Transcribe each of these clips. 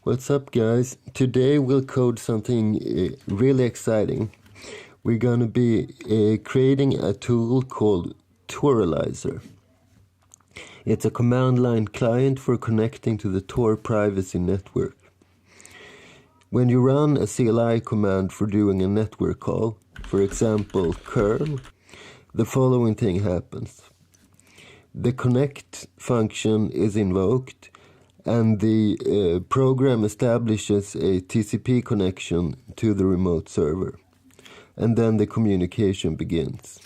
What's up, guys? Today we'll code something really exciting. We're gonna be creating a tool called Toralizer. It's a command line client for connecting to the Tor privacy network. When you run a CLI command for doing a network call, for example curl, the following thing happens. The connect function is invoked and the program establishes a TCP connection to the remote server. And then the communication begins.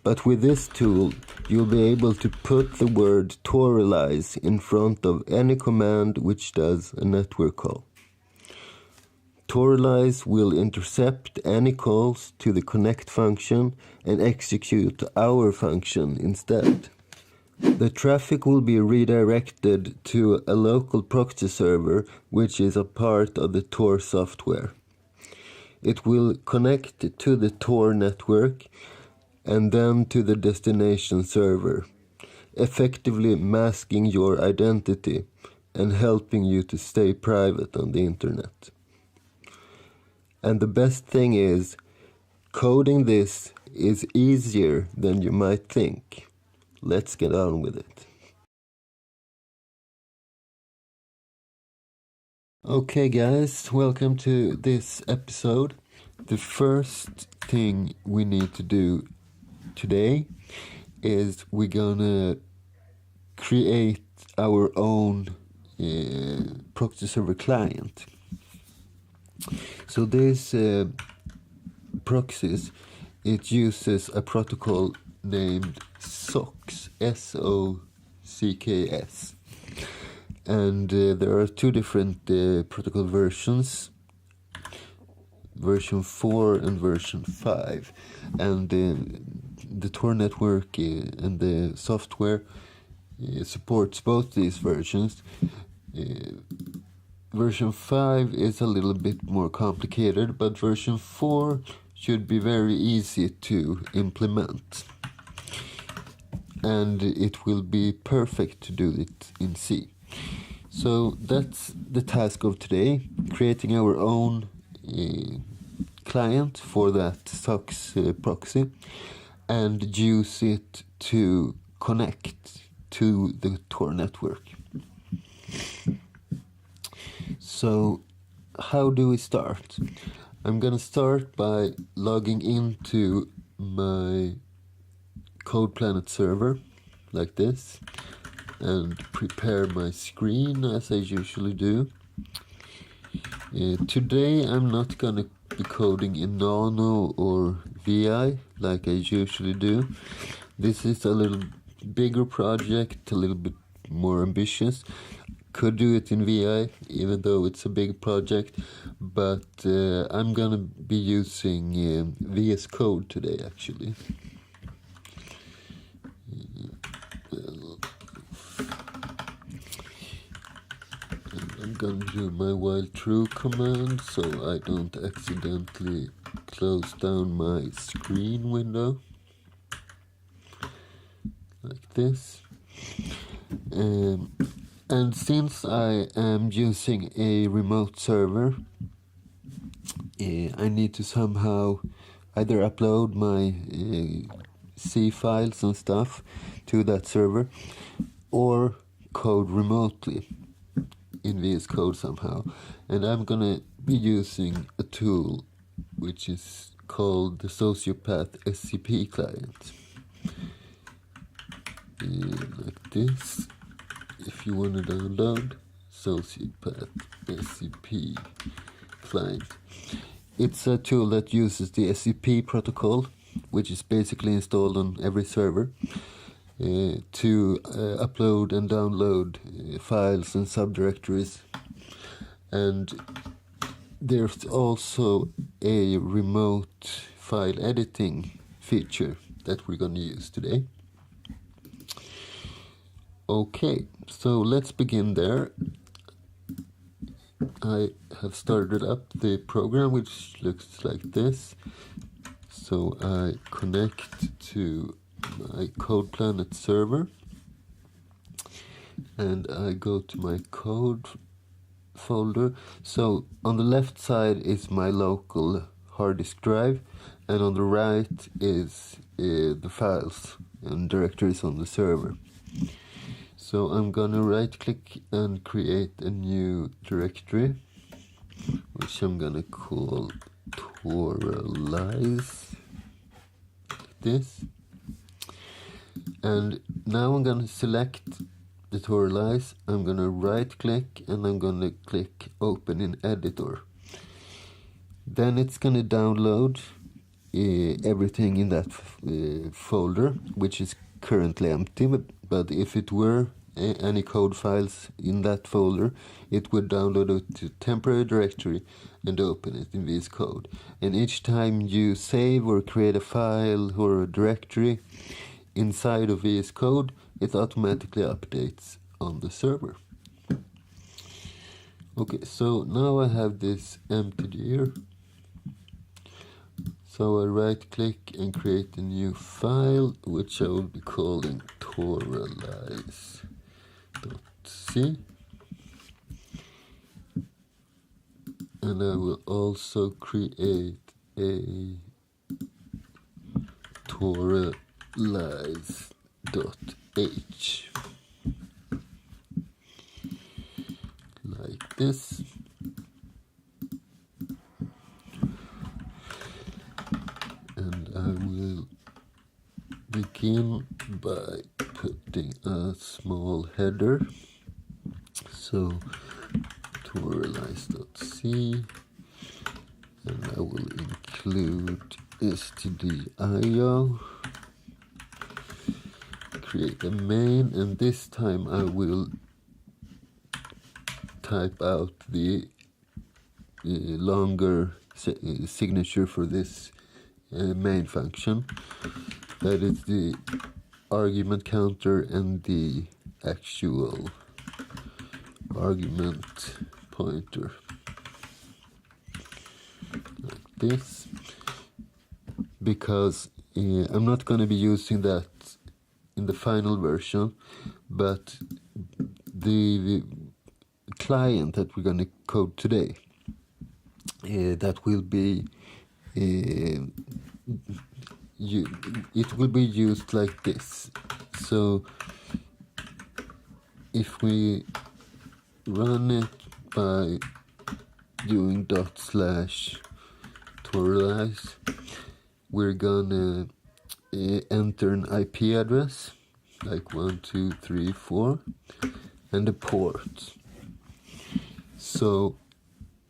But with this tool, you'll be able to put the word Toralize in front of any command which does a network call. Toralize will intercept any calls to the connect function and execute our function instead. The traffic will be redirected to a local proxy server, which is a part of the Tor software. It will connect to the Tor network and then to the destination server, effectively masking your identity and helping you to stay private on the internet. And the best thing is, coding this is easier than you might think. Let's get on with it. Okay guys, welcome to this episode. The first thing we need to do today is we're gonna create our own proxy server client. So this proxies, it uses a protocol named SOCKS, S-O-C-K-S. And there are two different protocol versions, version 4 and version 5. And the Tor network and the software supports both these versions. Version 5 is a little bit more complicated, but version 4 should be very easy to implement. And it will be perfect to do it in C. So that's the task of today, creating our own client for that SOCKS proxy and use it to connect to the Tor network. So how do we start? I'm gonna start by logging into my CodePlanet server like this and prepare my screen as I usually do. Today I'm not gonna be coding in Nano or VI like I usually do. This is a little bigger project, a little bit more ambitious. Could do it in VI, even though it's a big project, but I'm gonna be using VS Code today actually. I'm gonna do my while true command so I don't accidentally close down my screen window like this. And since I am using a remote server, I need to somehow either upload my C files and stuff to that server or code remotely in VS Code somehow. And I'm gonna be using a tool which is called the Sociopath SCP client. Like this. If you want to download Sociopath SCP client. It's a tool that uses the SCP protocol, which is basically installed on every server, to upload and download files and subdirectories. And there's also a remote file editing feature that we're going to use today. Okay, so let's begin there. I have started up the program, which looks like this. So I connect to my CodePlanet server and I go to my code folder. So on the left side is my local hard disk drive, and on the right is the files and directories on the server. So I'm gonna right click and create a new directory, which I'm gonna call Toralize, like this. And now I'm gonna select the Toralize, I'm gonna right click and I'm gonna click open in editor. Then it's gonna download everything in that folder, which is currently empty, but if it were any code files in that folder, it would download it to temporary directory and open it in VS Code. And each time you save or create a file or a directory inside of VS Code, it automatically updates on the server. Okay, so now I have this emptied here. So I right click and create a new file, which I will be calling Toralize.c. And I will also create a Toralize.h, like this. And I will begin by putting a small header. So Toralize.c, and I will include stdio, create a main, and this time I will type out the longer signature for this main function. That is the argument counter and the actual argument pointer, like this, because I'm not going to be using that in the final version, but the client that we're going to code today, that will be it will be used like this. So if we run it by doing ./Toralize, we're gonna enter an IP address like 123.4 and a port. So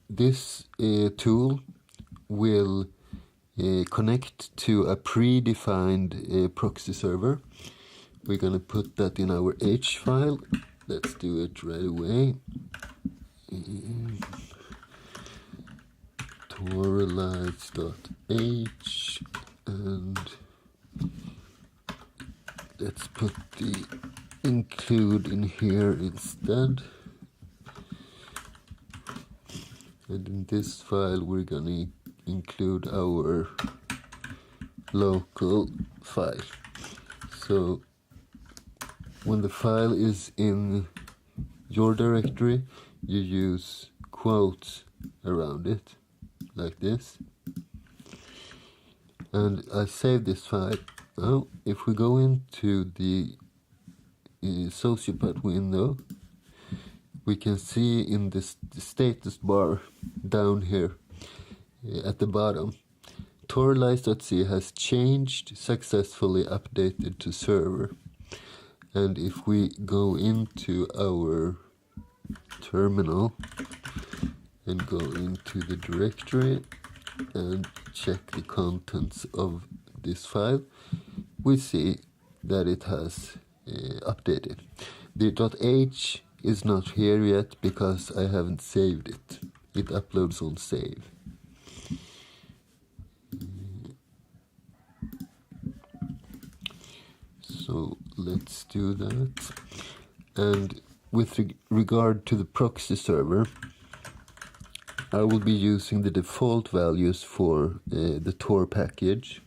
this tool will connect to a predefined proxy server. We're gonna put that in our H file. Let's do it right away. Toralize.h, and let's put the include in here instead. And in this file we're gonna include our local file. So when the file is in your directory, you use quotes around it, like this. And I save this file. Now, if we go into the Sociopath window, we can see in the status bar down here at the bottom, Toralize.c has changed, successfully updated to server. And if we go into our terminal and go into the directory and check the contents of this file, we see that it has updated. The .h is not here yet because I haven't saved it. It uploads on save. So let's do that. And with regard to the proxy server, I will be using the default values for the Tor package,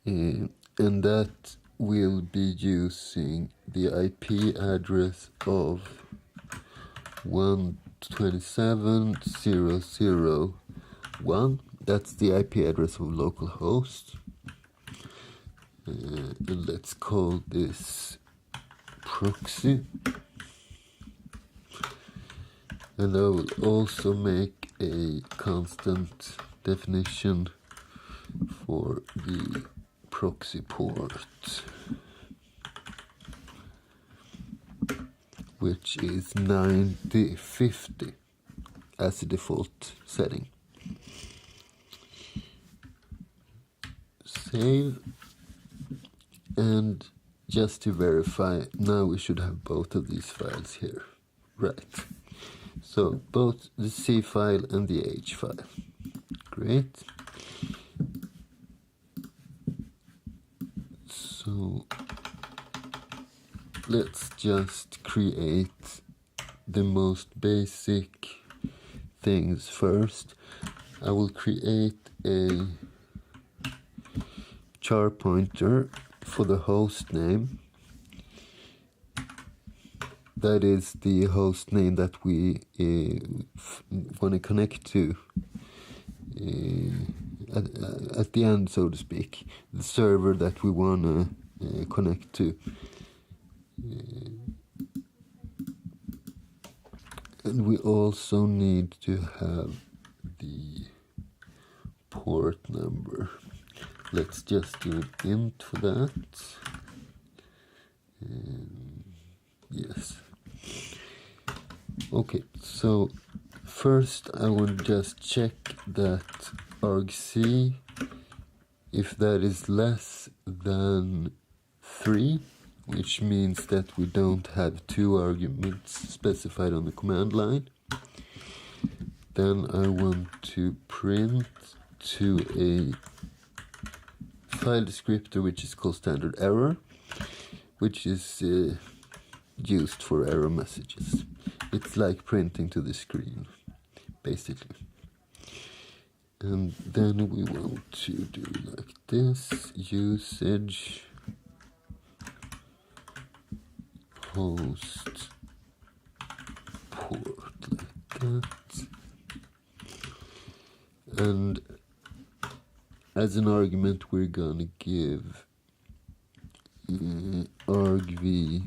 and that will be using the IP address of 127.0.0.1. That's the IP address of localhost. And let's call this proxy. And I will also make a constant definition for the proxy port, which is 9050 as a default setting. Save. And just to verify, now we should have both of these files here. Right. So both the C file and the H file. Great. So let's just create the most basic things first. I will create a char pointer for the host name. That is the host name that we want to connect to at the end, so to speak, the server that we want to connect to. And we also need to have the port number. Let's just do an int for that. Yes. Okay, so first I will just check that argc, if that is less than 3, which means that we don't have 2 arguments specified on the command line. Then I want to print to a file descriptor which is called standard error, which is used for error messages. It's like printing to the screen, basically. And then we want to do like this: usage host port, like that. And as an argument, we're gonna give argv0.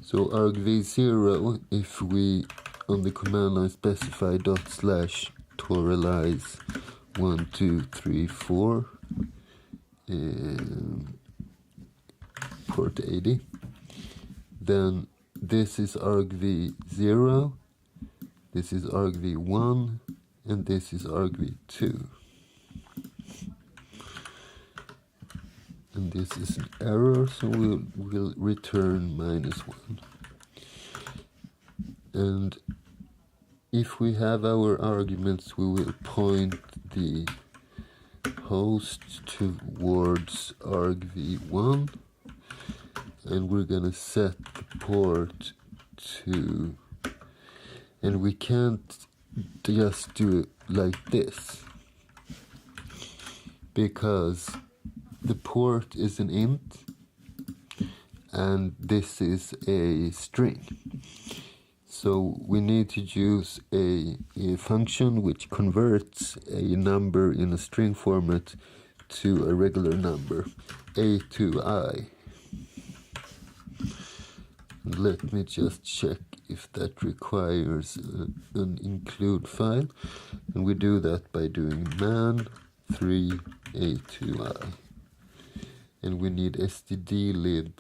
So argv0, if we on the command line specify /toralize 1234 port 80, then this is argv0, this is argv1, and this is argv2. And this is an error, so we'll return -1. And if we have our arguments, we will point the host towards argv1, and we're gonna set the port to, and we can't just do it like this, because the port is an int and this is a string. So we need to use a function which converts a number in a string format to a regular number, a to I. Let me just check if that requires an include file, and we do that by doing man 3 a to I, and we need stdlib.h,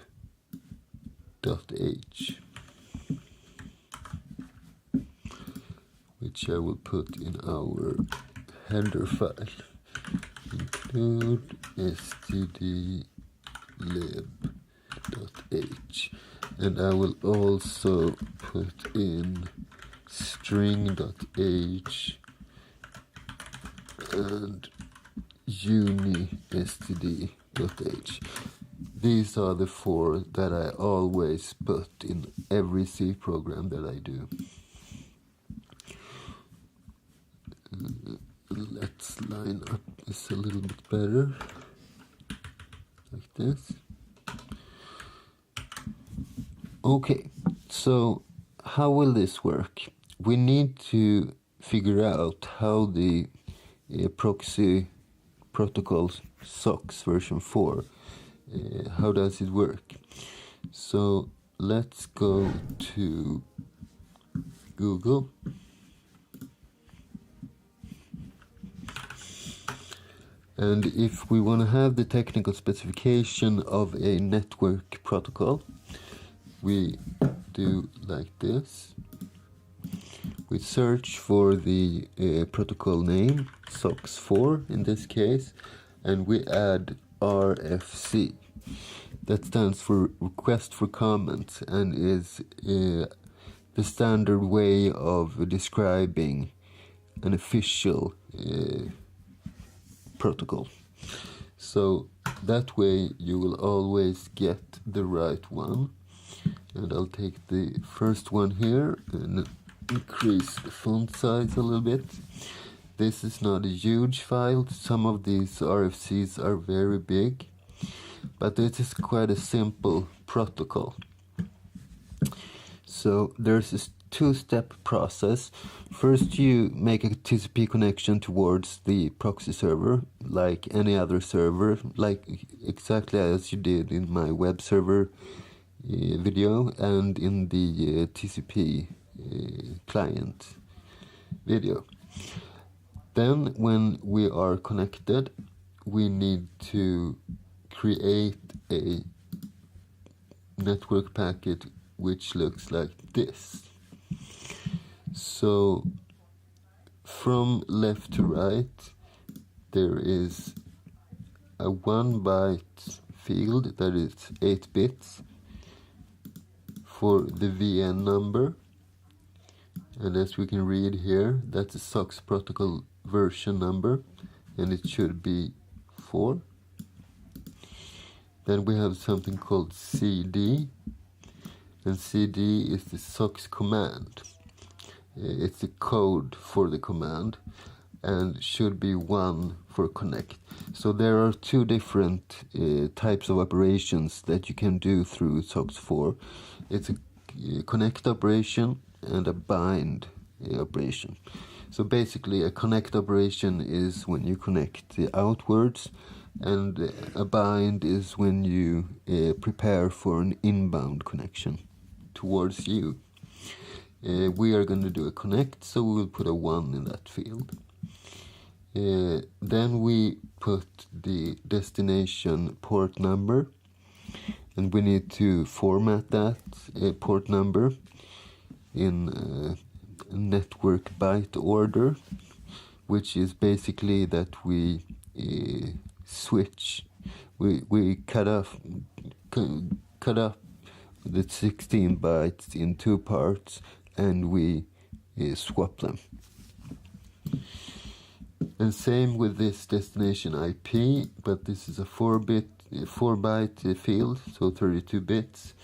which I will put in our header file. Include stdlib.h, and I will also put in string.h and uni.std.h. These are the 4 that I always put in every C program that I do. Let's line up this a little bit better, like this. Okay, So how will this work? We need to figure out how the proxy protocol SOX version 4, how does it work? So let's go to Google. And if we want to have the technical specification of a network protocol, we do like this. We search for the protocol name, SOX4 in this case, and we add RFC. That stands for request for comment and is the standard way of describing an official protocol. So that way you will always get the right one. And I'll take the first one here and increase the font size a little bit. This is not a huge file. Some of these RFCs are very big, but it is quite a simple protocol. So there's a two-step process. First, you make a TCP connection towards the proxy server, like any other server, like exactly as you did in my web server video and in the TCP client video. Then when we are connected, we need to create a network packet which looks like this. So from left to right, there is a 1 byte field that is 8 bits for the VN number. And as we can read here, that's a SOX protocol version number, and it should be 4. Then we have something called CD, and CD is the SOX command. It's the code for the command and should be 1 for connect. So there are two different types of operations that you can do through SOX4. It's a connect operation and a bind operation. So basically a connect operation is when you connect outwards, and a bind is when you prepare for an inbound connection towards you. We are going to do a connect, so we will put a 1 in that field. Then we put the destination port number, and we need to format that port number in network byte order, which is basically that we switch, we cut up the 16 bytes in 2 parts, and we swap them. And same with this destination IP, but this is a 4 byte field, so 32 bits,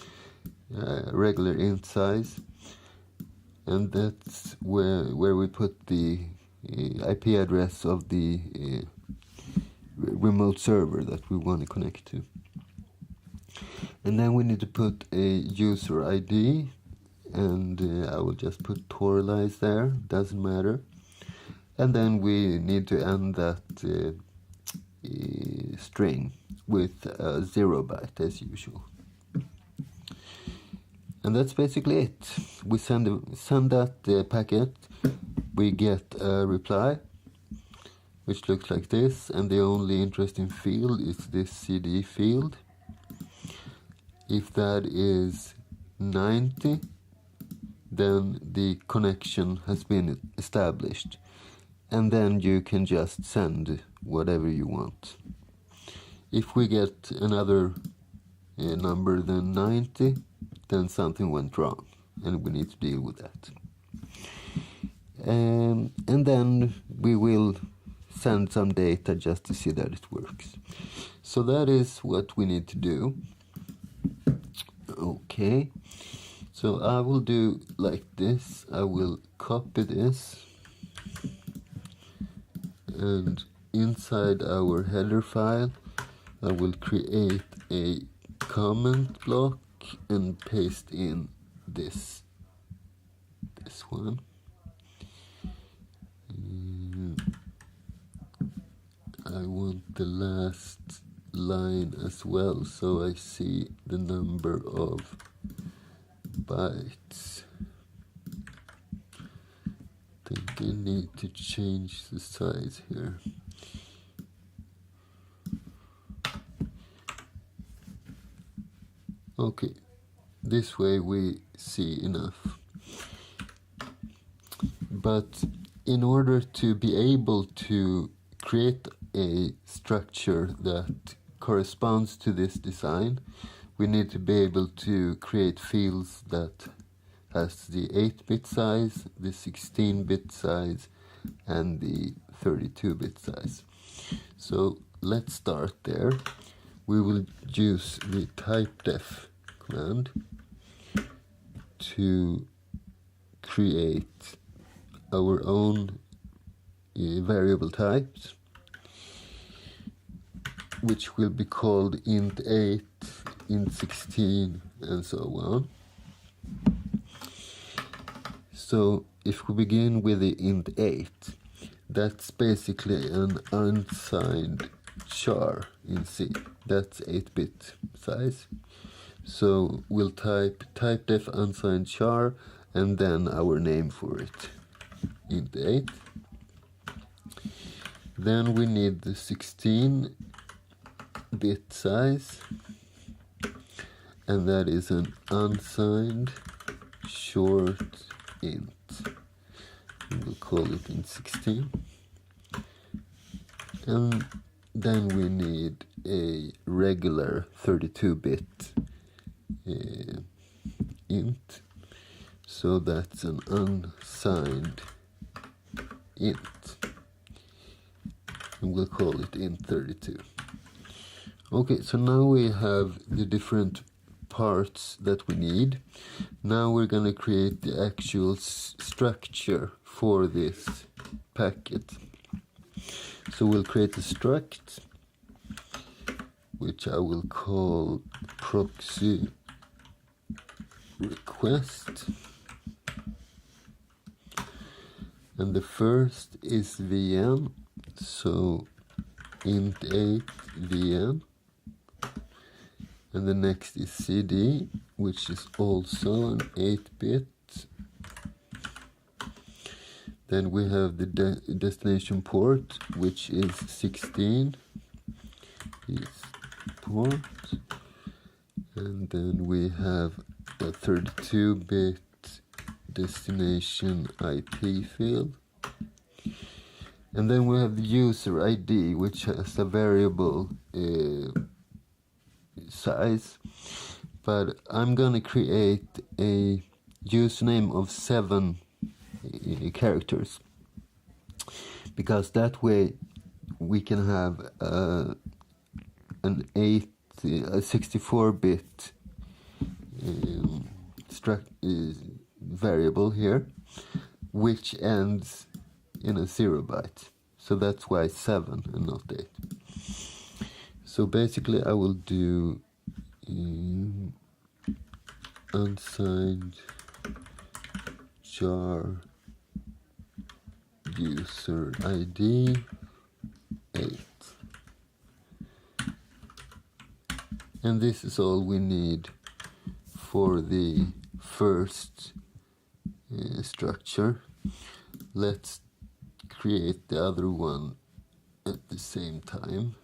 regular int size, and that's where we put the IP address of the remote server that we want to connect to. And then we need to put a user ID, and I will just put Toralizer there, doesn't matter. And then we need to end that string with 0 byte as usual. And that's basically it. We send that packet, we get a reply, which looks like this, and the only interesting field is this CD field. If that is 90, then the connection has been established, and then you can just send whatever you want. If we get another number than 90, then something went wrong, and we need to deal with that. And then we will send some data just to see that it works. So that is what we need to do. Okay, so I will do like this. I will copy this, and inside our header file I will create a comment block and paste in this one. I want the last line as well, so I see the number of bytes. I think I need to change the size here. Okay, this way we see enough. But in order to be able to create a structure that corresponds to this design, we need to be able to create fields that has the 8-bit size, the 16-bit size, and the 32-bit size. So let's start there. We will use the typedef command to create our own variable types, which will be called int8, int16, and so on. So if we begin with the int8, that's basically an unsigned char in C. That's 8-bit size. So we'll type typedef unsigned char and then our name for it, int8. Then we need the 16-bit size, and that is an unsigned short int. We'll call it int16. And then we need a regular 32-bit int. So that's an unsigned int. And we'll call it int32. Okay, so now we have the different parts that we need. Now we're going to create the actual structure for this packet. So we'll create a struct, which I will call proxy request. And the first is vn, so int8 vn. And the next is cd, which is also an 8-bit. Then we have the destination port, which is 16 is port. And then we have a 32-bit destination IP field. And then we have the user ID, which has a variable size. But I'm going to create a username of 7 characters, because that way we can have a 64-bit variable here, which ends in a 0 byte. So that's why 7 and not 8. So basically I will do unsigned jar user ID 8. And this is all we need for the first structure. Let's create the other one at the same time.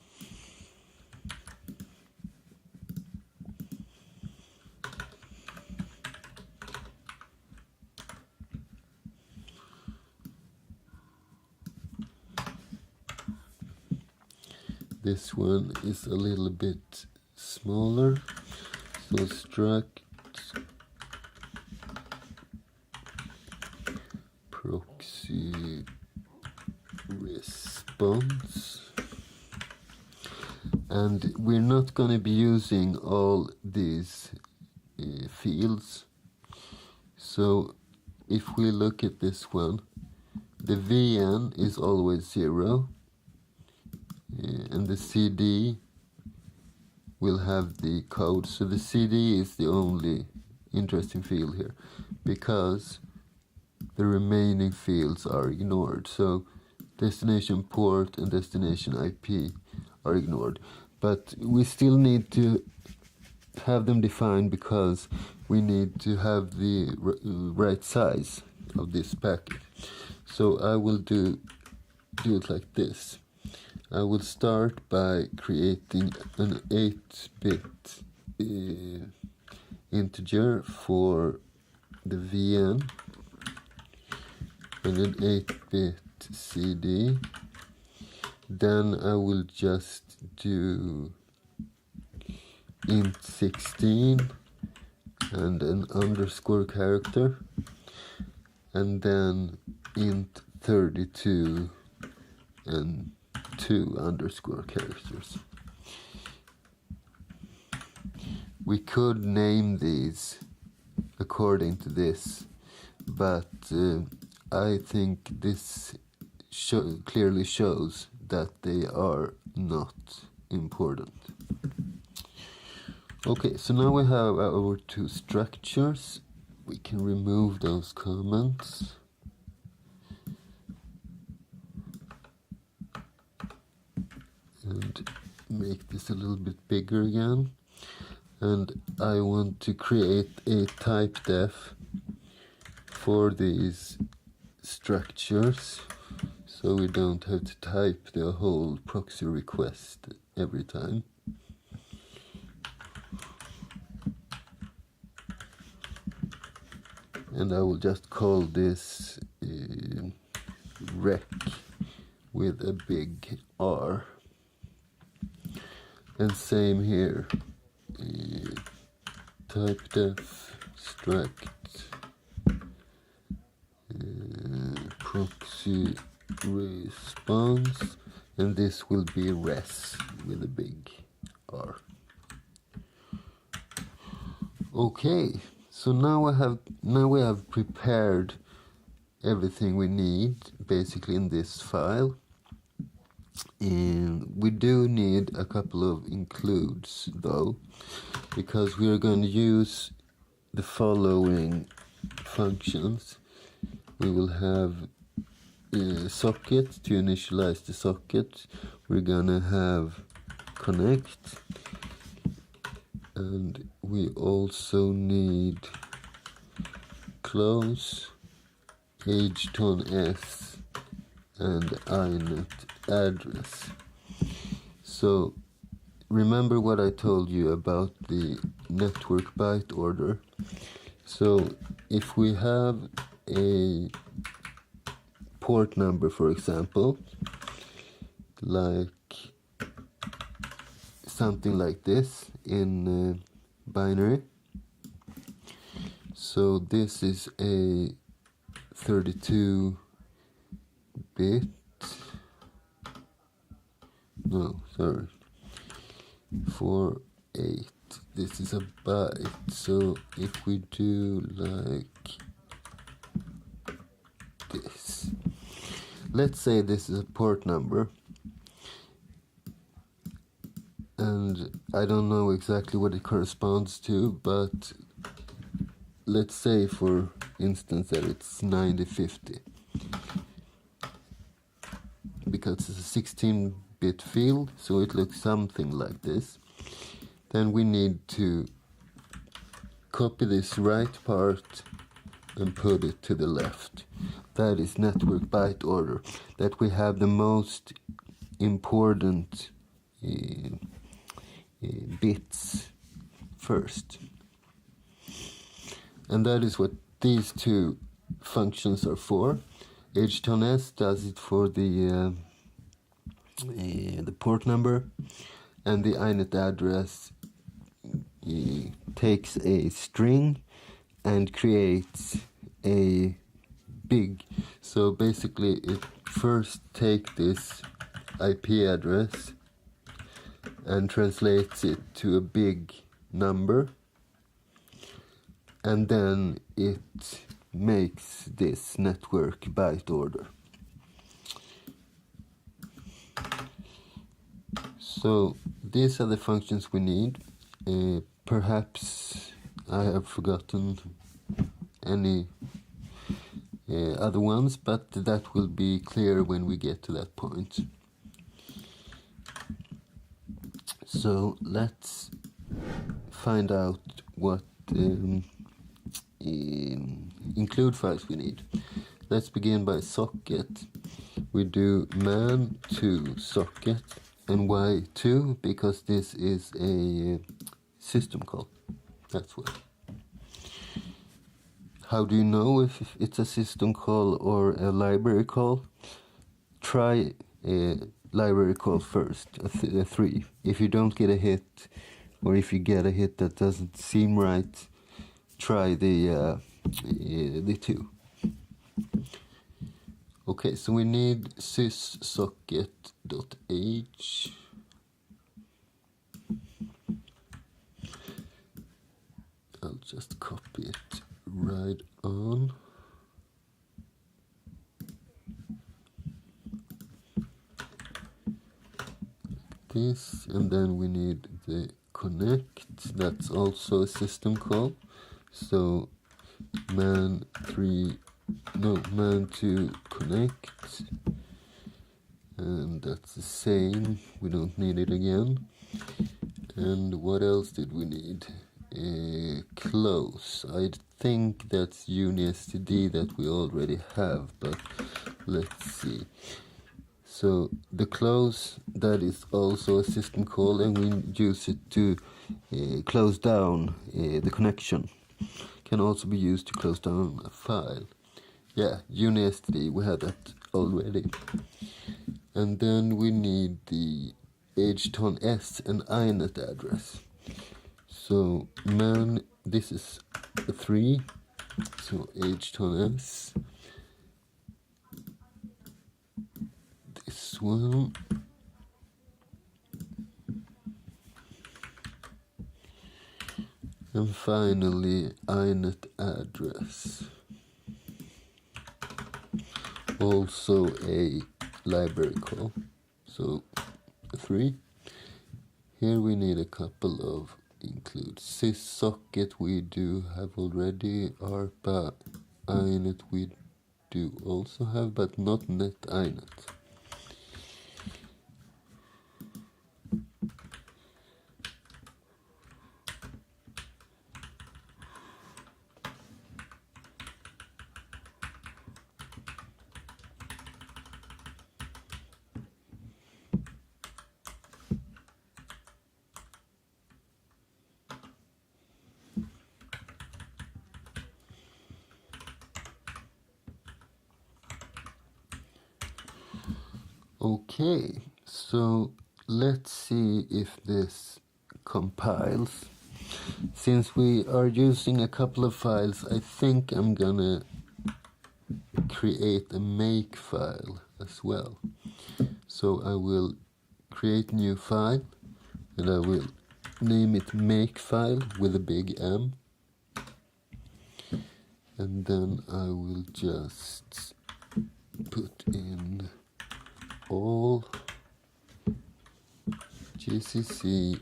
This one is a little bit smaller, so struct proxy response. And we're not going to be using all these fields. So if we look at this one, the VN is always 0. And the CD will have the code. So the CD is the only interesting field here, because the remaining fields are ignored. So destination port and destination IP are ignored, but we still need to have them defined because we need to have the right size of this packet. So I will do it like this. I will start by creating an 8-bit integer for the VN and an 8-bit CD. Then I will just do int 16 and an underscore character, and then int 32 and 2 underscore characters. We could name these according to this, but I think this clearly shows that they are not important. Okay, so now we have our two structures. We can remove those comments. And make this a little bit bigger again. And I want to create a type def for these structures, so we don't have to type the whole proxy request every time. And I will just call this rec with a big R. And same here, type def struct proxy response, and this will be res with a big R. Okay, so now we have prepared everything we need basically in this file. And we do need a couple of includes though, because we are going to use the following functions. We will have a socket to initialize the socket. We're gonna have connect, and we also need close, h-ton-s, and inet address. So remember what I told you about the network byte order. So if we have a port number, for example, like something like this in binary, so this is a 32-bit, no, sorry, 48. This is a byte. So if we do like this, let's say this is a port number, and I don't know exactly what it corresponds to, but let's say for instance that it's 9050, because it's a 16-bit field, so it looks something like this. Then we need to copy this right part and put it to the left. That is network byte order, that we have the most important bits first. And that is what these two functions are for. h-ton-s does it for the port number, and the inet address takes a string and creates a big. So basically it first takes this IP address and translates it to a big number, and then it makes this network byte order. So these are the functions we need. Perhaps I have forgotten any other ones, but that will be clear when we get to that point. So let's find out what include files we need. Let's begin by socket. We do man to socket and y2 because this is a system call. That's what. How do you know if it's a system call or a library call? Try a library call first, a 3. If you don't get a hit, or if you get a hit that doesn't seem right, try the 2. Okay, so we need syssocket.h. I'll just copy it right on. This, and then we need the connect. That's also a system call. So man to connect, and that's the same. We don't need it again. And what else did we need? Close. I think that's UniSTD that we already have, but let's see. So the close, that is also a system call, and we use it to close down the connection. Can also be used to close down a file. Yeah, UniSTD, we had that already. And then we need the hton_s and inet address. So man, this is a 3, so hton_s. This one. And finally, inet address. Also a library call. So 3. Here we need a couple of include. Syssocket we do have already. ARPA inet we do also have, but not net inet. Okay, so let's see if this compiles. Since we are using a couple of files, I think I'm gonna create a make file as well. So I will create a new file and I will name it make file with a big M. And then I will just put in all gcc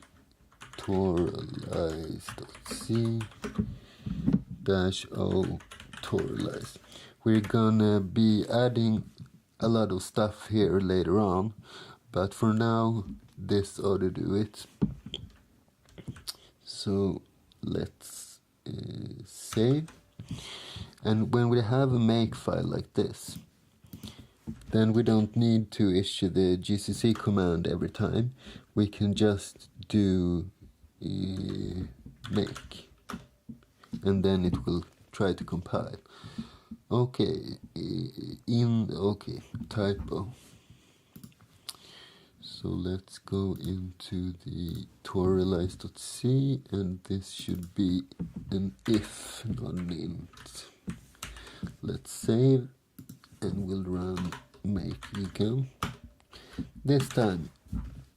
toralize.c-o toralize. We're gonna be adding a lot of stuff here later on, but for now this ought to do it. So let's save. And when we have a make file like this, then we don't need to issue the gcc command every time. We can just do make, and then it will try to compile. Okay, typo. So let's go into the toralize.c, and this should be an if, not an int. Let's save, and we'll run make again. This time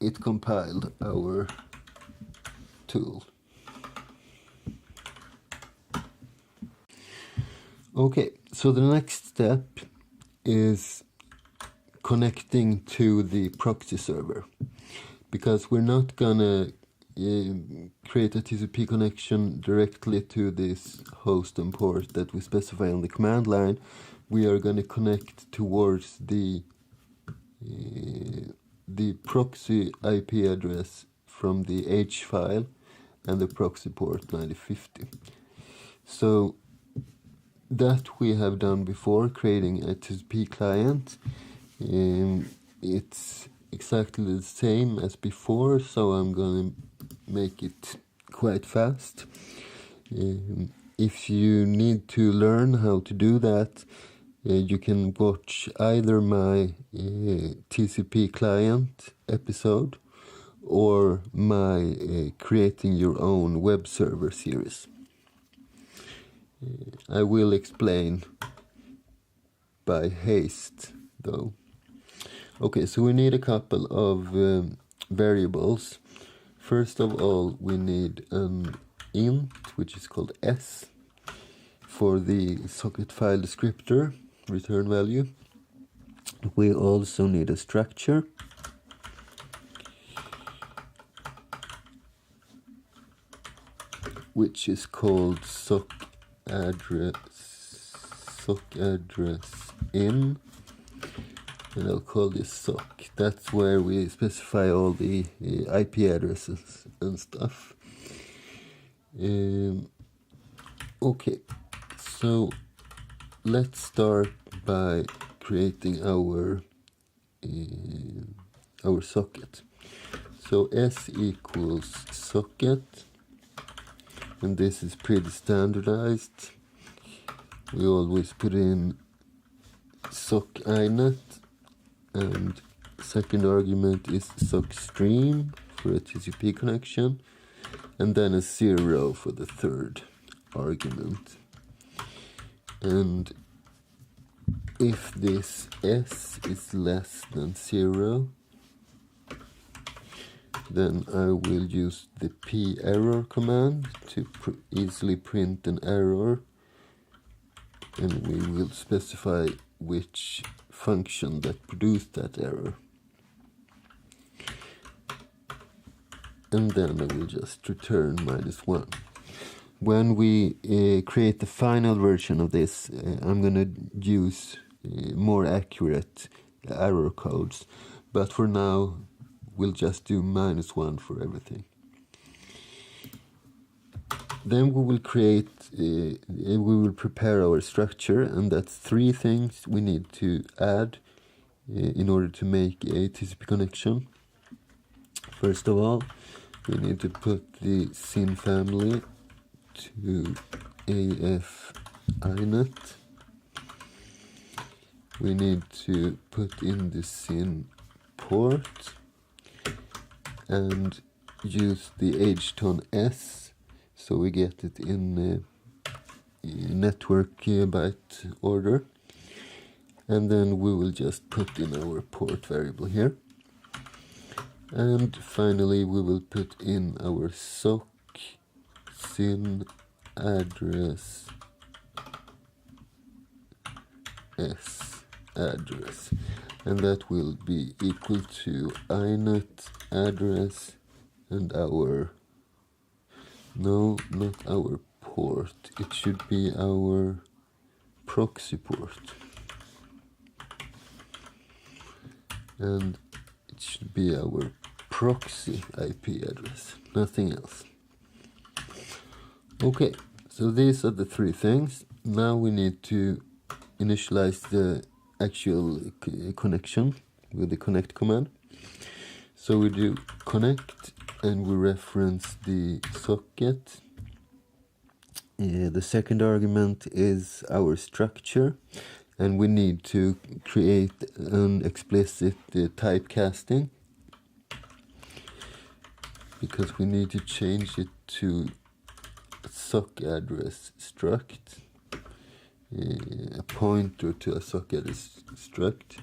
it compiled our tool. Okay, so the next step is connecting to the proxy server, because we're not gonna create a TCP connection directly to this host and port that we specify on the command line, we are going to connect towards the proxy IP address from the H file and the proxy port 9050. So that we have done before, creating a TCP client. It's exactly the same as before, so I'm gonna make it quite fast. If you need to learn how to do that, you can watch either my TCP client episode or my creating your own web server series. I will explain by haste though. Okay, so we need a couple of variables. First of all, we need an int, which is called s, for the socket file descriptor return value. We also need a structure, which is called sock address in, and I'll call this sock. That's where we specify all the IP addresses and stuff. Okay, so let's start by creating our socket. So s equals socket, and this is pretty standardized. We always put in sock inet, and second argument is sock stream for a TCP connection, and then a 0 for the third argument. And if this s is less than 0, then I will use the p-error command to easily print an error, and we will specify which function that produced that error. And then I will just return -1. When we create the final version of this, I'm going to use more accurate error codes, but for now we'll just do -1 for everything. Then we will prepare our structure, and that's 3 things we need to add in order to make a TCP connection. First of all, we need to put the SYN family to AF inet. We need to put in the SYN port and use the hton s, so we get it in network byte order. And then we will just put in our port variable here. And finally we will put in our sock SYN address s address, and that will be equal to inet address and our, no, not our port, it should be our proxy port, and it should be our proxy IP address, nothing else. Okay, so these are the 3 things. Now we need to initialize the actual connection with the connect command. So we do connect, and we reference the socket. The second argument is our structure, and we need to create an explicit typecasting, because we need to change it to sock address struct, a pointer to a sock address struct,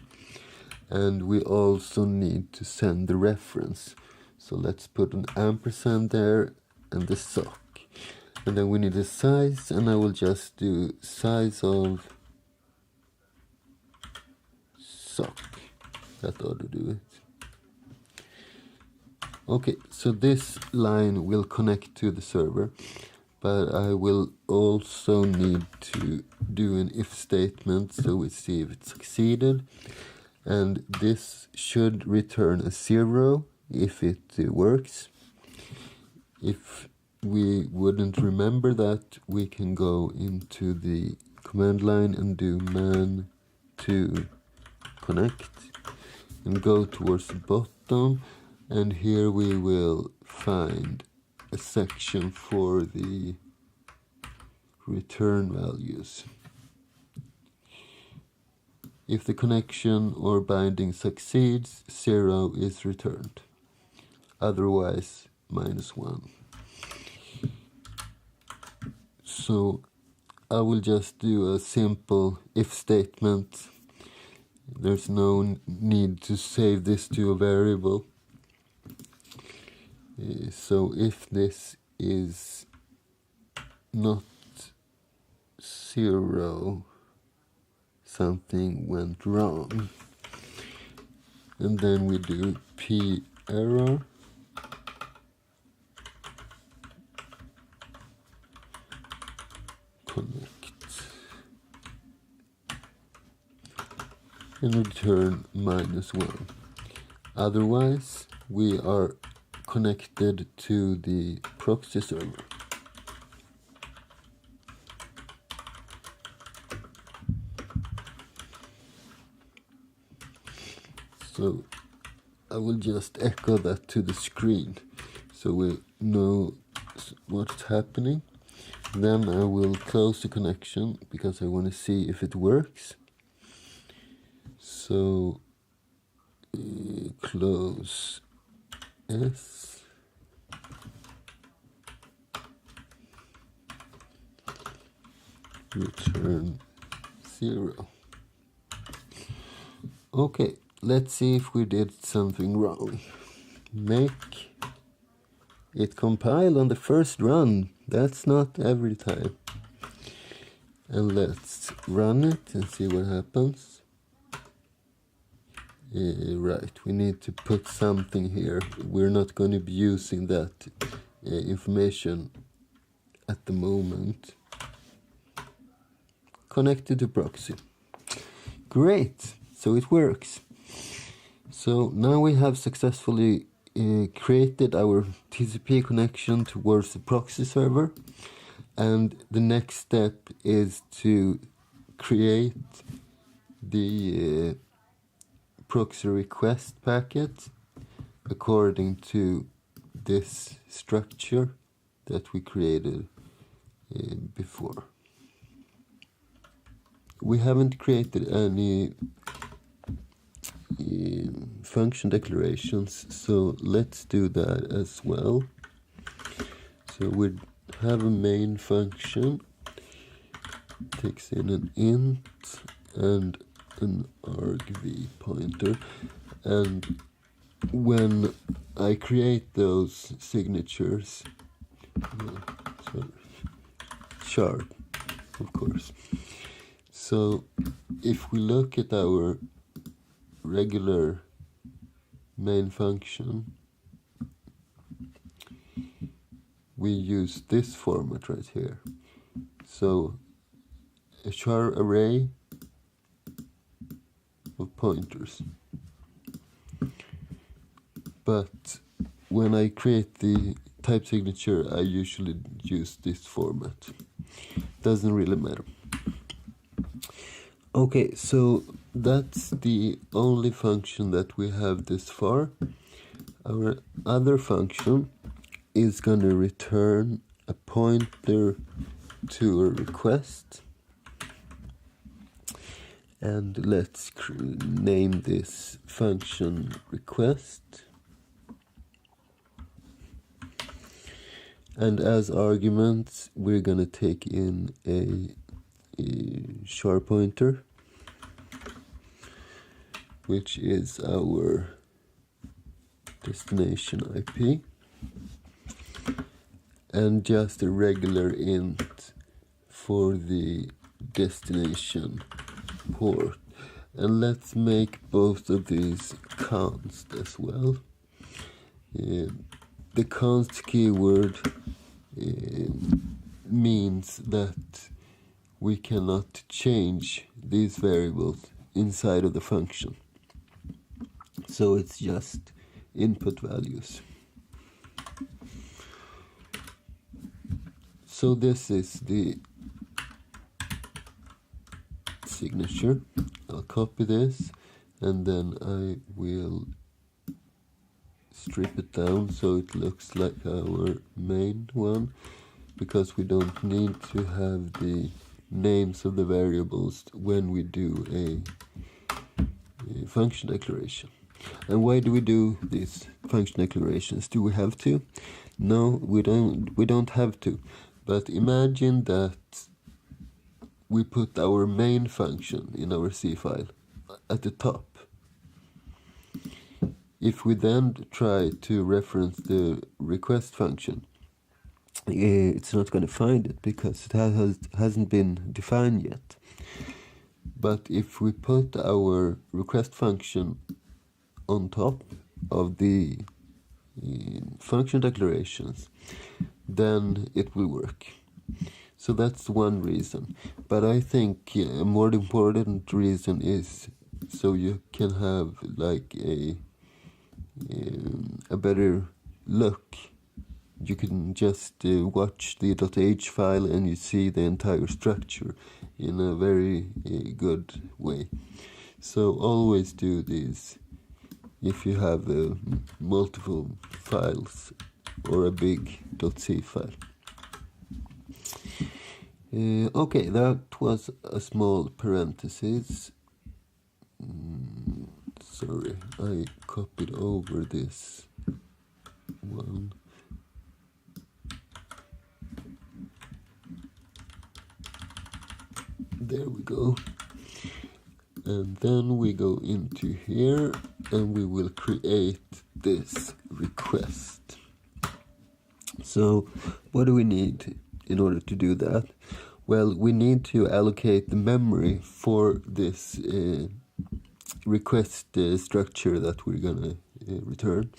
and we also need to send the reference. So let's put an ampersand there and the sock, and then we need a size, and I will just do size of sock. That ought to do it. Okay, so this line will connect to the server, but I will also need to do an if statement so we see if it succeeded. And this should return a 0 if it works. If we wouldn't remember that, we can go into the command line and do man to connect and go towards the bottom, and here we will find a section for the return values. If the connection or binding succeeds, 0 is returned, otherwise -1. So I will just do a simple if statement. There's no need to save this to a variable. So if this is not 0, something went wrong. And then we do p error. Connect. And return -1. Otherwise, we are connected to the proxy server. So I will just echo that to the screen so we know what's happening. Then I will close the connection because I want to see if it works. So close S. Return 0. Okay, let's see if we did something wrong. Make it compile on the first run. That's not every time. And let's run it and see what happens. Right, we need to put something here. We're not going to be using that information at the moment. Connected to proxy. Great, so it works. So now we have successfully created our TCP connection towards the proxy server, and the next step is to create the proxy request packet according to this structure that we created before. We haven't created any function declarations, so let's do that as well. So we have a main function, takes in an int and an argv pointer, and when I create those signatures, shard, of course. So if we look at our regular main function, we use this format right here. So a char array of pointers. But when I create the type signature, I usually use this format. Doesn't really matter. Okay, so that's the only function that we have this far. Our other function is going to return a pointer to a request. And let's name this function request. And as arguments, we're going to take in a char pointer, which is our destination IP, and just a regular int for the destination port. And let's make both of these const as well. The const keyword means that we cannot change these variables inside of the function. So it's just input values. So this is the signature. I'll copy this and then I will strip it down so it looks like our main one, because we don't need to have the names of the variables when we do a function declaration. And why do we do these function declarations? Do we have to? No, we don't have to. But imagine that we put our main function in our C file at the top. If we then try to reference the request function, it's not going to find it because it hasn't been defined yet. But if we put our request function on top of the function declarations, then it will work. So that's one reason. But I think a more important reason is so you can have like a better look. You can just watch the .h file and you see the entire structure in a very good way. So always do this if you have multiple files or a big .c file. Okay, that was a small parenthesis. Sorry, I copied over this one. There we go. And then we go into here and we will create this request. So what do we need in order to do that? Well, we need to allocate the memory for this request structure that we're gonna return,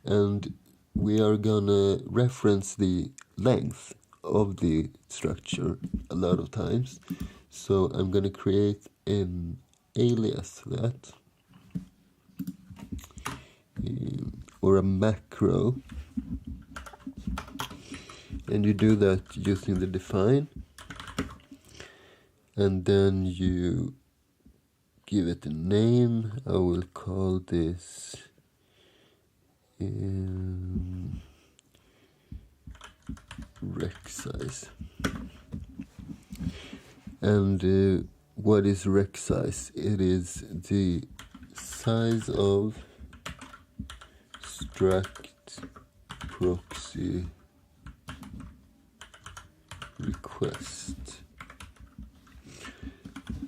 and we are gonna reference the length of the structure a lot of times. So I'm gonna create an alias for that, or a macro, and you do that using the define, and then you give it a name. I will call this rec size. And what is rec size? It is the size of struct proxy request.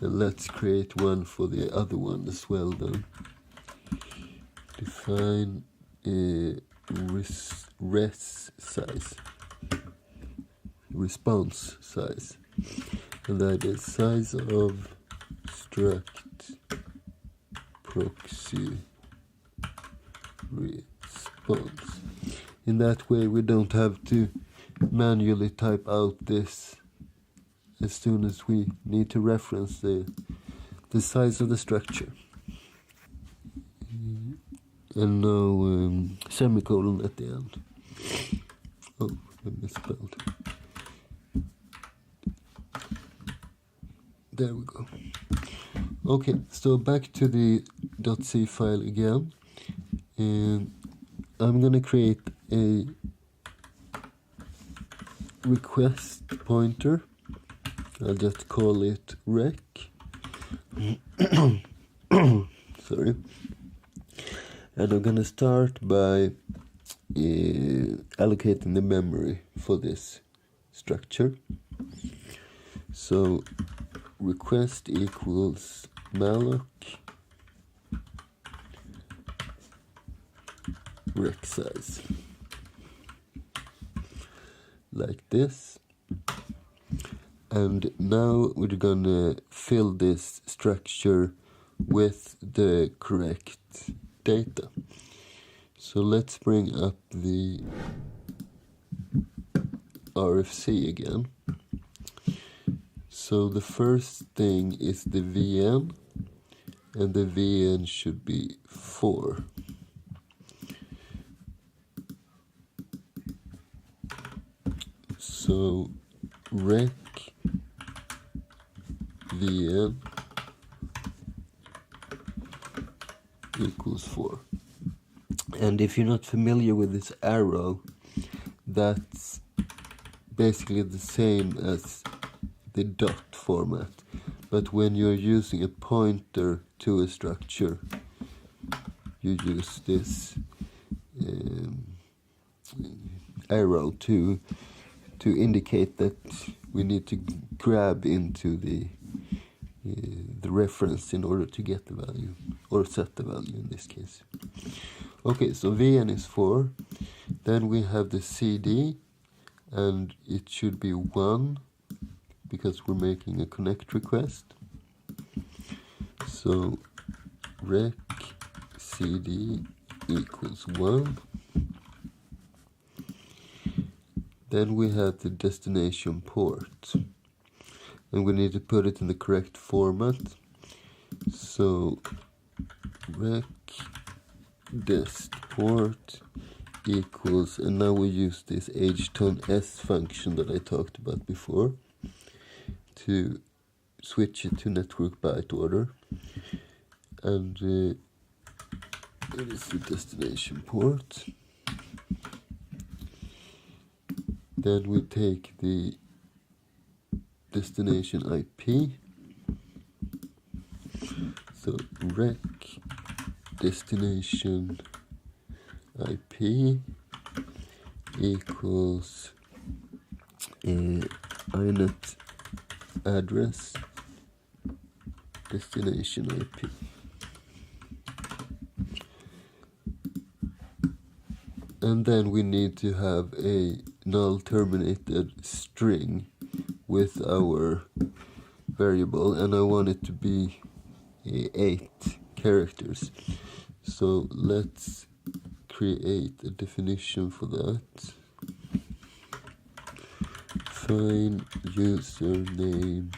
And let's create one for the other one as well then. Define a res size, response size, and that is size of struct proxy response. In that way we don't have to manually type out this as soon as we need to reference the size of the structure. And now semicolon at the end. Oh, I misspelled. There we go. Okay, so back to the .c file again. And I'm gonna create a request pointer. I'll just call it rec. Sorry. And I'm gonna start by allocating the memory for this structure. So request equals malloc rec size, like this. And now we're gonna fill this structure with the correct data. So let's bring up the RFC again. So the first thing is the VN, and the VN should be 4. So rec VN equals 4. And if you're not familiar with this arrow, that's basically the same as the dot format. But when you're using a pointer to a structure, you use this arrow to indicate that we need to grab into the reference in order to get the value, or set the value in this case. Okay, so VN is 4. Then we have the CD, and it should be 1 because we're making a connect request. So rec CD equals 1. Then we have the destination port, and we need to put it in the correct format. So rec dest port equals, and now we use this hton_s function that I talked about before to switch it to network byte order, and it is the destination port. Then we take the destination IP, so rec destination IP equals inet address destination IP. And then we need to have a null terminated string with our variable, and I want it to be 8 characters. So let's create a definition for that. Find username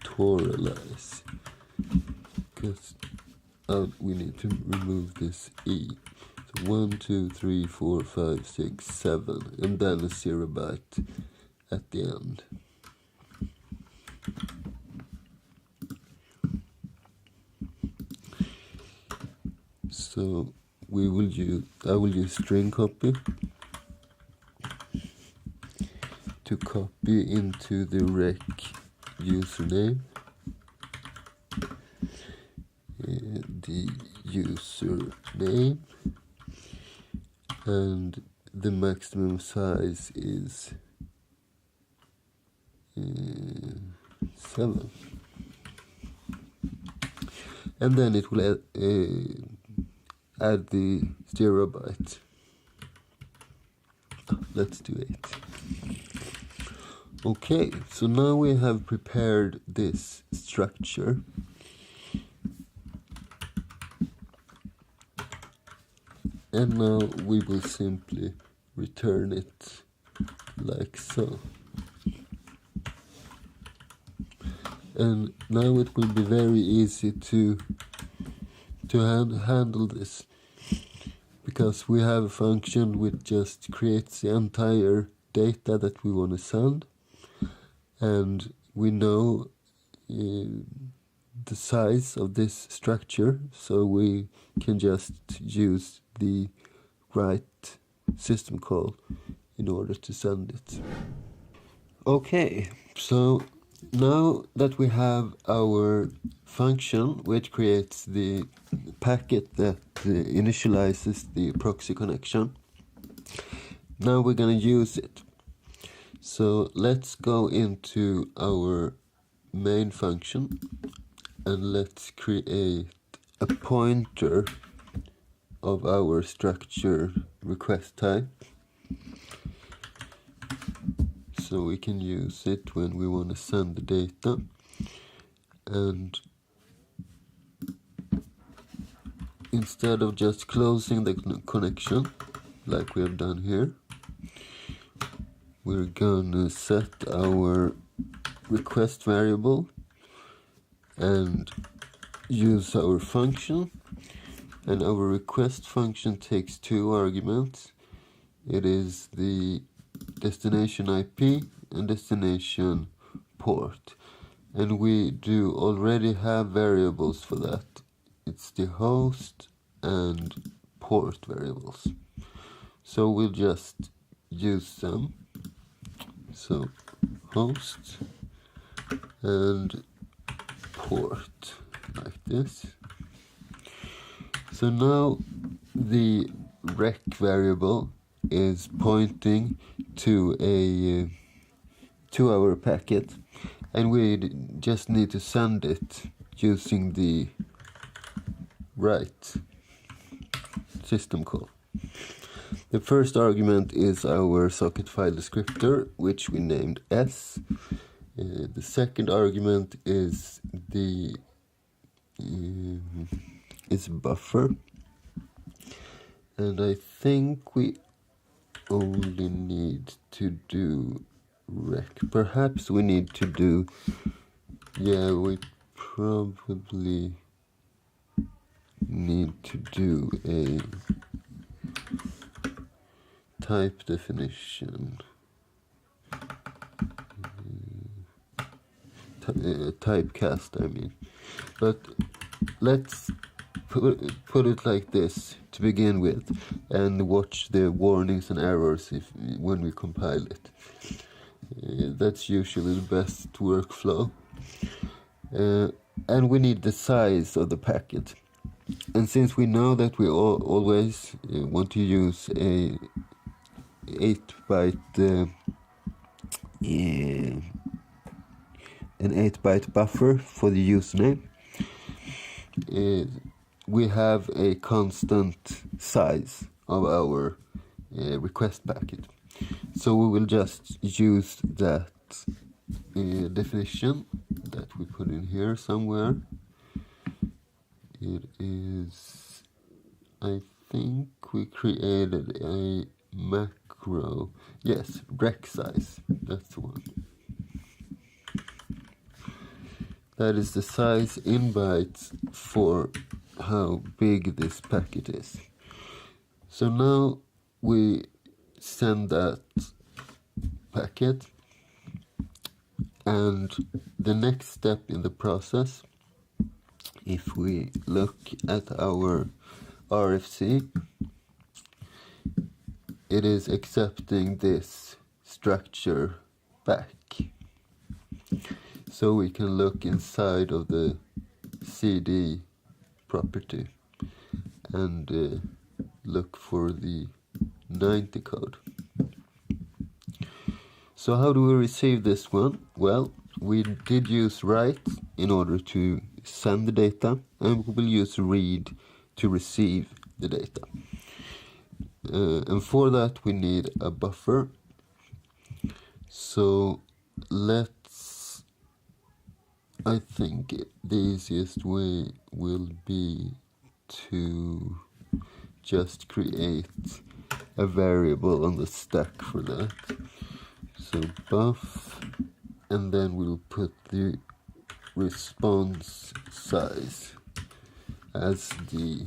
Toralizer, because we need to remove this E. So 1, 2, 3, 4, 5, 6, 7, and then a 0 byte at the end. So I will use string copy to copy into the rec username the username, and the maximum size is 7, and then it will add the 0 byte. Let's do 8. Okay, so now we have prepared this structure. And now we will simply return it like so. And now it will be very easy to handle this, because we have a function which just creates the entire data that we want to send, and we know the size of this structure, so we can just use the right system call in order to send it. Okay, so now that we have our function which creates the packet that initializes the proxy connection, now we're going to use it. So let's go into our main function and let's create a pointer of our structure request type, so we can use it when we want to send the data. And instead of just closing the connection like we have done here, we're gonna set our request variable and use our function. And our request function takes two arguments. It is the destination IP and destination port. And we do already have variables for that. It's the host and port variables. So we'll just use them. So host and port, like this. So now the rec variable is pointing to our packet, and we just need to send it using the right system call. The first argument is our socket file descriptor, which we named S. The second argument is the buffer, and I think we only need to do rec. Perhaps we need to do, yeah, we probably need to do a type definition, typecast, I mean. But let's put it like this to begin with, and watch the warnings and errors when we compile it. That's usually the best workflow. And we need the size of the packet. And since we know that we always want to use a 8-byte an 8-byte buffer for the username, we have a constant size of our request packet. So we will just use that definition that we put in here somewhere. It is, I think we created a macro. Yes, rec size, that's the one. That is the size in bytes for how big this packet is. So now we send that packet, and the next step in the process, if we look at our RFC, it is accepting this structure back. So we can look inside of the CD property and look for the 90 code. So how do we receive this one? Well, we did use write in order to send the data, and we will use read to receive the data. And for that we need a buffer. So I think the easiest way will be to just create a variable on the stack for that. So buff, and then we'll put the response size as the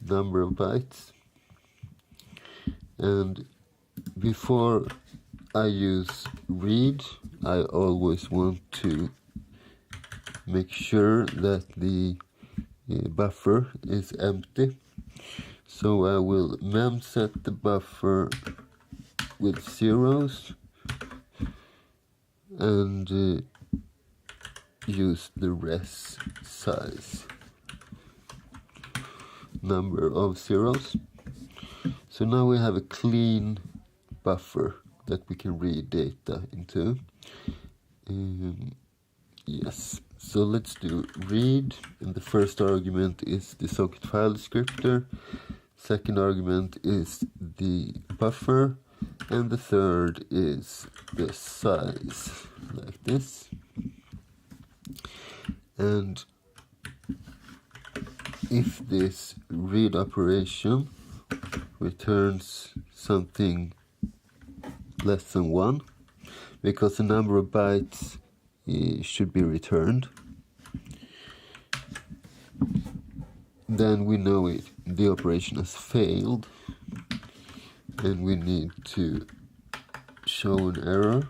number of bytes. And before I use read, I always want to make sure that the buffer is empty. So I will memset the buffer with zeros and use the res size, number of zeros. So now we have a clean buffer that we can read data into. Yes, so let's do read, and the first argument is the socket file descriptor, second argument is the buffer, and the third is the size, like this. And if this read operation returns something less than 1, because the number of bytes should be returned, then we know the operation has failed, and we need to show an error.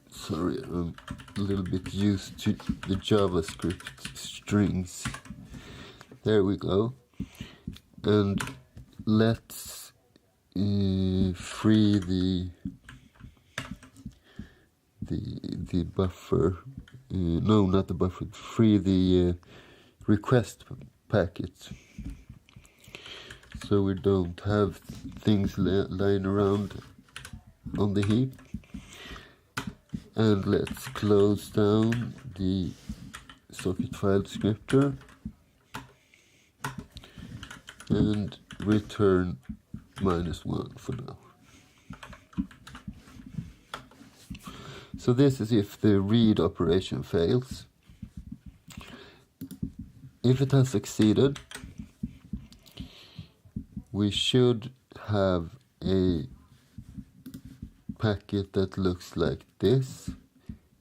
Sorry, I'm a little bit used to the JavaScript strings. There we go. And let's free the buffer. No, not the buffer. Free the request packet, so we don't have things lying around on the heap. And let's close down the socket file descriptor and return -1 for now. So this is if the read operation fails. If it has succeeded, we should have a packet that looks like this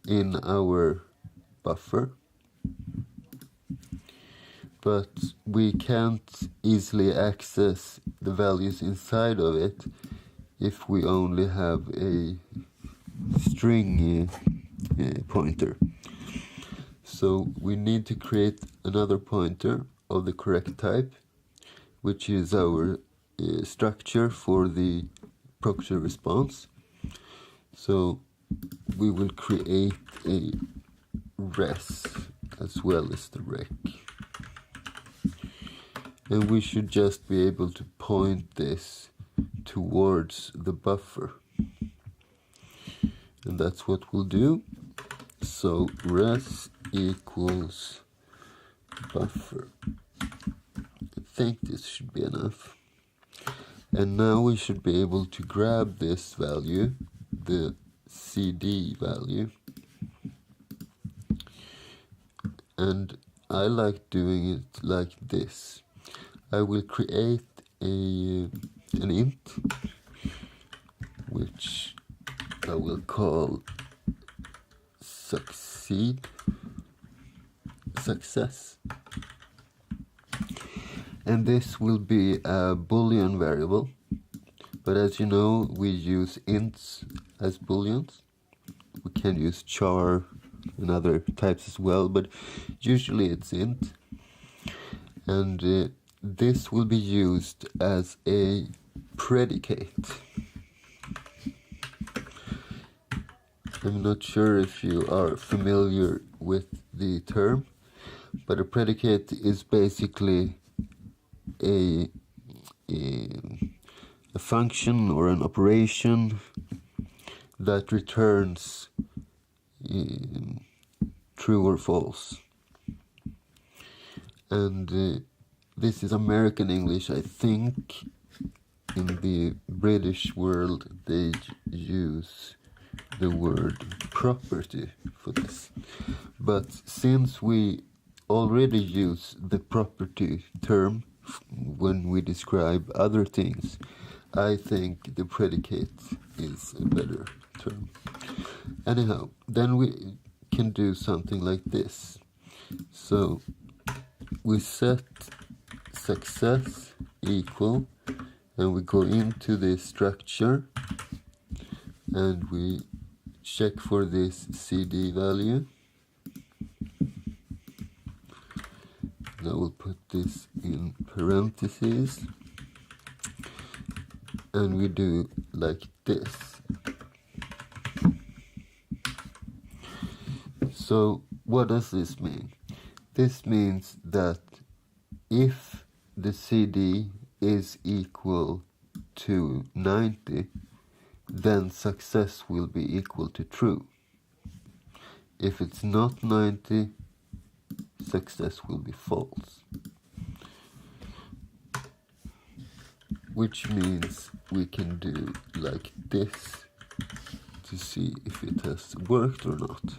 in our buffer, but we can't easily access the values inside of it if we only have a string pointer. So we need to create another pointer of the correct type, which is our structure for the proxy response. So we will create a res as well as the rec. And we should just be able to point this towards the buffer. And that's what we'll do. So res equals buffer. I think this should be enough. And now we should be able to grab this value, the CD value, and I like doing it like this. I will create an int, which I will call success, and this will be a Boolean variable. But as you know, we use ints as booleans. We can use char and other types as well, but usually it's int. And this will be used as a predicate. I'm not sure if you are familiar with the term, but a predicate is basically a function or an operation that returns true or false. And this is American English. I think in the British world they use the word property for this. But since we already use the property term when we describe other things, I think the predicate is a better term. Anyhow, then we can do something like this. So we set success equal, and we go into this structure and we check for this CD value. Now we'll put this in parentheses, and we do like this. So what does this mean? This means that if the CD is equal to 90, then success will be equal to true. If it's not 90, success will be false. Which means we can do like this to see if it has worked or not.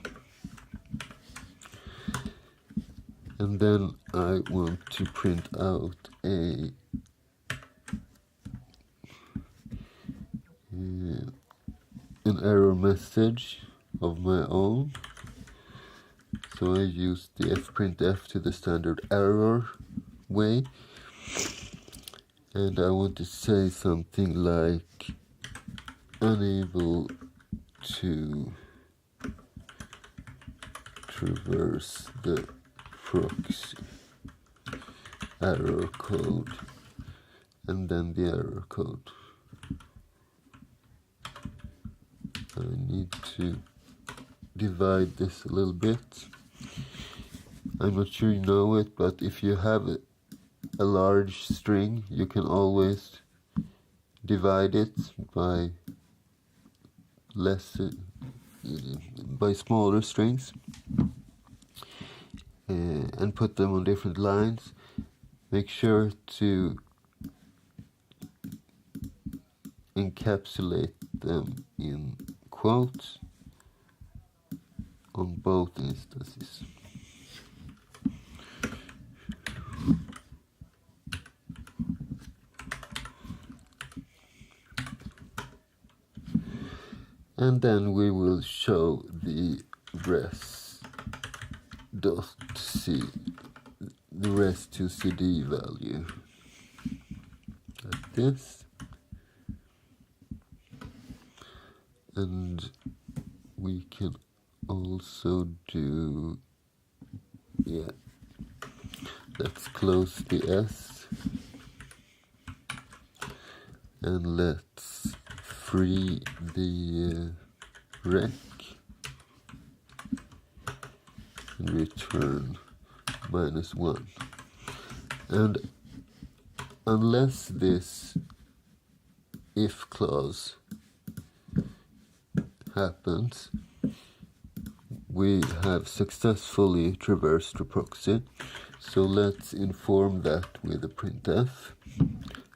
And then I want to print out an error message of my own. So I use the fprintf to the standard error way. And I want to say something like unable to traverse the proxy error code, and then the error code. I need to divide this a little bit. I'm not sure you know it, but if you have a large string, you can always divide it by smaller strings and put them on different lines. Make sure to encapsulate them in quotes on both instances. And then we will show the res to cd value like this. And we can also do, let's close the S and let's free the rec and return -1. And unless this if clause happens, we have successfully traversed the proxy. So let's inform that with a printf,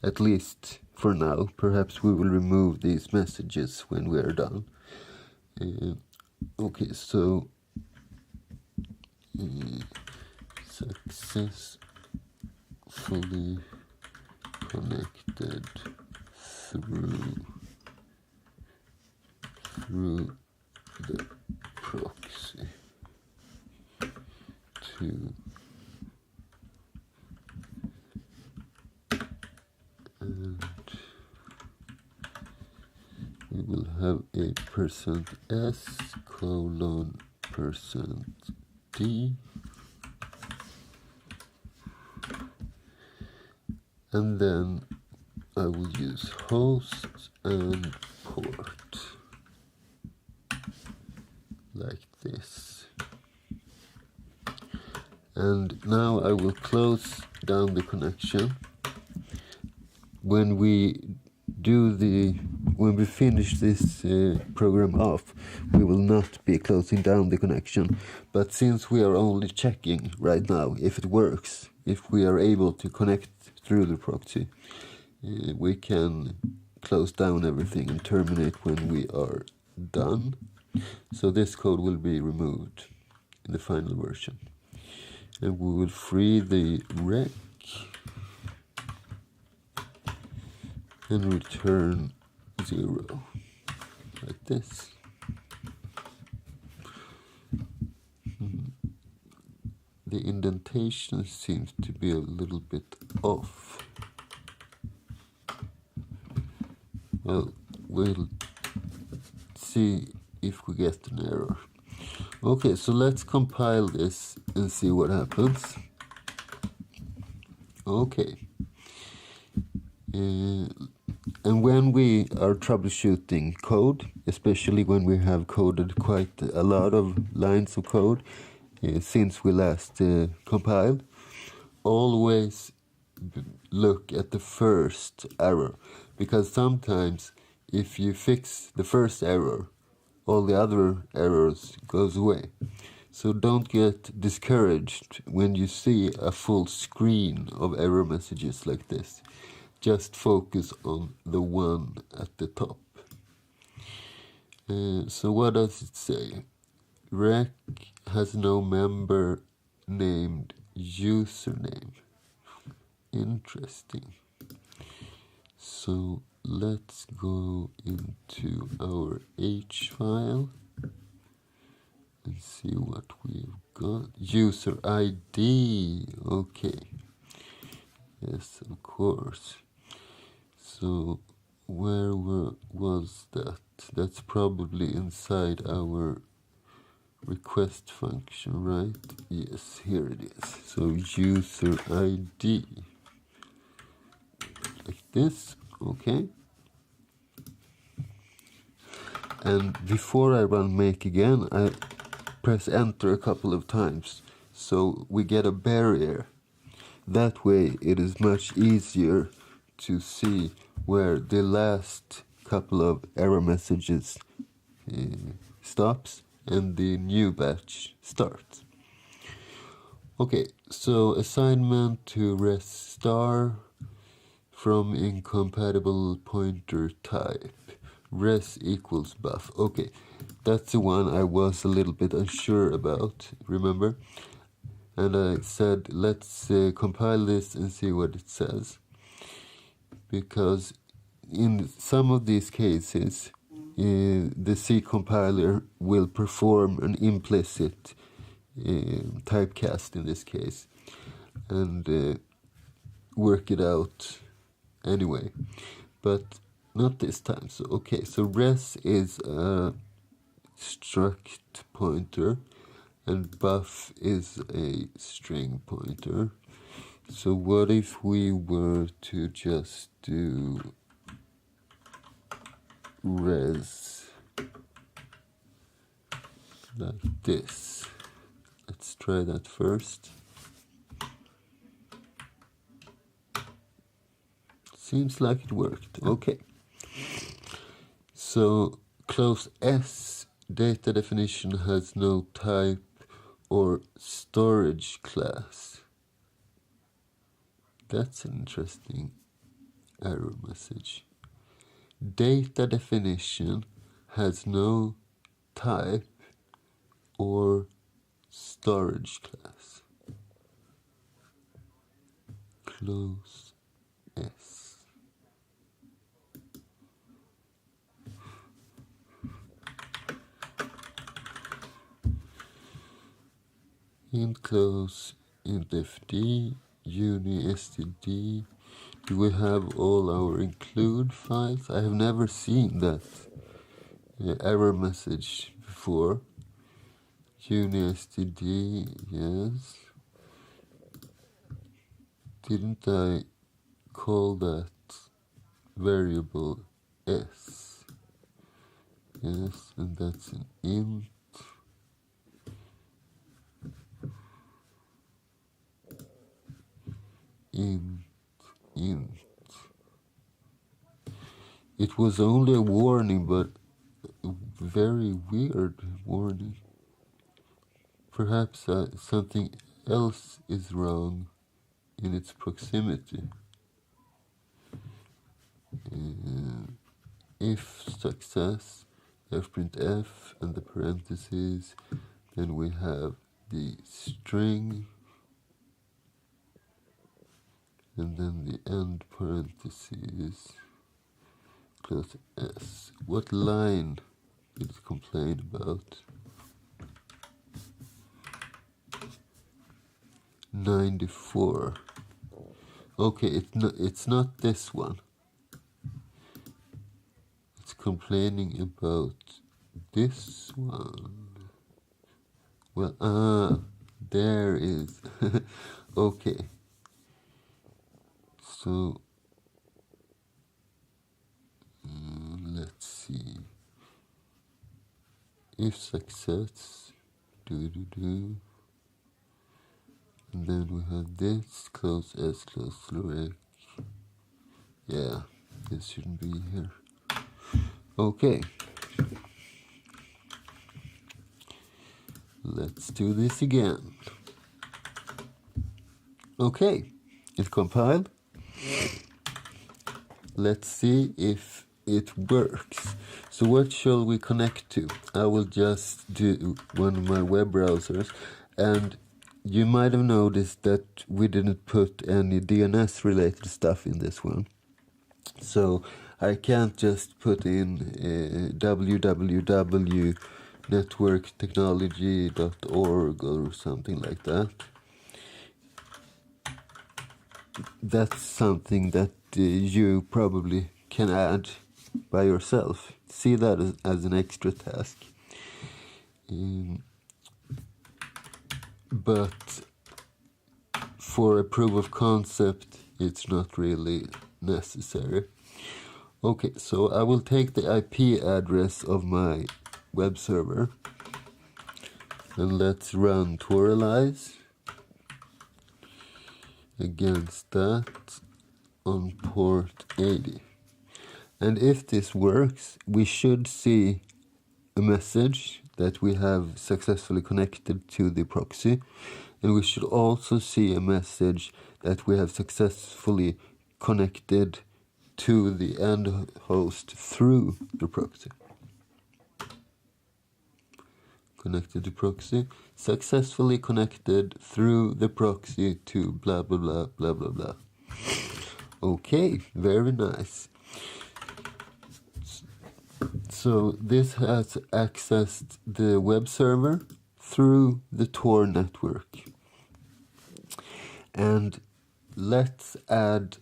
at least for now. Perhaps we will remove these messages when we are done. Okay, so successfully connected through the proxy to and we will have a %s:%d, and then I will use host and port like this. And now I will close down the connection. When we finish this program off, we will not be closing down the connection. But since we are only checking right now if it works, if we are able to connect through the proxy, we can close down everything and terminate when we are done. So this code will be removed in the final version. And we will free the rec and return 0 like this. The indentation seems to be a little bit off. Well, we'll see if we get an error. Okay, so let's compile this and see what happens. Okay. And when we are troubleshooting code, especially when we have coded quite a lot of lines of code since we last compiled, always look at the first error, because sometimes if you fix the first error, all the other errors goes away. So don't get discouraged when you see a full screen of error messages like this. Just focus on the one at the top. So what does it say? Rec has no member named username. Interesting. So let's go into our H file and see what we've got. User ID. Okay. Yes, of course. So where was that? That's probably inside our request function, right? Yes, here it is. So user ID. Like this, okay. And before I run make again, I press enter a couple of times. So we get a barrier. That way it is much easier to see where the last couple of error messages stops and the new batch starts. Okay, so assignment to res star from incompatible pointer type. Res equals buff. Okay, that's the one I was a little bit unsure about, remember? And I said, let's compile this and see what it says. Because in some of these cases, the C compiler will perform an implicit typecast in this case and work it out anyway. But not this time. So okay, so res is a struct pointer and buff is a string pointer. So what if we were to just do res like this? Let's try that first. Seems like it worked. Okay. So close S, data definition has no type or storage class. That's an interesting error message. Data definition has no type or storage class. Close S. Int close int fd uni std. Do we have all our include files? I have never seen that error message before. Uni std, yes. Didn't I call that variable s? Yes, and that's an int. Int. It was only a warning, but a very weird warning. Perhaps something else is wrong in its proximity. If success, fprintf and the parentheses, then we have the string and then the end parentheses, close s. What line did it complain about? 94. Okay, it's not this one. It's complaining about this one. Well, there is. Okay. So, let's see. If success, and then we have this, close S, close rec. Yeah, this shouldn't be here. Okay. Let's do this again. Okay, it's compiled. Let's see if it works. So what shall we connect to? I will just do one of my web browsers, and you might have noticed that we didn't put any DNS related stuff in this one. So I can't just put in www.networktechnology.org or something like that. That's something that you probably can add by yourself. See that as an extra task. But for a proof of concept, it's not really necessary. Okay, so I will take the IP address of my web server and let's run Toralize against that on port 80. And if this works, we should see a message that we have successfully connected to the proxy, and we should also see a message that we have successfully connected to the end host through the proxy. Connected to proxy, successfully connected through the proxy to blah blah blah blah blah blah. Okay, very nice. So this has accessed the web server through the Tor network. And let's add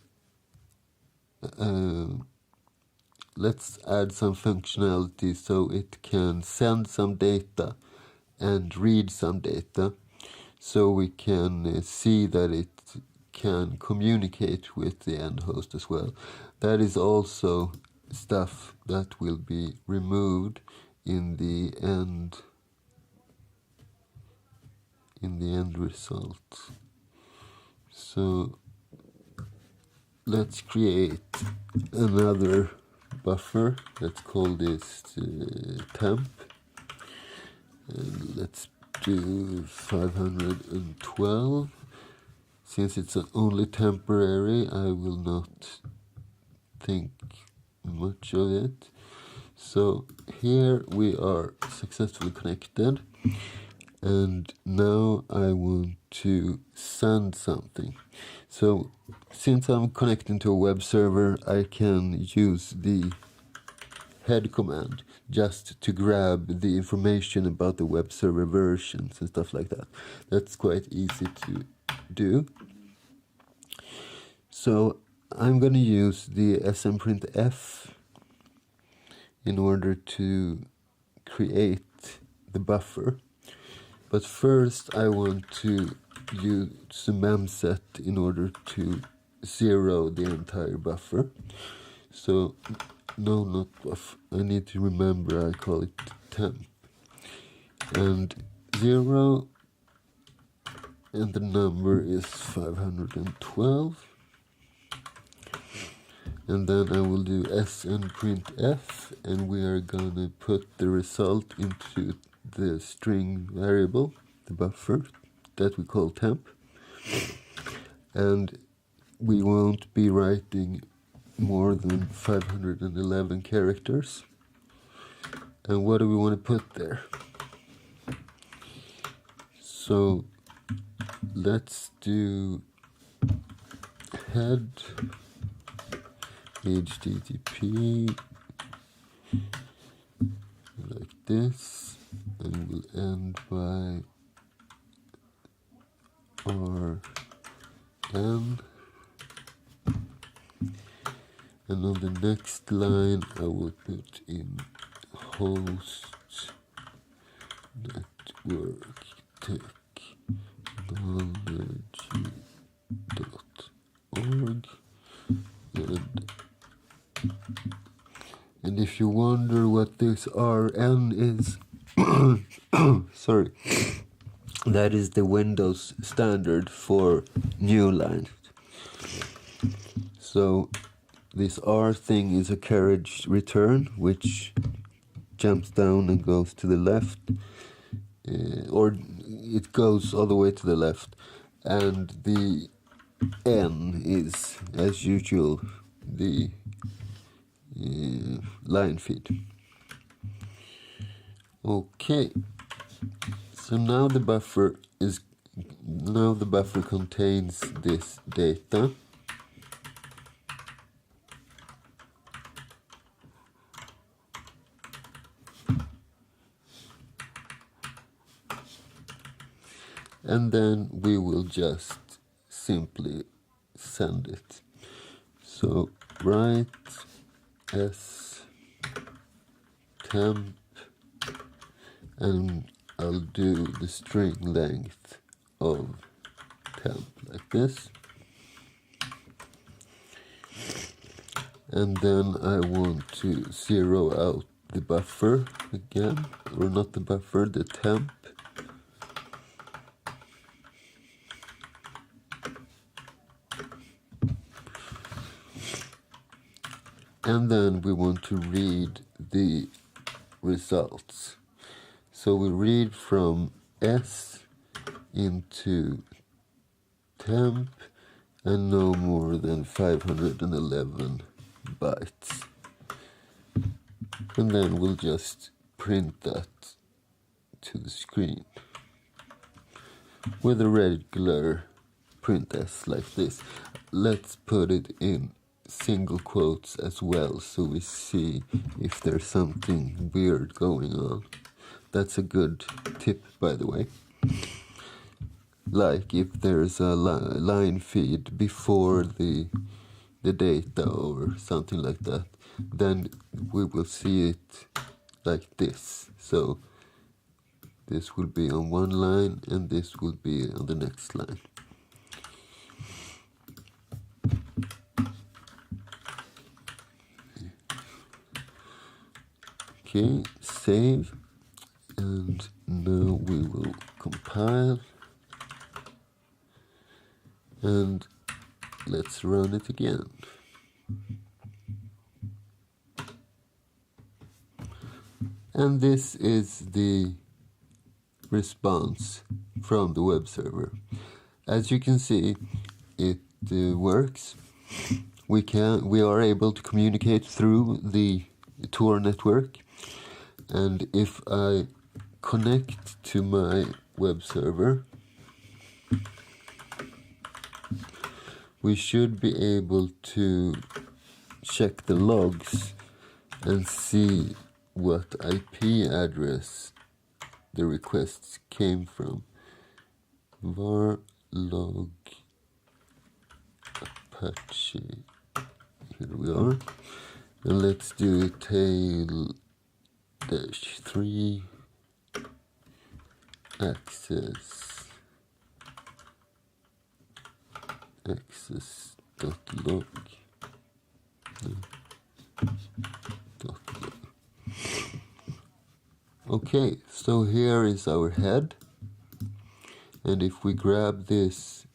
some functionality so it can send some data and read some data, so we can see that it can communicate with the end host as well. That is also stuff that will be removed in the end result. So let's create another buffer. Let's call this temp, and let's do 512. Since it's only temporary, I will not think much of it. So here we are successfully connected, and now I want to send something. So since I'm connecting to a web server, I can use the head command just to grab the information about the web server versions and stuff like that. That's quite easy to do. So I'm going to use the smprintf in order to create the buffer. But first I want to use the memset in order to zero the entire buffer. So, no, not buffer. I need to remember I call it temp. And 0, and the number is 512. And then I will do snprintf, and we are gonna put the result into the string variable, the buffer, that we call temp. And we won't be writing more than 511 characters. And what do we want to put there? So let's do head HTTP like this, and we'll end by RN. And on the next line I will put in host network technology.org. And if you wonder what this RN is, sorry, that is the Windows standard for new line. So this R thing is a carriage return, which jumps down and goes to the left, or it goes all the way to the left. And the N is, as usual, the line feed. Okay, so now the buffer contains this data. And then we will just simply send it. So write s temp, and I'll do the string length of temp like this. And then I want to zero out the buffer again, or not the buffer, the temp. And then we want to read the results. So we read from S into temp and no more than 511 bytes. And then we'll just print that to the screen with a regular printf like this. Let's put it in single quotes as well, so we see if there's something weird going on. That's a good tip, by the way. Like if there's a line feed before the data or something like that, then we will see it like this. So this will be on one line and this will be on the next line. Okay, save, and now we will compile, and let's run it again. And this is the response from the web server. As you can see, it works. We are able to communicate through the Tor network, and if I connect to my web server, we should be able to check the logs and see what IP address the requests came from. Var log Apache. Here we are. And let's do tail-3 access.log. Okay, so here is our head, and if we grab this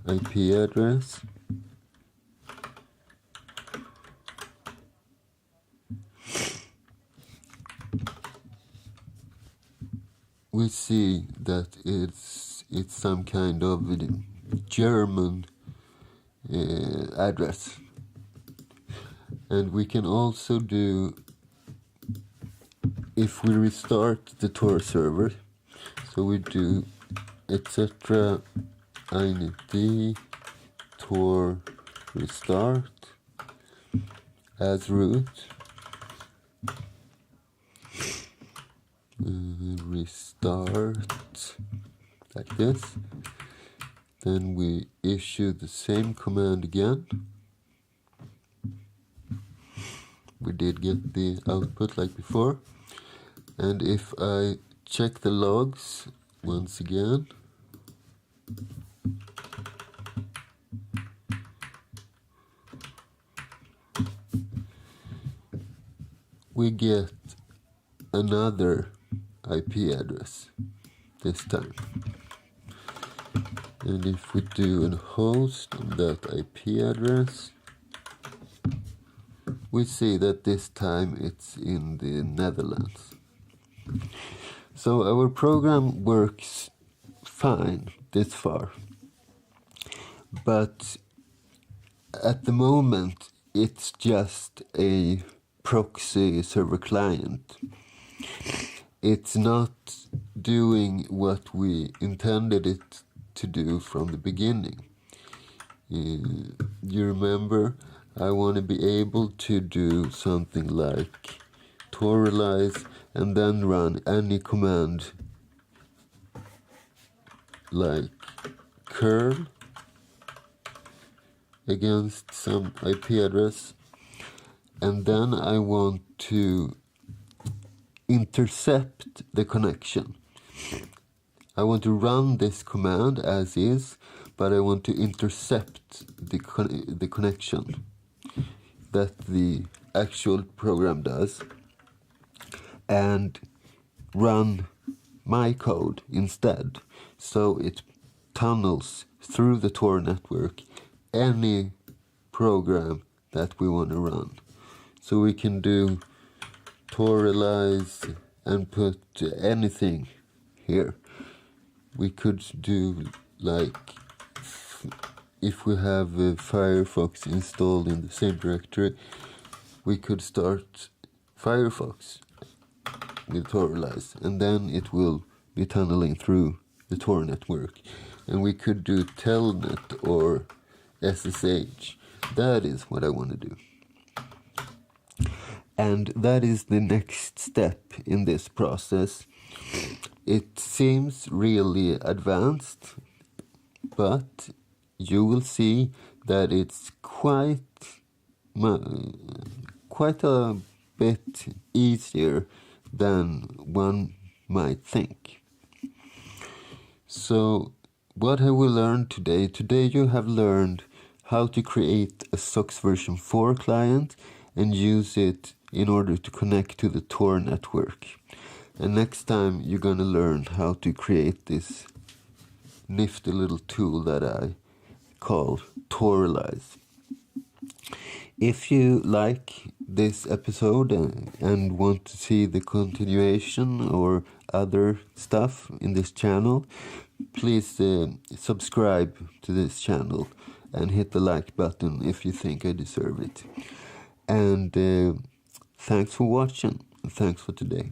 IP address, we see that it's some kind of German address. And we can also do, if we restart the Tor server, so we do etc init Tor restart as root, restart like this. Then we issue the same command again. We did get the output like before. And if I check the logs once again, we get another IP address this time. And if we do a host on that IP address, we see that this time it's in the Netherlands. So our program works fine this far. But at the moment it's just a proxy server client. It's not doing what we intended it to do from the beginning. You remember, I want to be able to do something like Toralize and then run any command like curl against some IP address, and then I want to intercept the connection. I want to run this command as is, but I want to intercept the connection that the actual program does and run my code instead. So it tunnels through the Tor network any program that we want to run. So we can do Toralize and put anything here. We could do like, if we have Firefox installed in the same directory, we could start Firefox with Toralize, and then it will be tunneling through the Tor network. And we could do Telnet or SSH. That is what I want to do. And that is the next step in this process. It seems really advanced, but you will see that it's quite a bit easier than one might think. So what have we learned today? Today you have learned how to create a SOX version 4 client and use it in order to connect to the Tor network. And next time you're gonna learn how to create this nifty little tool that I call Toralize. If you like this episode and want to see the continuation or other stuff in this channel, please subscribe to this channel and hit the like button if you think I deserve it. And thanks for watching, and thanks for today.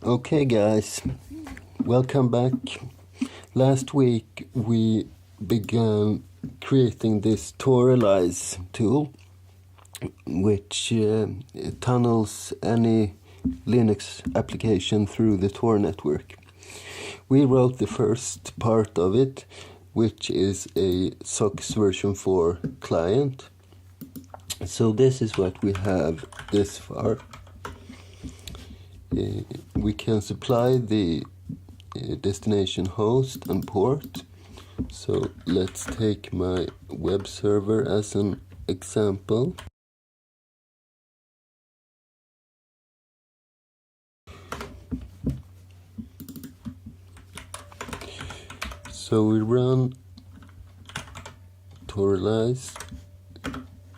Okay guys, welcome back. Last week we began creating this Toralize tool, which tunnels any Linux application through the Tor network. We wrote the first part of it, which is a SOX version 4 client. So this is what we have this far. We can supply the destination host and port. So let's take my web server as an example. So we run Toralize,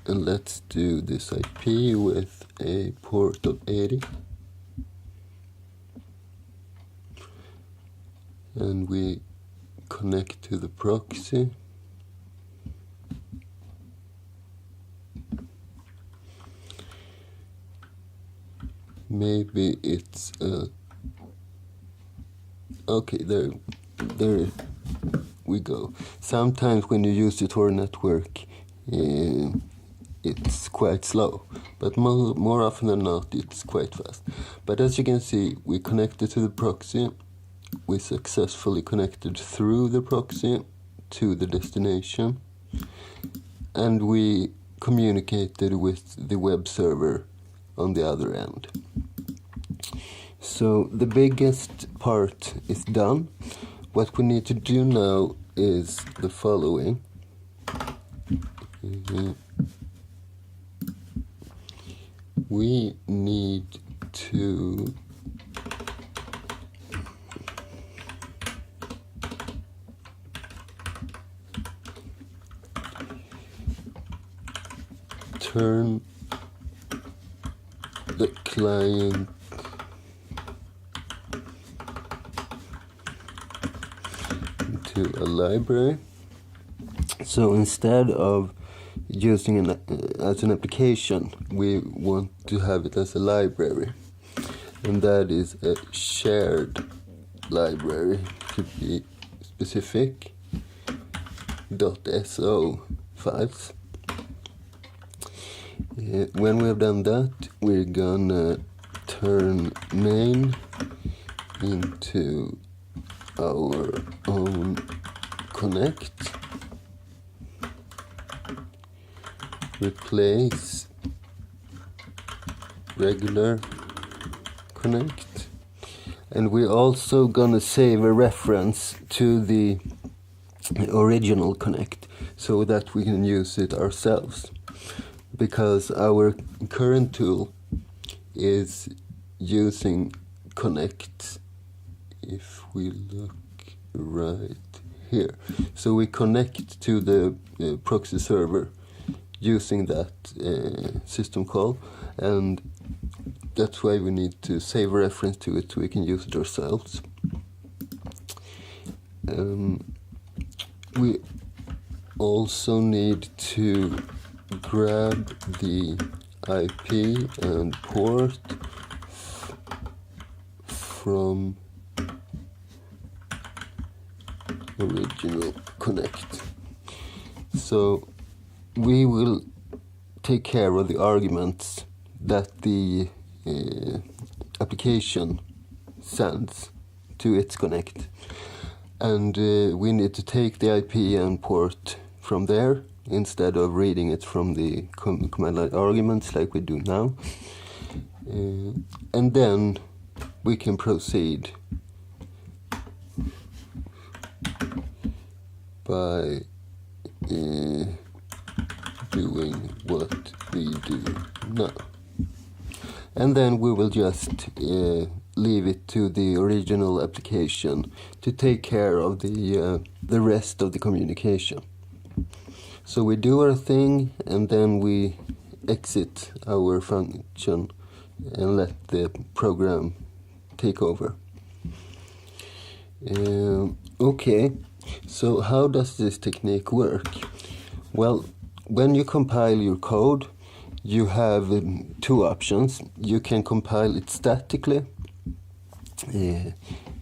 and let's do this IP with a port of 80. And we connect to the proxy. Maybe it's okay, there we go. Sometimes when you use the Tor network, it's quite slow, but more often than not it's quite fast. But as you can see, we connected to the proxy. We successfully connected through the proxy to the destination, and we communicated with the web server on the other end. So the biggest part is done. What we need to do now is the following. We need to turn the client to a library. So instead of using it as an application, we want to have it as a library, and that is a shared library, to be specific, .so files. When we have done that, we're gonna turn main into our own connect, replace regular connect, and we're also gonna save a reference to the original connect so that we can use it ourselves, because our current tool is using connect. If we look right here, so we connect to the proxy server using that system call, and that's why we need to save a reference to it so we can use it ourselves. We also need to grab the IP and port from original connect. So we will take care of the arguments that the application sends to its connect, and we need to take the IP and port from there instead of reading it from the command line arguments like we do now, and then we can proceed by doing what we do now. And then we will just leave it to the original application to take care of the rest of the communication. So we do our thing, and then we exit our function and let the program take over. Okay, so how does this technique work? Well, when you compile your code, you have two options. You can compile it statically,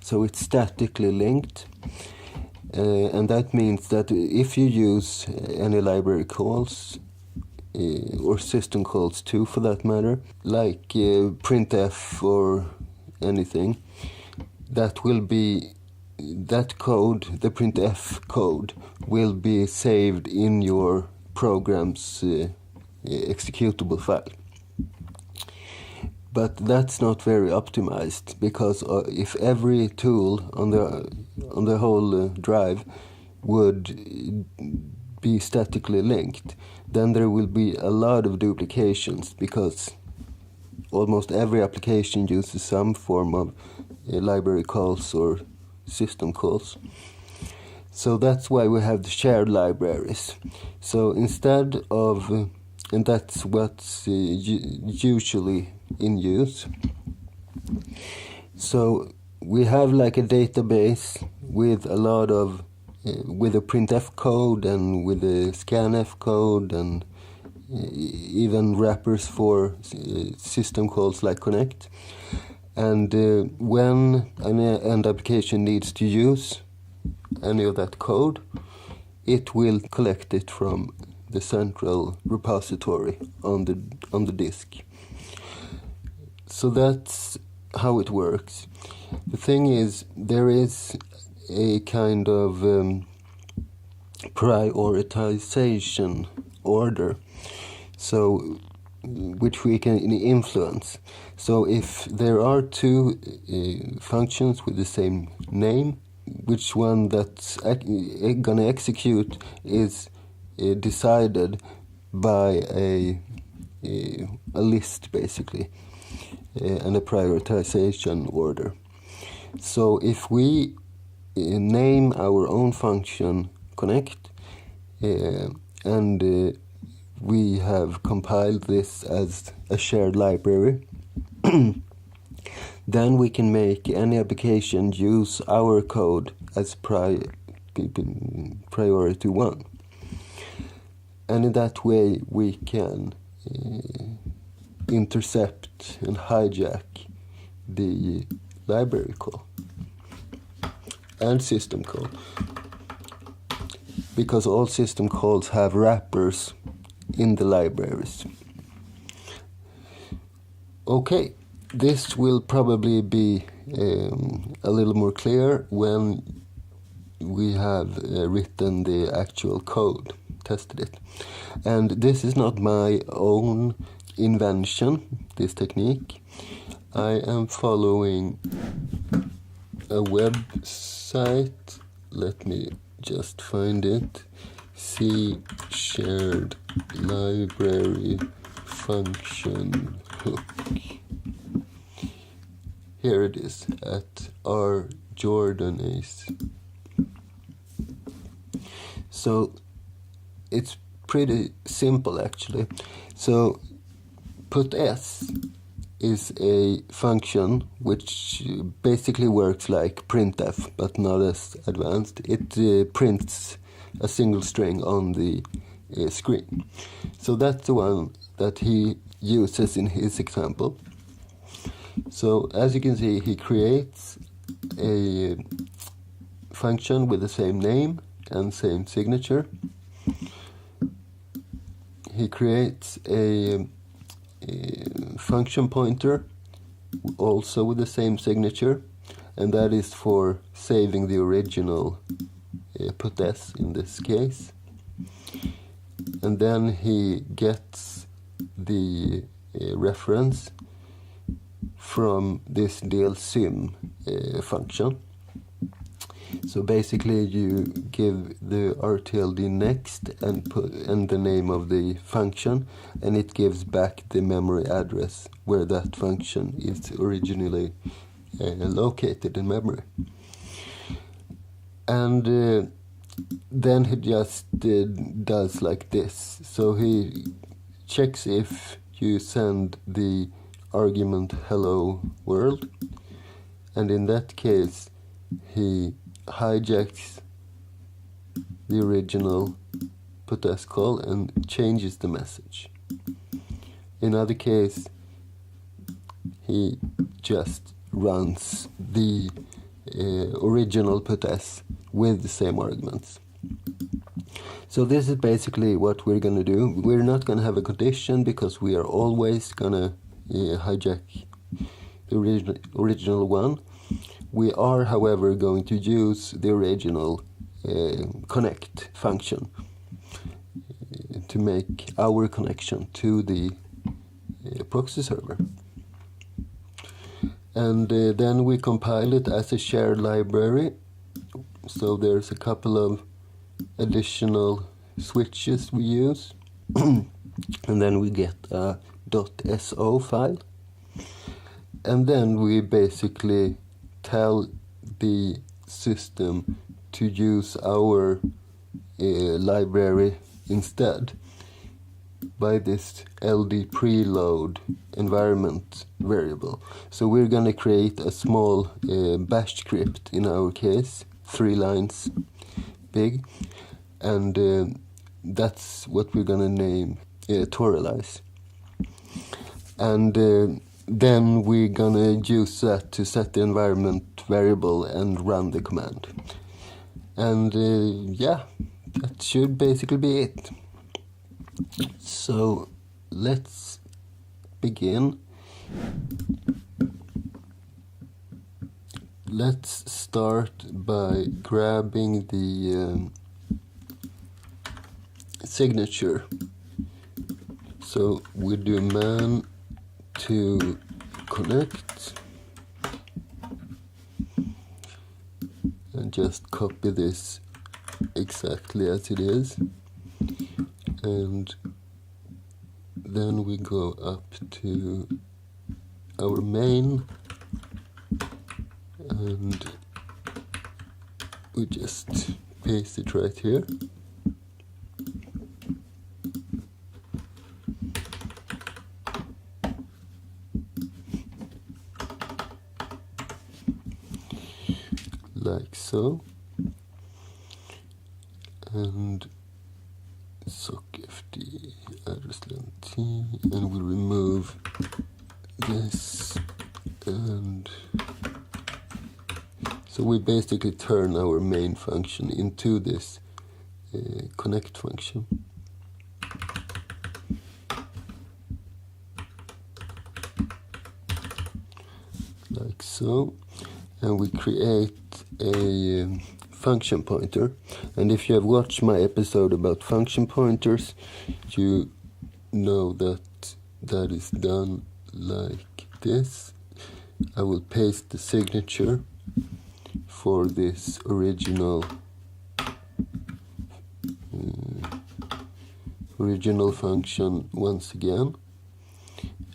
so it's statically linked, and that means that if you use any library calls, or system calls too for that matter, like Printf or anything, that code, the Printf code, will be saved in your program's executable file. But that's not very optimized, because if every tool on the whole drive would be statically linked, then there will be a lot of duplications, because almost every application uses some form of library calls or system calls. So that's why we have the shared libraries. So instead of, and that's what's usually in use. So we have like a database with a lot of, with a printf code and with a scanf code, and even wrappers for system calls like connect. And when an end application needs to use any of that code, it will collect it from the central repository on the disk. So that's how it works. The thing is, there is a kind of prioritization order, so which we can influence. So if there are two functions with the same name, which one that's gonna execute is decided by a list, basically, and a prioritization order. So if we name our own function connect, and we have compiled this as a shared library, then we can make any application use our code as priority 1. And in that way we can intercept and hijack the library call and system call, because all system calls have wrappers in the libraries. Okay, this will probably be a little more clear when we have written the actual code, tested it. And this is not my own invention, this technique. I am following a website, let me just find it, C shared library function hook. Here it is, at R. Jordanes. So it's pretty simple actually. So put s is a function which basically works like printf, but not as advanced. It prints a single string on the screen. So that's the one that he uses in his example. So as you can see, he creates a function with the same name and same signature. He creates a function pointer also with the same signature, and that is for saving the original put s in this case. And then he gets the reference from this DLSym function. So basically you give the RTLD next and the name of the function, and it gives back the memory address where that function is originally located in memory. And then he just does like this. So he checks if you send the argument hello world, and in that case he hijacks the original put s call and changes the message. In other case he just runs the original put s with the same arguments. So this is basically what we're going to do. We're not going to have a condition because we are always going to hijack the original one. We are, however, going to use the original connect function to make our connection to the proxy server. And then we compile it as a shared library. So there's a couple of additional switches we use. And then we get a .so file. And then we basically tell the system to use our library instead by this ld preload environment variable. So we're going to create a small bash script, in our case 3 lines big, and that's what we're going to name Toralize. And then we're gonna use that to set the environment variable and run the command. And yeah, that should basically be it. So let's begin. Let's start by grabbing the signature. So we do man to connect and just copy this exactly as it is, and then we go up to our main and we just paste it right here. Like so. and sockfd address len t, and we remove this, and so we basically turn our main function into this connect function. Like so, and we create a function pointer. And if you have watched my episode about function pointers, you know that that is done like this. I will paste the signature for this original function once again,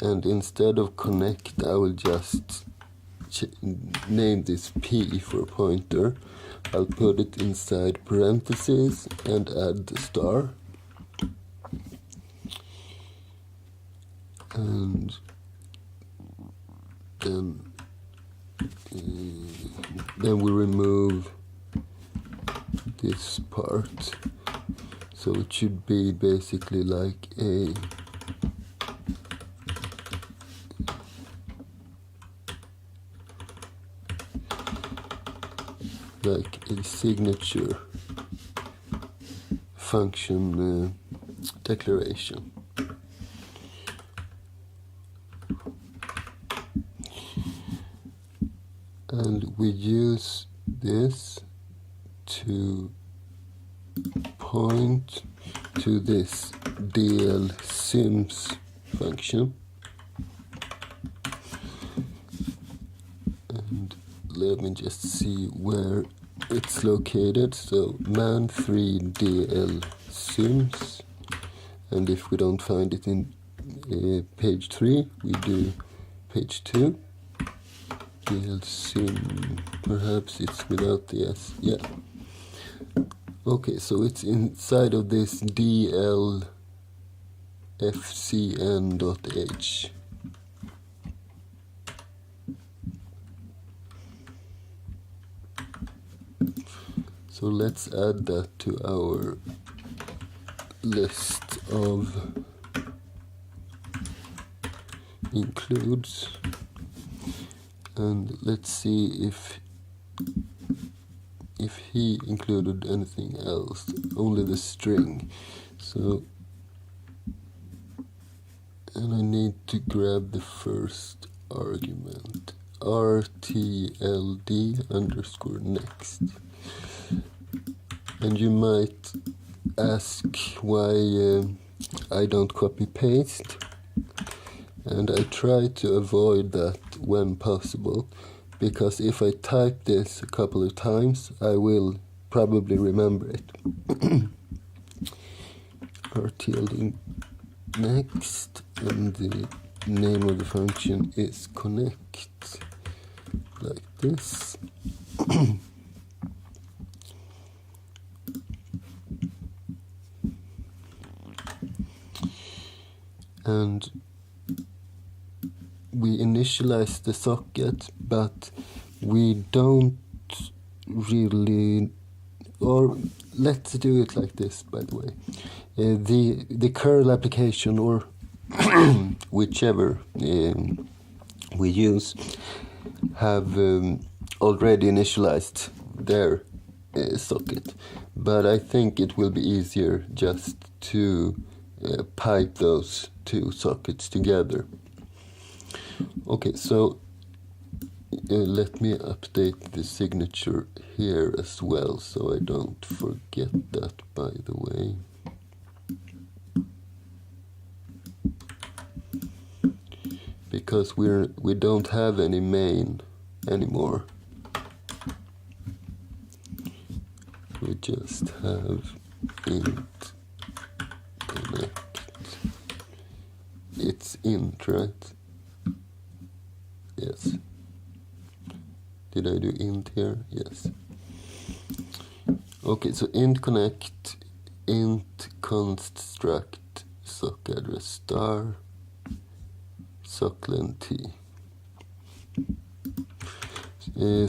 and instead of connect I will just name this p for pointer. I'll put it inside parentheses and add the star, and then we remove this part, so it should be basically like a signature function declaration. And we use this to point to this dl_sims function. And let me just see where it's located. So man3 dl_sims, and if we don't find it in page 3, we do page 2. dl_sim, perhaps it's without the s, yeah. Okay, so it's inside of this dl_fcn.h. So let's add that to our list of includes, and let's see if he included anything else, only the string. So, and I need to grab the first argument, rtld_next. And you might ask why I don't copy paste, and I try to avoid that when possible, because if I type this a couple of times I will probably remember it. rtld next, and the name of the function is connect, like this. And we initialize the socket, but we don't really, or let's do it like this, by the way. The curl application, or whichever we use, have already initialized their socket, but I think it will be easier just to pipe those two sockets together. Okay, so let me update the signature here as well, so I don't forget that, by the way. Because we don't have any main anymore. We just have int connect. It's int, right? Yes. Did I do int here? Yes. Okay, so int connect, int construct sock address star, sock len t.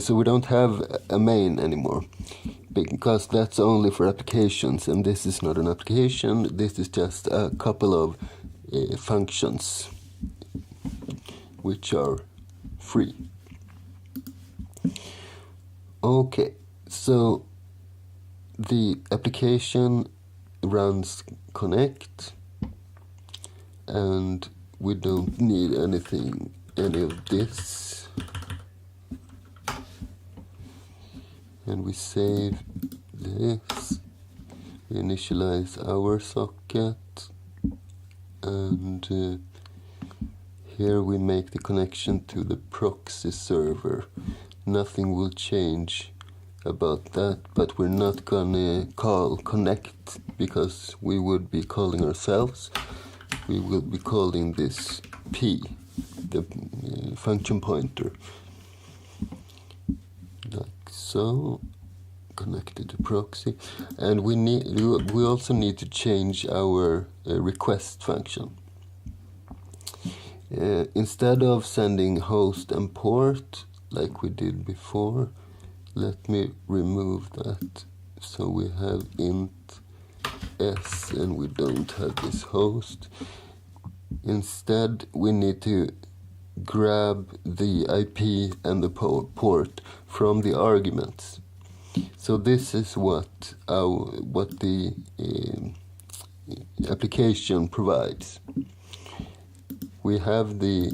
So we don't have a main anymore, because that's only for applications, and this is not an application. This is just a couple of functions which are free. Okay, so the application runs connect, and we don't need any of this, and we save this, we initialize our socket, and here we make the connection to the proxy server. Nothing will change about that, but we're not gonna call connect because we would be calling ourselves. We will be calling this P, the function pointer, like so, connected to proxy. And we also need to change our request function. Instead of sending host and port like we did before, let me remove that. So we have int s, and we don't have this host. Instead, we need to grab the IP and the port from the arguments. So this is what the application provides. We have the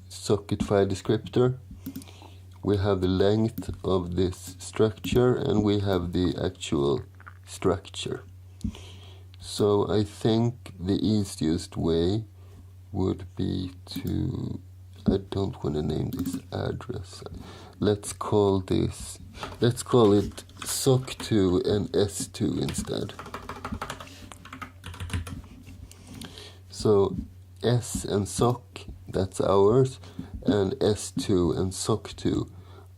socket file descriptor, we have the length of this structure, and we have the actual structure. So I think the easiest way would be to, I don't want to name this address. Let's call it soc2 and s2 instead. So S and soc, that's ours, and S2 and soc2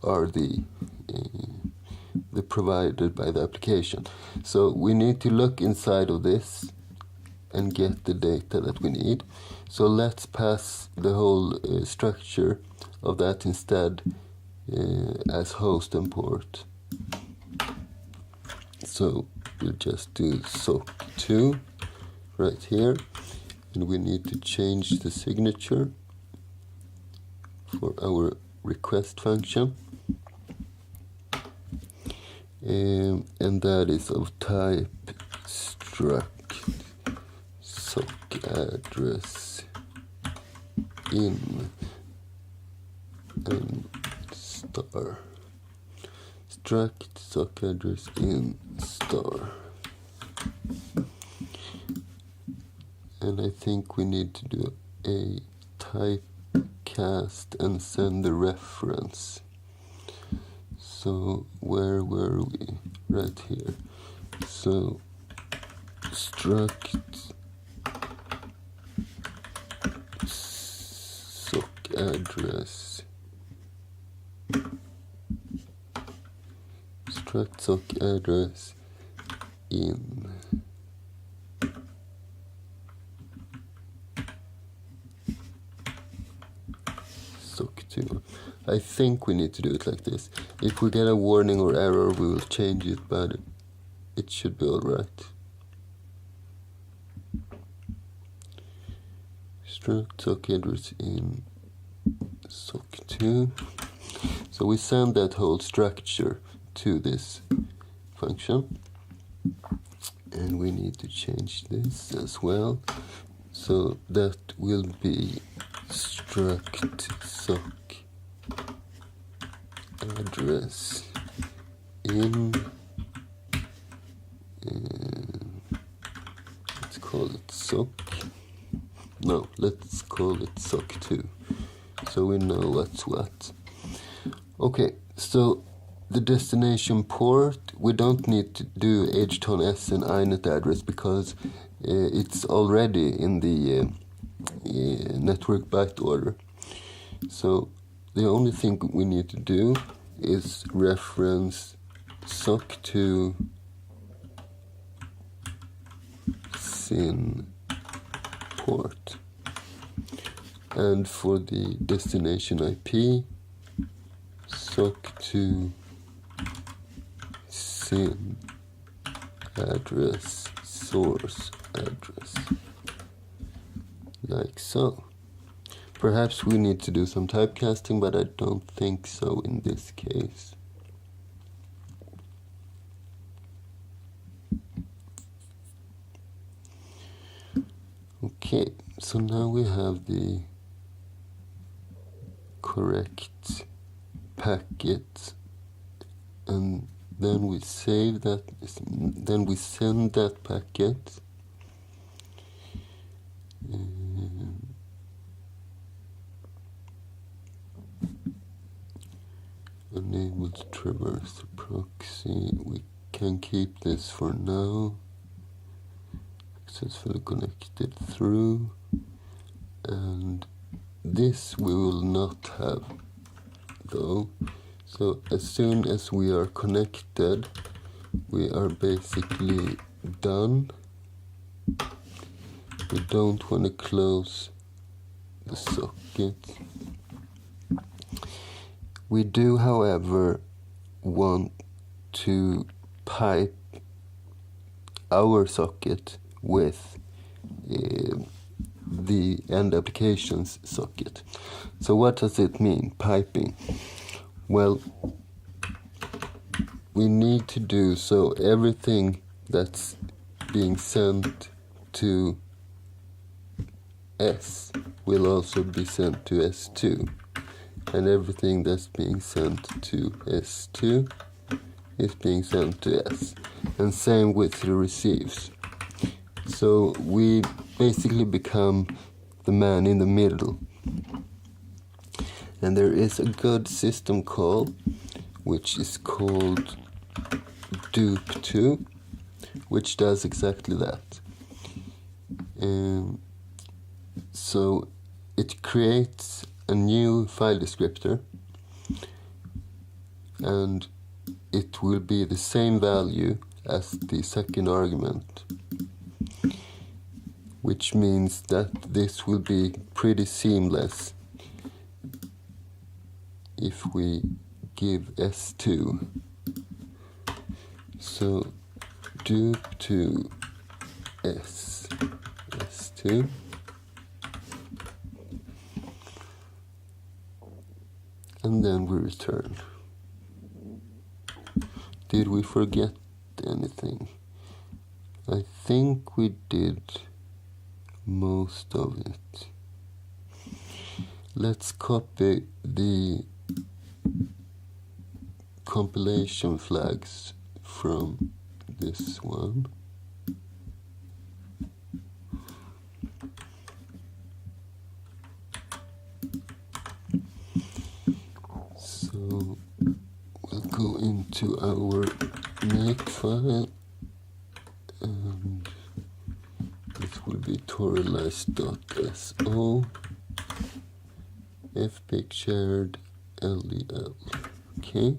are the provided by the application. So we need to look inside of this and get the data that we need. So let's pass the whole structure of that instead as host and port. So we'll just do soc2 right here, and we need to change the signature for our request function, and that is of type struct soc address in and star. Struct soc address in star. And I think we need to do a typecast and send the reference. So where were we? Right here. So struct soc address. Struct soc address in soc2. I think we need to do it like this. If we get a warning or error, we will change it, but it should be alright. Struct soc address in soc2. So we send that whole structure to this function, and we need to change this as well. So that will be struct soc address in, let's call it soc. No, let's call it soc2, so we know what's what. Okay, so the destination port, we don't need to do hton s and inet address because it's already in the network byte order. So the only thing we need to do is reference soc2 syn port, and for the destination IP, soc2 SYN address source address, like so. Perhaps we need to do some typecasting, but I don't think so in this case. Okay, so now we have the correct packet, and then we save that, then we send that packet. Unable to traverse the proxy. We can keep this for now. Successfully connected through, and this we will not have though. So as soon as we are connected, we are basically done. We don't want to close the socket. We do, however, want to pipe our socket with the end applications socket. So what does it mean, piping? Well, we need to do so everything that's being sent to S will also be sent to S2, and everything that's being sent to S2 is being sent to S, and same with the receives. So we basically become the man in the middle. And there is a good system call which is called dupe2, which does exactly that. So it creates a new file descriptor, and it will be the same value as the second argument, which means that this will be pretty seamless if we give S2. So dupe to S2, and then we return. Did we forget anything? I think we did most of it. Let's copy the compilation flags from this one. So we'll go into our make file, and this will be toralize.so fpic shared lel. Okay,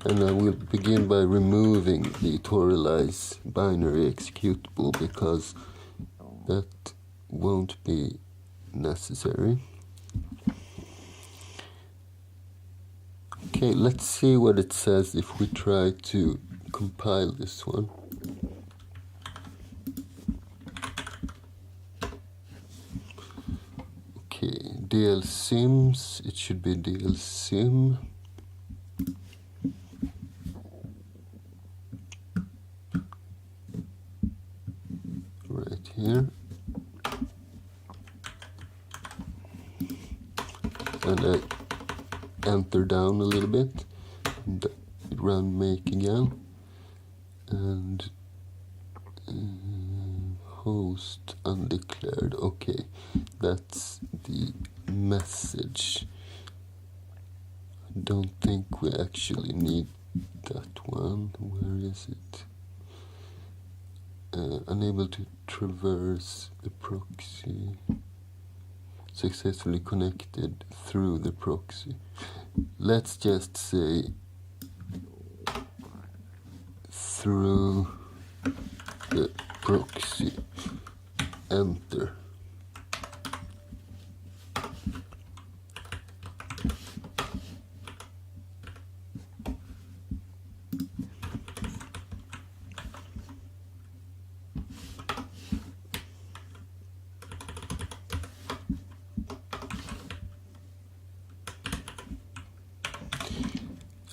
and I will begin by removing the Toralize binary executable because that won't be necessary. Okay, let's see what it says if we try to compile this one. Okay, dlsims, it should be dlsim. Right here. And I enter down a little bit, and run make again, and host undeclared. Okay, that's the message. I don't think we actually need that one. Where is it? Unable to traverse the proxy. Successfully connected through the proxy. Let's just say through the proxy. Enter.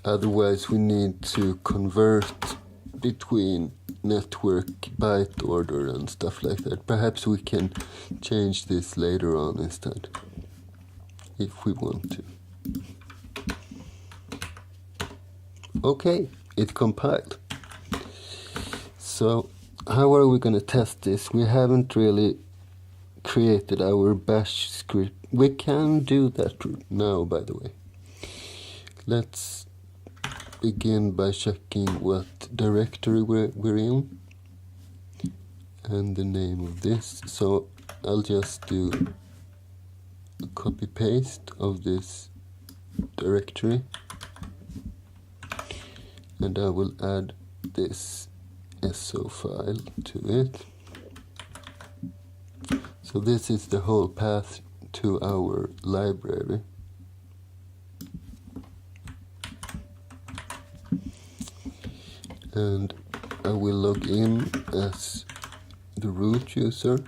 Otherwise we need to convert between network byte order and stuff like that. Perhaps we can change this later on instead, if we want to. Okay, it compiled. So how are we going to test this? We haven't really created our bash script. We can do that now, by the way. Let's begin by checking what directory we're in and the name of this. So I'll just do a copy paste of this directory, and I will add this SO file to it. So this is the whole path to our library. And I will log in as the root user.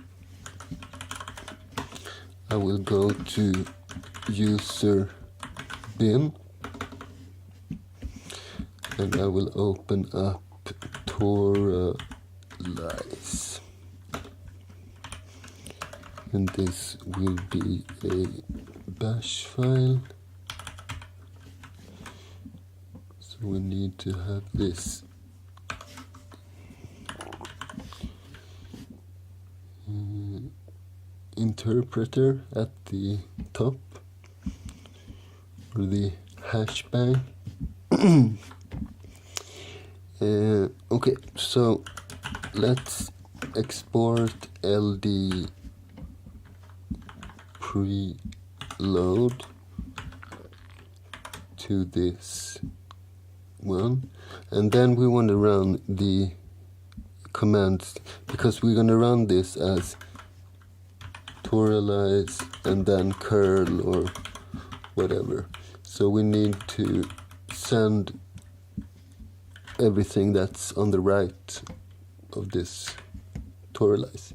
I will go to user bin, and I will open up Toralizer, and this will be a bash file. So we need to have this interpreter at the top, or the hashbang. Okay, so let's export LD preload to this one, and then we want to run the commands, because we're going to run this as Toralizer and then curl or whatever. So we need to send everything that's on the right of this Toralizer.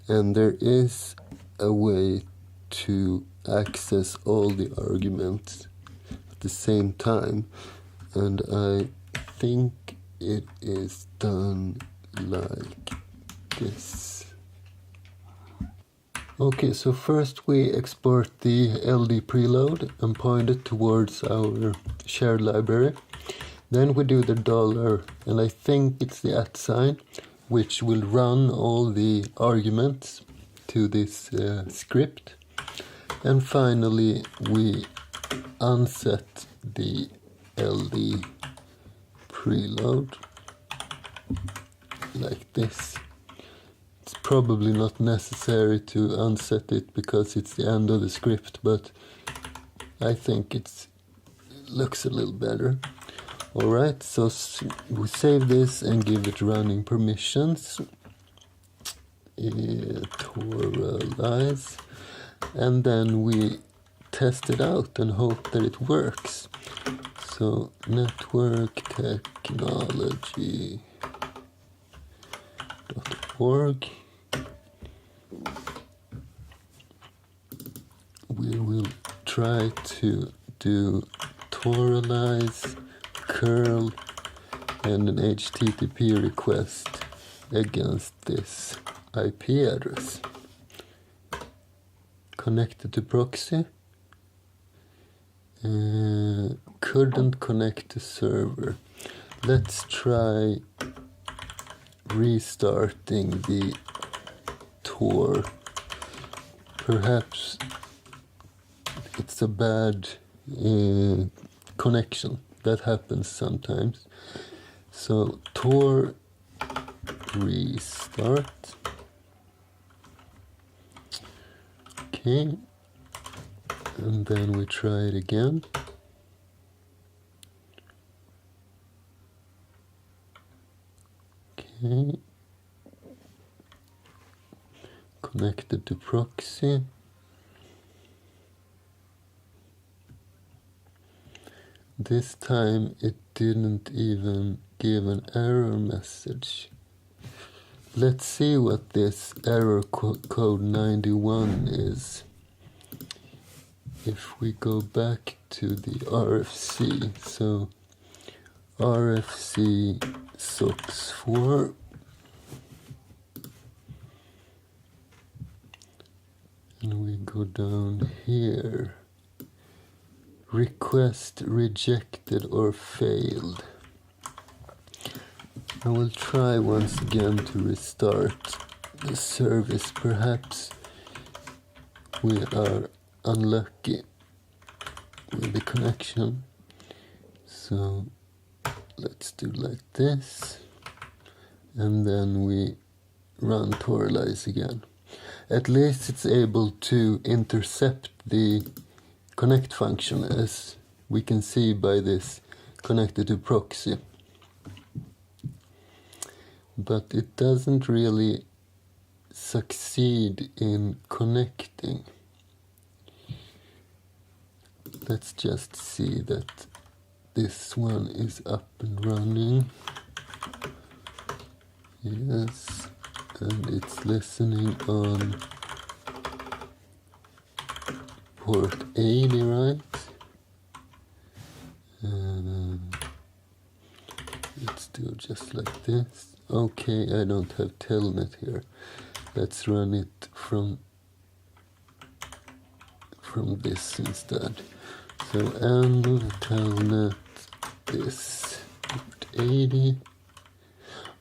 And there is a way to access all the arguments at the same time, and I think it is done like this. Okay, so first we export the LD preload and point it towards our shared library. Then we do the $, and I think it's the @, which will run all the arguments to this script. And finally we unset the LD preload like this. It's probably not necessary to unset it because it's the end of the script, but I think it looks a little better. Alright, so we save this and give it running permissions. Toralizer, and then we test it out and hope that it works. So network technology.org. We will try to do Toralizer, curl, and an HTTP request against this IP address. Connected to proxy. Couldn't connect to server. Let's try restarting the Tor. Perhaps it's a bad connection. That happens sometimes. So Tor restart. Okay. And then we try it again. Okay. Connected to proxy. This time it didn't even give an error message. Let's see what this error code 91 is. If we go back to the RFC, so RFC SOX 4. And we go down here. Request rejected or failed. I will try once again to restart the service. Perhaps we are unlucky with the connection. So let's do like this. And then we run Toralizer again. At least it's able to intercept the connect function, as we can see by this connected to proxy. But it doesn't really succeed in connecting. Let's just see that this one is up and running. Yes, and it's listening on port 80, right? Let's do just like this. Okay, I don't have telnet here. Let's run it from this instead. So enable telnet this port 80.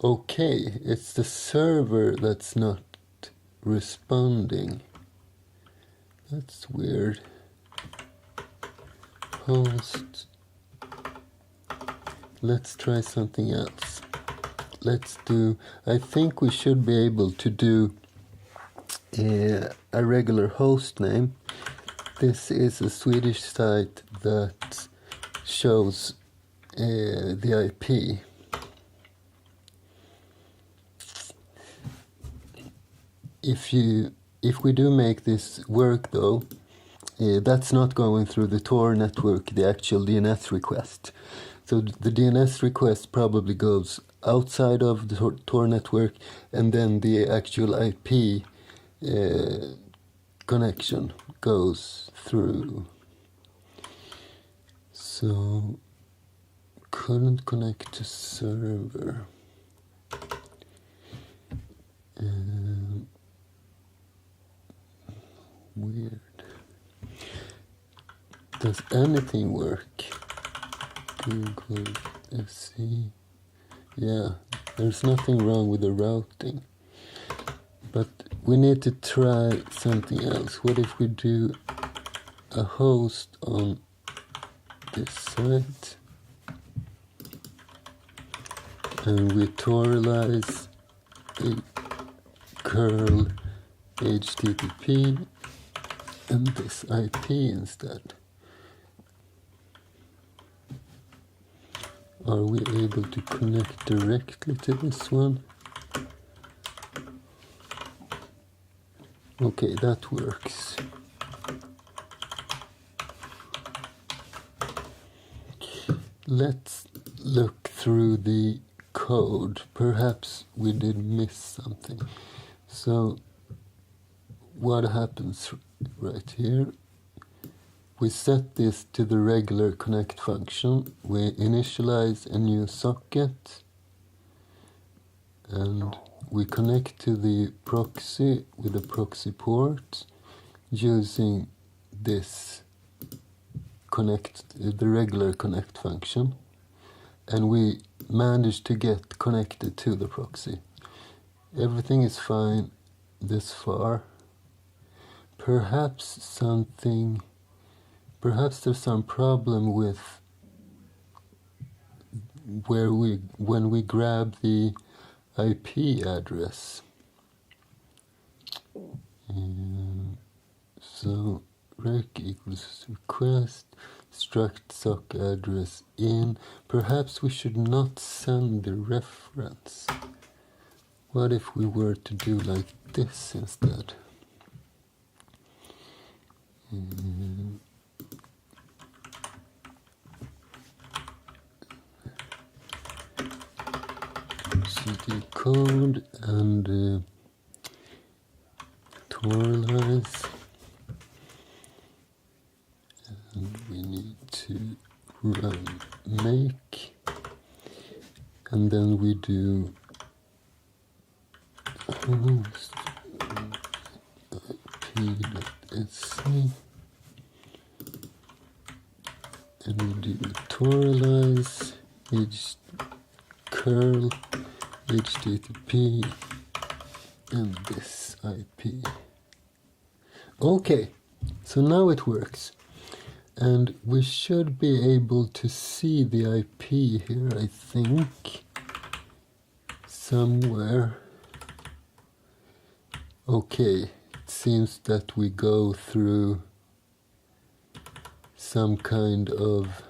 Okay, it's the server that's not responding. That's weird. Host. Let's try something else. Let's do, I think we should be able to do a regular host name. This is a Swedish site that shows the IP. If we do make this work though, that's not going through the Tor network, the actual DNS request. So the DNS request probably goes outside of the Tor network, and then the actual IP connection goes through. So couldn't connect to server. Weird. Does anything work? Google SC. Yeah, there's nothing wrong with the routing. But we need to try something else. What if we do a host on this site? And we Toralize a curl HTTP and this IP instead. Are we able to connect directly to this one? Okay, that works. Let's look through the code. Perhaps we did miss something. So what happens right here? We set this to the regular connect function. We initialize a new socket and we connect to the proxy with a proxy port using this the regular connect function, and we manage to get connected to the proxy. Everything is fine this far. Perhaps there's some problem with when we grab the IP address. So rec equals request struct sock address in. Perhaps we should not send the reference. What if we were to do like this instead? cd code and Toralize, and we need to run make and then we do host ip.sc, and we do Toralize curl http and this IP. Okay, so now it works, and we should be able to see the IP here, I think, somewhere. Okay, it seems that we go through some kind of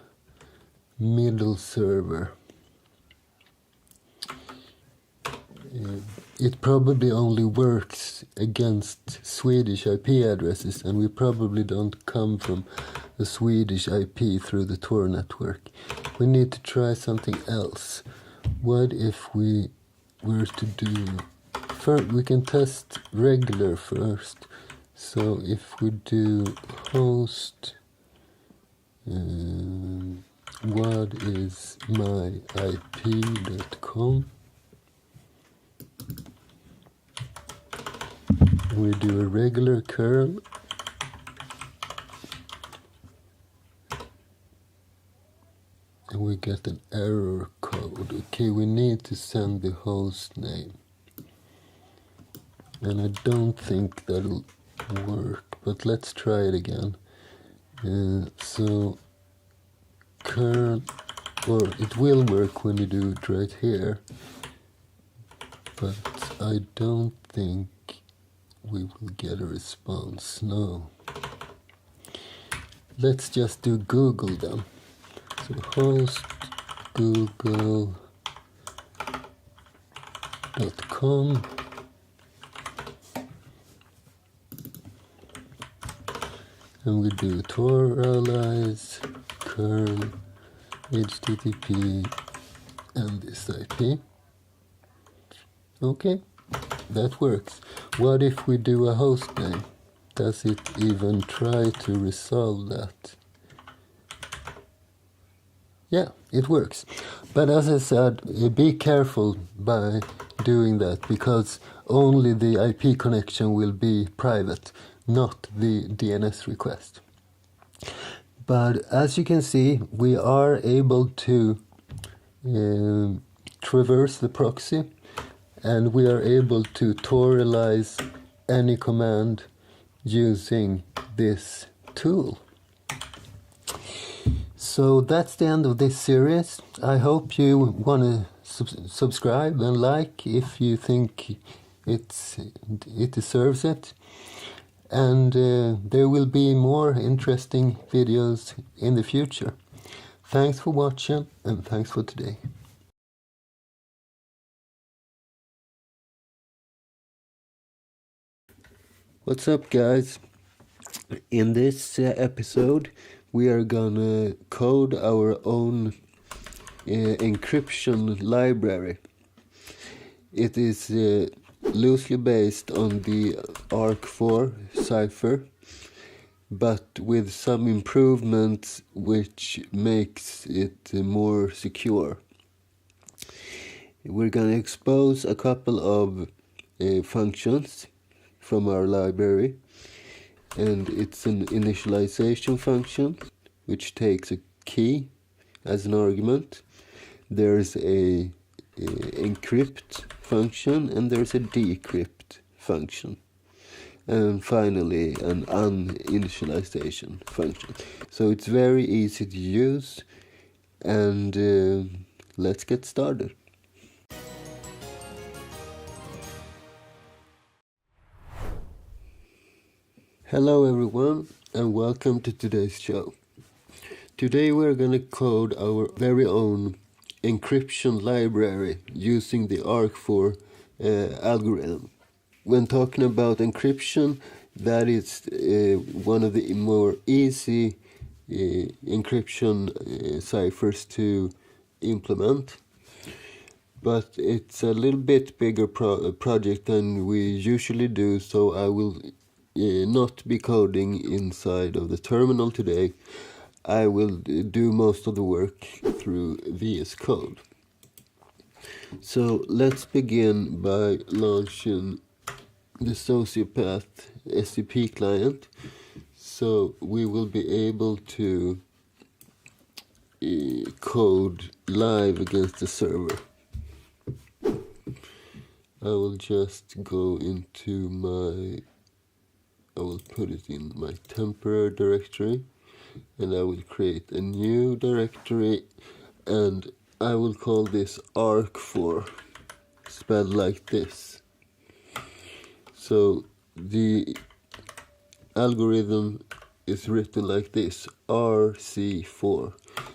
middle server. It probably only works against Swedish IP addresses, and we probably don't come from a Swedish IP through the Tor network. We need to try something else. What if we were to do... First, we can test regular first. So if we do host... what is my IP.com, we do a regular curl, and we get an error code. Okay, we need to send the host name, and I don't think that'll work, but let's try it again. So curl, or it will work when you do it right here, but I don't think we will get a response. No. Let's just do Google then. So host google.com, and we do Toralize curl http and this IP. Okay, that works. What if we do a host name? Does it even try to resolve that? Yeah, it works. But as I said, be careful by doing that, because only the IP connection will be private, not the DNS request. But as you can see, we are able to traverse the proxy, and we are able to Toralize any command using this tool. So that's the end of this series. I hope you want to subscribe and like if you think it deserves it. And there will be more interesting videos in the future. Thanks for watching, and thanks for today. What's up, guys? In this episode, we are gonna code our own encryption library. It is loosely based on the ARC4 cipher, but with some improvements which makes it more secure. We're gonna expose a couple of functions from our library, and it's an initialization function which takes a key as an argument. There's a encrypt function, and there's a decrypt function, and finally an uninitialization function. So it's very easy to use, and let's get started. Hello everyone, and welcome to today's show. Today we're going to code our very own encryption library using the ARC4 algorithm. When talking about encryption, that is one of the more easy encryption ciphers to implement. But it's a little bit bigger project than we usually do, so I will not be coding inside of the terminal today. I will do most of the work through VS Code. So let's begin by launching the Sociopath SCP client. So we will be able to code live against the server. I will just go into I will put it in my temporary directory, and I will create a new directory, and I will call this arc4, spelled like this. So the algorithm is written like this, RC4,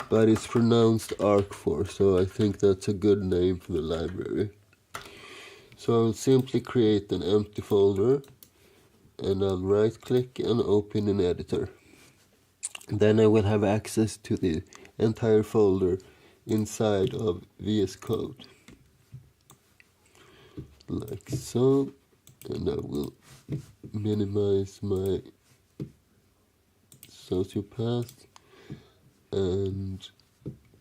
but it's pronounced arc4, so I think that's a good name for the library. So I will simply create an empty folder, and I'll right click and open an editor. Then I will have access to the entire folder inside of VS Code, like so, and I will minimize my Sociopath and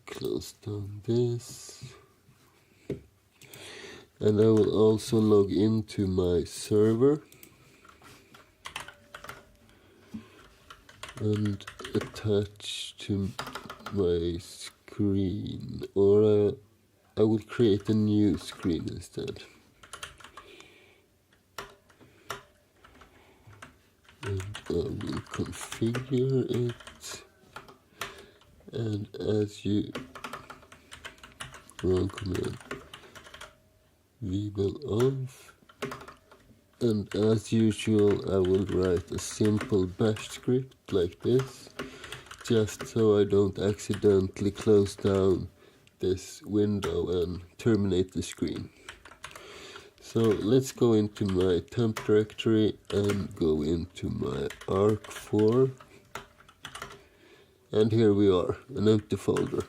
close down this. And I will also log into my server and attach to my screen, or I will create a new screen instead. And I will configure it, and as you run command VBEL off, and as usual I will write a simple bash script like this, just so I don't accidentally close down this window and terminate the screen. So let's go into my temp directory and go into my arc4, and here we are, an empty folder.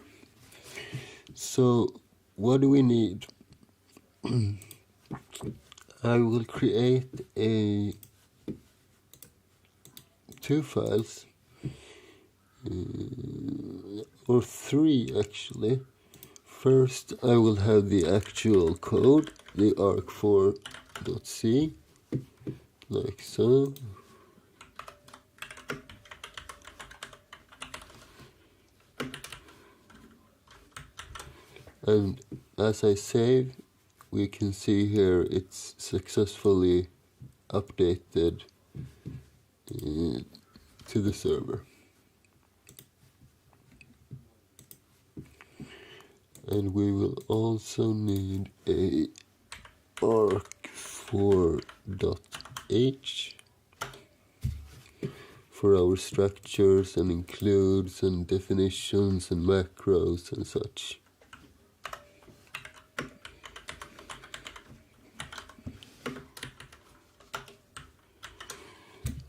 So what do we need? I will create two files, or three actually. First I will have the actual code, the arc4.c, like so. And as I save, we can see here it's successfully updated to the server. And we will also need a arc4.h for our structures and includes and definitions and macros and such.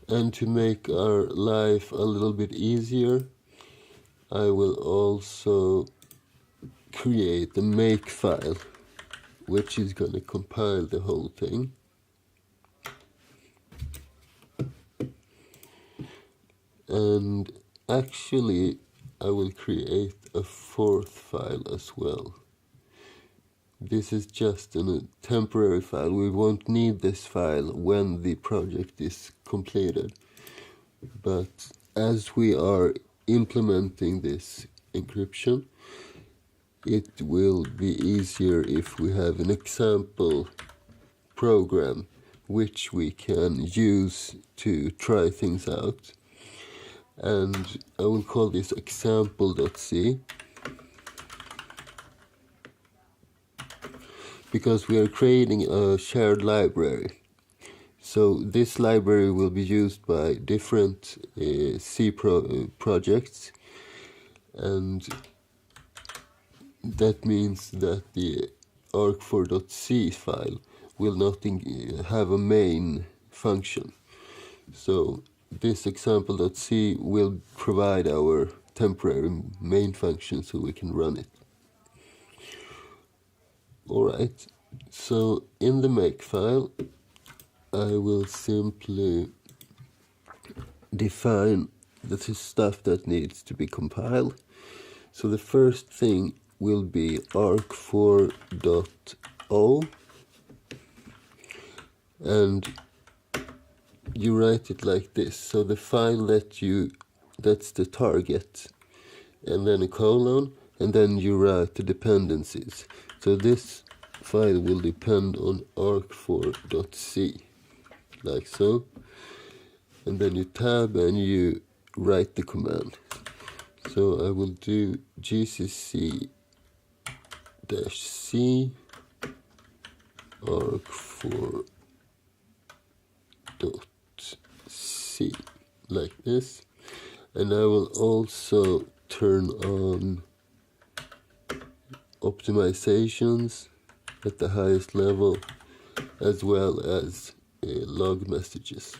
And to make our life a little bit easier, I will also create a make file, which is going to compile the whole thing. And actually, I will create a fourth file as well. This is just a temporary file. We won't need this file when the project is completed. But as we are implementing this encryption, it will be easier if we have an example program which we can use to try things out. And I will call this example.c, because we are creating a shared library. So this library will be used by different C projects, and that means that the arc4.c file will not have a main function. So this example.c will provide our temporary main function so we can run it. Alright, so in the make file I will simply define the stuff that needs to be compiled. So the first thing will be arc4.o, and you write it like this. So the file that's the target, and then a colon, and then you write the dependencies. So this file will depend on arc4.c, like so. And then you tab and you write the command. So I will do gcc-c arc4.c, like this. And I will also turn on optimizations at the highest level, as well as log messages.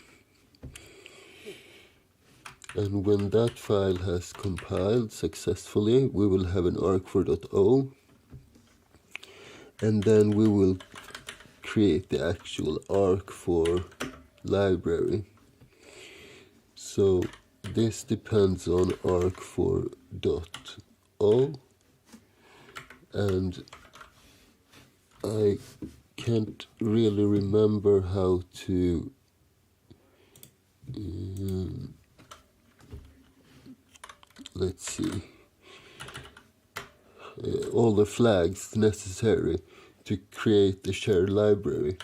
And when that file has compiled successfully, we will have an arc4.o, and then we will create the actual arc4 library. So this depends on arc4.o, and I can't really remember how to let's see, all the flags necessary to create the shared library.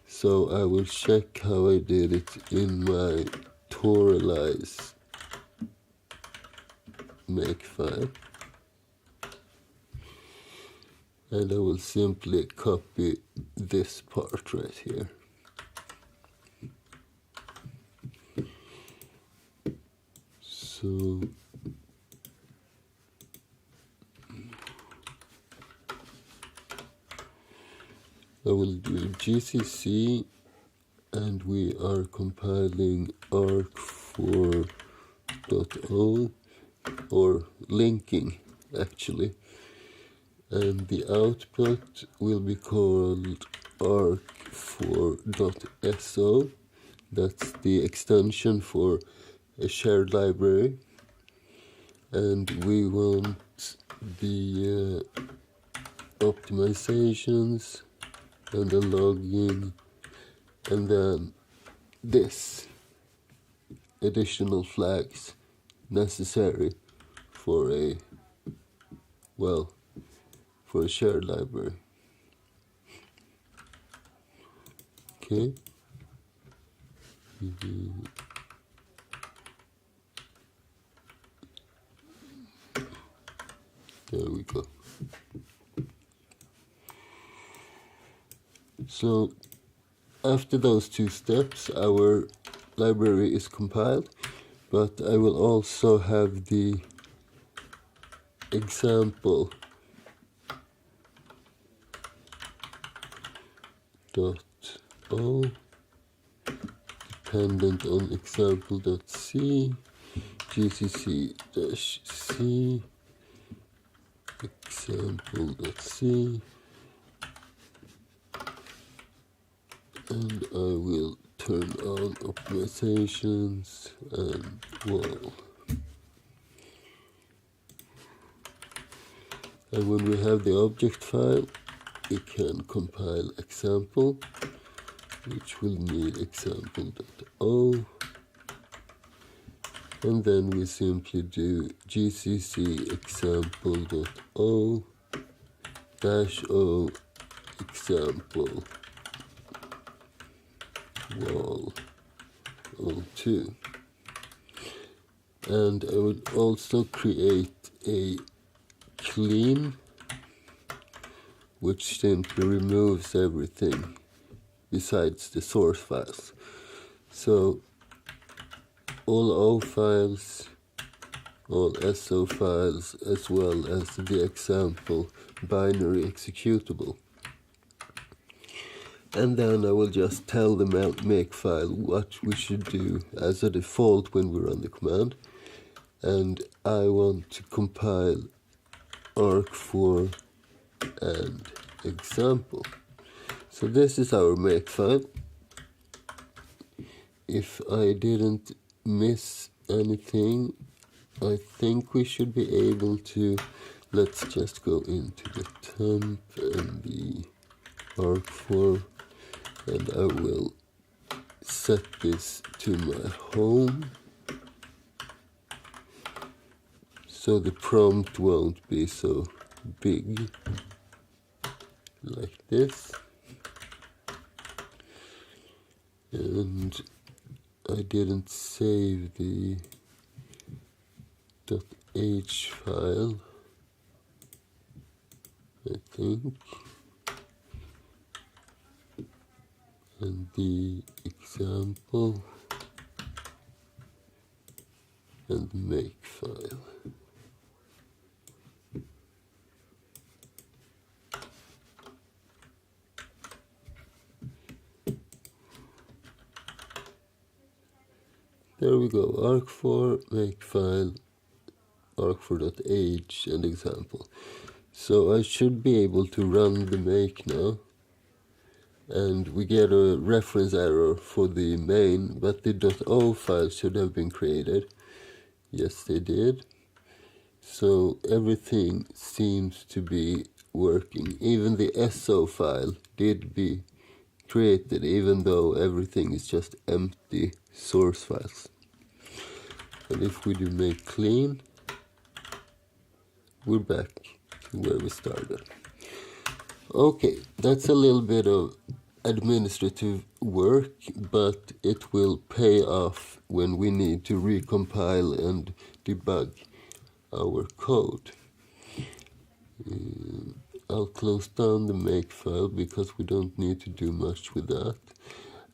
So I will check how I did it in my Toralizer makefile. And I will simply copy this part right here. So I will do gcc, and we are compiling arc4.o, or linking actually, and the output will be called arc4.so. That's the extension for a shared library, and we want the optimizations and the login, and then this additional flags necessary for a shared library. Okay. There we go. So after those two steps, our library is compiled, but I will also have the example .o dependent on example.c, gcc-c example.c, and I will turn on optimizations and wall. And when we have the object file, we can compile example, which will need example.o, and then we simply do gcc example.o -o example wall 02. And I would also create a clean, which simply removes everything besides the source files. So all O files, all SO files, as well as the example binary executable. And then I will just tell the makefile what we should do as a default when we run the command. And I want to compile arc4 and example. So this is our makefile. If I didn't miss anything, I think we should be able to let's just go into the temp and the arc4, and I will set this to my home so the prompt won't be so big, like this. And I didn't save the .h file, I think, and the example and the make file. There we go, arc4, make file, arc4.h and example. So I should be able to run the make now, and we get a reference error for the main, but the .o file should have been created. Yes, they did. So everything seems to be working. Even the SO file did be created, even though everything is just empty source files. And if we do make clean, we're back to where we started. Okay, that's a little bit of administrative work, but it will pay off when we need to recompile and debug our code. I'll close down the make file because we don't need to do much with that.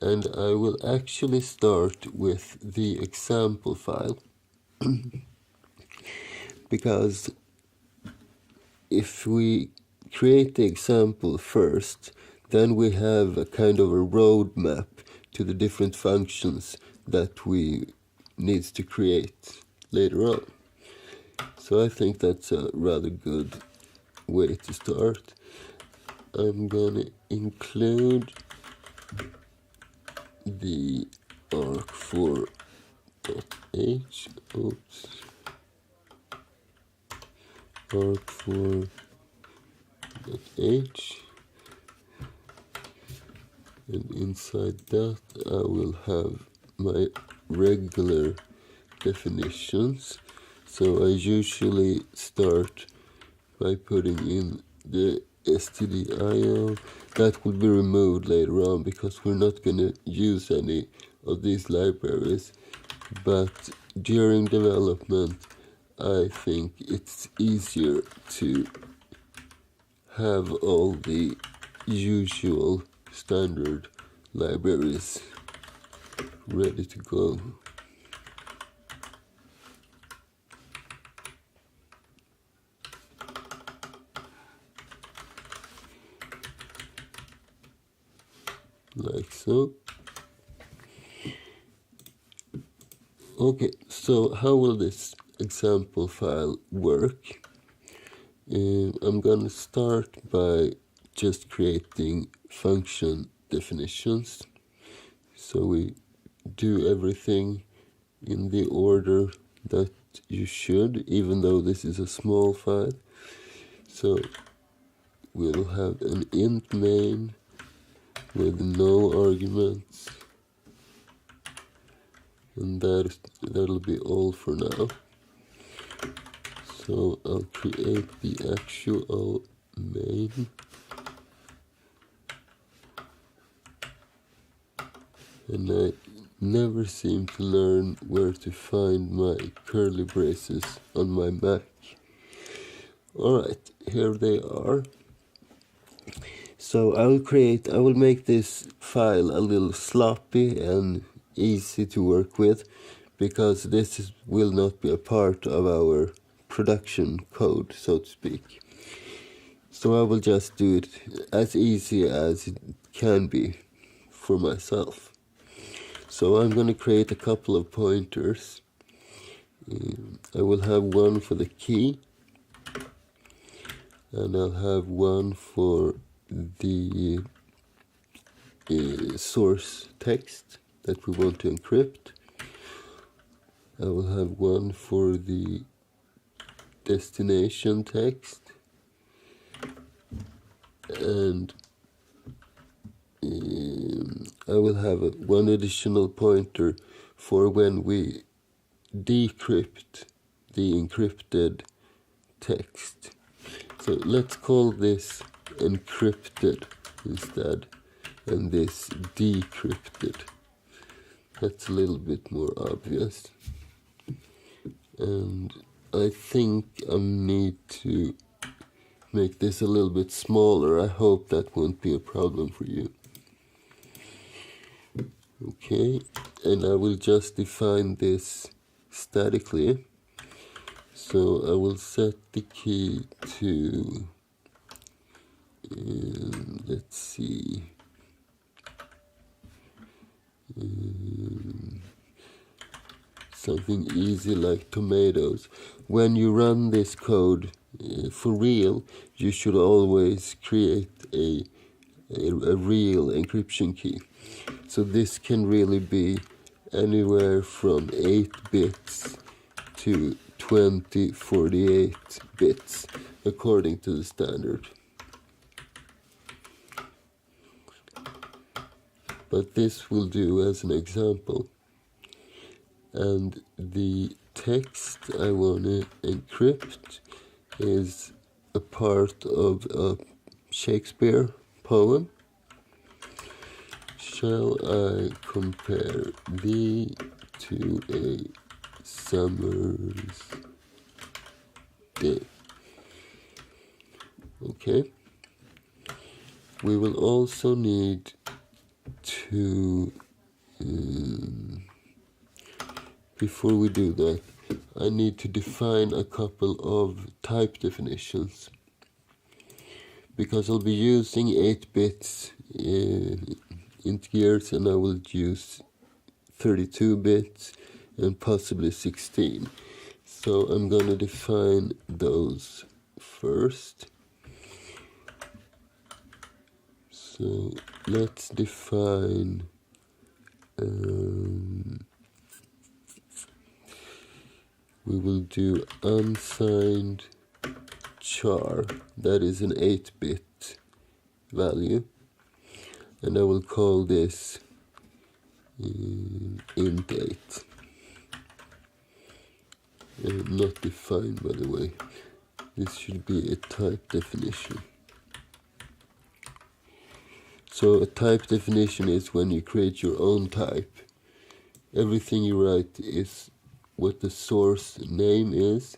And I will actually start with the example file because if we create the example first, then we have a kind of a roadmap to the different functions that we need to create later on. So I think that's a rather good way to start. I'm gonna include the arc4.h, arc4.h, and inside that I will have my regular definitions. So I usually start by putting in the stdio. That will be removed later on because we're not going to use any of these libraries, but during development I think it's easier to have all the usual standard libraries ready to go. Like so. Okay, so how will this example file work? I'm gonna start by just creating function definitions. So we do everything in the order that you should, even though this is a small file. So we'll have an int main with no arguments, and that'll be all for now. So I'll create the actual main, and I never seem to learn where to find my curly braces on my Mac. Alright, here they are. So I will make this file a little sloppy and easy to work with, because this will not be a part of our production code, so to speak. So I will just do it as easy as it can be for myself. So I'm going to create a couple of pointers. I will have one for the key, and I'll have one for the source text that we want to encrypt. I will have one for the destination text, and I will have one additional pointer for when we decrypt the encrypted text. So let's call this encrypted instead, and this decrypted. That's a little bit more obvious. And I think I need to make this a little bit smaller. I hope that won't be a problem for you. Okay, and I will just define this statically. So I will set the key to, let's see, something easy like tomatoes. When you run this code for real, you should always create a real encryption key. So this can really be anywhere from 8 bits to 2048 bits according to the standard. But this will do as an example. And the text I want to encrypt is a part of a Shakespeare poem. Shall I compare thee to a summer's day? Okay. We will also need to, before we do that, I need to define a couple of type definitions, because I'll be using 8 bits integers, and I will use 32 bits and possibly 16. So I'm going to define those first. So let's define we will do unsigned char, that is an 8-bit value, and I will call this int 8. Not defined, by the way. This should be a type definition. So a type definition is when you create your own type. Everything you write is what the source name is,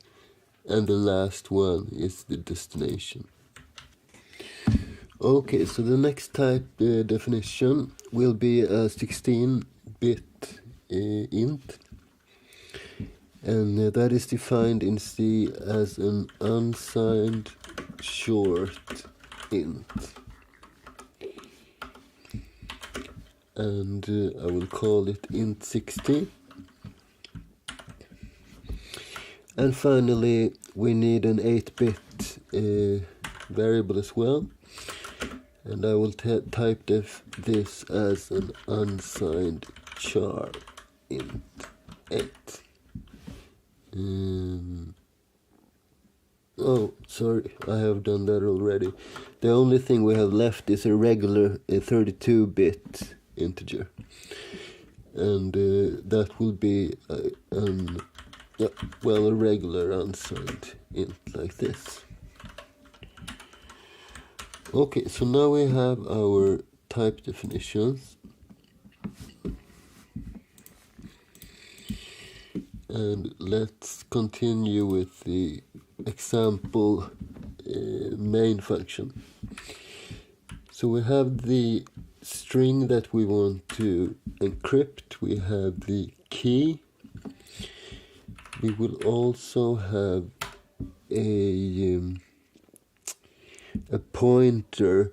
and the last one is the destination. Okay, so the next type definition will be a 16-bit int, and that is defined in C as an unsigned short int. And I will call it int60. And finally, we need an 8-bit variable as well, and I will type this as an unsigned char int 8. Oh, sorry, I have done that already. The only thing we have left is a regular 32-bit integer, and that will be a regular unsigned int like this. Okay, so now we have our type definitions, and let's continue with the example main function. So we have the string that we want to encrypt, we have the key, we will also have a pointer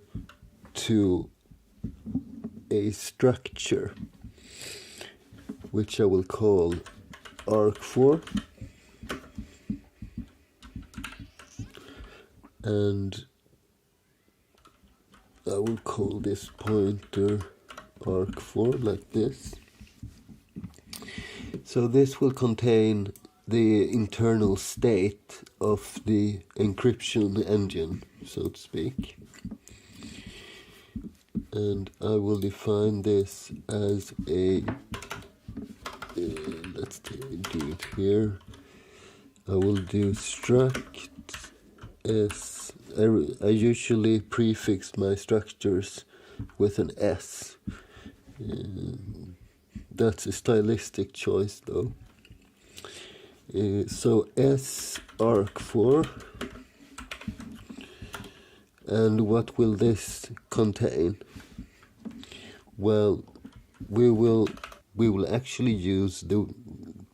to a structure, which I will call arc4, and I will call this pointer arc4 like this. So this will contain the internal state of the encryption engine, so to speak. And I will define this as a, let's do it here. I will do struct s. I usually prefix my structures with an s. That's a stylistic choice though. So s arc4, and what will this contain? Well, we will actually use the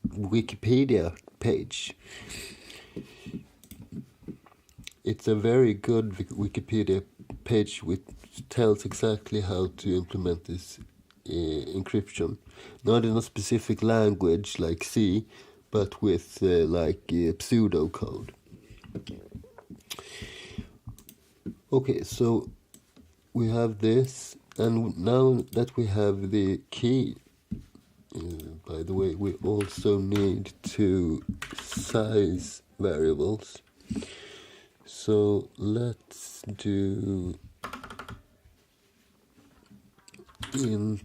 Wikipedia page. It's a very good Wikipedia page which tells exactly how to implement this encryption. Not in a specific language like C, but with pseudocode. Okay, so we have this, and now that we have the key, by the way, we also need two size variables. So let's do int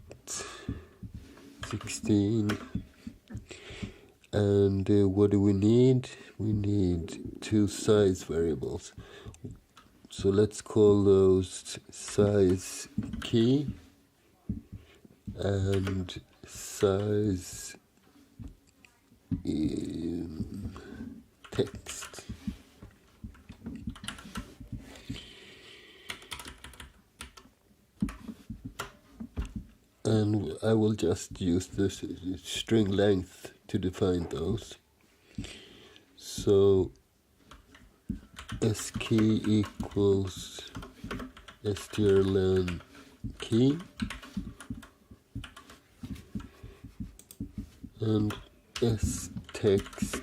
16, and what do we need? We need two size variables. So let's call those size key and size text. And I will just use this string length to define those. So s key equals strlen key, and s text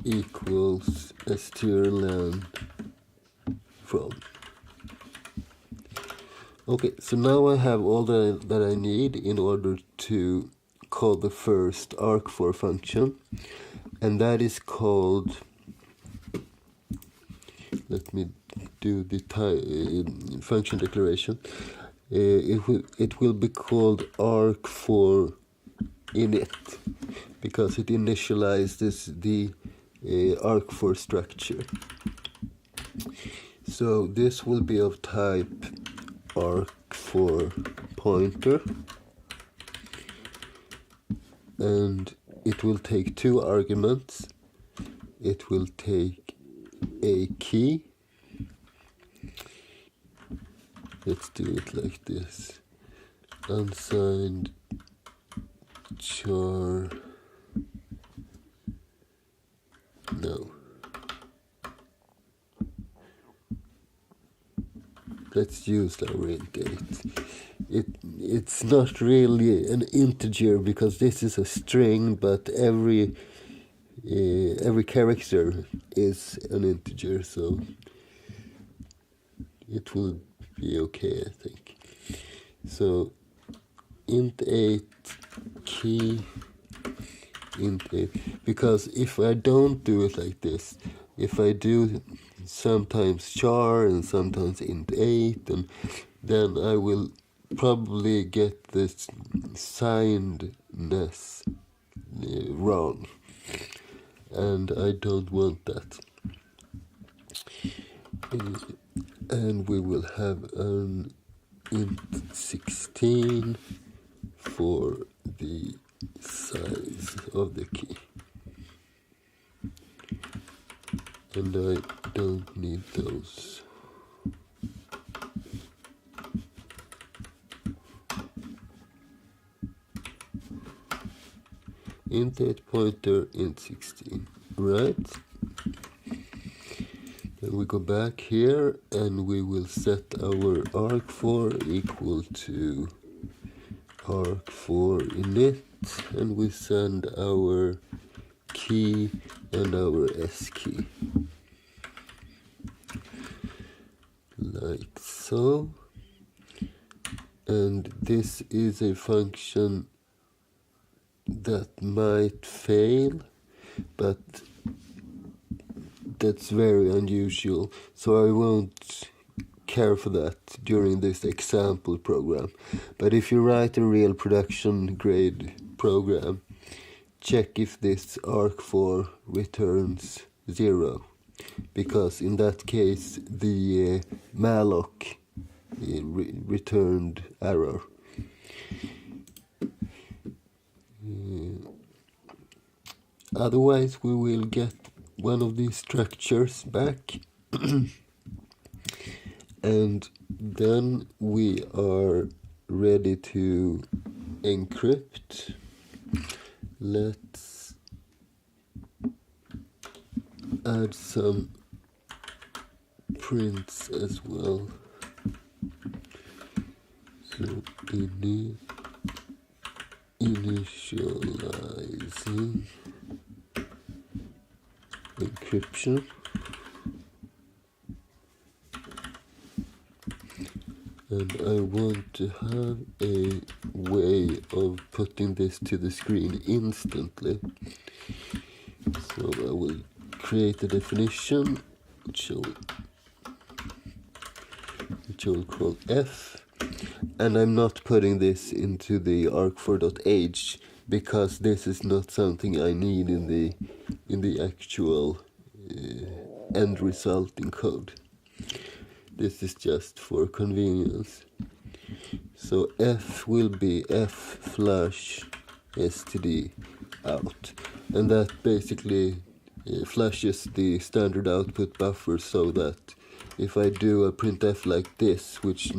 equals strlen from. Okay, so now I have all that I need in order to call the first arc4 function, and that is called, let me do the function declaration. It will be called arc4 init, because it initializes the arc4 structure. So this will be of type arc4 pointer, and it will take two arguments. It will take a key. Let's do it like this. Unsigned char. No. Let's use our int 8. It's not really an integer because this is a string, but every character is an integer, so it will be okay, I think. So int 8 key int 8, because if I don't do it like this, if I do sometimes char and sometimes int 8, and then I will probably get this signedness wrong, and I don't want that. And we will have an int 16 for the size of the key. And I don't need those. Int 8 pointer, int 16, right? Then we go back here and we will set our arc4 equal to arc4 init, and we send our key and our s key like so. And this is a function that might fail but that's very unusual, so I won't care for that during this example program. But if you write a real production grade program, check if this arc4 returns 0, because in that case the malloc returned error. Otherwise we will get one of these structures back and then we are ready to encrypt. Let's add some prints as well. So initializing encryption. And I want to have a way of putting this to the screen instantly. So I will create a definition which I will call f. And I'm not putting this into the arc4.h because this is not something I need in the actual end result in code. This is just for convenience. So f will be f flush std out, and that basically flushes the standard output buffer, so that if I do a printf like this, which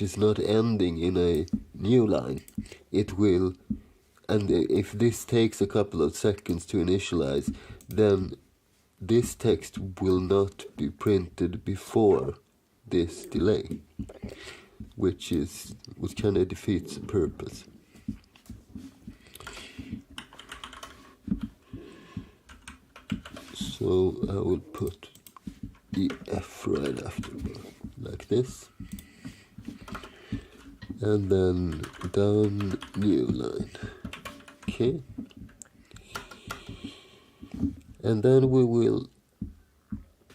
is not ending in a new line, it will, and if this takes a couple of seconds to initialize, then this text will not be printed before this delay, which kind of defeats the purpose. So I will put the F right after, like this, and then down new line. Okay. And then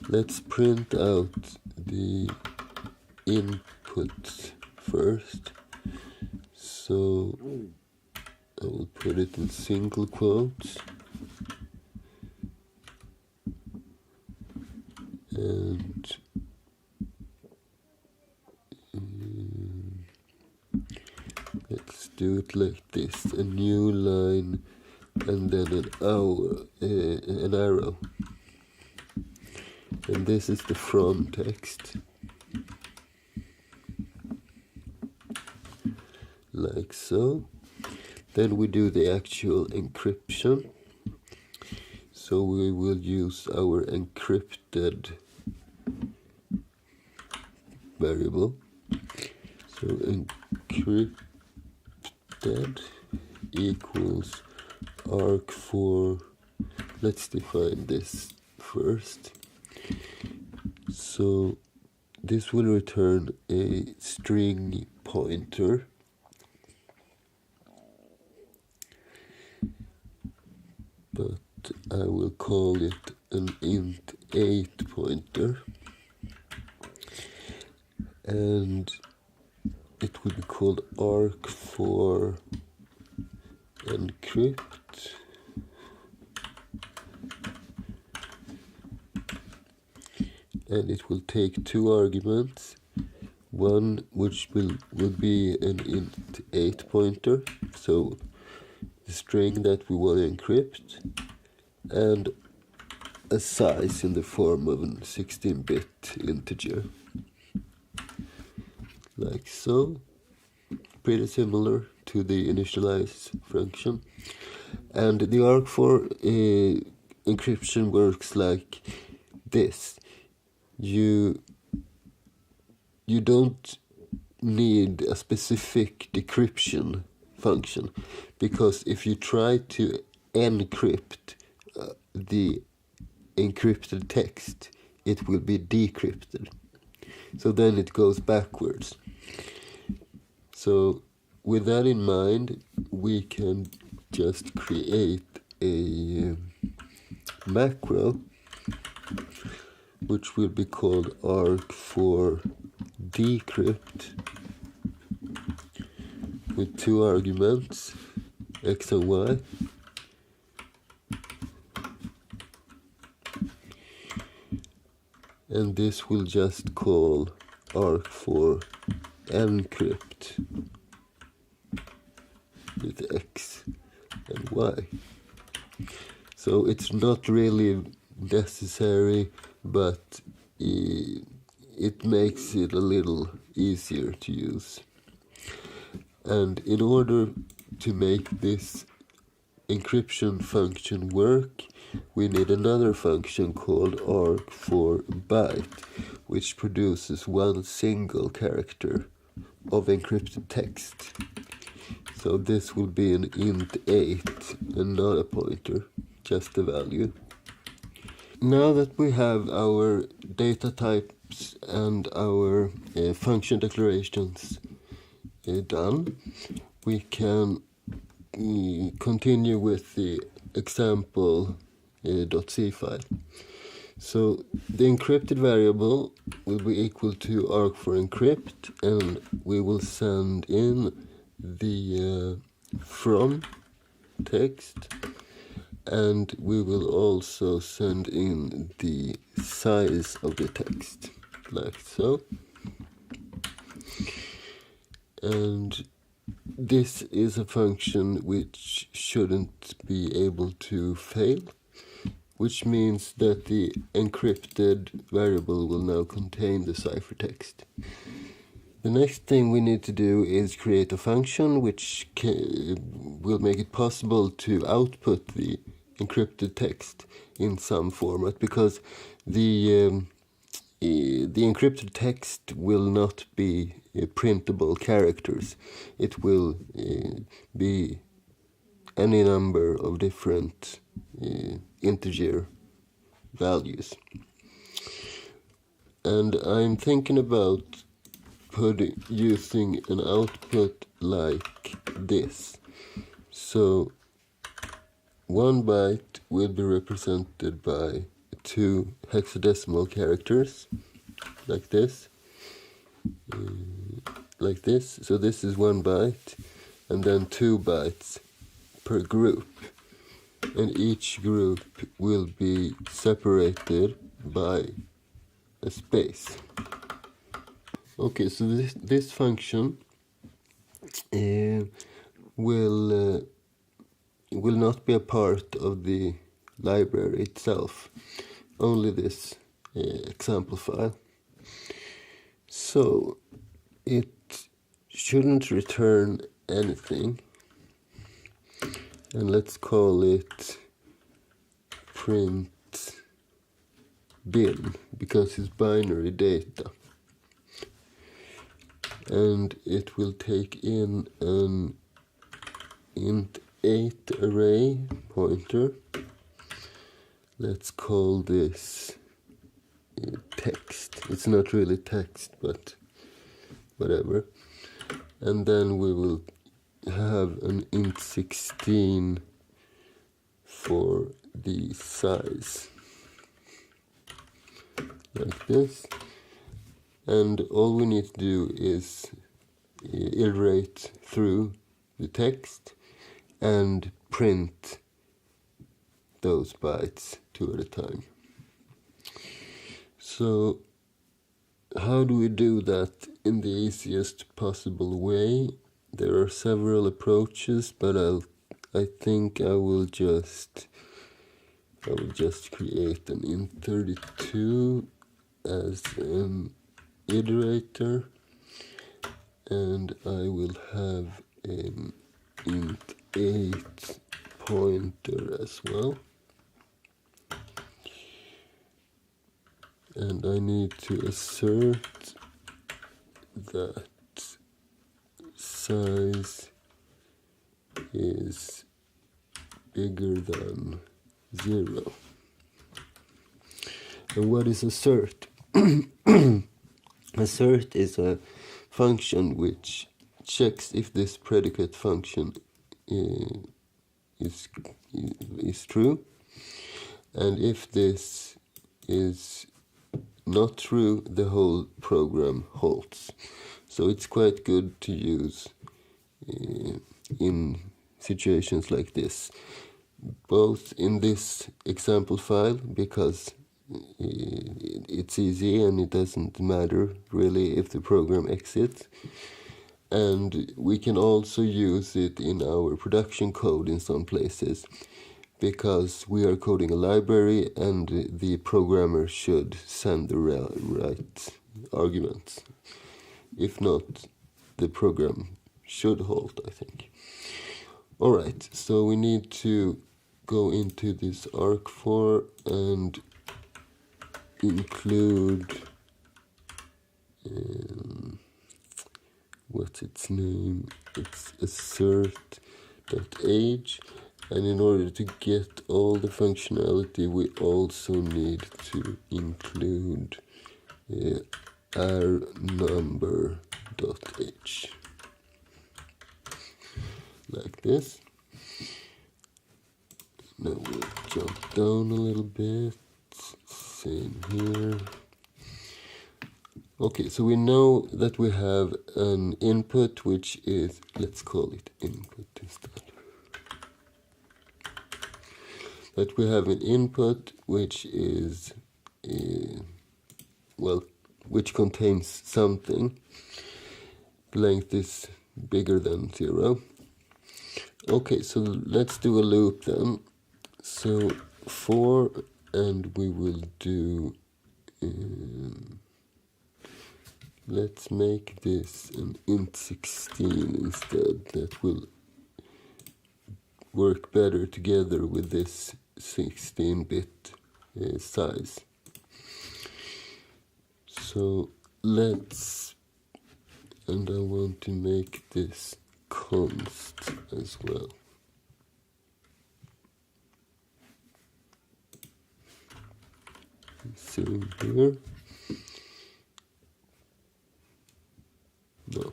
let's print out the input first. So I will put it in single quotes. And let's do it like this, a new line and then an arrow. And this is the from text, like so. Then we do the actual encryption. So we will use our encrypted variable. So encrypted equals arc4. Let's define this first. So this will return a string pointer. But I will call it an int8 pointer. And it will be called arc4 encrypt. And it will take two arguments, one which will be an int8 pointer, so the string that we want to encrypt, and a size in the form of a 16-bit integer, like so. Pretty similar to the initialize function. And the arc4 encryption works like this. You don't need a specific decryption function, because if you try to encrypt the encrypted text, it will be decrypted. So then it goes backwards. So with that in mind, we can just create a macro which will be called arg for decrypt with two arguments, x and y. And this will just call arg for encrypt with x and y. So it's not really necessary, but it makes it a little easier to use. And in order to make this encryption function work, we need another function called arg for byte, which produces one single character of encrypted text. So this will be an int 8 and not a pointer, just a value. Now that we have our data types and our function declarations done, we can continue with the example.c file. So the encrypted variable will be equal to arg for encrypt, and we will send in the from text, and we will also send in the size of the text, like so. And this is a function which shouldn't be able to fail, which means that the encrypted variable will now contain the ciphertext. The next thing we need to do is create a function which will make it possible to output the encrypted text in some format, because the encrypted text will not be printable characters. It will be any number of different integer values. And I'm thinking about using an output like this. So 1 byte will be represented by 2 hexadecimal characters, like this. So this is 1 byte, and then 2 bytes per group, and each group will be separated by a space. Okay, so this function will not be a part of the library itself, only this example file. So it shouldn't return anything, and let's call it print bin, because it's binary data. And it will take in an int 8 array pointer. Let's call this text. It's not really text, but whatever. And then we will have an int 16 for the size, like this. And all we need to do is iterate through the text and print those bytes 2 at a time. So how do we do that in the easiest possible way? There are several approaches, but I think I will just create an int32 as an iterator, and I will have an int 8 pointer as well. And I need to assert that size is bigger than 0. And what is assert? Assert is a function which checks if this predicate function is true, and if this is not true, the whole program halts. So it's quite good to use in situations like this, both in this example file, because it's easy and it doesn't matter really if the program exits, and we can also use it in our production code in some places, because we are coding a library and the programmer should send the right arguments. If not, the program should halt, I think. Alright, so we need to go into this arc4 and include what's its name? It's assert.age, and in order to get all the functionality we also need to include rnumber.h, like this. Now we'll jump down a little bit, same here. Okay, so we know that we have an input which is, let's call it input instead. That we have an input which is, which contains something. Length is bigger than 0. Okay, so let's do a loop then. So for, and we will do, let's make this an int16 instead. That will work better together with this 16-bit size. So let's, and I want to make this const as well. Same here. No.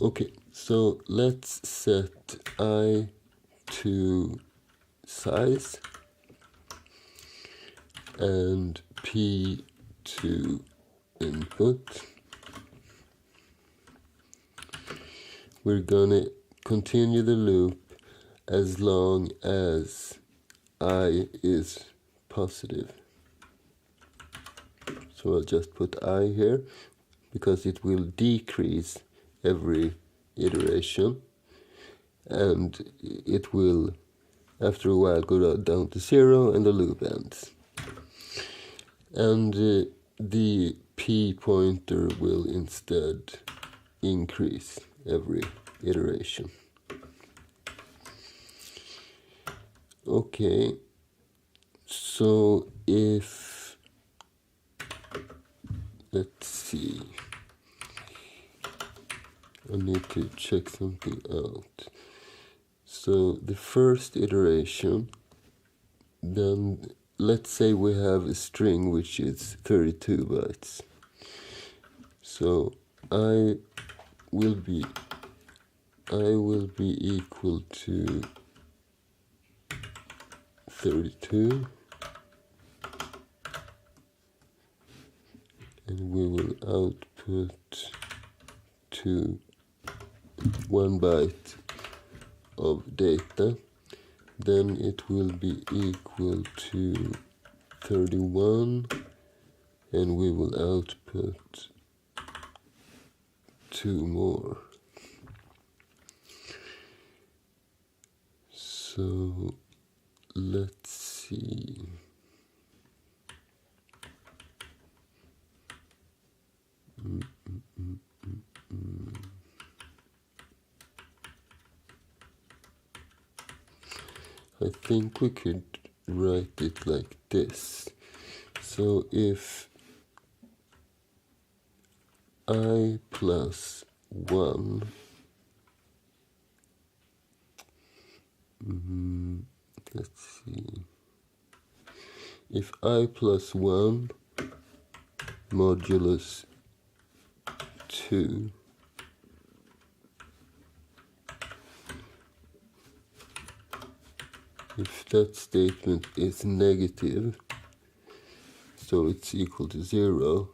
Okay, so let's set I to size and P to input. We're gonna continue the loop as long as I is positive. So I'll just put I here, because it will decrease every iteration, and it will, after a while, go down to 0 and the loop ends. And the P pointer will instead increase every iteration. Okay, so if, let's see, I need to check something out. So the first iteration, then let's say we have a string which is 32 bytes. So I will be equal to 32, and we will output to 1 byte of data. Then it will be equal to 31, and we will output 2 more. So let's see. I think we could write it like this. So if I plus 1, let's see, if I plus 1 modulus 2 If that statement is negative, so it's equal to 0,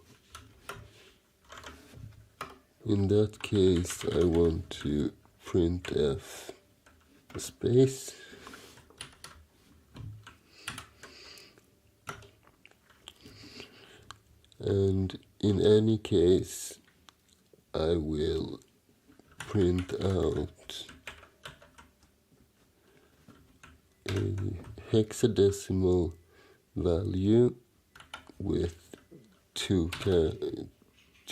in that case I want to printf space, and in any case I will print out a hexadecimal value with two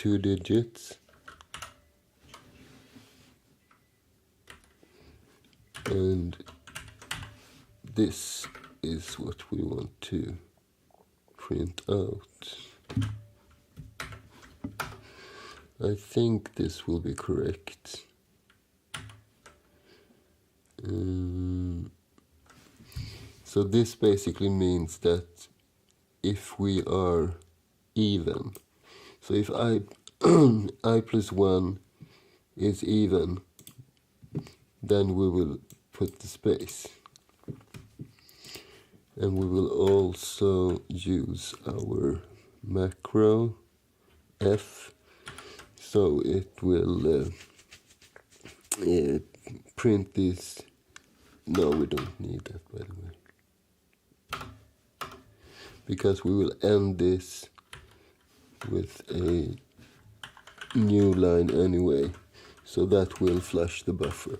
digits, and this is what we want to print out. I think this will be correct. So this basically means that if we are even, so if I plus 1 is even, then we will put the space. And we will also use our macro f, so it will print this. No, we don't need that, by the way, because we will end this with a new line anyway, so that will flush the buffer.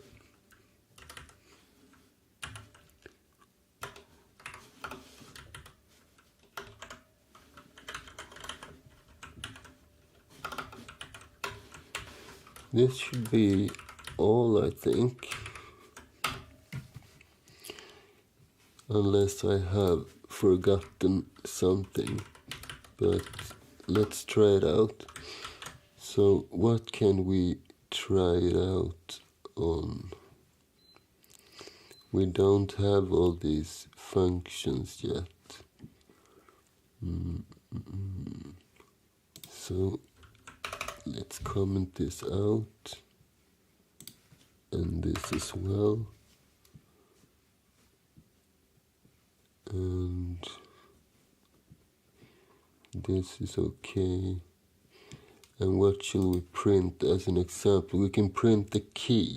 This should be all, I think, unless I have forgotten something, but let's try it out. So what can we try it out on? We don't have all these functions yet. So let's comment this out, and this as well, and this is okay. And what shall we print as an example? We can print the key.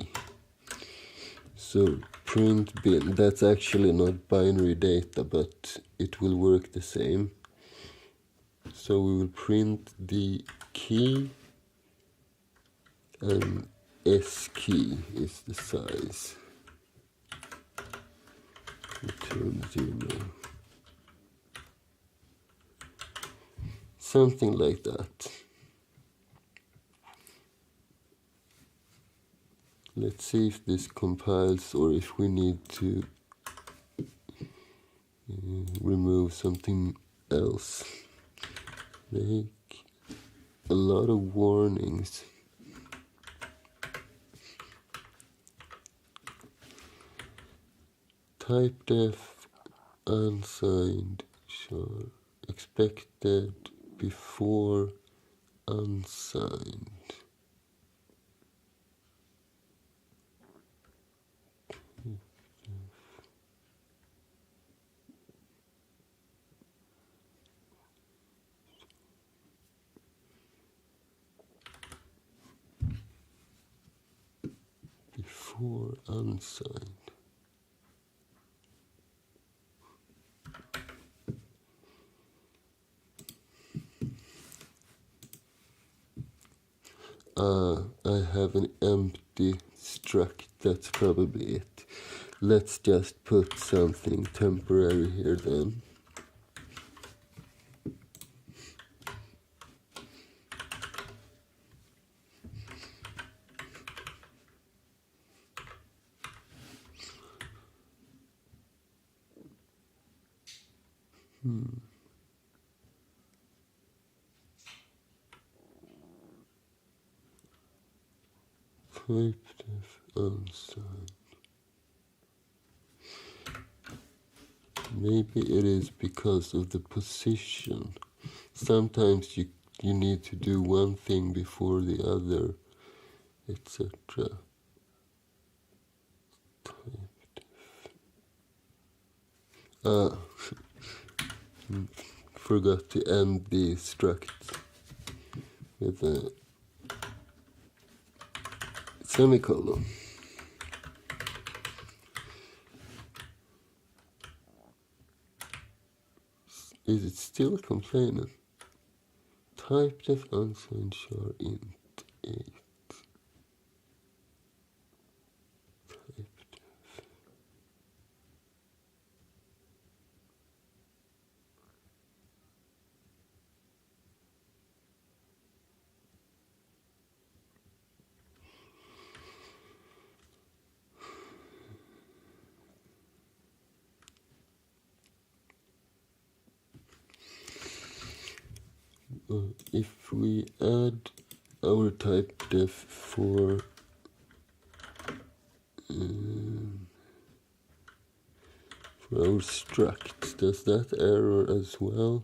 So print bin, that's actually not binary data, but it will work the same. So we will print the key, and S key is the size. Return 0. Something like that. Let's see if this compiles, or if we need to remove something else. Make a lot of warnings. Type def unsigned sure expected before unsigned. Before unsigned. I have an empty struct, that's probably it. Let's just put something temporary here then. Type def unsigned. Maybe it is because of the position. Sometimes you need to do one thing before the other, etc. Type def. Ah, forgot to end the struct with a semicolon. Is it still complaining? Type def unsigned char int 8. If we add our type def for our struct, does that error as well?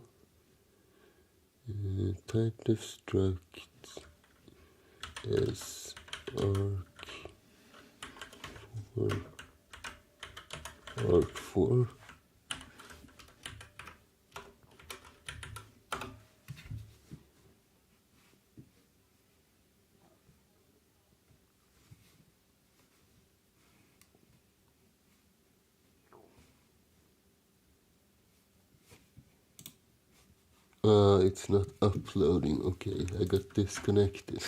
Type def struct is arc4. It's not uploading. Okay, I got disconnected.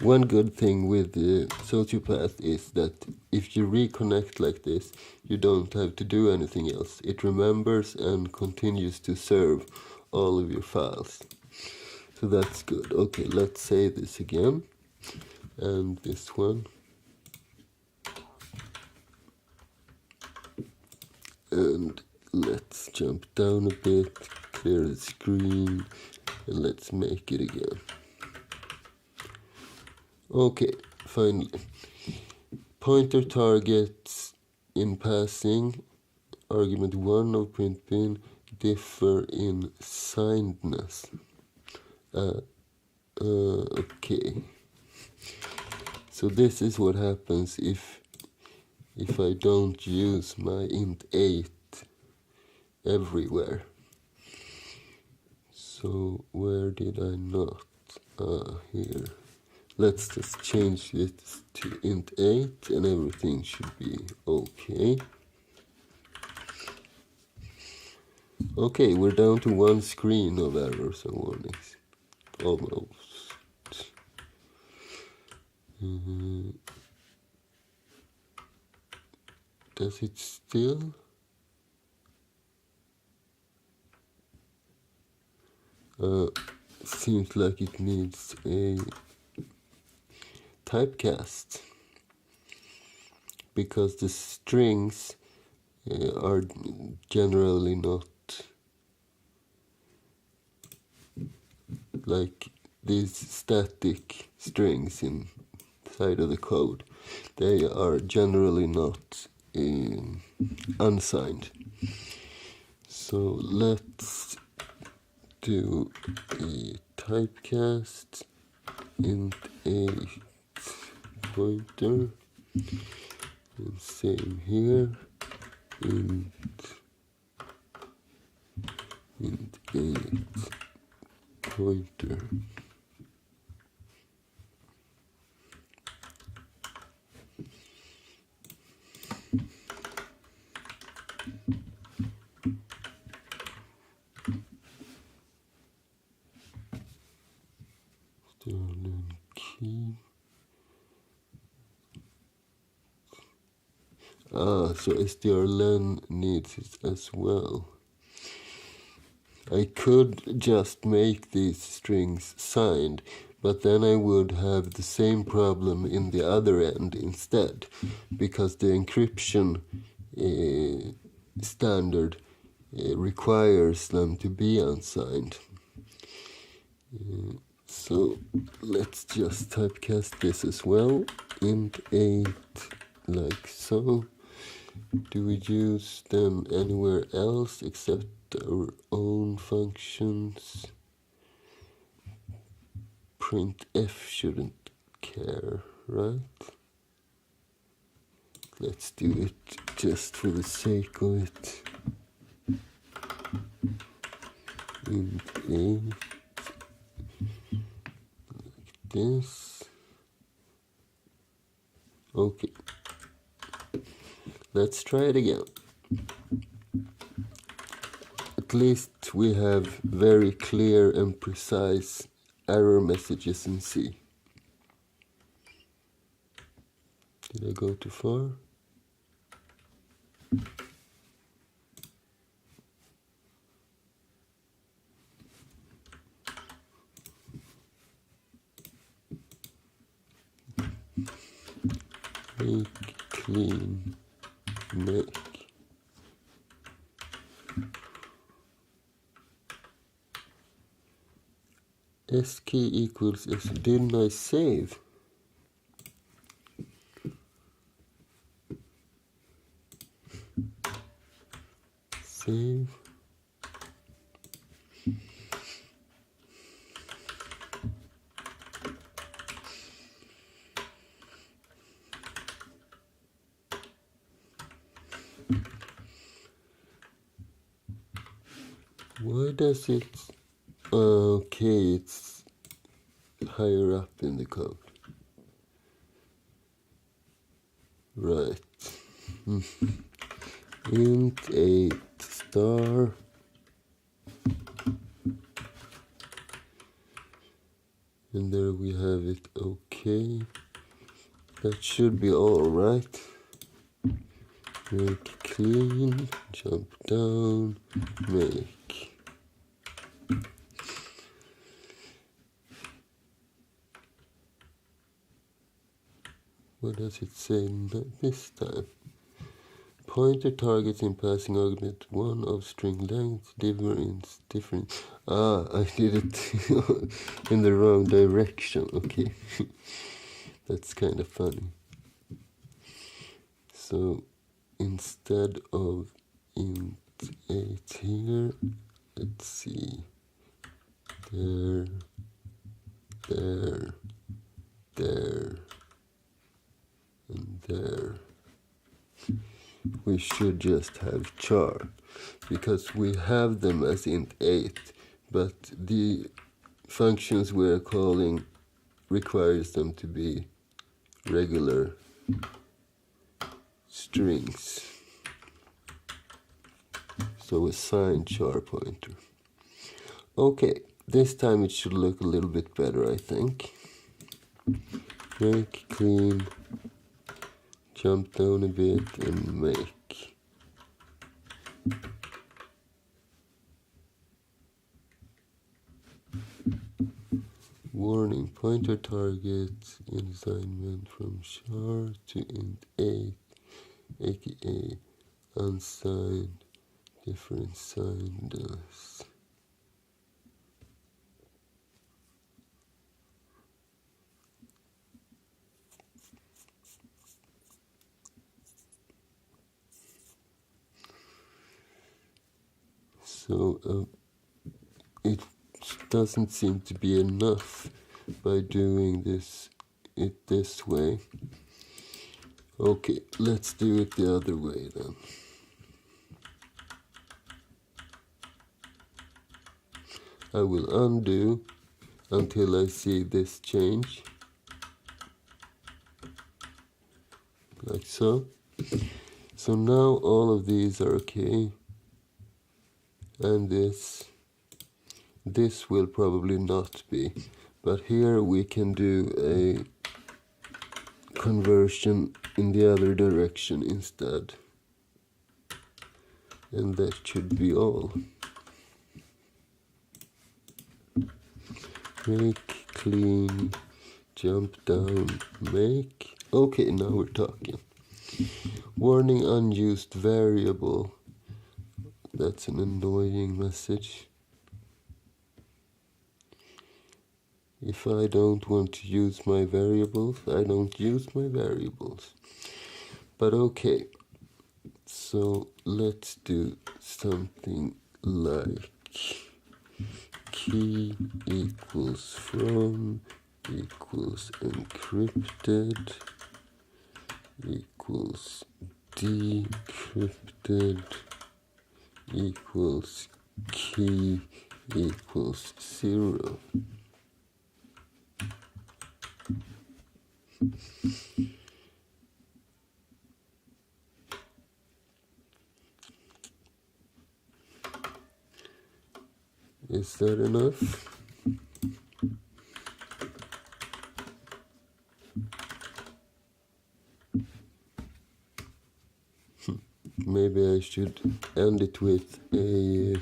One good thing with the sociopath is that if you reconnect like this, you don't have to do anything else. It remembers and continues to serve all of your files. So that's good. Okay, let's say this again. And this one. And let's jump down a bit, clear the screen, and let's make it again. Okay, finally. Pointer targets in passing, argument 1 of print bin, differ in signedness. Okay. So this is what happens if I don't use my int 8 everywhere. So where did I not? Here. Let's just change this to int 8 and everything should be okay. Okay, we're down to one screen of errors and warnings. Almost. Does it still? Seems like it needs a typecast because the strings are generally not like these static strings inside of the code. They are generally not unsigned. So let's do a typecast int 8 pointer, and same here, int 8 pointer. Key. So strlen needs it as well. I could just make these strings signed, but then I would have the same problem in the other end instead, because the encryption standard requires them to be unsigned. So let's just typecast this as well, int 8 like so. Do we use them anywhere else except our own functions? Printf shouldn't care, right? Let's do it just for the sake of it. Int 8, like this. Okay, let's try it again. At least we have very clear and precise error messages in C. Did I go too far? Make, clean, make. S key equals S. Didn't I save? Save. Why does it? Okay, it's higher up in the code. Right. Int 8 star. And there we have it. Okay. That should be all right. Make clean, jump down, make. What does it say this time? Pointer targets in passing argument 1 of string length, difference, different. I did it in the wrong direction. Okay. That's kind of funny. So instead of int 8 here, let's see. There, and there. We should just have char, because we have them as int 8, but the functions we're calling requires them to be regular strings. So assign char pointer. Okay, this time it should look a little bit better, I think. Make clean, jump down a bit and make. Warning, pointer target in assignment from char to int 8, aka unsigned, different sign does. So it doesn't seem to be enough by doing it this way. Okay, let's do it the other way then. I will undo until I see this change, like so. So now all of these are okay, and this will probably not be, but here we can do a conversion in the other direction instead, and that should be all. Make clean, jump down, make. Okay, now we're talking. Warning, unused variable. That's an annoying message. If I don't want to use my variables, I don't use my variables. But okay, so let's do something like key equals from equals encrypted equals decrypted equals key equals 0. Is that enough? Maybe I should end it with a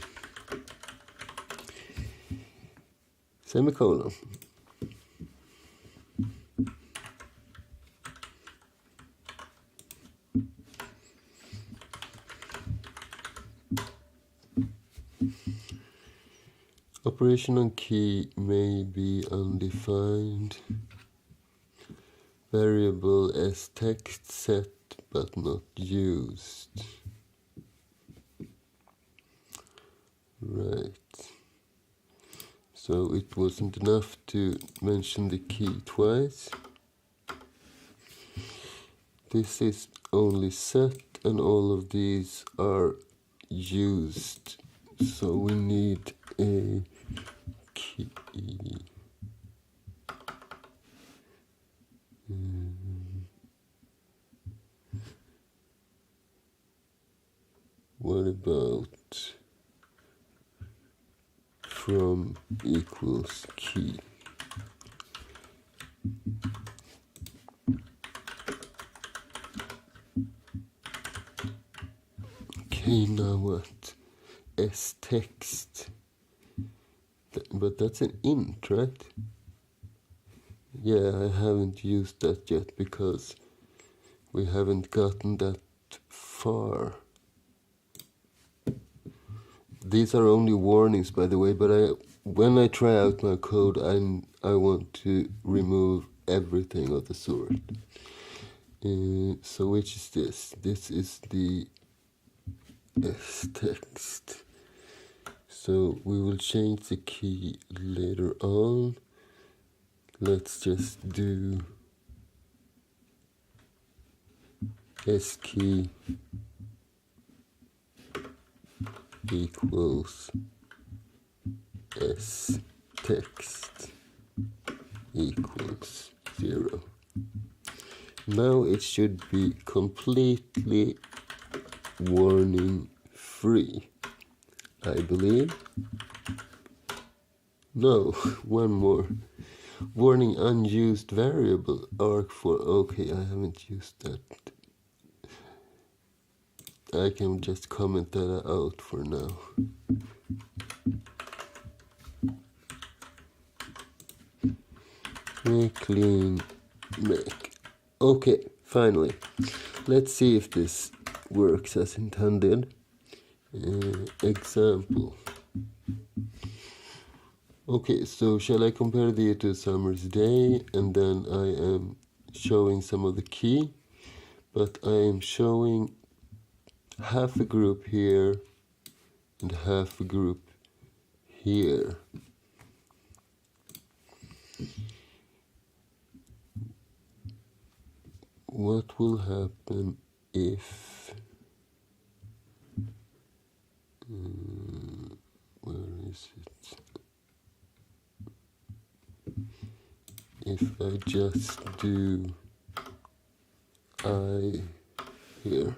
semicolon. Operation on key may be undefined. Variable as text set but not used. Right. So it wasn't enough to mention the key twice. This is only set and all of these are used. So we need a key. What about from equals key? Okay, now what? S text. But that's an int, right? Yeah, I haven't used that yet because we haven't gotten that far. These are only warnings, by the way, but when I try out my code, I want to remove everything of the sort. So which is this? This is the S text. So we will change the key later on. Let's just do S key equals S text equals 0. Now it should be completely warning free, I believe. No, one more. Warning unused variable arg4. Okay, I haven't used that. I can just comment that out for now. Make clean make. Okay, finally. Let's see if this works as intended. Example. Okay, so shall I compare the to summer's day, and then I am showing some of the key, but I am showing half a group here and half a group here. What will happen if where is it? If I just do I here.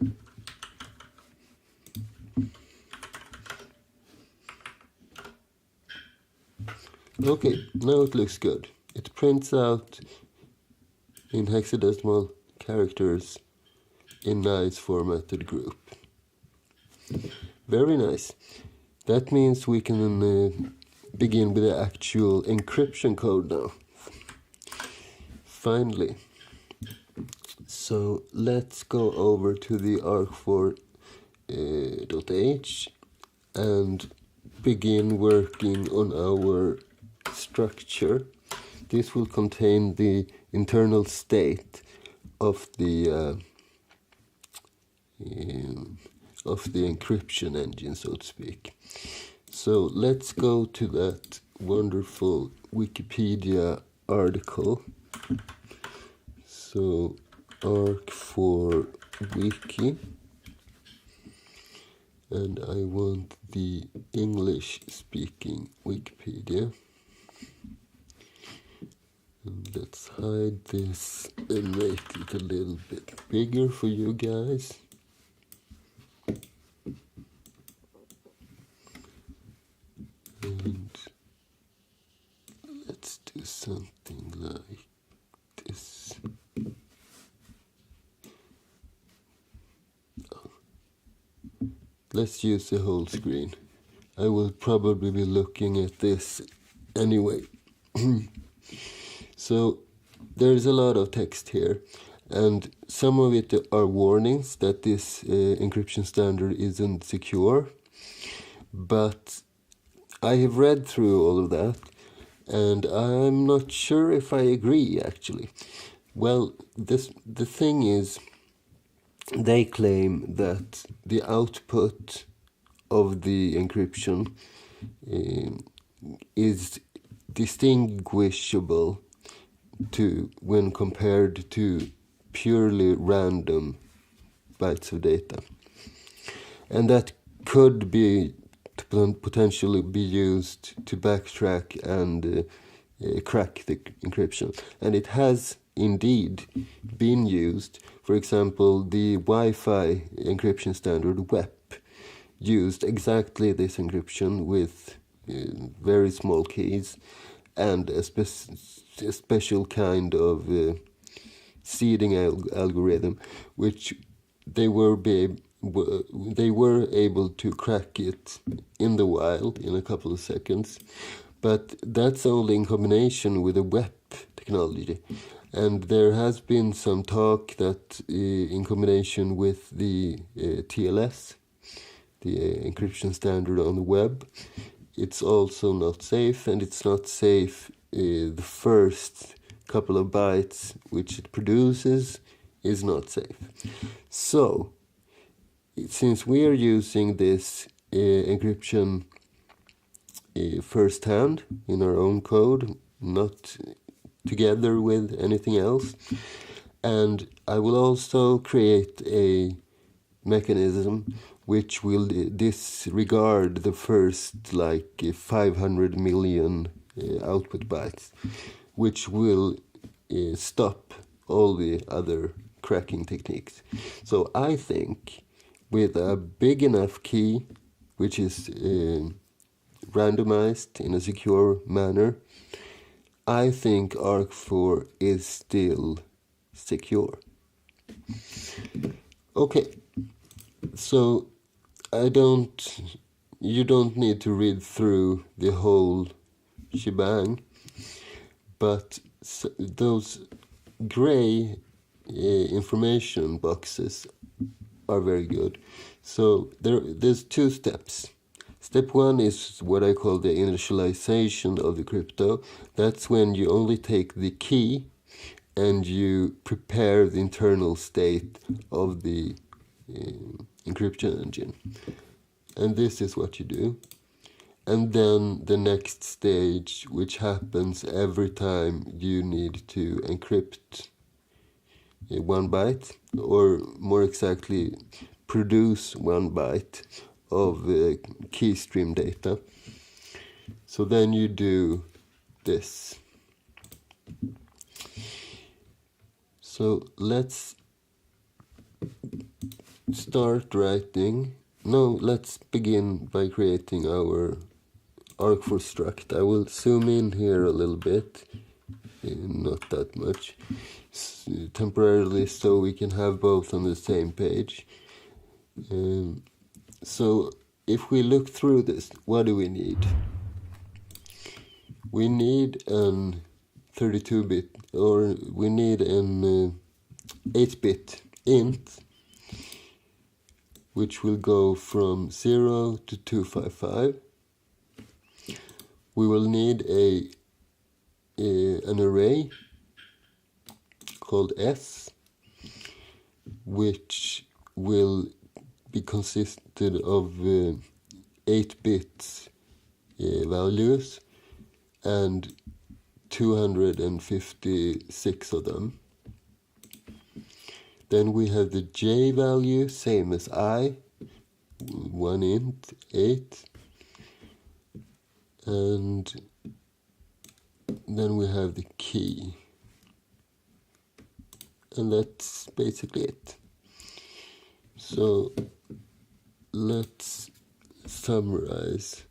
Okay, now it looks good. It prints out in hexadecimal characters in nice formatted group. Very nice. That means we can begin with the actual encryption code now. Finally. So let's go over to the arg4.h and begin working on our structure. This will contain the internal state of the encryption engine, so to speak. So let's go to that wonderful Wikipedia article. So arc for wiki, and I want the English speaking Wikipedia. And let's hide this and make it a little bit bigger for you guys. And let's do something like this. Let's use the whole screen. I will probably be looking at this anyway. So there's a lot of text here, and some of it are warnings that this encryption standard isn't secure. But I have read through all of that, and I'm not sure if I agree, actually. Well, the thing is, they claim that the output of the encryption is distinguishable when compared to purely random bytes of data. And that could be potentially be used to backtrack and crack the encryption. And it has indeed been used. For example, the Wi-Fi encryption standard WEP used exactly this encryption with very small keys and a special kind of seeding algorithm, which they were able to crack it in the wild in a couple of seconds. But that's only in combination with the WEP technology. And there has been some talk that in combination with the TLS, the encryption standard on the web, it's also not safe, and it's not safe the first couple of bytes which it produces is not safe. So, since we are using this encryption firsthand in our own code, not together with anything else, and I will also create a mechanism which will disregard the first 500 million output bytes, which will stop all the other cracking techniques. So I think with a big enough key, which is randomized in a secure manner, I think ARC4 is still secure. Okay, so you don't need to read through the whole shebang, but those gray information boxes are very good. So there's two steps. Step one is what I call the initialization of the crypto. That's when you only take the key and you prepare the internal state of the encryption engine. And this is what you do. And then the next stage, which happens every time you need to encrypt 1 byte, or more exactly, produce 1 byte of key stream data. So then you do this. So let's start writing. No, let's begin by creating our ARC4 struct. I will zoom in here a little bit, not that much, temporarily, so we can have both on the same page. So if we look through this, what do we need? We need an 32-bit, or we need an 8-bit int, which will go from 0 to 255. We will need an array called S, which will be consisted of 8 bits values and 256 of them. Then we have the j value, same as I, 1 int 8, and then we have the key, and that's basically it. So let's summarize.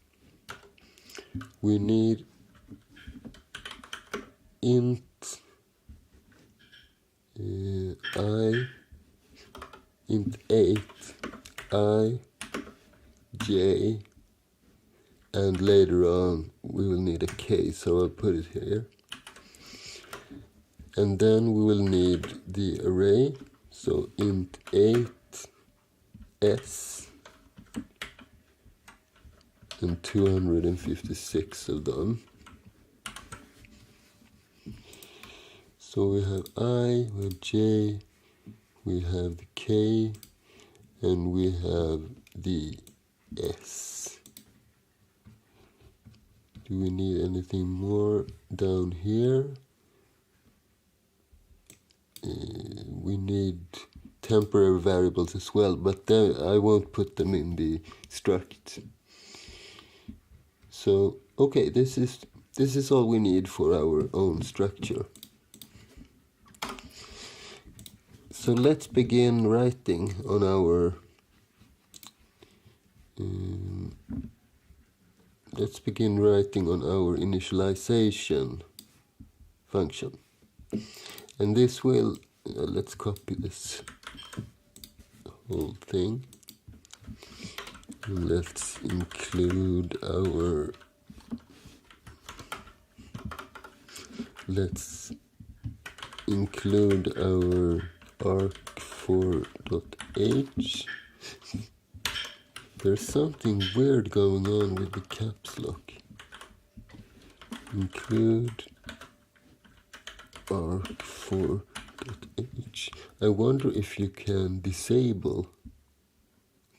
We need int I, int 8, I, j, and later on we will need a k, so I'll put it here. And then we will need the array, so int 8, s, and 256 of them. So we have I, we have j, we have the k, and we have the s. Do we need anything more down here? We need temporary variables as well, but then I won't put them in the struct. So okay, this is all we need for our own structure. So let's begin writing on our initialization function, and this will let's copy this whole thing. And let's include our arc4.h. There's something weird going on with the caps lock. Include arc4.h. I wonder if you can disable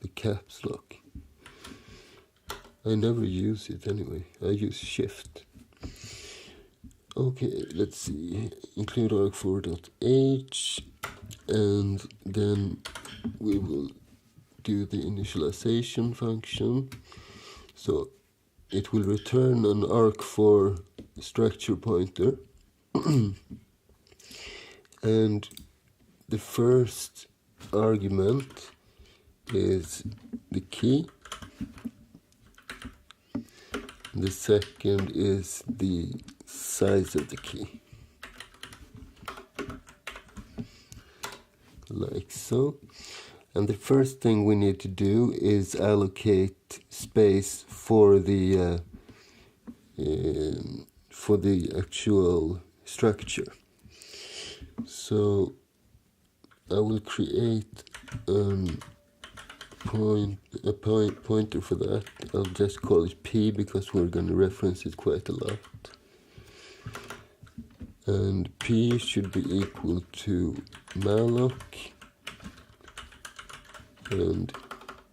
the caps lock. I never use it anyway. I use shift. Okay, let's see. Include arc4.h, and then we will do the initialization function. So it will return an arc4 structure pointer. And the first argument is the key. The second is the size of the key, like so. And the first thing we need to do is allocate space for the actual structure. So I will create a pointer for that. I'll just call it P because we're going to reference it quite a lot. And P should be equal to Malloc, and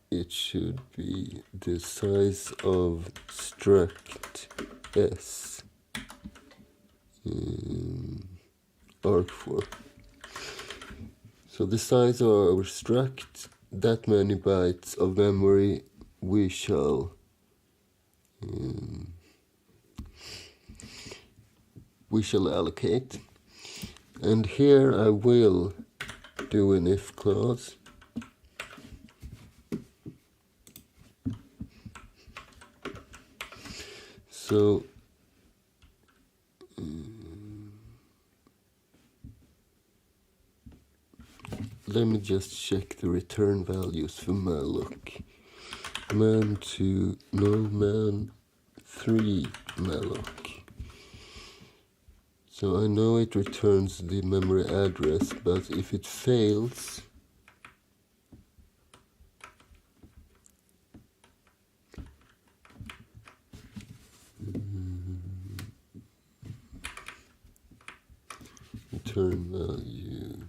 it should be the size of struct S arc4. So the size of our struct, that many bytes of memory we shall allocate. And here I will do an if clause. So let me just check the return values for Malloc. Man2, no, man3 Malloc. So I know it returns the memory address, but if it fails, return value.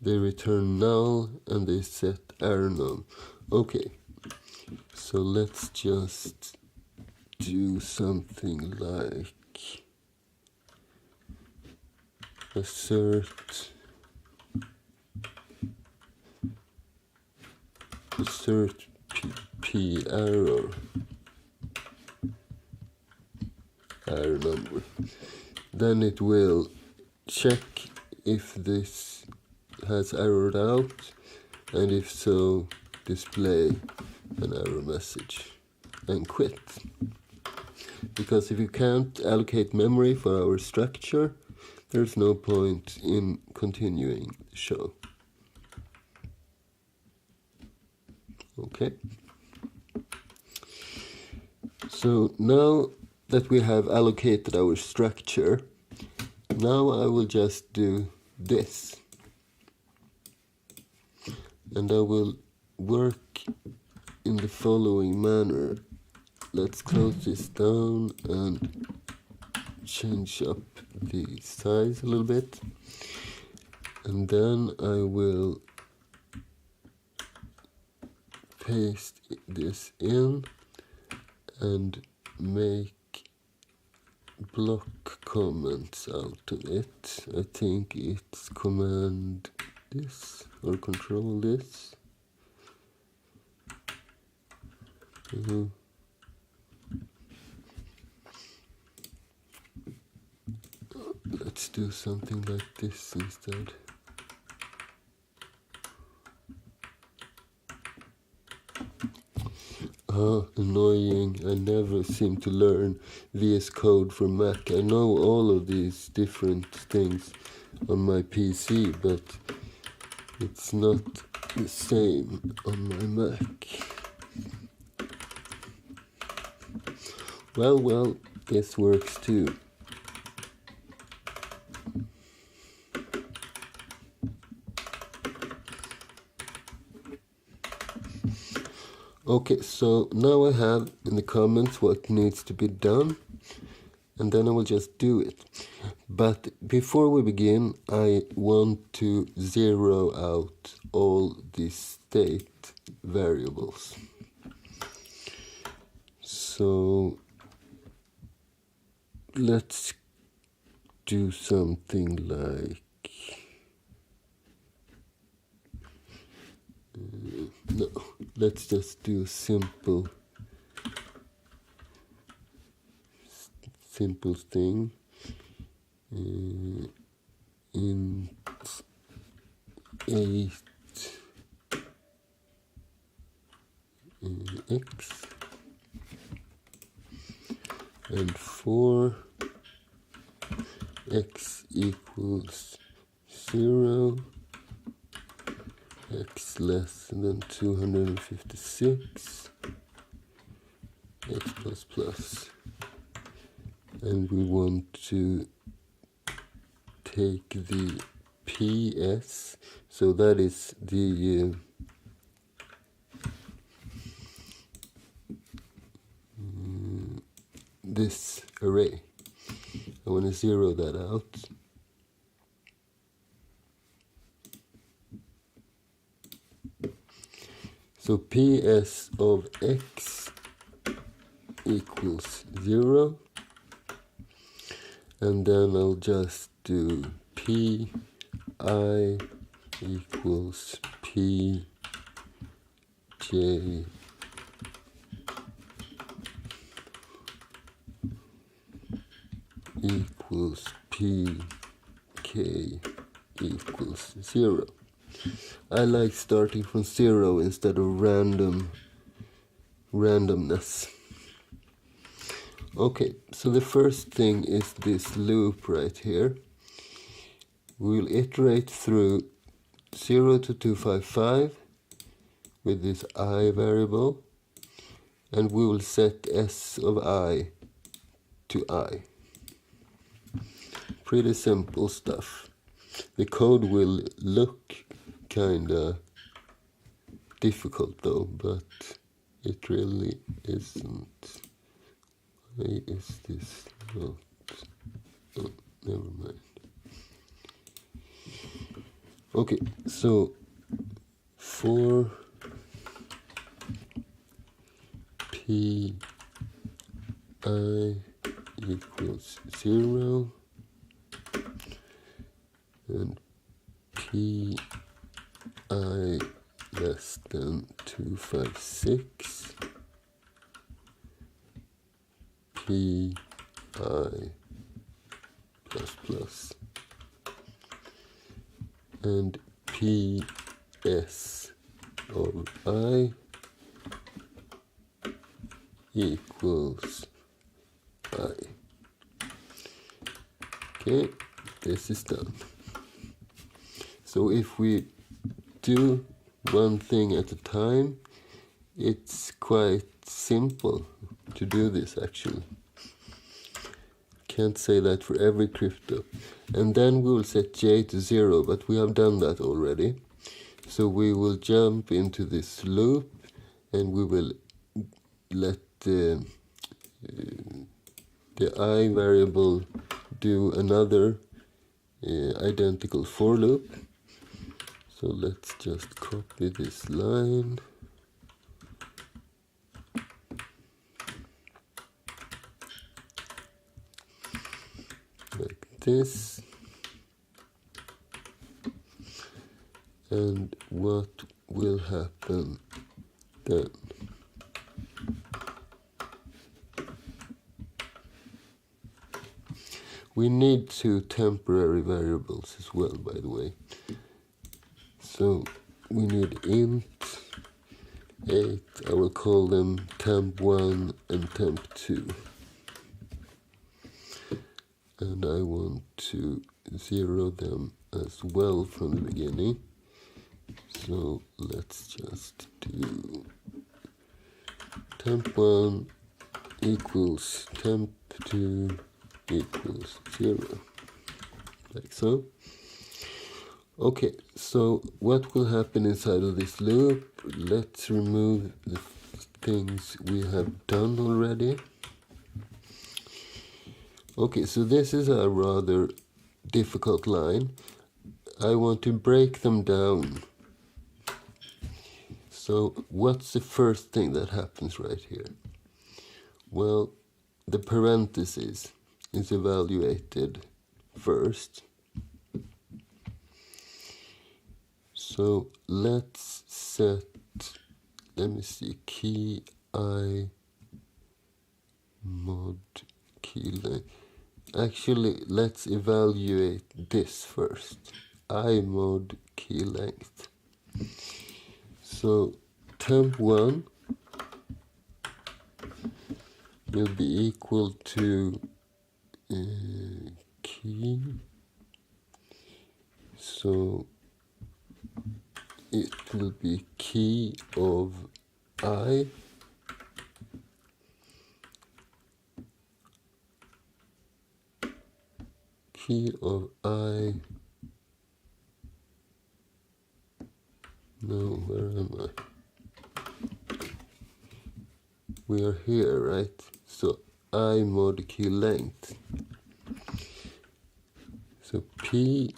They return null and they set error none. Okay, so let's just do something like assert p error number. Then it will check if this has errored out, and if so, display an error message and quit. Because if you can't allocate memory for our structure, there's no point in continuing the show. Okay. So now that we have allocated our structure, now I will just do this. And I will work in the following manner. Let's close this down and change up the size a little bit. And then I will paste this in and make block comments out of it. I think it's command this or control this. Let's do something like this instead. Annoying. I never seem to learn VS Code for Mac. I know all of these different things on my PC, but it's not the same on my Mac. Well, this works too. Okay, so now I have in the comments what needs to be done, and then I will just do it. But before we begin, I want to zero out all the state variables. So let's do something like no, let's just do a simple thing. Int 8 x and 4 x equals 0, x less than 256, x plus plus, and we want to take the PS, so that is the this array. I want to zero that out. So PS of x equals 0, and then I'll just do PI equals PJ equals PK equals 0. I like starting from 0 instead of randomness. Okay, so the first thing is this loop right here. We'll iterate through 0 to 255 with this I variable, and we will set s of I to I. Pretty simple stuff. The code will look kinda difficult though, but it really isn't. Why is this not? Oh, never mind. Okay, so for P I equals 0, and pi less than 256, pi plus plus, and ps of I equals I. Okay, this is done. So if we do one thing at a time, it's quite simple to do this actually. Can't say that for every crypto. And then we will set j to 0, but we have done that already. So we will jump into this loop and we will let the I variable do another identical for loop. So let's just copy this line. Like this. And what will happen then? We need two temporary variables as well, by the way. So we need int 8, I will call them temp1 and temp2. And I want to 0 them as well from the beginning. So let's just do temp1 equals temp2 equals 0, like so. Okay, so what will happen inside of this loop? Let's remove the things we have done already. Okay, so this is a rather difficult line. I want to break them down. So what's the first thing that happens right here? Well, the parentheses is evaluated first. So let's set, let me see, key I mod key length. Actually, let's evaluate this first. I mod key length. So temp1 will be equal to key. So it will be key of I no, where am I? We are here, right? So I mod key length. So P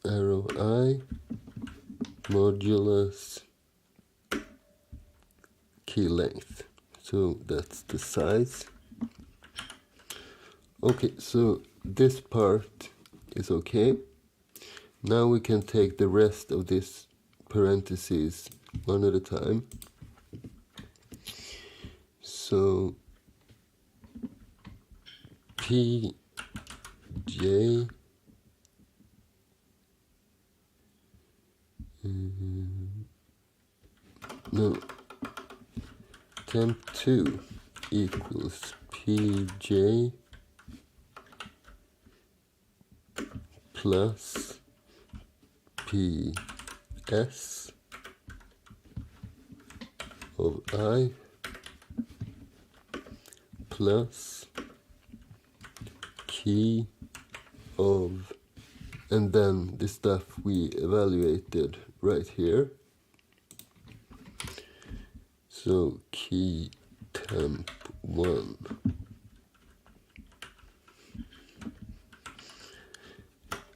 arrow I modulus key length. So that's the size. Okay, so this part is okay. Now we can take the rest of this parentheses one at a time. So pj no, temp2 equals pj plus ps of I plus key of, and then the stuff we evaluated right here. So key temp1.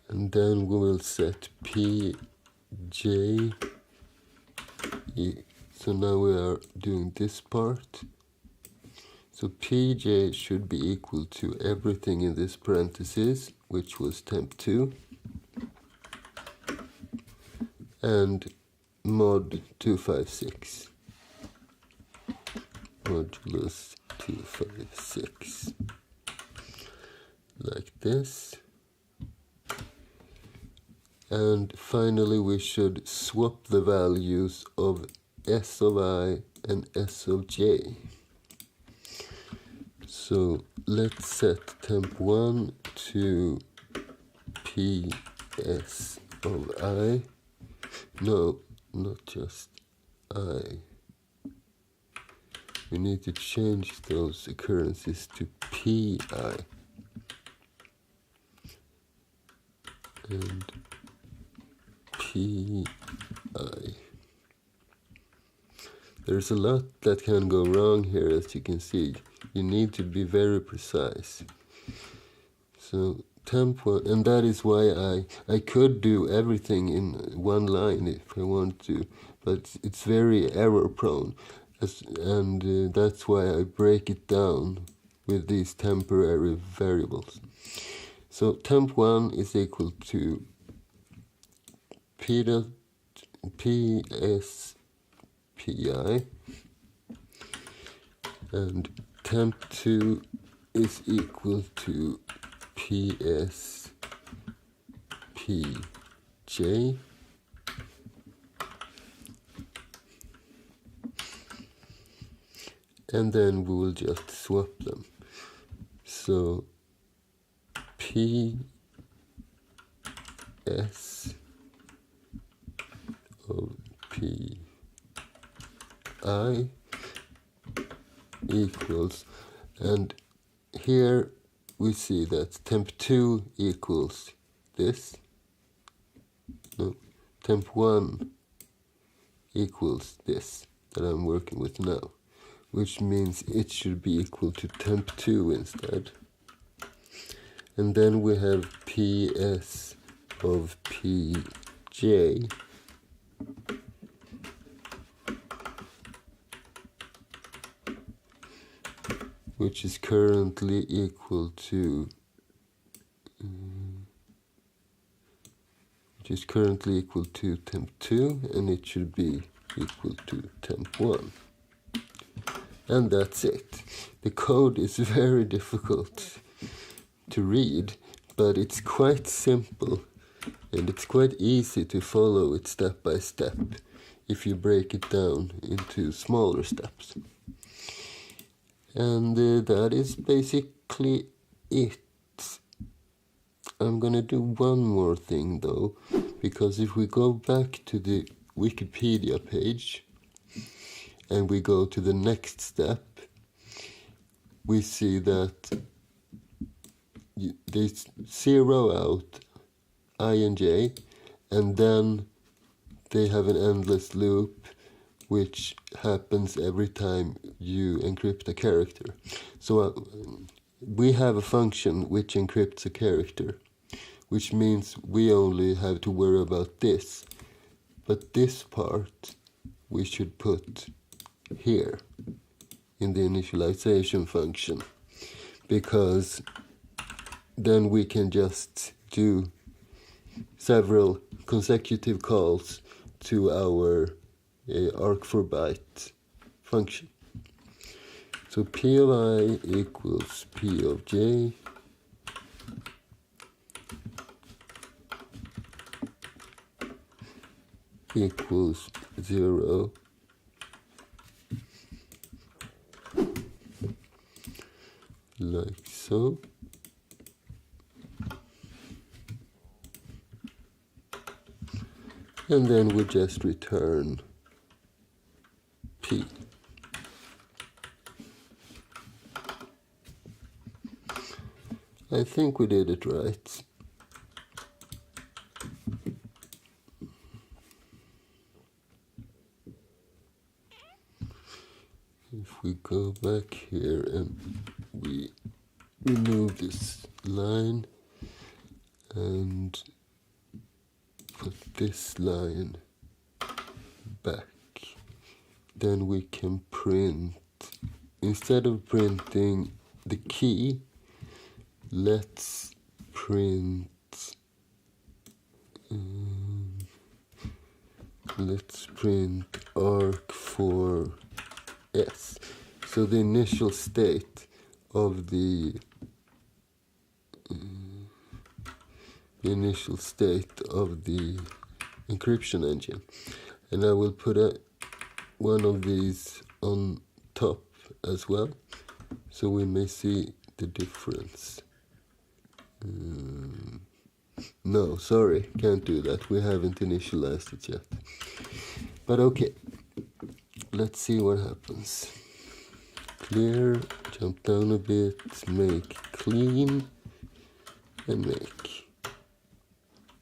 And then we will set pj. So now we are doing this part. So pj should be equal to everything in this parenthesis, which was temp2. and mod 256. Modulus 256. Like this. And finally we should swap the values of s of I and s of j. So let's set temp1 to ps of I. No, not just I. We need to change those occurrences to pi. And pi. There's a lot that can go wrong here, as you can see. You need to be very precise. So temp1, and that is why I could do everything in one line if I want to, but it's very error prone, and that's why I break it down with these temporary variables. So temp1 is equal to ps.pi, and temp2 is equal to ps.pj, and then we will just swap them. So ps of pi equals, and here we see that temp2 equals this. No, temp1 equals this that I'm working with now, which means it should be equal to temp2 instead. And then we have ps of pj which is currently equal to temp2, and it should be equal to temp1. And that's it. The code is very difficult to read, but it's quite simple, and it's quite easy to follow it step by step if you break it down into smaller steps. And that is basically it. I'm gonna do one more thing though, because if we go back to the Wikipedia page and we go to the next step, we see that they zero out I and j, and then they have an endless loop which happens every time you encrypt a character. So we have a function which encrypts a character, which means we only have to worry about this. But this part we should put here in the initialization function, because then we can just do several consecutive calls to our arc4byte function. So p of I equals p of j equals 0 like so. And then we just return P. I think we did it right. If we go back here and we remove this line and put this line back, then we can print, instead of printing the key, let's print let's print arc for S. So the initial state of the encryption engine, and I will put one of these on top as well, so we may see the difference. No, sorry, can't do that. We haven't initialized it yet. But okay, let's see what happens. Clear, jump down a bit, make clean, and make.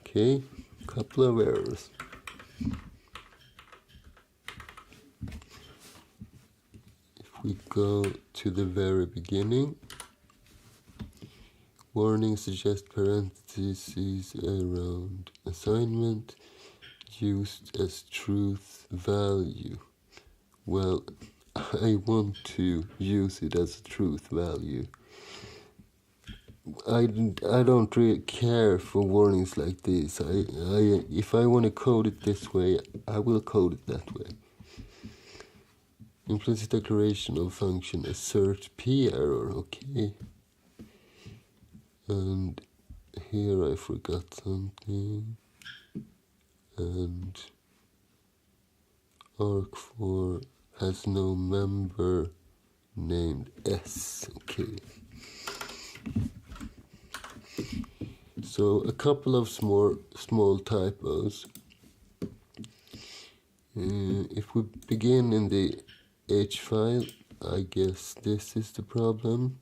Okay, couple of errors. If we go to the very beginning, warning suggest parentheses around assignment used as truth value. Well, I want to use it as a truth value. I don't really care for warnings like this. If I want to code it this way, I will code it that way. Implicit declaration of function assert p error. Okay. And here I forgot something. And arc4 has no member named S. Okay. So a couple of small typos. If we begin in the H file, I guess this is the problem.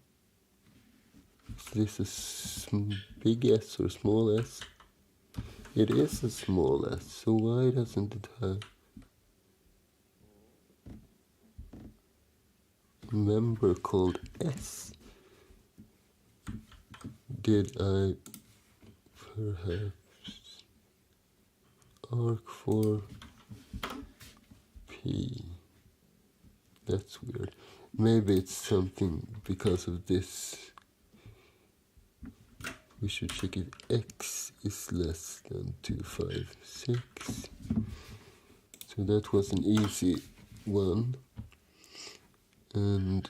Is this a big S or small s? It is a small s, so why doesn't it have a member called S? Did I perhaps arc4 P? That's weird. Maybe it's something because of this. We should check if x is less than 256. So that was an easy one. And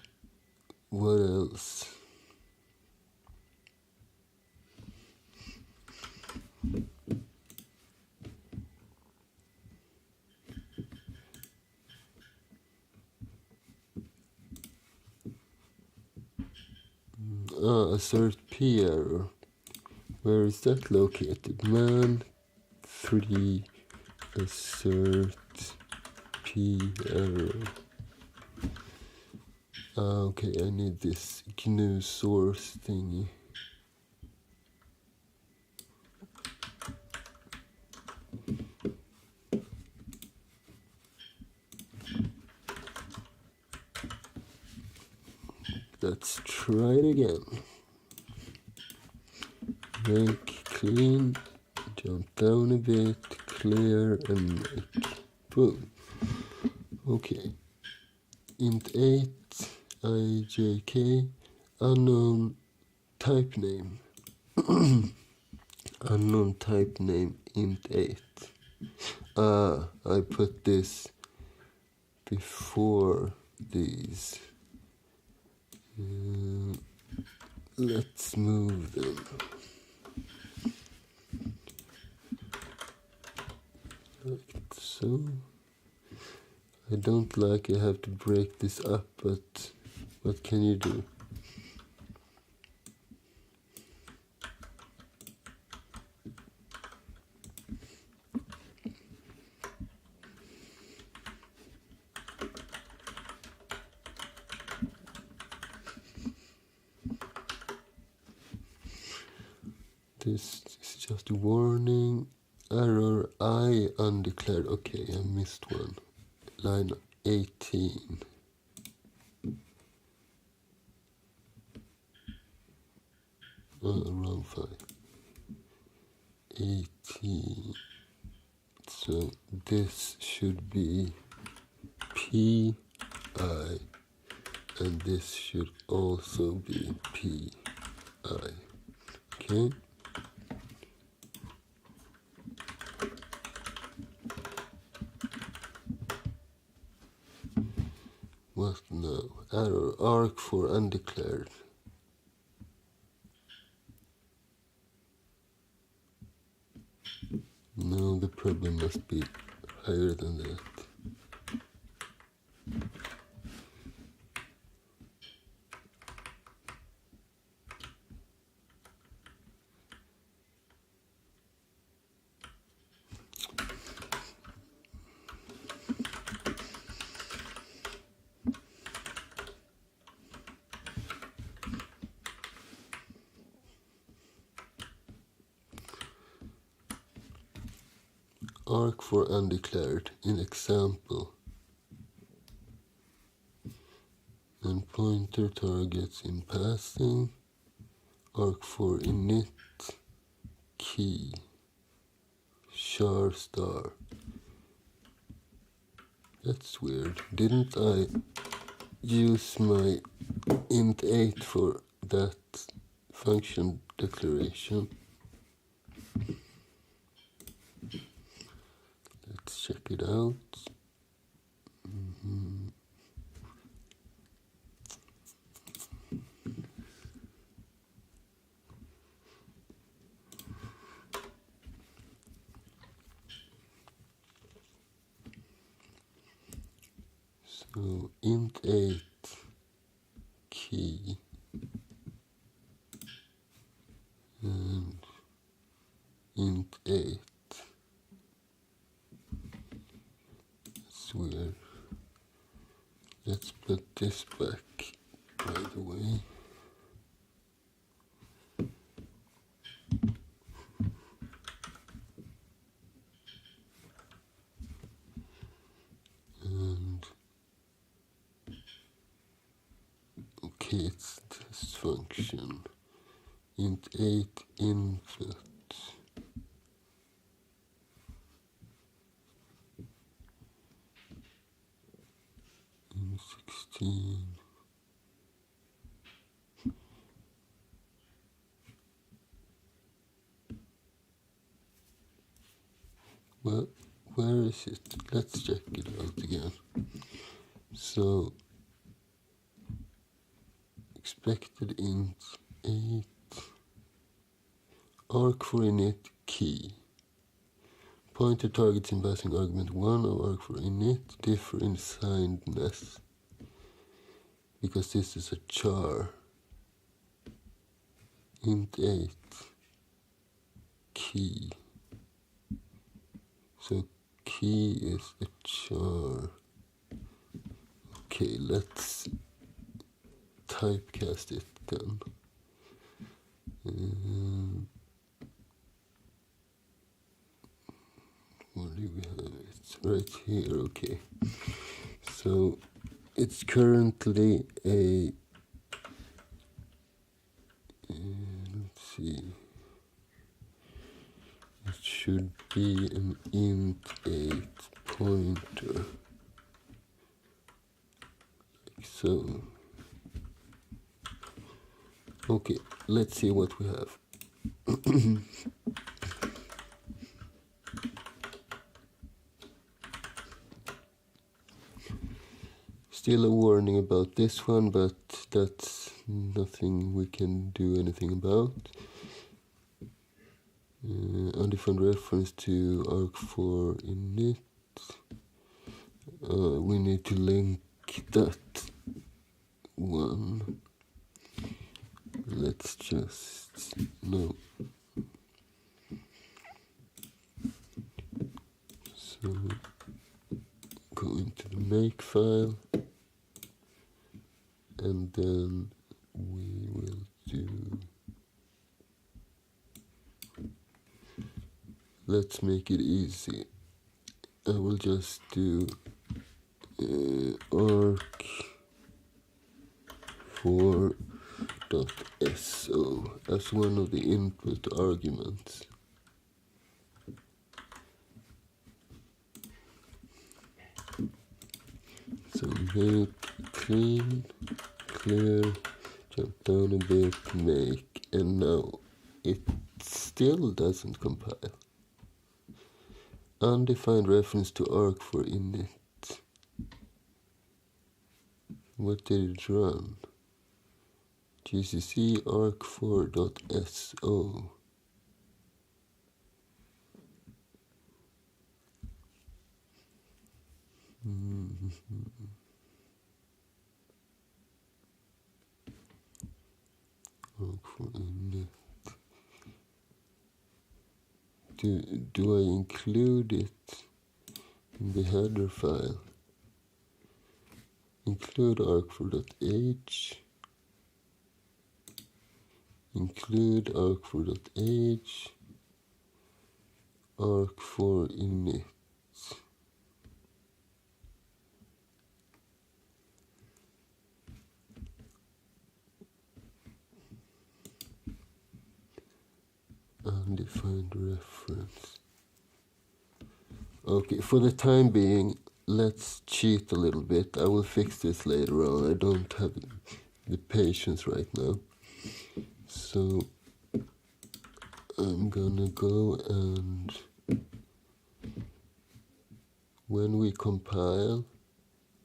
what else? Assert p error. Where is that located? Man3 assert p error. Okay, I need this GNU source thingy. Let's try it again. Make clean, jump down a bit, clear, and make. Boom. Okay. Int 8, IJK, unknown type name. Unknown type name, int 8. I put this before these. Let's move them. Like so. I don't like I have to break this up, but what can you do? This is just a warning. Error I undeclared. Okay, I missed one. Line 18. Wrong file. 18. So this should be PI, and this should also be PI. Okay. What now? Error arc for undeclared. No, the problem must be higher than that. Arc for undeclared in example. And pointer targets in passing. Arc for init key. Char*. That's weird. Didn't I use my int8 for that function declaration? Let's check it out. So int8 key and int8. That's weird. Let's put this back right away. And okay, it's this function. int8 input. int16. Well, where is it? Let's check it out again. So, expected int 8, arc for init key. Pointer targets in passing argument 1 of arc for init differ in signedness, because this is a char. Int 8 key. So key is a char. Okay, let's typecast it then. Where do we have it? Right here, okay. So it's currently a, let's see, it should be an int8 pointer, like so. Okay, let's see what we have. Still a warning about this one, but that's nothing we can do anything about. Undefined reference to arc4 init. We need to link that one. Let's just, no. So, go into the make file, and then we will do, let's make it easy. I will just do arc4.so as one of the input arguments. So make clean, clear, jump down a bit, make, and now it still doesn't compile. Undefined reference to arc for init. What did it run? GCC arc4.so. Do I include it in the header file? Include arc4.h. Include arc4.h. arc4 init. Undefined reference. Okay, for the time being, let's cheat a little bit. I will fix this later on. I don't have the patience right now. So I'm gonna go and when we compile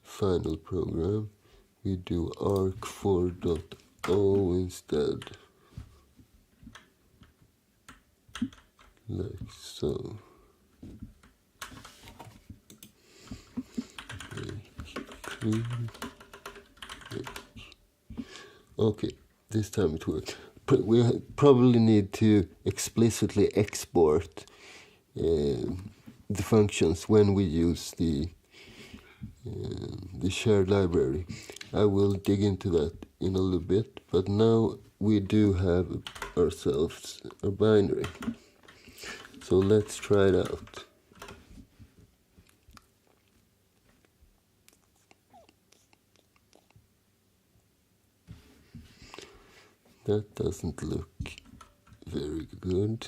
final program, we do arc4.o instead. Like so. Okay, this time it worked. We probably need to explicitly export the functions when we use the shared library. I will dig into that in a little bit, but now we do have ourselves a binary. So let's try it out. That doesn't look very good.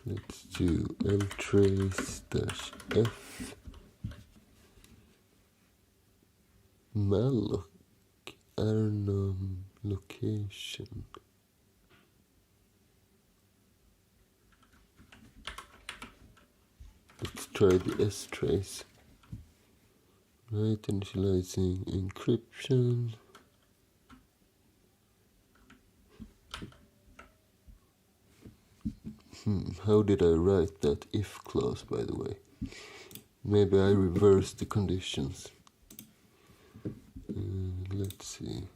Let's do ltrace-f Malloc arnom location. Let's try the strace. Right, initializing encryption. How did I write that if clause, by the way? Maybe I reversed the conditions. Let's see.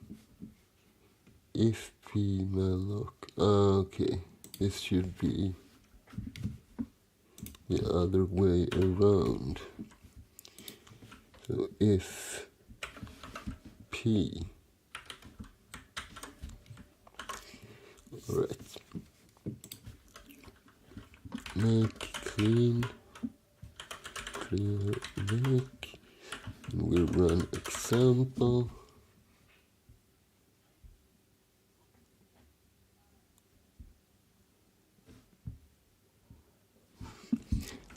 If p malloc. Okay, this should be the other way around. So if p. Alright. Make clean, clear make, and we run example.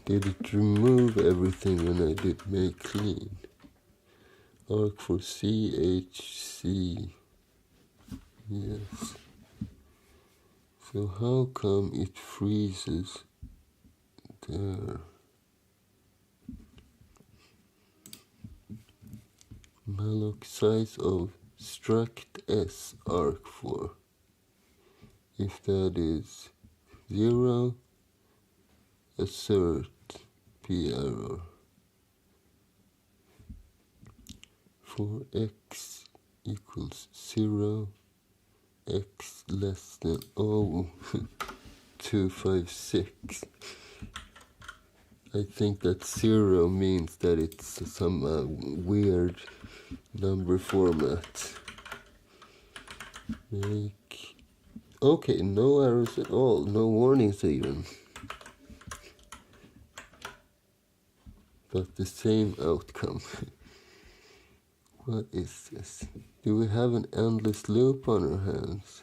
Did it remove everything when I did make clean? Arc for CHC. Yes. So how come it freezes there? Malloc size of struct s arc4. If that is 0, assert p error. For x equals 0, x less than 256. I think that 0 means that it's some weird number format. Make. Okay, no errors at all, no warnings even. But the same outcome. What is this? Do we have an endless loop on our hands?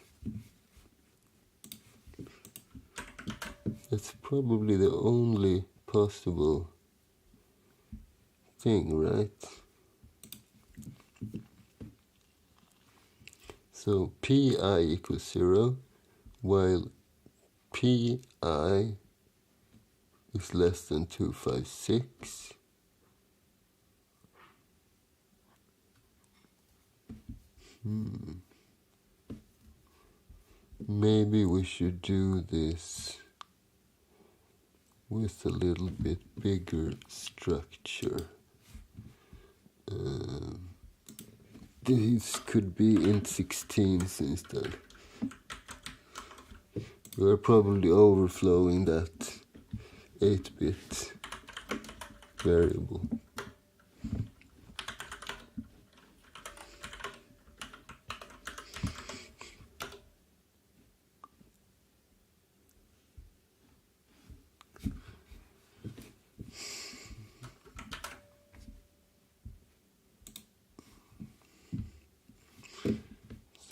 That's probably the only possible thing, right? So pi equals 0, while pi is less than 256. Maybe we should do this with a little bit bigger structure. These could be int 16s instead. We're probably overflowing that 8-bit variable.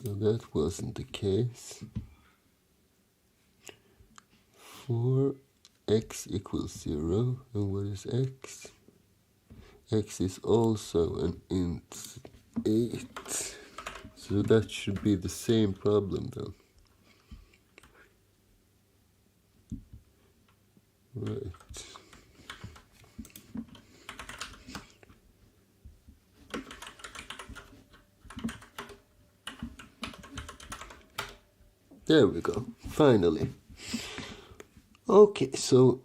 So that wasn't the case. For x equals 0, and what is x? X is also an int 8. So that should be the same problem then. Right. There we go, finally. Okay, so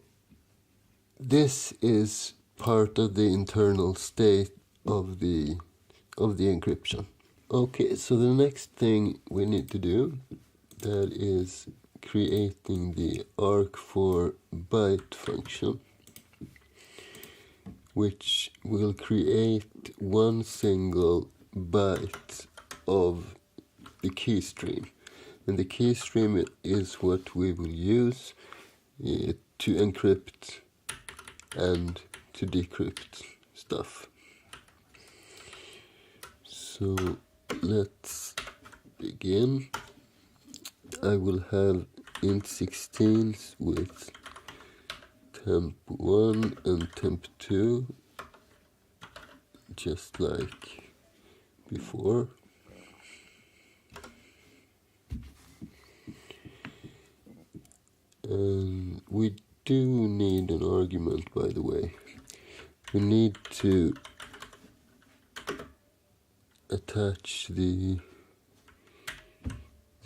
this is part of the internal state of the encryption. Okay, so the next thing we need to do, that is creating the arc4byte function, which will create one single byte of the key stream. And the key stream is what we will use to encrypt and to decrypt stuff. So let's begin. I will have int 16s with temp1 and temp2, just like before. And we do need an argument, by the way. We need to attach the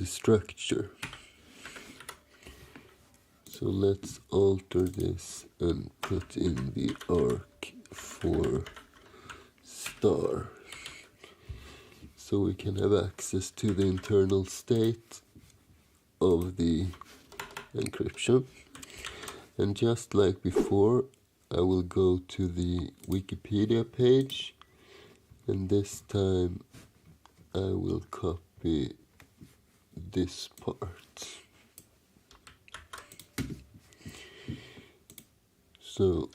structure. So let's alter this and put in the arc4 star, so we can have access to the internal state of the encryption. And just like before, I will go to the Wikipedia page, and this time I will copy this part. So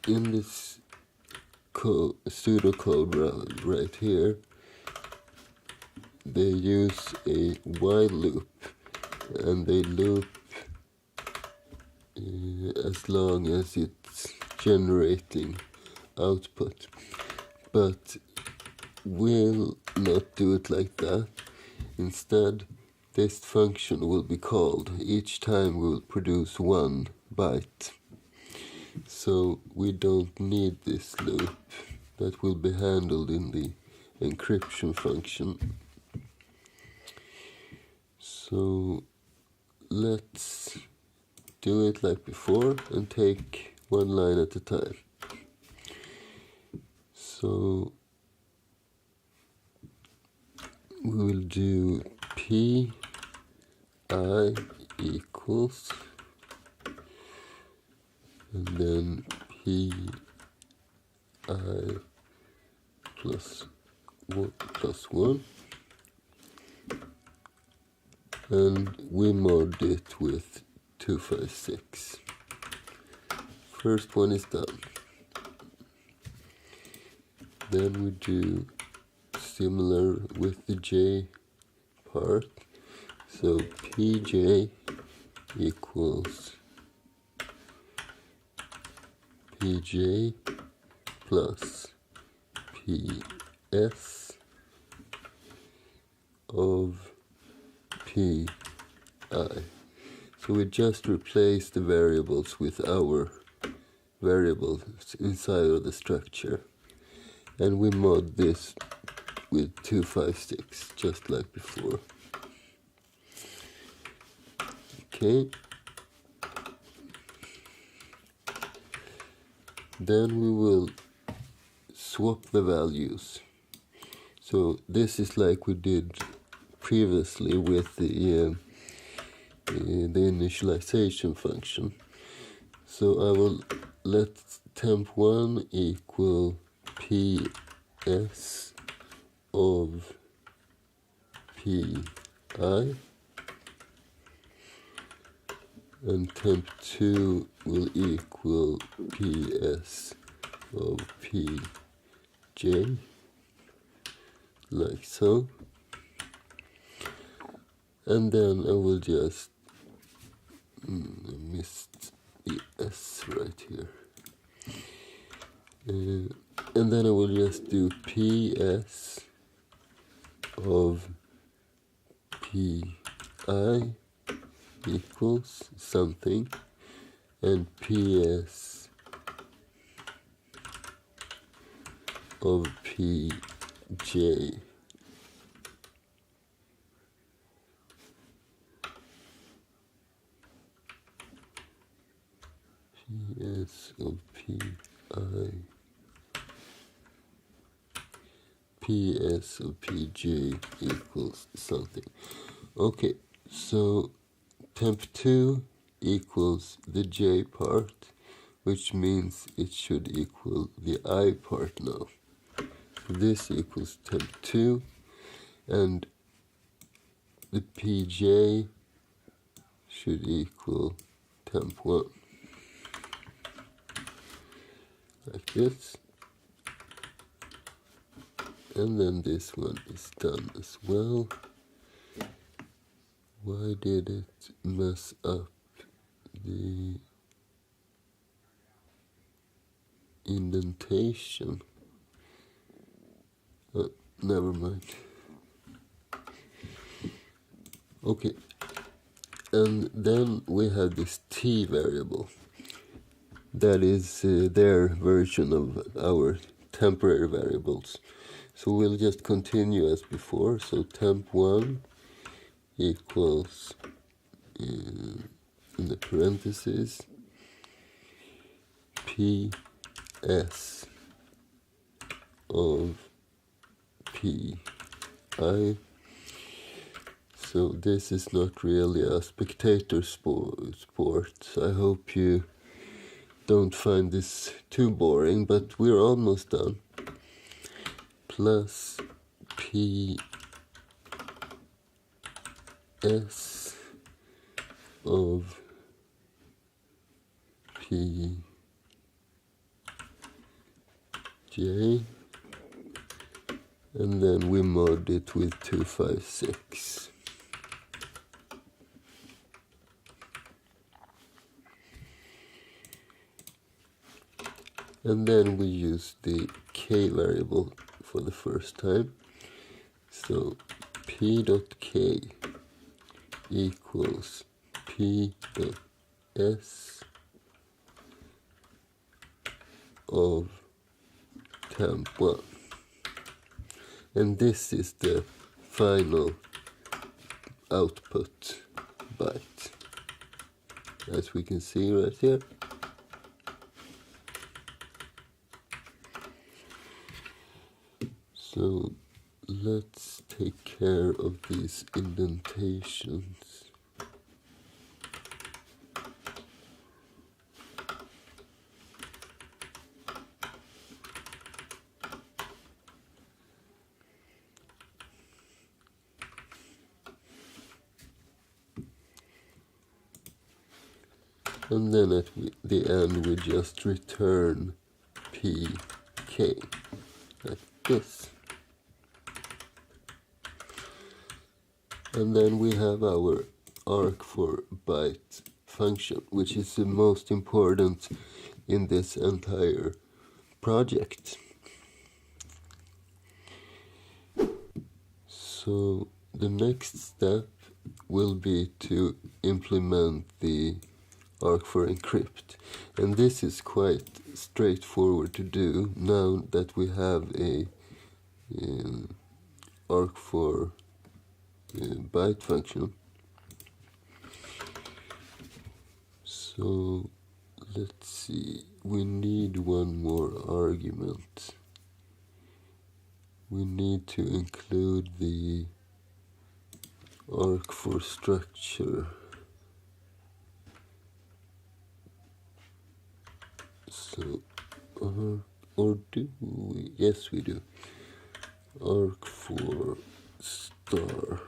in this pseudocode right here, they use a while loop, and they loop as long as it's generating output. But we'll not do it like that. Instead, this function will be called each time we will produce 1 byte. So we don't need this loop. That will be handled in the encryption function. So let's do it like before and take one line at a time. So we will do pi equals, and then pi plus 1, and we mod it with 256. First one is done. Then we do similar with the j part. So pj equals pj plus ps of pi. So we just replace the variables with our variables inside of the structure, and we mod this with 256, just like before. Okay. Then we will swap the values. So this is like we did previously with the initialization function. So I will let temp1 equal ps of pi, and temp2 will equal ps of pj, like so. And then I will just I missed the s right here. And then I will just do ps of pi equals something, and ps of pj ps of ps of pj equals something. Okay, so temp2 equals the j part, which means it should equal the I part now. This equals temp2, and the pj should equal temp1, like this. And then this one is done as well. Why did it mess up the indentation? Never mind. Okay, and then we have this t variable. That is their version of our temporary variables. So we'll just continue as before. So temp1 equals, in the parentheses, ps of pi. So this is not really a spectator sport. I hope you don't find this too boring, but we're almost done. Plus ps of pj, and then we mod it with 256. And then we use the k variable for the first time. So p.k equals p.s of temp1. And this is the final output byte, as we can see right here. So let's take care of these indentations. And then at the end we just return pk, like this. And then we have our arc for byte function, which is the most important in this entire project. So the next step will be to implement the arc for encrypt, and this is quite straightforward to do now that we have a arg4 byte function. So let's see, we need one more argument. We need to include the arg4 structure. So, or do we? Yes, we do. arg4 star.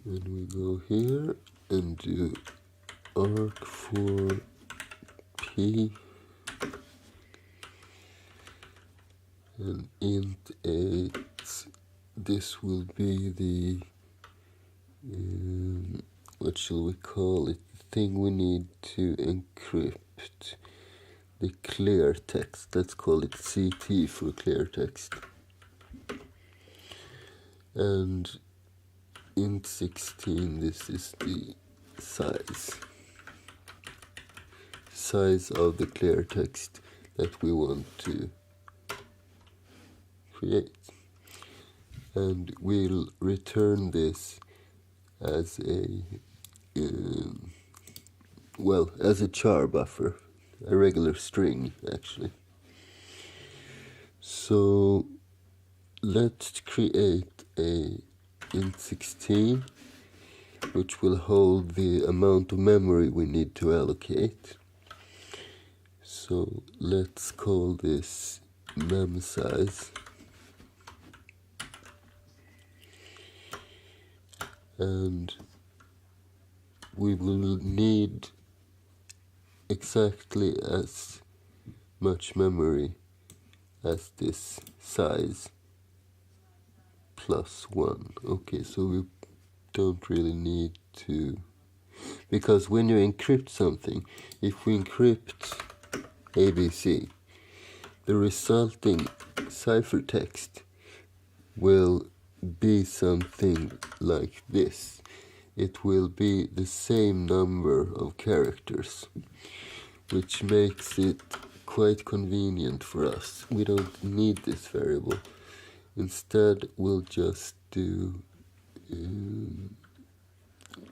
And we go here and do arg4 p and int 8. This will be the what shall we call it? The thing we need to encrypt the clear text. Let's call it CT for clear text. And int 16, this is the size of the clear text that we want to create. And we'll return this as a as a char buffer, a regular string actually. So let's create a int 16 which will hold the amount of memory we need to allocate. So let's call this mem size. And we will need exactly as much memory as this size plus 1. Okay, so we don't really need to, because when you encrypt something, if we encrypt ABC, the resulting ciphertext will be something like this. It will be the same number of characters, which makes it quite convenient for us. We don't need this variable. Instead, we'll just do,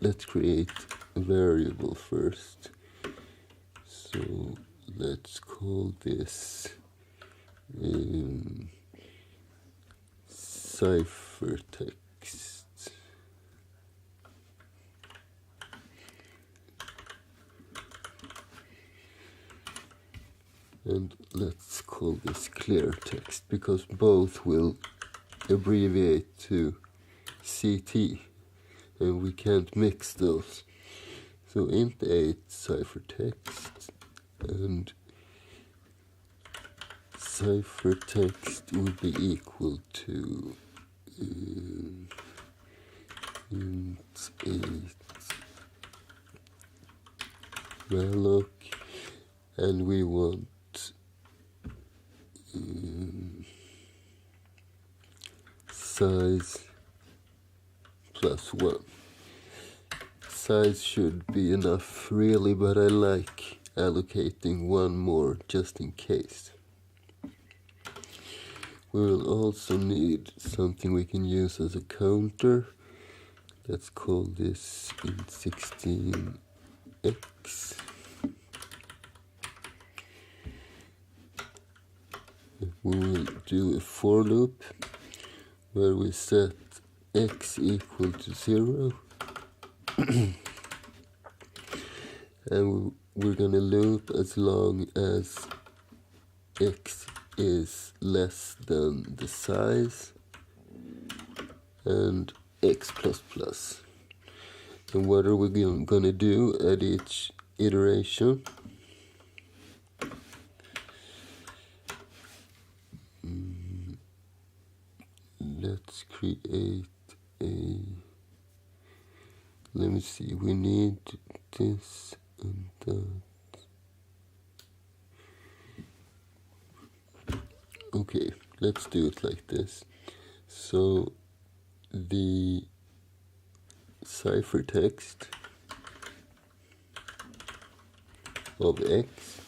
let's create a variable first. So let's call this ciphertext. And let's call this clear text, because both will abbreviate to CT, and we can't mix those. So int 8 ciphertext, and ciphertext will be equal to int 8 Malloc, and we want size plus 1. Size should be enough really, but I like allocating one more just in case. We will also need something we can use as a counter. Let's call this int 16x. We will do a for loop where we set x equal to 0 and we're gonna loop as long as x is less than the size and x plus plus. And what are we gonna do at each iteration? Let's create a, let me see, we need this and that. Okay, let's do it like this. So the ciphertext of x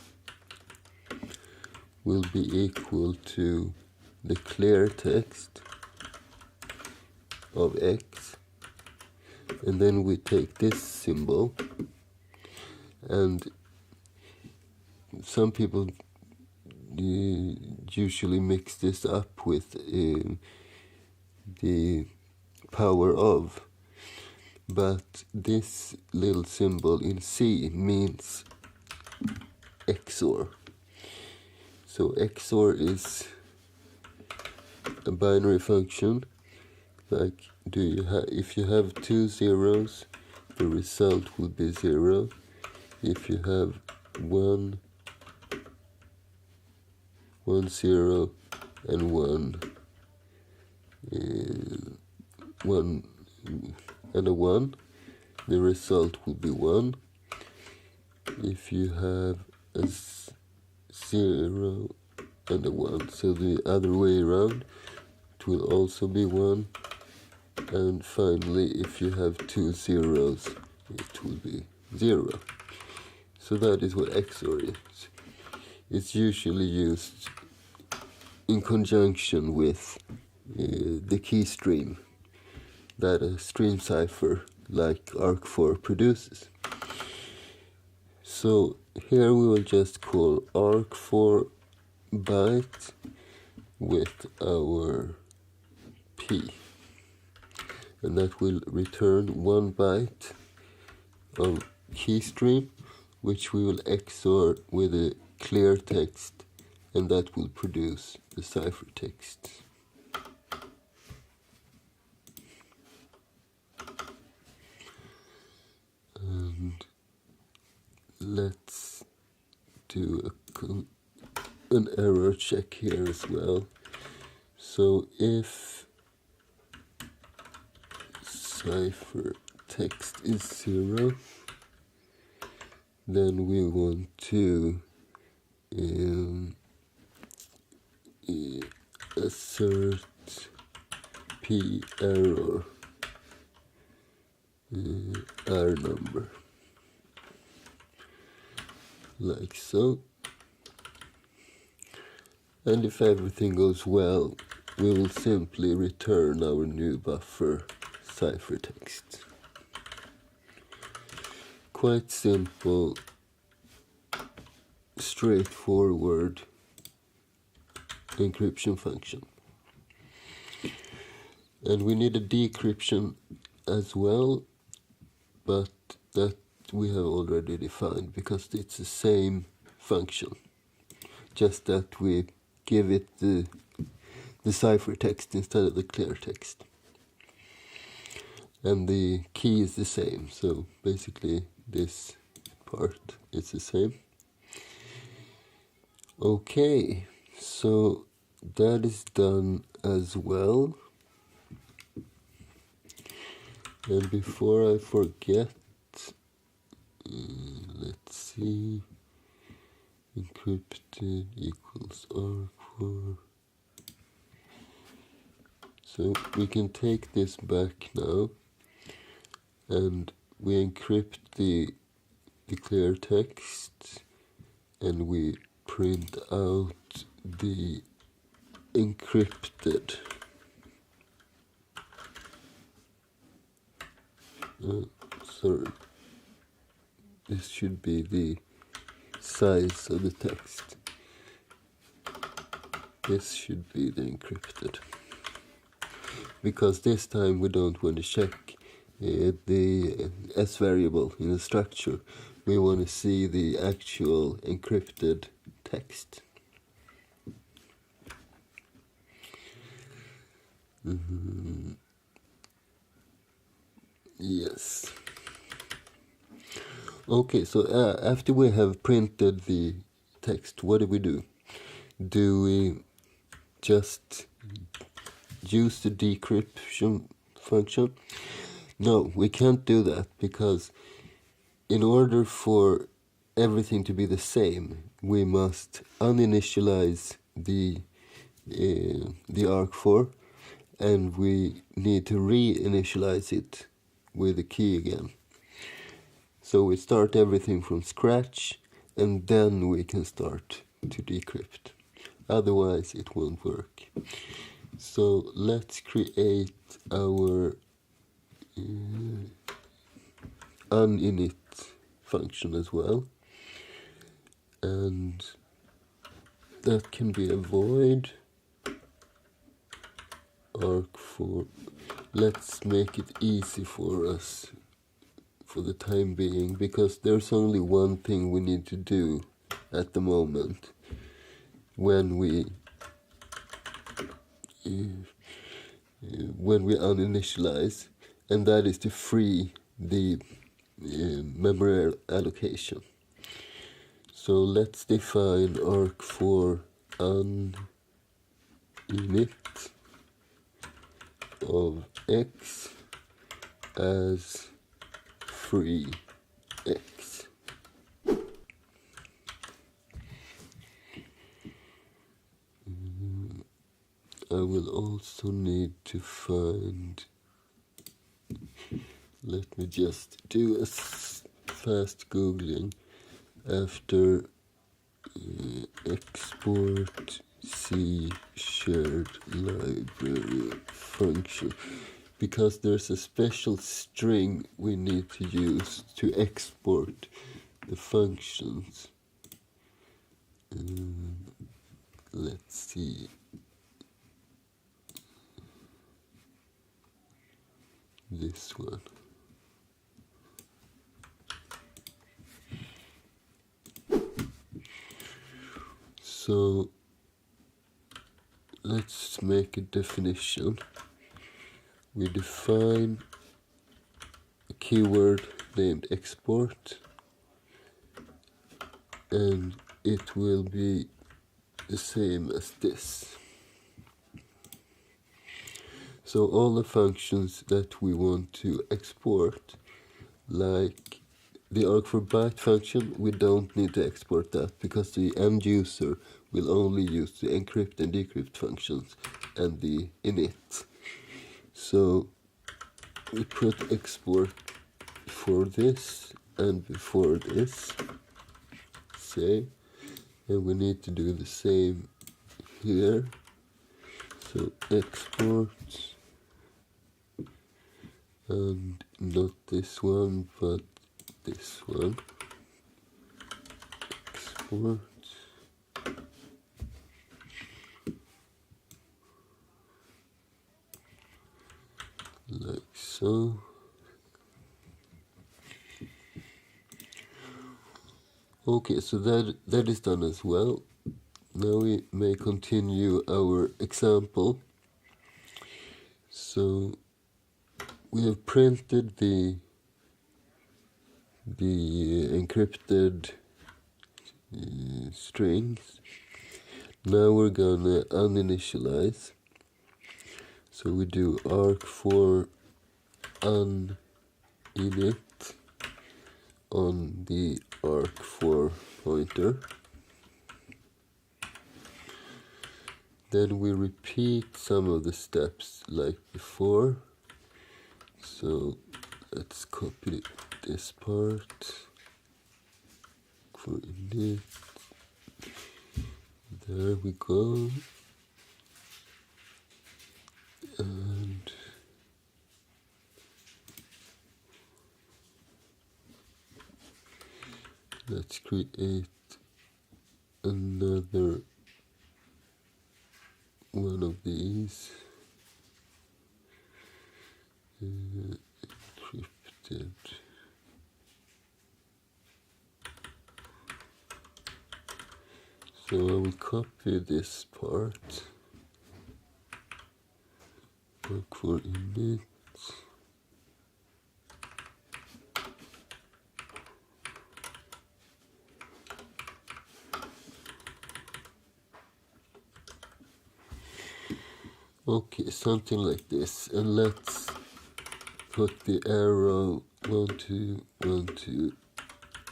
will be equal to the clear text of X, and then we take this symbol, and some people usually mix this up with the power of, but this little symbol in C means XOR. So XOR is a binary function, like if you have two zeros, the result will be 0. If you have 1 0 and 1 and a 1, the result will be 1. If you have a 0 and a 1, so the other way around, it will also be 1. And finally, if you have two zeros, it will be 0. So that is what XOR is. It's usually used in conjunction with the key stream that a stream cipher like ARC4 produces. So here we will just call ARC4 byte with our P, and that will return 1 byte of key stream, which we will XOR with a clear text, and that will produce the ciphertext. And let's do an error check here as well. So if ciphertext is 0, then we want to assert P error R number, like so. And if everything goes well, we will simply return our new buffer ciphertext. Quite simple, straightforward encryption function. And we need a decryption as well, but that we have already defined because it's the same function, just that we give it the ciphertext instead of the clear text. And the key is the same, so basically this part is the same. Okay, so that is done as well. And before I forget, let's see, encrypted equals ARC4. So we can take this back now, and we encrypt the clear text, and we print out the encrypted. Sorry, this should be the size of the text. This should be the encrypted, because this time we don't want to check the S variable in the structure. We want to see the actual encrypted text. Yes. Okay, so after we have printed the text, what do? Do we just use the decryption function? No, we can't do that, because in order for everything to be the same, we must uninitialize the ARC4, and we need to reinitialize it with a key again. So we start everything from scratch, and then we can start to decrypt. otherwise it won't work. So let's create our uninit function as well, and that can be a void arc4. Let's make it easy for us for the time being, because there's only one thing we need to do at the moment when we uninitialize, and that is to free the memory allocation. So let's define arc4 uninit of x as free x. I will also need to find, let me just do a fast googling after export C shared library function, because there's a special string we need to use to export the functions. Let's see. This one. So let's make a definition. We define a keyword named export, and it will be the same as this. So all the functions that we want to export, like the arc4byte function, we don't need to export that because the end user will only use the encrypt and decrypt functions and the init. So we put export for this and before this, save, and we need to do the same here. So export, and not this one, but this one. Export. Like so. Okay, so that is done as well. Now we may continue our example. So we have printed the encrypted strings. Now we're gonna uninitialize. So we do arc4 uninit on the arc4 pointer. Then we repeat some of the steps like before. So let's copy this part for init. There we go. And let's create another one of these. Encrypted. So I will copy this part. Look for init. Okay, something like this, and let's put the arrow 1, 2, 1, 2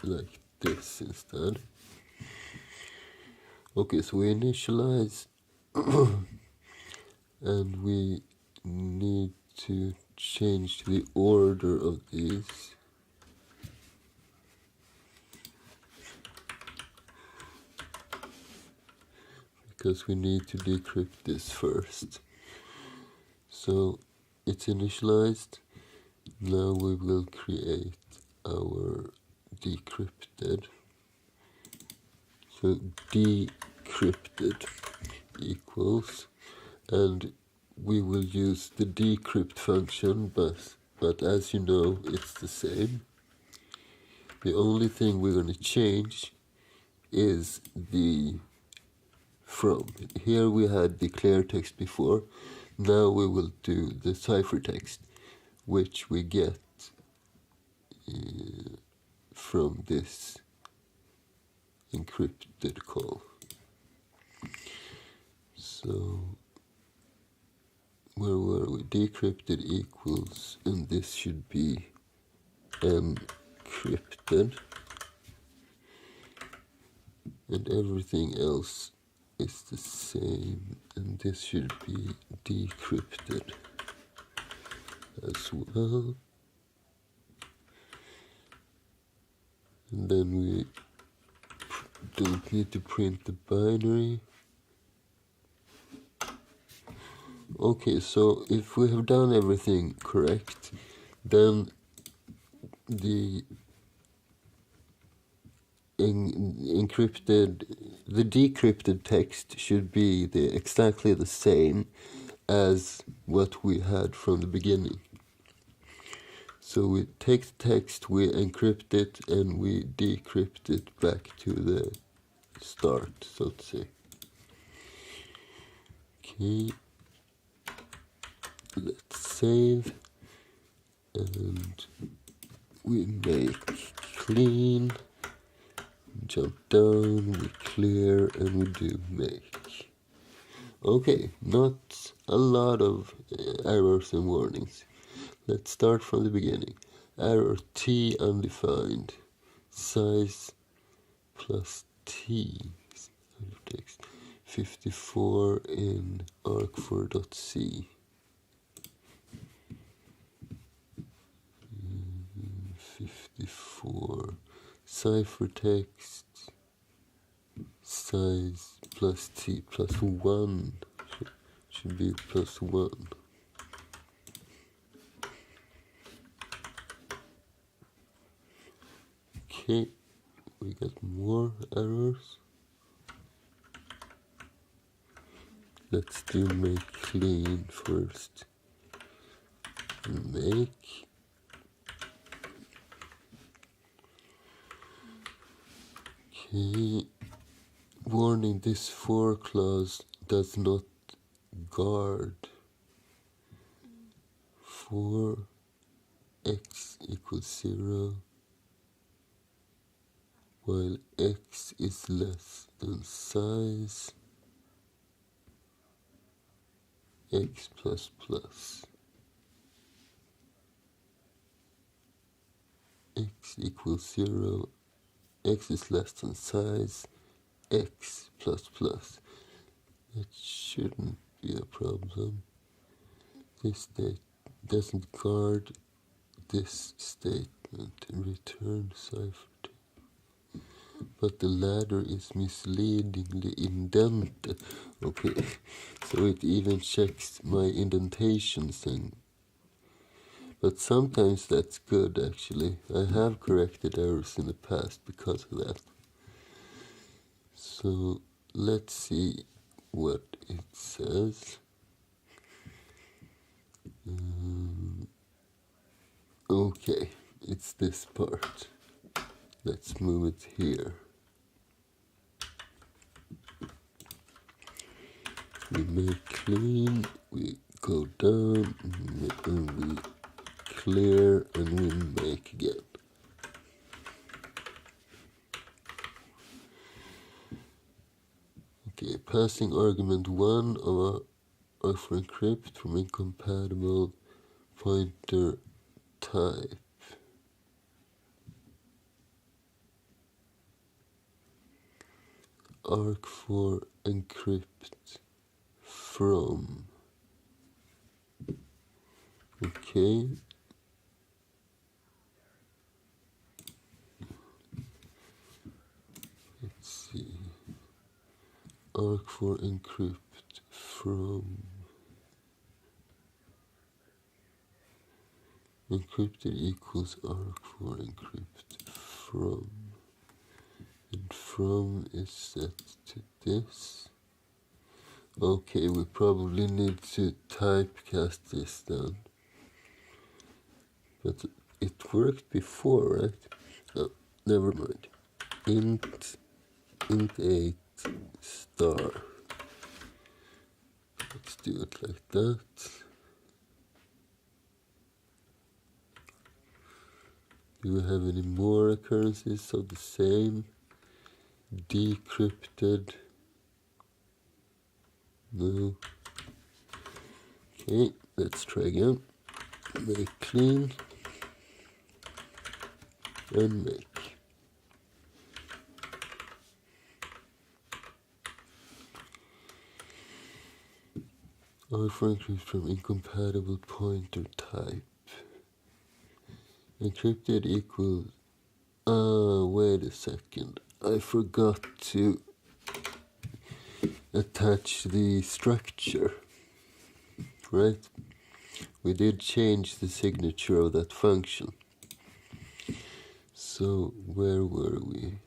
like this instead. Okay, so we initialize and we need to change the order of these. because we need to decrypt this first. So it's initialized. Now we will create our decrypted. So decrypted equals, and we will use the decrypt function, but as you know, it's the same. The only thing we're going to change is the from. Here we had the clear text before. Now we will do the ciphertext, which we get from this encrypted call. So where were we? Decrypted equals, and this should be encrypted, and everything else is the same, and this should be decrypted as well. And then we don't need to print the binary. Okay, so if we have done everything correct, then the decrypted text should be exactly the same as what we had from the beginning. So we take the text, we encrypt it, and we decrypt it back to the start, so to say. Okay, let's save, and we make clean, jump down, we clear, and we do make. Okay, not a lot of errors and warnings. Let's start from the beginning. Error T undefined. Size plus T. Text 54 in arc4.c. 54 ciphertext size plus T plus 1 should be plus 1. Okay, we got more errors. Let's do make clean first. Make. Okay. Warning, this for clause does not guard for x equals 0 while x is less than size x plus plus. X equals 0, x is less than size x plus plus. That shouldn't be a problem. This state doesn't guard this statement and return ciphertext. But the ladder is misleadingly indented. Okay, so it even checks my indentation thing. But sometimes that's good, actually. I have corrected errors in the past because of that. So let's see what it says. Okay, it's this part. Let's move it here. We make clean, we go down, and we clear, and we make again. Okay, passing argument 1 of our for encrypt from incompatible pointer type. Arc for encrypt from. Okay. Let's see. arc4 encrypt from encrypted equals arc4 encrypt from, and from is set to this. Okay, we probably need to typecast this then, but it worked before, right? Oh, never mind. int 8 star. Let's do it like that. Do we have any more occurrences of the same? Decrypted. No. Okay, let's try again. Make clean and make. arc4 encrypt from incompatible pointer type. Encrypted equals. Wait a second. I forgot to attach the structure. Right? We did change the signature of that function. So where were we?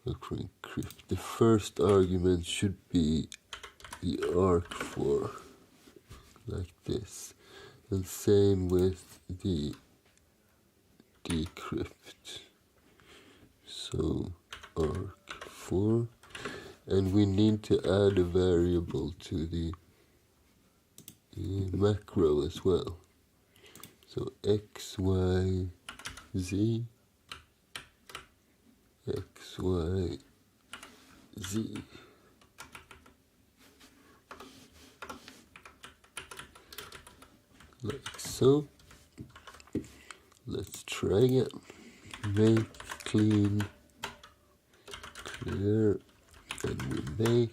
arc4 encrypt. The first argument should be the arc4, like this. And same with the decrypt. So arc4. And we need to add a variable to the macro as well. So x, y, z, x, y, z. Like so. Let's try again. Make, clean, clear, and we make.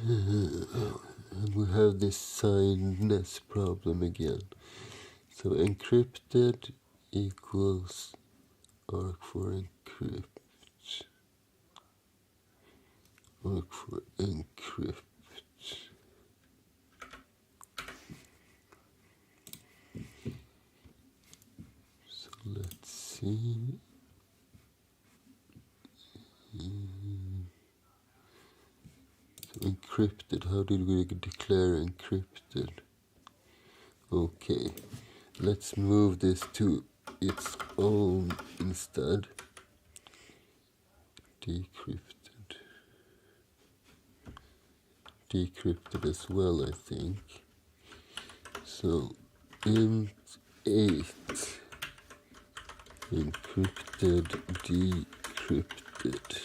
And we have this signedness problem again. So encrypted equals arc4 encrypt. arc4 encrypt. So let's see. So encrypted, how did we declare encrypted? Okay, let's move this to its own instead. Decrypted. Decrypted as well, I think. So int 8 encrypted, decrypted.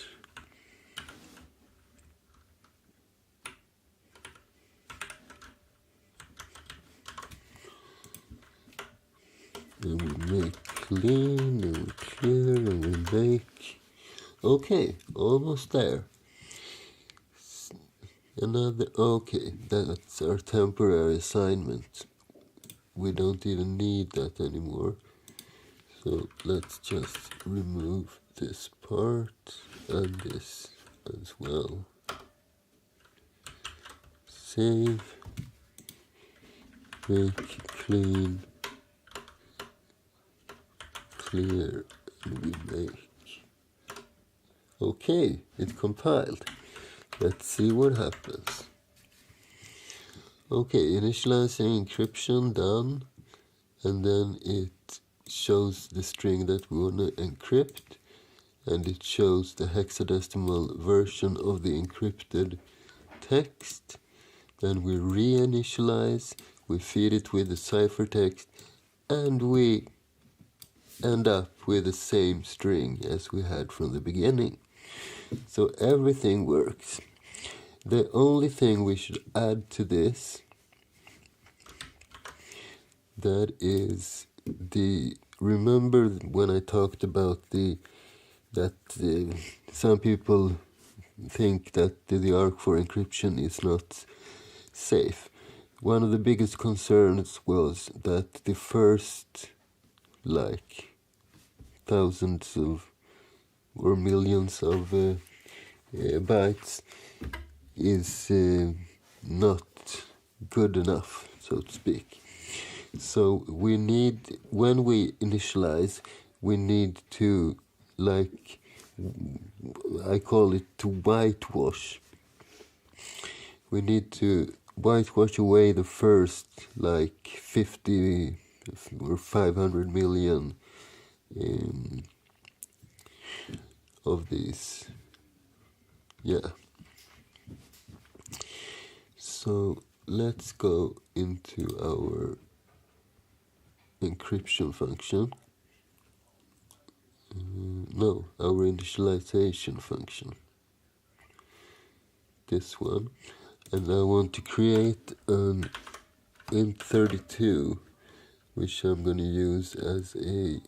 And we make clean, and we clear, and we make. Okay, almost there. Another, okay, that's our temporary assignment. We don't even need that anymore. So let's just remove this part and this as well. Save, make clean, clear, and we make. Okay, it compiled. Let's see what happens. Okay, initializing encryption done, and then it shows the string that we want to encrypt, and it shows the hexadecimal version of the encrypted text. Then we reinitialize, we feed it with the ciphertext, and we end up with the same string as we had from the beginning. So everything works. The only thing we should add to this, that is the, remember when I talked about some people think that the arc4 encryption is not safe. one of the biggest concerns was that the first like thousands of or millions of bytes is not good enough, so to speak. So we need, when we initialize, we need to, like, I call it to whitewash. We need to whitewash away the first like 50 or 500 million of these. Yeah. So let's go into our encryption function. No, our initialization function. This one. And I want to create an int32, which I'm going to use as a,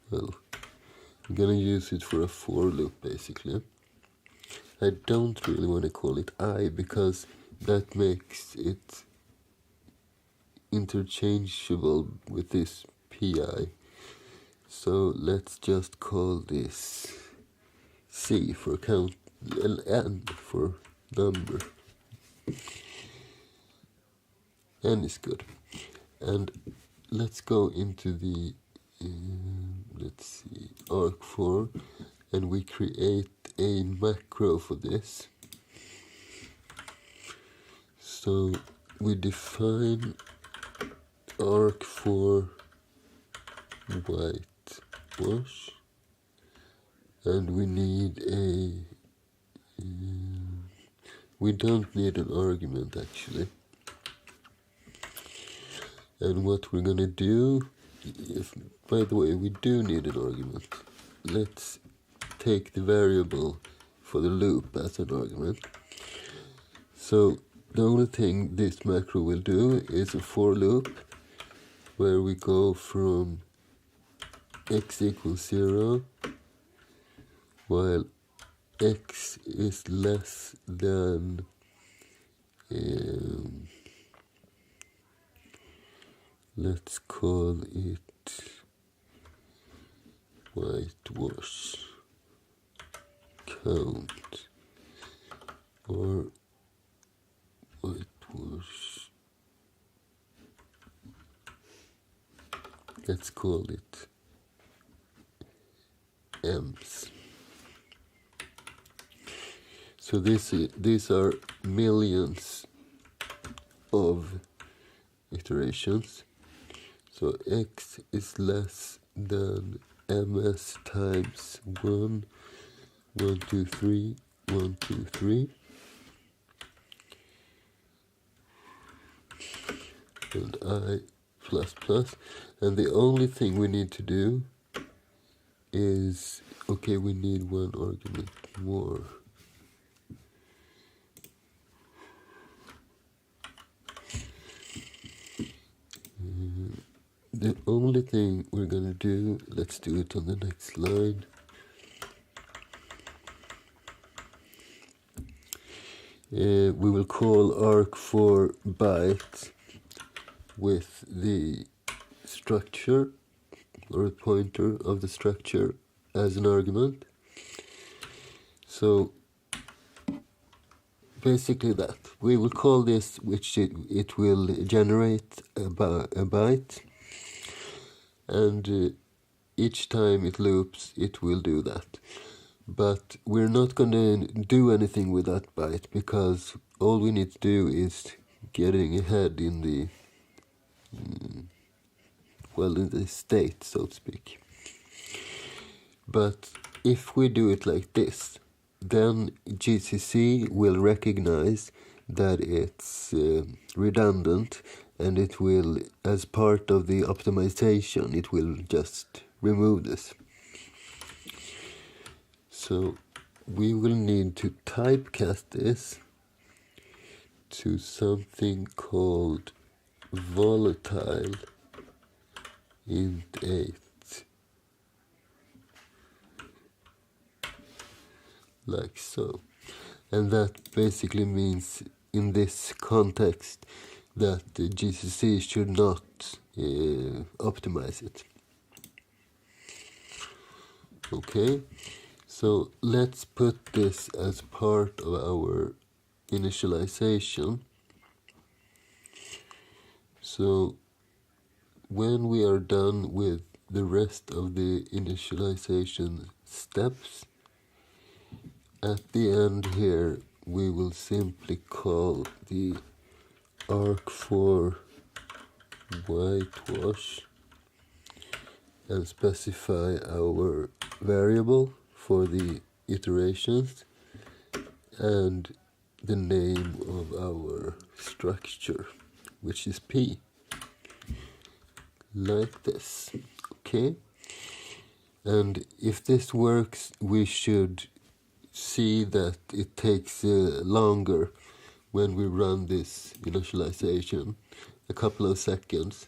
well, I'm going to use it for a for loop, basically. I don't really want to call it I, because that makes it interchangeable with this pi. So let's just call this C for count, N for number. N is good. And let's go into the, let's see, arc4, and we create a macro for this. So we define arc4 whitewash, and we need a, we don't need an argument actually. And what we're gonna do, by the way, we do need an argument. Let's take the variable for the loop as an argument. So the only thing this macro will do is a for loop where we go from x equals 0 while x is less than let's call it whitewash count, or whitewash, let's call it m's. So these are millions of iterations. So x is less than ms times 1, 1, 2, 3, 1, 2, 3. And I plus plus. And the only thing we need to do is, okay, we need one argument more. The only thing we're gonna do, let's do it on the next line. We will call arc4 byte with the structure or a pointer of the structure as an argument. So basically that. We will call this, which it will generate a byte, and each time it loops it will do that. But we're not going to do anything with that byte, because all we need to do is getting ahead in the, well, in the state, so to speak. But if we do it like this, then GCC will recognize that it's redundant, and it will, as part of the optimization, it will just remove this. So we will need to typecast this to something called volatile int8, like so. and that basically means in this context that the GCC should not optimize it. Okay, so let's put this as part of our initialization. So when we are done with the rest of the initialization steps, at the end here we will simply call the arc4 whitewash and specify our variable for the iterations and the name of our structure, which is P, like this. Okay, and if this works, we should see that it takes longer when we run this initialization, a couple of seconds.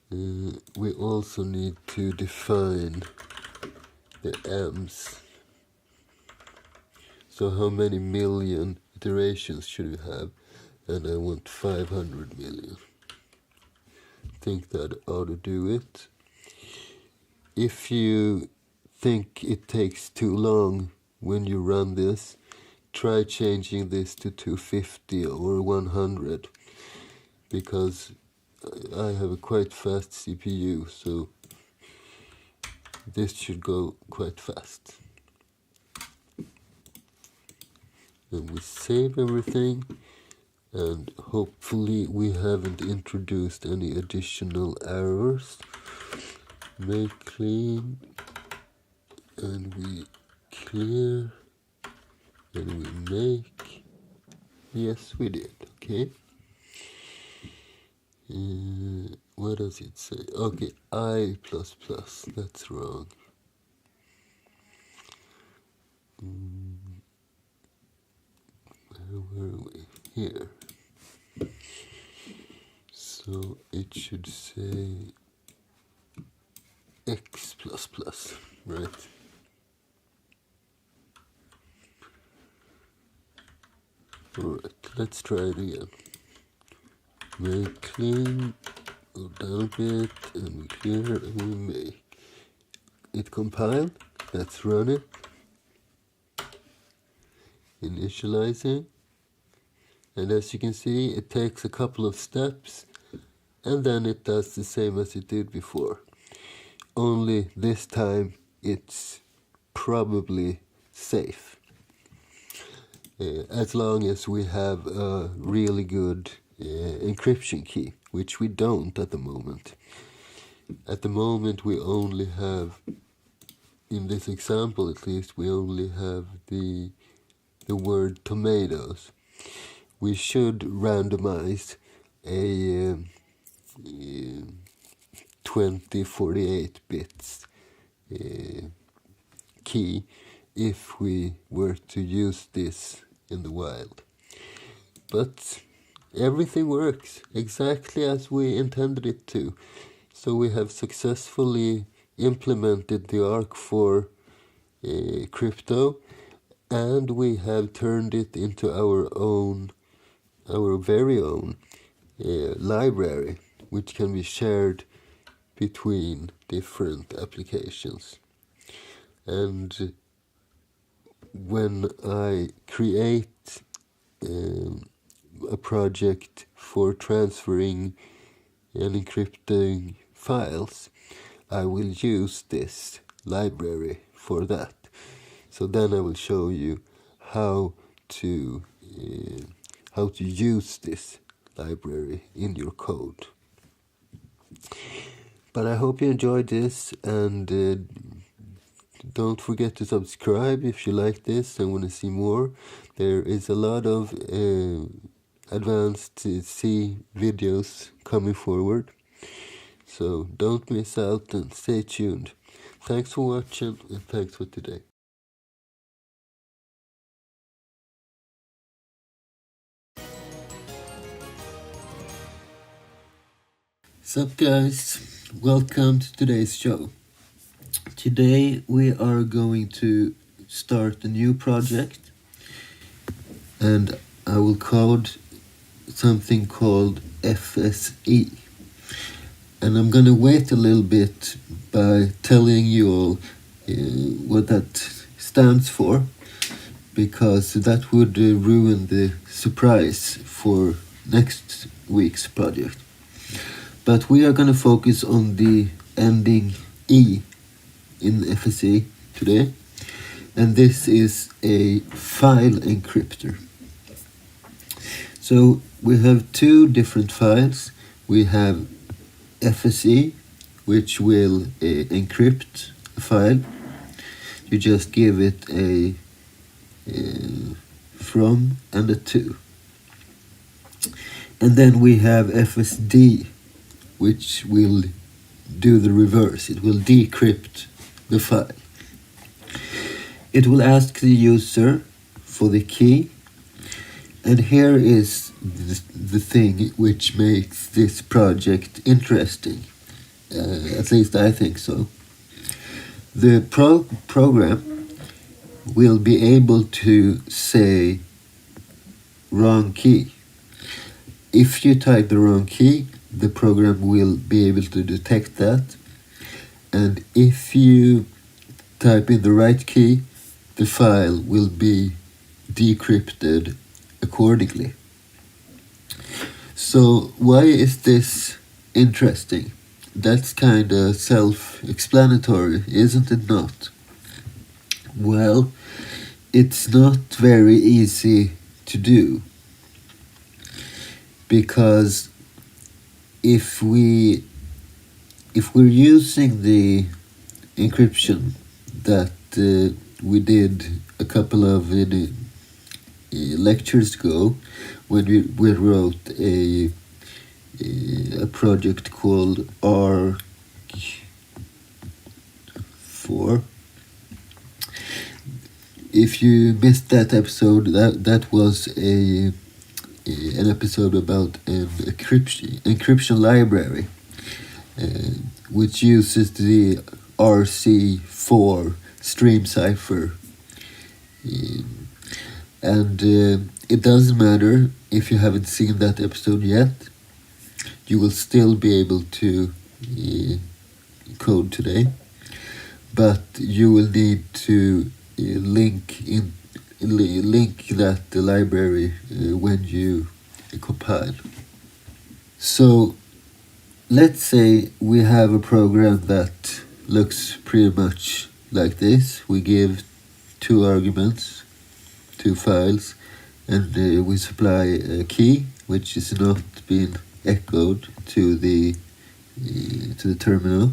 We also need to define the m's. So how many million iterations should we have? And I want 500 million. I think that ought to do it. If you think it takes too long when you run this, try changing this to 250 or 100, because I have a quite fast CPU, so this should go quite fast. And we save everything, and hopefully we haven't introduced any additional errors. Make clean, and we clear, and we make. Yes, we did. Okay. What does it say? Okay, I++. That's wrong. Where were we? Here. So it should say X++, right? Alright, let's try it again. Make clean, go down a bit, and we clear, and we make. It compiled. Let's run it. Initializing. And as you can see, it takes a couple of steps, and then it does the same as it did before. Only this time it's probably safe. As long as we have a really good encryption key, which we don't at the moment. At the moment we only have, in this example at least, we only have the word tomatoes. We should randomize a 2048 bits key if we were to use this in the wild. But everything works exactly as we intended it to. So we have successfully implemented the arc4 crypto, and we have turned it into our very own library, which can be shared between different applications. And when I create a project for transferring and encrypting files, I will use this library for that. So then I will show you how to use this library in your code. But I hope you enjoyed this, and don't forget to subscribe if you like this and want to see more. There is a lot of advanced C videos coming forward, so don't miss out and stay tuned. Thanks for watching, and thanks for today. Sup guys, welcome to today's show. Today we are going to start a new project. and I will code something called FSE. And I'm gonna wait a little bit by telling you all what that stands for, because that would ruin the surprise for next week's project. But we are gonna focus on the ending E in FSE today, and this is a file encryptor. So we have two different files. We have FSE, which will encrypt a file. You just give it a from and a to. And then we have FSD, which will do the reverse. It will decrypt the file. It will ask the user for the key. And here is the thing which makes this project interesting. At least I think so. The program will be able to say wrong key. If you type the wrong key, the program will be able to detect that. And if you type in the right key, the file will be decrypted accordingly. So why is this interesting? That's kind of self-explanatory, isn't it not? Well, it's not very easy to do, because if we're using the encryption that we did a couple of lectures ago, when we wrote a project called R4. If you missed that episode, that was an episode about an encryption library, which uses the RC4 stream cipher. And it doesn't matter if you haven't seen that episode yet. You will still be able to code today, but you will need to link that the library when you compile. So let's say we have a program that looks pretty much like this. We give two arguments, two files, and we supply a key which is not being echoed to the terminal,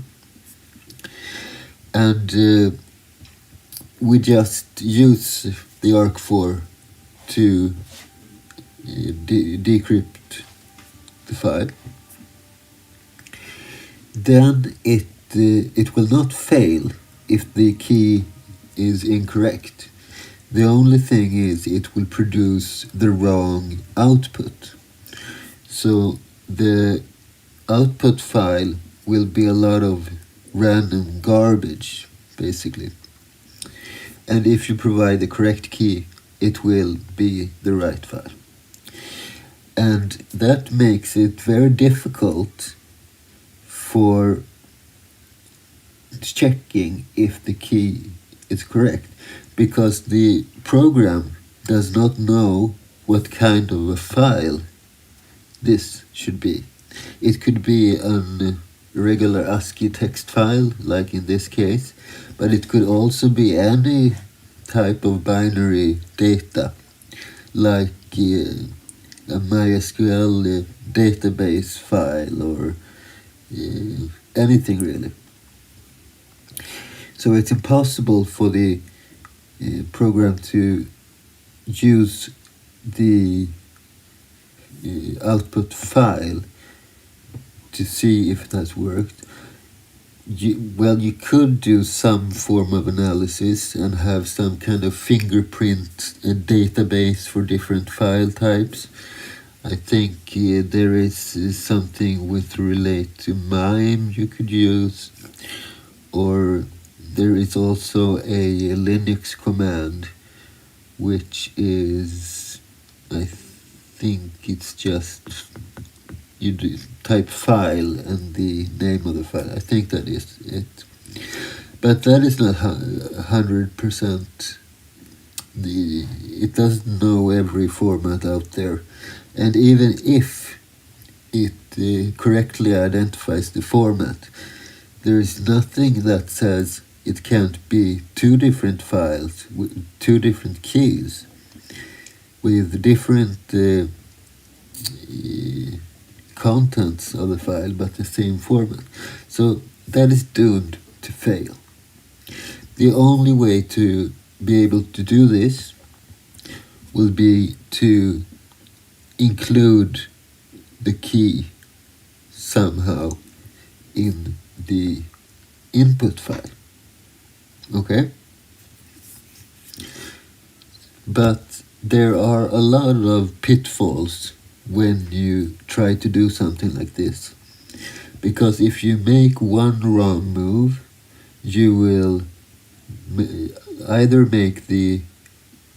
and we just use the arc4 to decrypt the file. Then it will not fail if the key is incorrect. The only thing is it will produce the wrong output. So the output file will be a lot of random garbage, basically. And if you provide the correct key, it will be the right file. And that makes it very difficult for checking if the key is correct, because the program does not know what kind of a file this should be. It could be a regular ASCII text file, like in this case, but it could also be any type of binary data, like a MySQL database file or anything really. So it's impossible for the program to use the output file to see if it has worked. You could do some form of analysis and have some kind of fingerprint database for different file types. I think there is something with relate to MIME you could use, or there is also a Linux command which is I think it's just you type file and the name of the file. I think that is it. But that is not 100%. It doesn't know every format out there. And even if it correctly identifies the format, there is nothing that says it can't be two different files with two different keys with different contents of the file but the same format. So that is doomed to fail. The only way to be able to do this will be to include the key somehow in the input file. Okay? But there are a lot of pitfalls when you try to do something like this. Because if you make one wrong move, you will either make the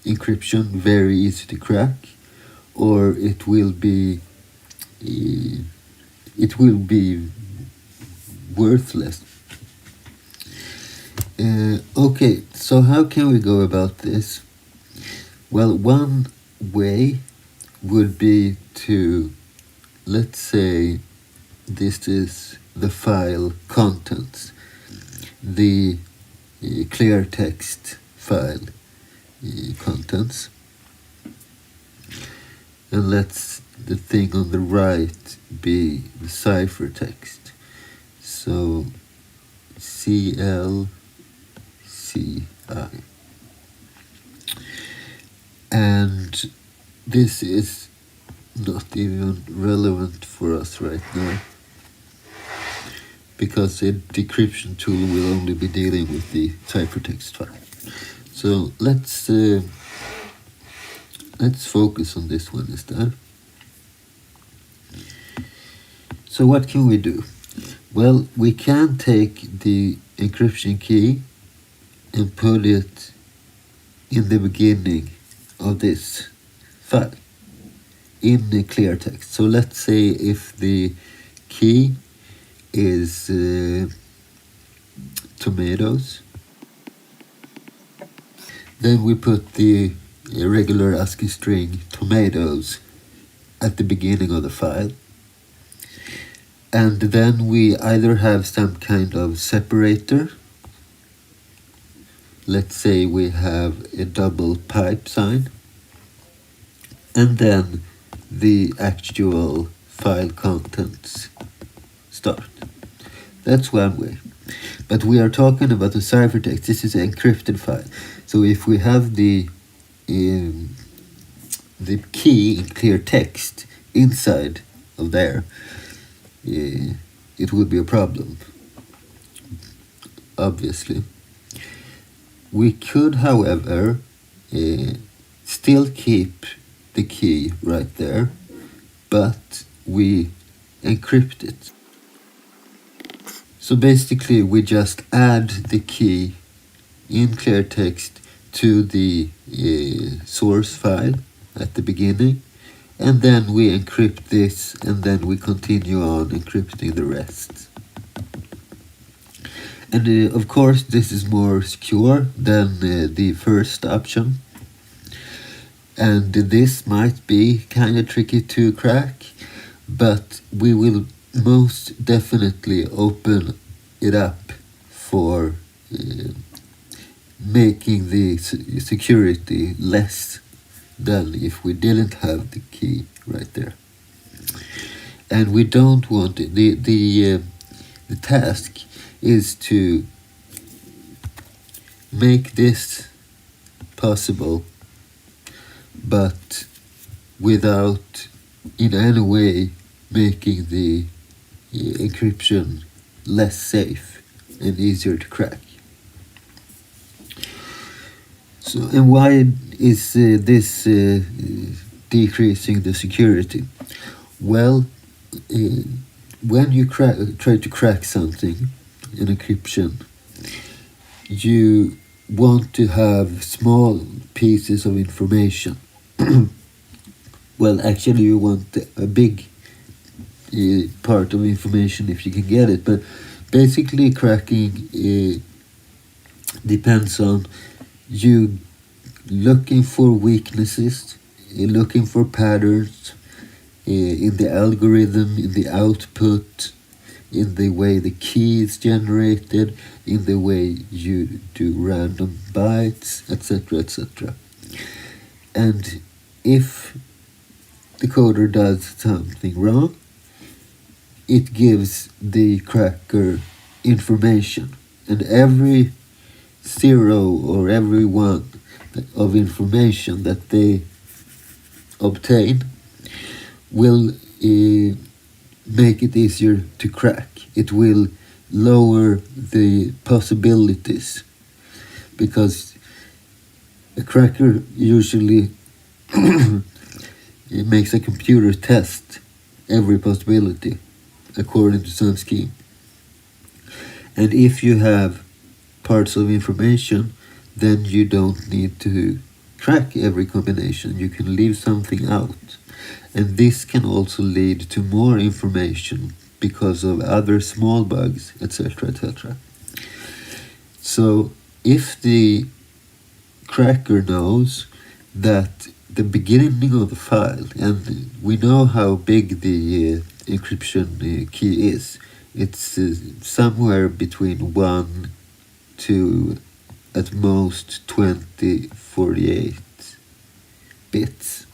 encryption very easy to crack, or it will be worthless. Okay, so how can we go about this? Well, one way would be to, let's say this is the file contents, the clear text file contents, and let's the thing on the right be the ciphertext. So CLCI. And this is not even relevant for us right now, because the decryption tool will only be dealing with the ciphertext file. So let's focus on this one instead. So what can we do? Well, we can take the encryption key and put it in the beginning of this file in the clear text. So let's say if the key is tomatoes, then we put the regular ASCII string tomatoes at the beginning of the file. And then we either have some kind of separator. Let's say we have a double pipe sign, and then the actual file contents start. That's one way. But we are talking about the ciphertext. This is an encrypted file. So if we have the key in clear text inside of there, it would be a problem, obviously. We could, however, still keep the key right there, but we encrypt it. So basically we just add the key in clear text to the source file at the beginning, and then we encrypt this, and then we continue on encrypting the rest. And of course this is more secure than the first option, and this might be kind of tricky to crack, but we will most definitely open it up for making the security less than if we didn't have the key right there. And we don't want it. The task is to make this possible, but without in any way making the encryption less safe and easier to crack. So, and why is this decreasing the security? Well, when you try to crack something in encryption, you want to have small pieces of information. well, actually you want a big part of information if you can get it, but basically cracking depends on you looking for weaknesses, looking for patterns in the algorithm, in the output, in the way the key is generated, in the way you do random bytes, etc., etc. And if the coder does something wrong, it gives the cracker information, and every zero or every one of information that they obtain will make it easier to crack. It will lower the possibilities, because a cracker usually it makes a computer test every possibility according to some scheme. And if you have parts of information, then you don't need to crack every combination. You can leave something out. And this can also lead to more information because of other small bugs, etc., etc. So if the cracker knows that the beginning of the file, and we know how big the encryption key is, it's somewhere between 1 to at most 2048 bits.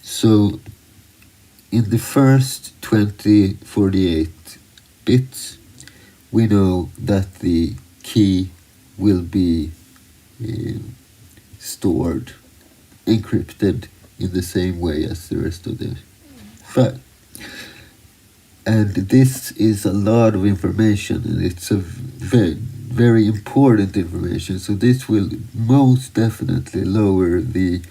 So in the first 2048 bits, we know that the key will be stored, encrypted in the same way as the rest of the file. And this is a lot of information, and it's a very, very important information. So this will most definitely lower the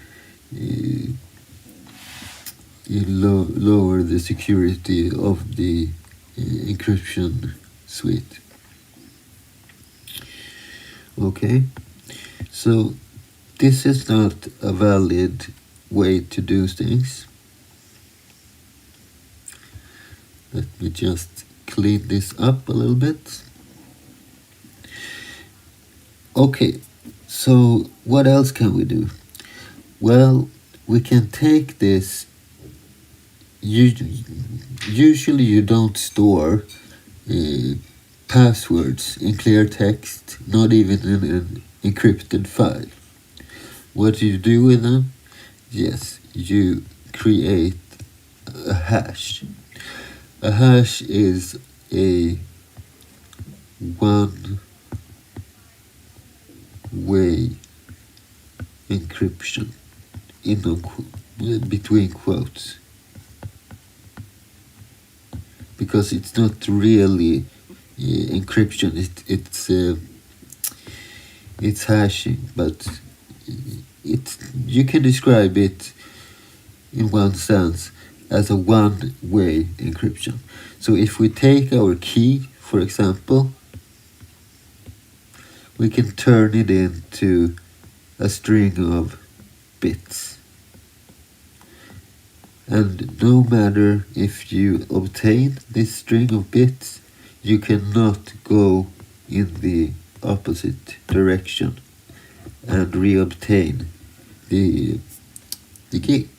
lower the security of the encryption suite. Okay, so this is not a valid way to do things. Let me just clean this up a little bit. Okay, so what else can we do? Well, we can take this. Usually you don't store passwords in clear text, not even in an encrypted file. What do you do with them? Yes, you create a hash. A hash is a one-way encryption between quotes, because it's not really encryption. It's hashing, but you can describe it in one sense as a one-way encryption. So if we take our key, for example, we can turn it into a string of bits. And no matter if you obtain this string of bits, you cannot go in the opposite direction and reobtain the key.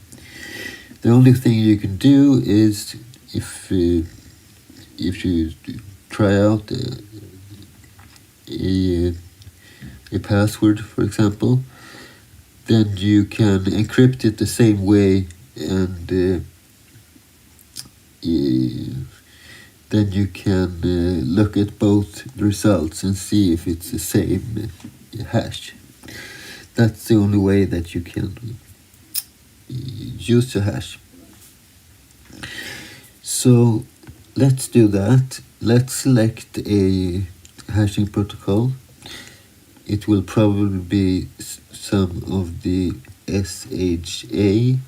The only thing you can do is, if you try out a password, for example, then you can encrypt it the same way, and then you can look at both results and see if it's the same hash. That's the only way that you can use a hash. So let's do that. Let's select a hashing protocol. It will probably be some of the SHA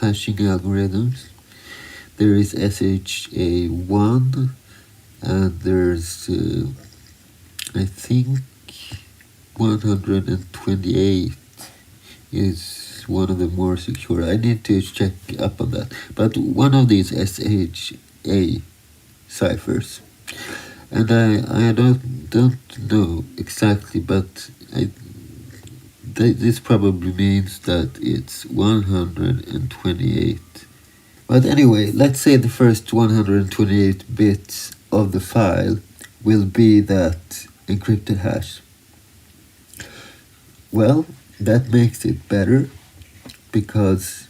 hashing algorithms. There is SHA1, and there's I think 128 is one of the more secure. I need to check up on that. But one of these SHA ciphers, and I don't know exactly, but this probably means that it's 128. But anyway, let's say the first 128 bits of the file will be that encrypted hash. Well, that makes it better because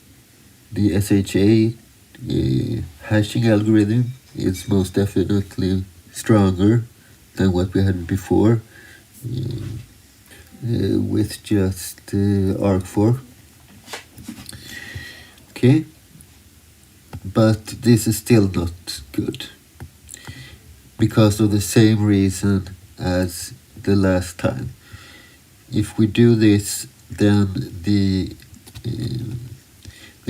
the SHA hashing algorithm is most definitely stronger than what we had before with just arg4. Okay, but this is still not good because of the same reason as the last time. If we do this, then the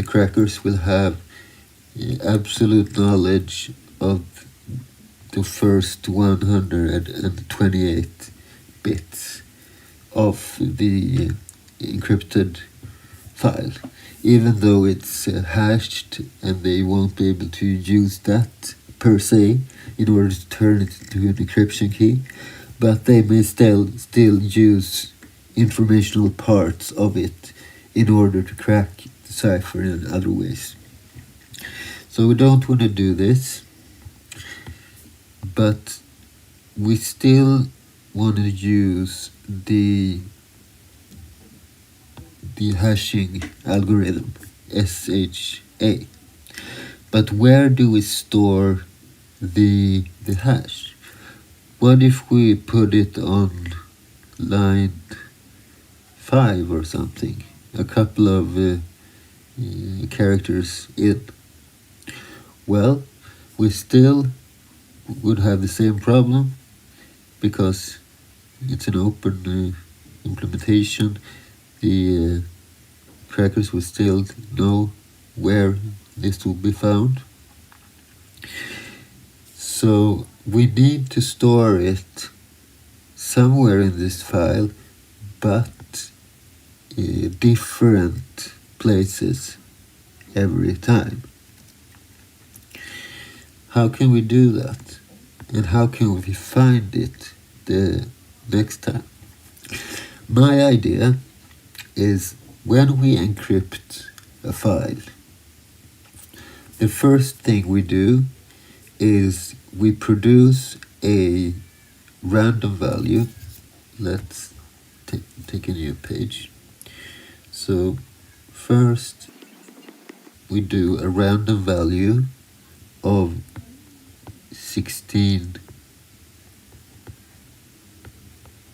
crackers will have absolute knowledge of the first 128 bits of the encrypted file, even though it's hashed, and they won't be able to use that per se in order to turn it into an encryption key, but they may still use informational parts of it in order to crack the cipher in other ways. So we don't want to do this, but we still want to use the hashing algorithm, SHA. But where do we store the hash? What if we put it on line 5 or something, a couple of characters in? Well, we still would have the same problem because it's an open implementation. The crackers will still know where this will be found. So we need to store it somewhere in this file, but different places every time. How can we do that? And how can we find it the next time? My idea is when we encrypt a file, the first thing we do is we produce a random value. Let's take a new page. So first we do a random value of 16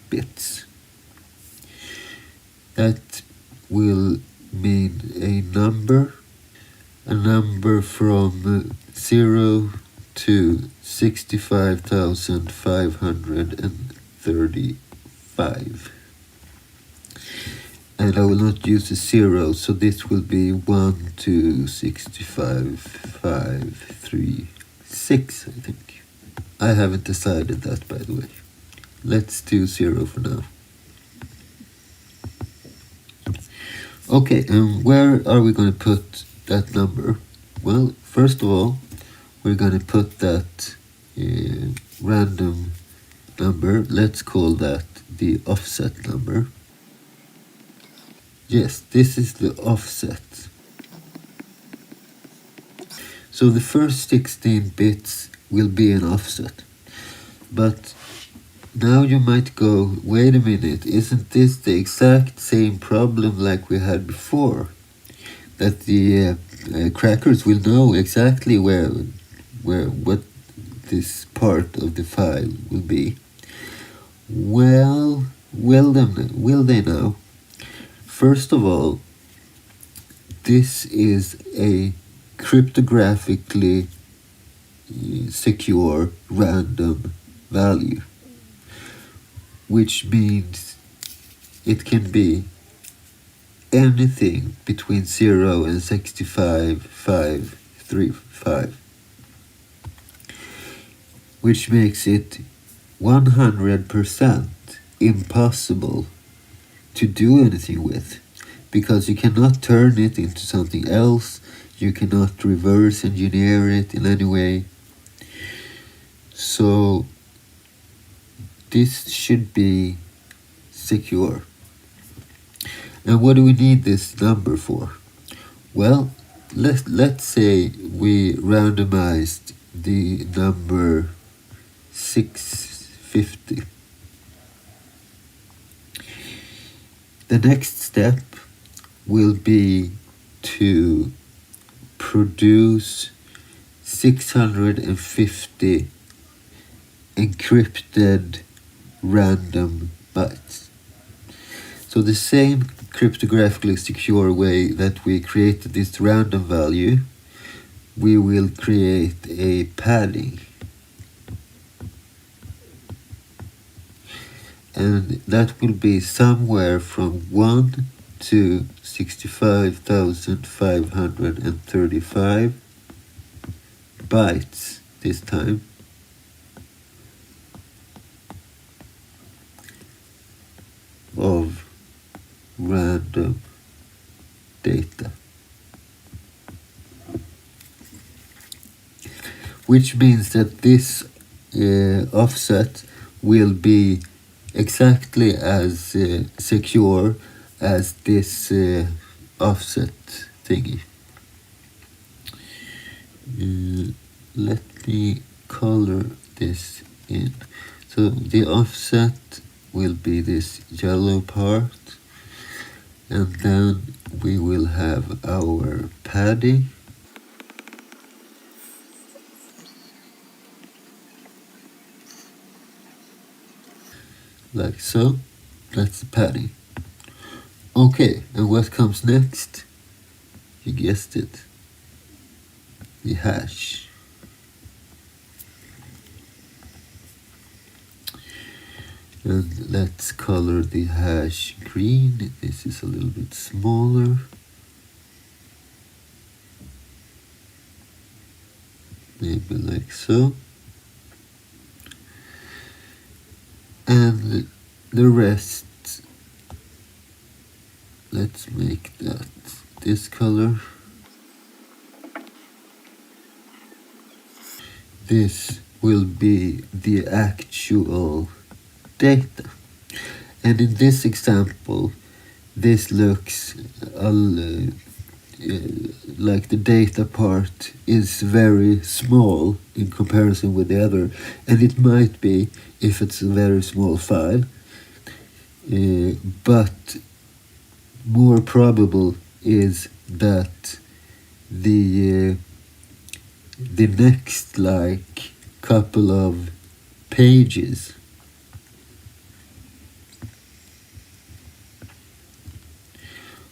bits. That will mean a number from 0 to 65,535. And I will not use a 0, so this will be 1 to 65,536, I think. I haven't decided that, by the way. Let's do 0 for now. Okay, and where are we going to put that number? Well, first of all, we're going to put that random number, let's call that the offset number. Yes, this is the offset. So the first 16 bits will be an offset. But now you might go, wait a minute, isn't this the exact same problem like we had before? That the crackers will know exactly what this part of the file will be. Well, will they now? First of all, this is a cryptographically secure random value, which means it can be anything between 0 and 65,535, which makes it 100% impossible to do anything with, because you cannot turn it into something else, you cannot reverse engineer it in any way. So this should be secure. And what do we need this number for? Well, let's say we randomized the number 650. The next step will be to produce 650 encrypted random bytes. So the same cryptographically secure way that we created this random value, we will create a padding. And that will be somewhere from 1 to 65,535 bytes this time. Of random data. Which means that this offset will be exactly as secure as this offset thingy. Let me color this in. So the offset will be this yellow part, and then we will have our padding. Like so. That's the padding. Okay, and what comes next? You guessed it. The hash. And let's color the hash green. This is a little bit smaller. Maybe like so. And the rest, let's make that this color. This will be the actual data. And in this example, this looks like the data part is very small in comparison with the other, and it might be if it's a very small file, but more probable is that the next like couple of pages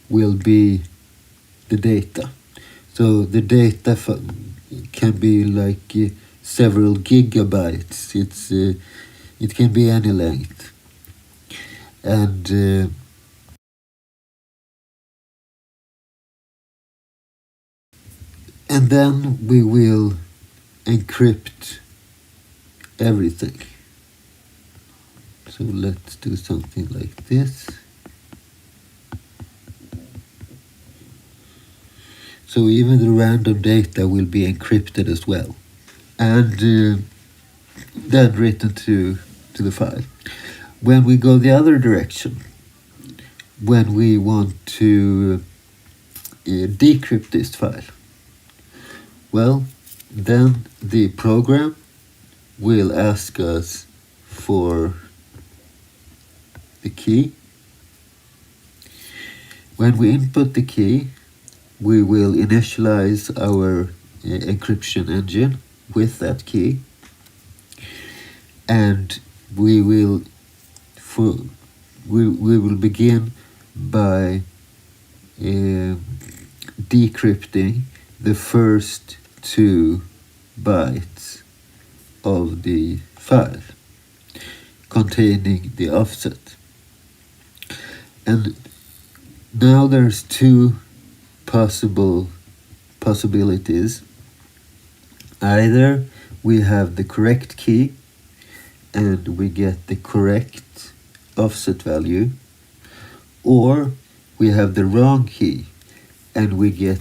will be the data. So the data can be like several gigabytes. It can be any length, and then we will encrypt everything. So let's do something like this. So even the random data will be encrypted as well, and then written to the file. When we go the other direction, when we want to decrypt this file, well, then the program will ask us for the key. When we input the key, we will initialize our encryption engine with that key, and we will begin by decrypting the first 2 bytes of the file containing the offset. And now there's 2 possibilities. Either we have the correct key and we get the correct offset value, or we have the wrong key and we get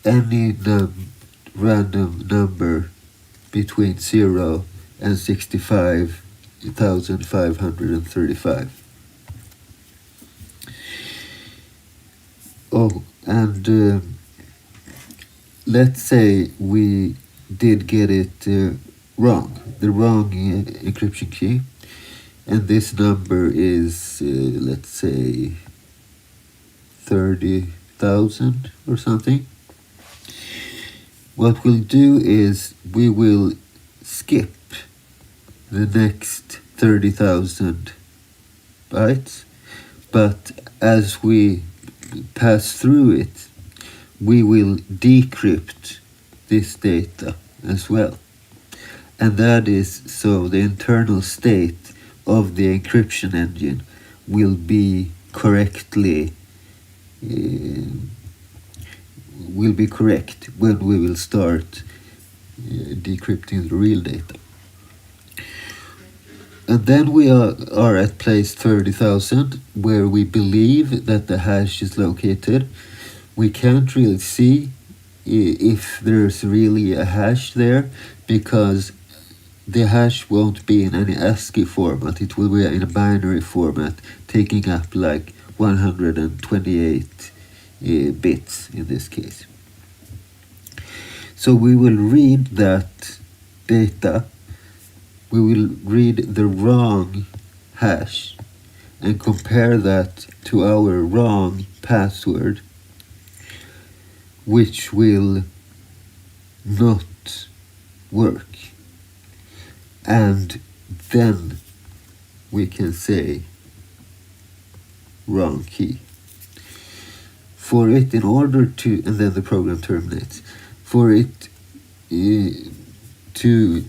any random number between 0 and 65,535. Oh, and let's say we did get it wrong, the wrong encryption key, and this number is, let's say, 30,000 or something. What we'll do is we will skip the next 30,000 bytes, but as we pass through it, we will decrypt this data as well. And that is so the internal state of the encryption engine will be correct when we will start decrypting the real data. And then we are at place 30,000, where we believe that the hash is located. We can't really see if there's really a hash there, because the hash won't be in any ASCII format. It will be in a binary format, taking up like 128 bits in this case. So we will read that data, we will read the wrong hash and compare that to our wrong password, which will not work. And then we can say wrong key. For it, in order to, and then the program terminates. For it to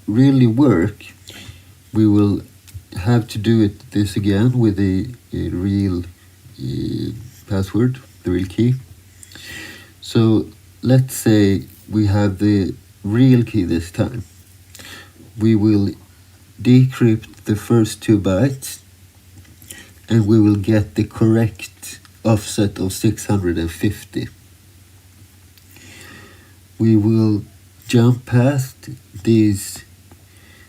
really work, we will have to do this again with a real password, the real key. So let's say we have the real key this time. We will decrypt the first 2 bytes and we will get the correct offset of 650. We will jump past these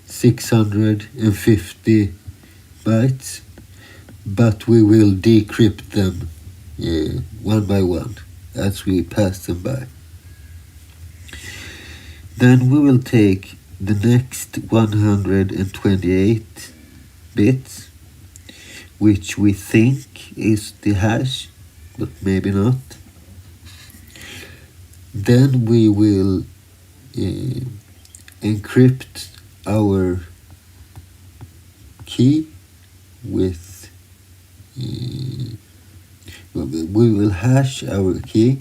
650 bytes, but we will decrypt them one by one as we pass them by. Then we will take the next 128 bits, which we think is the hash, but maybe not. Then we will encrypt our key with, we will hash our key,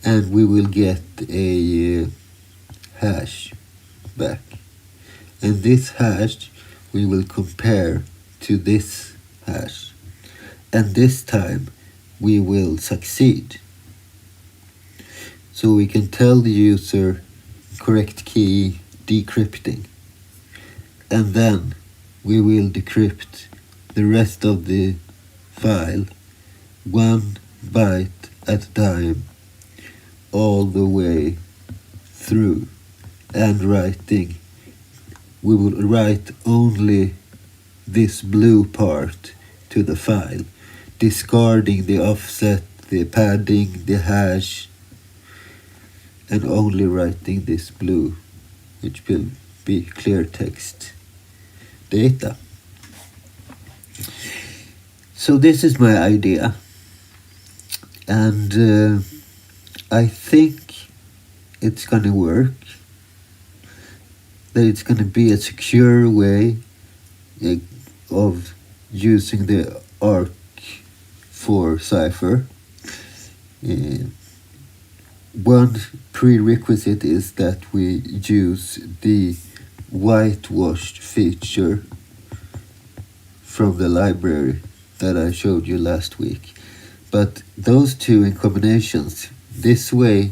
and we will get a hash back. And this hash we will compare to this hash. And this time we will succeed. So we can tell the user correct key decrypting. And then we will decrypt the rest of the file 1 byte at a time, all the way through, and we will write only this blue part to the file, discarding the offset, the padding, the hash, and only writing this blue, which will be clear text data. So this is my idea, and I think it's gonna work, that it's gonna be a secure way of using the ARC4 cipher. One prerequisite is that we use the whitewashed feature from the library that I showed you last week. But those two in combinations, this way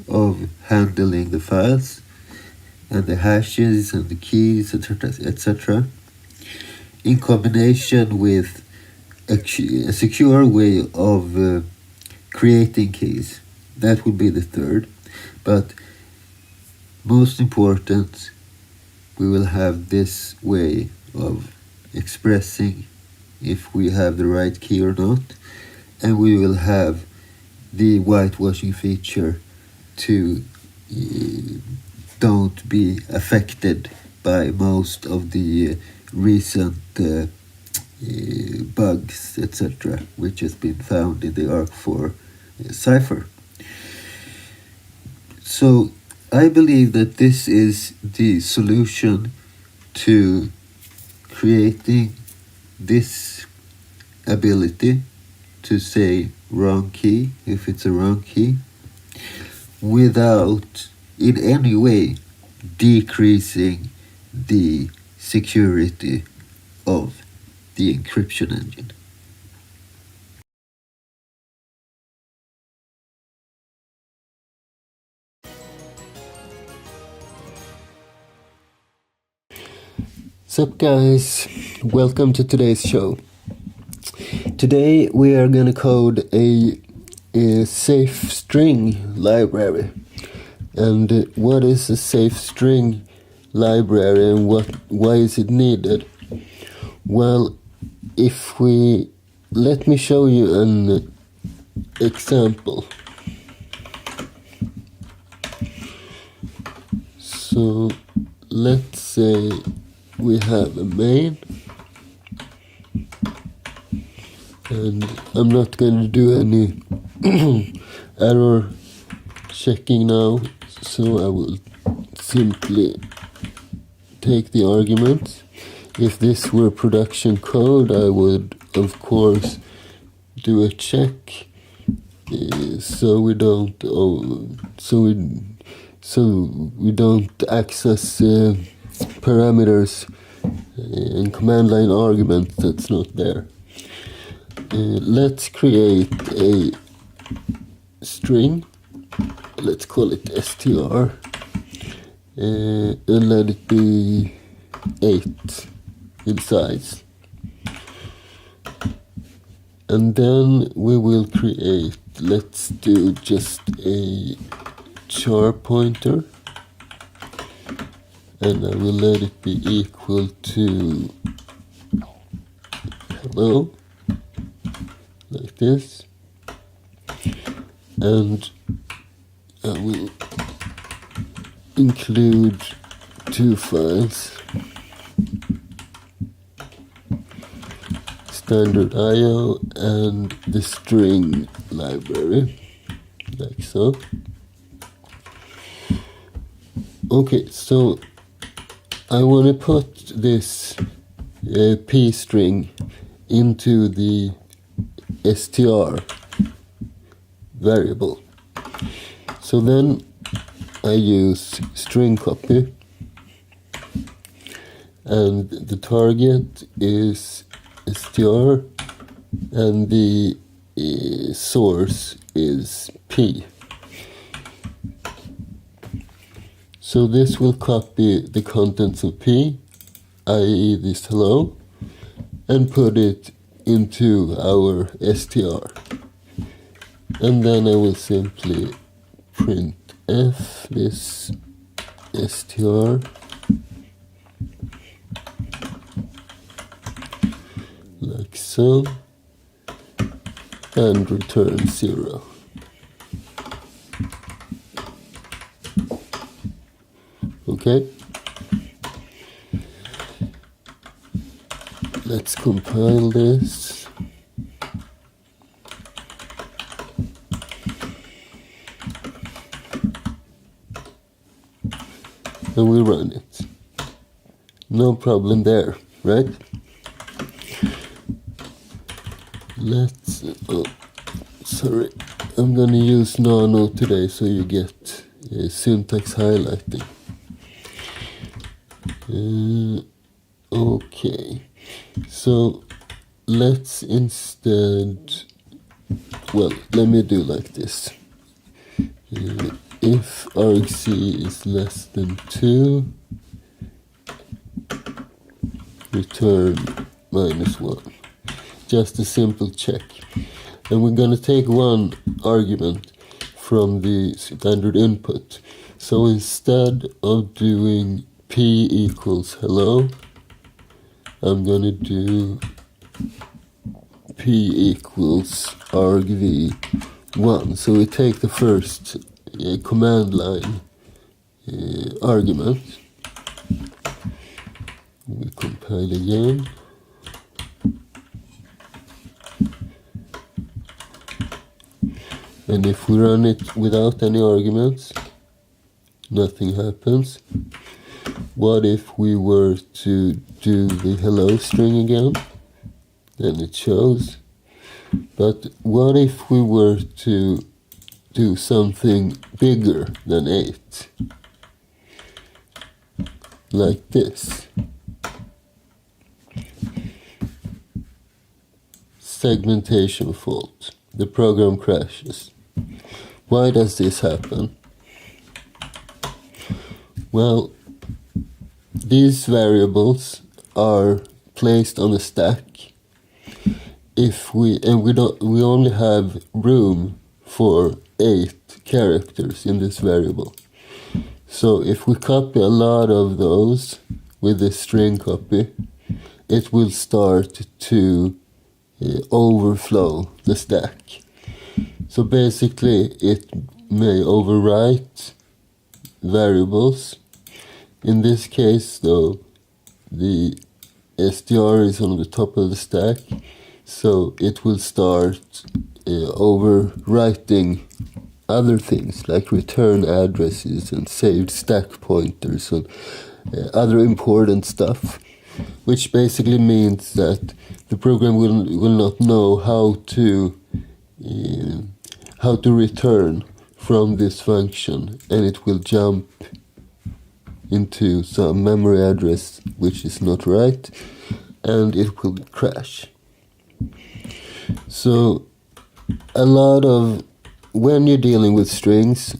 of handling the files and the hashes and the keys, etc., in combination with a secure way of creating keys. That would be the third. But most important, we will have this way of expressing if we have the right key or not, and we will have the whitewashing feature to don't be affected by most of the recent bugs, etc., which has been found in the ARC4 cipher. So I believe that this is the solution to creating this ability to say wrong key if it's a wrong key without in any way decreasing the security of the encryption engine. Sup guys, welcome to today's show. Today we are gonna code a safe string library. And what is a safe string library and why is it needed? Well, let me show you an example. So let's say we have a main, and I'm not going to do any error checking now, so I will simply take the argument. If this were production code, I would of course do a check so we don't access parameters and command line argument that's not there. Let's create a string. Let's call it str and let it be 8 in size. And then we will create, let's do just a char pointer, and I will let it be equal to hello, like this, and I will include 2 files, standard IO and the string library, like so. Okay, so I want to put this p string into the str variable. So then I use string copy, and the target is str and the source is p. So this will copy the contents of p, i.e. this hello, and put it into our str. And then I will simply printf this str like so, and return 0. Okay, let's compile this. And we run it. No problem there, right? Sorry, I'm gonna use nano today so you get syntax highlighting. Okay, so let's instead, well, let me do like this. If argc is less than 2, return -1. Just a simple check. And we're going to take one argument from the standard input. So instead of doing p equals hello, I'm going to do p equals argv1. So we take the first command line argument. We compile again. And if we run it without any arguments, nothing happens. What if we were to do the hello string again? Then it shows. But what if we were to do something bigger than 8? Like this. Segmentation fault. The program crashes. Why does this happen? Well, these variables are placed on a stack. If we only have room for 8 characters in this variable. So if we copy a lot of those with the string copy, it will start to overflow the stack. So basically it may overwrite variables. In this case though, the str is on the top of the stack, so it will start overwriting other things like return addresses and saved stack pointers and other important stuff, which basically means that the program will not know how to return from this function, and it will jump into some memory address which is not right, and it will crash. So when you're dealing with strings,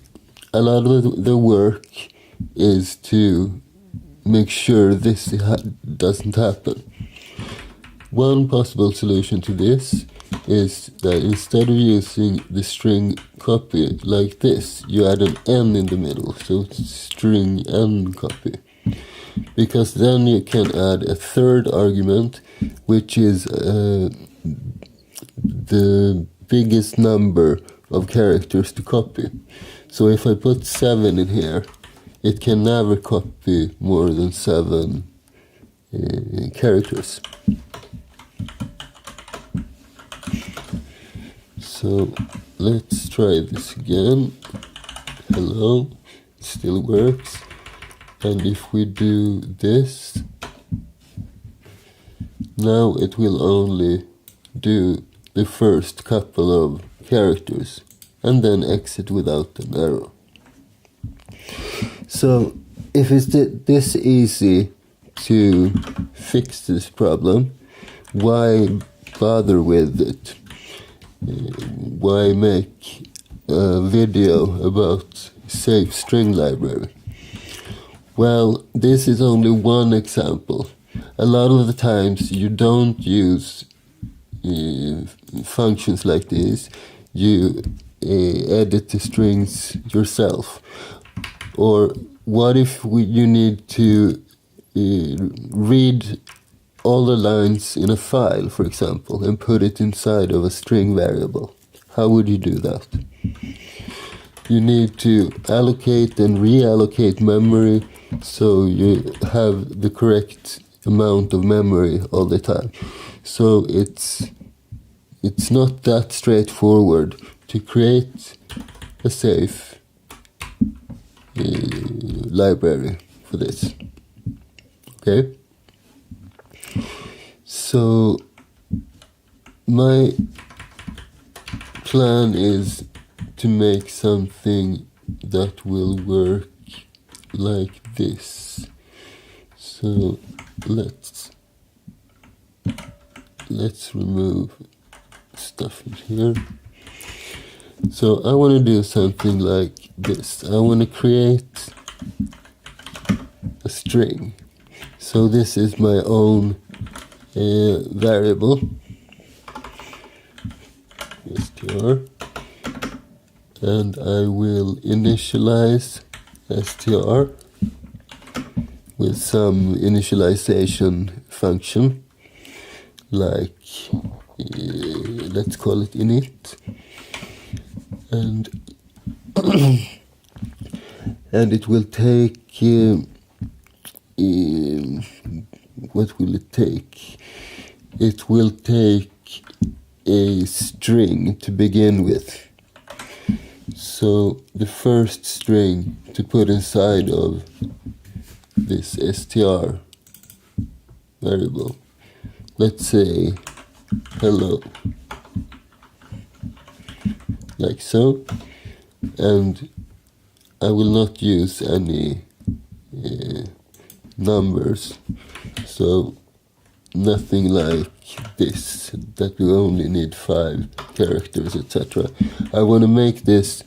a lot of the work is to make sure this doesn't happen. One possible solution to this is that instead of using the string copy like this, you add an n in the middle, so it's string n copy. Because then you can add a third argument, which is the biggest number of characters to copy. So if I put 7 in here, it can never copy more than 7 characters. So let's try this again. Hello, it still works. And if we do this, now it will only do the first couple of characters and then exit without an arrow. So if it's this easy to fix this problem, why bother with it? Why make a video about safe string library? Well, this is only one example. A lot of the times you don't use functions like this. You edit the strings yourself. Or what if you need to read all the lines in a file, for example, and put it inside of a string variable? How would you do that? You need to allocate and reallocate memory so you have the correct amount of memory all the time. So it's not that straightforward to create a safe library for this. Okay? So my plan is to make something that will work like this. So let's remove stuff in here. So I want to do something like this. I want to create a string. So this is my own variable str, and I will initialize str with some initialization function, like let's call it init, and and it will take what will it take? It will take a string to begin with. So the first string to put inside of this str variable, let's say hello, like so, and I will not use any numbers, so nothing like this, that we only need 5 characters, etc. I want to make this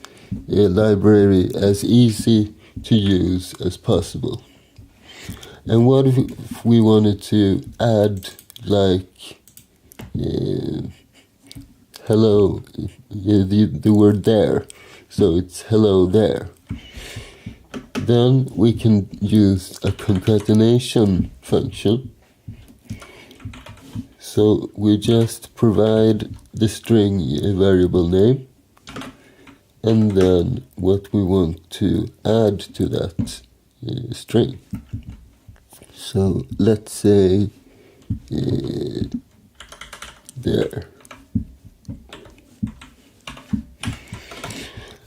library as easy to use as possible. And what if we wanted to add like hello, the word there, so it's hello there? Then we can use a concatenation function. So we just provide the string a variable name, and then what we want to add to that string. So let's say there.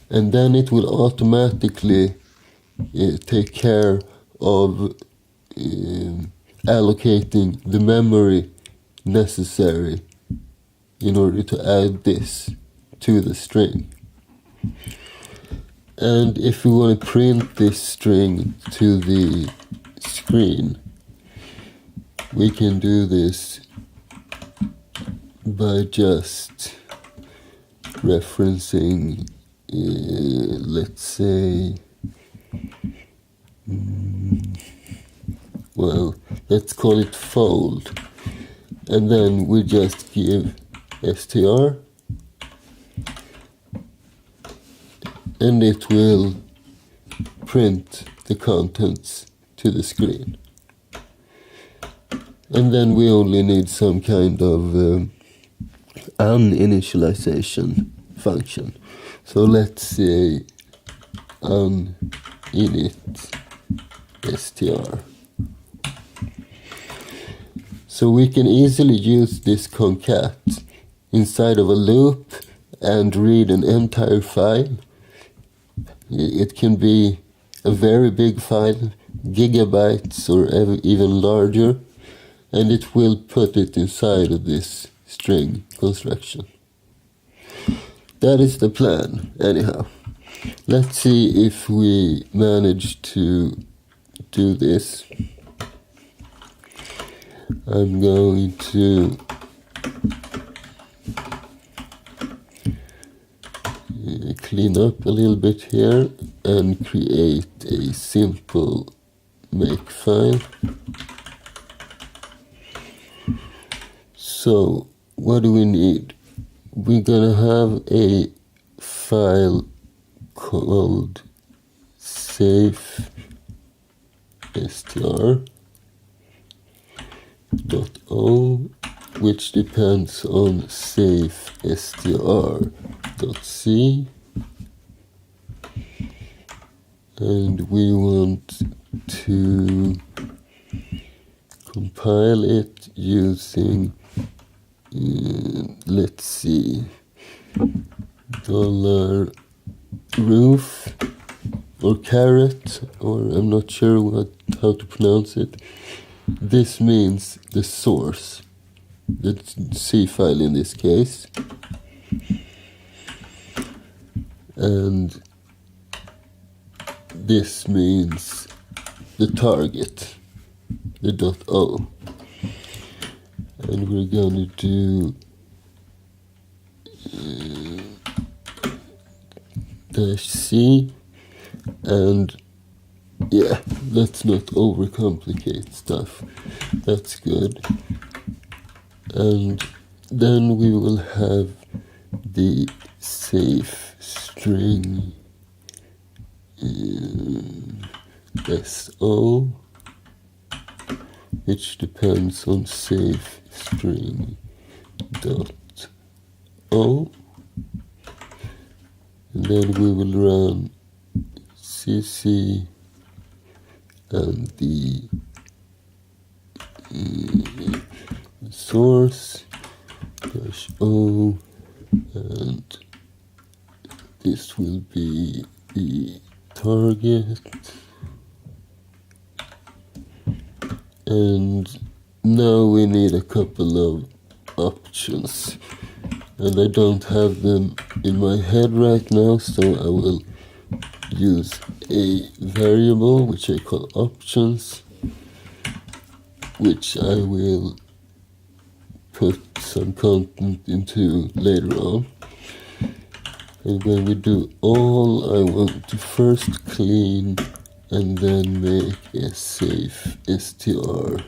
And then it will automatically take care of allocating the memory necessary in order to add this to the string. And if we want to print this string to the screen, we can do this by just referencing, let's say, well, let's call it fold, and then we just give str, and it will print the contents to the screen. And then we only need some kind of uninitialization function. So let's say uninit str. So we can easily use this concat inside of a loop and read an entire file. It can be a very big file, gigabytes or even larger, and it will put it inside of this string construction. That is the plan, anyhow. Let's see if we manage to do this. I'm going to clean up a little bit here and create a simple makefile. So what do we need? We're gonna have a file called safestr.o, which depends on safestr.c, and we want to compile it using let's see, $roof or caret, or I'm not sure how to pronounce it. This means the source, the C file in this case, and this means the target, the .o. And we're going to do -c, and yeah, let's not overcomplicate stuff. That's good. and then we will have the safe string SO, which depends on safe string dot O, and then we will run cc and the source -o, and this will be the target. And now we need a couple of options, and I don't have them in my head right now, so I will use a variable which I call options, which I will put some content into later on. And when we do all, I want to first clean and then make a safe str.so.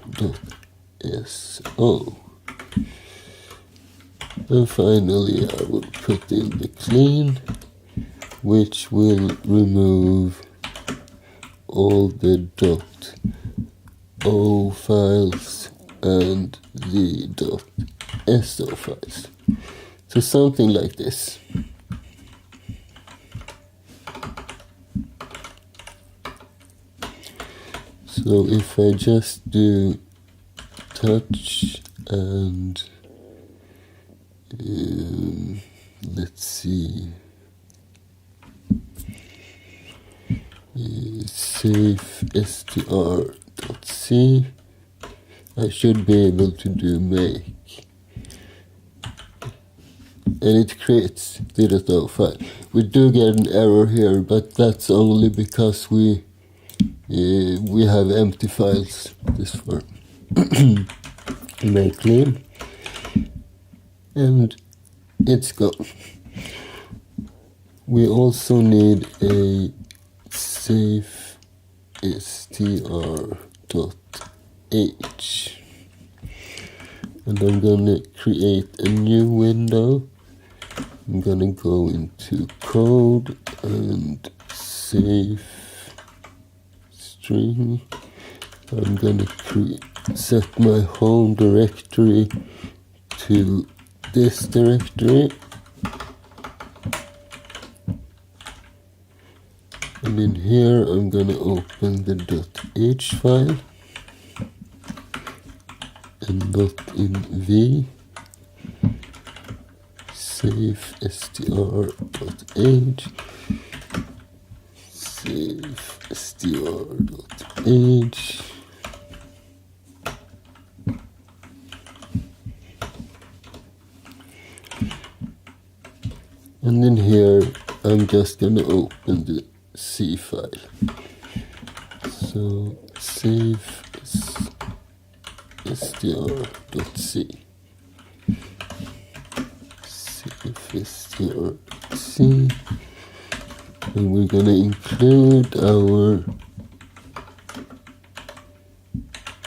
And finally I will put in the clean, which will remove all the .o files and the .so files. So something like this. So if I just do touch and let's see, safe str.c, I should be able to do make, and it creates the .o file. We do get an error here, but that's only because we have empty files. This for make clean, and it's gone. We also need a safe str.h, and I'm gonna create a new window. I'm gonna go into code and safe string. I'm gonna set my home directory to this directory, and in here I'm gonna open the .h file and .env, safe str.h, safe str.h, and in here I'm just gonna open the C file. So safe str.c, safe str.c, and we're gonna include our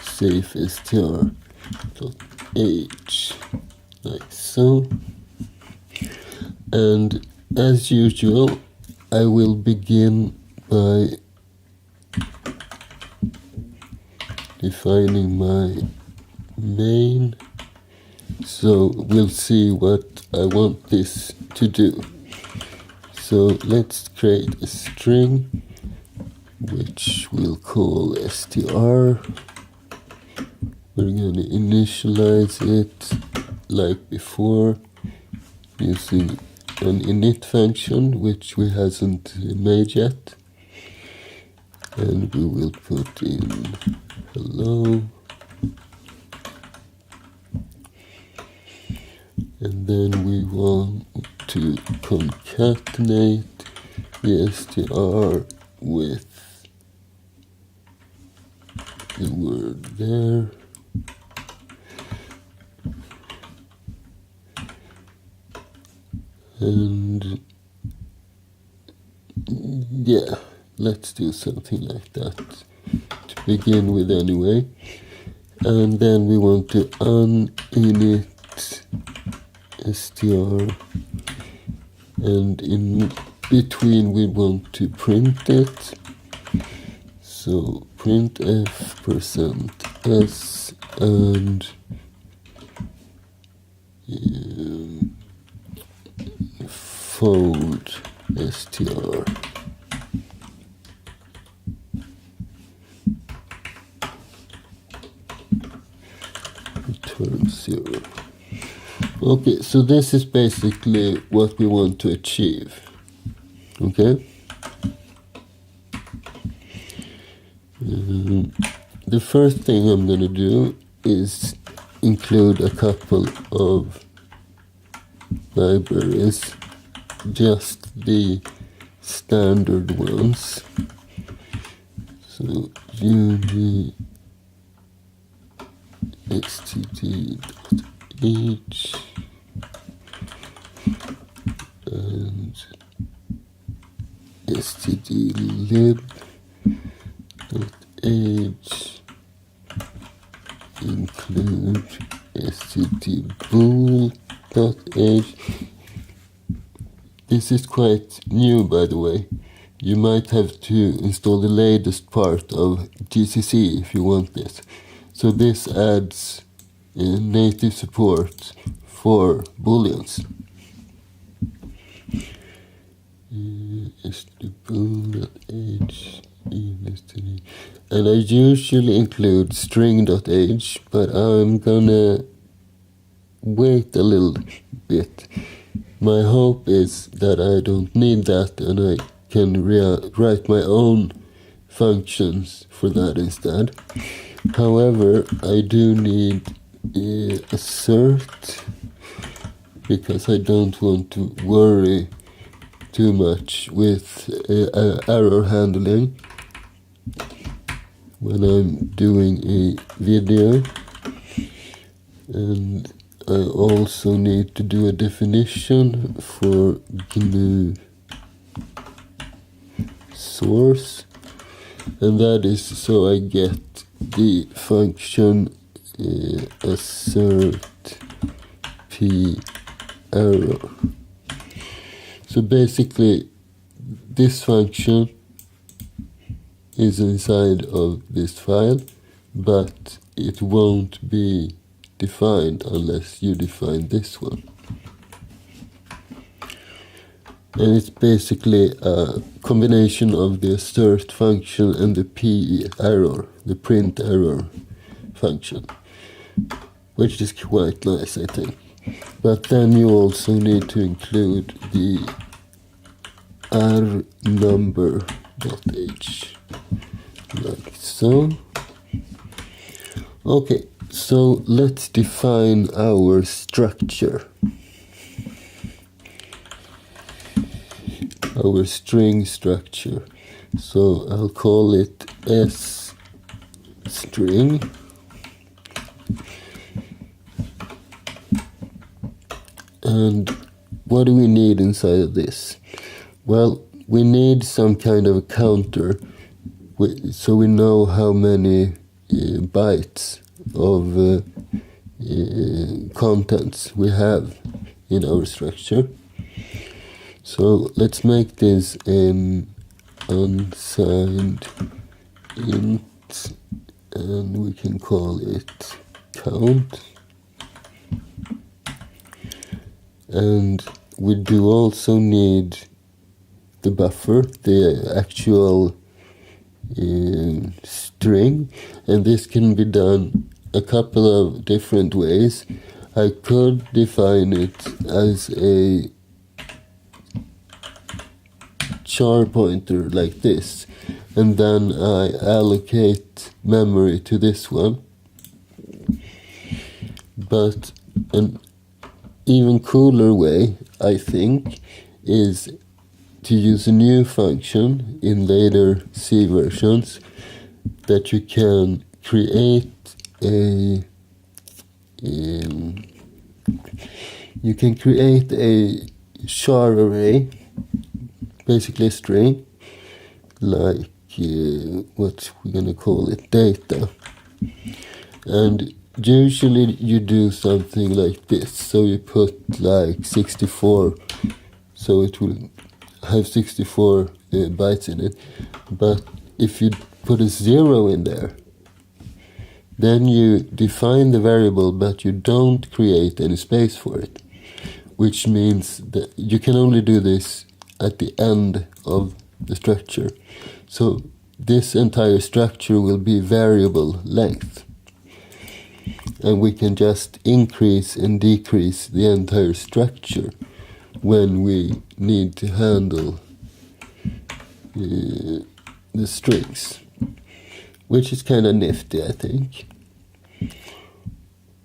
safe str.h like so. And as usual, I will begin by defining my main. So we'll see what I want this to do. So let's create a string which we'll call str. We're going to initialize it like before using an init function which we hasn't made yet, and we will put in hello, and then we want to concatenate the str with the word there. And yeah, let's do something like that to begin with anyway. and then we want to uninit str, and in between we want to print it. So printf %s and fold str. Return 0. Okay, so this is basically what we want to achieve. Okay. The first thing I'm going to do is include a couple of libraries, just the standard ones. So ug std.h and stdlib.h include stdbool.h. This is quite new, by the way. You might have to install the latest part of GCC if you want this. So this adds native support for booleans. stdbool.h, and I usually include string.h, but I'm gonna wait a little bit. My hope is that I don't need that, and I can write my own functions for that instead. However, I do need assert, because I don't want to worry too much with error handling when I'm doing a video. And I also need to do a definition for GNU source, and that is so I get the function assert p error. So basically this function is inside of this file, but it won't be defined unless you define this one. And it's basically a combination of the assert function and the p error, the print error function, which is quite nice, I think. But then you also need to include the rnumber.h, like so. Okay, so let's define our structure, our string structure. So I'll call it s string. And what do we need inside of this? Well, we need some kind of a counter so we know how many bytes of contents we have in our structure. So let's make this an unsigned int, and we can call it count. And we do also need the buffer, the actual string, and this can be done a couple of different ways. I could define it as a char pointer like this, and then I allocate memory to this one. But an even cooler way, I think, is to use a new function in later C versions that you can create a char array, basically a string, like what we're gonna call it, data. And usually you do something like this. So you put like 64, so it will have 64 bytes in it. But if you put a 0 in there, then you define the variable, but you don't create any space for it, which means that you can only do this at the end of the structure. So this entire structure will be variable length, and we can just increase and decrease the entire structure when we need to handle the strings, which is kind of nifty, I think.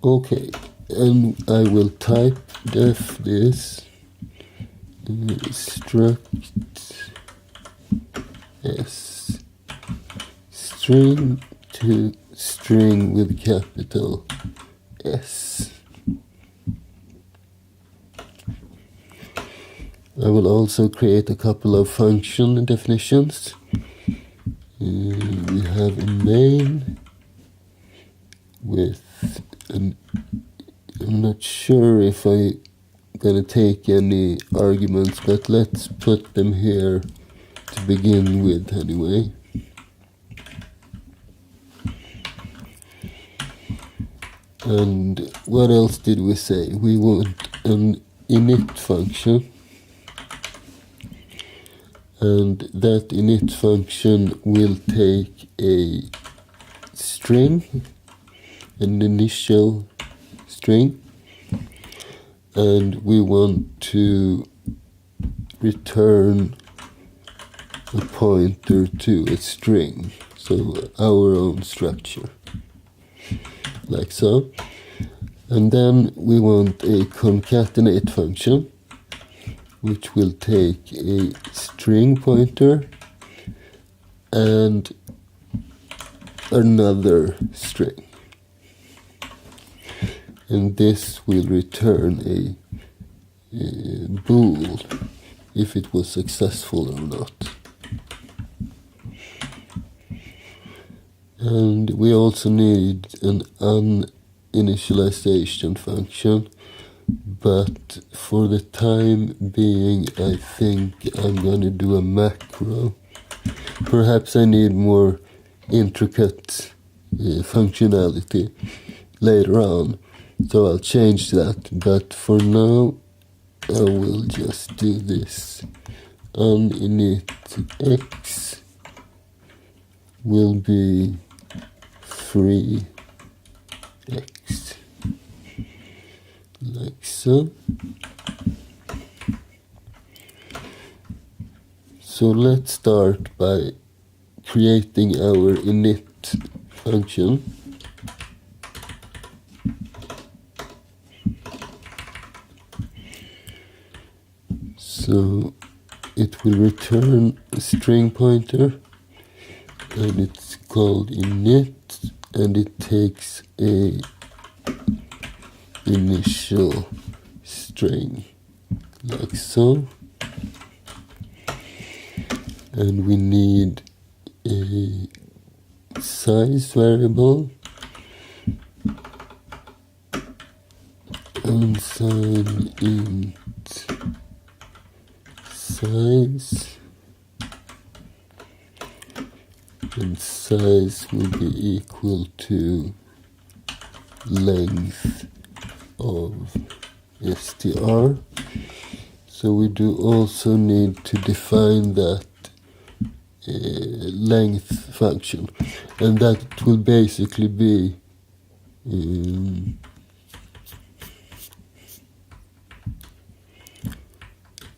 Okay, and I will type def this struct s string to string with capital S. I will also create a couple of function definitions. We have a main with an, I'm not sure if I'm gonna take any arguments, but let's put them here to begin with anyway. And what else did we say? We want an init function, and that init function will take a string, an initial string, and we want to return a pointer to a string, so our own structure, like so. And then we want a concatenate function, which will take a string pointer and another string, and this will return a bool if it was successful or not. And we also need an uninitialization function, but for the time being I think I'm going to do a macro. Perhaps I need more intricate functionality later on, so I'll change that, but for now I will just do this. Uninit x will be free x, like so. So let's start by creating our init function. So it will return a string pointer, and it's called init, and it takes a initial string, like so. And we need a size variable, unsigned int size, and size will be equal to length of str. So we do also need to define that length function, and that will basically be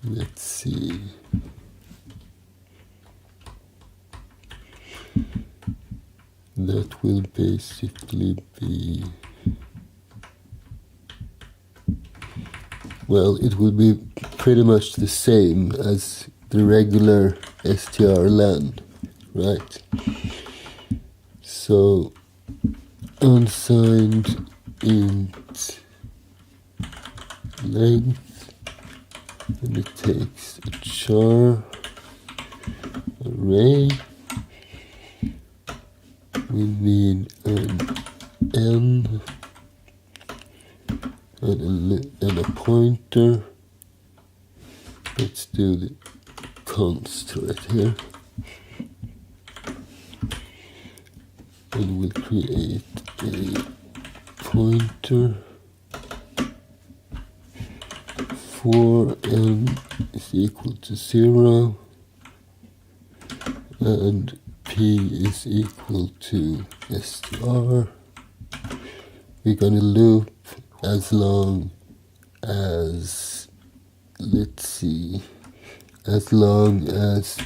let's see, that will basically be, well, it will be pretty much the same as the regular strlen, right? So unsigned int length, and it takes a char array. We need an n and a pointer. Let's do the const right here. And we'll create a pointer for n is equal to 0 and p is equal to str. We're gonna loop as long as, let's see, as long as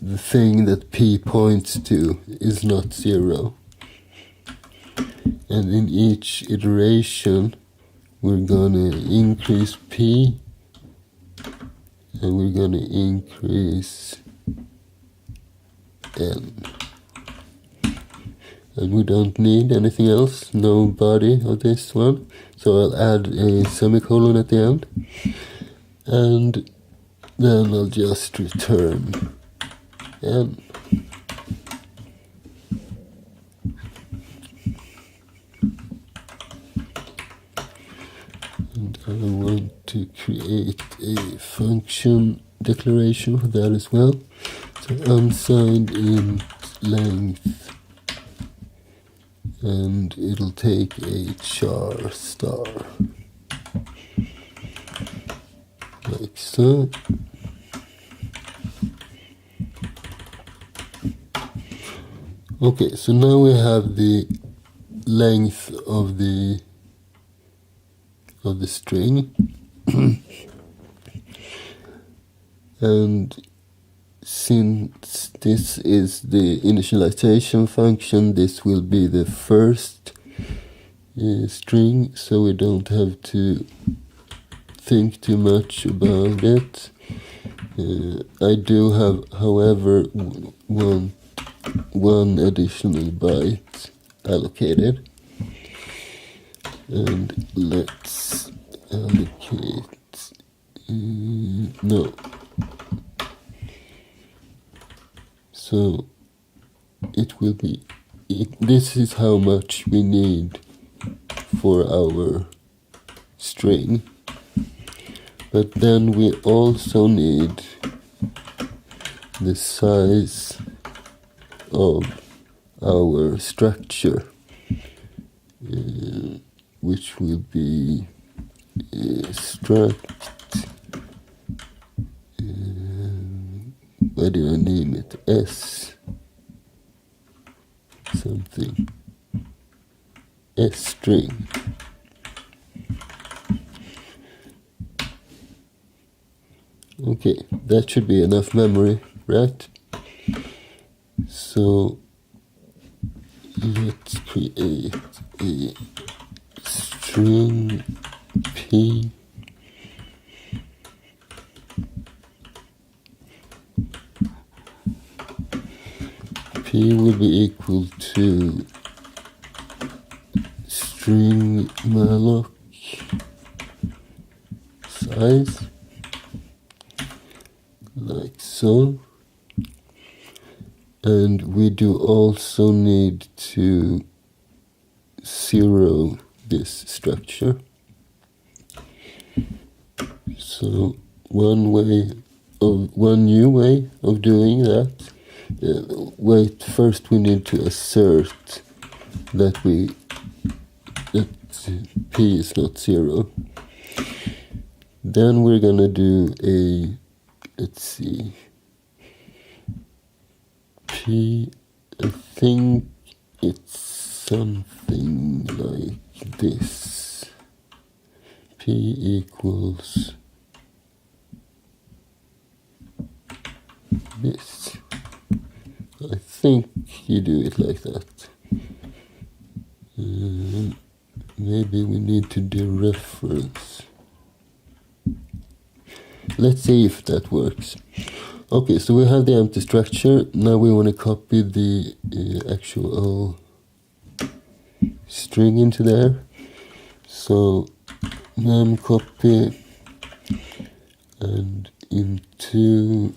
the thing that p points to is not 0. And in each iteration we're gonna increase p and we're gonna increase n. And we don't need anything else, no body of this one, so I'll add a semicolon at the end, and then I'll just return n. And I want to create a function declaration for that as well. So unsigned int length, and it'll take a char star, like so. Okay, so now we have the length of the string. And since this is the initialization function, this will be the first string, so we don't have to think too much about it. I do have, however, one additional byte allocated, and let's allocate no. So it will be, this is how much we need for our string, but then we also need the size of our structure, which will be struct, what did I name it? S something, S string. Okay, that should be enough memory, right? So let's create a string p will be equal to string malloc size, like so. And we do also need to zero this structure. So one new way of doing that, first we need to assert that p is not 0. Then we're gonna do a, let's see, p, I think it's something like this. P equals this. I think you do it like that. Maybe we need to dereference. Let's see if that works. Okay, so we have the empty structure. Now we want to copy the actual string into there. So mem copy and into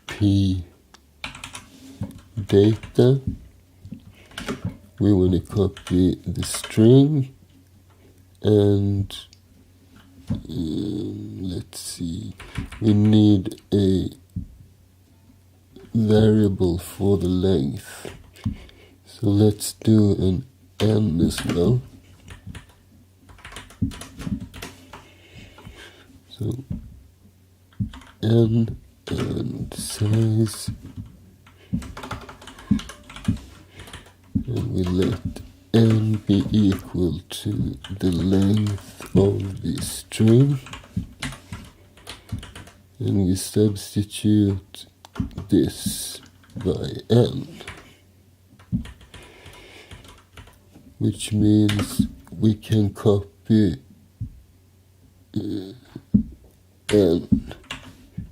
p data, we want to copy the string, and let's see, we need a variable for the length. So let's do an n as well. So n and size, and we let n be equal to the length of the string, and we substitute this by n, which means we can copy n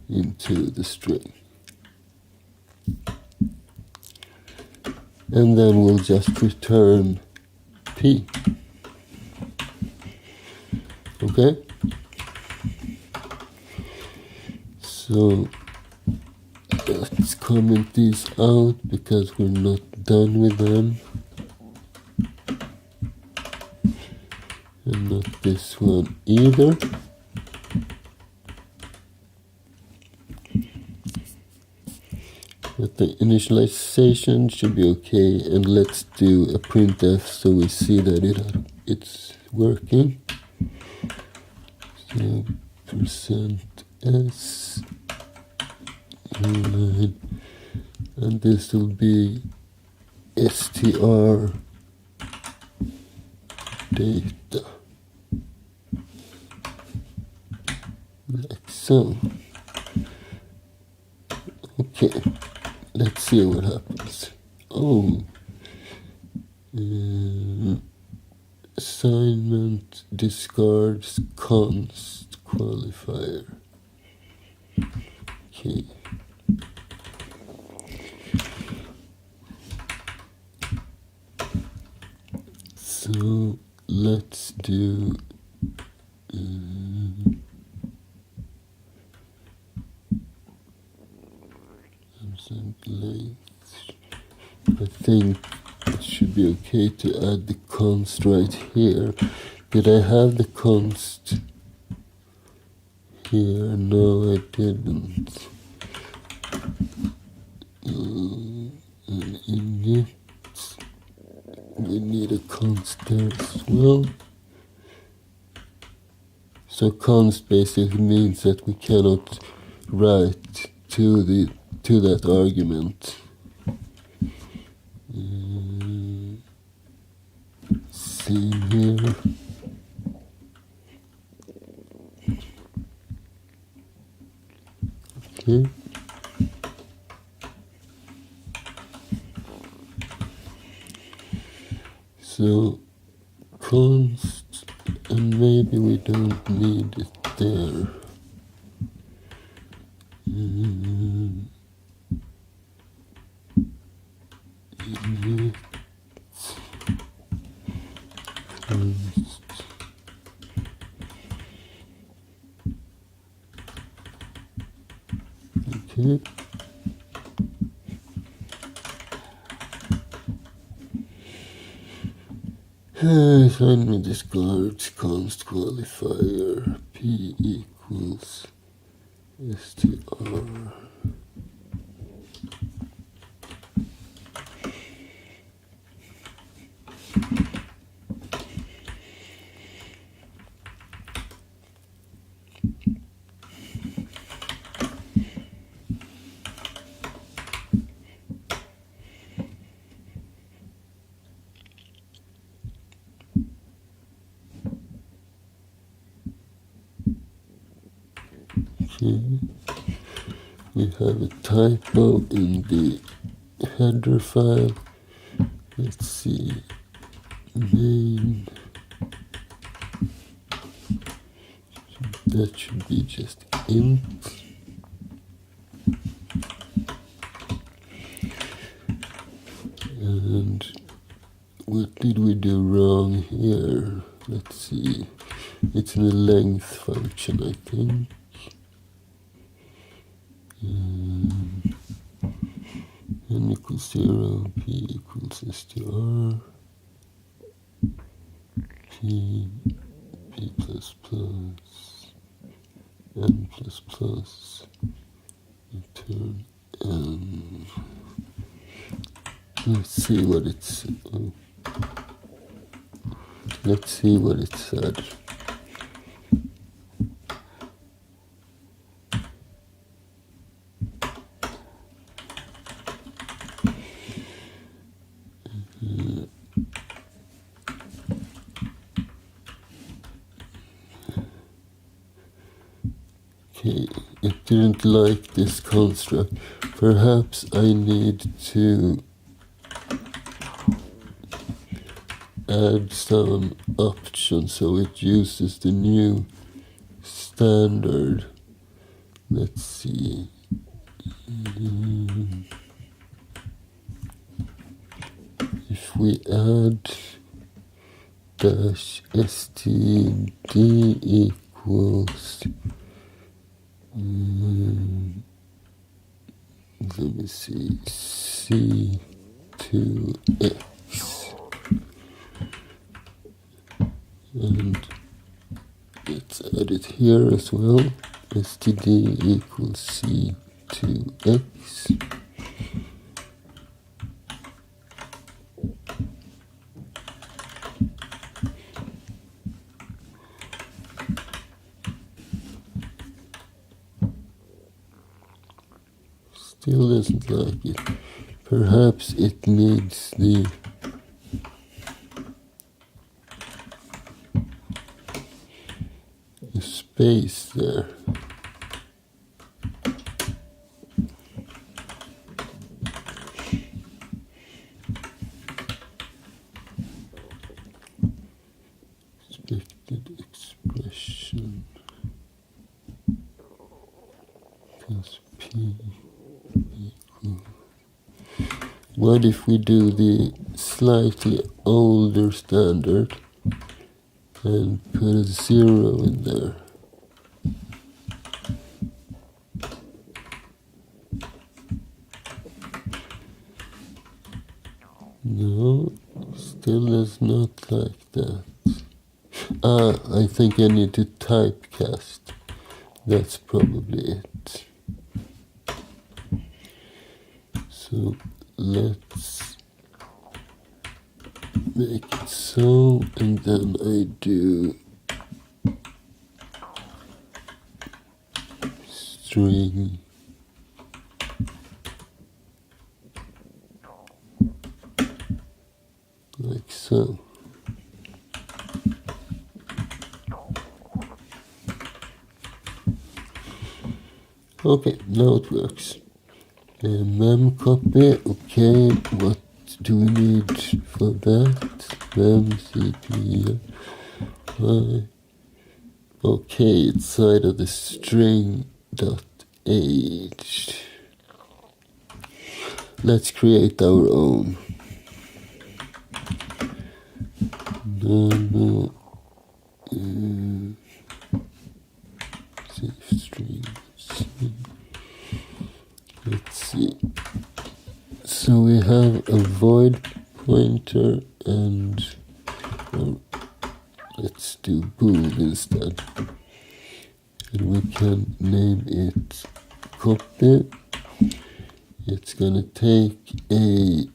into the string. And then we'll just return p. Okay? So let's comment these out because we're not done with them. And not this one either. But the initialization should be okay, and let's do a printf so we see that it's working. So %s and this will be str data, like so. Okay, let's see what happens. Oh, assignment discards const qualifier. Okay. So let's do length. I think it should be okay to add the const right here. Did I have the const here? No, I didn't. Init. We need a const there as well. So const basically means that we cannot write to that argument. Same here. Okay. So const, and maybe we don't need it there. Okay. Assignment discards const qualifier p equals str. Okay. We have a typo in the header file. Let's see. Main. That should be just int. And what did we do wrong here? Let's see. It's in the length function, I think. N equals 0, p equals str. P, P++, N++, return N. Let's see what it's. Let's see what it said. Okay, it didn't like this construct. Perhaps I need to add some options so it uses the new standard. Let's see. If we add dash std equals let me see, C2x, and let's add it here as well, std equals C2x. Still doesn't like it. Perhaps it needs the space there. Expected expression plus P. What if we do the slightly older standard and put a 0 in there? No, still does not like that. I think I need to typecast. That's probably it. So let's make it so, and then I do string like so. Okay, now it works. Mem copy, okay, what do we need for that? Mem cp, okay, it's side of the string dot age. Let's create our own. No, safe string. Let's see. So we have a void pointer and let's do bool instead. And we can name it copy. It's gonna take a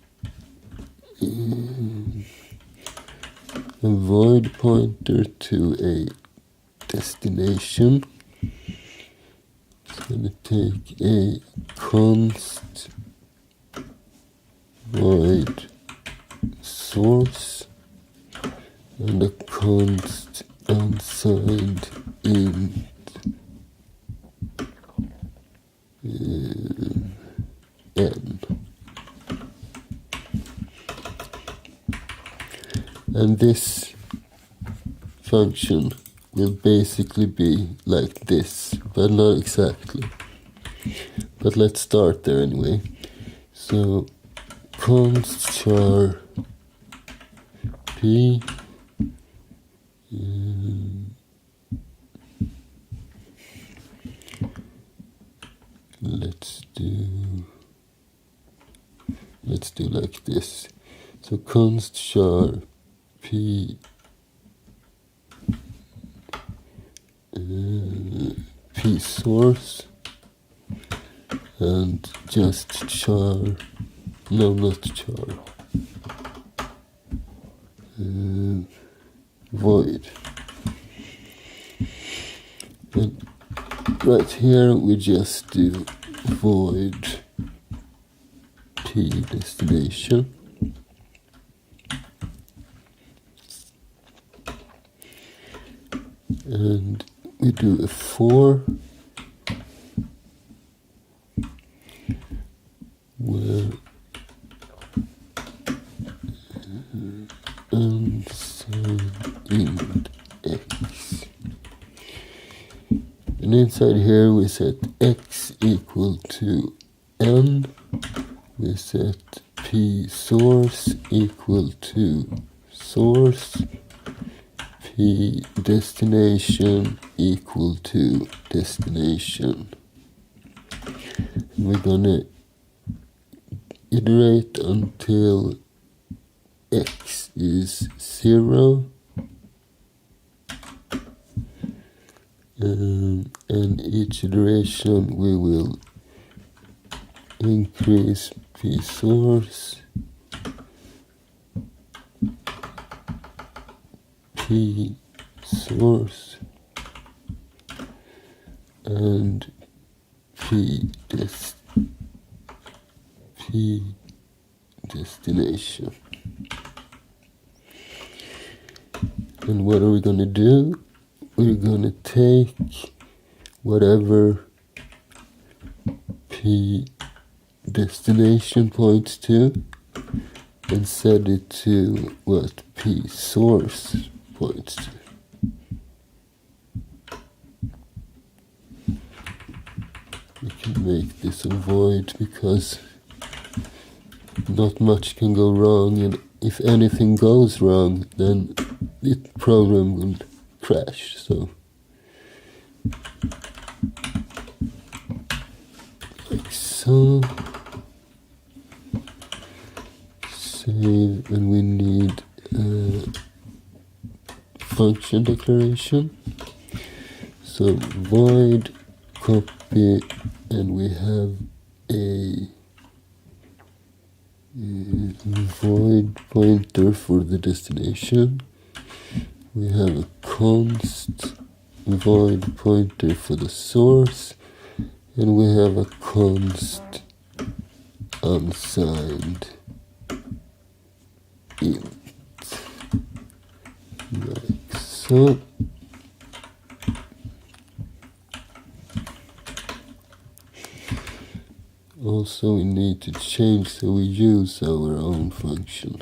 void pointer to a destination. It's gonna take a const void source and a const unsigned int n. And this function will basically be like this, but not exactly. But let's start there anyway. So const char p let's do like this. So const char p p source and just char, no, not char, void. And right here we just do void p destination. And we do a for where unsigned x. And inside here we set x equal to n. We set p source equal to source. P destination equal to destination. We're gonna iterate until x is 0, and each iteration we will increase p source, p source, and p destination. And what are we going to do? We're going to take whatever p destination points to and set it to what p source points to. We can make this a void because not much can go wrong, and if anything goes wrong then the program will crash. So like so. Save, and we need a function declaration. So void copy, and we have a void pointer for the destination. We have a const void pointer for the source, and we have a const unsigned int, like so. Also we need to change so we use our own function.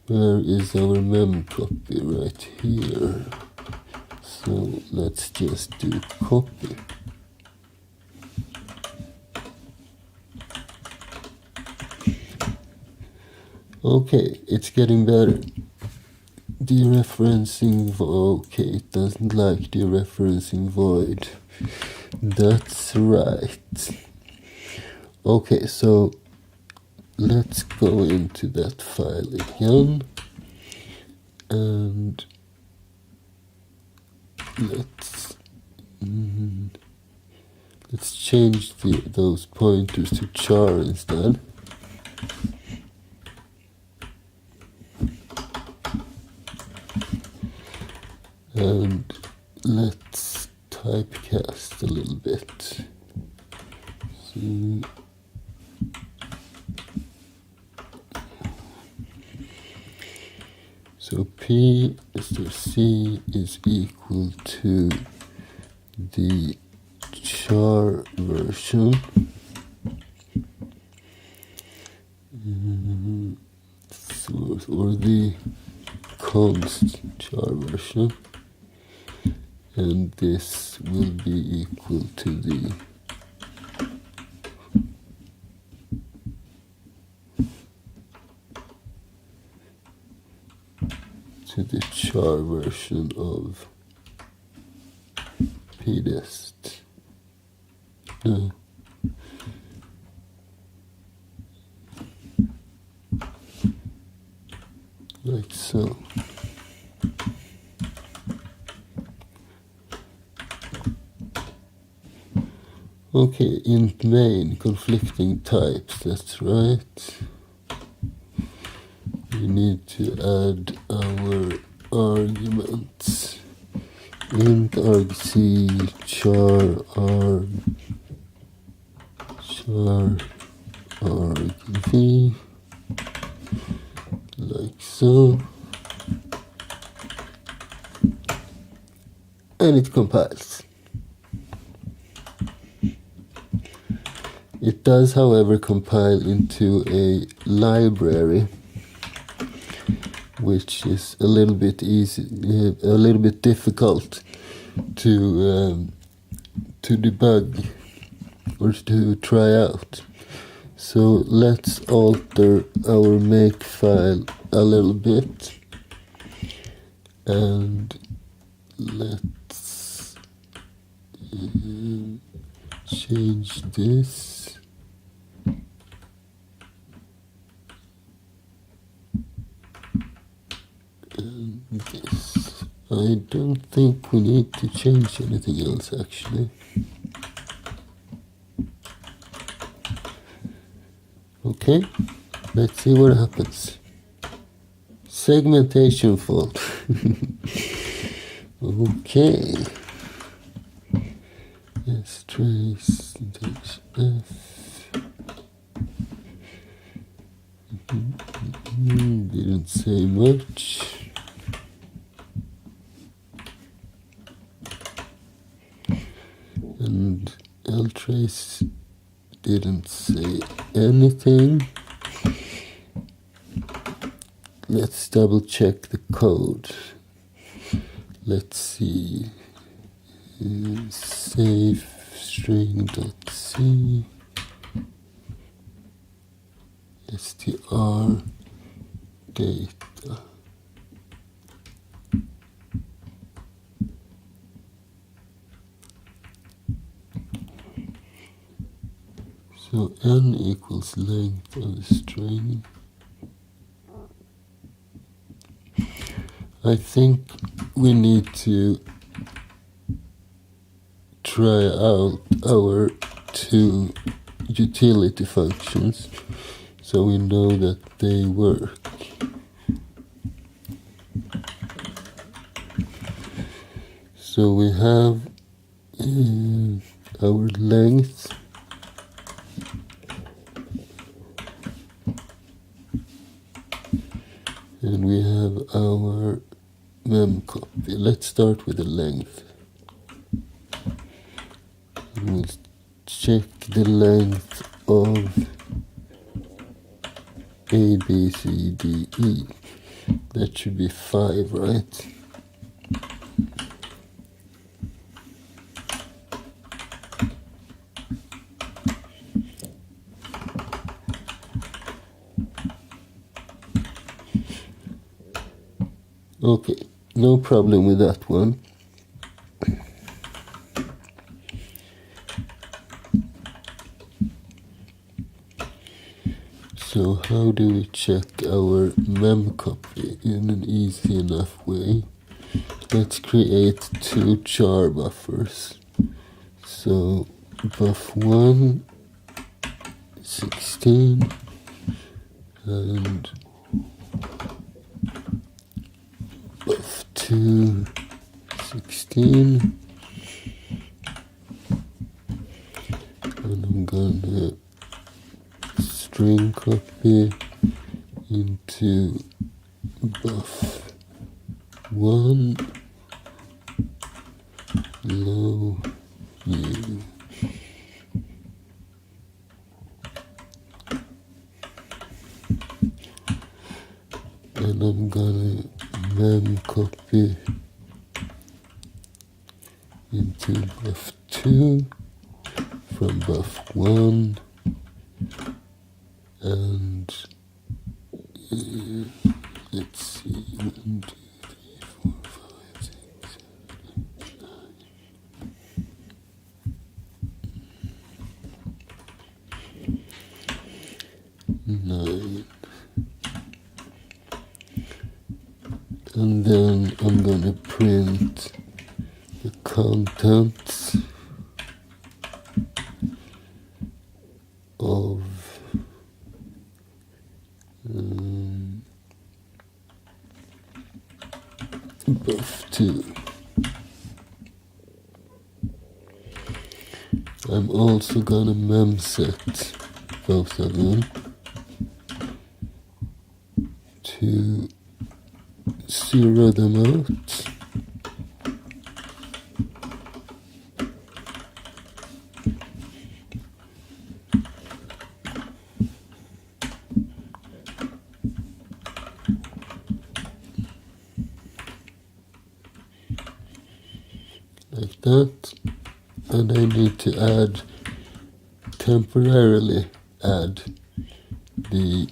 Where is our mem copy? Right here. So let's just do copy. Okay, it's getting better. Dereferencing, okay, it doesn't like dereferencing void. That's right. Okay, so let's go into that file again, and let's change those pointers to char instead. And let's typecast a little bit. So P C is equal to the char version, or the const char version, and this will be equal to the char version of pdest. No. Like so. Okay, int main, conflicting types, that's right. We need to add our arguments. Int argc char argv, like so. And it compiles. It does, however, compile into a library, which is a little bit difficult to debug or to try out. So let's alter our make file a little bit, and let's change this. And this. I don't think we need to change anything else actually. Okay, let's see what happens. Segmentation fault. Okay. Let's trace syntax F. Didn't say much. And ltrace didn't say anything. Let's double check the code. Let's see. Save string.c str data. So n equals length of the string. I think we need to try out our two utility functions so we know that they work. So we have our length, and we have our memcopy. Let's start with the length. We'll check the length of A, B, C, D, E. That should be 5, right? Okay, no problem with that one. So how do we check our memcopy in an easy enough way? Let's create two char buffers. So buff1 16 and buff2 16, and I'm gonna string copy into buff1 low u. And I'm gonna mem copy into buff2 from buff1, and let's see, 1, 2, 3, 4, 5, 6, 7, 8, 9. And then I'm gonna print the contents. buff2. I'm also gonna memset both of them to zero them out. Like that, and I need to temporarily add the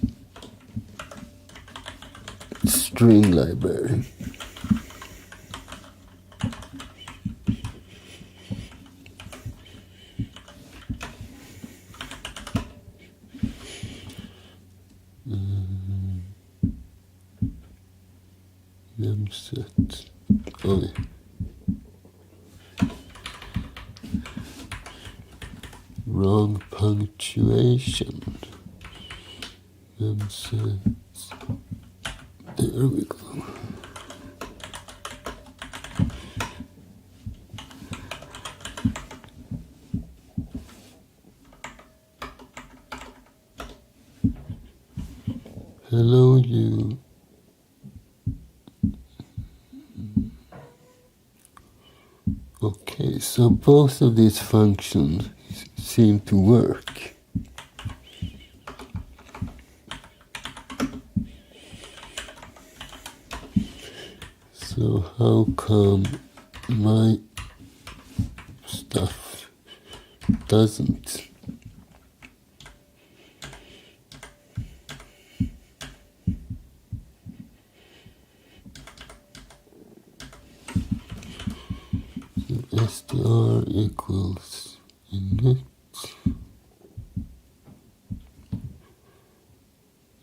string library. Memset. Oh, yeah. Wrong punctuation. Memset. There we go. Hello, you. Okay, so both of these functions seem to work. So how come my stuff doesn't? Str equals init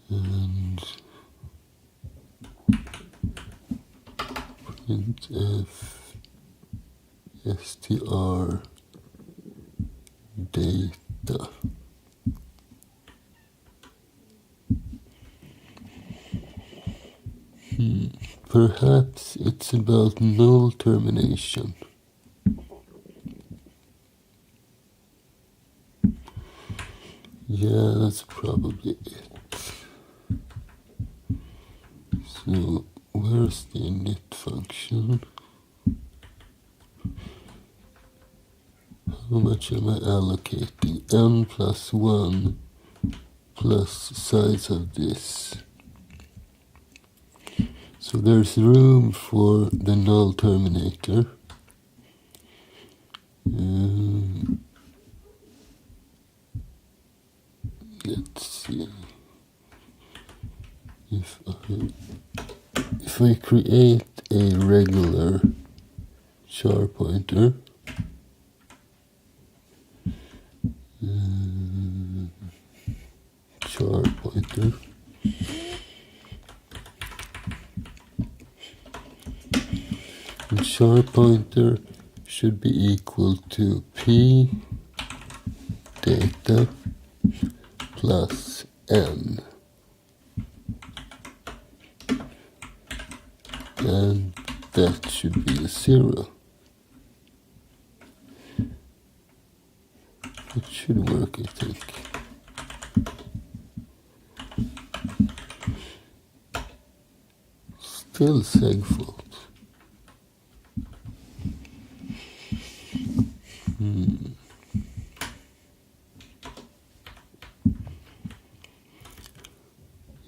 and printf str data. Perhaps it's about null termination. Yeah, that's probably it. So, where's the init function? How much am I allocating? N plus 1 plus size of this. So there's room for the null terminator. Let's see. If I create a regular char pointer, and char pointer should be equal to p data plus n, and that should be a 0. It should work, I think. Still segfault.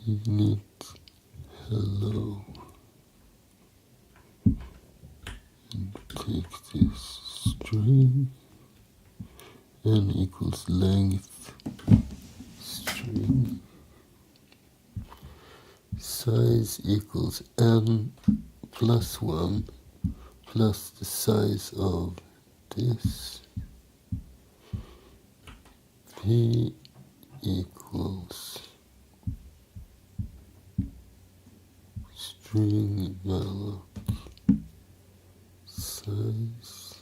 Init hello. And take this string. N equals length string. Size equals n plus 1 plus the size of this. P equals string malloc size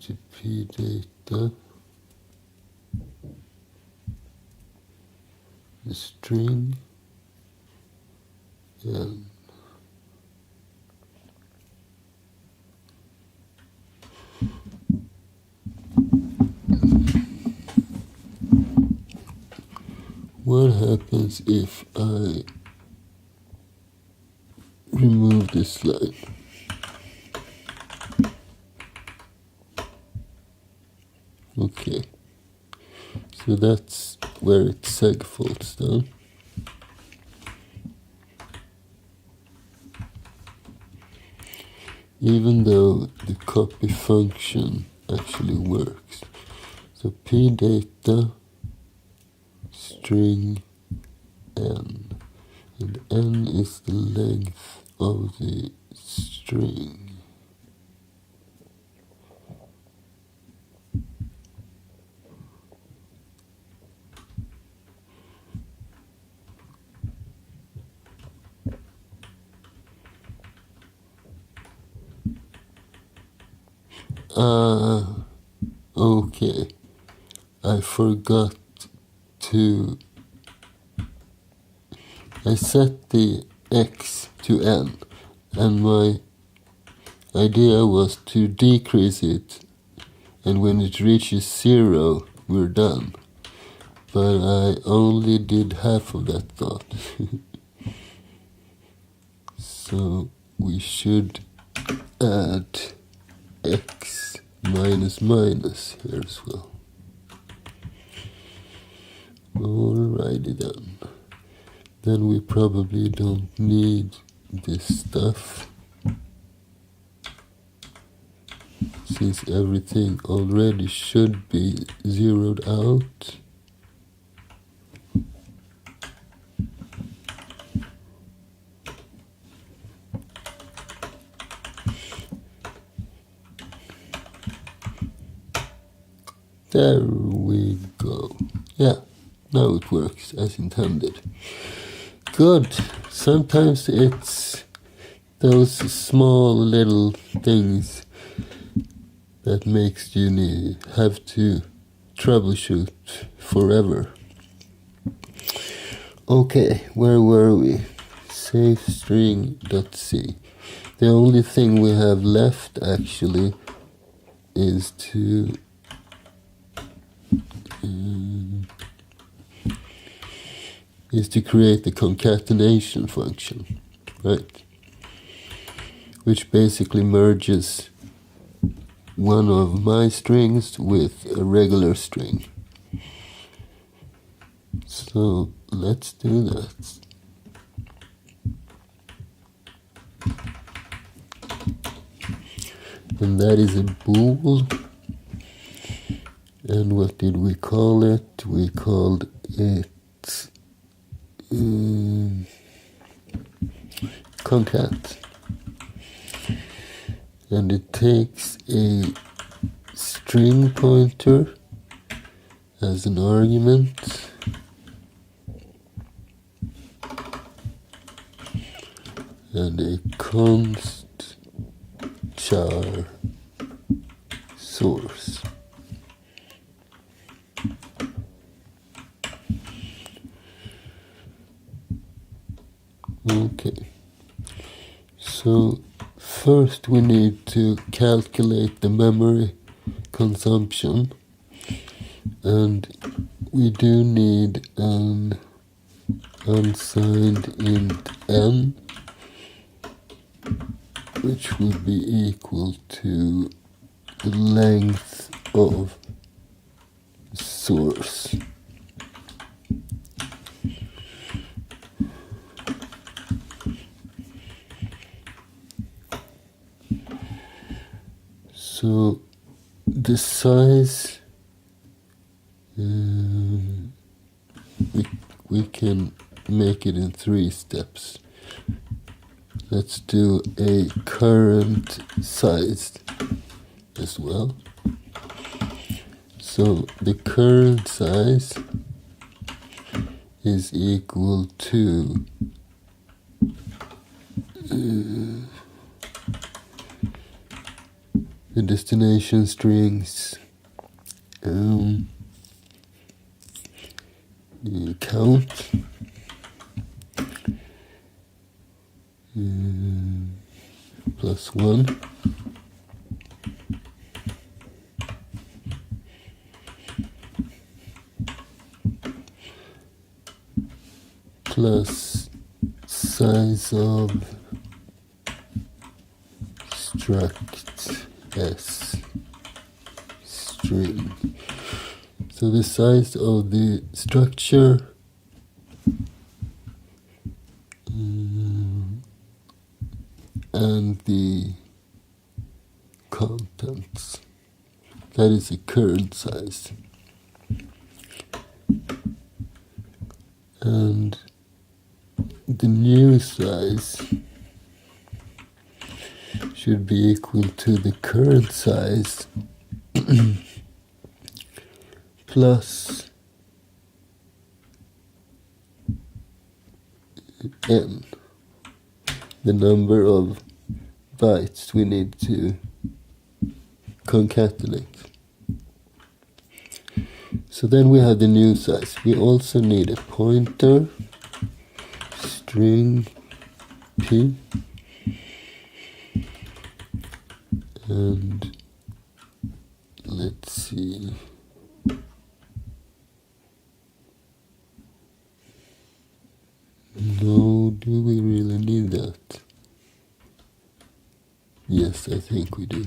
TCP data string and what happens if I remove this line? Okay, so that's where it seg faults down. Even though the copy function actually works. So pdata string n, and n is the length of the string. Okay, I forgot to, I set the x to n, and my idea was to decrease it, and when it reaches 0, we're done. But I only did half of that thought. So we should add x minus minus here as well. Alrighty then. Then we probably don't need this stuff, since everything already should be zeroed out. There we go. Yeah, now it works as intended. Good. Sometimes it's those small little things that makes you have to troubleshoot forever. Okay, where were we? Safestring.c. The only thing we have left actually is to create the concatenation function, right? Which basically merges one of my strings with a regular string. So let's do that. And that is a bool. And what did we call it? We called it concat. And it takes a string pointer as an argument, and a const char source. Okay, so first we need to calculate the memory consumption, and we do need an unsigned int n, which will be equal to the length of source. So the size, we can make it in 3 steps. Let's do a current size as well. So the current size is equal to the destination strings count +1 plus size of struct s string. So the size of the structure and the contents, that is the current size. And the new size should be equal to the current size plus n, the number of bytes we need to concatenate. So then we have the new size. We also need a pointer, string p, and let's see. No, do we really need that? Yes, I think we do.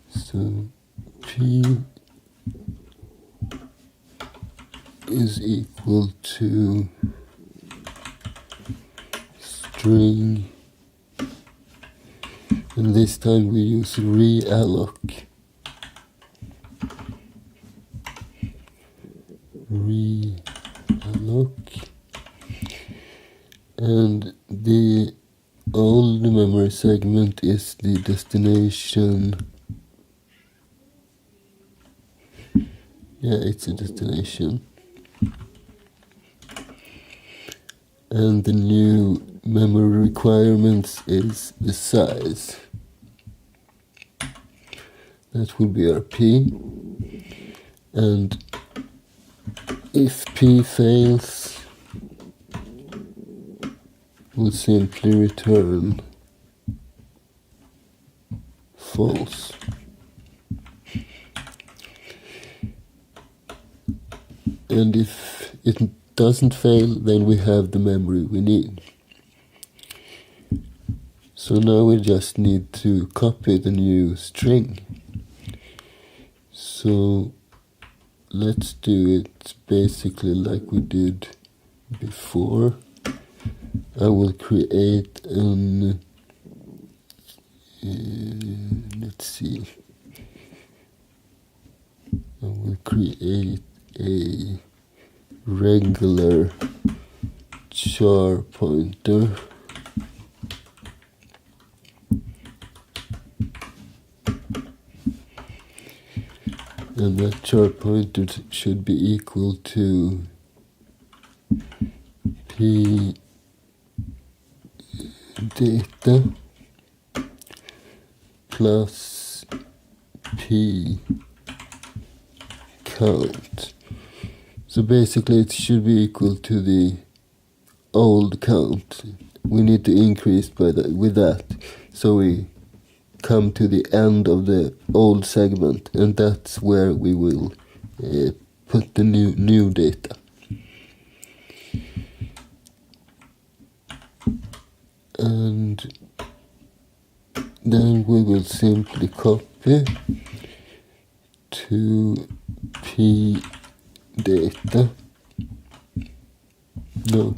So P is equal to string, and this time we use realloc. And the old memory segment is the destination. Yeah, it's a destination. And the new memory requirements is the size. That will be our P. And if P fails, we'll simply return false. And if it doesn't fail, then we have the memory we need. So now we just need to copy the new string. So let's do it basically like we did before. I will create an let's see. I will create a regular char pointer and that char pointer should be equal to p data plus p count. So basically it should be equal to the old count. We need to increase by with that, so we come to the end of the old segment, and that's where we will put the new data. And then we will simply copy to p data, no,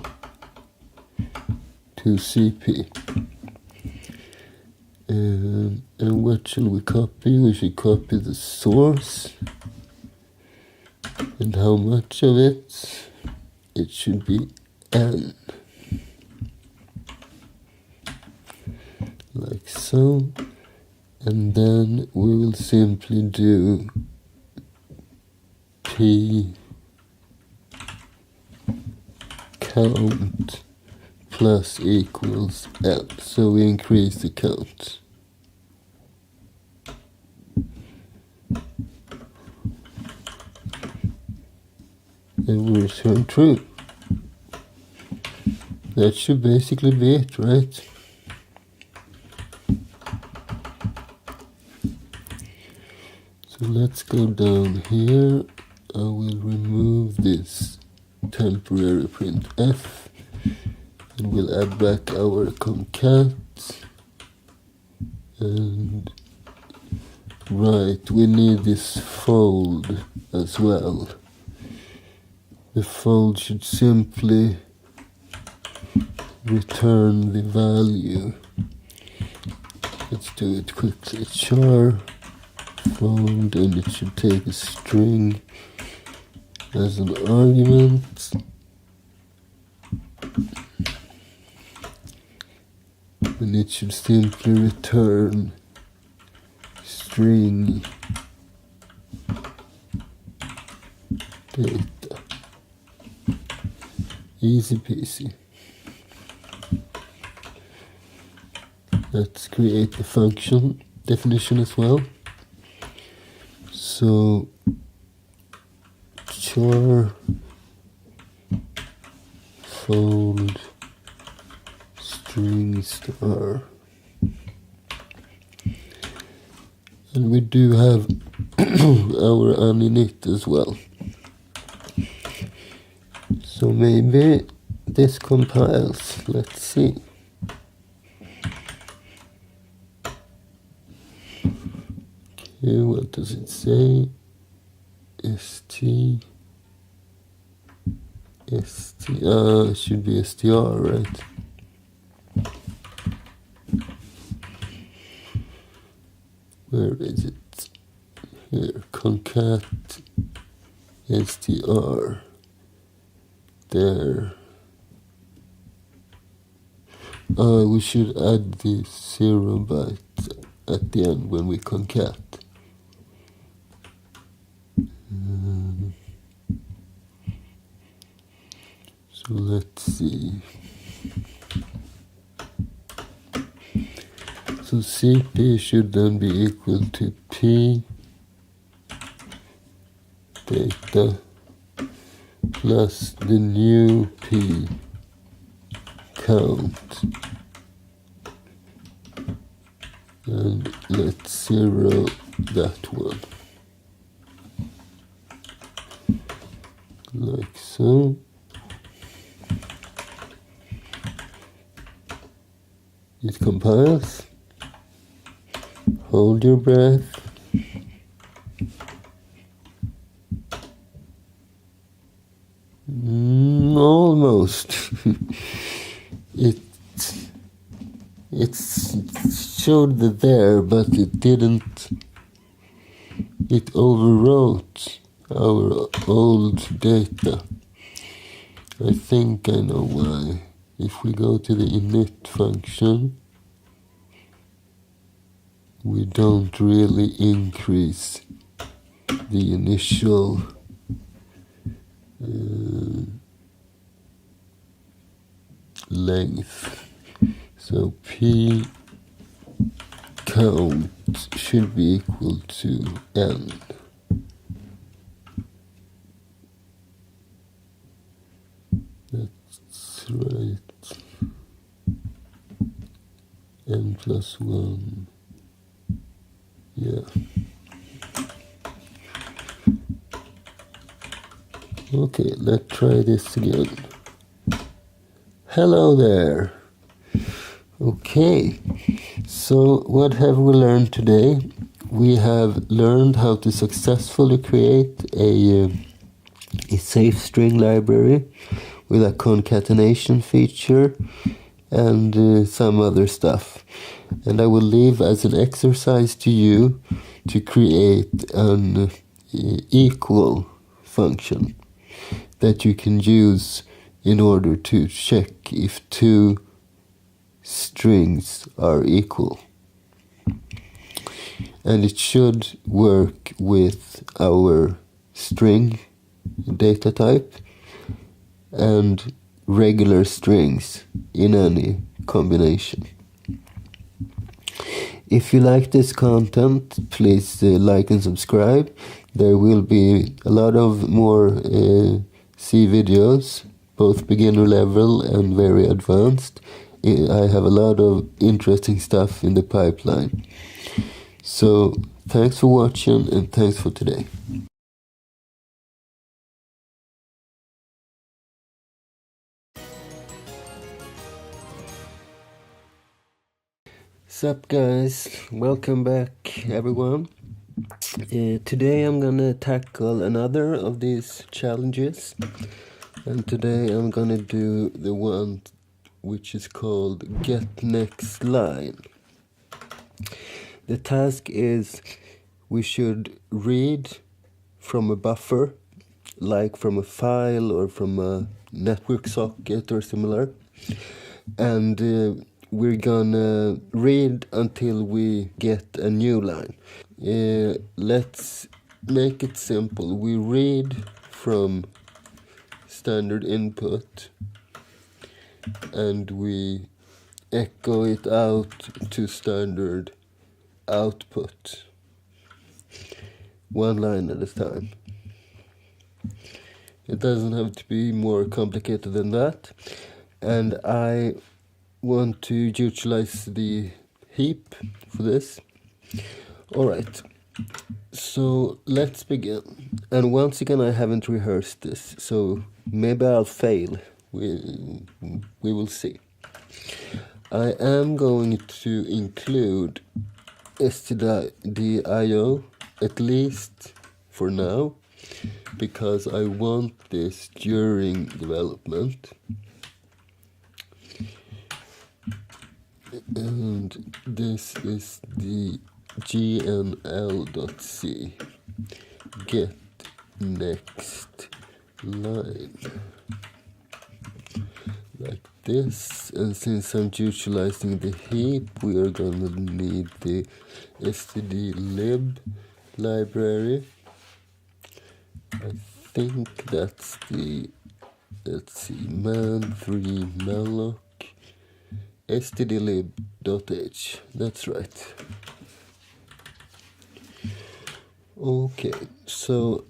to cp. And what shall we copy? We should copy the source. And how much of it? It should be n. Like so. And then we will simply do p count plus equals n. So we increase the count. And we return true. That should basically be it, right? So let's go down here. I will remove this temporary printf and we'll add back our concat. And right, we need this fold as well. The fold should simply return the value. Let's do it quickly. Char fold, and it should take a string as an argument. And it should simply return string data. Easy peasy. Let's create the function definition as well. So char fold string star, and we do have our uninit as well. So maybe this compiles. Let's see. Okay, what does it say? It should be str, right? Where is it? Here, concat str. There. We should add the 0 byte at the end when we concat. So let's see. So CP should then be equal to P data plus the new P count. And let's 0 that one. Like so. It compiles. Hold your breath. Almost. It showed the there, but it didn't. It overwrote our old data. I think I know why. If we go to the init function, we don't really increase the initial length. So P count should be equal to n. That's right. N plus 1. Yeah. Okay, let's try this again. Hello there. Okay, so what have we learned today? We have learned how to successfully create a safe string library with a concatenation feature and some other stuff. And I will leave as an exercise to you to create an equal function that you can use in order to check if two strings are equal. And it should work with our string data type and regular strings in any combination. If you like this content, please like and subscribe. There will be a lot of more C videos, both beginner level and very advanced. I have a lot of interesting stuff in the pipeline. So thanks for watching and thanks for today. Sup guys, welcome back everyone. Today I'm gonna tackle another of these challenges, and today I'm gonna do the one which is called Get Nextline. The task is we should read from a buffer, like from a file or from a network socket or similar, and we're gonna read until we get a new line. Let's make it simple. We read from standard input and we echo it out to standard output, one line at a time. It doesn't have to be more complicated than that, and I want to utilize the heap for this. Alright, so let's begin. And once again, I haven't rehearsed this, so maybe I'll fail. We will see. I am going to include stdio, at least for now, because I want this during development. And this is the gnl.c, get next line, like this. And since I'm utilizing the heap, we are gonna need the stdlib library. I think that's the, let's see, man3 Malloc stdlib.h. That's right. Okay, so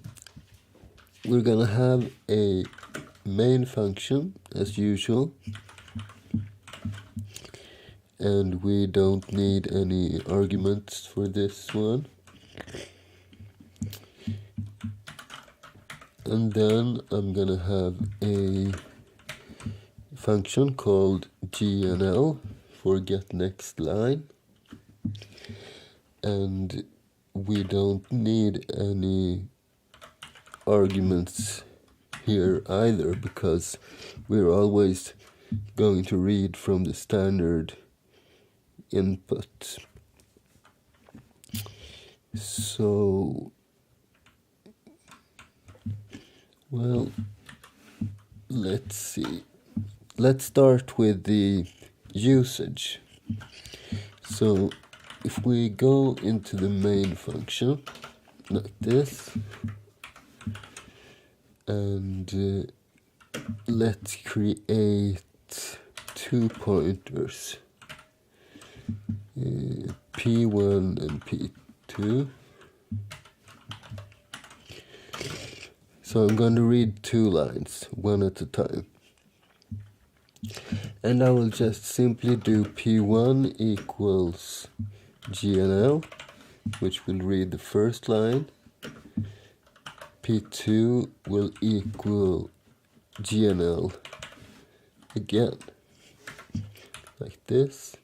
we're gonna have a main function as usual, and we don't need any arguments for this one. And then I'm gonna have a function called gnl for get next line, and we don't need any arguments here either, because we're always going to read from the standard input. So, well, let's see. Let's start with the usage. So if we go into the main function like this, and let's create 2 pointers, P1 and P2. So I'm going to read 2 lines, one at a time. And I will just simply do P1 equals gnl, which will read the first line. P2 will equal gnl again, like this.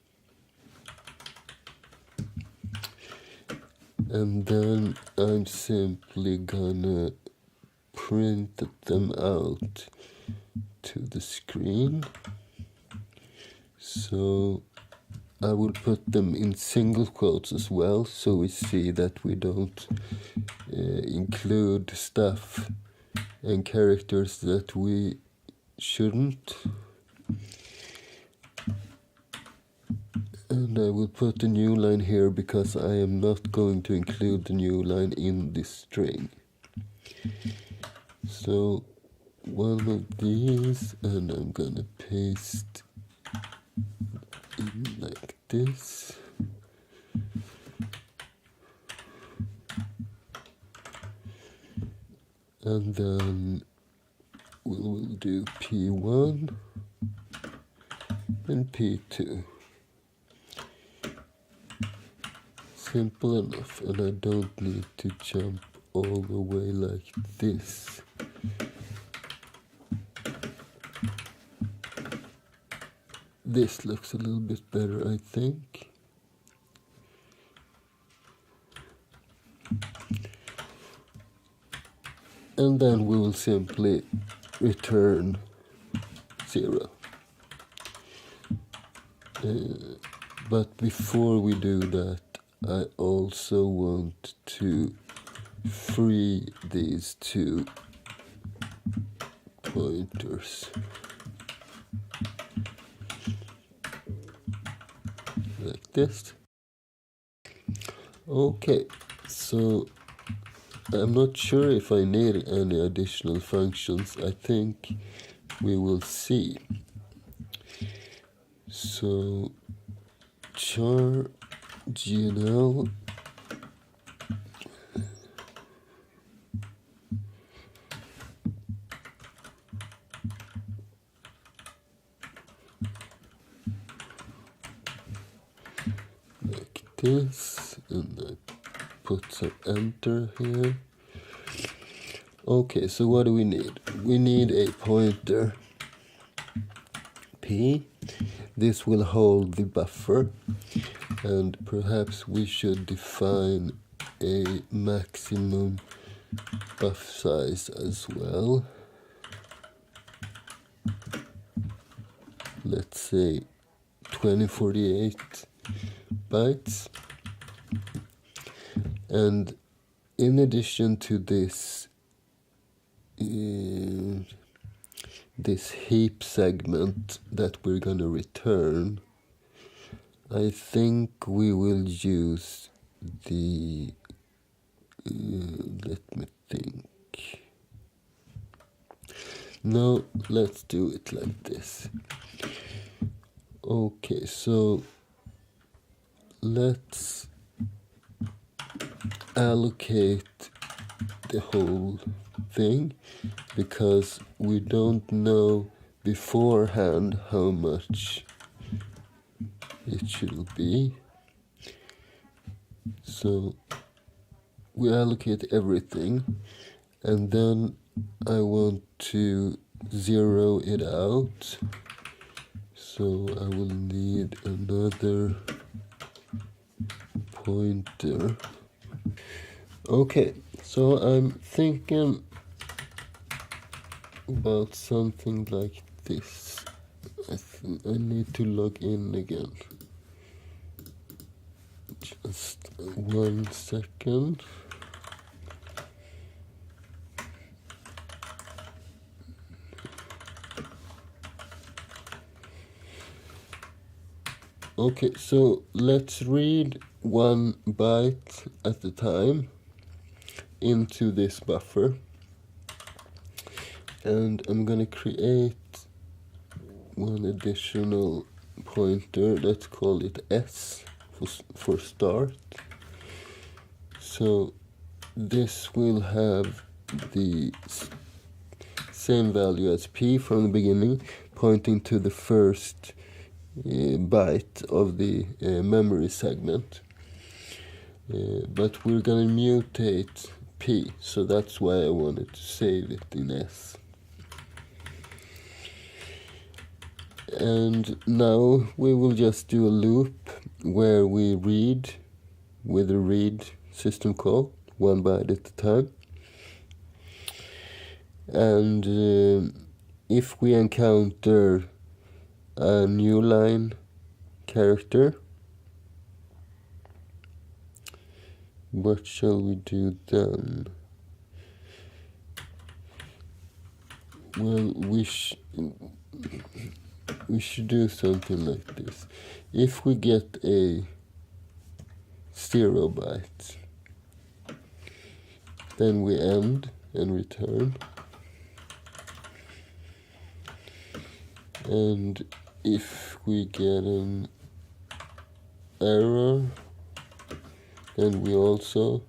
And then I'm simply gonna print them out to the screen. So I will put them in single quotes as well, so we see that we don't include stuff and characters that we shouldn't. And I will put a new line here because I am not going to include the new line in this string. So one of these, and I'm gonna paste in like this. And then we'll do P1 and P2. Simple enough, and I don't need to jump all the way like this. This looks a little bit better, I think. And then we will simply return 0. But before we do that, I also want to free these two pointers. Like this. Okay, so I'm not sure if I need any additional functions. I think we will see. So char GNL like this, and I put some enter here. Okay, so what do we need? We need a pointer P. This will hold the buffer, and perhaps we should define a maximum buff size as well. Let's say 2048 bytes. And in addition to this, this heap segment that we're going to return, I think we will use the, let me think. No, let's do it like this. Okay, so let's allocate the whole thing, because we don't know beforehand how much it should be. So we allocate everything, and then I want to zero it out. So I will need another pointer. Okay, so I'm thinking about something like this. I need to log in again. Just 1 second. Okay, so let's read 1 byte at a time into this buffer, and I'm gonna create one additional pointer. Let's call it S for start. So this will have the same value as P from the beginning, pointing to the first byte of the memory segment. But we're gonna mutate P, so that's why I wanted to save it in S. And now we will just do a loop where we read with a read system call, 1 byte at a time. And if we encounter a new line character, what shall we do then? Well, we should do something like this. If we get a 0 byte, then we end and return. And if we get an error, then we also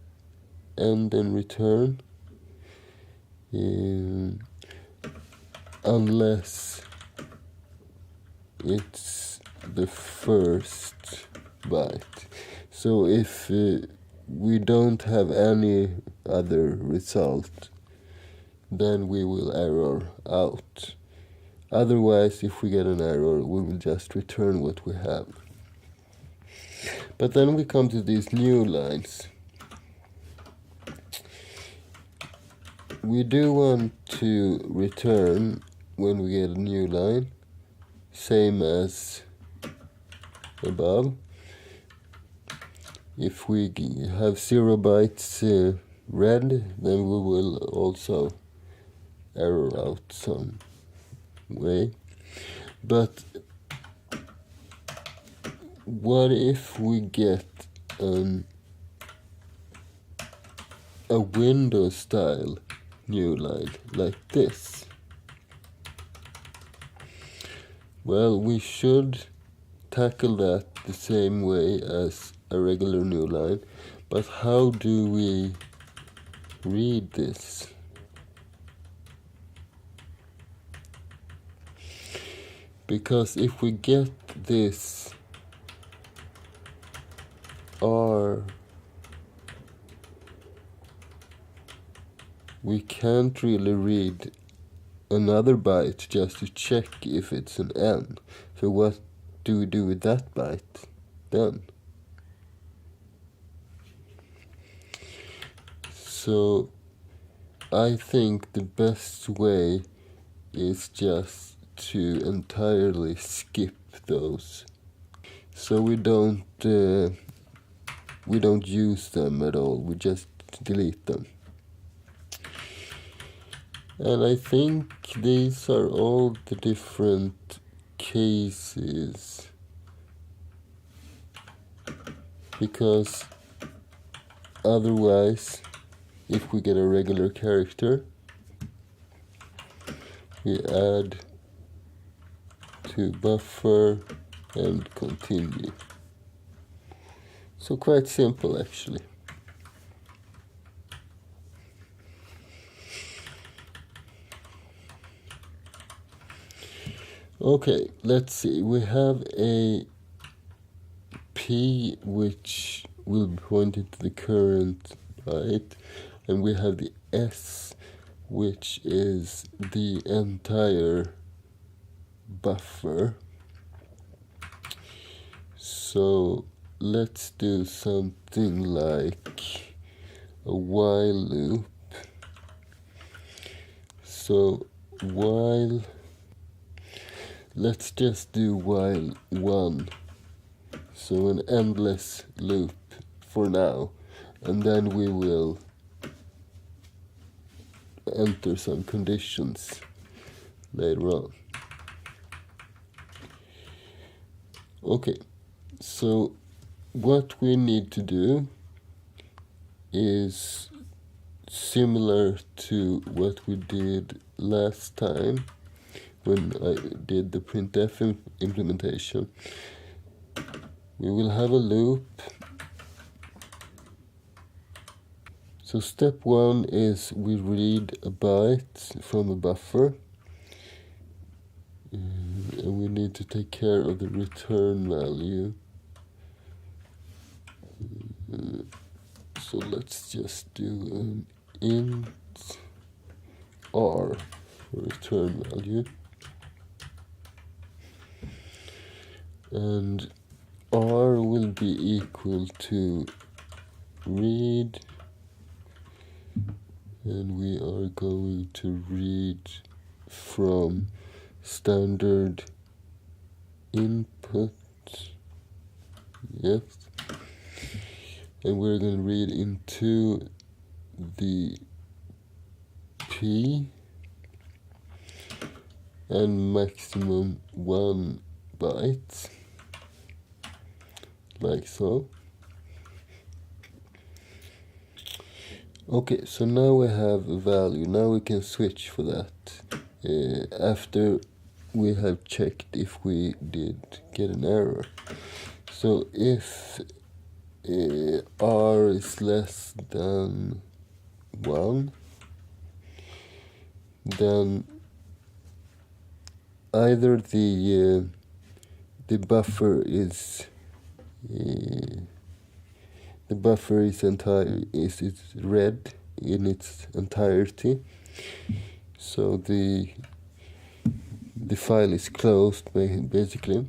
end and return, unless it's the first byte. So if we don't have any other result, then we will error out. Otherwise, if we get an error, we will just return what we have. But then we come to these new lines. We do want to return when we get a new line, same as above. If we have 0 bytes read, then we will also error out some way. But what if we get a Windows style new line like this? Well, we should tackle that the same way as a regular new line, but how do we read this? Because if we get this R, we can't really read another byte just to check if it's an N. So what do we do with that byte then? So I think the best way is just to entirely skip those, so we don't use them at all. We just delete them. And I think these are all the different cases, because otherwise, if we get a regular character, we add to buffer and continue. So quite simple, actually. Okay, let's see. We have a P which will be pointed to the current byte, and we have the S which is the entire buffer. So let's do something like a while loop. So while, let's just do while 1. So an endless loop for now, and then we will enter some conditions later on. Okay, so what we need to do is similar to what we did last time when I did the Printf implementation. We will have a loop. So step 1 is we read a byte from a buffer, and we need to take care of the return value. So let's just do an int R for return value, and R will be equal to read, and we are going to read from standard input, yes, and we're going to read into the P, and maximum 1 byte, like so. Okay, so now we have a value. Now we can switch for that. After we have checked if we did get an error. So if r is less than 1, then either the buffer is read in its entirety, so the file is closed basically,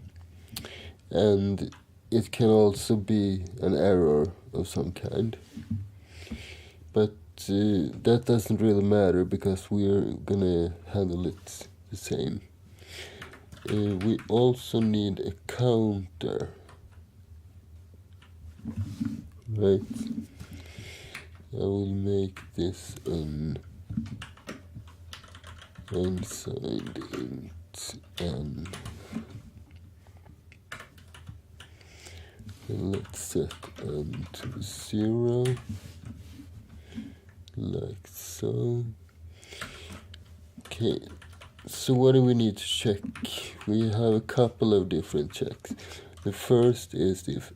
and it can also be an error of some kind, but that doesn't really matter because we're gonna handle it the same. We also need a counter, right? I will make this an unsigned int n. And let's set n to 0, like so. Okay, so what do we need to check? We have a couple of different checks. The first is if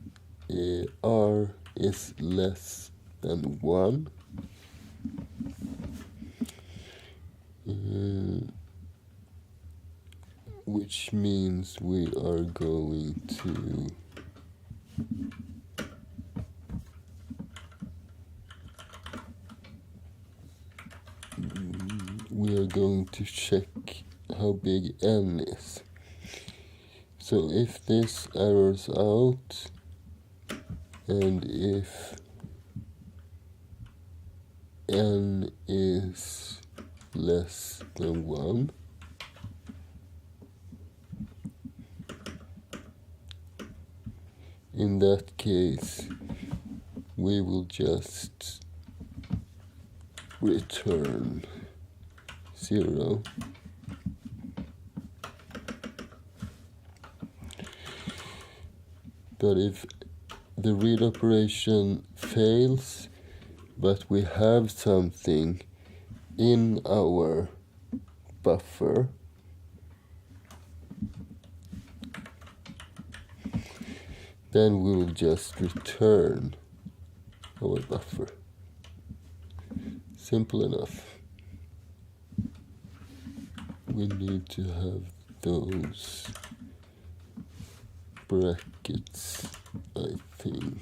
r is less than 1. Which means we are going to check how big n is. So if this errors out, and if n is less than 1, in that case we will just return 0. But if the read operation fails, but we have something in our buffer, then we will just return our buffer. Simple enough. We need to have those brackets, I think.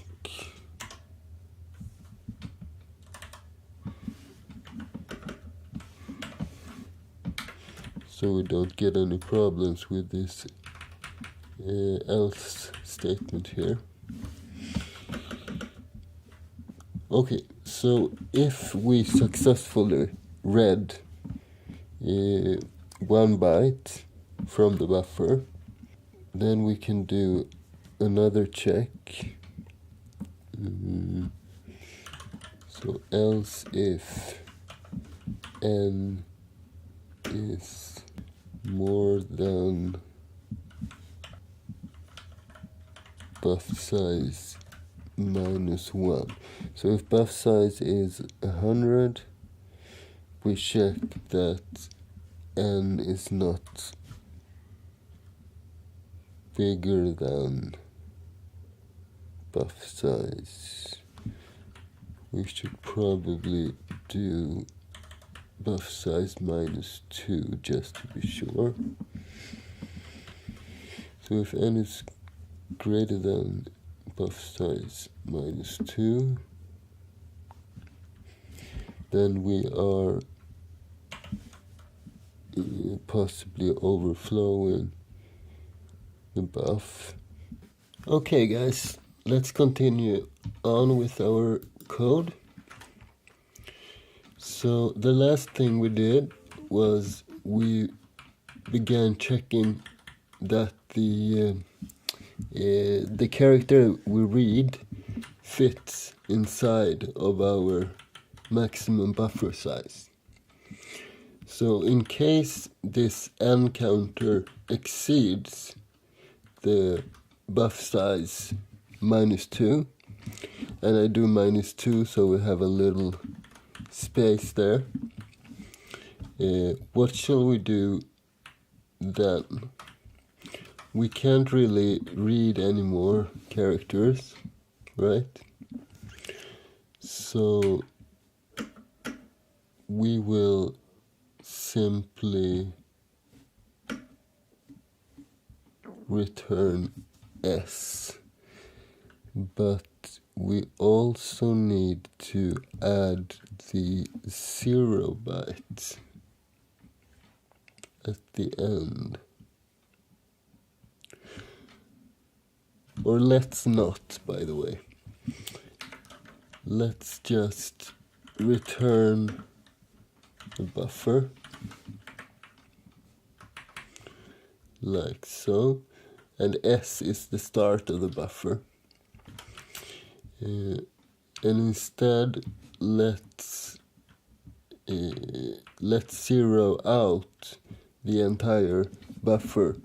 So we don't get any problems with this else statement here. Okay, so if we successfully read 1 byte from the buffer, then we can do another check. So else if n is more than buff size minus 1. So if buff size is 100, we check that n is not bigger than buff size. We should probably do buff size minus 2 just to be sure. So if n is greater than buff size minus 2, then we are possibly overflowing the buff. Okay guys, let's continue on with our code. So the last thing we did was we began checking that the character we read fits inside of our maximum buffer size. So in case this n counter exceeds the buff size minus 2, and I do minus 2 so we have a little space there, what shall we do then we can't really read any more characters, right? So we will simply return S, but we also need to add the 0 byte at the end. Or let's not, by the way. Let's just return the buffer like so, and S is the start of the buffer. And instead, let's zero out the entire buffer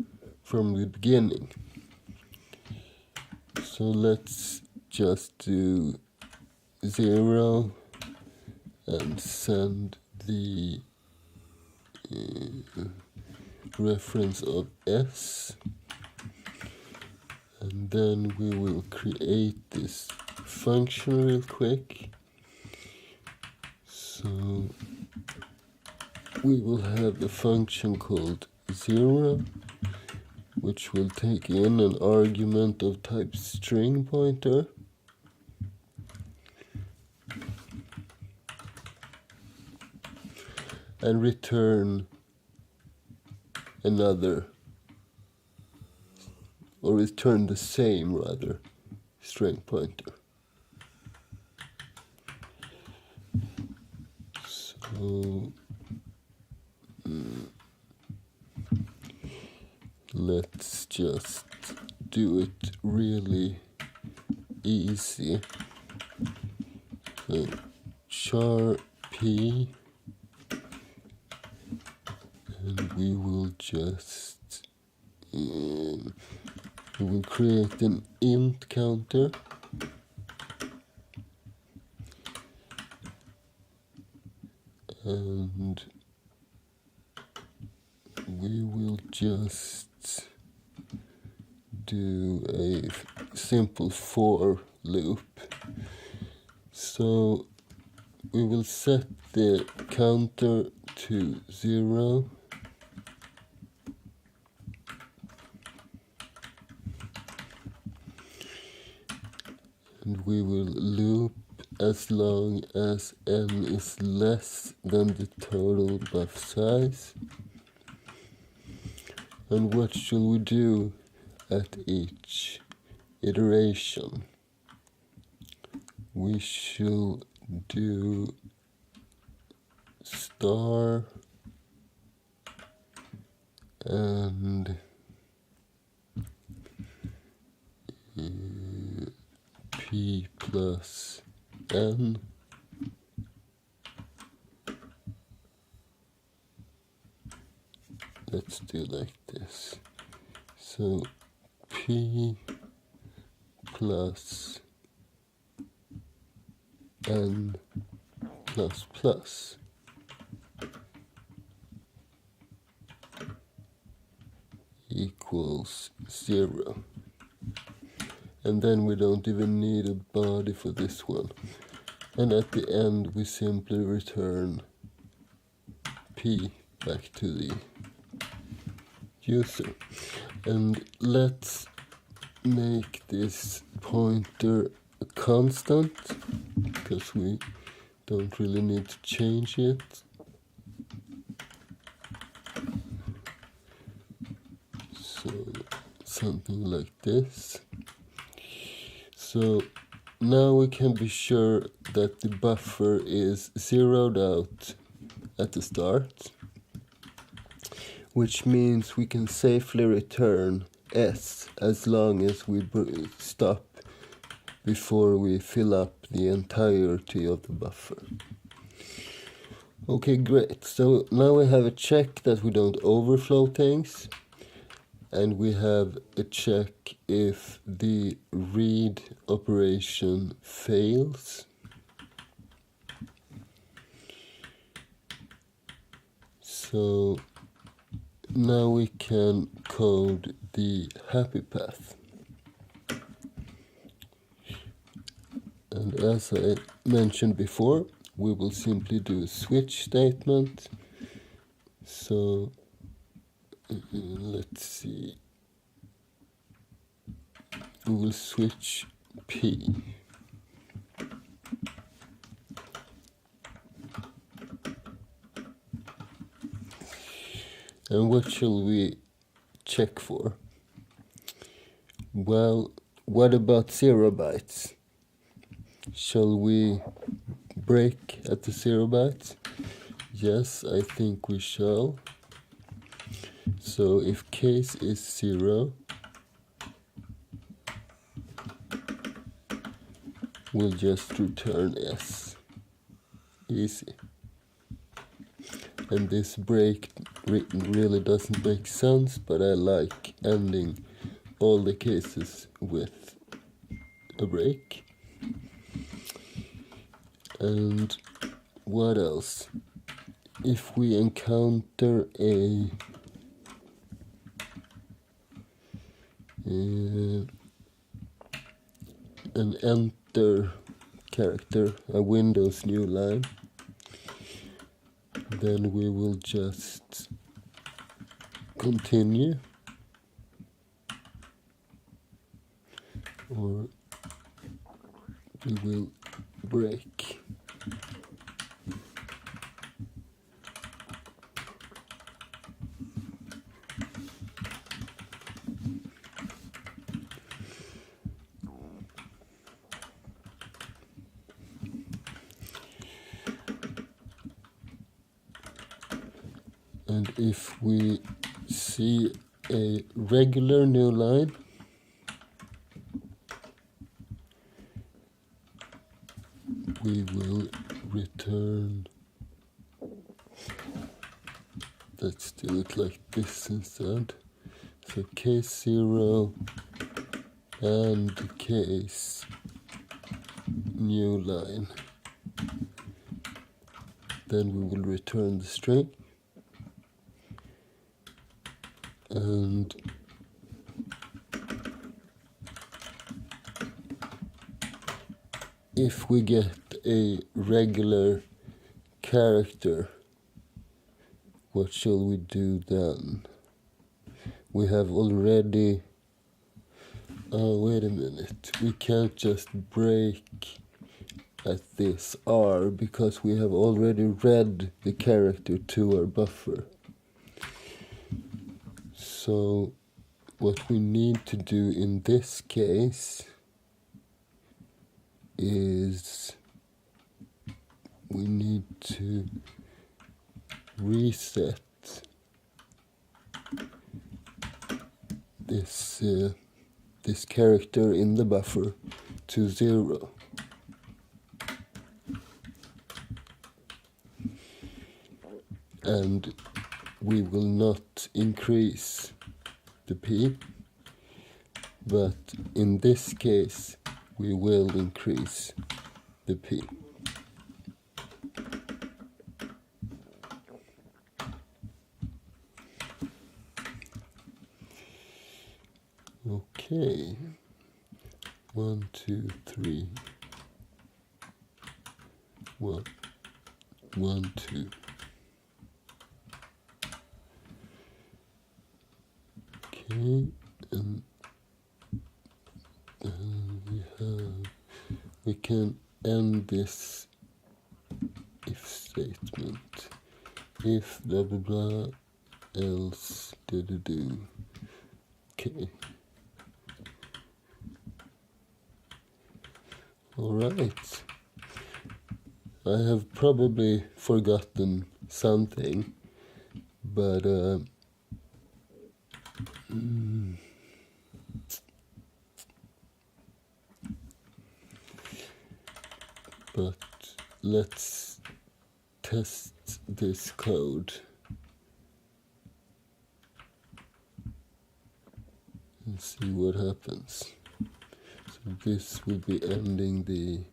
from the beginning. So let's just do 0 and send the reference of S, and then we will create this function real quick. So we will have a function called 0, which will take in an argument of type string pointer. And return another, or return the same rather, string pointer. So let's just do it really easy. So char p, and we will just we will create an int counter, and we will just do a simple for loop. So we will set the counter to 0, and we will loop as long as n is less than the total buff size. And what should we do at each iteration? We should do star and p plus n. Let's do like this. So p plus n plus plus equals 0. And then we don't even need a body for this one. And at the end we simply return p back to the user. And let's make this pointer a constant, because we don't really need to change it. So something like this. So now we can be sure that the buffer is zeroed out at the start, which means we can safely return S as long as we stop before we fill up the entirety of the buffer. Okay, great. So now we have a check that we don't overflow things, and we have a check if the read operation fails. So now we can code the happy path. And as I mentioned before, we will simply do a switch statement. So let's see. We will switch P. And what shall we check for? Well, what about 0 bytes? Shall we break at the 0 bytes? Yes, I think we shall. So if case is 0, we'll just return S. Easy. And this break really doesn't make sense, but I like ending all the cases with a break. And what else? If we encounter an enter character, a Windows new line, then we will just continue, or we will break. And if we see a regular new line, we will return. Let's do it like this instead. So case 0 and case new line. Then we will return the string. And if we get a regular character, what shall we do then? We have already... Oh, wait a minute. We can't just break at this R because we have already read the character to our buffer. So what we need to do in this case is we need to reset this character in the buffer to 0. And we will not increase the P, but in this case we will increase the P. Okay, 1, 2, 3, 1, 1, 2. Okay, and we can end this if statement. If blah blah blah, else do. Okay. All right. I have probably forgotten something, but let's test this code and see what happens. So this will be ending the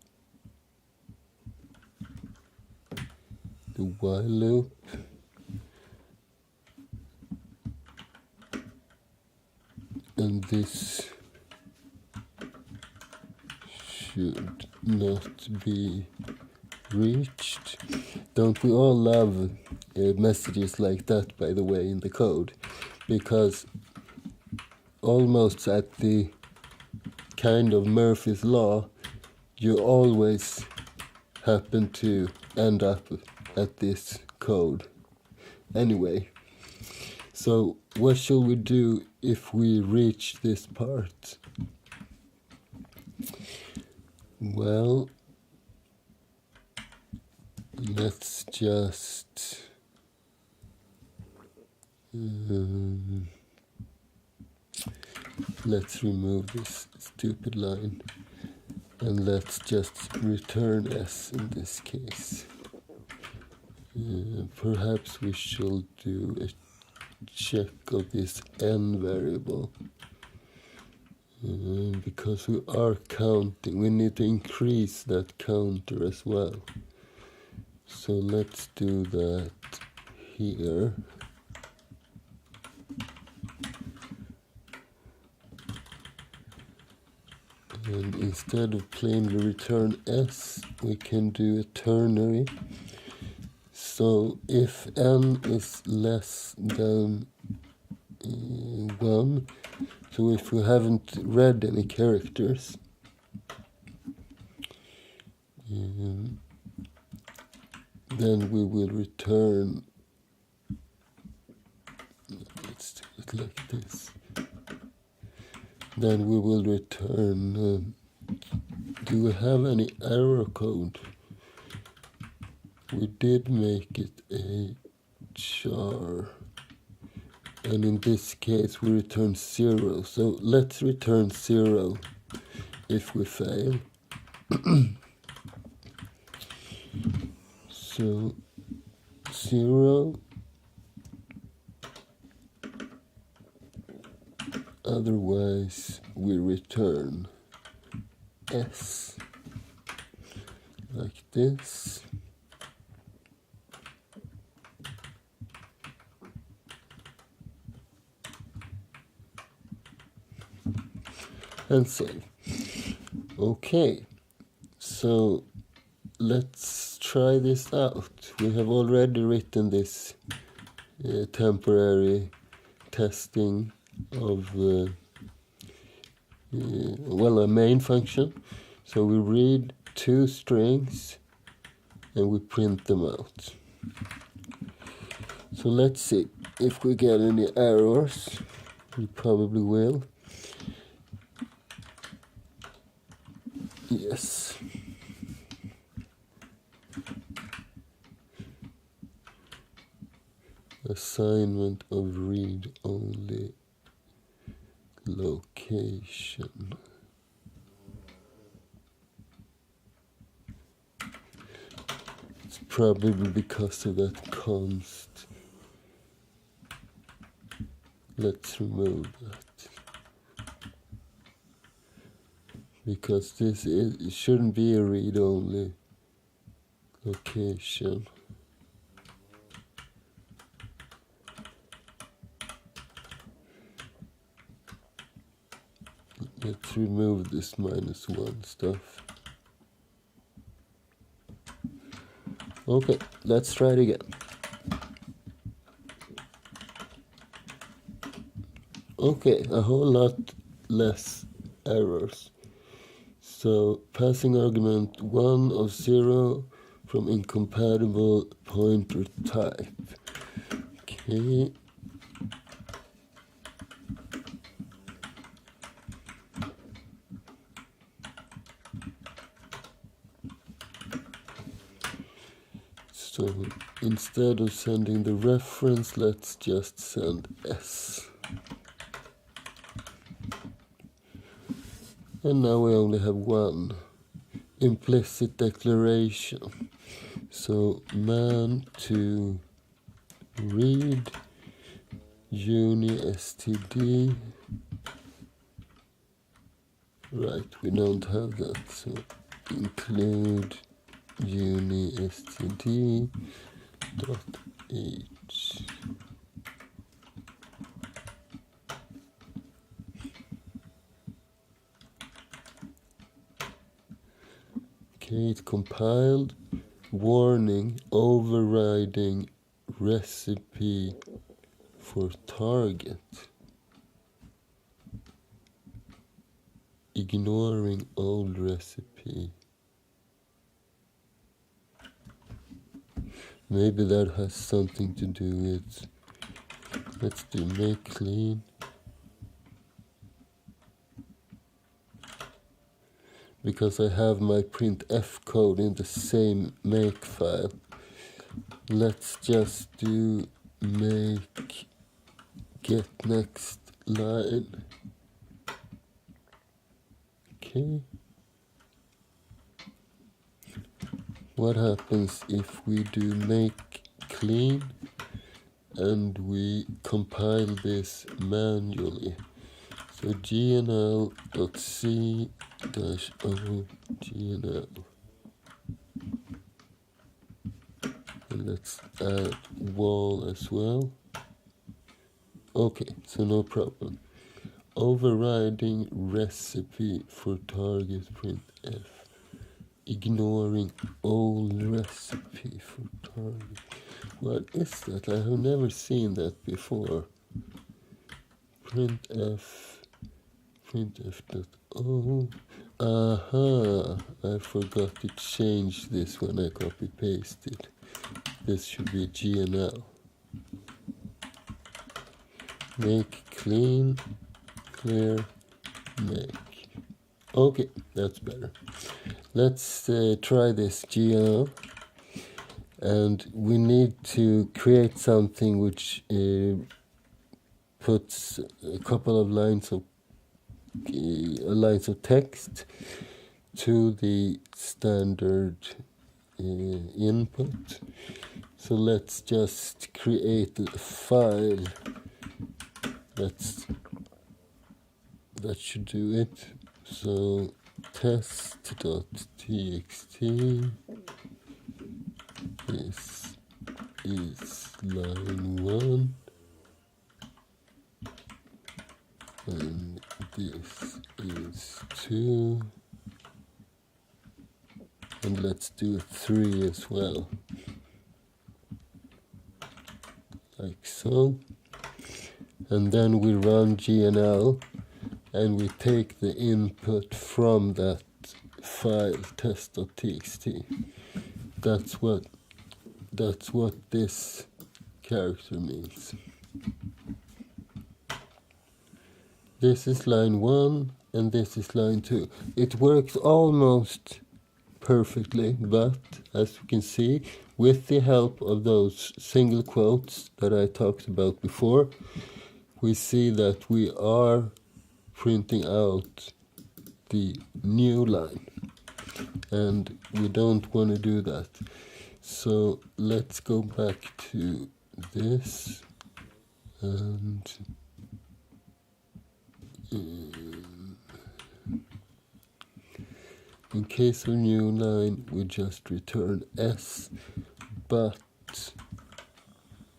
while loop. this should not be reached. Don't we all love messages like that, by the way, in the code? Because almost at the kind of Murphy's Law, you always happen to end up at this code. Anyway, so what shall we do if we reach this part? Well, let's just let's remove this stupid line and let's just return S in this case. Perhaps we should do a check of this n variable, because we are counting. We need to increase that counter as well. So let's do that here. And instead of plainly return S, we can do a ternary. So if n is less than 1, so if we haven't read any characters, then we will return, let's do it like this, then we will return, do we have any error code? We did make it a char, and in this case we return 0, so let's return 0 if we fail. So 0, otherwise we return S like this. And save. Okay, so let's try this out. We have already written this temporary testing of a main function. So we read 2 strings and we print them out. So let's see if we get any errors. We probably will. Yes. Assignment of read-only location. It's probably because of that const. Let's remove that. Because it shouldn't be a read-only location. Let's remove this -1 stuff. Okay, let's try it again. Okay, a whole lot less errors. So passing argument 1 of 0 from incompatible pointer type. Okay. So instead of sending the reference, let's just send S. And now we only have one implicit declaration. So man to read uni std. Right, we don't have that, so include uni std dot h. Okay, it compiled. Warning, overriding recipe for target. Ignoring old recipe. Maybe that has something to do with, let's do make clean. Because I have my printf code in the same make file. Let's just do make get next line. Okay. What happens if we do make clean and we compile this manually? So gnl.c-o gnl. And let's add wall as well. Okay, so no problem. Overriding recipe for target printf. Ignoring old recipe for target. What is that? I have never seen that before. Printf.o. Aha! I forgot to change this when I copy pasted. This should be GNL. Make clean, clear, make. Okay, that's better. Let's try this GNL. And we need to create something which puts a couple of lines of text to the standard input. So let's just create a file. That should do it. So test.txt. This is line 1. And this is 2. And let's do 3 as well. Like so. And then we run GNL and we take the input from that file test.txt. That's what this character means. This is line 1 and this is line 2. It works almost perfectly, but as you can see, with the help of those single quotes that I talked about before, we see that we are printing out the new line, and we don't want to do that. So let's go back to this, and in case of new line, we just return S, but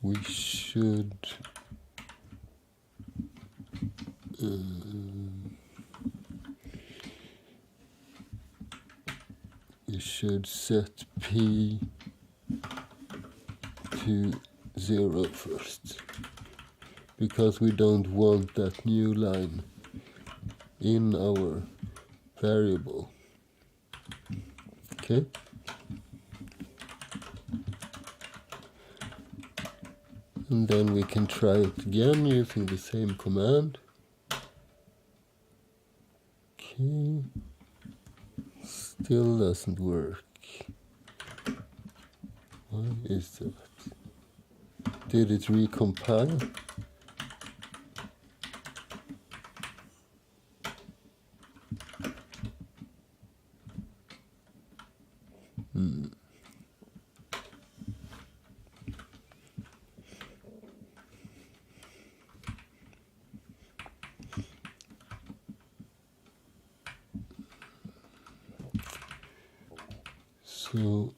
we should set P to 0 first, because we don't want that new line in our variable. Okay. And then we can try it again using the same command. Okay. Still doesn't work. Why is that? Did it recompile? So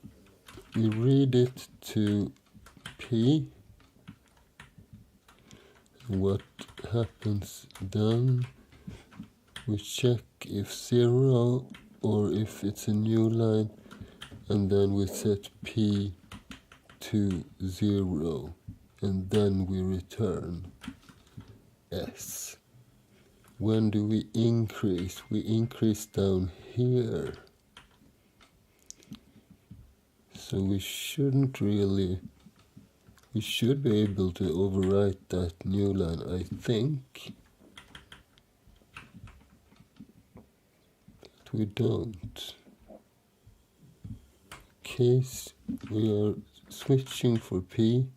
we read it to P. What happens then? We check if 0 or if it's a new line. and then we set P to 0, and then we return S. When do we increase? We increase down here. So we shouldn't really, we should be able to overwrite that new line, I think. But we don't. Case, we are switching for P.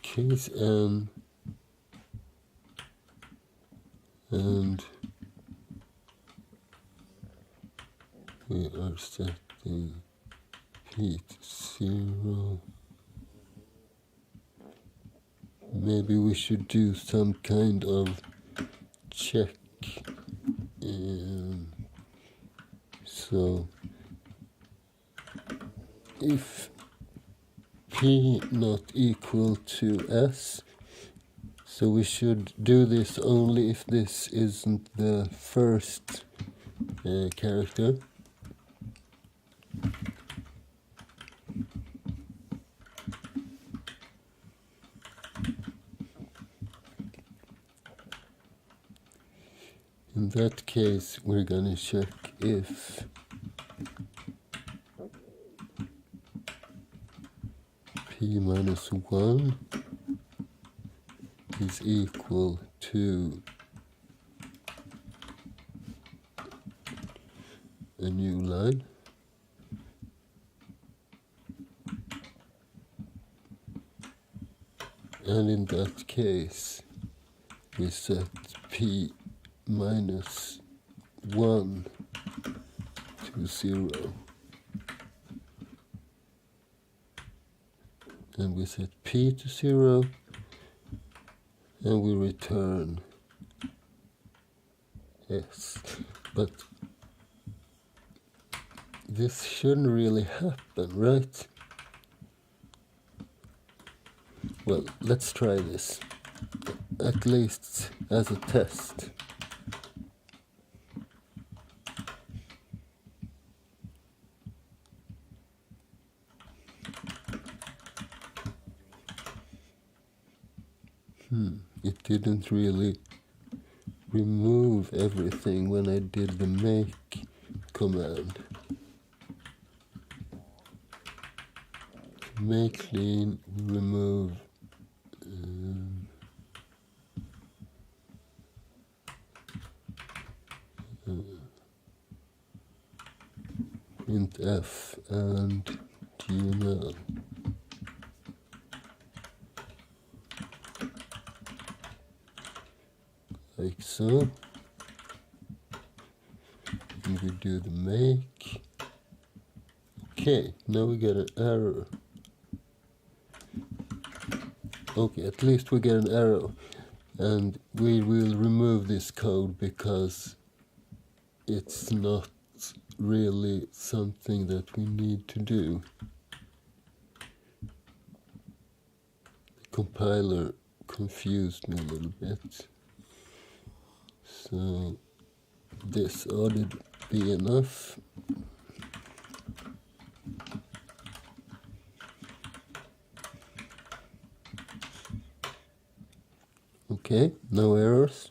Case N. And we are setting P to 0. Maybe we should do some kind of check. So if P not equal to S, so we should do this only if this isn't the first character. In that case, we're gonna check if P minus 1 is equal to a new line. And in that case, we set P minus 1 to 0. And we set P to 0, and we return S. But this shouldn't really happen, right? Well, let's try this, at least as a test. It didn't really remove everything when I did the make command. To make clean, remove Printf and GNL. Like so. And we do the make. Okay, now we get an error. Okay, at least we get an error. And we will remove this code because it's not really something that we need to do. The compiler confused me a little bit. So this ought to be enough. Okay, no errors.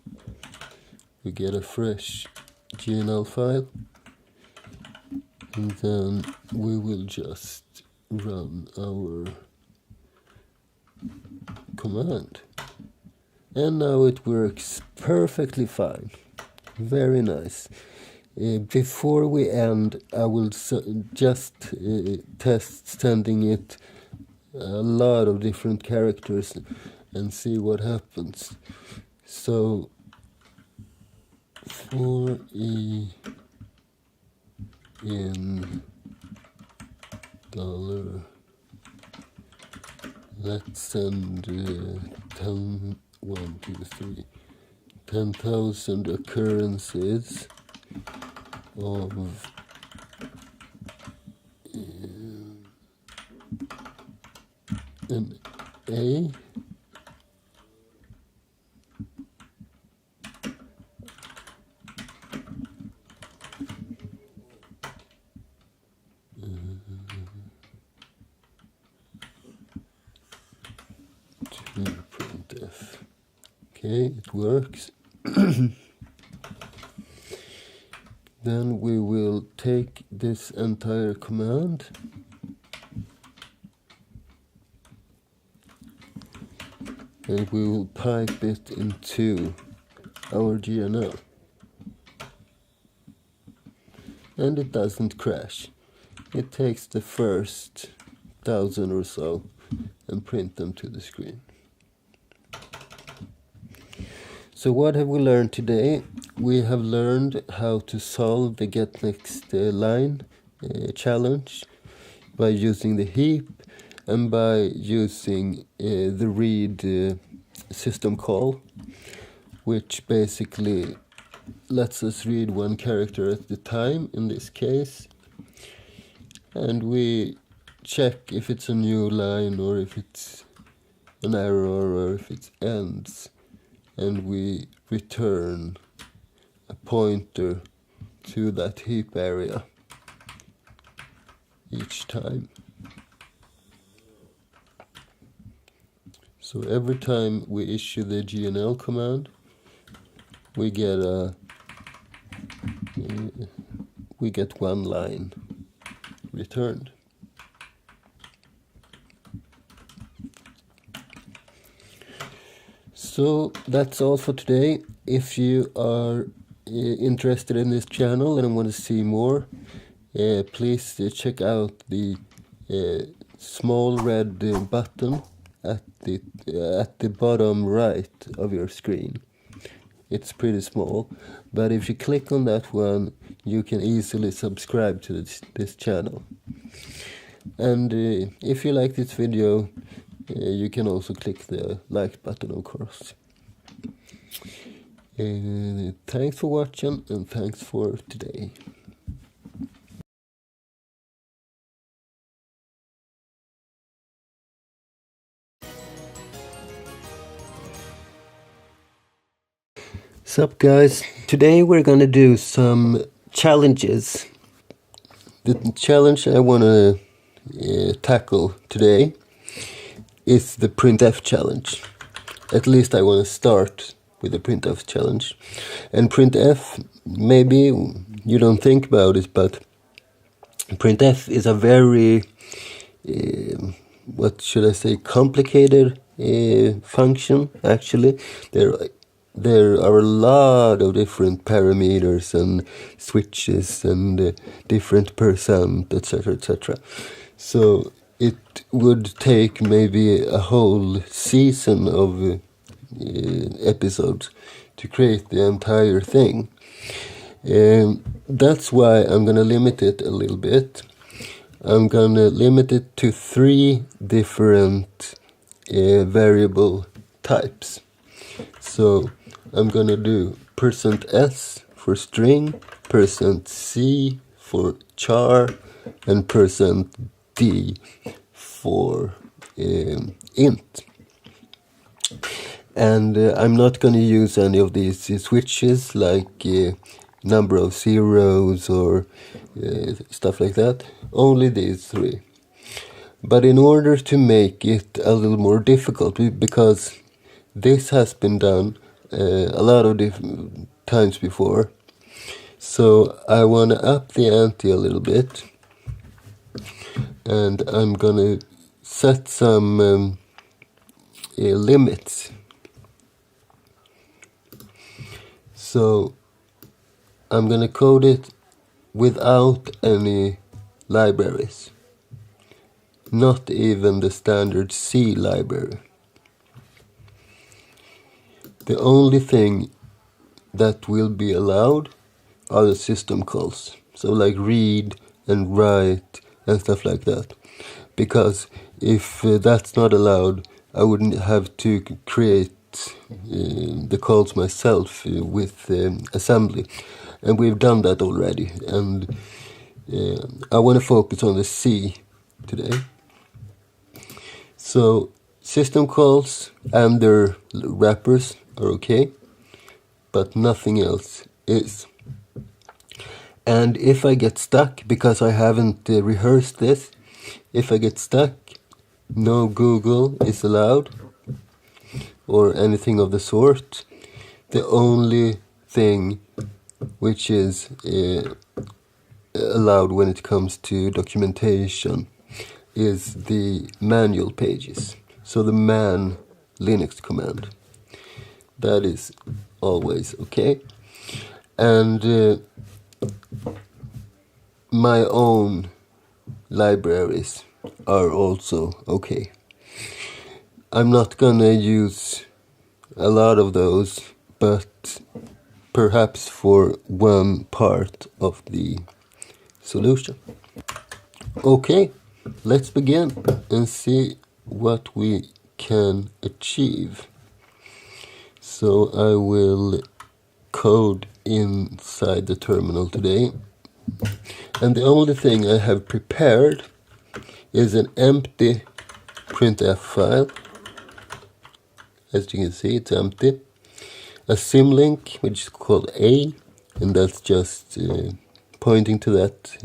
We get a fresh GNL file, and then we will just run our command. And now it works perfectly fine. Very nice. Before we end, I will just test sending it a lot of different characters and see what happens. So for E in dollar, let's send 10,000 occurrences of an A Okay, it works. Then we will take this entire command and we will pipe it into our GNL. And it doesn't crash. It takes the first 1,000 or so and print them to the screen. So what have we learned today? We have learned how to solve the Nextline challenge by using the heap and by using the read system call, which basically lets us read one character at a time in this case, and we check if it's a new line or if it's an error or if it ends, and we return a pointer to that heap area each time. So every time we issue the GNL command, we get one line returned. So that's all for today. If you are interested in this channel and want to see more, please check out the small red button at the bottom right of your screen. It's pretty small, but if you click on that one, you can easily subscribe to this channel. And if you like this video, you can also click the like button, of course. Thanks for watching, and thanks for today. Sup guys, today we're gonna do some challenges. The challenge I wanna tackle today is the Printf challenge. At least I wanna start with the Printf challenge. And Printf, maybe you don't think about it, but Printf is a very, what should I say, complicated function actually. There are a lot of different parameters and switches and different percent, etc., etc. So it would take maybe a whole season of episodes to create the entire thing. That's why I'm gonna limit it a little bit. I'm gonna limit it to 3 different variable types. So I'm gonna do %s for string, %c for char, and %d for int. And I'm not gonna use any of these switches like number of zeros or stuff like that. Only these 3. But in order to make it a little more difficult, because this has been done a lot of different times before, so I want to up the ante a little bit, and I'm gonna set some limits. So I'm gonna code it without any libraries, not even the standard C library. The only thing that will be allowed are the system calls. So like read and write and stuff like that. Because if that's not allowed, I wouldn't have to create the calls myself with assembly. And we've done that already. And I want to focus on the C today. So system calls and their wrappers are okay, but nothing else is. And if I get stuck, because I haven't rehearsed this, if I get stuck, no Google is allowed. or anything of the sort. The only thing which is allowed when it comes to documentation is the manual pages. So the man Linux command. That is always okay. And my own libraries are also okay. I'm not gonna use a lot of those, but perhaps for one part of the solution. Okay, let's begin and see what we can achieve. So I will code inside the terminal today, and the only thing I have prepared is an empty Printf file. As you can see, it's empty. A symlink, which is called A, and that's just pointing to that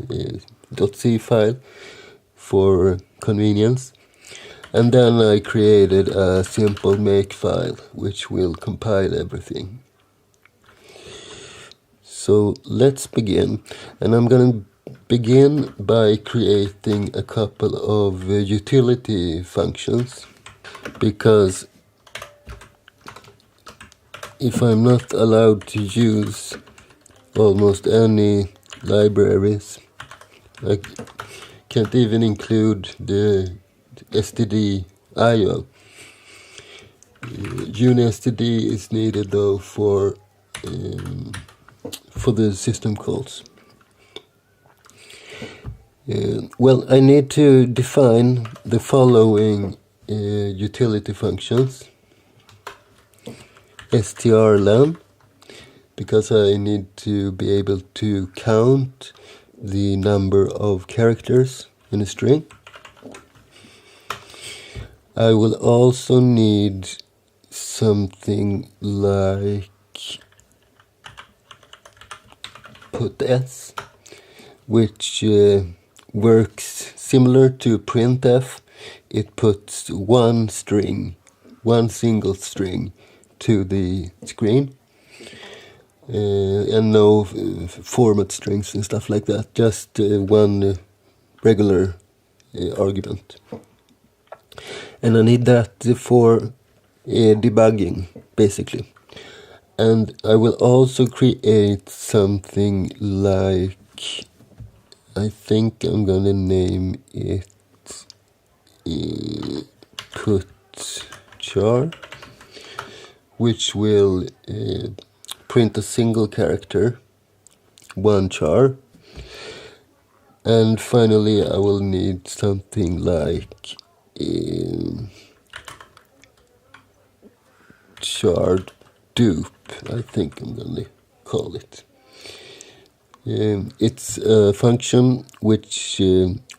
.c file for convenience. And then I created a simple make file, which will compile everything. So let's begin. And I'm going to begin by creating a couple of utility functions, because if I'm not allowed to use almost any libraries, I can't even include the std IO. UniSTD is needed though for the system calls. Well, I need to define the following utility functions. strlen, because I need to be able to count the number of characters in a string. I will also need something like puts, which works similar to printf. It puts one single string to the screen, and no format strings and stuff like that, just one regular argument. And I need that for debugging, basically. And I will also create something like, I think I'm gonna name it putchar, which will print a single character, one char. And finally I will need something like char dupe, I think I'm gonna call it. It's a function which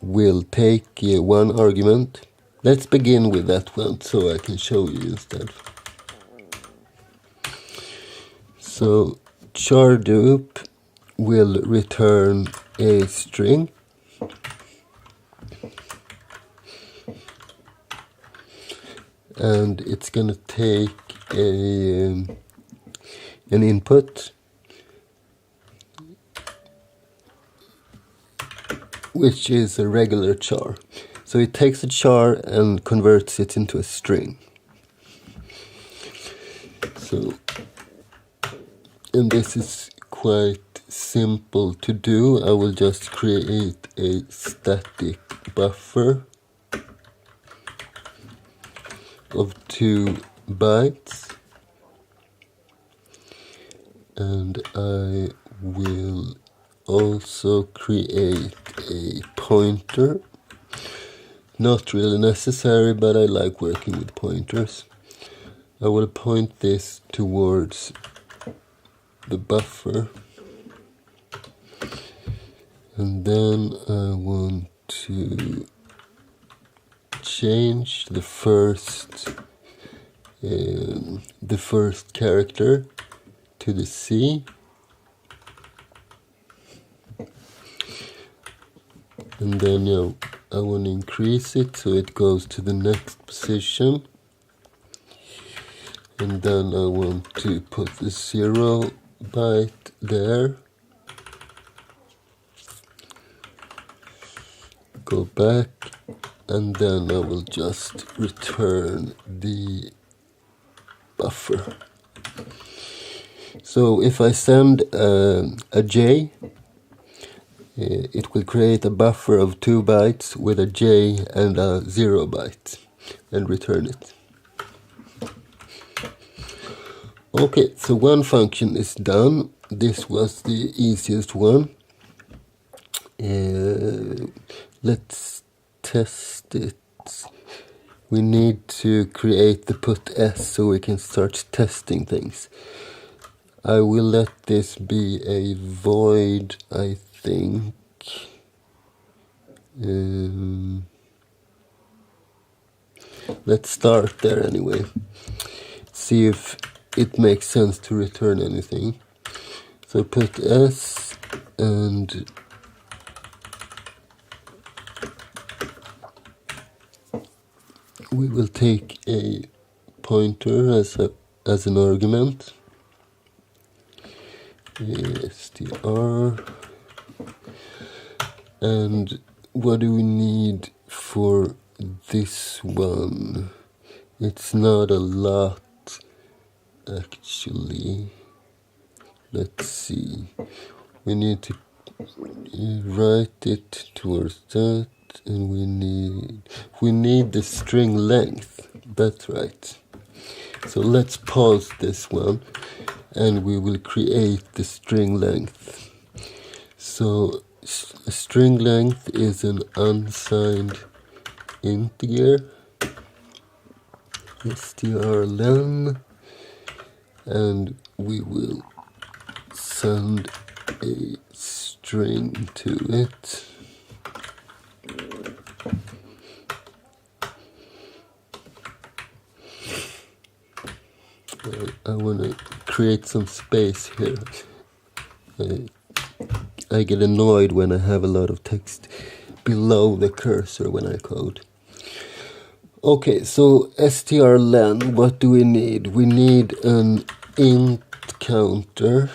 will take one argument. Let's begin with that one so I can show you instead. So char dupe will return a string, and it's gonna take an input, which is a regular char. So it takes a char and converts it into a string. So, and this is quite simple to do. I will just create a static buffer of 2 bytes, and I will also create a pointer. Not really necessary, but I like working with pointers. I will point this towards the buffer, and then I want to change the first character to the C, and then I want to increase it so it goes to the next position. and then I want to put the 0 byte there. Go back, and then I will just return the buffer. So if I send a J, it will create a buffer of 2 bytes with a J and a 0 byte and return it. Okay, so one function is done. This was the easiest one. Let's test it. We need to create the put s so we can start testing things. I will let this be a void, I think. Let's start there anyway. See if it makes sense to return anything. So put s, and we will take a pointer as an argument. str, and what do we need for this one? It's not a lot actually. Let's see, we need to write it towards that, and we need the string length. That's right. So let's pause this one, and we will create the string length. So a string length is an unsigned integer, strlen, and we will send a string to it. I want to create some space here. I get annoyed when I have a lot of text below the cursor when I code. Okay, so strlen, what do we need? We need an int counter,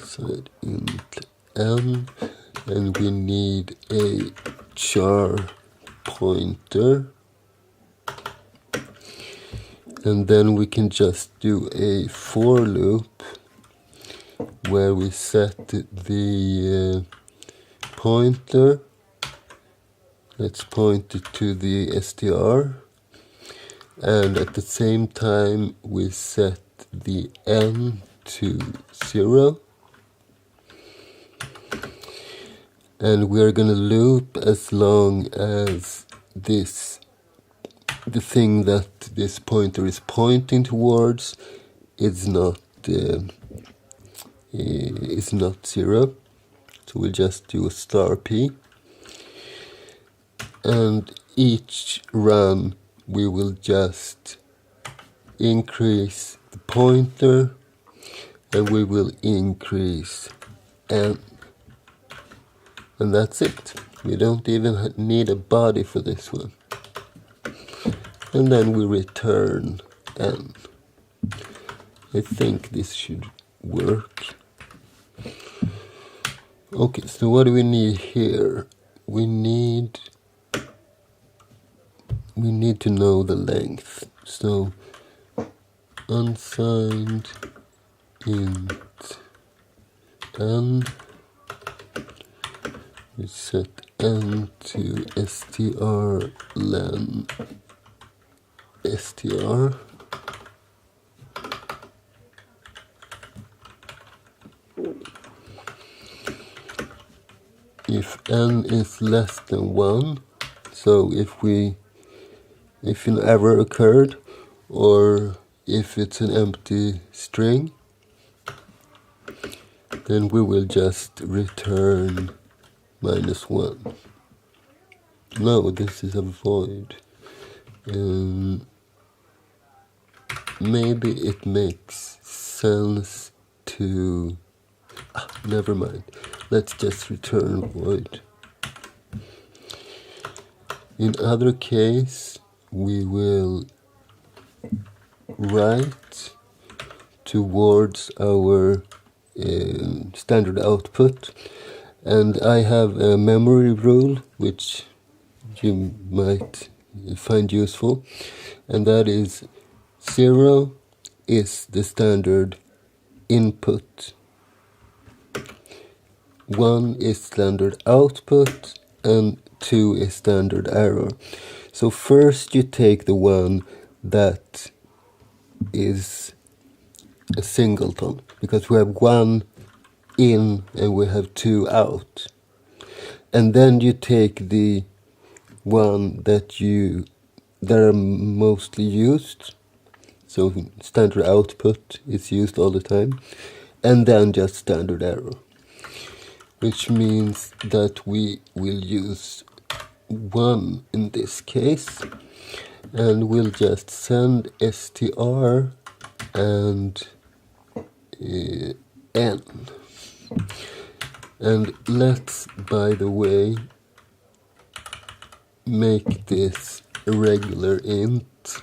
so int n, and we need a char pointer. And then we can just do a for loop where we set the pointer. Let's point it to the str, and at the same time we set the n to 0, and we're gonna loop as long as the thing that this pointer is pointing towards is not 0. So we'll just do a star p, and each run we will just increase the pointer, and we will increase n, and that's it. We don't even need a body for this one. And then we return n. I think this should work. Okay, so what do we need here? We need to know the length. So unsigned int n, we set n to strlen str, if n is less than 1, so if an error occurred, or if it's an empty string, then we will just return -1. No, this is a void. Maybe it makes sense to... never mind. Let's just return void. In other case, we will write towards our standard output, and I have a memory rule which you might find useful, and that is 0 is the standard input, 1 is standard output, and 2 is standard error. So first you take the one that is a singleton, because we have 1 in and we have 2 out. And then you take the one that are mostly used, so standard output is used all the time, and then just standard error, which means that we will use 1 in this case, and we'll just send str and n. And let's, by the way, make this a regular int.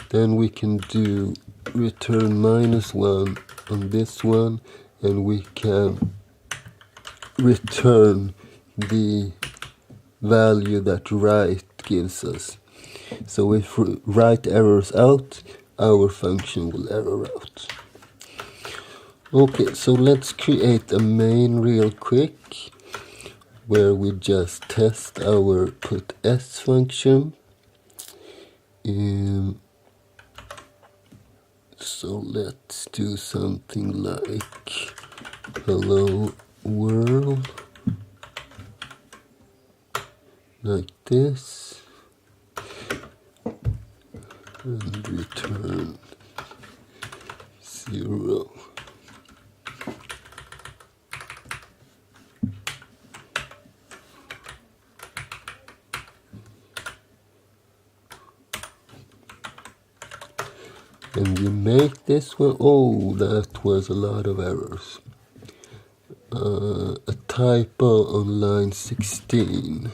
Then we can do return -1 on this one, and we can return the value that write gives us. So if write errors out, our function will error out. Okay, so let's create a main real quick where we just test our putS function. So let's do something like hello world, like this, and return 0. And you make this one. Oh, that was a lot of errors. A typo on line 16.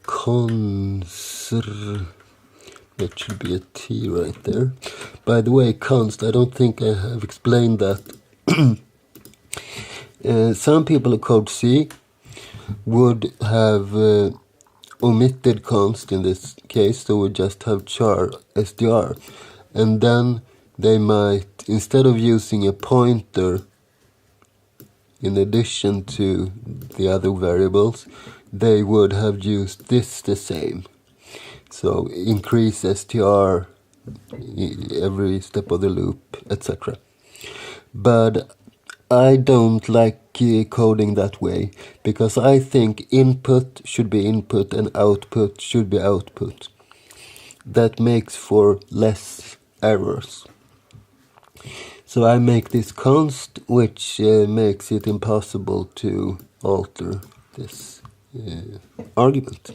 Const. That should be a T right there. By the way, const, I don't think I have explained that. Some people who code C would have omitted const in this case, so we just have char str, and then they might, instead of using a pointer in addition to the other variables, they would have used this the same. So increase str every step of the loop, etc. But I don't like coding that way, because I think input should be input and output should be output. That makes for less errors. So I make this const, which makes it impossible to alter this argument.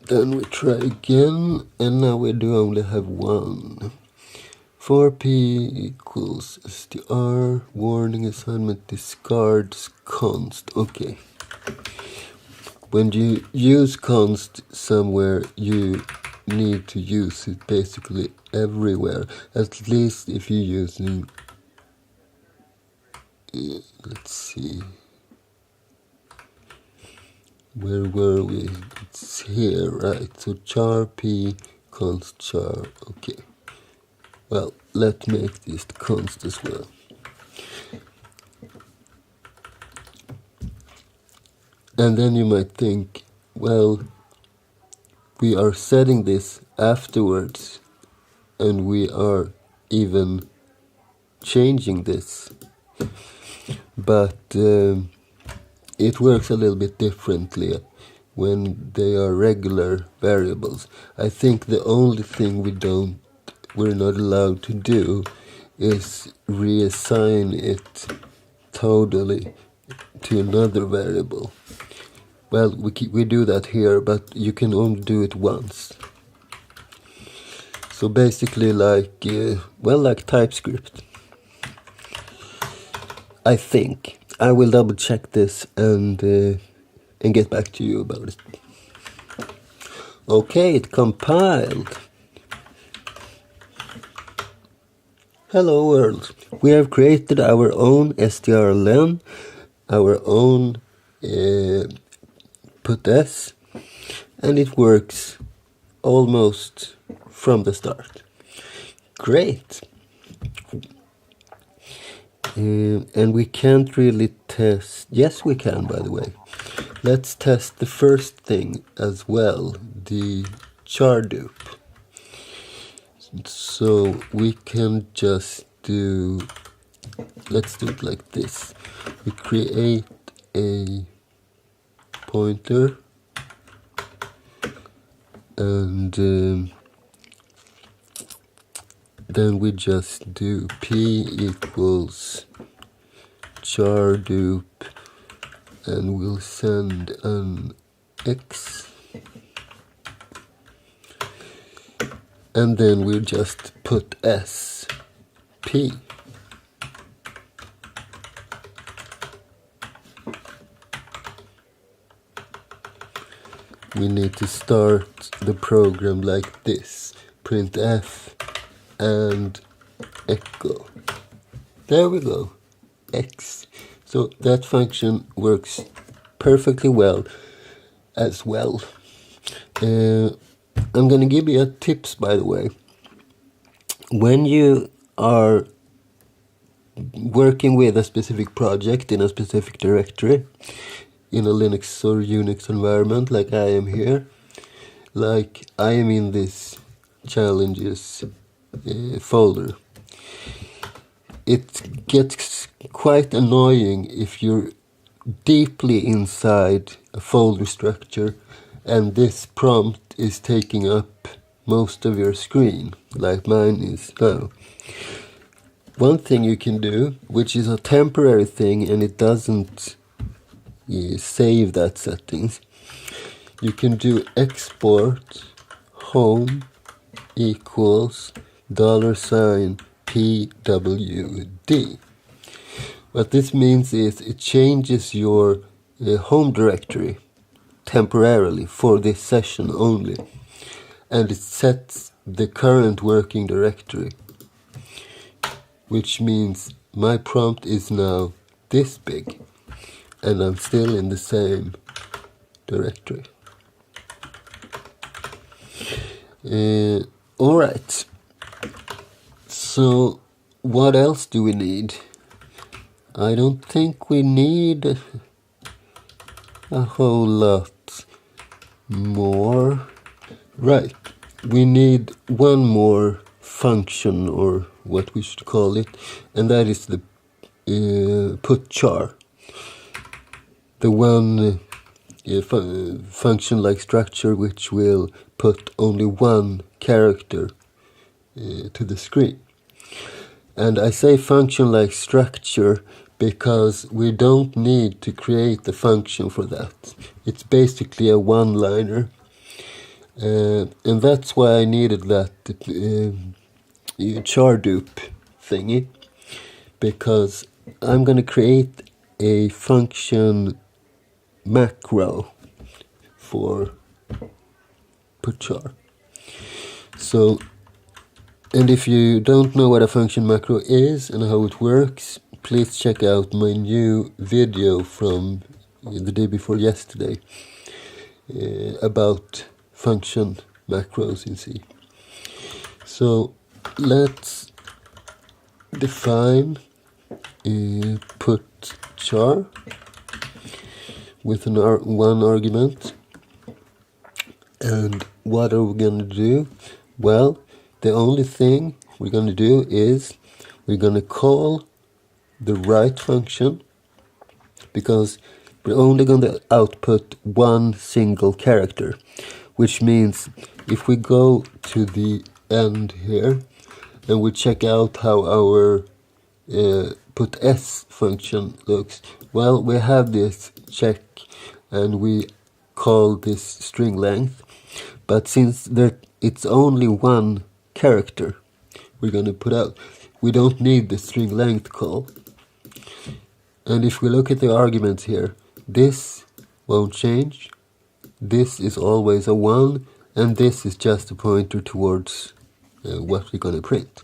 Then we try again, and now we do only have 1. For p equals str, warning assignment discards const. Okay. When you use const somewhere, you need to use it basically everywhere. At least if you're using, let's see, where were we? It's here, right? So char p const char. Okay. Well, let's make this const as well. And then you might think, well, we are setting this afterwards, and we are even changing this. But it works a little bit differently when they are regular variables. I think the only thing we're not allowed to do is reassign it totally to another variable. Well, we do that here, but you can only do it once. So basically like, like TypeScript. I think. I will double check this and and get back to you about it. Okay, it compiled. Hello world. We have created our own strlen, our own puts, and it works almost from the start. Great. And we can't really test. Yes, we can, by the way. Let's test the first thing as well, the char dupe. So we can just do, let's do it like this. We create a pointer and then we just do p equals char dupe and we'll send an x, and then we'll just put s p. We need to start the program like this, printf and echo. There we go, x. So that function works perfectly well as well. I'm going to give you a tips, by the way. When you are working with a specific project in a specific directory, in a Linux or Unix environment like I am here, like I am in this challenges folder, it gets quite annoying if you're deeply inside a folder structure and this prompt is taking up most of your screen, like mine is now. One thing you can do, which is a temporary thing and it doesn't save that settings, you can do export home equals $pwd. What this means is it changes your home directory temporarily for this session only, and it sets the current working directory, which means my prompt is now this big and I'm still in the same directory. Alright, so what else do we need? I don't think we need a whole lot more. Right, we need one more function, or what we should call it, and that is the put char. The one function-like structure which will put only one character to the screen. And I say function-like structure because we don't need to create the function for that. It's basically a one-liner. And that's why I needed that char dupe thingy, because I'm going to create a function macro for put char. So, and if you don't know what a function macro is and how it works, please check out my new video from the day before yesterday about function macros in C. So let's define put char with one argument. And what are we going to do? Well, the only thing we're going to do is we're going to call the write function, because we're only going to output one single character, which means if we go to the end here and we check out how our put s function looks, well, we have this check and we call this string length, but since it's only one character we're going to put out, we don't need the string length call. And if we look at the arguments here, this won't change. This is always a 1, and this is just a pointer towards what we're going to print.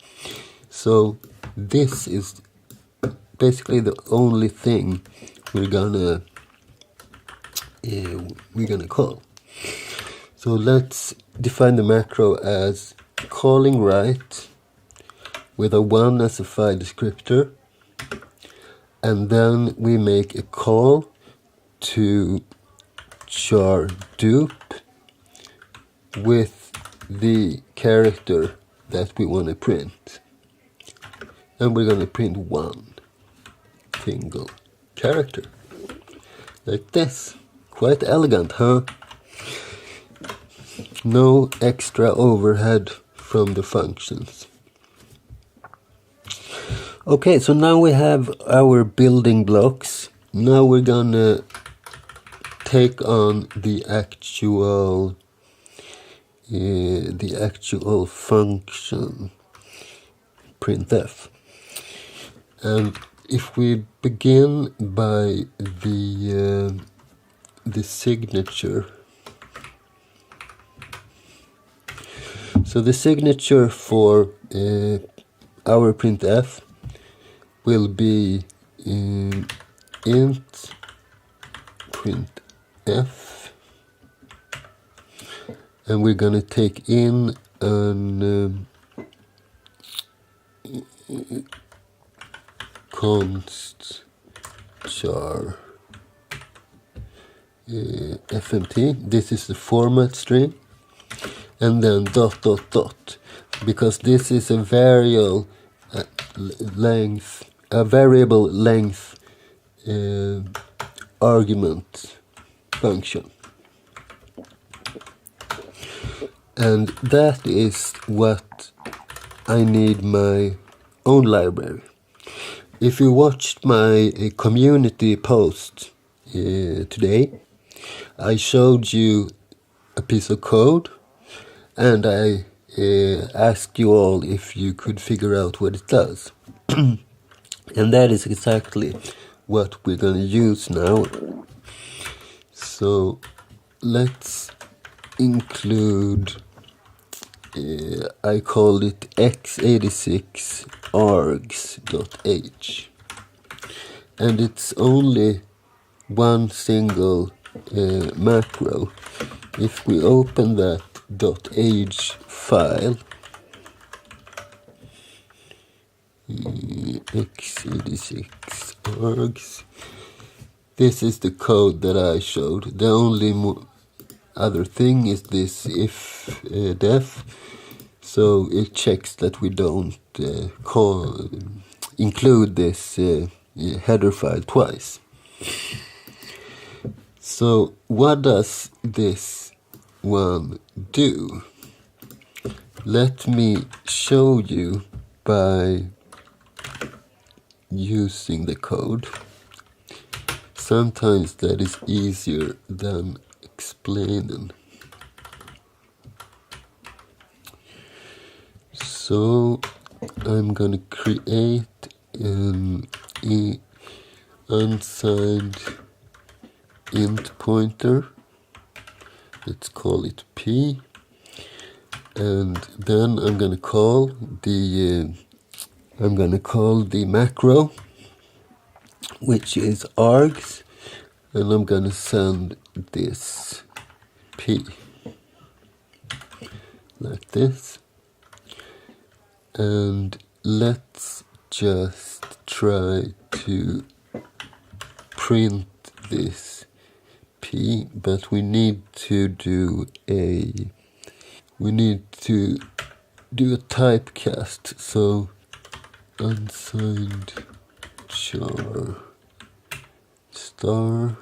So this is basically the only thing we're gonna call. So let's define the macro as calling write with a 1 as a file descriptor, and then we make a call to char dupe with the character that we want to print, and we're going to print 1 single character like this. Quite elegant, huh? No extra overhead from the functions. Okay, so now we have our building blocks. Now we're gonna take on the actual function printf. And if we begin by the signature, so the signature for our printf will be int printf, and we're gonna take in an const char fmt. This is the format string, and then ... because this is a variable length argument function, and that is what I need my own library. If you watched my community post today, I showed you a piece of code, and I asked you all if you could figure out what it does. And that is exactly what we're going to use now. So let's include, I called it x86 args.h, and it's only one single macro. If we open that .h file, x86 args, this is the code that I showed. The only other thing is this if def, so it checks that we don't include this header file twice. So what does this one do? Let me show you by using the code. Sometimes that is easier than explaining. So I'm gonna create an unsigned int pointer. Let's call it p, and then I'm gonna call the macro, which is args, and I'm gonna send this p like this. And let's just try to print this p, but we need to do a typecast. So unsigned char star,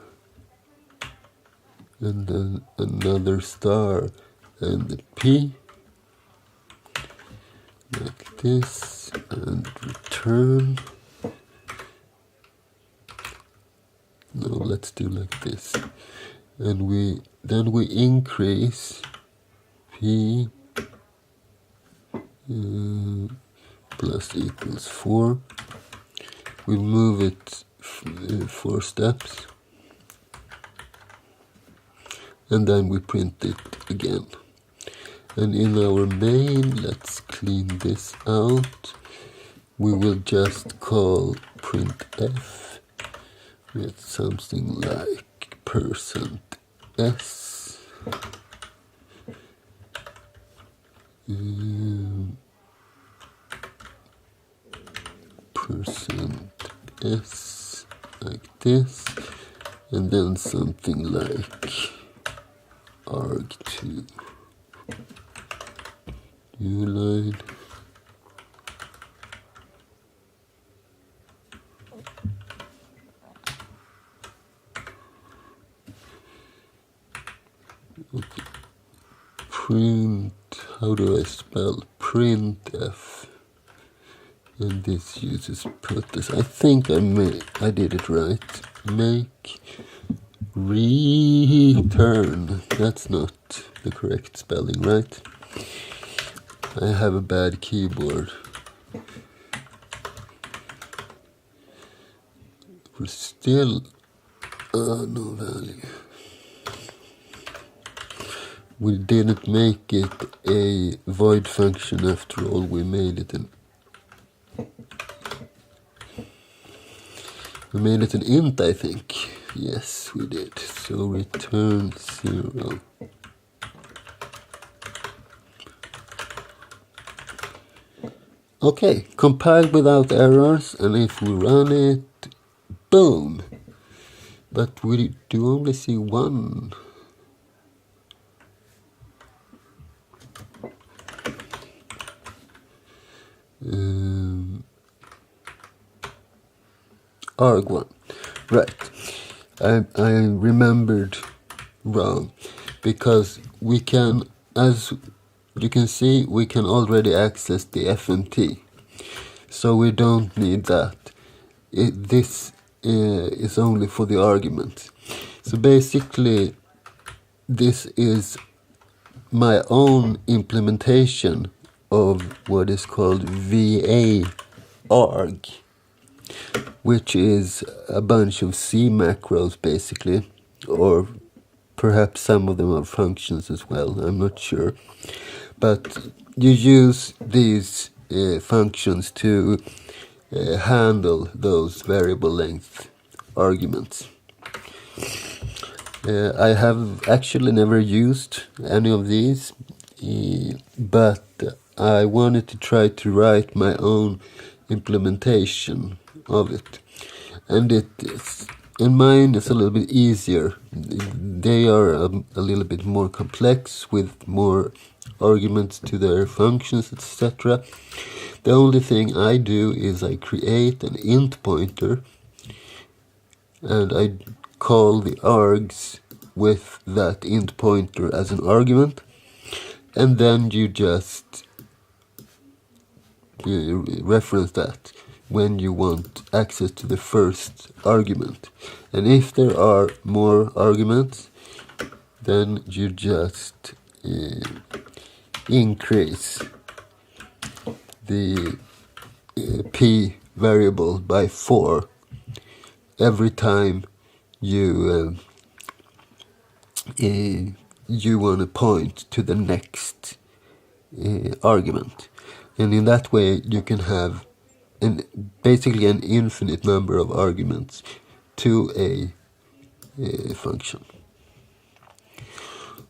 and then another star and the p like this, and return. No, let's do like this, and then we increase p plus equals 4. We move it 4 steps, and then we print it again. And in our main, let's clean this out. We will just call printf with something like %s. %s like this, and then something like arg2 new line. Okay. Print, how do I spell printf? And this uses purpose. I think I did it right. Make return. That's not the correct spelling, right? I have a bad keyboard. We're still no value. We didn't make it a void function after all. We made it an int, I think. Yes, we did. So return 0. Okay, compiled without errors, and if we run it, boom! But we do only see one. arg1. Right. I remembered wrong, because we can, as you can see, we can already access the FMT, so we don't need that. This is only for the argument. So basically, this is my own implementation of what is called VA arg, which is a bunch of C macros basically, or perhaps some of them are functions as well, I'm not sure. But you use these functions to handle those variable length arguments. I have actually never used any of these, but I wanted to try to write my own implementation of it, and mine is a little bit easier. They are a little bit more complex with more arguments to their functions, etc. The only thing I do is I create an int pointer and I call the args with that int pointer as an argument, and then you just reference that when you want access to the first argument. And if there are more arguments, then you just increase the p variable by 4 every time you want to point to the next argument. And in that way you can have basically an infinite number of arguments to a function.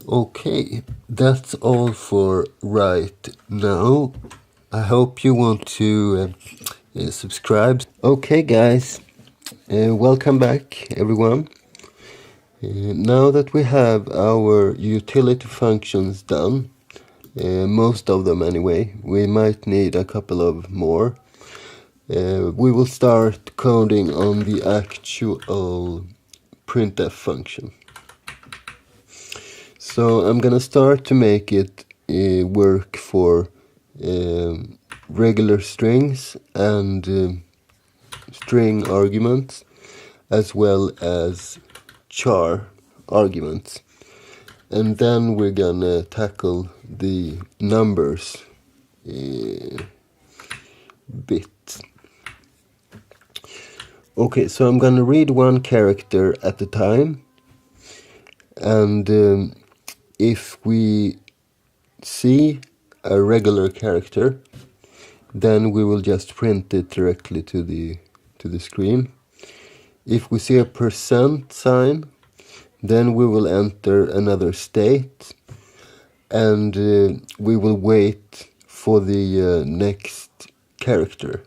Okay, that's all for right now. I hope you want to subscribe. Okay guys, welcome back everyone. Now that we have our utility functions done, most of them anyway, we might need a couple of more. We will start coding on the actual printf function. So I'm gonna start to make it work for regular strings and string arguments, as well as char arguments, and then we're gonna tackle the numbers bit. Okay, so I'm gonna read one character at a time, And if we see a regular character, then we will just print it directly to the screen. If we see a percent sign, then we will enter another state, and we will wait for the next character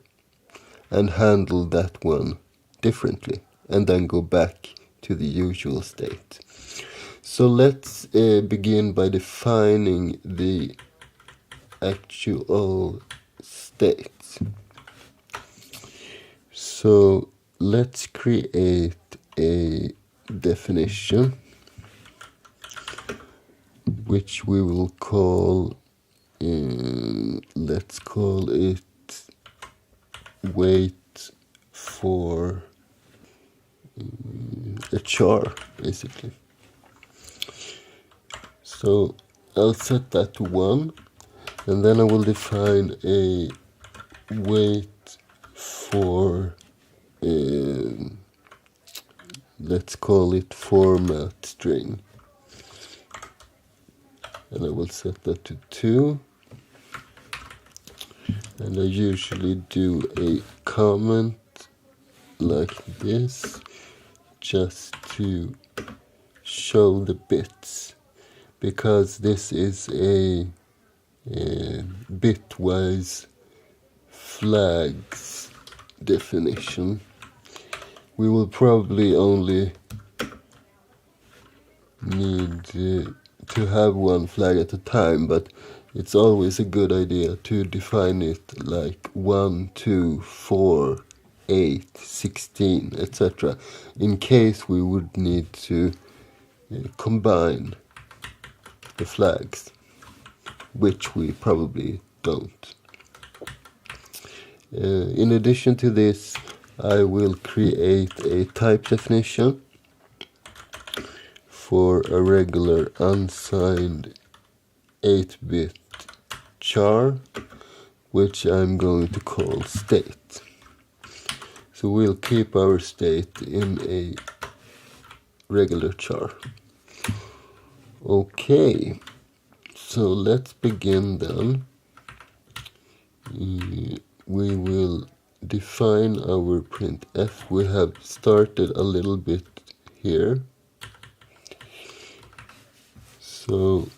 and handle that one differently, and then go back to the usual state. So let's begin by defining the actual state. So let's create a definition which we will call, let's call it wait for a char, basically. So I'll set that to 1, and then I will define a wait for, let's call it format string, and I will set that to 2, and I usually do a comment like this just to show the bits, because this is a bitwise flags definition. We will probably only need to have one flag at a time, but it's always a good idea to define it like 1, 2, 4, 8, 16, etc. in case we would need to combine the flags, which we probably don't. In addition to this, I will create a type definition for a regular unsigned 8-bit char, which I'm going to call state. So we'll keep our state in a regular char. Okay, so let's begin then. We will define our printf. We have started a little bit here. So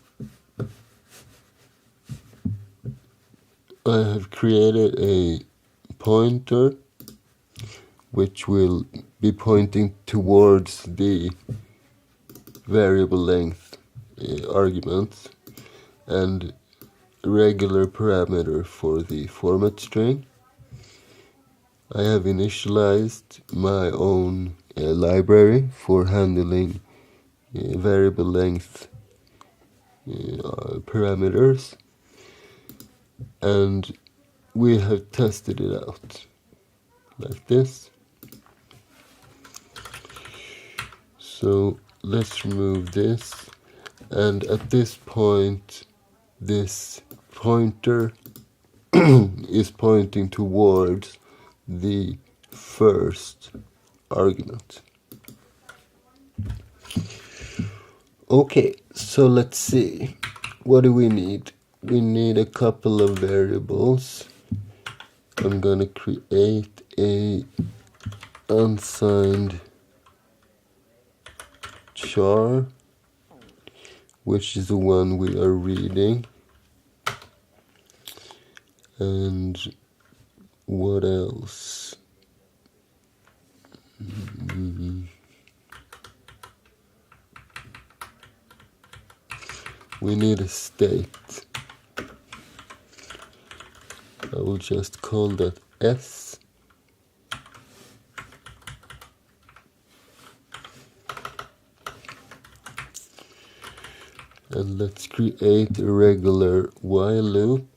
I have created a pointer which will be pointing towards the variable length arguments, and a regular parameter for the format string. I have initialized my own library for handling variable length parameters, and we have tested it out like this. So let's remove this, and at this point this pointer is pointing towards the first argument. Okay, so let's see. What do we need? We need a couple of variables. I'm gonna create a unsigned char, which is the one we are reading. And what else? We need a state. I will just call that S. And let's create a regular while loop.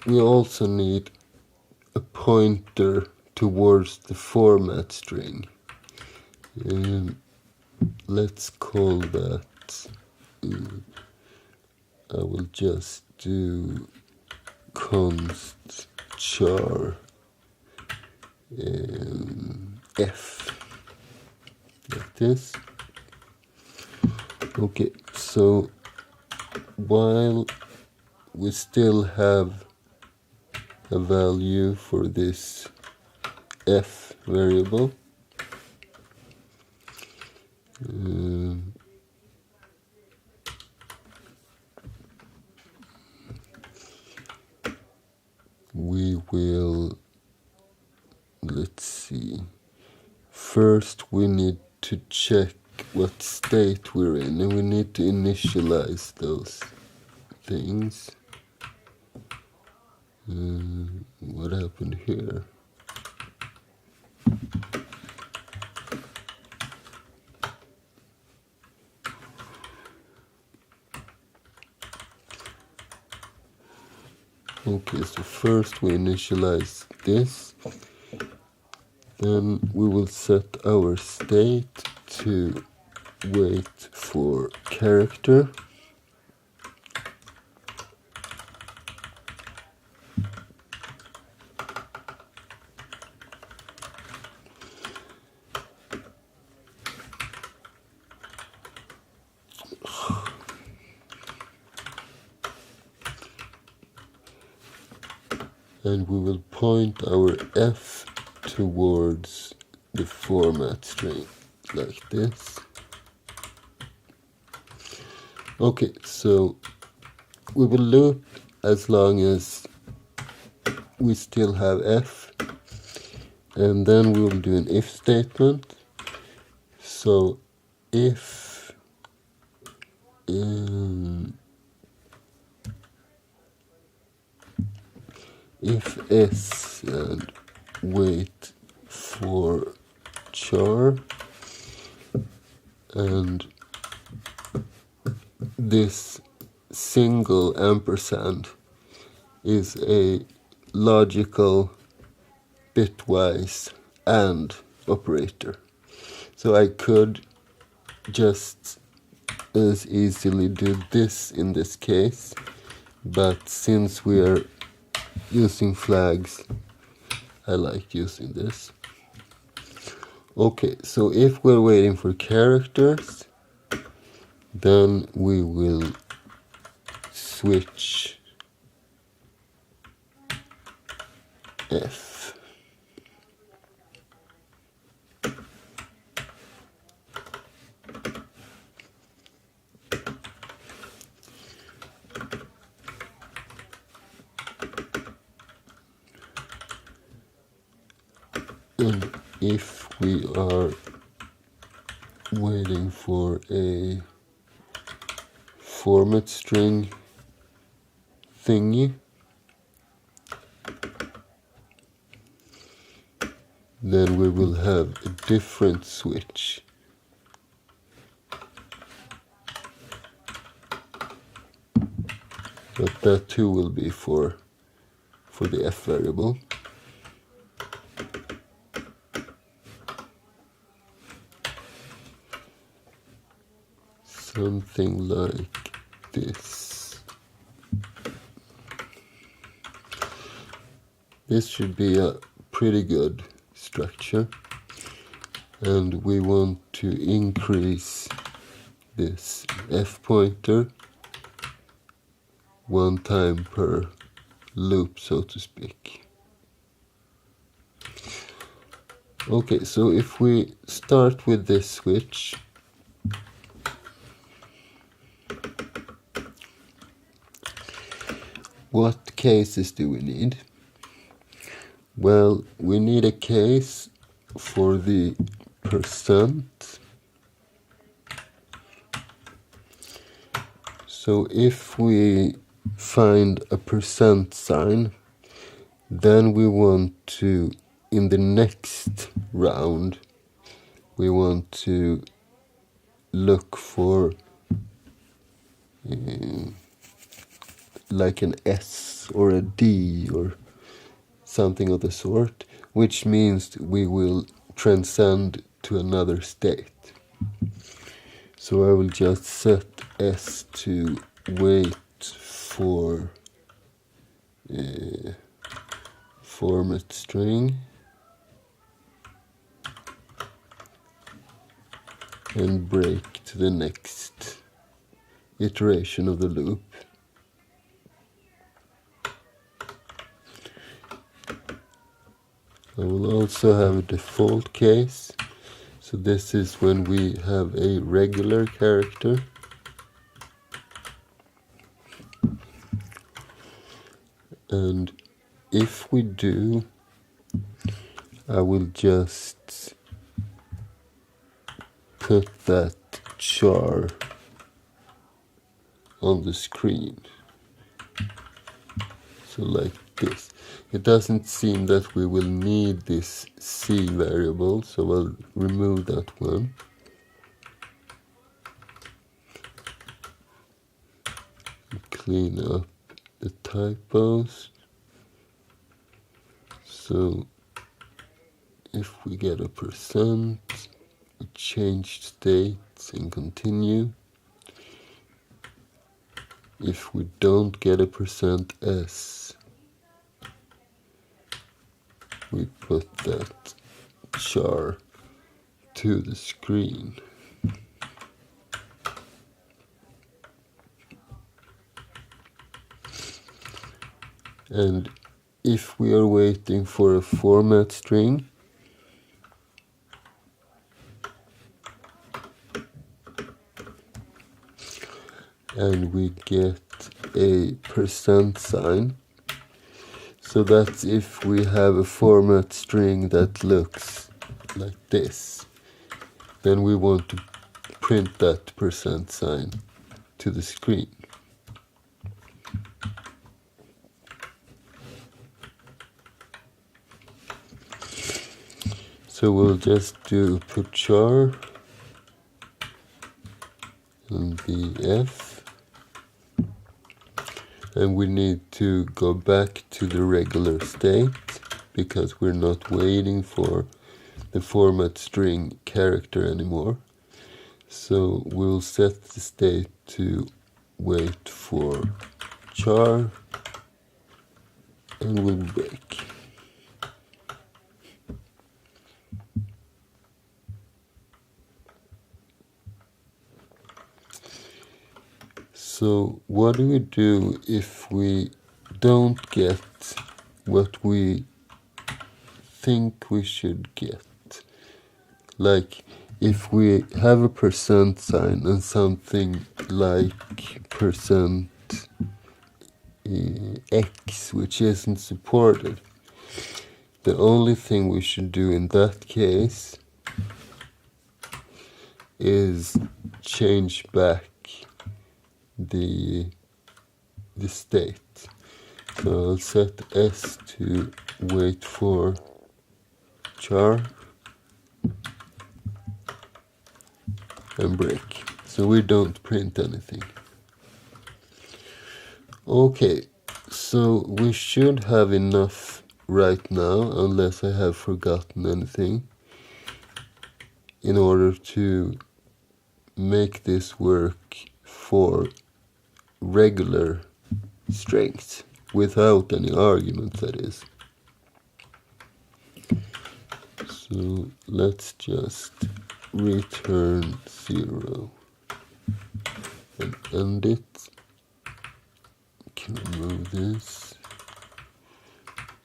We also need a pointer towards the format string. Let's call that, I will just do const char F. like this. Okay, so while we still have a value for this f variable, we will, let's see, first we need to check what state we're in, and we need to initialize those things. What happened here? Okay, so first we initialize this, then we will set our state to wait for character. And we will point our f towards the format string, like this. Okay, so we will loop as long as we still have f, and then we will do an if statement. So if s and wait for char, and this single ampersand is a logical bitwise AND operator. So I could just as easily do this in this case, but since we are using flags, I like using this. Okay, so if we're waiting for characters, then we will switch F. And if we are waiting for a format string thingy, then we will have a different switch. But that too will be for the f variable. Something like this. This should be a pretty good structure, and we want to increase this f pointer one time per loop, so to speak. Okay, so if we start with this switch, what cases do we need? Well, we need a case for the percent. So if we find a percent sign, then we want to, in the next round, we want to look for like an S or a D or something of the sort, which means we will transcend to another state. So I will just set S to wait for format string. and break to the next iteration of the loop. I will also have a default case. So this is when we have a regular character. And if we do, I will just put that char on the screen. So like this. It doesn't seem that we will need this C variable, so I'll remove that one. Clean up the typos. So if we get a %, we change states and continue. If we don't get a %s, we put that char to the screen. And if we are waiting for a format string, and we get a %sign, so that's if we have a format string that looks like this, then we want to print that %sign to the screen. So we'll just do put char and df. And we need to go back to the regular state because we're not waiting for the format string character anymore. So we'll set the state to wait for char and we'll break. So what do we do if we don't get what we think we should get? Like if we have a %sign and something like %x which isn't supported, the only thing we should do in that case is change back the state. So I'll set s to wait for char and break. So we don't print anything. Okay, so we should have enough right now, unless I have forgotten anything, in order to make this work for regular strings without any arguments, that is. So let's just return 0 and end it. We can remove this,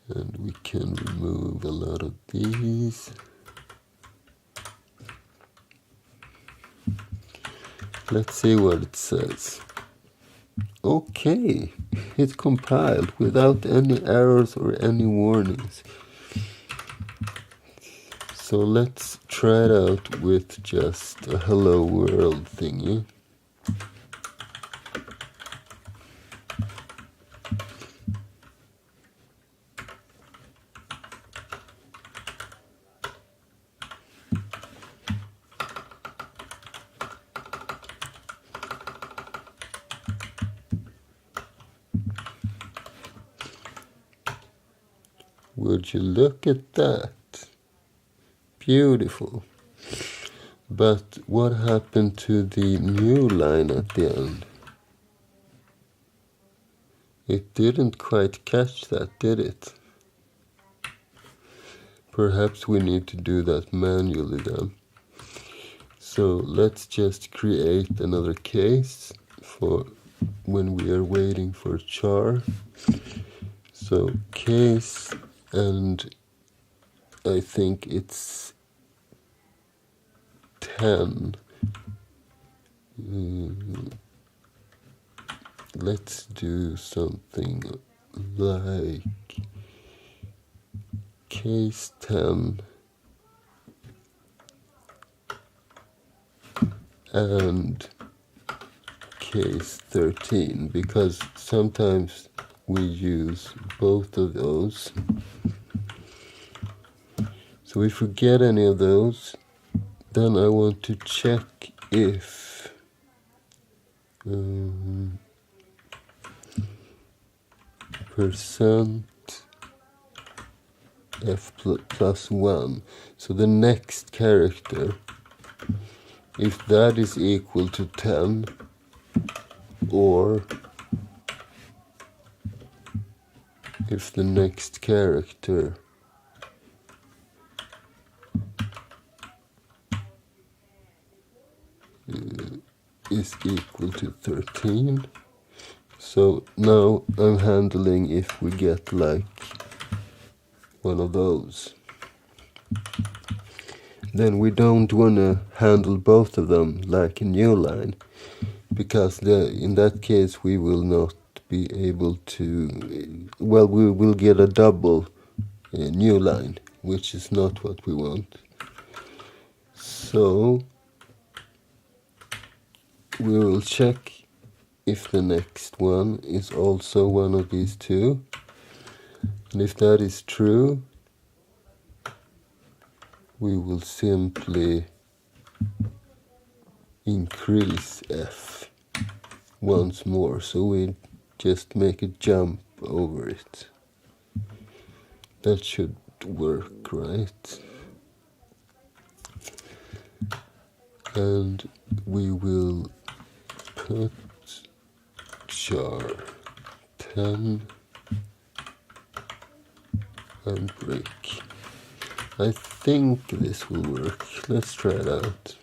and we can remove a lot of these. Let's see what it says. Okay, it compiled without any errors or any warnings. So let's try it out with just a hello world thingy. Would you look at that? Beautiful. But what happened to the new line at the end? It didn't quite catch that, did it? Perhaps we need to do that manually then. So let's just create another case for when we are waiting for char. So case, and I think it's 10. Let's do something like case 10 and case 13, because sometimes we use both of those. So if we get any of those, then I want to check if percent f plus 1, so the next character, if that is equal to 10, or if the next character is equal to 13. So now I'm handling if we get like one of those. Then we don't want to handle both of them like a new line, because in that case we will not be able to, well, we will get a double new line, which is not what we want. So we will check if the next one is also one of these two, and if that is true, we will simply increase f once more, so we just make a jump over it. That should work, right? And we will put char 10 and break. I think this will work. Let's try it out.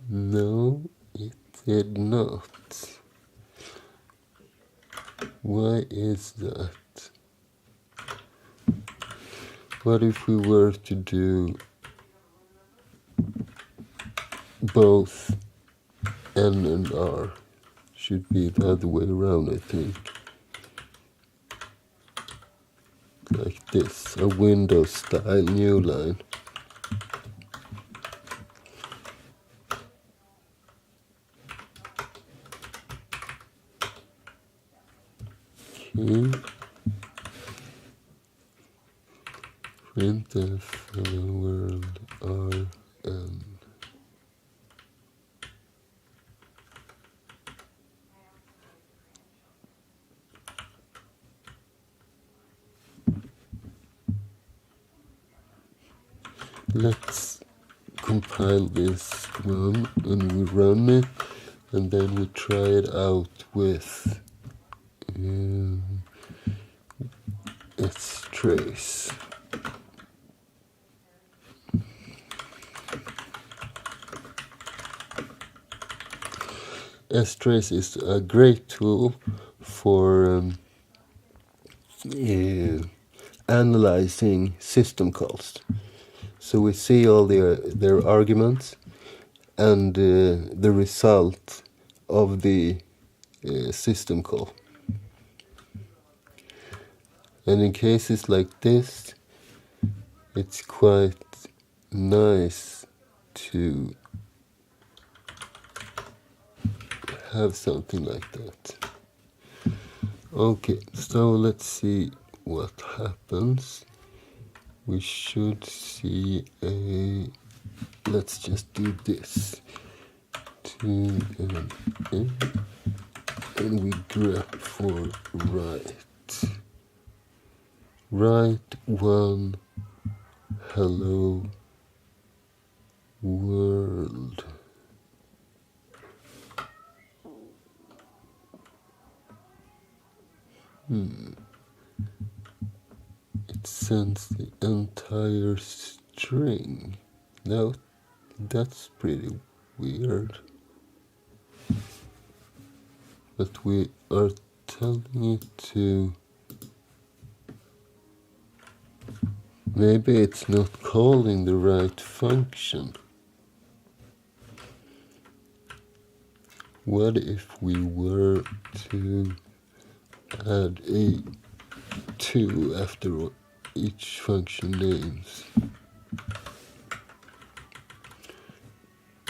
No, it did not. Why is that? What if we were to do both N and R? Should be the other way around, I think. Like this, a Windows style new line. Okay. Printf hello world rn. Let's compile this one and we run it, and then we try it out with strace. strace is a great tool for analyzing system calls. So we see all their arguments and the result of the system call. And in cases like this, it's quite nice to have something like that. Okay, so let's see what happens. We should see let's just do this. And we grep for write one hello world. It's sends the entire string. Now that's pretty weird. But we are telling it to... Maybe it's not calling the right function. What if we were to add a 2 after each function names?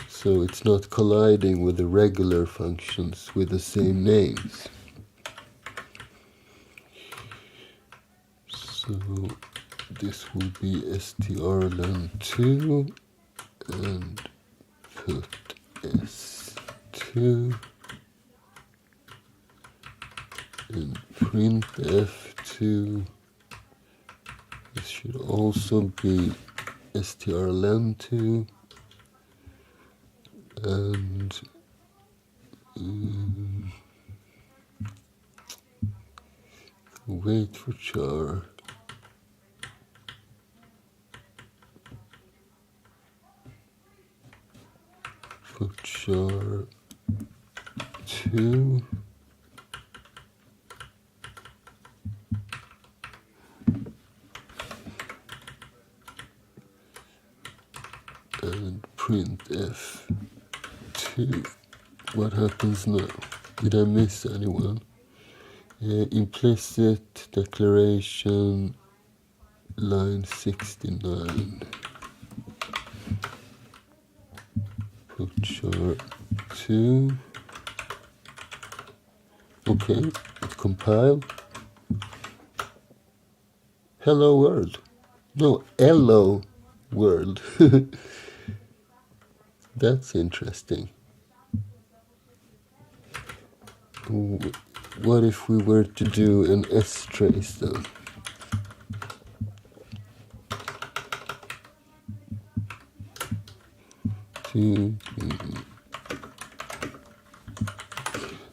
So it's not colliding with the regular functions with the same names. So this will be strlen2 and put s2 and printf2. This should also be strlen2 and wait for char. Put char 2 and printf2. What happens now? Did I miss anyone? Implicit declaration line 69. Put char 2. Okay, it compiled. Hello world. No, hello world. That's interesting. What if we were to do an S-trace then?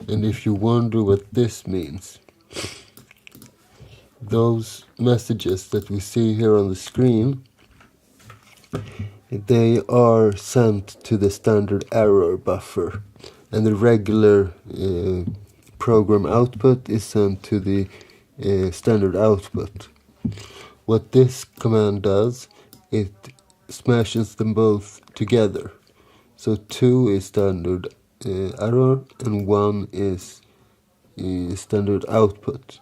And if you wonder what this means, those messages that we see here on the screen, they are sent to the standard error buffer, and the regular program output is sent to the standard output. What this command does, it smashes them both together. So 2 is standard error and 1 is standard output.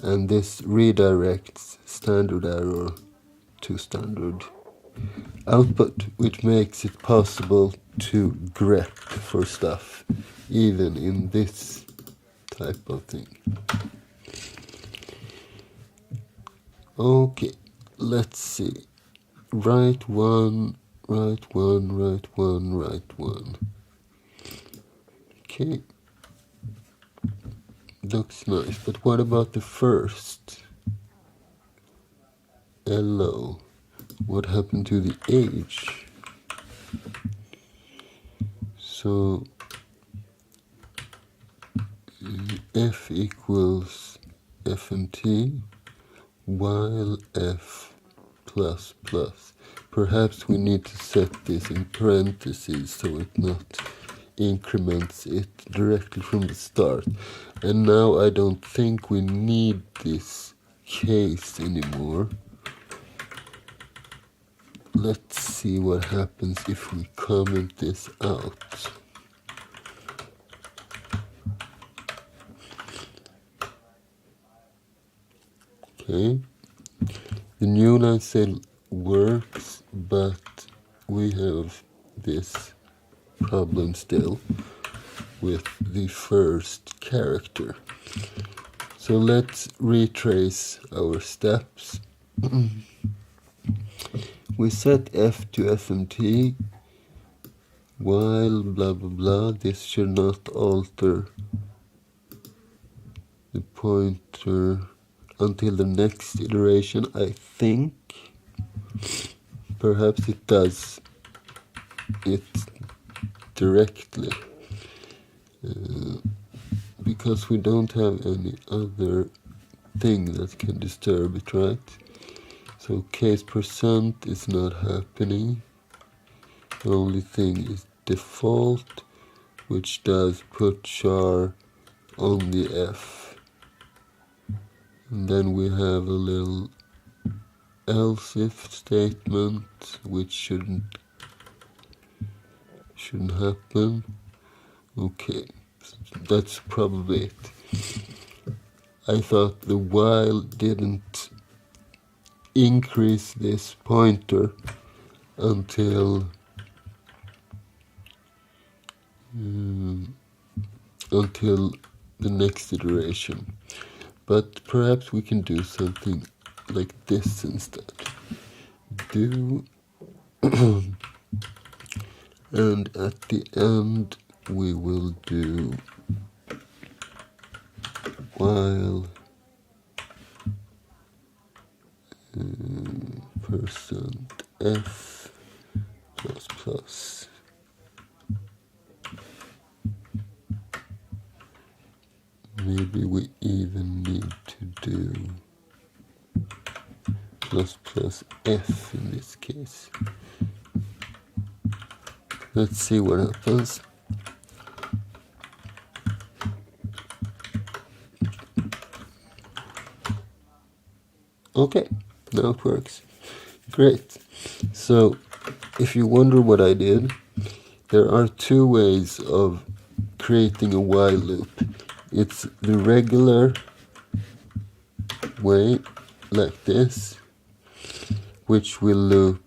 And this redirects standard error to standard output, which makes it possible to grep for stuff, even in this type of thing. Okay, let's see. Write 1, write 1, write 1, write 1. Okay. Looks nice, but what about the first? Hello. What happened to the age? So f equals fmt while f plus plus. Perhaps we need to set this in parentheses so it not increments it directly from the start. And now I don't think we need this case anymore. Let's see what happens if we comment this out. Okay, the new line cell works, but we have this problem still with the first character. So let's retrace our steps. We set f to fmt while blah blah blah. This should not alter the pointer until the next iteration, I think. Perhaps it does it directly, because we don't have any other thing that can disturb it, right? So case percent is not happening. The only thing is default, which does put char on the F. And then we have a little else if statement, which shouldn't happen. Okay, that's probably it. I thought the while didn't increase this pointer until the next iteration, but perhaps we can do something like this instead. Do and at the end we will do while percent %f plus plus. Maybe we even need to do plus plus f in this case. Let's see what happens. Okay, now it works. Great. So, if you wonder what I did, there are two ways of creating a while loop. It's the regular way, like this, which will loop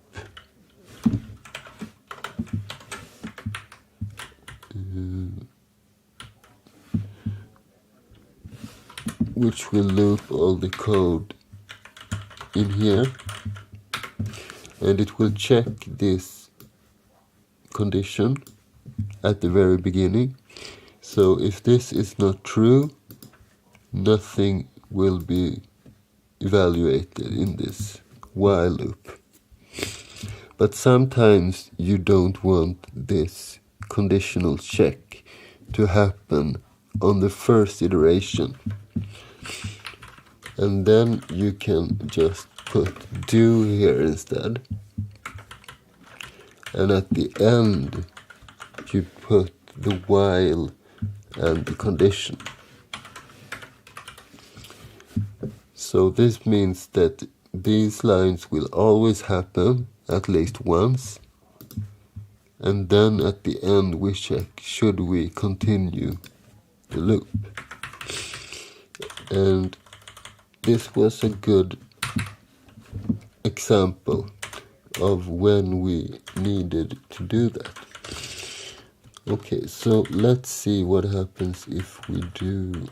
all the code in here, and it will check this condition at the very beginning. So if this is not true, nothing will be evaluated in this while loop. But sometimes you don't want this conditional check to happen on the first iteration. And then you can just put do here instead. And at the end, you put the while and the condition. So this means that these lines will always happen at least once. And then at the end we check, should we continue the loop? And this was a good example of when we needed to do that. Okay, so let's see what happens if we do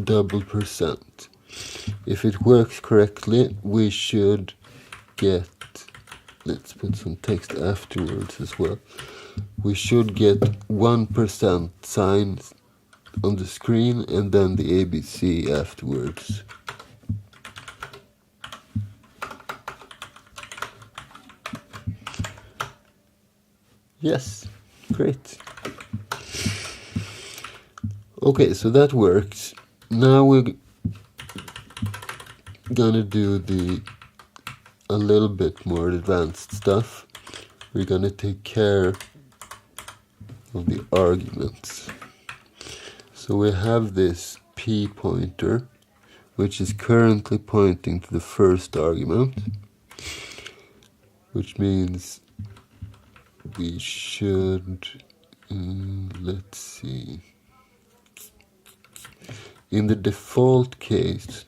double %. If it works correctly, we should get, let's put some text afterwards as well. We should get 1% signs on the screen and then the ABC afterwards. Yes, great. Okay, so that works. Now we're gonna do a little bit more advanced stuff. We're gonna take care of the arguments. So we have this p pointer, which is currently pointing to the first argument, which means we should, let's see, in the default case,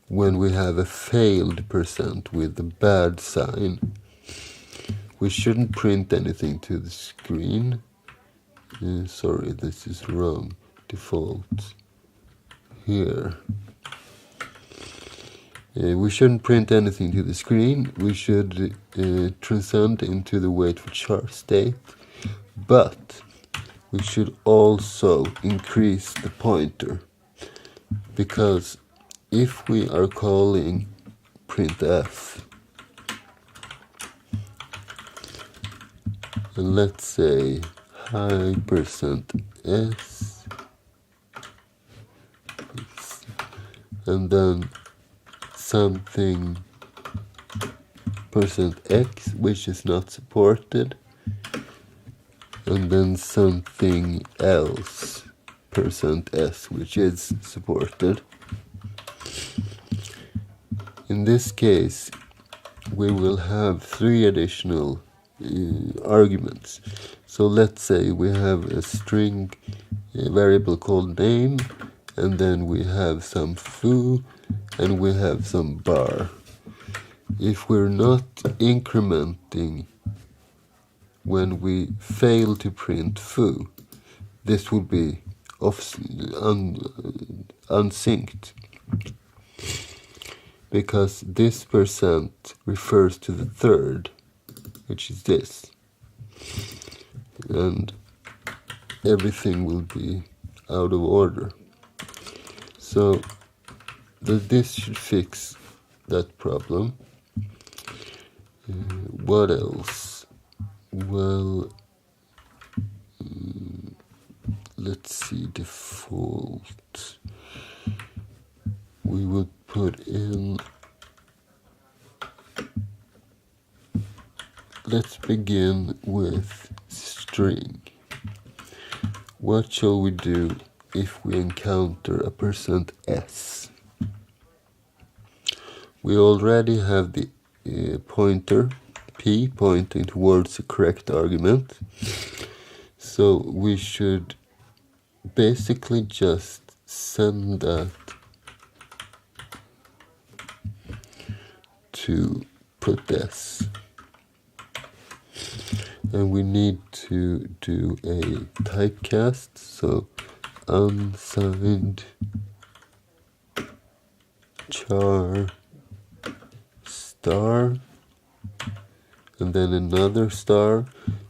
when we have a failed % with a bad sign, we shouldn't print anything to the screen. Sorry, this is wrong. Default here. We shouldn't print anything to the screen. We should transcend into the wait for char state, but we should also increase the pointer, because if we are calling printf, and let's say hi %s, and then something %x, which is not supported, and then something else %s, which is supported. In this case, we will have 3 additional arguments. So let's say we have a string, a variable called name, and then we have some foo, and we have some bar. If we're not incrementing when we fail to print foo, this will be unsynced, because this % refers to the third, which is this, and everything will be out of order. So this should fix that problem. What else? Well, let's see, default. We would put in, let's begin with string. What shall we do if we encounter a %s? We already have the pointer p pointing towards the correct argument, so we should basically just send that to %s, and we need to do a typecast, so unsigned char star, and then another star,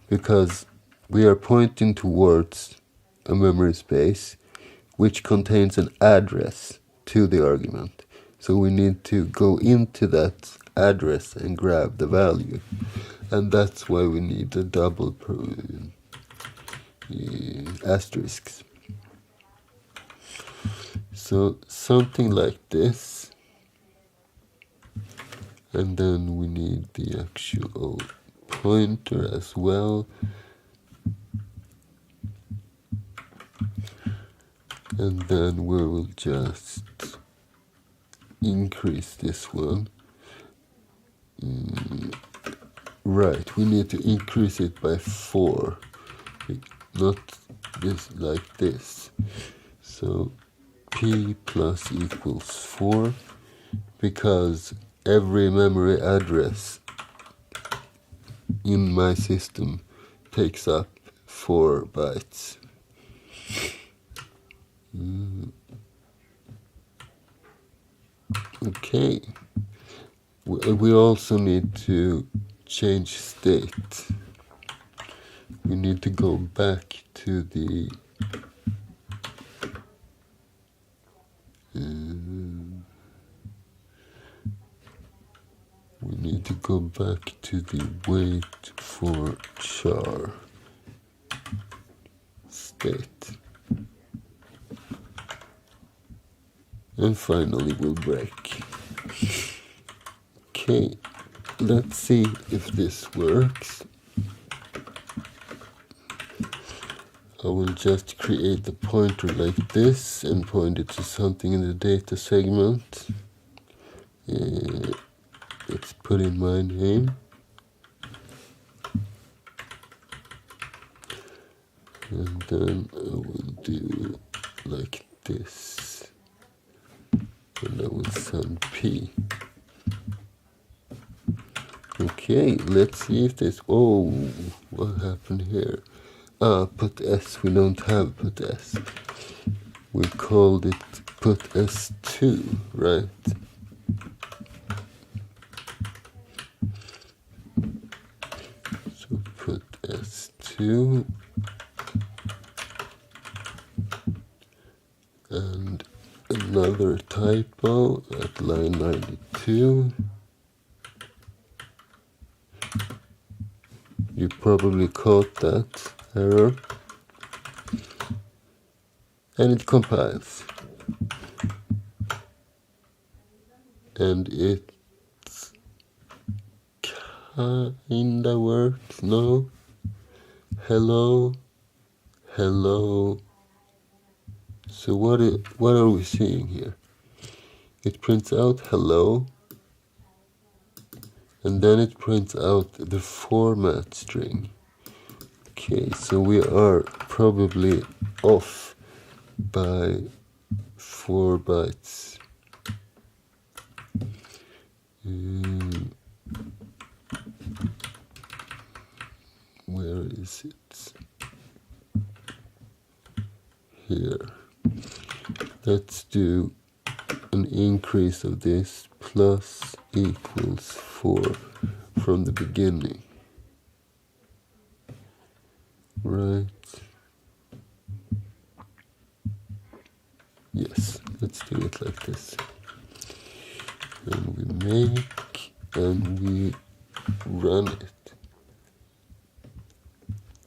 because we are pointing towards a memory space which contains an address to the argument. So we need to go into that address and grab the value, and that's why we need the double asterisks. So something like this, and then we need the actual pointer as well, and then we will just increase this one. Right, we need to increase it by 4, not this like this. So p plus equals 4, because every memory address in my system takes up 4 bytes. Okay. We also need to change state. We need to go back to the wait for char state, and finally we'll break. Okay, let's see if this works. I will just create the pointer like this and point it to something in the data segment. Let's put in my name. And then I will do like this. And I will send P. Okay, let's see if this, oh, what happened here? Put S, we don't have put S. We called it put S2, right? So put S2, and another typo at line 92. You probably caught that error, and it compiles. and it kinda works. No. Hello. Hello. So what are we seeing here? It prints out hello, and then it prints out the format string. Okay, so we are probably off by 4 bytes. Where is it? Here. Let's do an increase of this plus equals 4 from the beginning. Right. Yes, let's do it like this. And we make and we run it.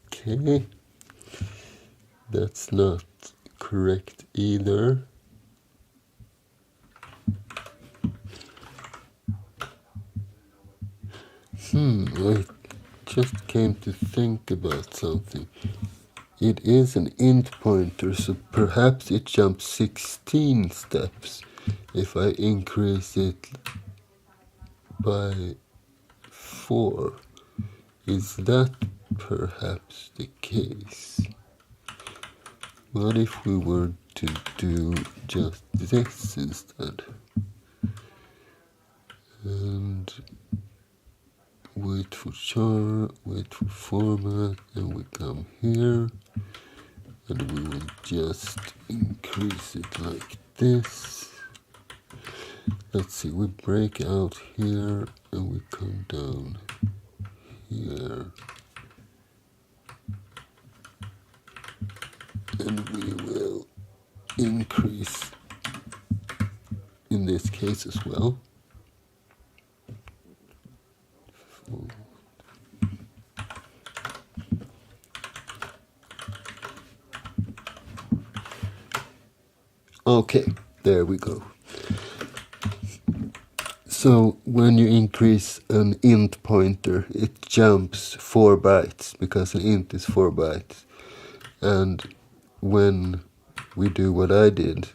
Okay. That's not correct either. I just came to think about something. It is an int pointer, so perhaps it jumps 16 steps if I increase it by 4. Is that perhaps the case? What if we were to do just this instead? And wait for char, wait for format, and we come here, and we will just increase it like this. Let's see, we break out here, and we come down here. And we will increase in this case as well. Okay, there we go. So when you increase an int pointer, it jumps 4 bytes because an int is 4 bytes. And when we do what I did,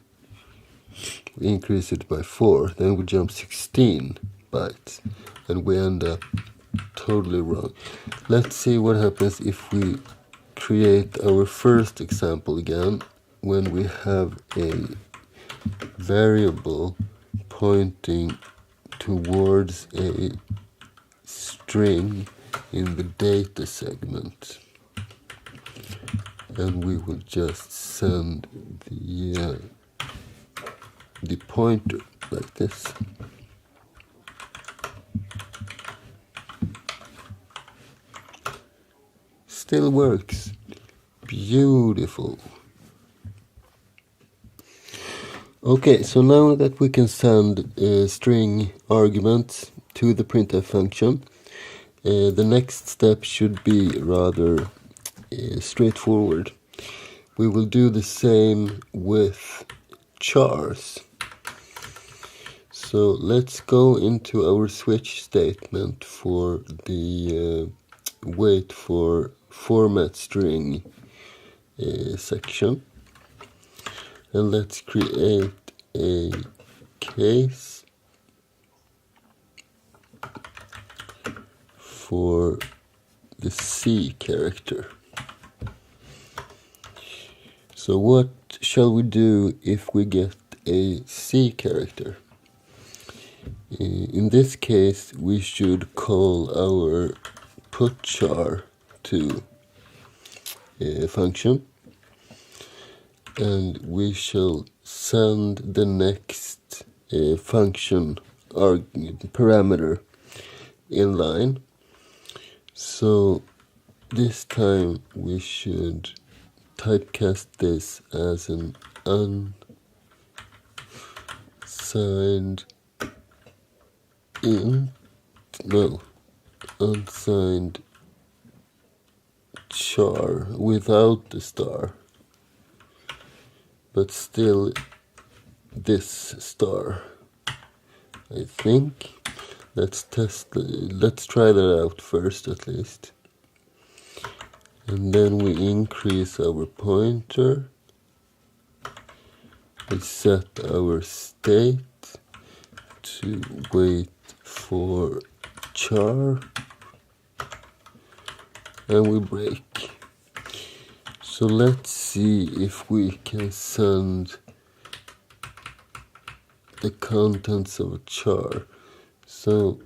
we increase it by 4, then we jump 16 bytes, and we end up totally wrong. Let's see what happens if we create our first example again, when we have a variable pointing towards a string in the data segment. And we will just send the pointer like this. Still works. Beautiful. Okay, so now that we can send string arguments to the printf function, the next step should be rather straightforward. We will do the same with chars. So let's go into our switch statement for the wait for format string section. And let's create a case for the C character. So what shall we do if we get a C character? In this case, we should call our putchar to a function, and we shall send the next function or parameter in line. So this time we should typecast this as an unsigned unsigned char without the star, but still this star I think. Let's try that out first at least. And then we increase our pointer. We set our state to wait for char. And we break. So let's see if we can send the contents of a char. So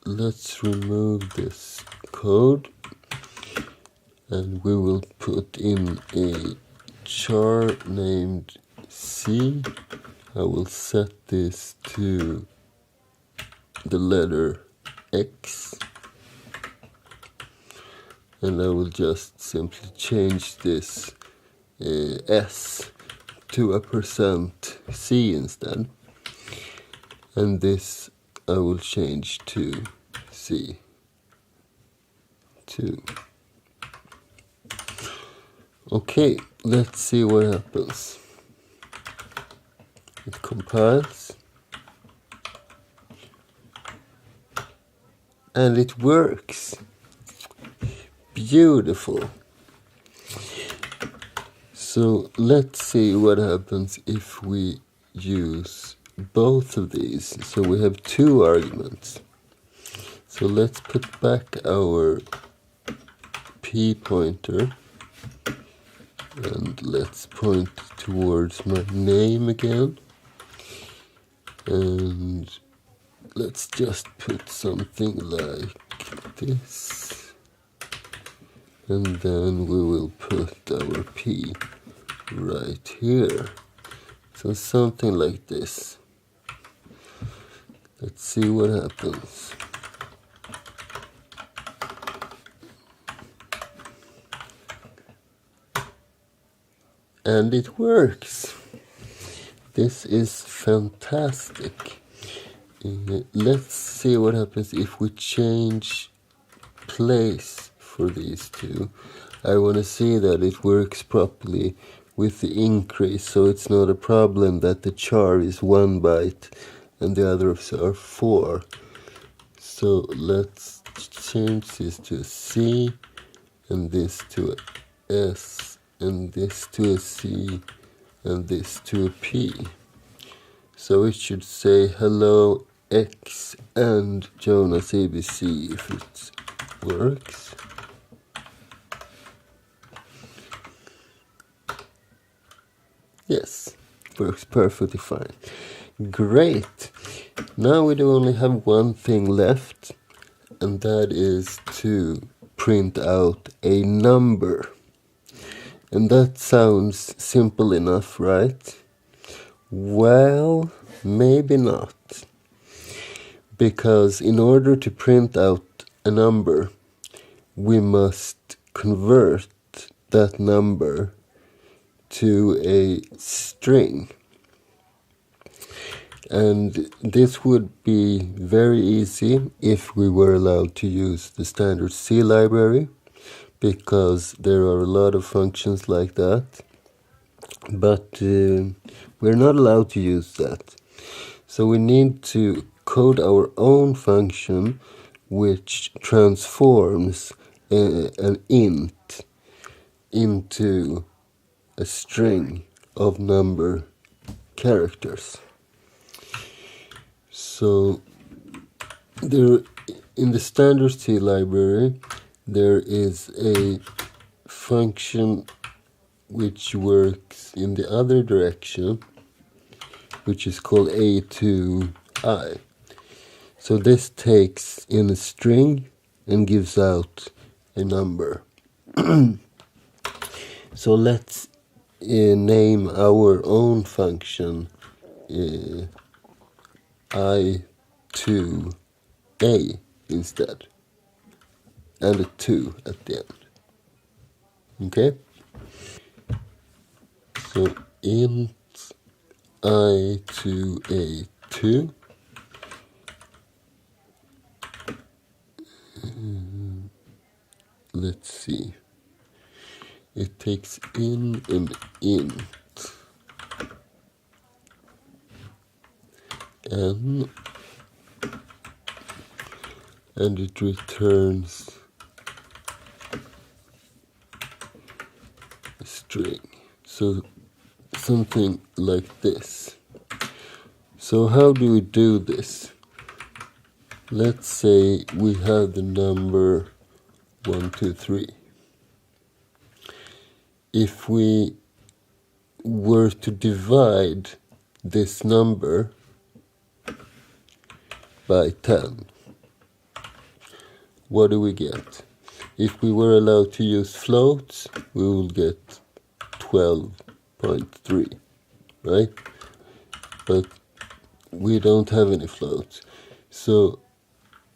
let's remove this code and we will put in a char named C. I will set this to the letter X. And I will just simply change this S to a %C instead. And this I will change to C2. Okay, let's see what happens. It compiles. And it works. Beautiful. So let's see what happens if we use both of these. So we have two arguments. So let's put back our P pointer and let's point towards my name again. And let's just put something like this. And then we will put our P right here. So something like this. Let's see what happens. And it works. This is fantastic. Let's see what happens if we change place for these two. I want to see that it works properly with the increase, so it's not a problem that the char is 1 byte and the others are 4. So let's change this to a C and this to a S and this to a C and this to a P. So it should say hello X and Jonas ABC if it works. Yes, works perfectly fine. Great. Now we do only have one thing left, and that is to print out a number. And that sounds simple enough, right? Well, maybe not. Because in order to print out a number, we must convert that number to a string. And this would be very easy if we were allowed to use the standard C library, because there are a lot of functions like that. But we're not allowed to use that. So we need to code our own function which transforms an int into a string of number characters. So there, in the standard C library, there is a function which works in the other direction, which is called A2I. So this takes in a string and gives out a number. So let's name our own function I2A instead, and a 2 at the end. Okay? So int I2A2 let's see. It takes in an int n and it returns a string. So something like this. So how do we do this? Let's say we have the number 1, 2, 3. If we were to divide this number by 10, what do we get? If we were allowed to use floats, we will get 12.3, right? But we don't have any floats. So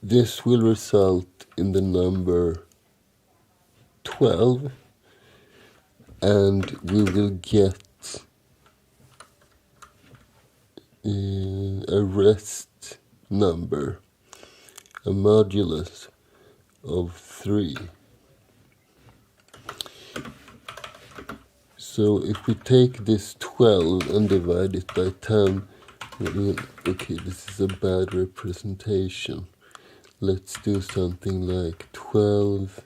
this will result in the number 12, and we will get a rest number, a modulus of 3. So if we take this 12 and divide it by 10, okay, this is a bad representation. Let's do something like 12,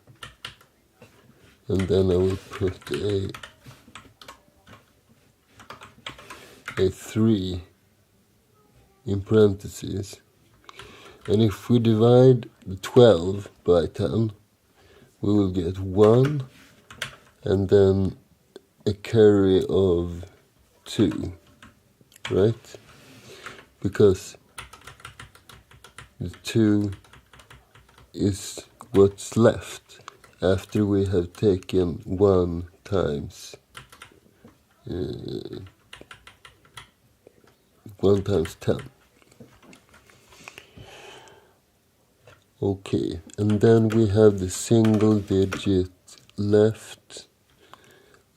and then I will put a 3 in parentheses. And if we divide the 12 by 10, we will get 1, and then a carry of 2, right? Because the 2 is what's left after we have taken 1 times 1 times 10. Okay, and then we have the single digit left,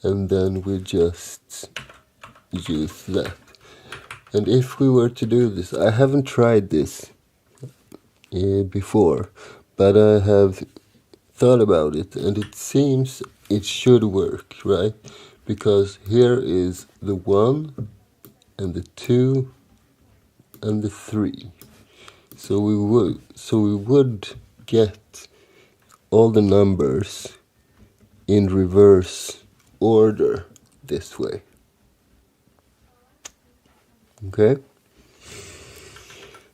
and then we just use that. And if we were to do this, I haven't tried this before, but I have thought about it, and it seems it should work, right? Because here is the 1 and the 2 and the 3. So we would get all the numbers in reverse order this way. Okay?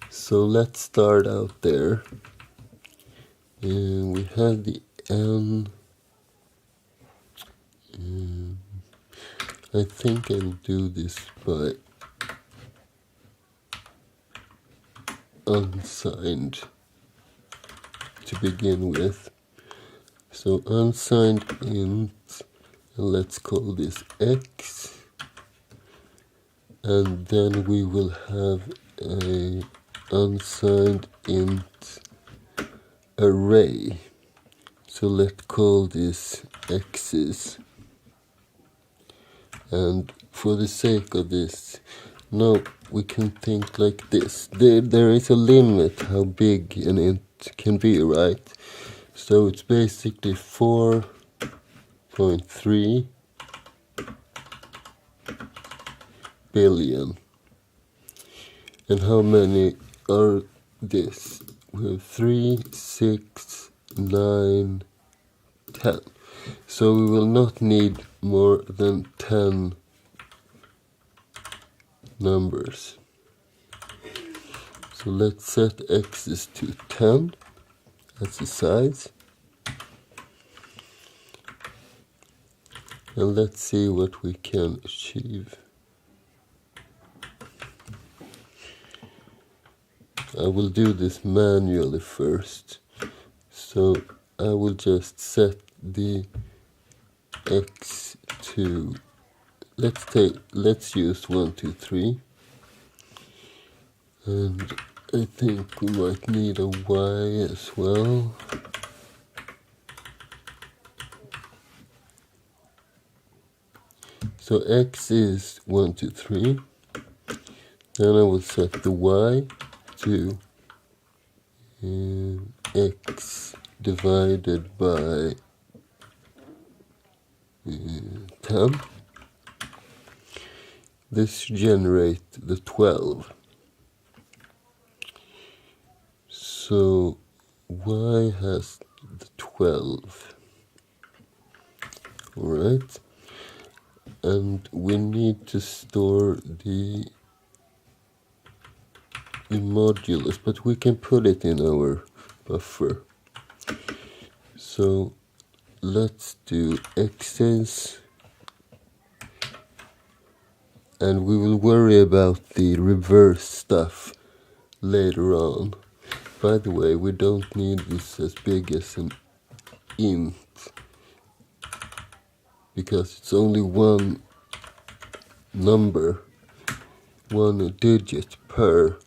So let's start out there. And we have the n. I think I'll do this by unsigned to begin with. So unsigned int, and let's call this x, and then we will have a unsigned int array. So let's call this x's. And for the sake of this, now we can think like this. There is a limit how big an int can be, right? So it's basically 4.3 billion. And how many are this? We have 3, 6, 9, 10. So we will not need more than 10 numbers. So let's set x's to 10 as the size. And let's see what we can achieve. I will do this manually first. So I will just set the x to, let's use 1, 2, 3. And I think we might need a y as well. So x is 1, 2, 3. Then I will set the y to x divided by 10. This generate the 12. So y has the 12. Alright, and we need to store the modulus, but we can put it in our buffer. So let's do x's, and we will worry about the reverse stuff later on. By the way, we don't need this as big as an int, because it's only one number, one digit per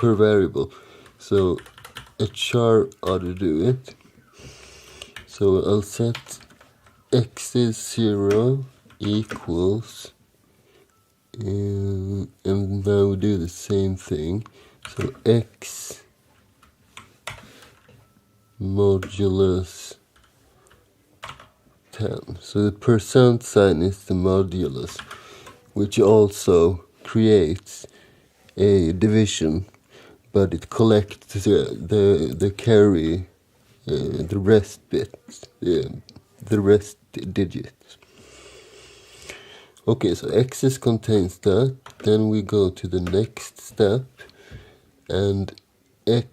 variable, so a char ought to do it. So I'll set x is 0 equals, and now we do the same thing. So x modulus 10. So the percent sign is the modulus, which also creates a division, but it collects the carry, the rest bits, the rest digits. Okay, so x's contains that. Then we go to the next step, and x,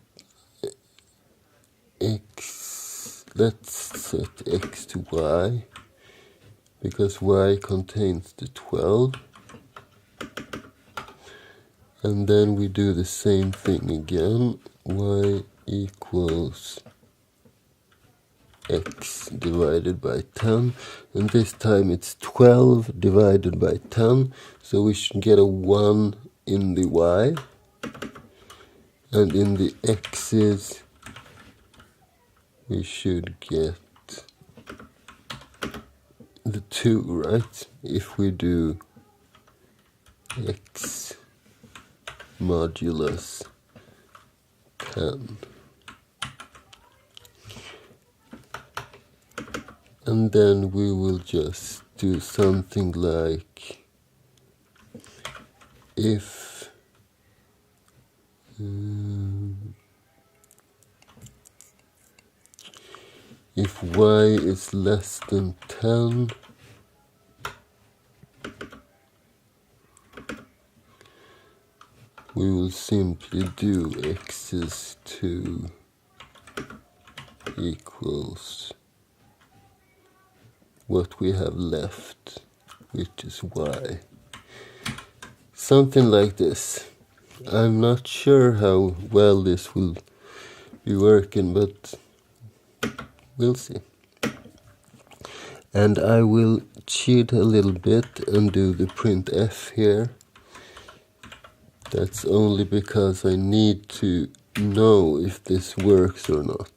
let's set x to y, because y contains the 12. And then we do the same thing again, y equals x divided by 10, and this time it's 12 divided by 10, so we should get a 1 in the y, and in the x's we should get the 2, right? If we do x modulus 10. And then we will just do something like if y is less than 10, we will simply do x is 2 equals what we have left, which is y. Something like this. I'm not sure how well this will be working, but we'll see. And I will cheat a little bit and do the printf here. That's only because I need to know if this works or not.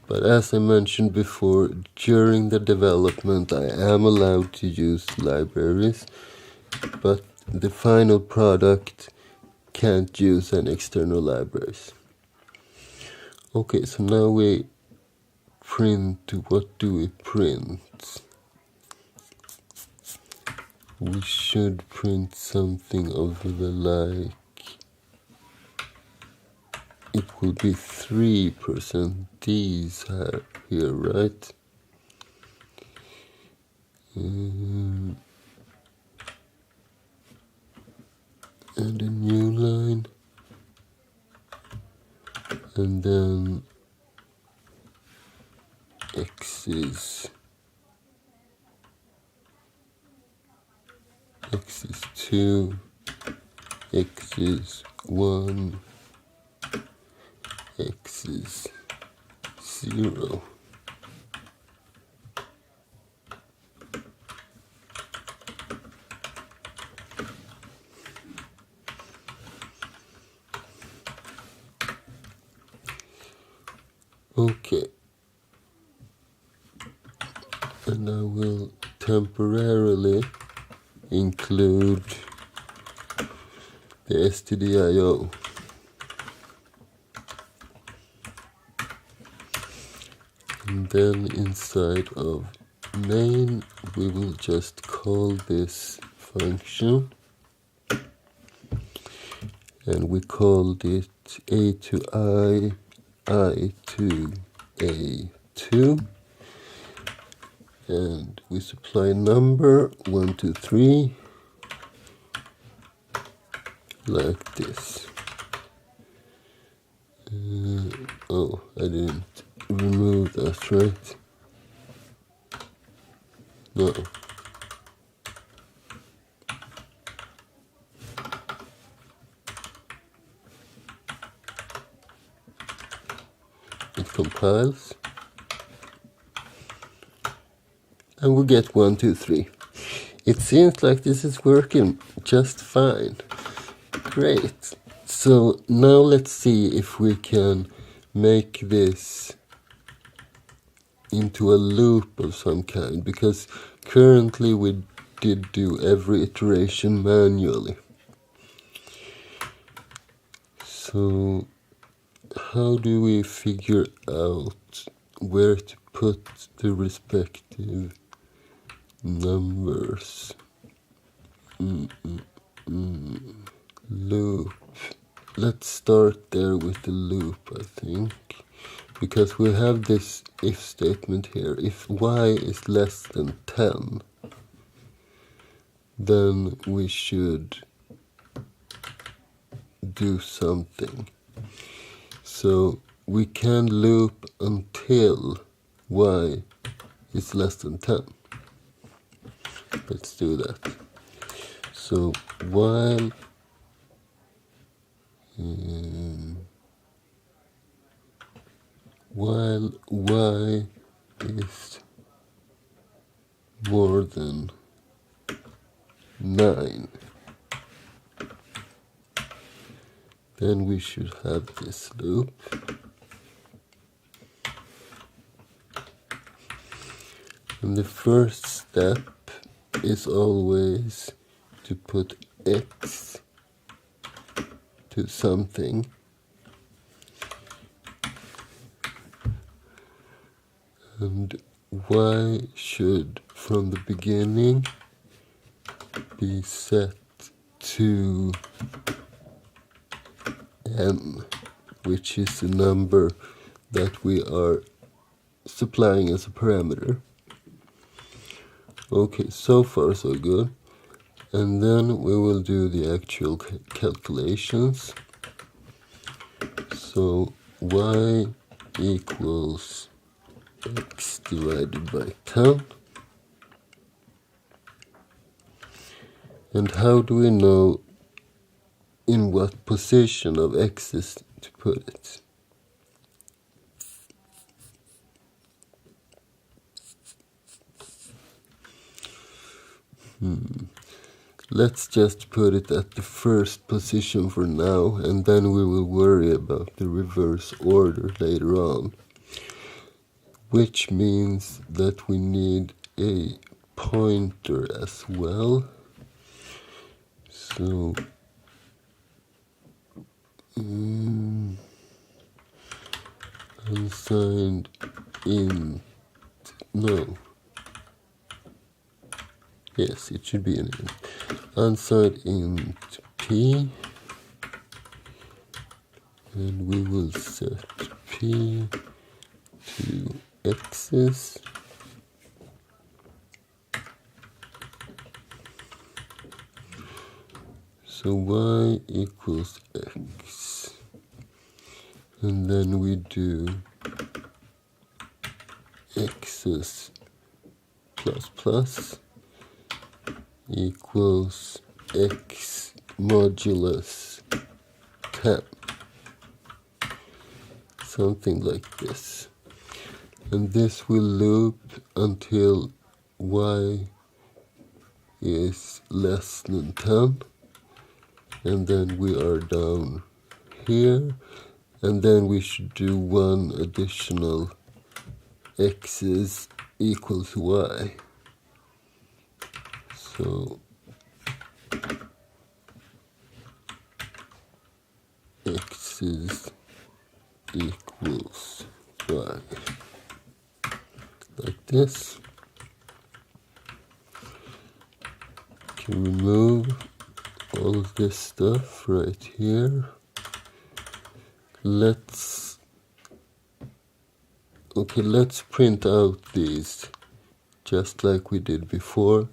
But as I mentioned before, during the development I am allowed to use libraries, but the final product can't use any external libraries. Okay, so now we print. What do we print? We should print something of the like, it will be 3% these here, right? And a new line, and then x is 2, x is 1, x is 0. Okay, and I will temporarily include the stdio. And then inside of main we will just call this function, and we called it a to I I to A2, and we supply number 1, 2, 3 like this. Oh, I didn't remove that, right? No. It compiles. And we get 1, 2, 3. It seems like this is working just fine. Great. So now let's see if we can make this into a loop of some kind, because currently we did do every iteration manually. So how do we figure out where to put the respective numbers? Loop. Let's start there with the loop, I think, because we have this if statement here. If y is less than 10, then we should do something. So we can loop until y is less than 10. Let's do that. So while y is more than 9, then we should have this loop. And the first step is always to put x to something. And y should, from the beginning, be set to n, which is the number that we are supplying as a parameter. Okay, so far so good. And then we will do the actual calculations. So y equals x divided by 10. And how do we know in what position of x's to put it? Let's just put it at the first position for now, and then we will worry about the reverse order later on. Which means that we need a pointer as well. So unsigned int, no. Yes, it should be an int. Unsigned int p, and we will set p to x's. So y equals x, and then we do x's plus plus equals x modulus 10, something like this. And this will loop until y is less than 10, and then we are down here, and then we should do one additional x's equals y. So x's equals y, like this. Can remove all of this stuff right here. Let's Okay, let's print out these just like we did before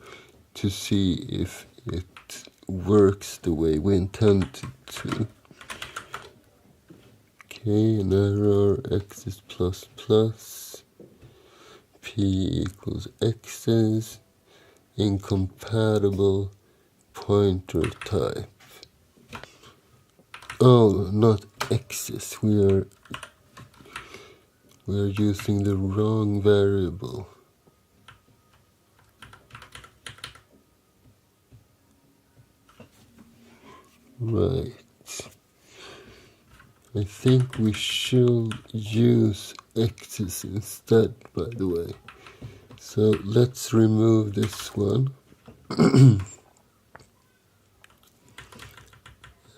to see if it works the way we intended to. Okay, an error, x plus plus, p equals x's, incompatible pointer type. Oh, not x's, we are using the wrong variable. Right. I think we should use x's instead, by the way. So let's remove this one.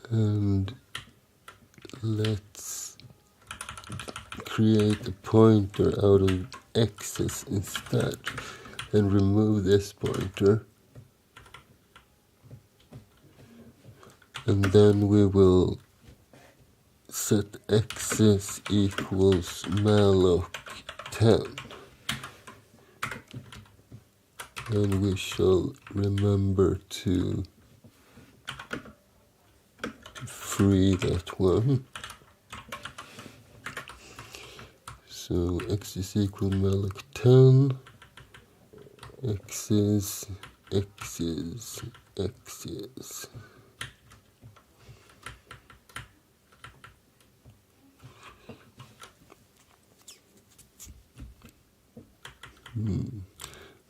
And let's create a pointer out of x's instead and remove this pointer. And then we will set x's equals malloc 10. And we shall remember to free that one. So x is equal malloc 10, x's.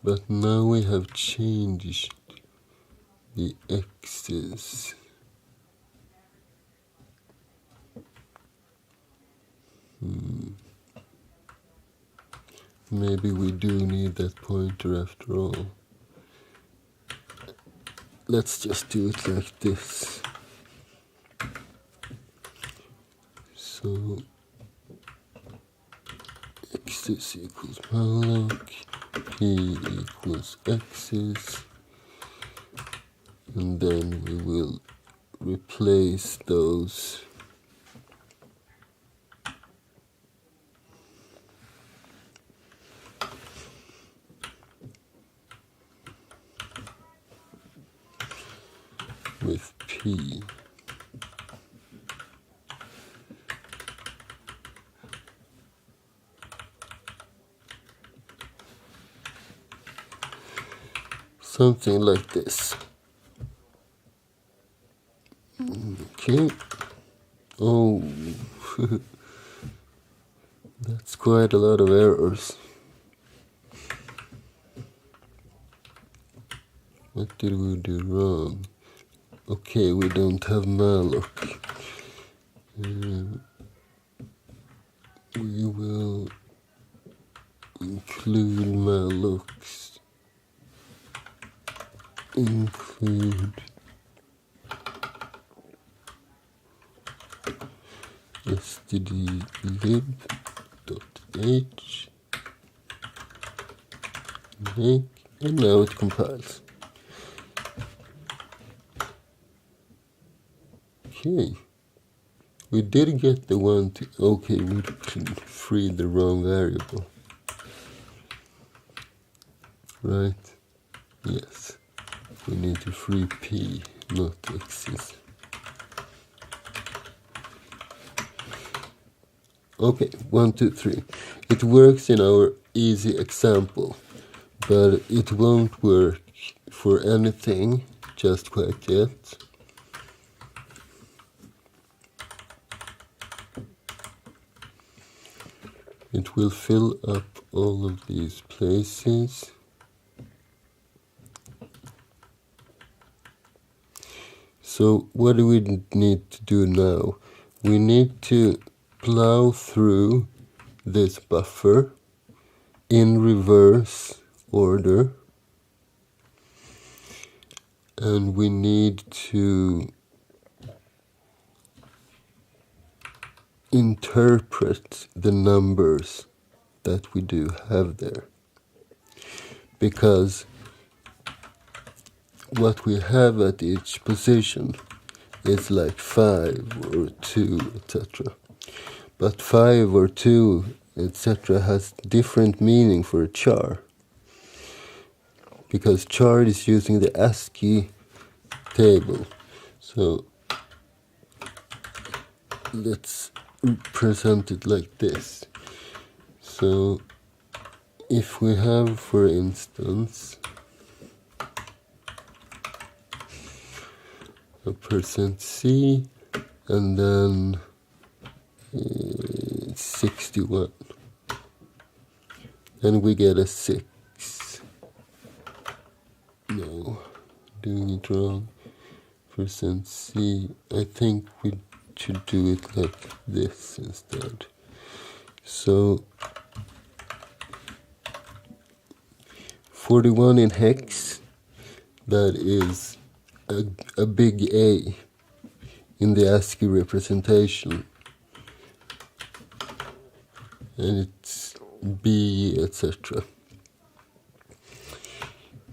But now we have changed the x's. Maybe we do need that pointer after all. Let's just do it like this. So x is equals malloc, p equals x's, and then we will replace those with p. Something like this. Okay. Oh, that's quite a lot of errors. What did we do wrong? Okay, we don't have malloc. We will include mallocs. Include stdlib.h, make, and now it compiles. Okay, we did get the one to, okay, we freed the wrong variable. Right, yes, we need to free p, not x's. Okay, 1, 2, 3. It works in our easy example, but it won't work for anything just quite yet. It will fill up all of these places. So what do we need to do now? We need to plow through this buffer in reverse order, and we need to interpret the numbers that we do have there, because what we have at each position is like 5 or 2, etc. But 5 or 2 etc. has different meaning for a char, because char is using the ASCII table. So let's present it like this. So if we have, for instance, a %c and then 61, and we get a 6. No, doing it wrong. %c, I think we should do it like this instead. So 41 in hex, that is a big A in the ASCII representation, and it's B, etc.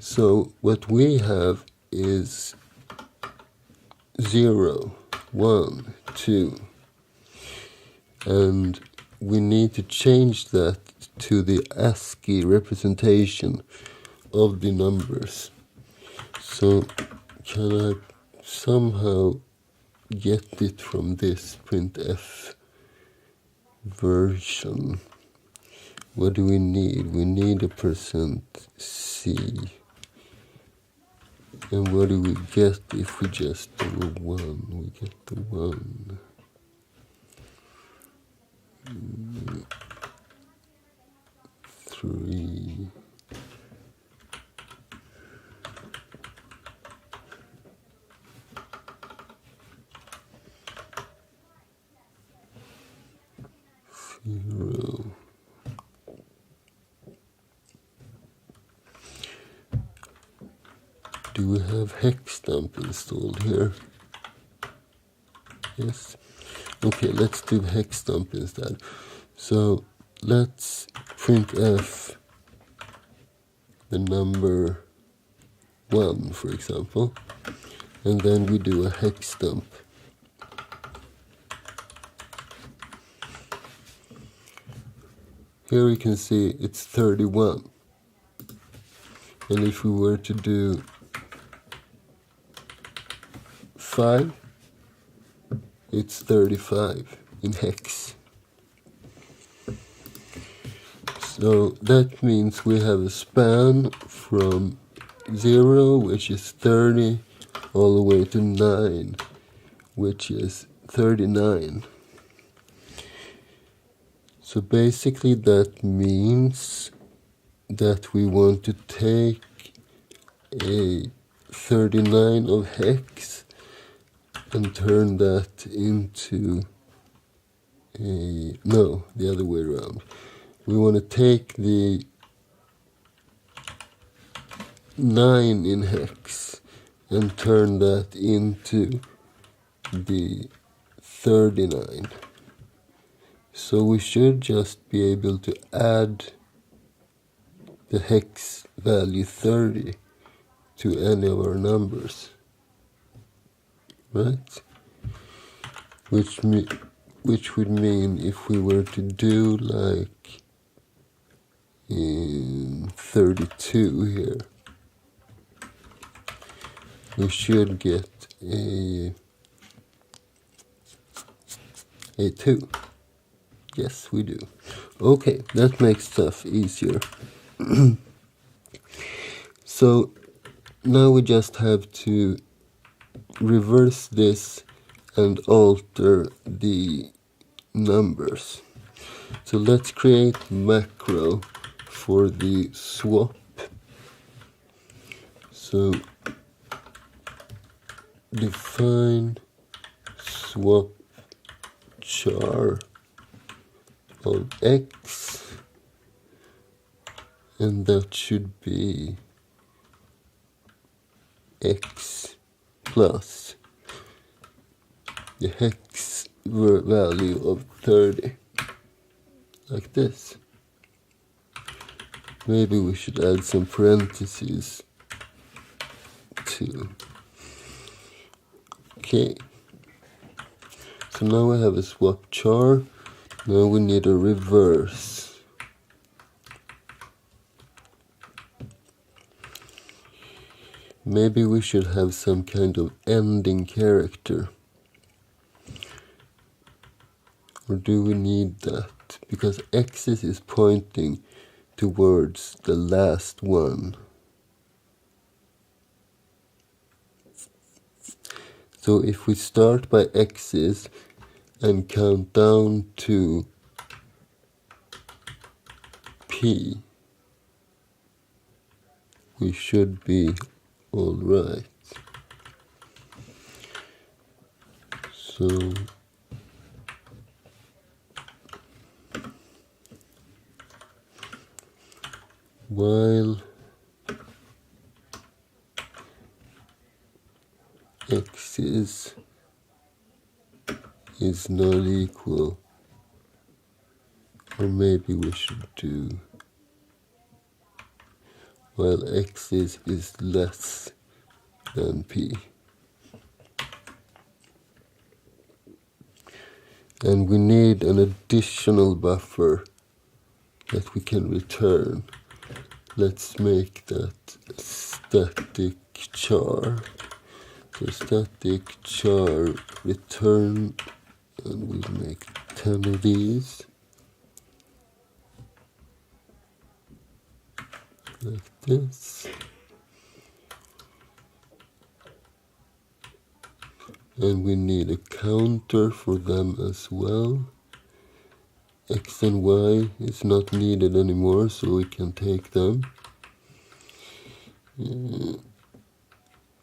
So what we have is 0, 1, 2, and we need to change that to the ASCII representation of the numbers. So can I somehow get it from this printf version? What do we need? We need a %c. And what do we get if we just do a 1? We get the 1. 3. 0. Do we have hexstamp installed here? Yes. Okay, let's do hexstamp instead. So let's printf the number 1, for example, and then we do a hexstamp. Here we can see it's 31. And if we were to do 5, it's 35 in hex. So that means we have a span from 0, which is 30, all the way to 9, which is 39. So basically that means that we want to take a 39 of hex and turn that into a, no, the other way around. We want to take the 9 in hex and turn that into the 39. So we should just be able to add the hex value 30 to any of our numbers, right? Which would mean if we were to do like 32 here, we should get a 2. Yes, we do. Okay, that makes stuff easier. So now we just have to reverse this and alter the numbers. So let's create macro for the swap. So define swap char of x, and that should be x plus the hex value of 30, like this. Maybe we should add some parentheses too. Okay, so now we have a swap char. Now we need a reverse. Maybe we should have some kind of ending character. Or do we need that? Because axis is pointing towards the last one. So if we start by axis and count down to P, we should be all right. So while axis is not equal, or maybe we should do while axis is less than P. And we need an additional buffer that we can return. Let's make that static char. So static char return, and we'll make 10 of these. Like this. And we need a counter for them as well. X and Y is not needed anymore, so we can take them.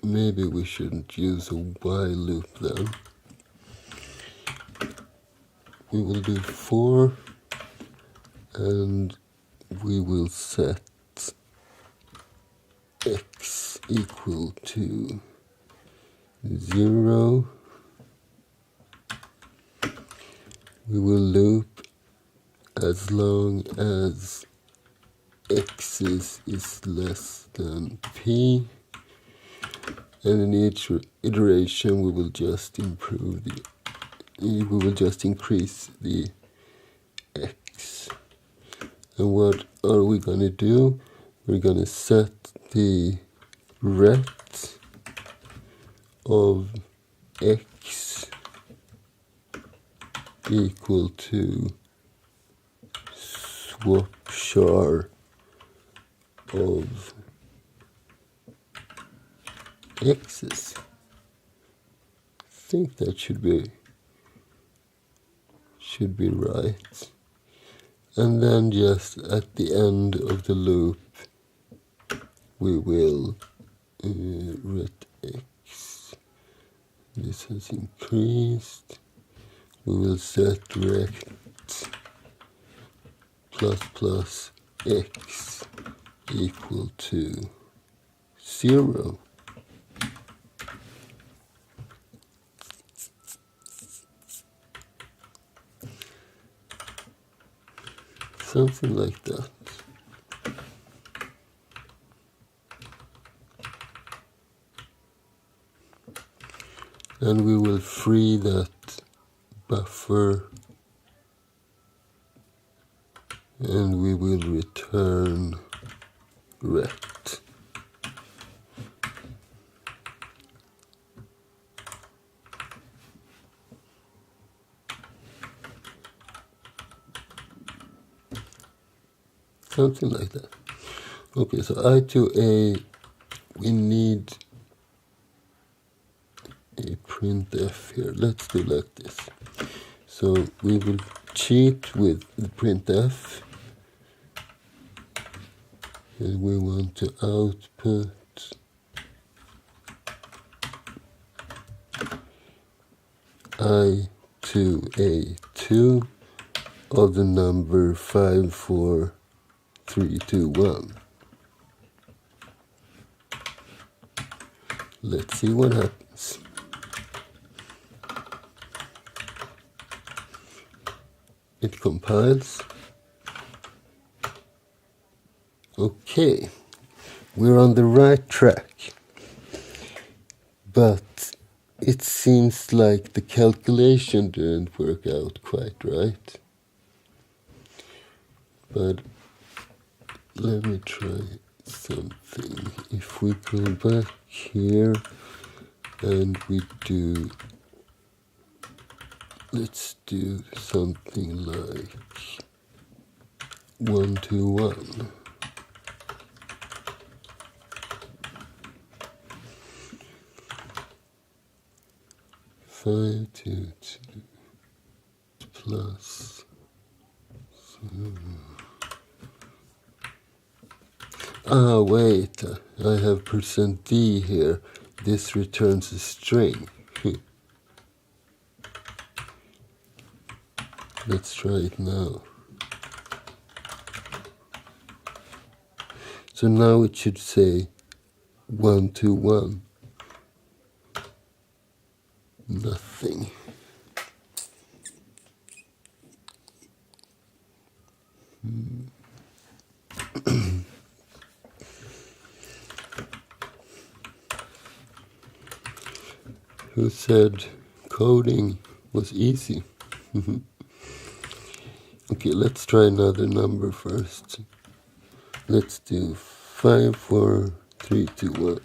Maybe we shouldn't use a while loop then. We will do 4, and we will set x equal to 0. We will loop as long as axis is less than P. And in each iteration, we will just increase the x. And what are we going to do? We're going to set the ret of x equal to swap char of x's. I think that should be right. And then just at the end of the loop, we will ret x. This has increased. We will set rect plus x equal to 0. Something like that. And we will free that buffer, and we will return ret. Something like that. Okay, so I2A, we need a printf here. Let's do like this. So we will cheat with the printf, and we want to output I2A2 of the number 54321. Let's see what happens. It compiles. Okay, we're on the right track, but it seems like the calculation didn't work out quite right. But let me try something. If we go back here and we do, let's do something like 121. Five two two plus 7. Ah, wait, I have %d here. This returns a string. Let's try it now. So now it should say 121. Nothing. Who said coding was easy? Okay, let's try another number first. Let's do 5, 4, 3, 2, 1.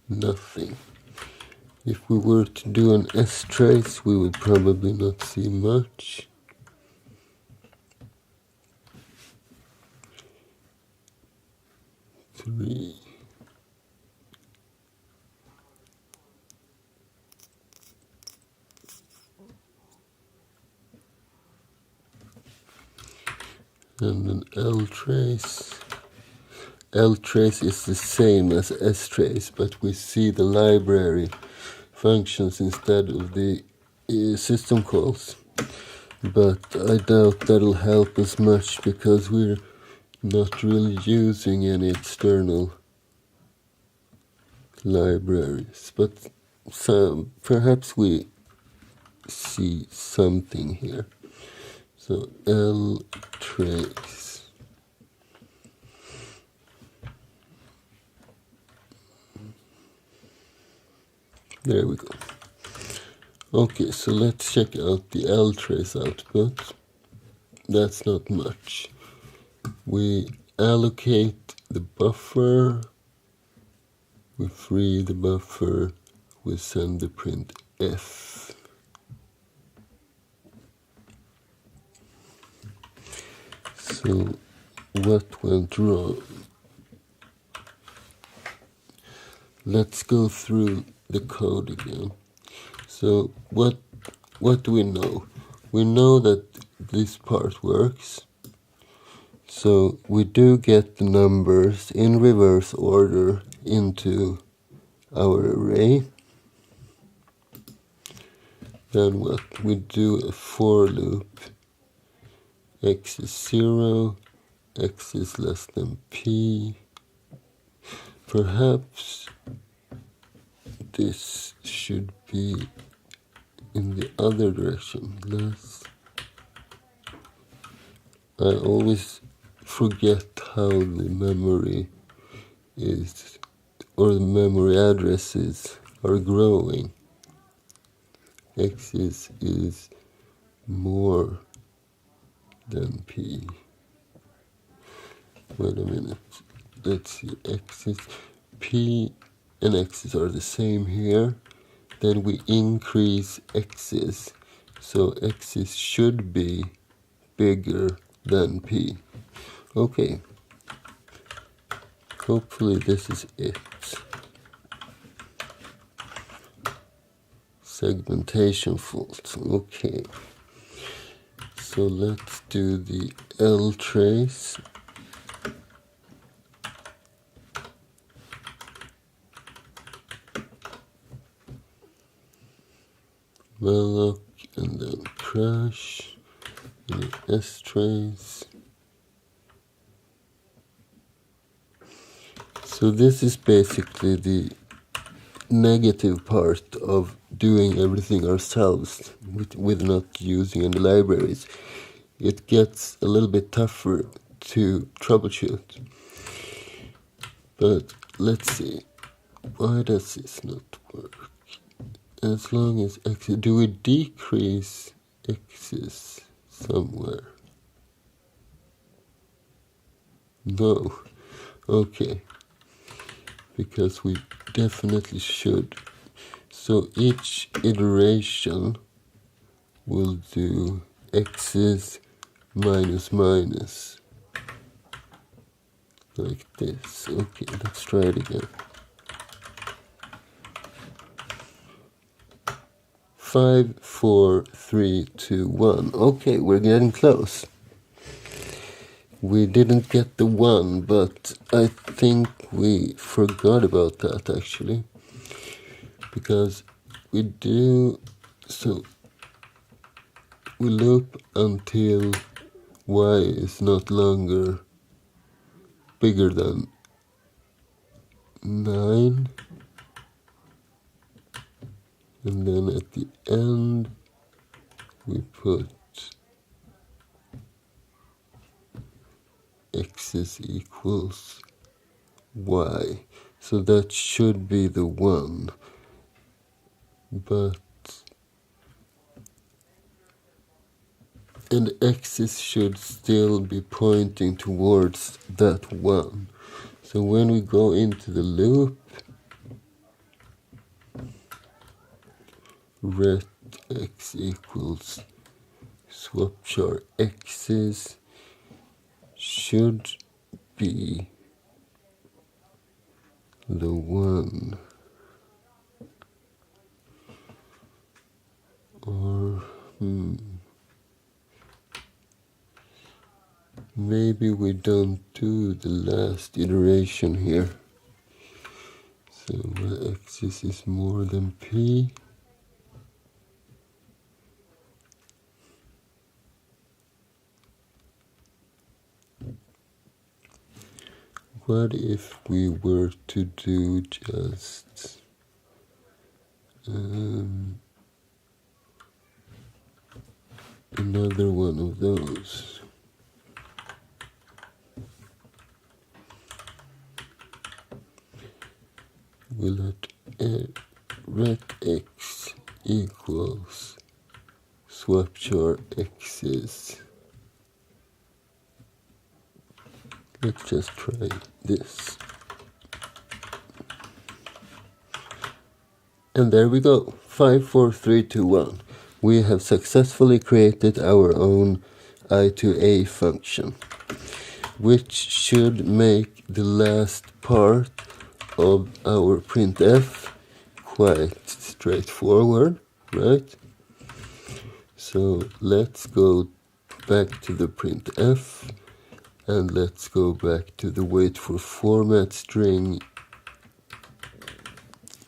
Nothing. If we were to do an S trace, we would probably not see much. Three. And an L trace. L trace is the same as S trace, but we see the library functions instead of the system calls. But I doubt that'll help us much because we're not really using any external libraries. But perhaps we see something here. So L trace. There we go. Okay, so let's check out the L trace output. That's not much. We allocate the buffer, we free the buffer, we send the printf. So what went wrong? Let's go through the code again. So what do we know? We know that this part works. So we do get the numbers in reverse order into our array. Then what? We do a for loop. X is 0, x is less than p. Perhaps this should be in the other direction, less. I always forget how the memory is, or the memory addresses are growing. X is more than p. Wait a minute. Let's see. X's, p and x's are the same here. Then we increase x's. So x's should be bigger than p. Okay. Hopefully this is it. Segmentation fault. Okay. So let's do the L trace. Malloc and then crash. And the S trace. So this is basically the negative part of doing everything ourselves with not using any libraries. It gets a little bit tougher to troubleshoot. But let's see. Why does this not work? as long as x, do we decrease x's somewhere? No. Okay. Because we definitely should. So each iteration will do x's minus minus. Like this. Okay, let's try it again. 5, 4, 3, 2, 1. Okay, we're getting close. We didn't get the 1, but I think we forgot about that actually. Because we do, so we loop until y is not longer bigger than 9. And then at the end, we put x is equals y. So that should be the 1. But, and x's should still be pointing towards that 1. So when we go into the loop, ret x equals swap char x's should be the 1. Or maybe we don't do the last iteration here. So my axis is more than p. What if we were to do just another one of those? We let ret x equals swap char x's. Let's just try this. And there we go. 5, 4, 3, 2, 1. We have successfully created our own I2A function, which should make the last part of our printf quite straightforward, right? So let's go back to the printf. And let's go back to the wait for format string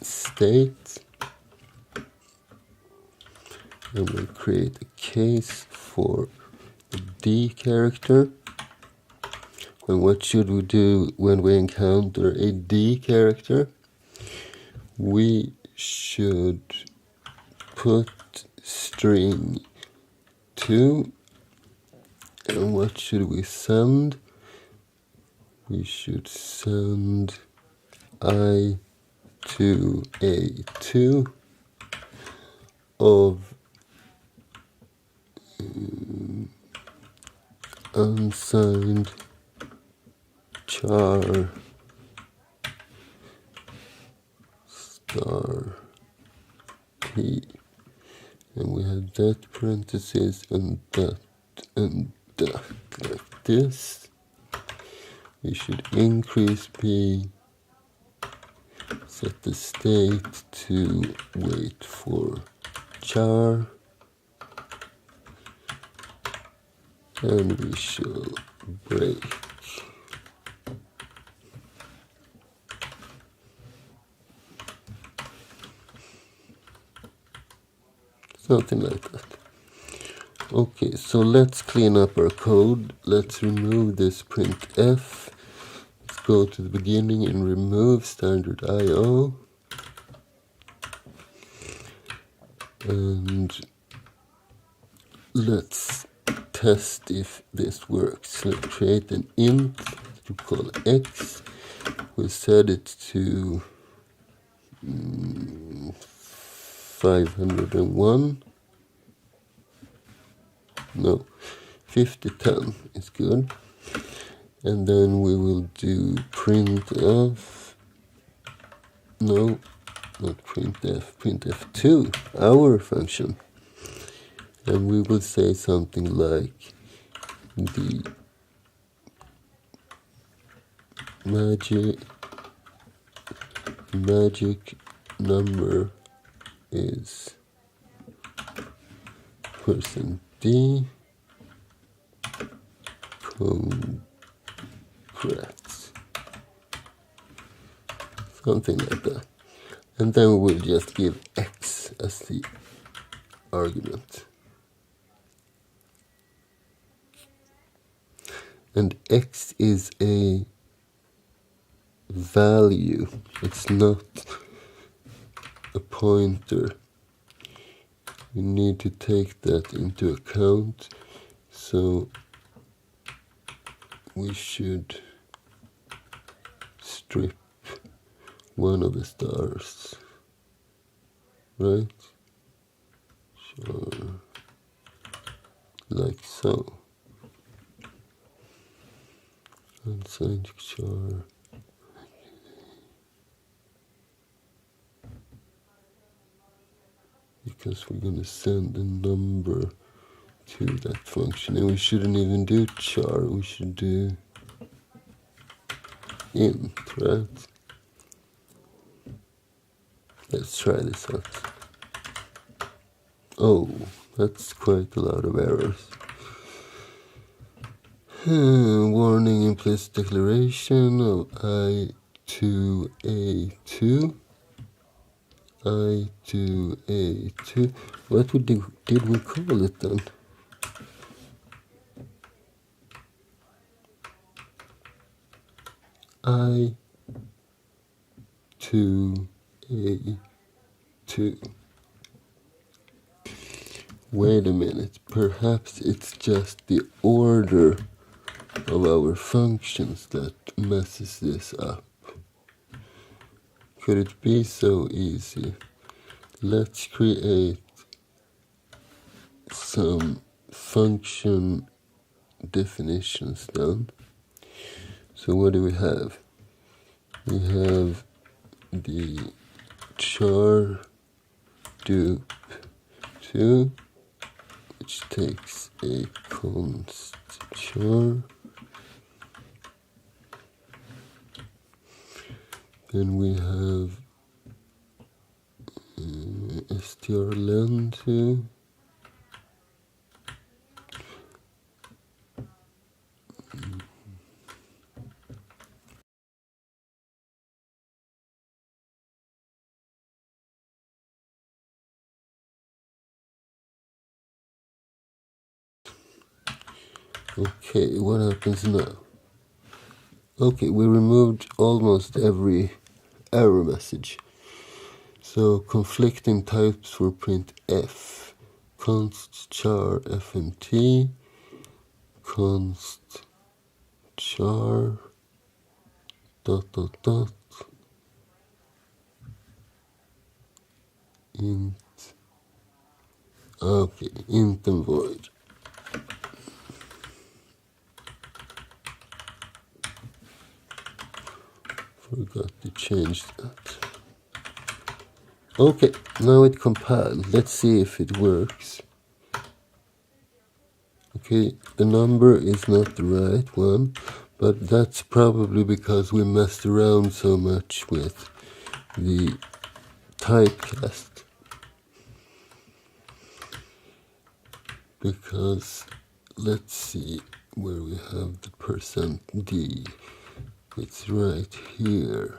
state. And we'll create a case for the D character. And what should we do when we encounter a D character? We should put string 2. And what should we send? We should send I to A2 of unsigned char star P. And we have that parentheses and that and that like this. We should increase P, set the state to wait for char, and we shall break. Something like that. Okay, so let's clean up our code. Let's remove this printf. Let's go to the beginning and remove standard IO. And let's test if this works. Let's create an int to call x. We'll set it to 501. No, 5010 is good. And then we will do printf. No, not printf, printf2, our function. And we will say something like the magic number is %d, congrats, something like that. And then we'll just give x as the argument. And x is a value, it's not a pointer. We need to take that into account, so we should strip one of the stars, right? Sure, like so. Unsigned char. Because we're going to send a number to that function, and we shouldn't even do char, we should do int, right? Let's try this out. Oh, that's quite a lot of errors. Warning, implicit declaration of I2A2. I2A2. What did we call it then? I2A2. Wait a minute, perhaps it's just the order of our functions that messes this up. Could it be so easy? Let's create some function definitions then. So what do we have? We have the char dup2, which takes a const char. Then we have strlen2. Okay, what happens now? Okay, we removed almost every error message. So conflicting types for printf: const char fmt, const char ... int. Okay, int and void. Forgot to change that. Okay, now it compiled. Let's see if it works. Okay, the number is not the right one, but that's probably because we messed around so much with the typecast. Because let's see where we have the %d. It's right here.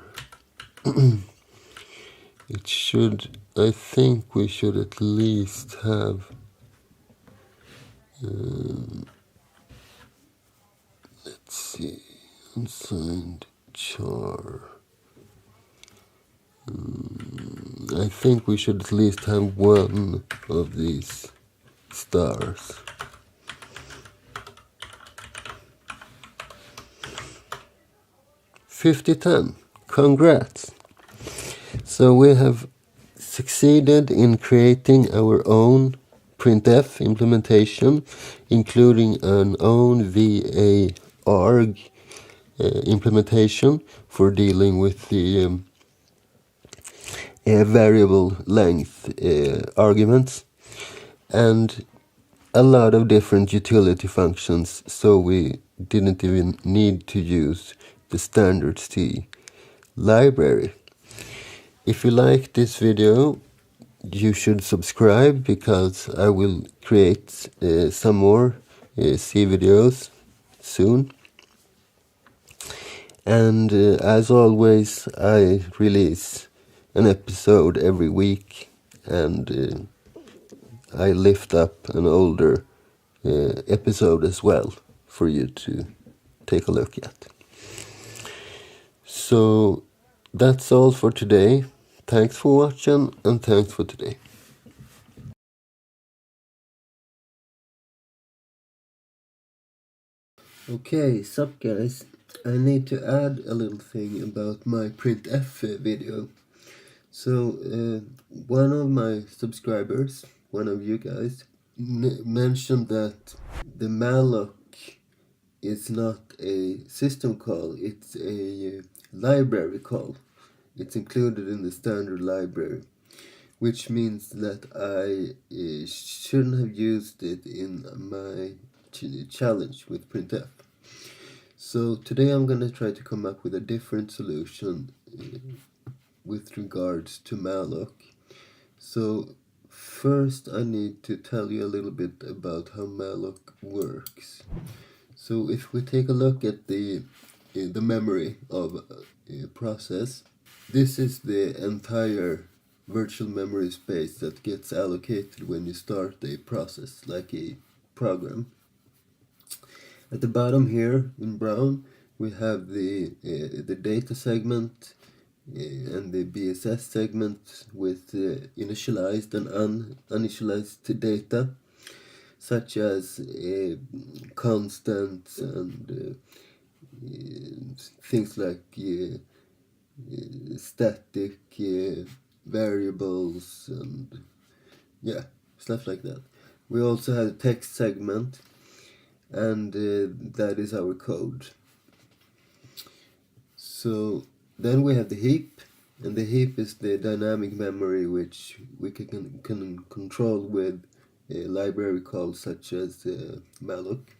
It should, I think we should at least have let's see, unsigned char. I think we should at least have one of these stars. '5010, congrats. So we have succeeded in creating our own Printf implementation, including an own VARG implementation for dealing with the variable length arguments, and a lot of different utility functions, so we didn't even need to use the standard C library. If you like this video, you should subscribe, because I will create some more C videos soon. And as always, I release an episode every week, and I lift up an older episode as well for you to take a look at. So that's all for today. Thanks for watching, and thanks for today. Okay, sup guys. I need to add a little thing about my Printf video. So one of my subscribers, one of you guys, mentioned that the Malloc is not a system call, it's a library call. It's included in the standard library, which means that I shouldn't have used it in my challenge with Printf. So today I'm going to try to come up with a different solution with regards to Malloc. So first I need to tell you a little bit about how Malloc works. So if we take a look at the memory of a process, this is the entire virtual memory space that gets allocated when you start a process, like a program. At the bottom here in brown, we have the data segment and the BSS segment with initialized and uninitialized data, such as constants and things like static variables and stuff like that. We also have a text segment, and that is our code. So then we have the heap, and the heap is the dynamic memory which we can control with a library called such as Malloc.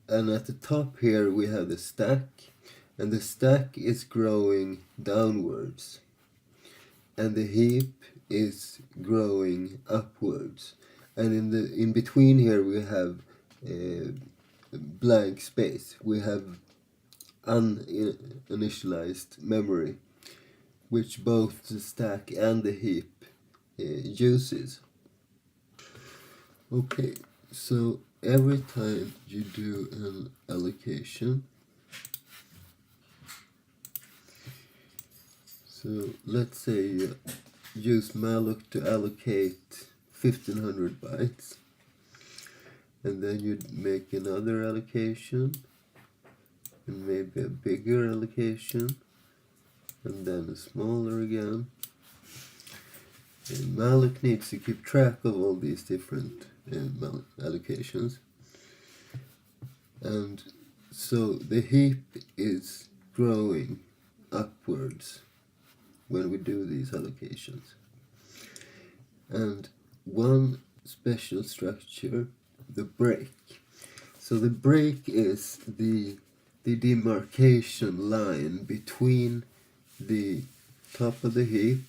And at the top here we have the stack, and the stack is growing downwards, and the heap is growing upwards, and in between here we have blank space. We have uninitialized memory, which both the stack and the heap uses. Okay, so every time you do an allocation, so let's say you use Malloc to allocate 1500 bytes, and then you make another allocation, and maybe a bigger allocation, and then a smaller again. And Malloc needs to keep track of all these different allocations. And so the heap is growing upwards when we do these allocations. And one special structure, the break. So the break is the demarcation line between the top of the heap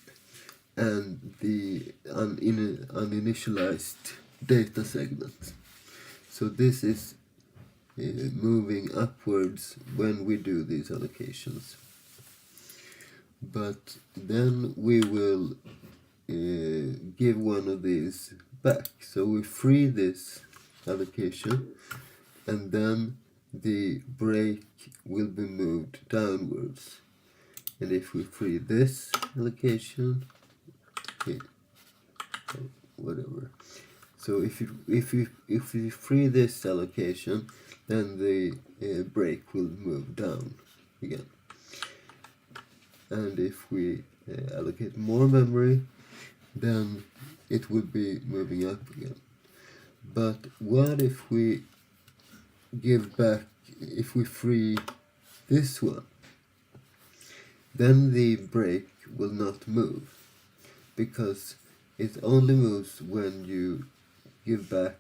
and the uninitialized data segment. So this is moving upwards when we do these allocations. But then we will give one of these back. So we free this allocation, and then the break will be moved downwards. And if we free this allocation, whatever. So if you free this allocation, then the break will move down again. And if we allocate more memory, then it would be moving up again. But what if we give back, if we free this one? Then the break will not move, because it only moves when you give back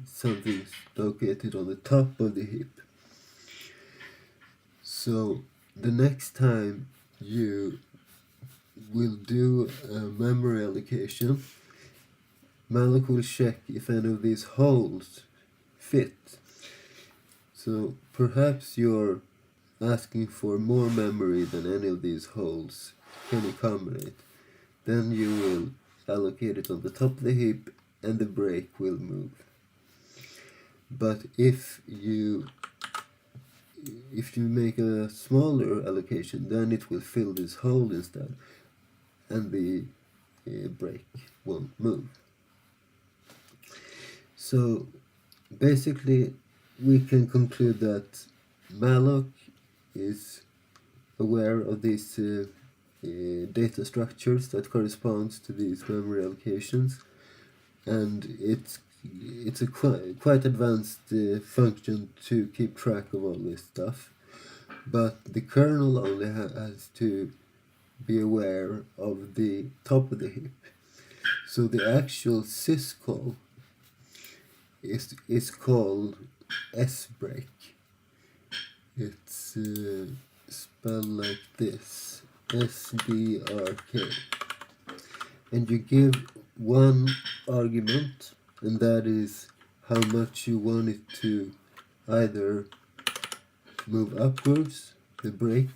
something located on the top of the heap. So the next time you will do a memory allocation, Malloc will check if any of these holes fit. So perhaps you're asking for more memory than any of these holes can accommodate. Then you will allocate it on the top of the heap and the break will move. But if you make a smaller allocation, then it will fill this hole instead, and the break won't move. So basically we can conclude that Malloc is aware of these data structures that corresponds to these memory allocations, and it's a quite advanced function to keep track of all this stuff. But the kernel only has to be aware of the top of the heap. So the actual syscall is called sbreak. It's spelled like this, SBRK. And you give one argument, and that is how much you want it to either move upwards, the break,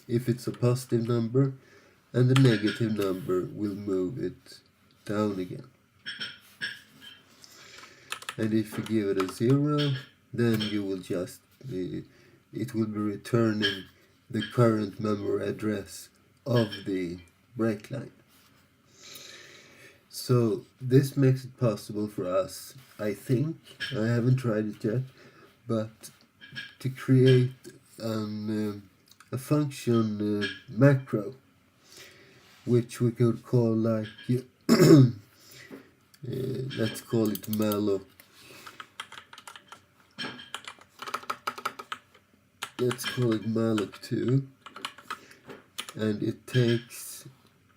if it's a positive number, and the negative number will move it down again. And if you give it a 0, then you will just it will be returning the current memory address of the break line. So this makes it possible for us, I think, I haven't tried it yet, but to create a function macro, which we could call like let's call it Malloc. Let's call it Malloc2, and it takes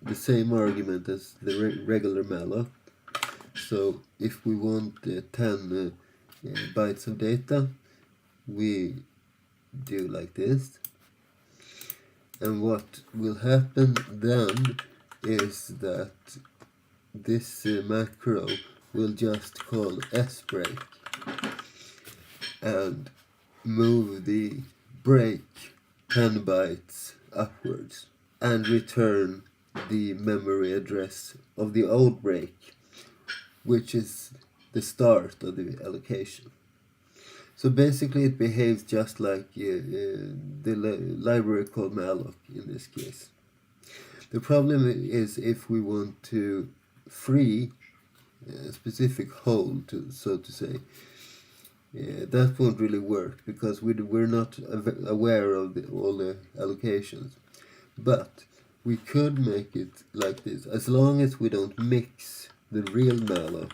the same argument as the regular Malloc. So if we want 10 bytes of data, we do like this, and what will happen then is that this macro will just call sbreak and move the break 10 bytes upwards and return the memory address of the old break, which is the start of the allocation. So basically it behaves just like the library called Malloc in this case. The problem is if we want to free a specific hole, so to say, that won't really work because we're not aware of all the allocations. But we could make it like this, as long as we don't mix the real Malloc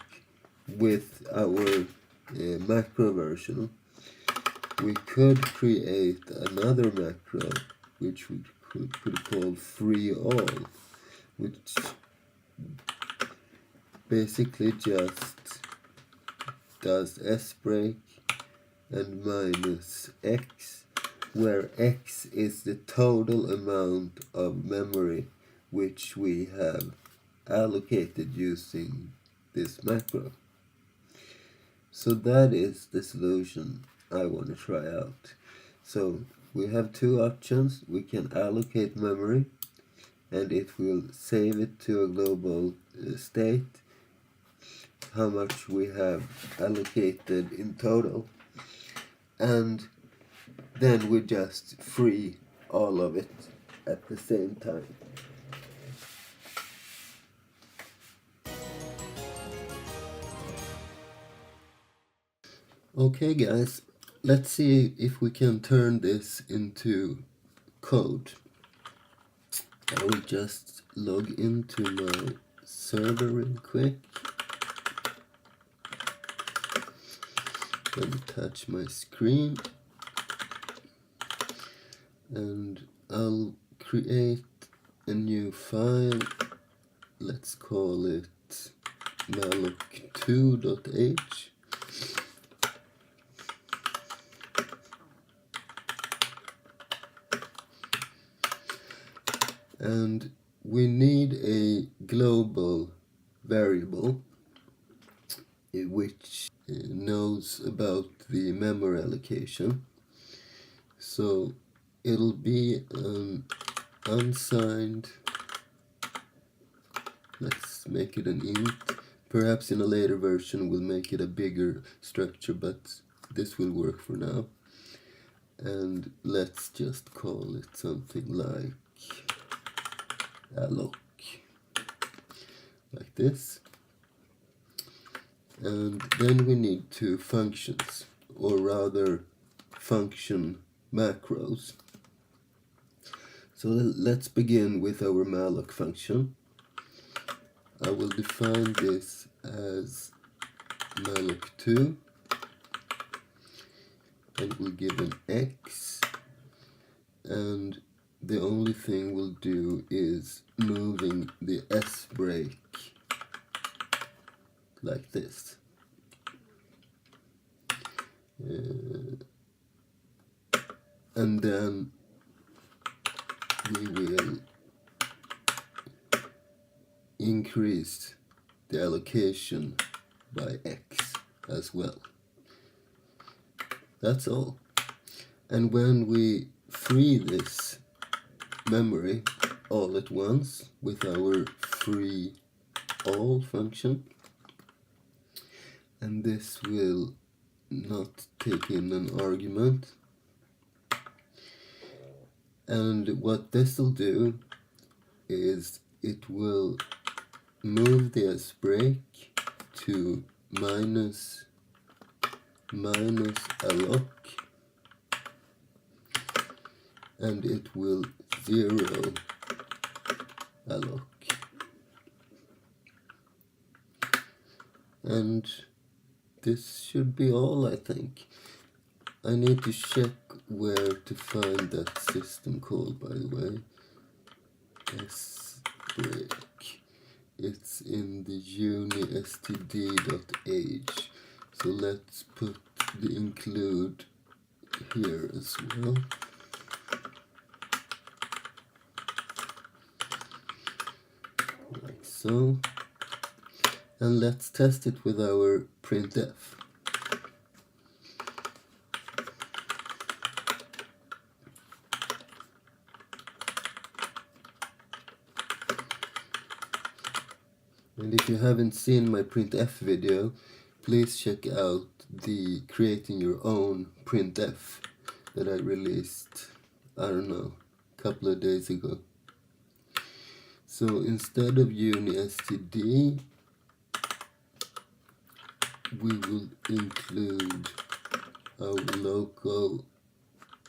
with our macro version. We could create another macro which we could call free all, which basically just does sbreak and minus x, where x is the total amount of memory which we have allocated using this macro. So that is the solution I want to try out. So we have two options. We can allocate memory and it will save it to a global state, how much we have allocated in total, and then we just free all of it at the same time. Okay guys, let's see if we can turn this into code. I will just log into my server real quick and attach my screen, and I'll create a new file. Let's call it malloc2.h. And we need a global variable which knows about the memory allocation. So it'll be an unsigned, let's make it an int. Perhaps in a later version we'll make it a bigger structure, but this will work for now. And let's just call it something like alloc, like this. And then we need two functions, or rather function macros. So let's begin with our malloc function. I will define this as malloc2, and we'll give an x, and the only thing we'll do is moving the s break like this. And then we will increase the allocation by x as well. That's all. And when we free this memory all at once with our free all function, and this will not take in an argument, and what this will do is it will move the s break to minus alloc, and it will 0 alloc. And this should be all, I think. I need to check where to find that system call, by the way. S break. It's in the uni.std.h. So let's put the include here as well. Like so. And let's test it with our printf. And if you haven't seen my printf video, please check out the creating your own printf that I released, I don't know, a couple of days ago. So instead of uni.std, we will include our local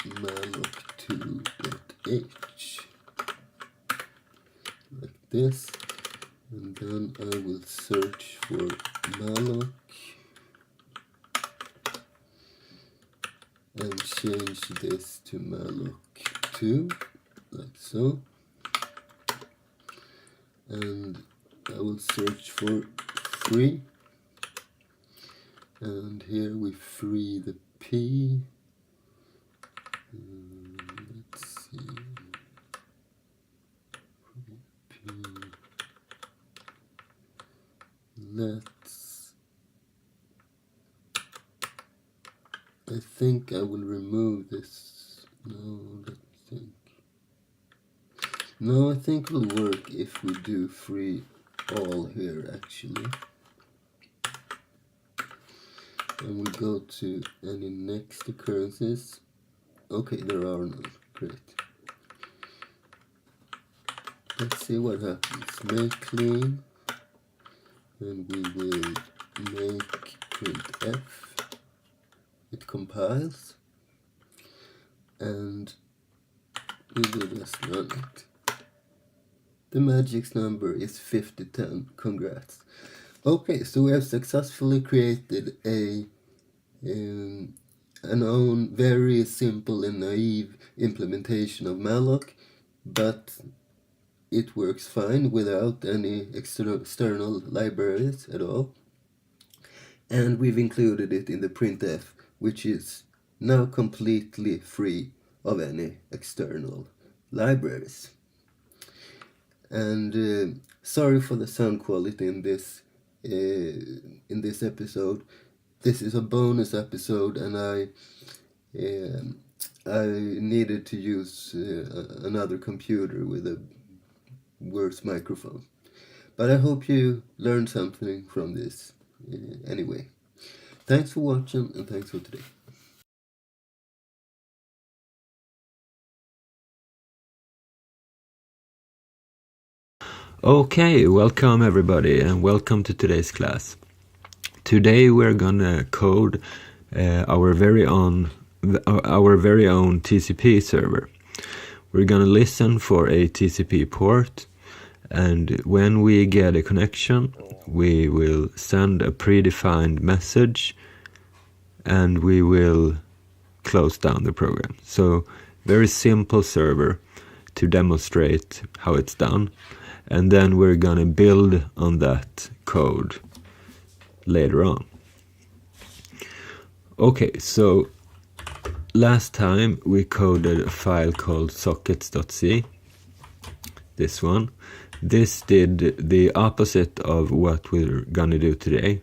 malloc2.h, like this. And then I will search for malloc and change this to malloc2, like so. And I will search for free, and here we free the p. Let's see, free p. I think I will remove this. No, I think it'll work if we do free all here, actually. And we go to any next occurrences. Okay, there are none. Great. Let's see what happens. Make clean, and we will make printf. It compiles, and we will just run it. The magic's number is 5010. Congrats. Okay, so we have successfully created an own very simple and naive implementation of Malloc, but it works fine without any external libraries at all. And we've included it in the Printf, which is now completely free of any external libraries. And sorry for the sound quality in this episode. This is a bonus episode, and I needed to use another computer with a worse microphone. But I hope you learned something from this anyway. Thanks for watching, and thanks for today. Okay, welcome everybody, and welcome to today's class. Today we're gonna code our very own TCP server. We're gonna listen for a TCP port, and when we get a connection, we will send a predefined message, and we will close down the program. So, very simple server to demonstrate how it's done. And then we're gonna build on that code later on. Okay, so last time we coded a file called sockets.c. This one. This did the opposite of what we're gonna do today.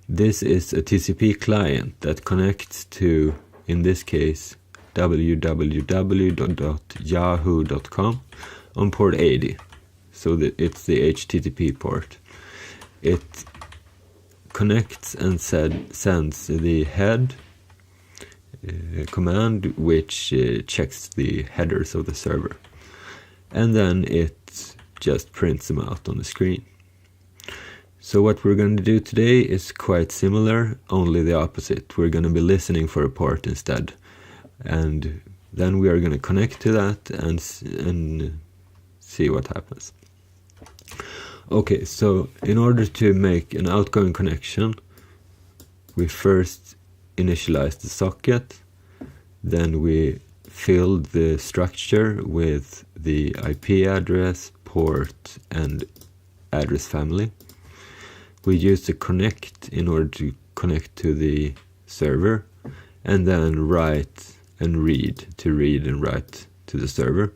This is a TCP client that connects to, in this case, www.yahoo.com on port 80. So that it's the HTTP port. It connects and sends the head command, which checks the headers of the server. And then it just prints them out on the screen. So what we're going to do today is quite similar, only the opposite. We're going to be listening for a port instead. And then we are going to connect to that and see what happens. Okay, so in order to make an outgoing connection, we first initialize the socket, then we fill the structure with the IP address, port, and address family. We use the connect in order to connect to the server, and then write and read to read and write to the server,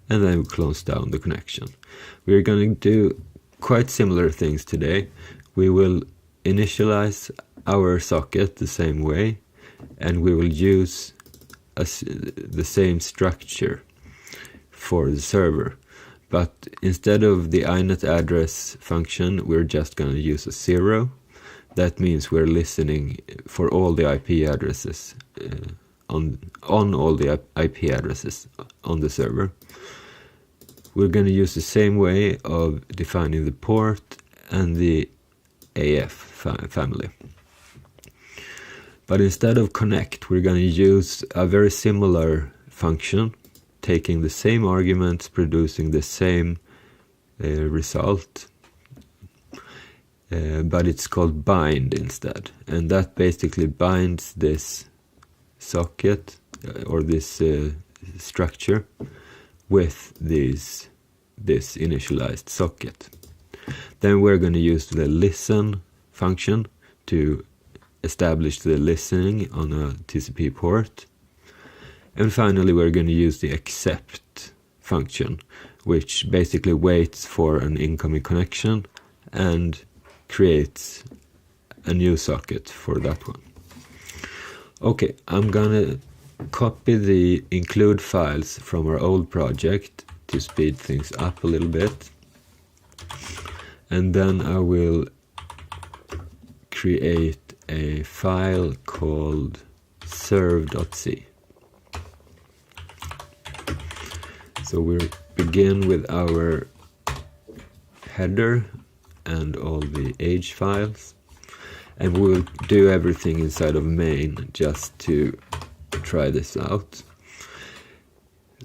and then we close down the connection. We're going to do quite similar things today. We will initialize our socket the same way, and we will use the same structure for the server. But instead of the inet address function, we're just going to use a 0. That means we're listening for all the IP addresses on all the IP addresses on the server. We're going to use the same way of defining the port and the AF family. But instead of connect, we're going to use a very similar function, taking the same arguments, producing the same result, but it's called bind instead. And that basically binds this socket or this structure with this initialized socket. Then we're going to use the listen function to establish the listening on a TCP port. And finally we're going to use the accept function, which basically waits for an incoming connection and creates a new socket for that one. Okay, I'm gonna copy the include files from our old project to speed things up a little bit, and then I will create a file called serve.c. So we'll begin with our header and all the age files, and we'll do everything inside of main just to try this out.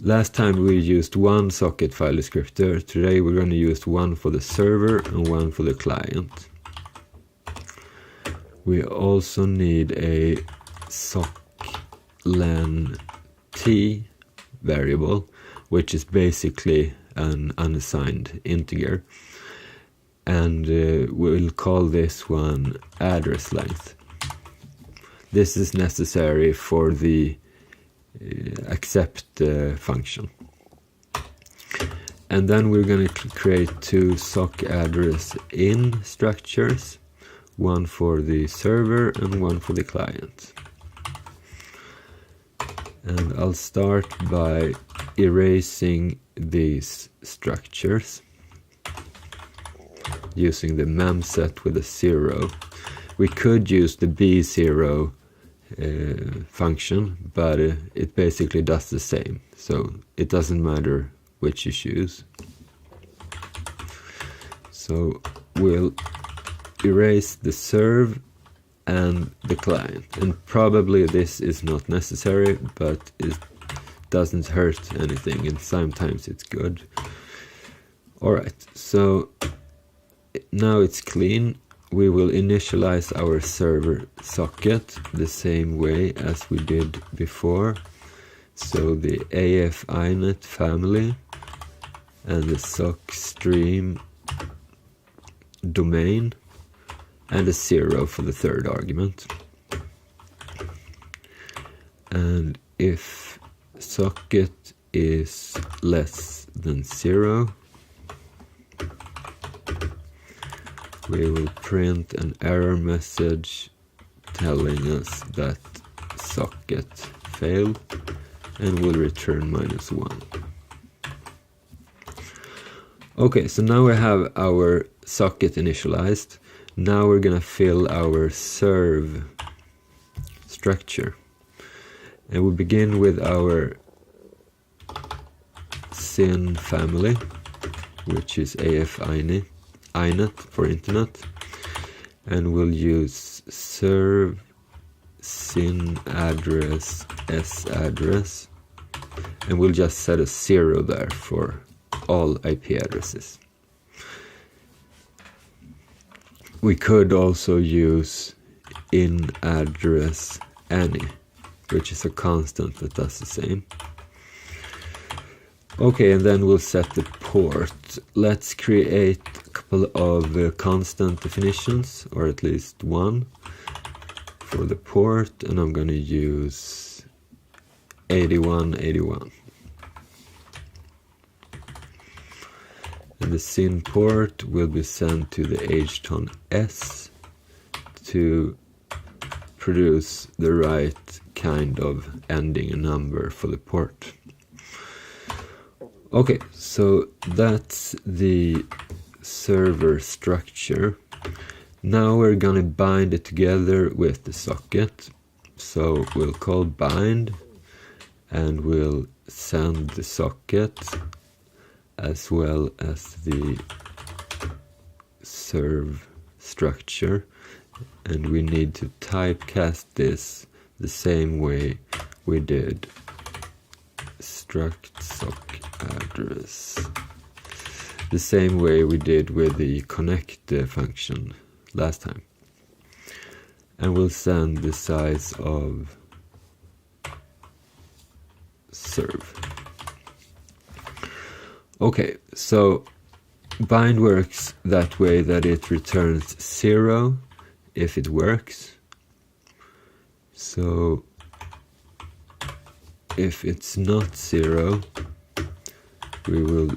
Last time we used one socket file descriptor. Today we're going to use one for the server and one for the client. We also need a socklen t variable, which is basically an unassigned integer. And we'll call this one address length. This is necessary for the accept function. And then we're going to create two sock address in structures, one for the server and one for the client. And I'll start by erasing these structures using the mem set with a 0. We could use the b0 function, but it basically does the same, so it doesn't matter which you choose. So we'll erase the serve and the client, and probably this is not necessary, but it doesn't hurt anything, and sometimes it's good. Alright, so now it's clean. We will initialize our server socket the same way as we did before. So the AF inet family and the sock stream domain and a 0 for the third argument. And if socket is less than 0, we will print an error message telling us that socket failed, and we'll return -1. Okay, so now we have our socket initialized. Now we're gonna fill our serve structure. And we begin with our syn family, which is AF inet for internet, and we'll use serve syn address s address, and we'll just set a 0 there for all IP addresses. We could also use in address any, which is a constant that does the same. Okay, and then we'll set the port. Let's create a couple of constant definitions, or at least one for the port, and I'm going to use 8181. And the syn port will be sent to the hton s to produce the right kind of ending a number for the port. Okay, so that's the server structure. Now we're gonna bind it together with the socket. So we'll call bind, and we'll send the socket as well as the serve structure, and we need to typecast this the same way we did struct sock address, the same way we did with the connect function last time. And we'll send the size of serve. Okay, so bind works that way that it returns 0 if it works. So if it's not 0, we will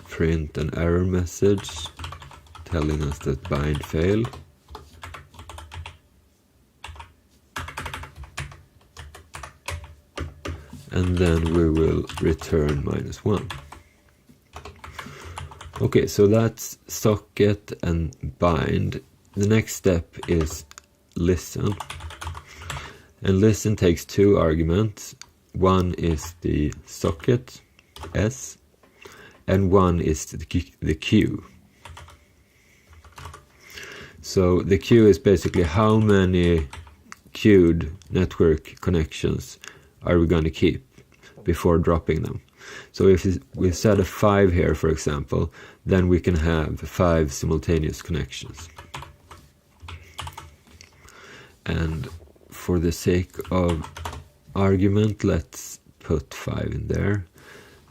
print an error message telling us that bind failed. And then we will return -1. Okay, so that's socket and bind. The next step is listen. And listen takes 2 arguments. One is the socket, S, and one is the queue. So the queue is basically how many queued network connections are we going to keep before dropping them. So if we set a 5 here, for example, then we can have 5 simultaneous connections. And for the sake of argument, let's put 5 in there.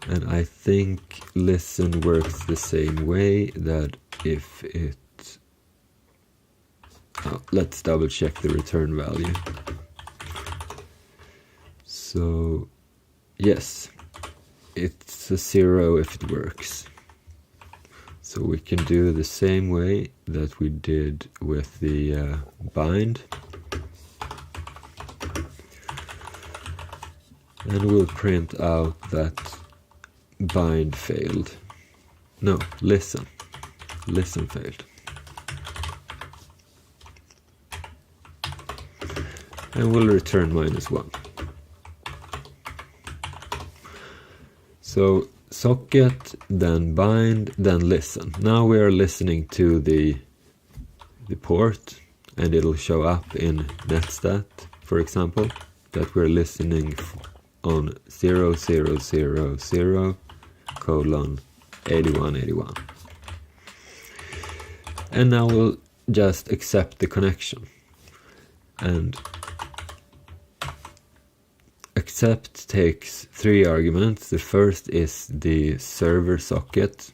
And I think listen works the same way, that if it... let's double check the return value. So, yes, it's a 0 if it works. So we can do the same way that we did with the bind. And we'll print out that bind failed. No, listen failed. And we'll return -1. So socket, then bind, then listen. Now we are listening to the port, and it'll show up in netstat, for example, that we're listening on 0000:8181. And now we'll just accept the connection. And accept takes 3 arguments. The first is the server socket.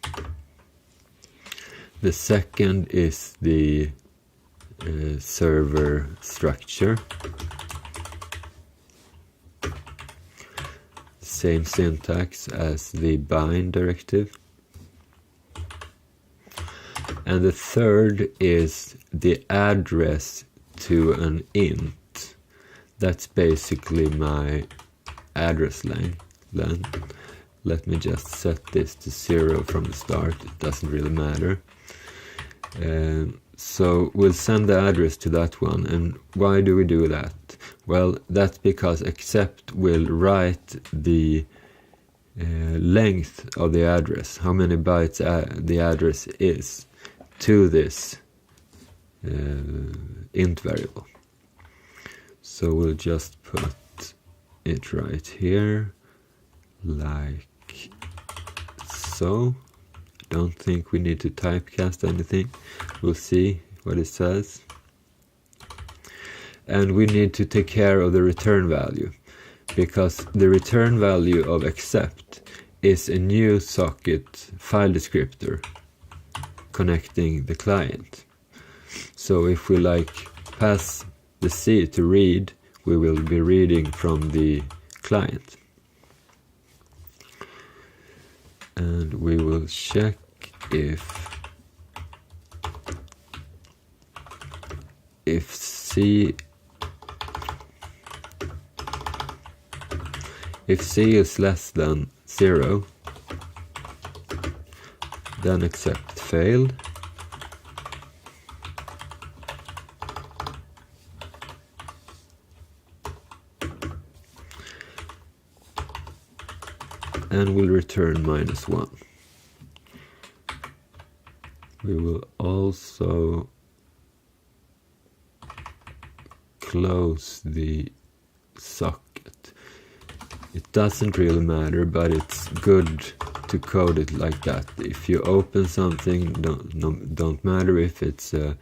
The second is the server structure. Same syntax as the bind directive. And the third is the address to an int. That's basically my address length. Let me just set this to 0 from the start. It doesn't really matter. So we'll send the address to that one. And why do we do that? Well, that's because accept will write the length of the address, how many bytes the address is, to this int variable. So we'll just put it right here, like so. Don't think we need to typecast anything. We'll see what it says. And we need to take care of the return value, because the return value of accept is a new socket file descriptor connecting the client. So if we pass the C to read, we will be reading from the client. And we will check if C is less than 0, then accept failed. And we'll return -1. We will also close the socket. It doesn't really matter, but it's good to code it like that. If you open something, don't matter if it's a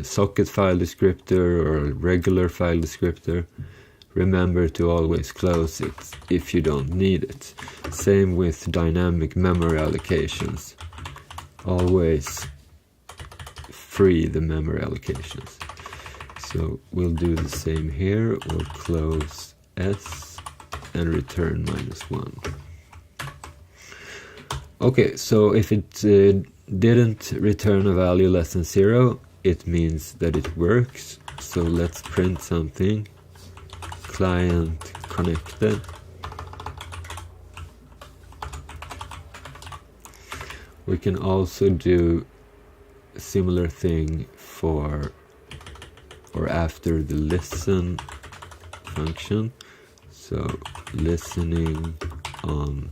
socket file descriptor or a regular file descriptor. Remember to always close it if you don't need it. Same with dynamic memory allocations. Always free the memory allocations. So we'll do the same here. We'll close S and return -1. Okay, so if it didn't return a value less than 0, it means that it works. So let's print something. Client connected. We can also do a similar thing for or after the listen function. So listening on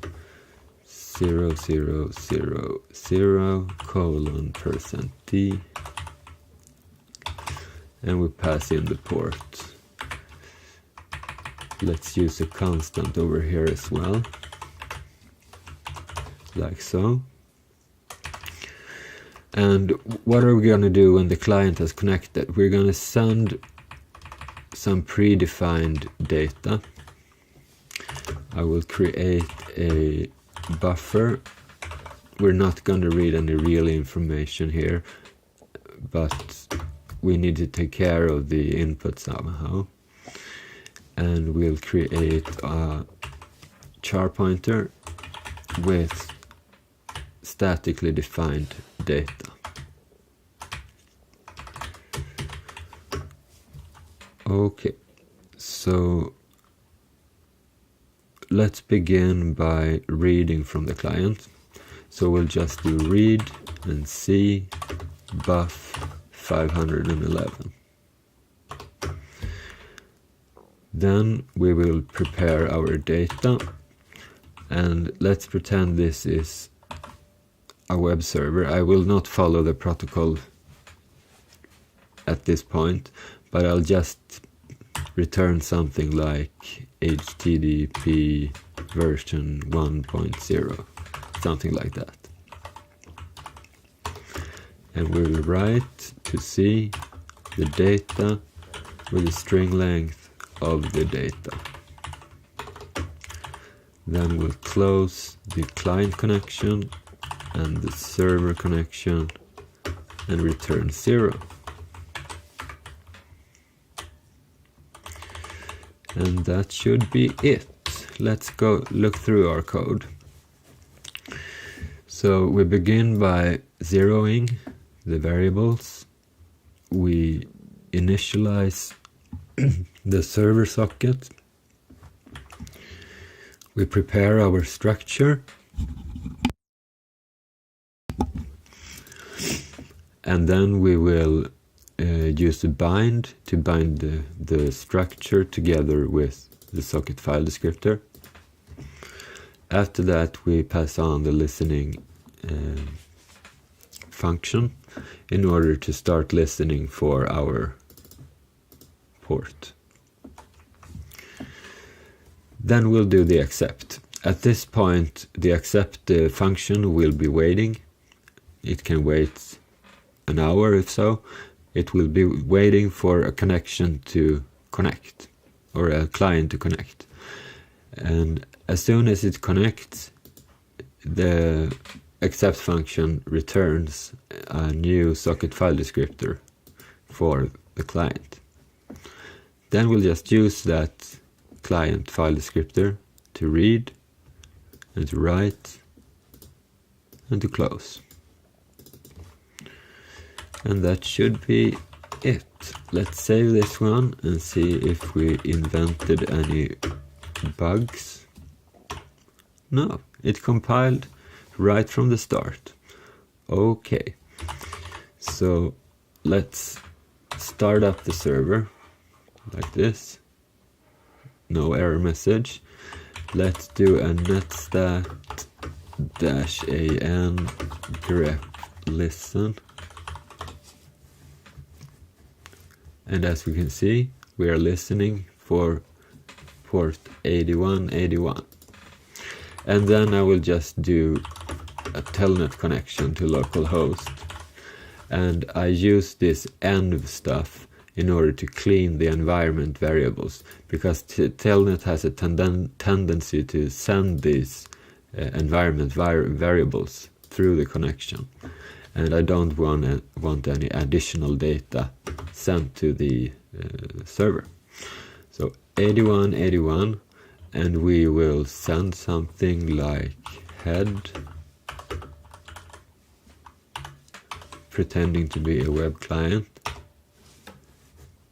0000:%d, and we pass in the port. Let's use a constant over here as well. like so. And what are we going to do when the client has connected? We're going to send some predefined data. I will create a buffer. We're not going to read any real information here, but we need to take care of the input somehow. And we'll create a char pointer with statically defined data. Okay, so let's begin by reading from the client. So we'll just do read and see buff 511. Then we will prepare our data, and let's pretend this is a web server. I will not follow the protocol at this point, but I'll just return something like HTTP version 1.0, something like that. And we'll write to see the data with the string length of the data. Then we'll close the client connection and the server connection and return 0. And that should be it. Let's go look through our code. So we begin by zeroing the variables. We initialize the server socket. We prepare our structure. And then we will use a bind to bind the structure together with the socket file descriptor. After that, we pass on the listening function in order to start listening for our port. Then we'll do the accept. At this point, the accept function will be waiting. It can wait an hour if so. It will be waiting for a connection to connect, or a client to connect. And as soon as it connects, the accept function returns a new socket file descriptor for the client. Then we'll just use that client file descriptor to read and to write and to close. And that should be it. Let's save this one and see if we invented any bugs. No, it compiled right from the start. Okay, so let's start up the server like this. No error message. Let's do a netstat -an grep listen. And as we can see, we are listening for port 8181. And then I will just do a telnet connection to localhost. And I use this env stuff in order to clean the environment variables, because telnet has a tendency to send these environment variables through the connection. And I don't want any additional data sent to the server. So 8181, and we will send something like head, pretending to be a web client.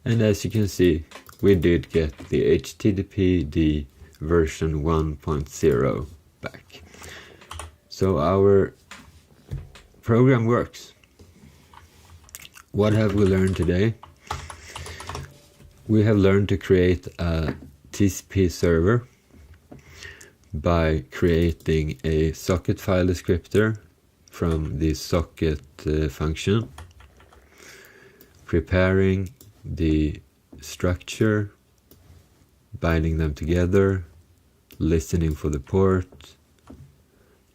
And as you can see, we did get the HTTPD version 1.0 back. So our program works. What have we learned today? We have learned to create a TCP server by creating a socket file descriptor from the socket function, preparing the structure, binding them together, listening for the port,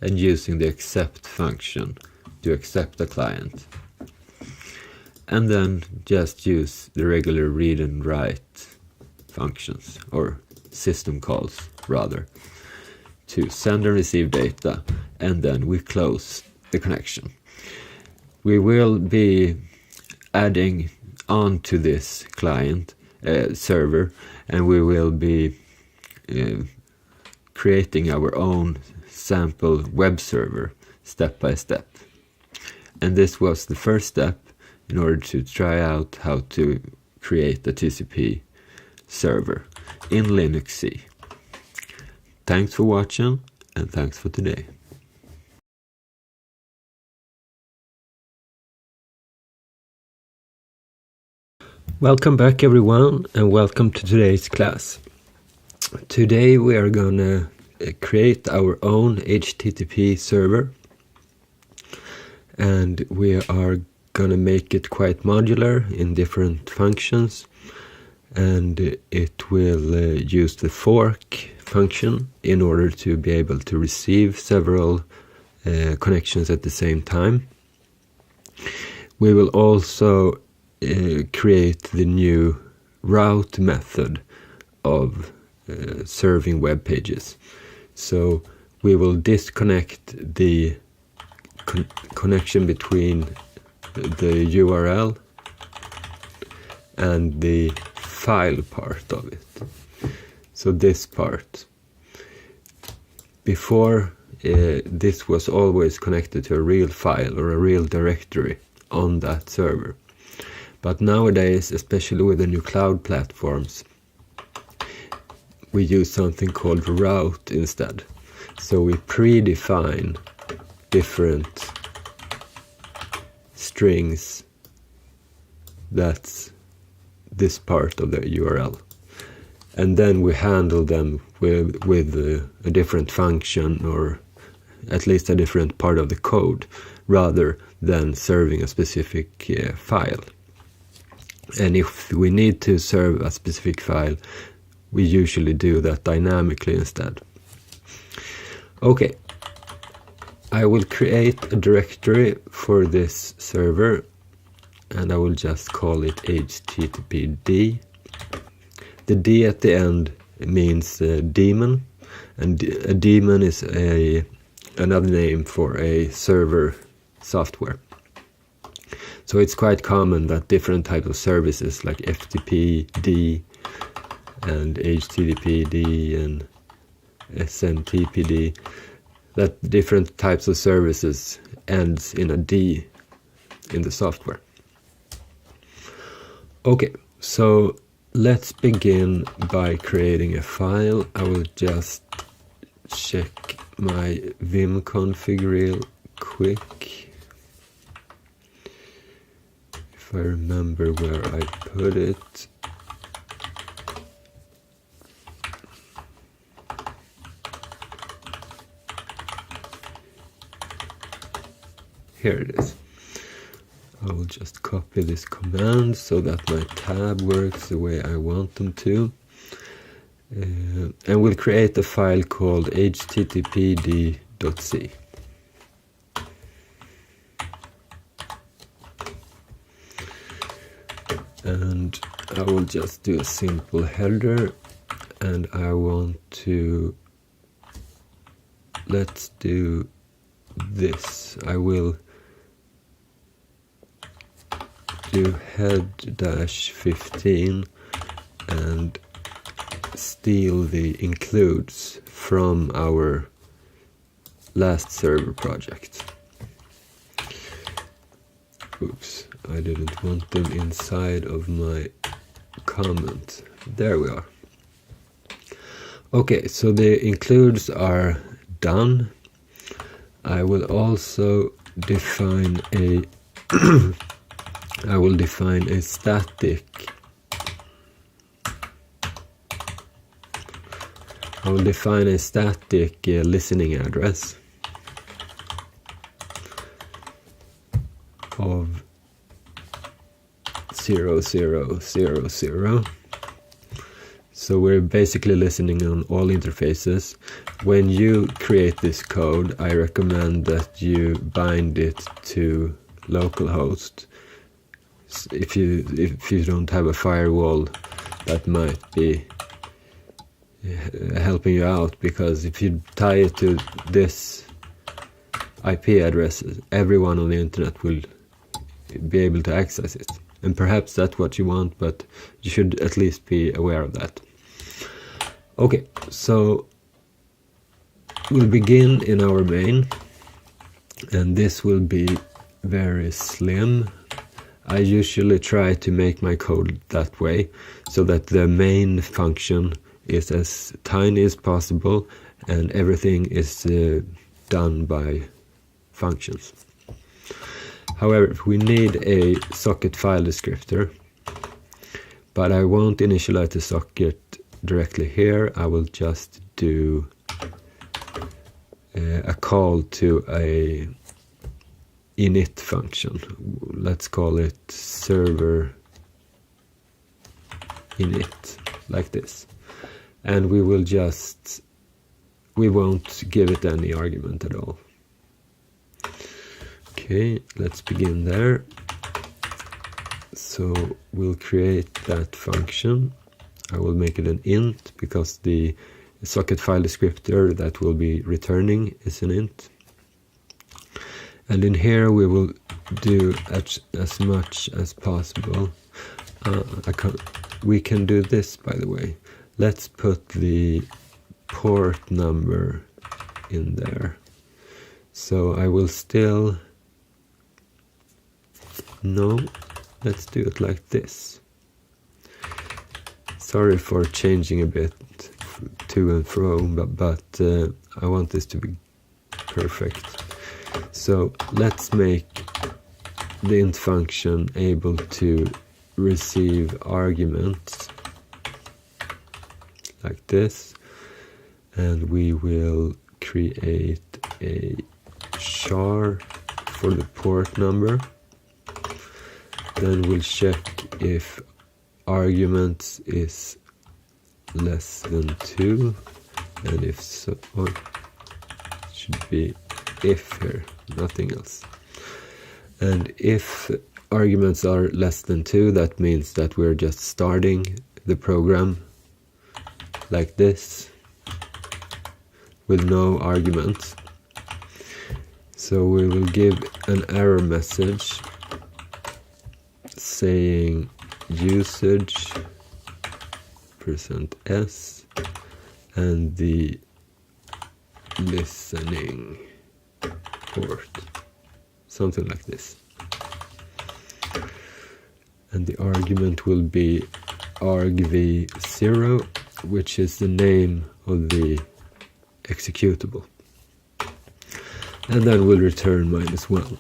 and using the accept function to accept the client. And then just use the regular read and write functions, or system calls rather, to send and receive data, and then we close the connection. We will be adding on to this client server, and we will be creating our own sample web server step by step. And this was the first step in order to try out how to create a TCP server in Linux C. Thanks for watching, and thanks for today. Welcome back everyone, and welcome to today's class. Today we are gonna create our own HTTP server, and we are gonna make it quite modular in different functions, and it will use the fork function in order to be able to receive several connections at the same time. We will also create the new route method of serving web pages. So we will disconnect the connection between the URL and the file part of it. So this part. Before, this was always connected to a real file or a real directory on that server. But nowadays, especially with the new cloud platforms, we use something called route instead. So we predefine different strings that's this part of the URL. And then we handle them with a different function, or at least a different part of the code, rather than serving a specific file. And if we need to serve a specific file, we usually do that dynamically instead. Okay, I will create a directory for this server, and I will just call it httpd. The D at the end means daemon, and a daemon is another name for a server software. So it's quite common that different types of services like FTPD and HTTPD and SMTPD, that different types of services ends in a D in the software. Okay, so let's begin by creating a file. I will just check my Vim config real quick. If I remember where I put it. Here it is. I will just copy this command so that my tab works the way I want them to. And we'll create a file called httpd.c. And I will just do a simple header, and I want to, let's do this. I will do head-15 and steal the includes from our last server project. Oops, I didn't want them inside of my comment. There we are. Okay, so the includes are done. I will also define a I will define a static. I will define a static listening address of 0000. So we're basically listening on all interfaces. When you create this code, I recommend that you bind it to localhost. If you don't have a firewall, that might be helping you out, because if you tie it to this IP address, everyone on the internet will be able to access it. And perhaps that's what you want, but you should at least be aware of that. Okay, so we'll begin in our main, and this will be very slim. I usually try to make my code that way, so that the main function is as tiny as possible and everything is done by functions. However, we need a socket file descriptor, but I won't initialize the socket directly here. I will just do a call to a init function. Let's call it server init, like this. And we won't give it any argument at all. Okay, let's begin there. So we'll create that function. I will make it an int, because the socket file descriptor that will be returning is an int. And in here we will do as much as possible. We can do this, by the way. Let's put the port number in there. So I will still... No, let's do it like this. Sorry for changing a bit to and fro, but I want this to be perfect. So let's make the int function able to receive arguments like this, and we will create a char for the port number. Then we'll check if arguments is less than 2, and if so, it should be if here, nothing else. And if arguments are less than 2, that means that we're just starting the program like this with no arguments. So we will give an error message saying usage %s and the listening port, something like this. And the argument will be argv0, which is the name of the executable. And then we'll return -1.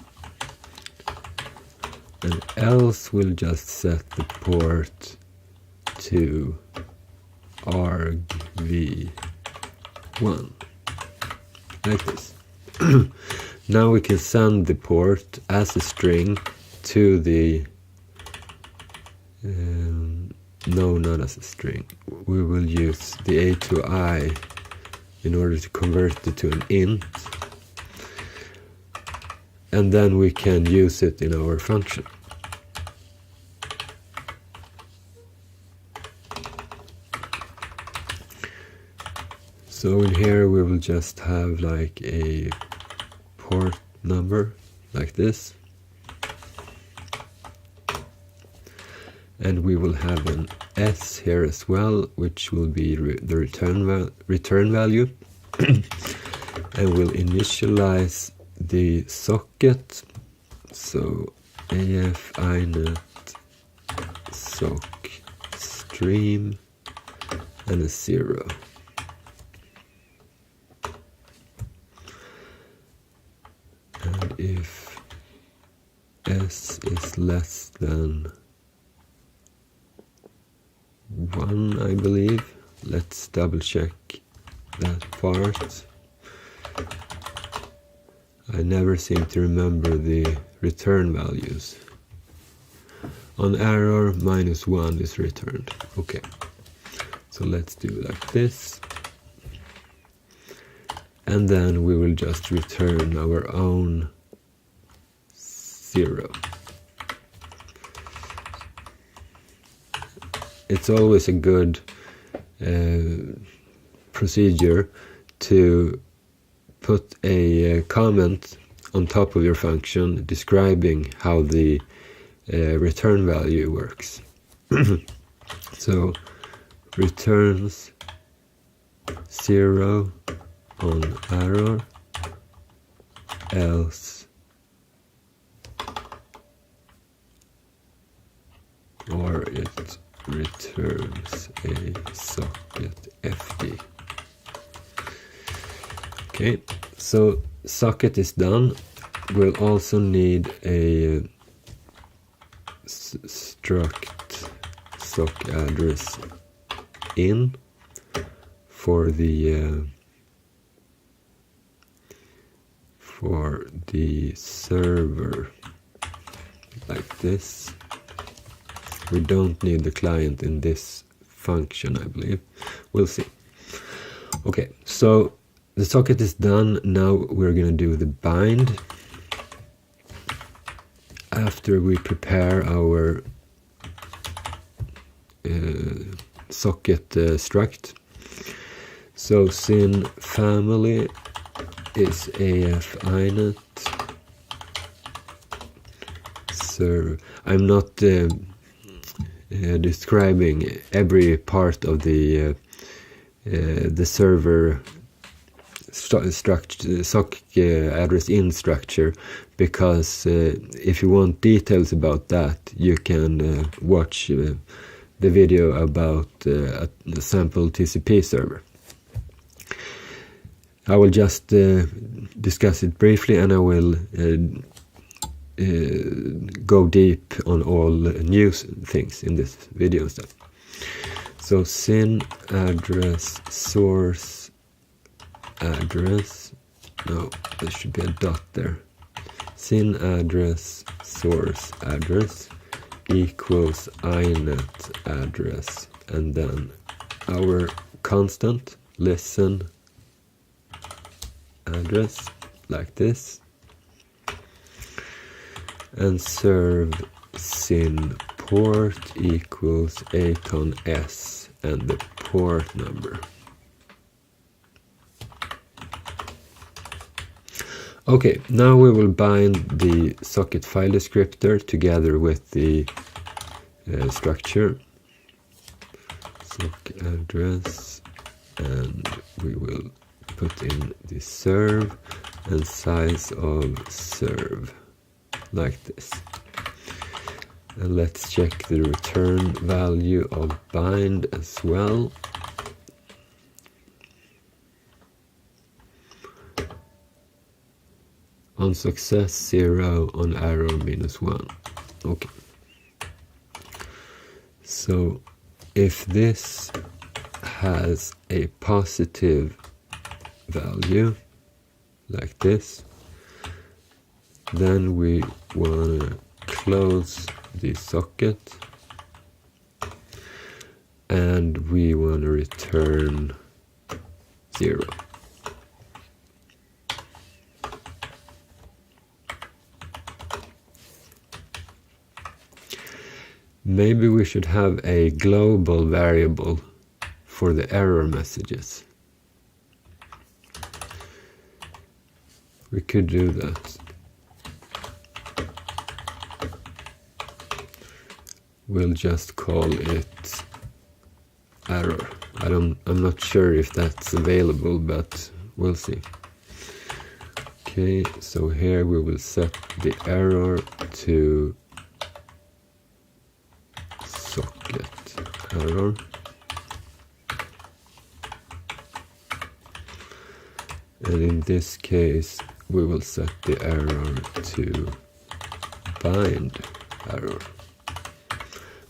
And else we'll just set the port to argv1, like this. Now we can send the port as a string to the no, not as a string. We will use the a to I in order to convert it to an int, and then we can use it in our function. So in here we will just have like a port number like this, and we will have an S here as well, which will be the return value. And we'll initialize the socket, so af inet sock stream and a 0. And if s is less than 1, I believe, let's double check that part. I never seem to remember the return values. On error, -1 is returned. Okay. So let's do like this. And then we will just return our own 0. It's always a good procedure to put a comment on top of your function describing how the return value works. So returns 0 on error, else, or it returns a socket FD. Okay, so socket is done. We'll also need a struct sock address in for the server, like this. We don't need the client in this function, I believe. We'll see. Okay, so the socket is done. Now we're going to do the bind. After we prepare our socket struct. So sin family is AF inet serve. I'm not describing every part of the server structure, sock address in structure, because if you want details about that, you can watch the video about the sample TCP server. I will just discuss it briefly, and I will go deep on all new things in this video and stuff. So sin address source address, no, there should be a dot there. Sin address source address equals inet address, and then our constant listen address, like this, and serve sin port equals 8 on S and the port number. Okay, now we will bind the socket file descriptor together with the structure. Sock address, and we will put in the serve and size of serve, like this. And let's check the return value of bind as well. On success 0, on error -1. Okay. So if this has a positive value, like this, then we want to close the socket, and we want to return 0. Maybe we should have a global variable for the error messages. We could do that. We'll just call it error. I'm not sure if that's available, but we'll see. Okay, so here we will set the error to socket error. And in this case, we will set the error to bind error.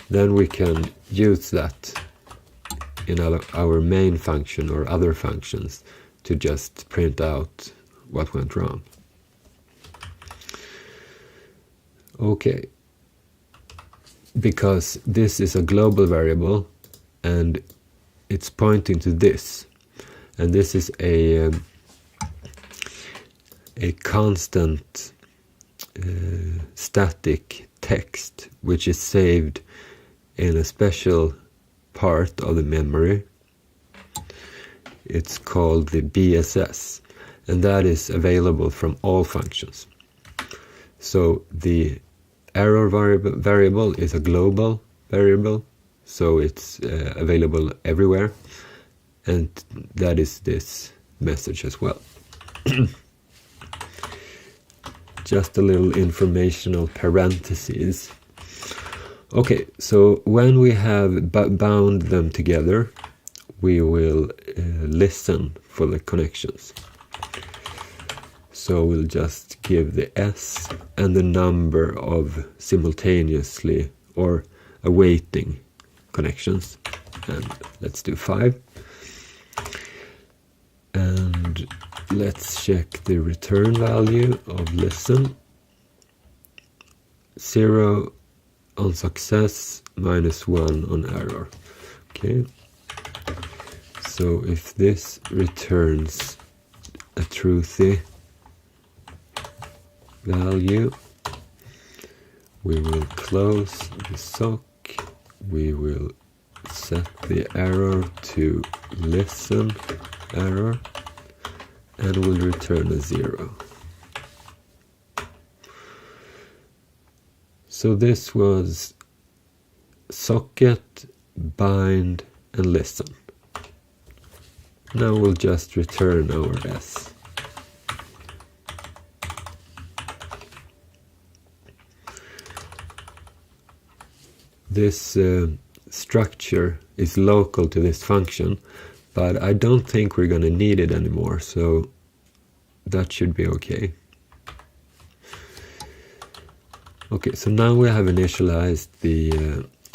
Then we can use that in our main function or other functions to just print out what went wrong. Okay. Because this is a global variable, and it's pointing to this, and this is a constant static text which is saved in a special part of the memory. It's called the BSS, and that is available from all functions. So the error variable is a global variable, so it's available everywhere, and that is this message as well. Just a little informational parentheses. Okay, so when we have bound them together, we will listen for the connections. So we'll just give the S and the number of simultaneously or awaiting connections, and let's do 5. And let's check the return value of listen. 0 on success, -1 on error. Okay, so if this returns a truthy value, we will close the sock, we will set the error to listen error, and we'll return a 0. So this was socket, bind, and listen. Now we'll just return our S. This structure is local to this function, but I don't think we're going to need it anymore, so that should be okay. Okay, so now we have initialized the,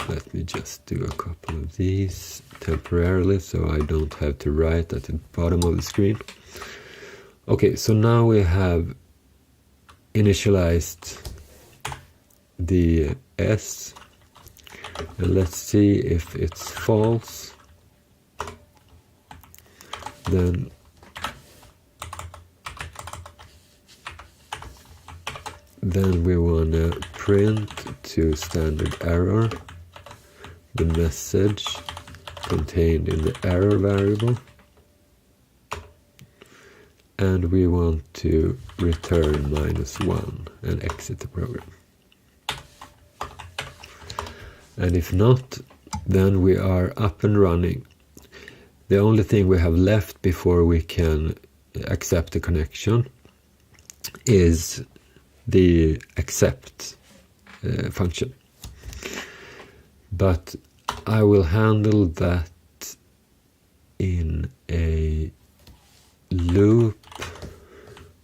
let me just do a couple of these temporarily so I don't have to write at the bottom of the screen. Okay, so now we have initialized the S, and let's see if it's false. Then we want to print to standard error the message contained in the error variable, and we want to return -1 and exit the program. And if not, then we are up and running. The only thing we have left before we can accept the connection is the accept function. But I will handle that in a loop.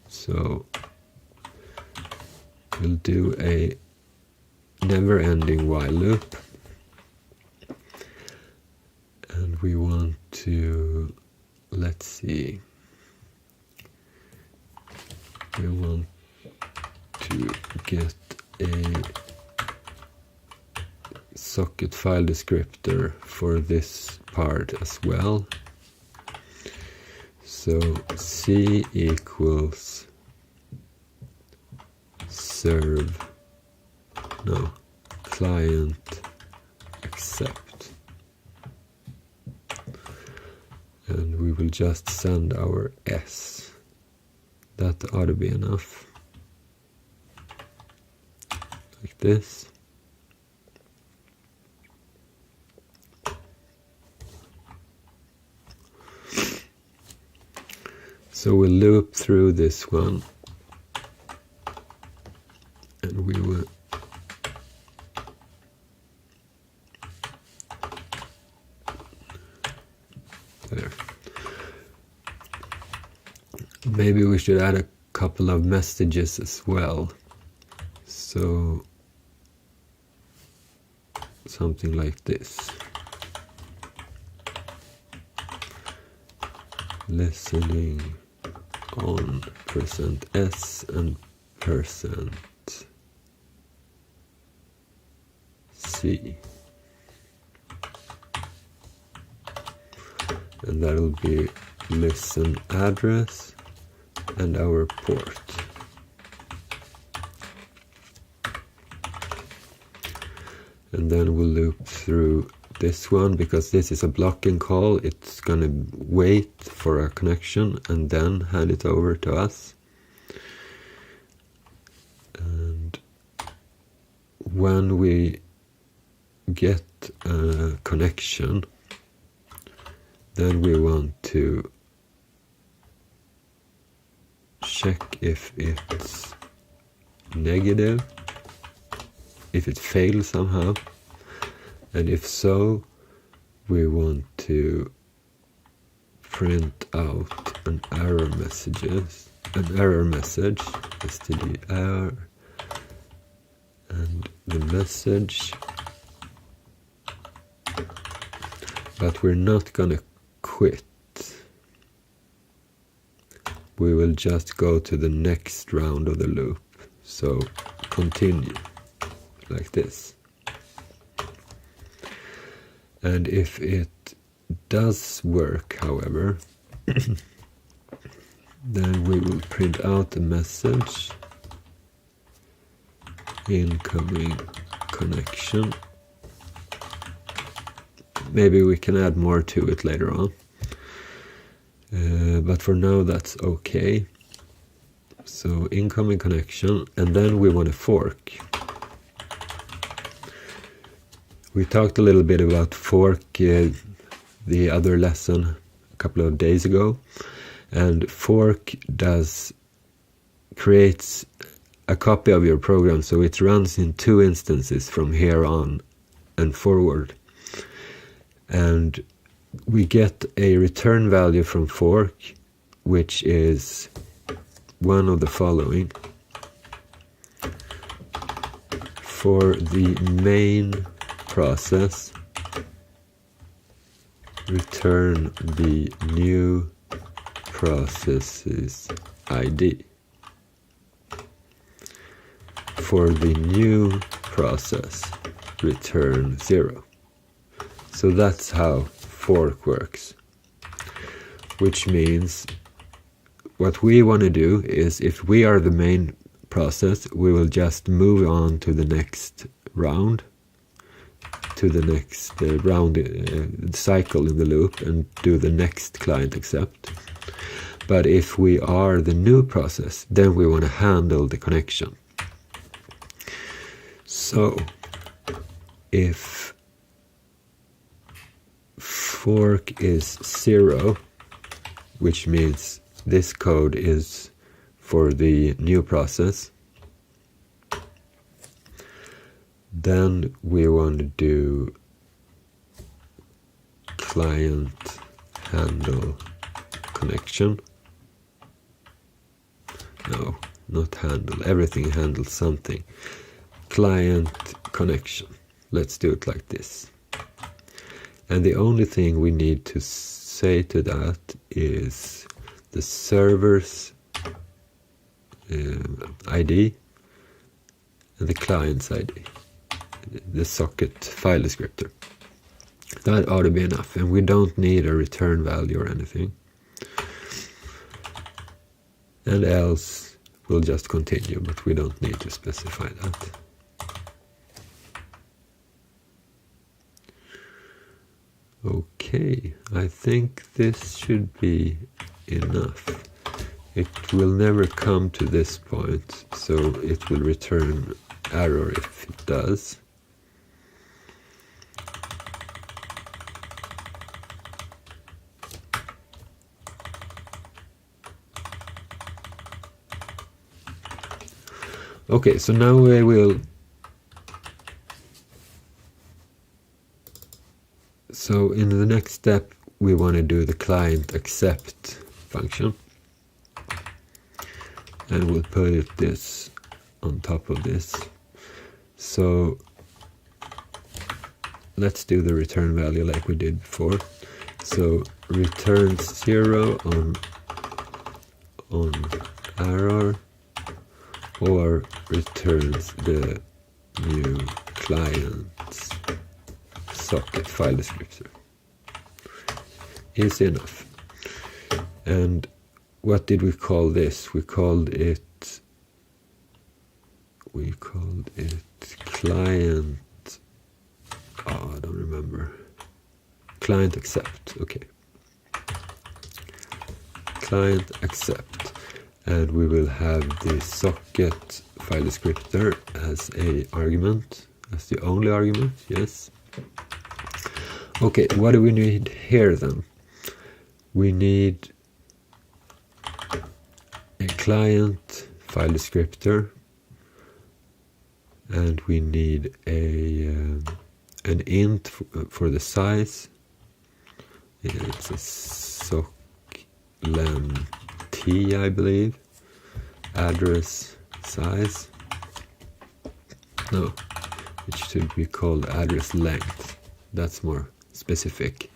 So we'll do a never-ending while loop. And we want to, let's see, we want to get a socket file descriptor for this part as well. So C equals serve, no, client accept. And we will just send our S. That ought to be enough. Like this. So we'll loop through this one, and we will there. Maybe we should add a couple of messages as well. So something like this. Listening on %s and %c. and that'll be listen address and our port. And then we'll loop through this one, because this is a blocking call. It's gonna wait for a connection and then hand it over to us. And when we get a connection, then we want to check if it's negative, if it fails somehow, and if so, we want to print out an error message, std error, and the message, but we're not gonna quit. We will just go to the next round of the loop. So continue like this. And if it does work, however, then we will print out a message, incoming connection. Maybe we can add more to it later on. But for now that's okay. So incoming connection, and then we want to fork. We talked a little bit about fork the other lesson a couple of days ago, and fork creates a copy of your program, so it runs in 2 instances from here on and forward. And we get a return value from fork, which is one of the following. For the main process, return the new process's ID. For the new process, return 0. So that's how fork works, which means what we want to do is, if we are the main process, we will just move on to the next round, to the next cycle in the loop, and do the next client accept. But if we are the new process, then we want to handle the connection. So if fork is 0, which means this code is for the new process, then we want to do client handle connection. No, not handle. Everything handles something. Client connection. Let's do it like this. And the only thing we need to say to that is the server's ID and the client's ID, the socket file descriptor. That ought to be enough, and we don't need a return value or anything. And else we'll just continue, but we don't need to specify that. Okay, I think this should be enough. It will never come to this point, so it will return error if it does. Okay, so now we will. So in the next step, we want to do the client accept function. And we'll put this on top of this. So let's do the return value like we did before. So returns 0 on error, or returns the new client's socket file descriptor. Easy enough. And what did we call this? We called it client, I don't remember. Client accept, okay. Client accept. And we will have the socket file descriptor as a argument, as the only argument, yes. Okay, what do we need here then? We need a client file descriptor, and we need an int for the size. It's a socklen t, I believe. Address size. No, it should be called address length. That's more specific.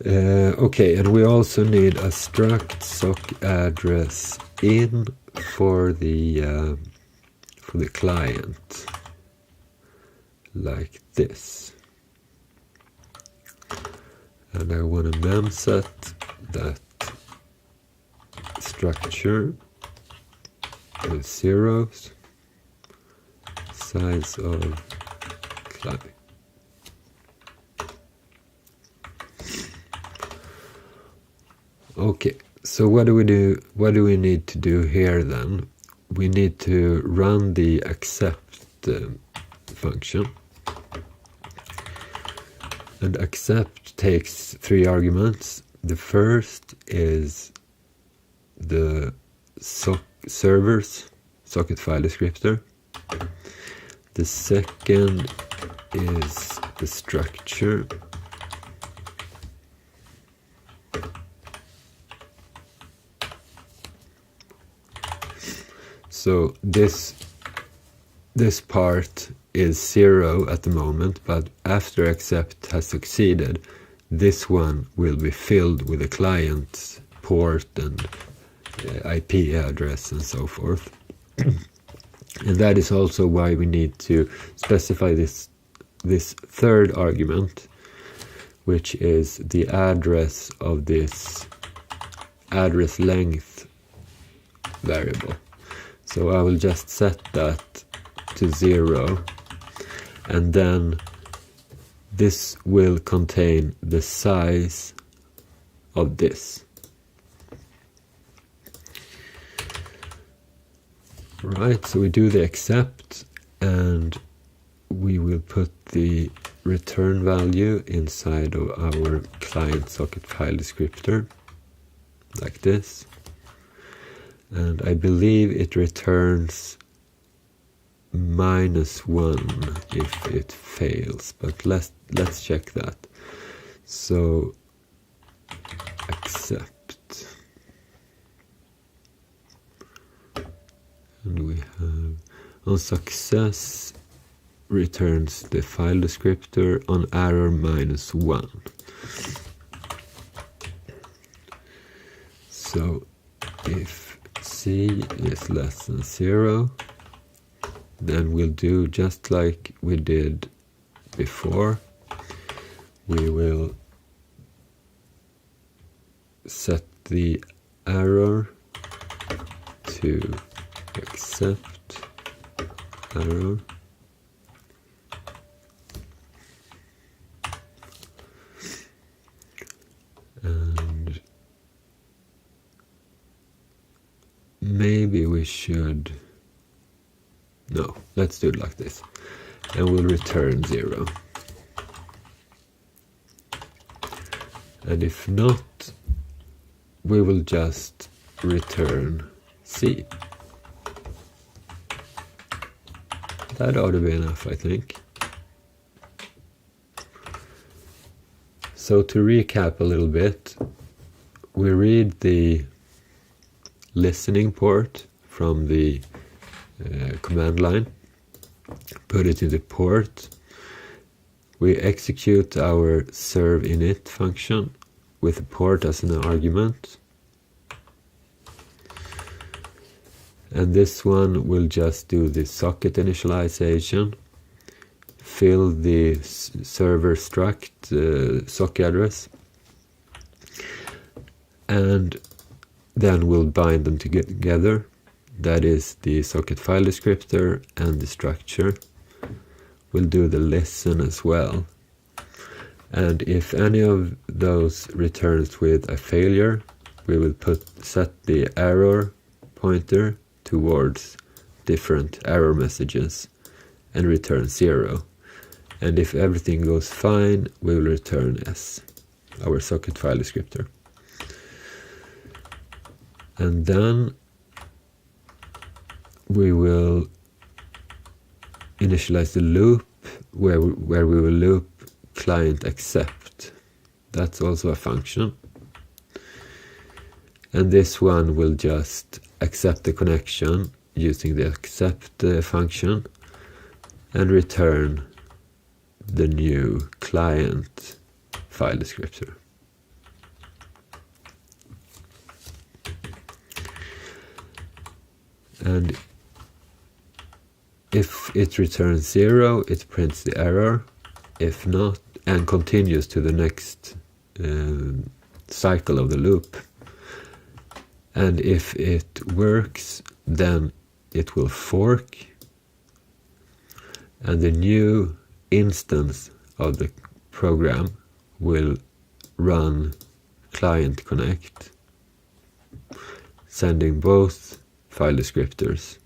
Okay, and we also need a struct sock address in for the client, like this. And I want to memset that structure with zeros, size of client. Okay, so what do we do? What do we need to do here then? We need to run the accept function. And accept takes 3 arguments. The first is the server's socket file descriptor. The second is the structure. So this part is 0 at the moment, but after accept has succeeded, this one will be filled with the client's port and IP address and so forth. And that is also why we need to specify this third argument, which is the address of this address length variable. So I will just set that to 0, and then this will contain the size of this. Right, so we do the accept, and we will put the return value inside of our client socket file descriptor, like this. And I believe it returns -1 if it fails, but let's check that. So accept, and we have on success returns the file descriptor, on error -1. So if C is less than 0, then we'll do just like we did before. We will set the error to accept error. And maybe we should, no, let's do it like this, and we'll return 0. And if not, we will just return C. That ought to be enough, I think. So to recap a little bit, we read the listening port from the command line, put it in the port. We execute our serve init function with the port as an argument. And this one will just do the socket initialization, fill the server struct socket address, and then we'll bind them together. That is the socket file descriptor and the structure. We'll do the listen as well. And if any of those returns with a failure, we will set the error pointer towards different error messages and return 0. And if everything goes fine, we will return S, our socket file descriptor. And then we will initialize the loop where we will loop client accept. That's also a function. And this one will just accept the connection using the accept function and return the new client file descriptor. And if it returns 0, it prints the error. If not, and continues to the next cycle of the loop. And if it works, then it will fork, and the new instance of the program will run client connect, sending both file descriptors.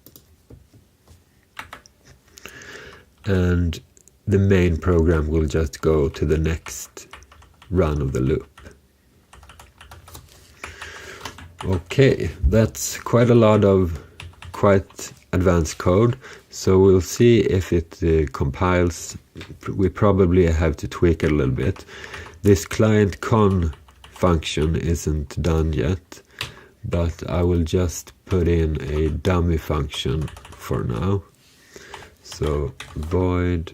And the main program will just go to the next run of the loop. Okay, that's quite a lot of quite advanced code. So we'll see if it compiles. We probably have to tweak it a little bit. This client con function isn't done yet, but I will just put in a dummy function for now. So void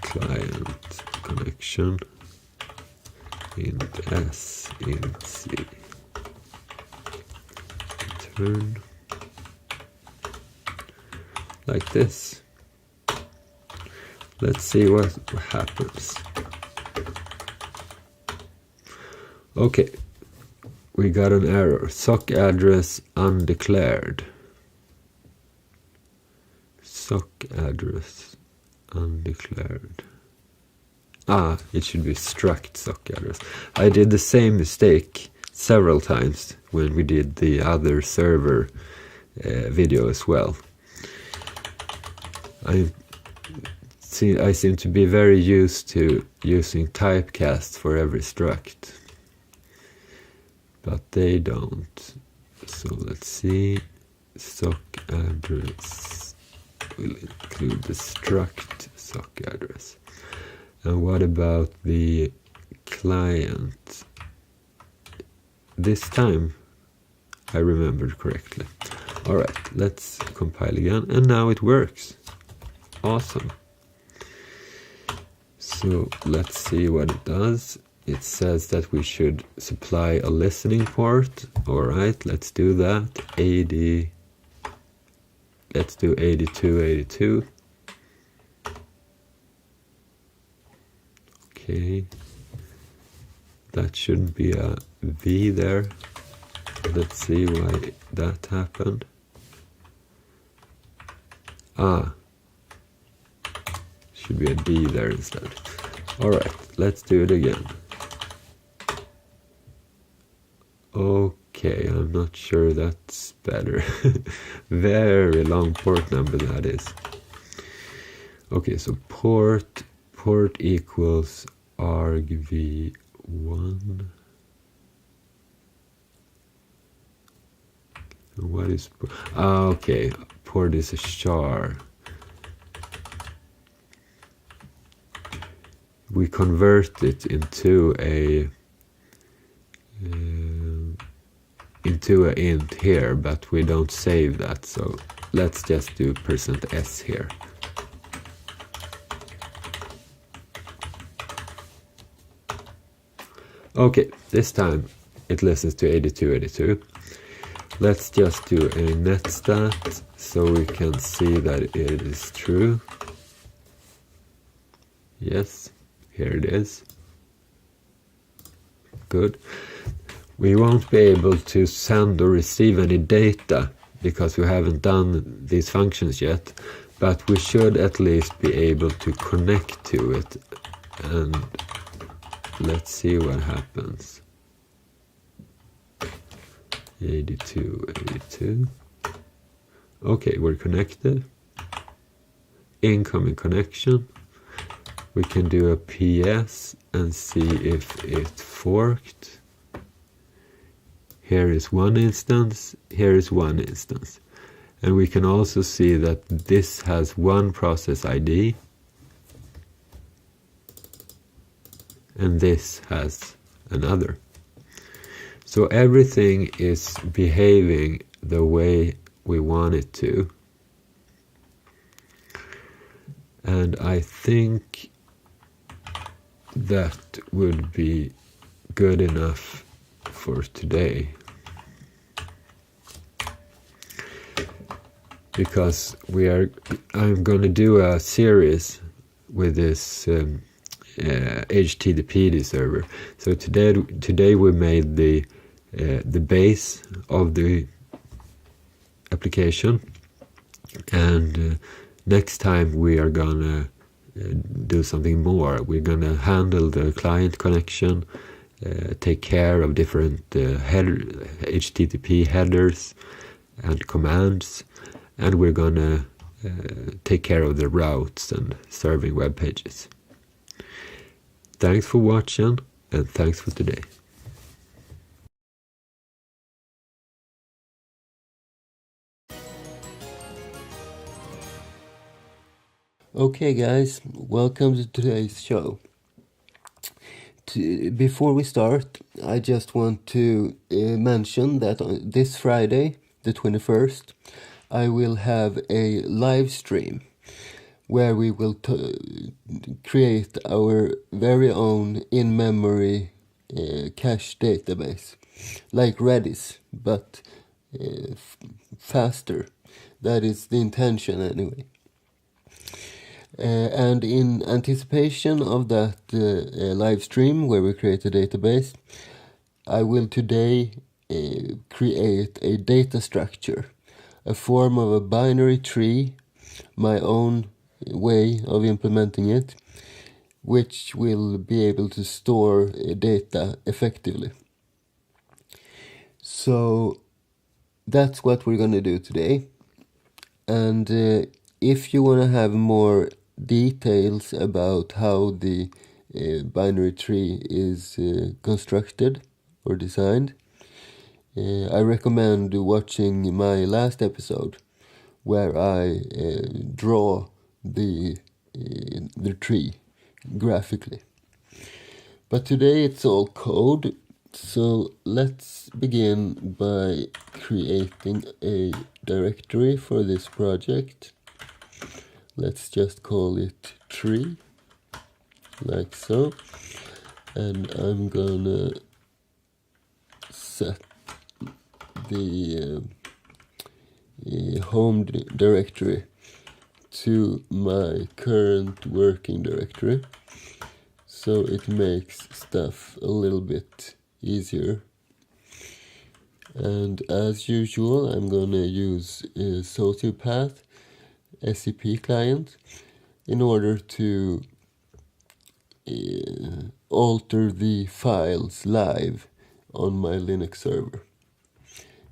client connection int s int c return like this. Let's see what happens. Okay, we got an error. Sock address undeclared. Sock address undeclared. It should be struct sock address. I did the same mistake several times when we did the other server video as well. I seem to be very used to using typecast for every struct, but they don't. So let's see. Sock address will include the struct sock address. And what about the client? This time I remembered correctly. Alright, let's compile again, and now it works. Awesome. So let's see what it does. It says that we should supply a listening port. Alright, let's do that. Let's do 8282. Okay. That shouldn't be a V there. Let's see why that happened. Should be a D there instead. Alright, let's do it again. Okay, I'm not sure that's better. Very long port number that is. Okay, so port equals argv1. What is okay, port is a char. We convert it into a int here, but we don't save that, so let's just do %s here. Okay, this time it listens to 8282. Let's just do a netstat so we can see that it is true. Yes, here it is. Good. we won't be able to send or receive any data because we haven't done these functions yet, but we should at least be able to connect to it. And let's see what happens. 82, 82. Okay, we're connected. Incoming connection. We can do a PS and see if it forked. Here is one instance, here is one instance. And we can also see that this has one process ID. And this has another. So everything is behaving the way we want it to. And I think that would be good enough for today. Because I'm going to do a series with this HTTP server. So today we made the base of the application, and next time we are gonna do something more. We're gonna handle the client connection, take care of different HTTP headers and commands, and we're gonna take care of the routes and serving web pages. Thanks for watching, and thanks for today. Okay guys, welcome to today's show. Before we start, I just want to mention that on this Friday, the 21st, I will have a live stream where we will create our very own in-memory cache database, like Redis, but faster. That is the intention anyway. And in anticipation of that live stream where we create a database, I will today create a data structure, a form of a binary tree, my own way of implementing it, which will be able to store data effectively. So that's what we're going to do today. And if you want to have more details about how the binary tree is constructed or designed, I recommend watching my last episode where I draw the tree graphically. But today it's all code, so let's begin by creating a directory for this project. Let's just call it tree, like so, and I'm gonna set the home directory to my current working directory, so it makes stuff a little bit easier. And as usual, I'm gonna use Sociopath SCP client in order to alter the files live on my Linux server.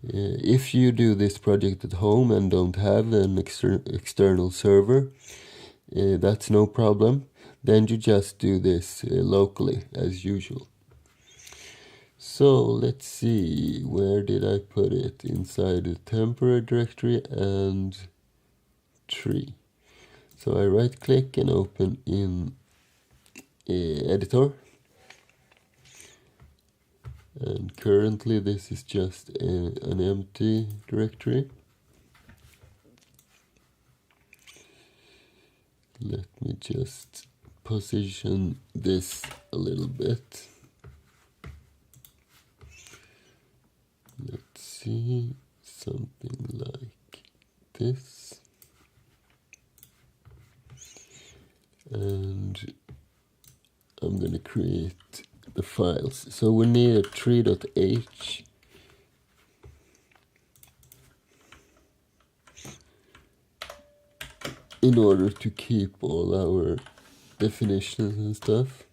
If you do this project at home and don't have an external server, that's no problem. Then you just do this locally as usual. So let's see, where did I put it? Inside the temporary directory and tree. So I right click and open in editor. And currently this is just an empty directory. Let me just position this a little bit. Let's see, something like this. And I'm going to create the files. So we need a tree.h in order to keep all our definitions and stuff.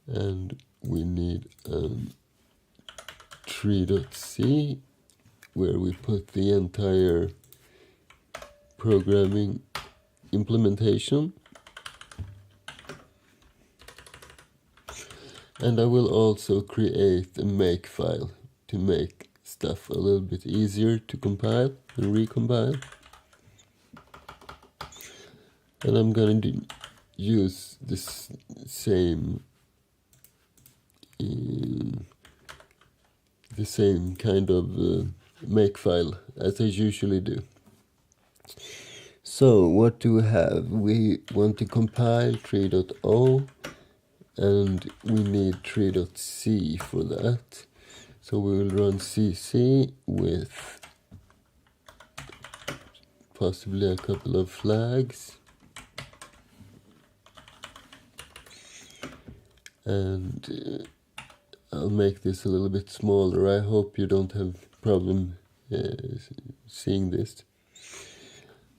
And we need tree.c where we put the entire programming implementation. And I will also create a makefile to make stuff a little bit easier to compile and recompile. And I'm going to use this same the same kind of makefile as I usually do. So what do we have? We want to compile tree.o and we need tree.c for that. So we will run cc with possibly a couple of flags. And I'll make this a little bit smaller. I hope you don't have problem seeing this.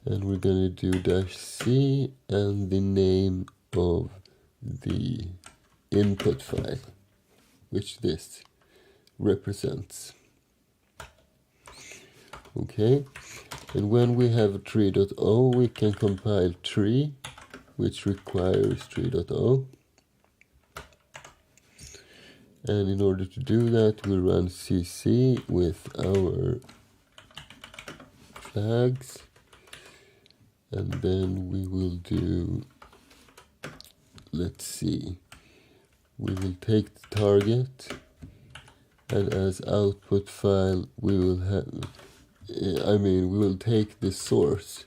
And we're gonna do -c and the name of the input file, which this represents. Okay, and when we have tree.o, we can compile tree, which requires tree.o. And in order to do that, we run cc with our flags. And then we will do, let's see, we will take the target, and as output file we will have, we will take the source,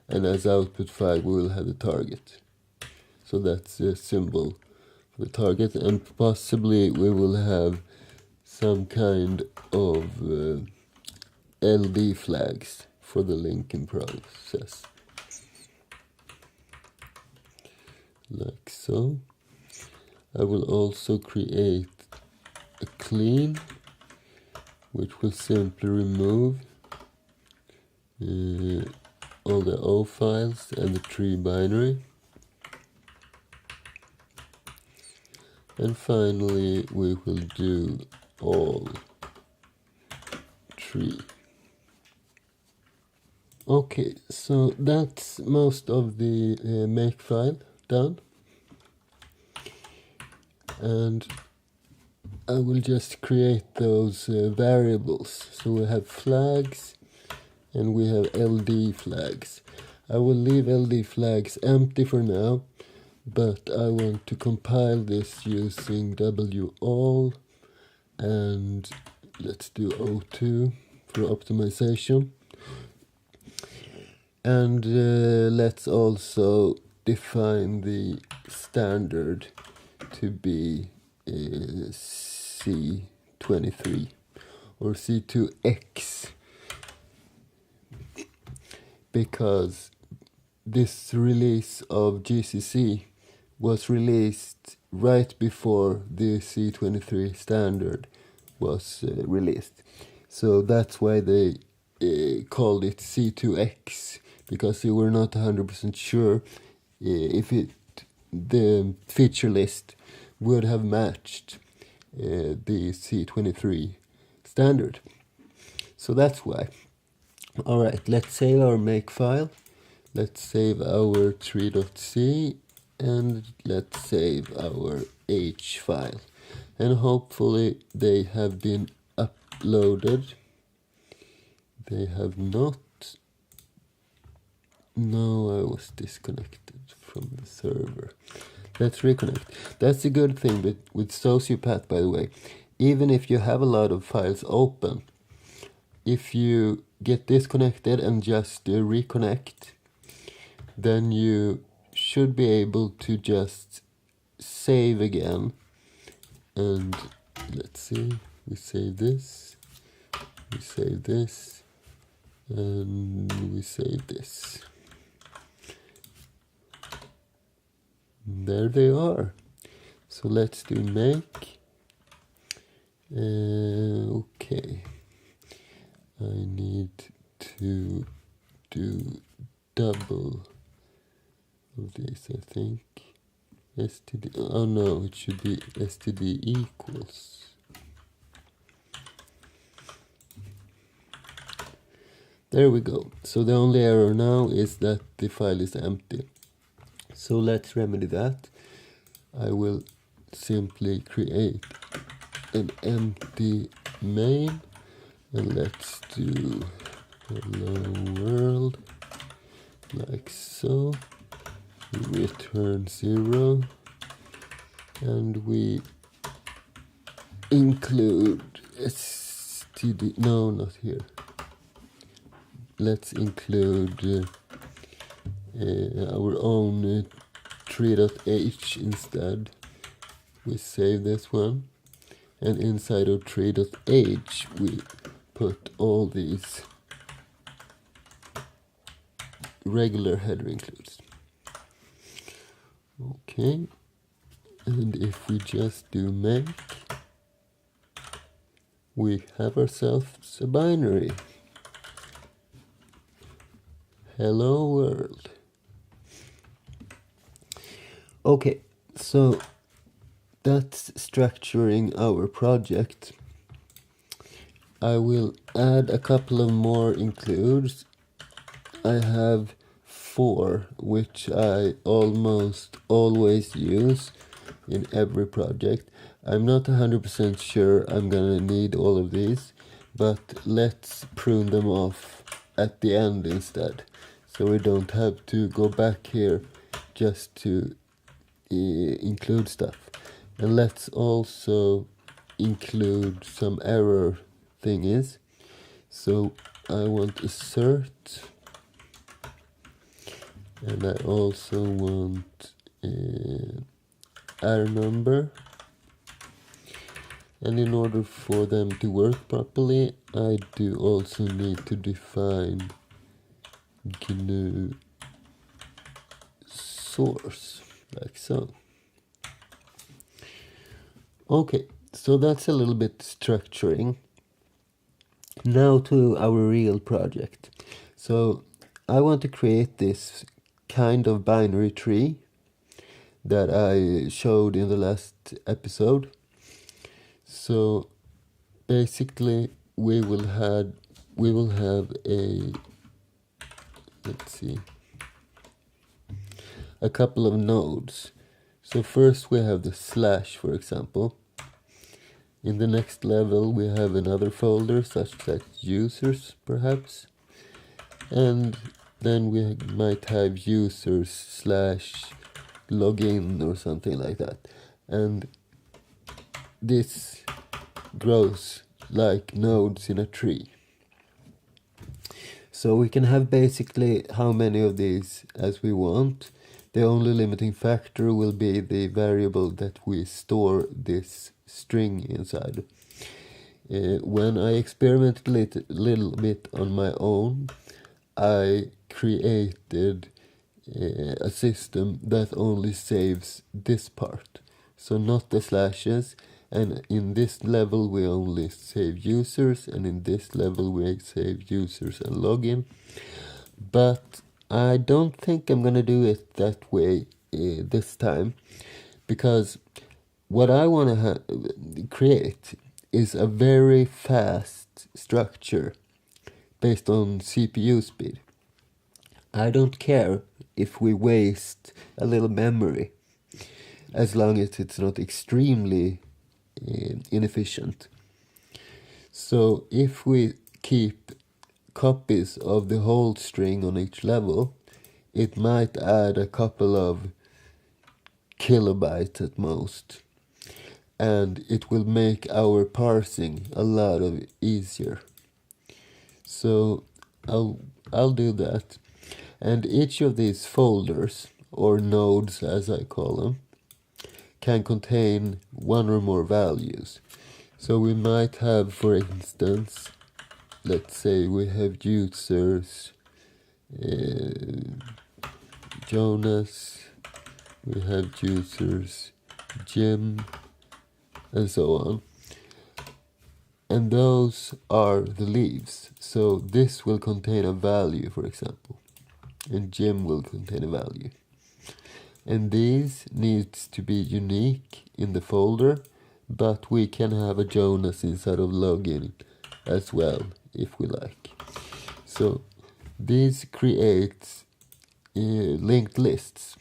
and as output file we will have the target. So that's a symbol for the target, and possibly we will have some kind of LD flags for the linking process. Like so. I will also create a clean, which will simply remove all the O files and the tree binary. And finally we will do all tree. Okay, so that's most of the makefile done, and I will just create those variables. So we have flags and we have LD flags. I will leave LD flags empty for now, but I want to compile this using WAll, and let's do O2 for optimization. And let's also define the standard to be C23 or C2X, because this release of GCC was released right before the C23 standard was released. So that's why they called it C2X, because they were not 100% sure if the feature list would have matched the C23 standard. So that's why. Alright, let's save our makefile. Let's save our tree.c and let's save our H file. And hopefully they have been uploaded. They have not. No, I was disconnected from the server. Let's reconnect. That's a good thing with Sociopath, by the way. Even if you have a lot of files open, if you get disconnected and just reconnect, then you should be able to just save again. And let's see, we save this, we save this, and we save this. There they are. So let's do make. Okay, I need to do double of this, I think. std, oh no, it should be std equals. There we go. So the only error now is that the file is empty. So let's remedy that. I will simply create an empty main, and let's do hello world, like so. We return 0, and we include std, no, not here. Let's include our own tree.h instead. We save this one, and inside of tree.h we put all these regular header includes. Okay, and if we just do make, we have ourselves a binary. Hello world. Okay, so that's structuring our project. I will add a couple of more includes. I have 4, which I almost always use in every project. I'm not 100% sure I'm gonna need all of these, but let's prune them off at the end instead, so we don't have to go back here just to include stuff. And let's also include some error thingies. So I want assert, and I also want error number. And in order for them to work properly, I do also need to define GNU source, like so. Okay, so that's a little bit structuring. Now to our real project. So I want to create this kind of binary tree that I showed in the last episode. So basically we will have a, let's see, a couple of nodes. So first we have the slash, for example. In the next level we have another folder such as users, perhaps, and then we might have users slash login or something like that, and this grows like nodes in a tree. So we can have basically how many of these as we want. The only limiting factor will be the variable that we store this string inside. When I experimented a little bit on my own, I created a system that only saves this part, so not the slashes. And in this level we only save users, and in this level we save users and login. But I don't think I'm gonna do it that way this time, because what I want to create is a very fast structure based on CPU speed. I don't care if we waste a little memory, as long as it's not extremely inefficient. So if we keep copies of the whole string on each level, it might add a couple of kilobytes at most, and it will make our parsing a lot of easier. So I'll do that, and each of these folders, or nodes as I call them, can contain one or more values. So we might have, for instance, let's say we have users Jonas, we have users gem, and so on. And those are the leaves. So this will contain a value, for example, and gem will contain a value. And these needs to be unique in the folder, but we can have a Jonas inside of login as well if we like. So this creates linked lists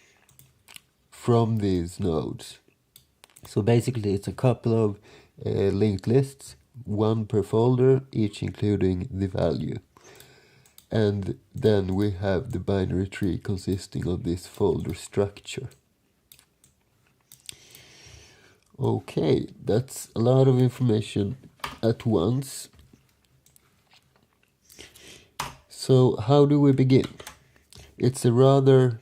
from these nodes. So basically it's a couple of linked lists, one per folder, each including the value. And then we have the binary tree consisting of this folder structure. Okay, that's a lot of information at once. So how do we begin? It's a rather,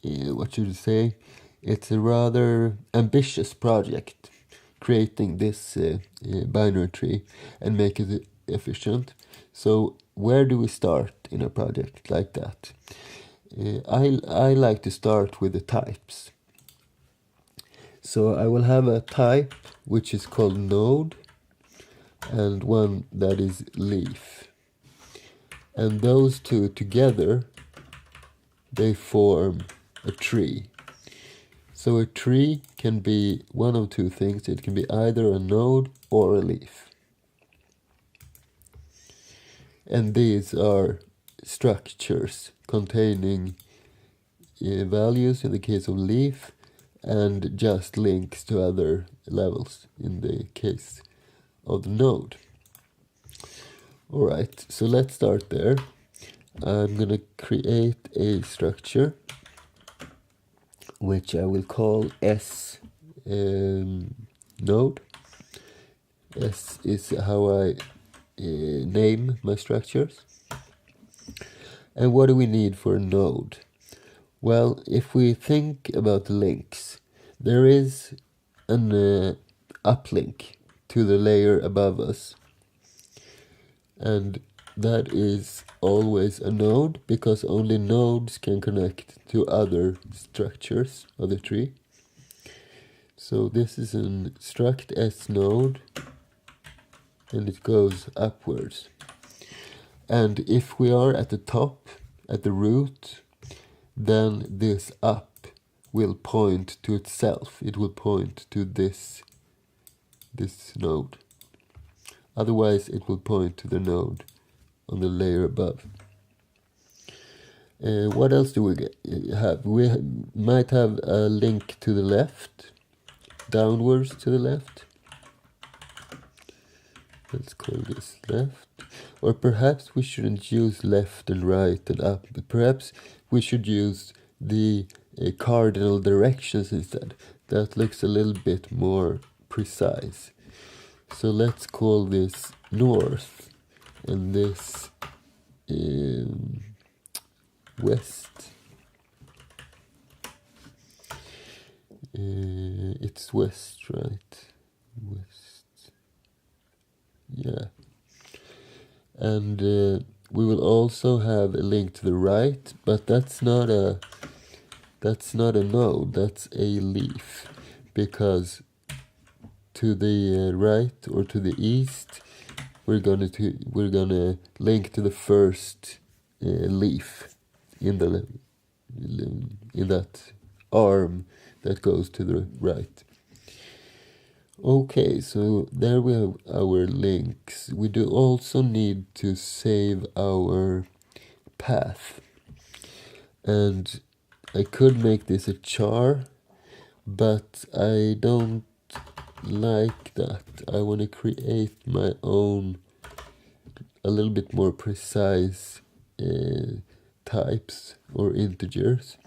what should I say? It's a rather ambitious project, creating this binary tree and make it efficient. So where do we start in a project like that? I like to start with the types. So I will have a type which is called node and one that is leaf. And those two together, they form a tree. So a tree can be one of two things. It can be either a node or a leaf. And these are structures containing values in the case of leaf and just links to other levels in the case of the node. Alright, so let's start there. I'm going to create a structure which I will call S node. S is how I name my structures. And what do we need for a node? Well, if we think about the links, there is an uplink to the layer above us. And that is always a node, because only nodes can connect to other structures of the tree. So this is an struct S node, and it goes upwards. And if we are at the top, at the root, then this up will point to itself. It will point to this node. Otherwise, it will point to the node on the layer above. What else do we have? We might have a link to the left, downwards to the left. Let's call this left. Or perhaps we shouldn't use left and right and up. But perhaps we should use the cardinal directions instead. That looks a little bit more precise. So let's call this north and this west. It's west, right? West. Yeah. And we will also have a link to the right, but that's not a node, that's a leaf, because to the right or to the east, we're gonna link to the first leaf in that arm that goes to the right. Okay, so there we have our links. We do also need to save our path, and I could make this a char, but I don't like that. I want to create my own, a little bit more precise types or integers.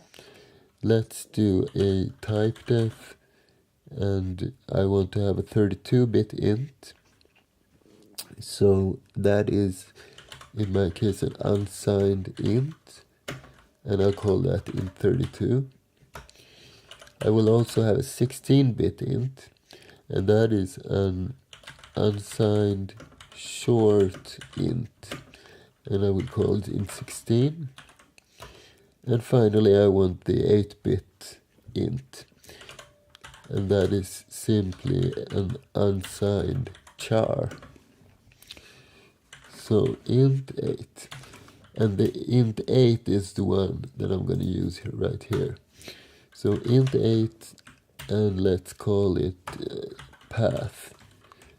Let's do a type def, and I want to have a 32-bit int. So that is, in my case, an unsigned int, and I'll call that int32. I will also have a 16-bit int, and that is an unsigned short int, and I will call it int16. And finally I want the 8-bit int. and that is simply an unsigned char. So int 8, and the int 8 is the one that I'm going to use here, right here. So int 8, and let's call it path,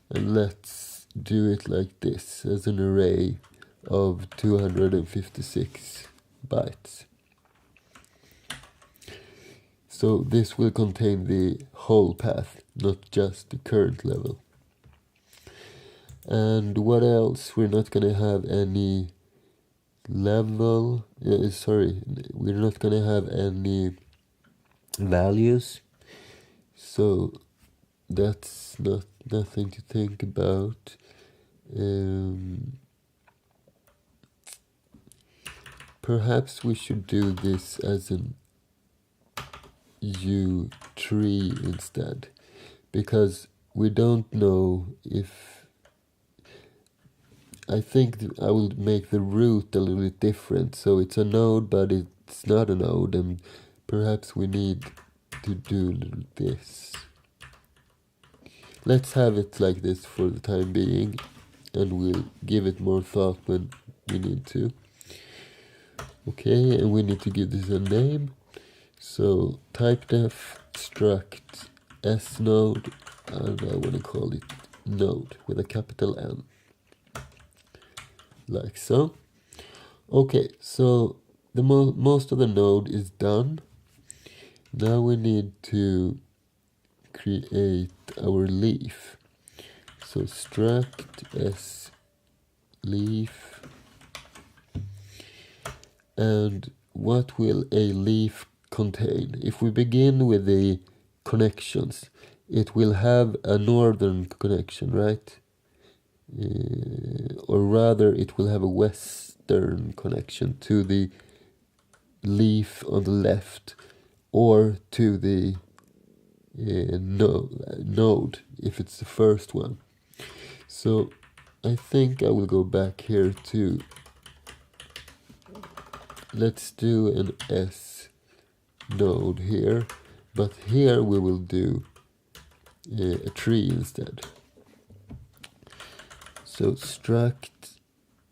and let's do it like this, as an array of 256 bytes. So this will contain the whole path, not just the current level. And what else? We're not going to have any level, we're not going to have any values. So that's nothing to think about. Perhaps we should do this as an U tree instead, because we don't know if... I think I will make the root a little bit different, so it's a node but it's not a node, and perhaps we need to do this. Let's have it like this for the time being, and we'll give it more thought when we need to. Okay, and we need to give this a name. So typedef struct snode, and I want to call it node with a capital N. Like so. Okay, so the most of the node is done. Now we need to create our leaf. So struct s leaf, and what will a leaf contain? If we begin with the connections, it will have a northern connection, right? Or rather, it will have a western connection to the leaf on the left, or to the node if it's the first one. So I think I will go back here to, let's do an S node here, but here we will do a tree instead. So struct,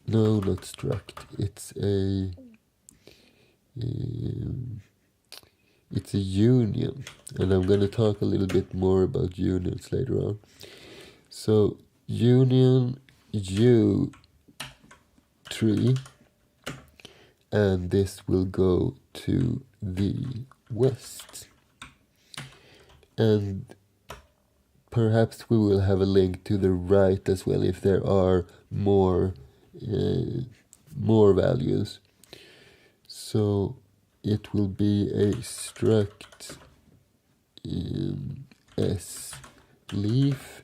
no, not struct, it's a union, and I'm going to talk a little bit more about unions later on. So union U tree, and this will go to the west, and perhaps we will have a link to the right as well if there are more values. So it will be a struct s leaf,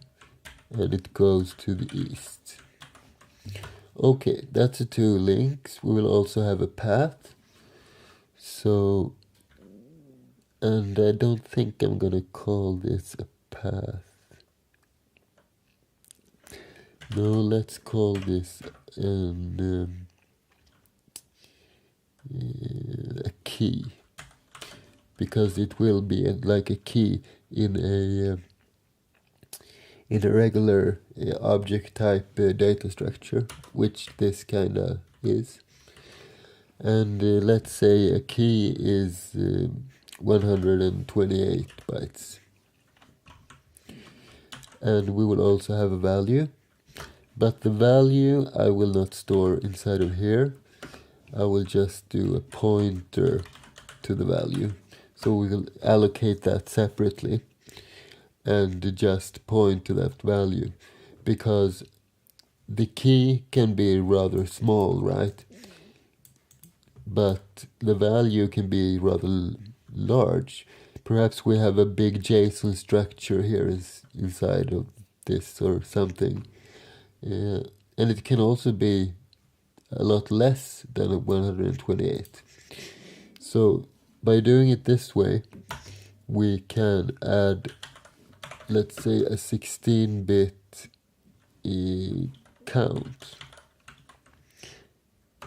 and it goes to the east. Okay, that's the two links. We will also have a path. So, and I don't think I'm gonna call this a path. No, let's call this a key, because it will be like a key in a regular object type data structure, which this kinda is. And let's say a key is 128 bytes, and we will also have a value, but the value I will not store inside of here. I will just do a pointer to the value. So we will allocate that separately and just point to that value, because the key can be rather small, right? But the value can be rather large. Perhaps we have a big JSON structure here inside of this or something. And it can also be a lot less than 128. So by doing it this way, we can add, let's say, a 16-bit count,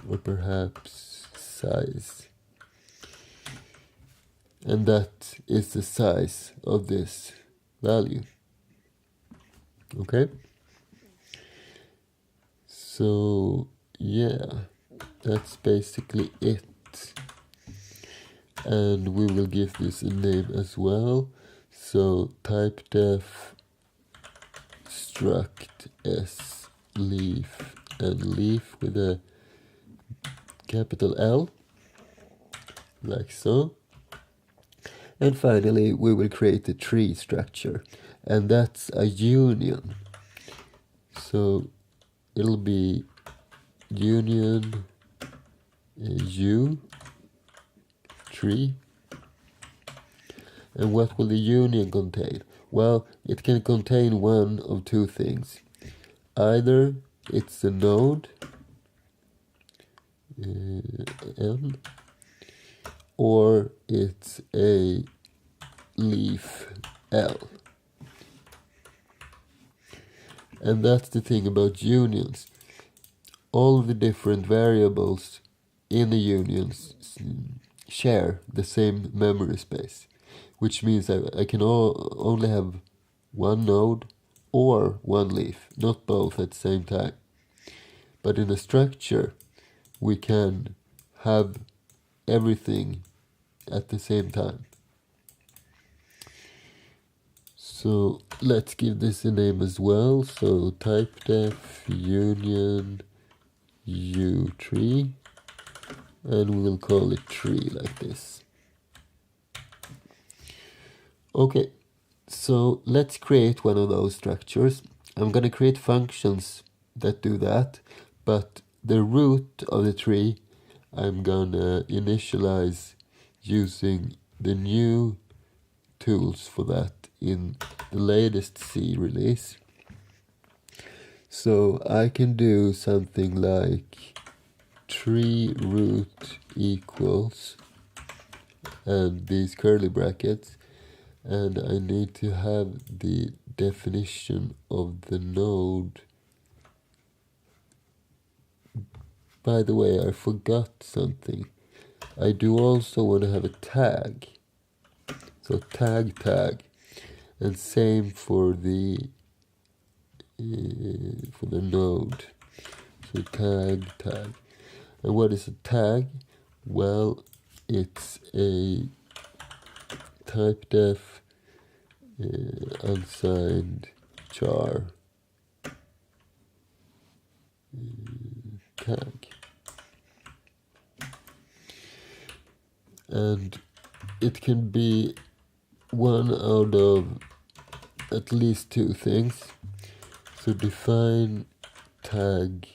or perhaps size. and that is the size of this value. Okay, so yeah, that's basically it, and we will give this a name as well. So type def struct s leaf, and leaf with a capital L, like so. And finally we will create a tree structure, and that's a union. So it'll be union u tree. And what will the union contain? Well, it can contain one of two things. Either it's a node n, or it's a leaf L. And that's the thing about unions. All the different variables in the unions share the same memory space, which means I can only have one node or one leaf, not both at the same time. But in a structure, we can have everything at the same time. So let's give this a name as well. So type def union u tree, and we will call it tree like this. Okay, so let's create one of those structures. I'm going to create functions that do that, but the root of the tree I'm going to initialize using the new tools for that in the latest C release. So I can do something like tree root equals and these curly brackets, and I need to have the definition of the node. By the way, I forgot something. I do also want to have a tag. So tag, and same for the node. So tag. And what is a tag? Well, it's a type def unsigned char tag. And it can be one out of at least two things. So define tag,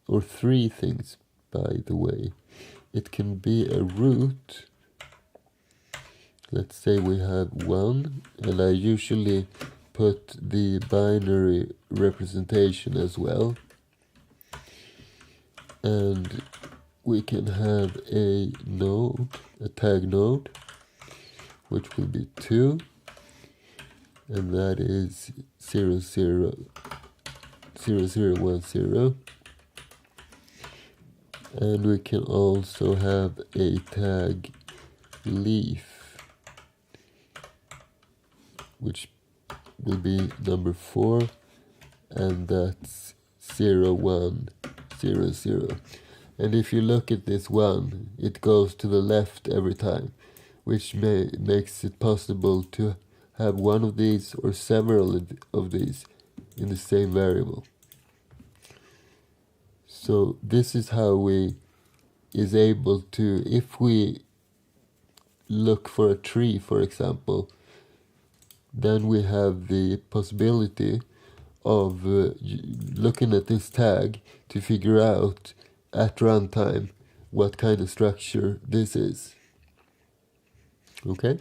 or three things, by the way. It can be a root. Let's say we have one, and I usually put the binary representation as well. And we can have a node, a tag node, which will be 2, and that is 000010. And we can also have a tag leaf, which will be number 4, and that's 0100. And if you look at this 1, it goes to the left every time, which makes it possible to have one of these or several of these in the same variable. So this is how we is able to, if we look for a tree, for example, then we have the possibility of looking at this tag to figure out at runtime what kind of structure this is. Okay?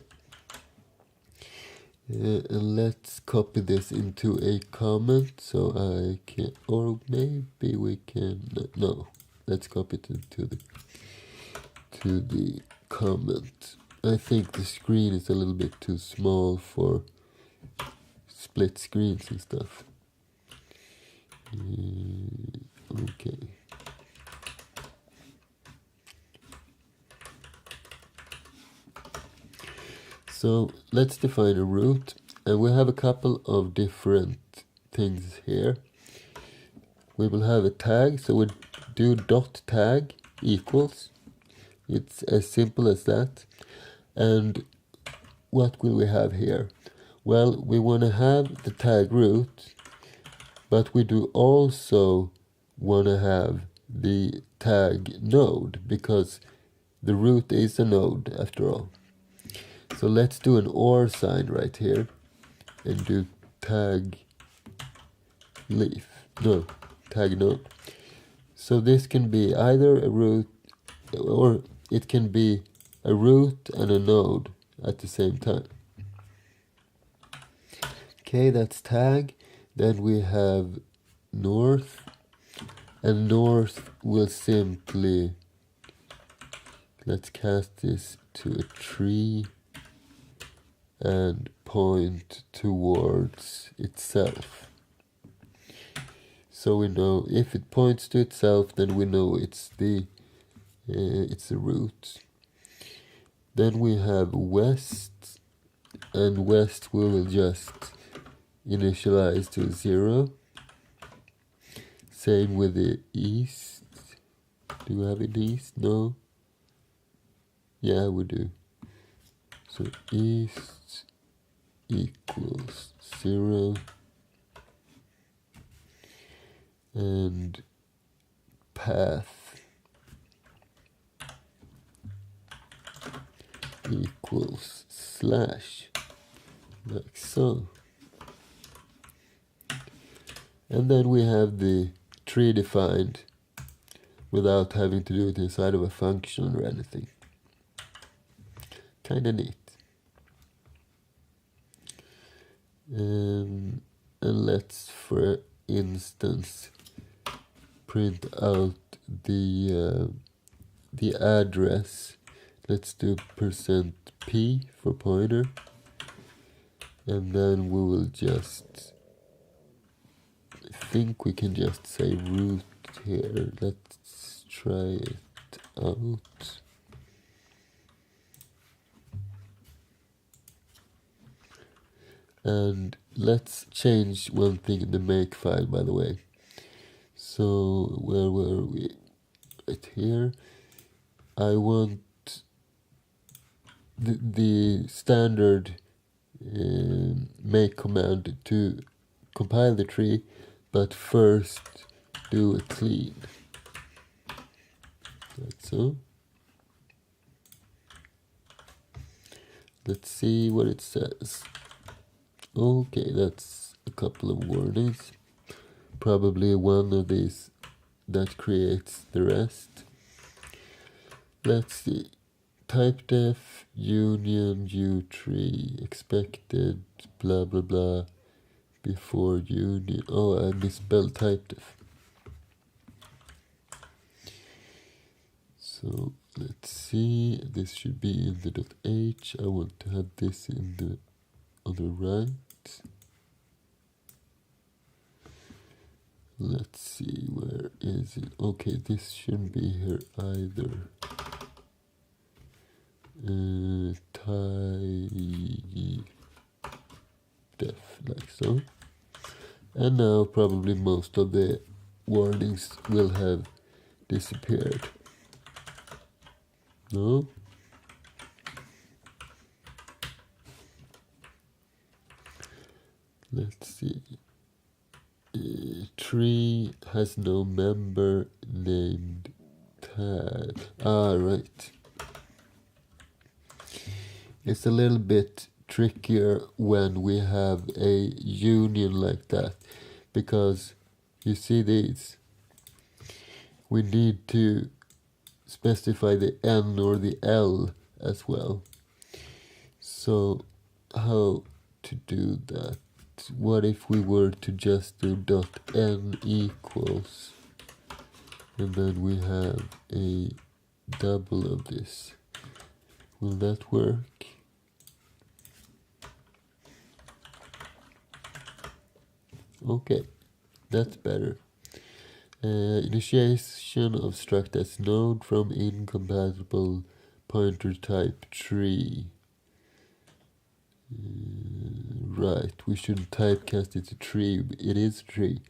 And let's copy this into a comment so I can, or maybe we can, no, let's copy it to the comment. I think the screen is a little bit too small for split screens and stuff. Okay. So let's define a root, and we have a couple of different things here. We will have a tag, so we do dot tag equals. It's as simple as that. And what will we have here? Well, we want to have the tag root, but we do also want to have the tag node, because the root is a node after all. So let's do an OR sign right here and do tag leaf. No, tag node. So this can be either a root, or it can be a root and a node at the same time. Okay, that's tag. Then we have north, and north will simply, let's cast this to a tree and point towards itself. So we know if it points to itself, then we know it's a root. Then we have west, and west we will just initialize to 0. Same with the east. Do we have it east? No. Yeah, we do. So east equals 0. And path equals slash, like so. And then we have the tree defined without having to do it inside of a function or anything. Kinda neat. And let's, for instance, print out the address. Let's do %p for pointer, and then we will just, I think we can just say root here. Let's try it out. And let's change one thing in the make file, by the way. So where were we? Right here. I want the standard make command to compile the tree, but first do a clean, like so. Let's see what it says. Okay, that's a couple of warnings. Probably one of these that creates the rest. Let's see. Type def union utree expected blah blah blah before union. Oh, I misspelled type def. So let's see. This should be in the .h. I want to have this in the on the right. Let's see, where is it? Okay, this shouldn't be here either. Type def, like so. And now probably most of the warnings will have disappeared. No? Let's see. Tree has no member named tag. Ah, right. It's a little bit trickier when we have a union like that, because you see these, we need to specify the N or the L as well. So how to do that? What if we were to just do .n equals, and then we have a double of this? Will that work? Okay, that's better. Initiation of struct as node from incompatible pointer type tree. Right, we should typecast it to tree. It is tree.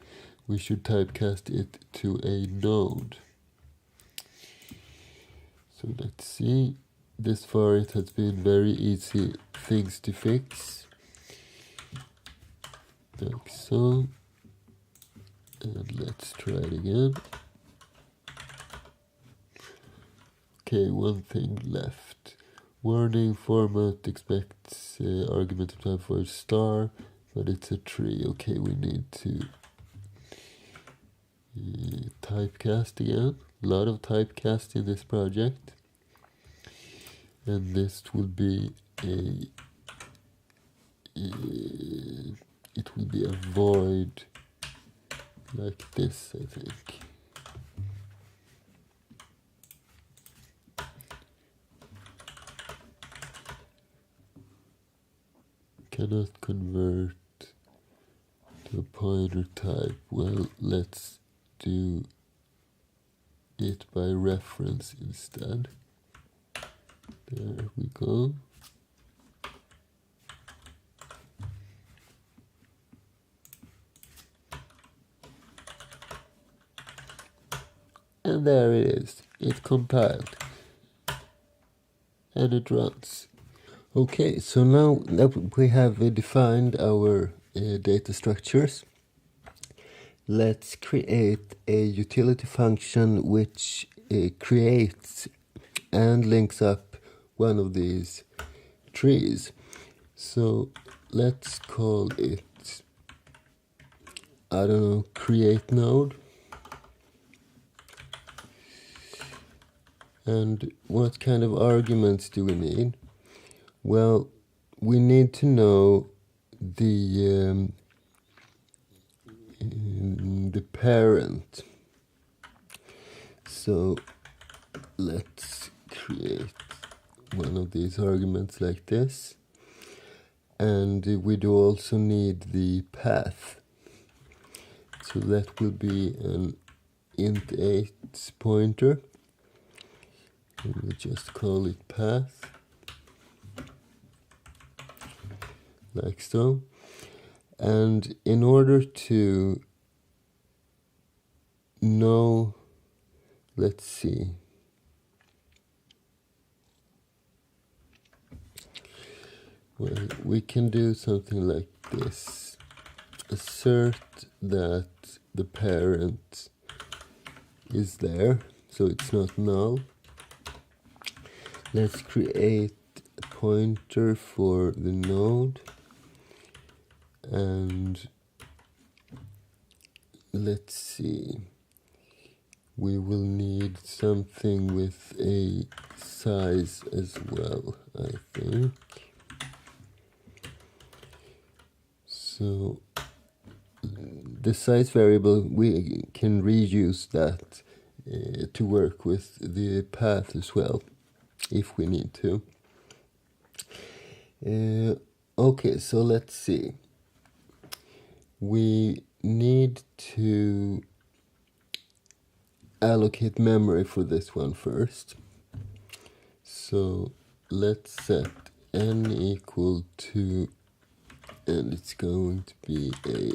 We should typecast it to a node. So let's see. This far it has been very easy things to fix. Like so. And let's try it again. Okay, one thing left. Warning, format expects argument of time for a star, but it's a tree. Okay, we need to typecast again. A lot of typecast in this project. And this will be it will be a void like this, I think. Cannot convert to a pointer type. Well, let's do it by reference instead. There we go. And there it is. It compiled. And it runs. Okay, so now that we have defined our data structures, let's create a utility function which creates and links up one of these trees. So let's call it, I don't know, create node. And what kind of arguments do we need? Well, we need to know the parent. So let's create one of these arguments like this. And we do also need the path. So that will be an int8 pointer. And we just call it path. Like so. And in order to know, let's see. Well, we can do something like this. Assert that the parent is there, so it's not null. Let's create a pointer for the node. And let's see, we will need something with a size as well, I think. So the size variable, we can reuse that to work with the path as well, if we need to. Okay, so let's see. We need to allocate memory for this one first. So let's set n equal to, and it's going to be a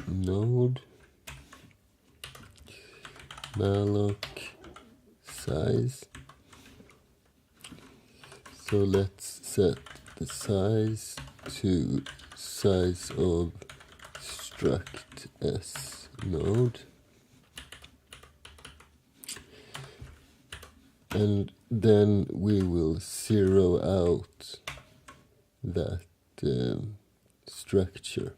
node malloc size. So let's set the size to size of struct s node, and then we will zero out that structure.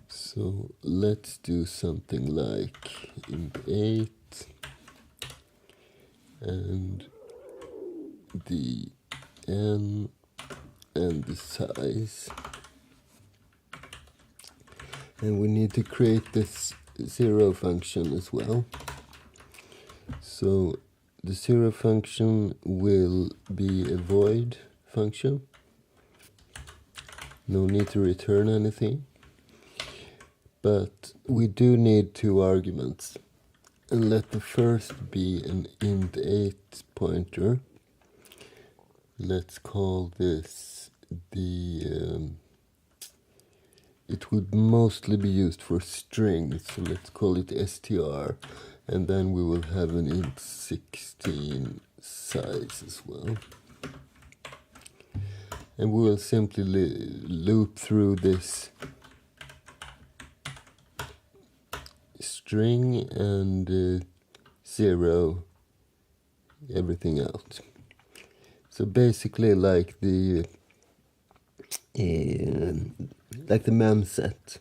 So let's do something like int8 and the n and the size. And we need to create this zero function as well. So the zero function will be a void function. No need to return anything. But we do need two arguments. And let the first be an int8 pointer. Let's call this it would mostly be used for strings, so let's call it str, and then we will have an int16 size as well. And we will simply loop through this string and zero everything out. So basically like the mem set,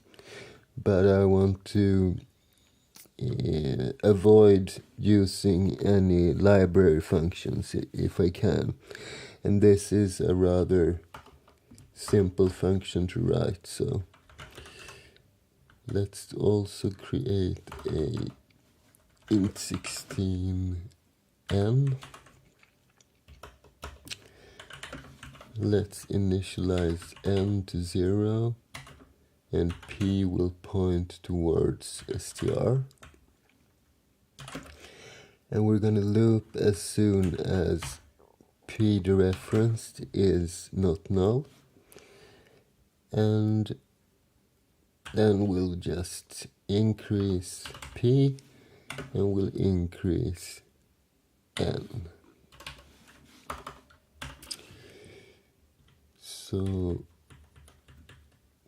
but I want to avoid using any library functions if I can. And this is a rather simple function to write, so let's also create a int16n. Let's initialize n to 0, and p will point towards str. And we're going to loop as soon as p dereferenced is not null. And then we'll just increase p and we'll increase n. So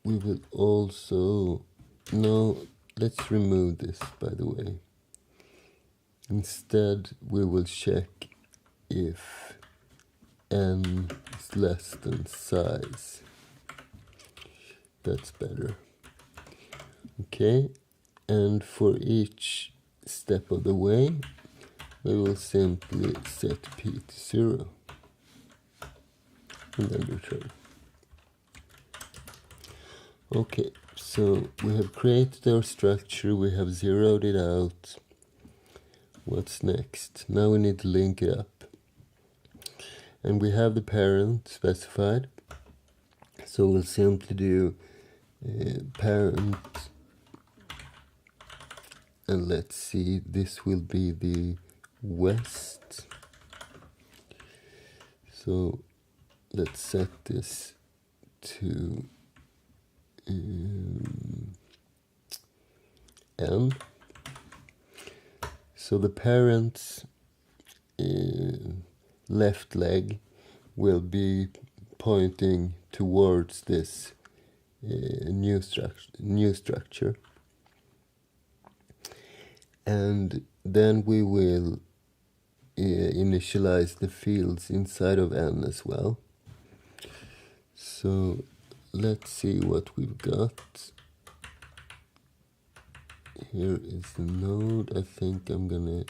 we will also, no, let's remove this by the way. Instead we will check if n is less than size. That's better. Okay, and for each step of the way we will simply set p to 0 and then return. Okay, so we have created our structure, we have zeroed it out. What's next? Now we need to link it up. And we have the parent specified. So we'll simply do parent, and let's see, this will be the west. So let's set this to n. So the parent's left leg will be pointing towards this new structure, and then we will initialize the fields inside of n as well. So let's see what we've got. Here is the node. I think I'm gonna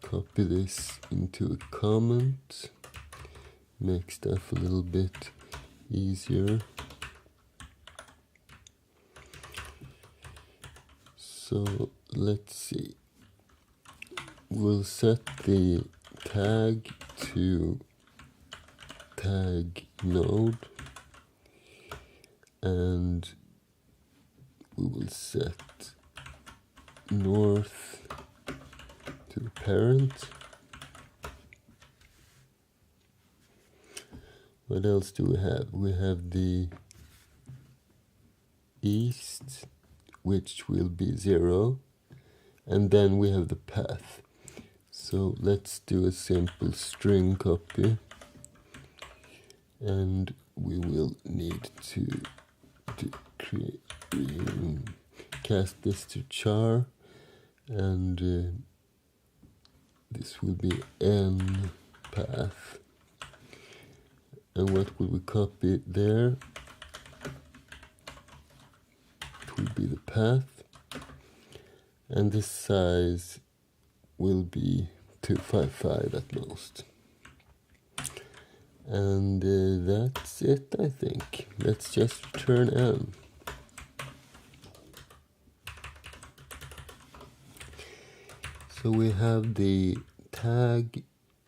copy this into a comment, make stuff a little bit easier. So let's see, we'll set the tag to tag node, and we will set north to the parent. What else do we have? We have the east, which will be 0, and then we have the path. So let's do a simple string copy, and we will need to create cast this to char, and this will be n path. And what will we copy there? It will be the path, and the size will be 255 at most. And that's it, I think. Let's just return n. So we have the tag,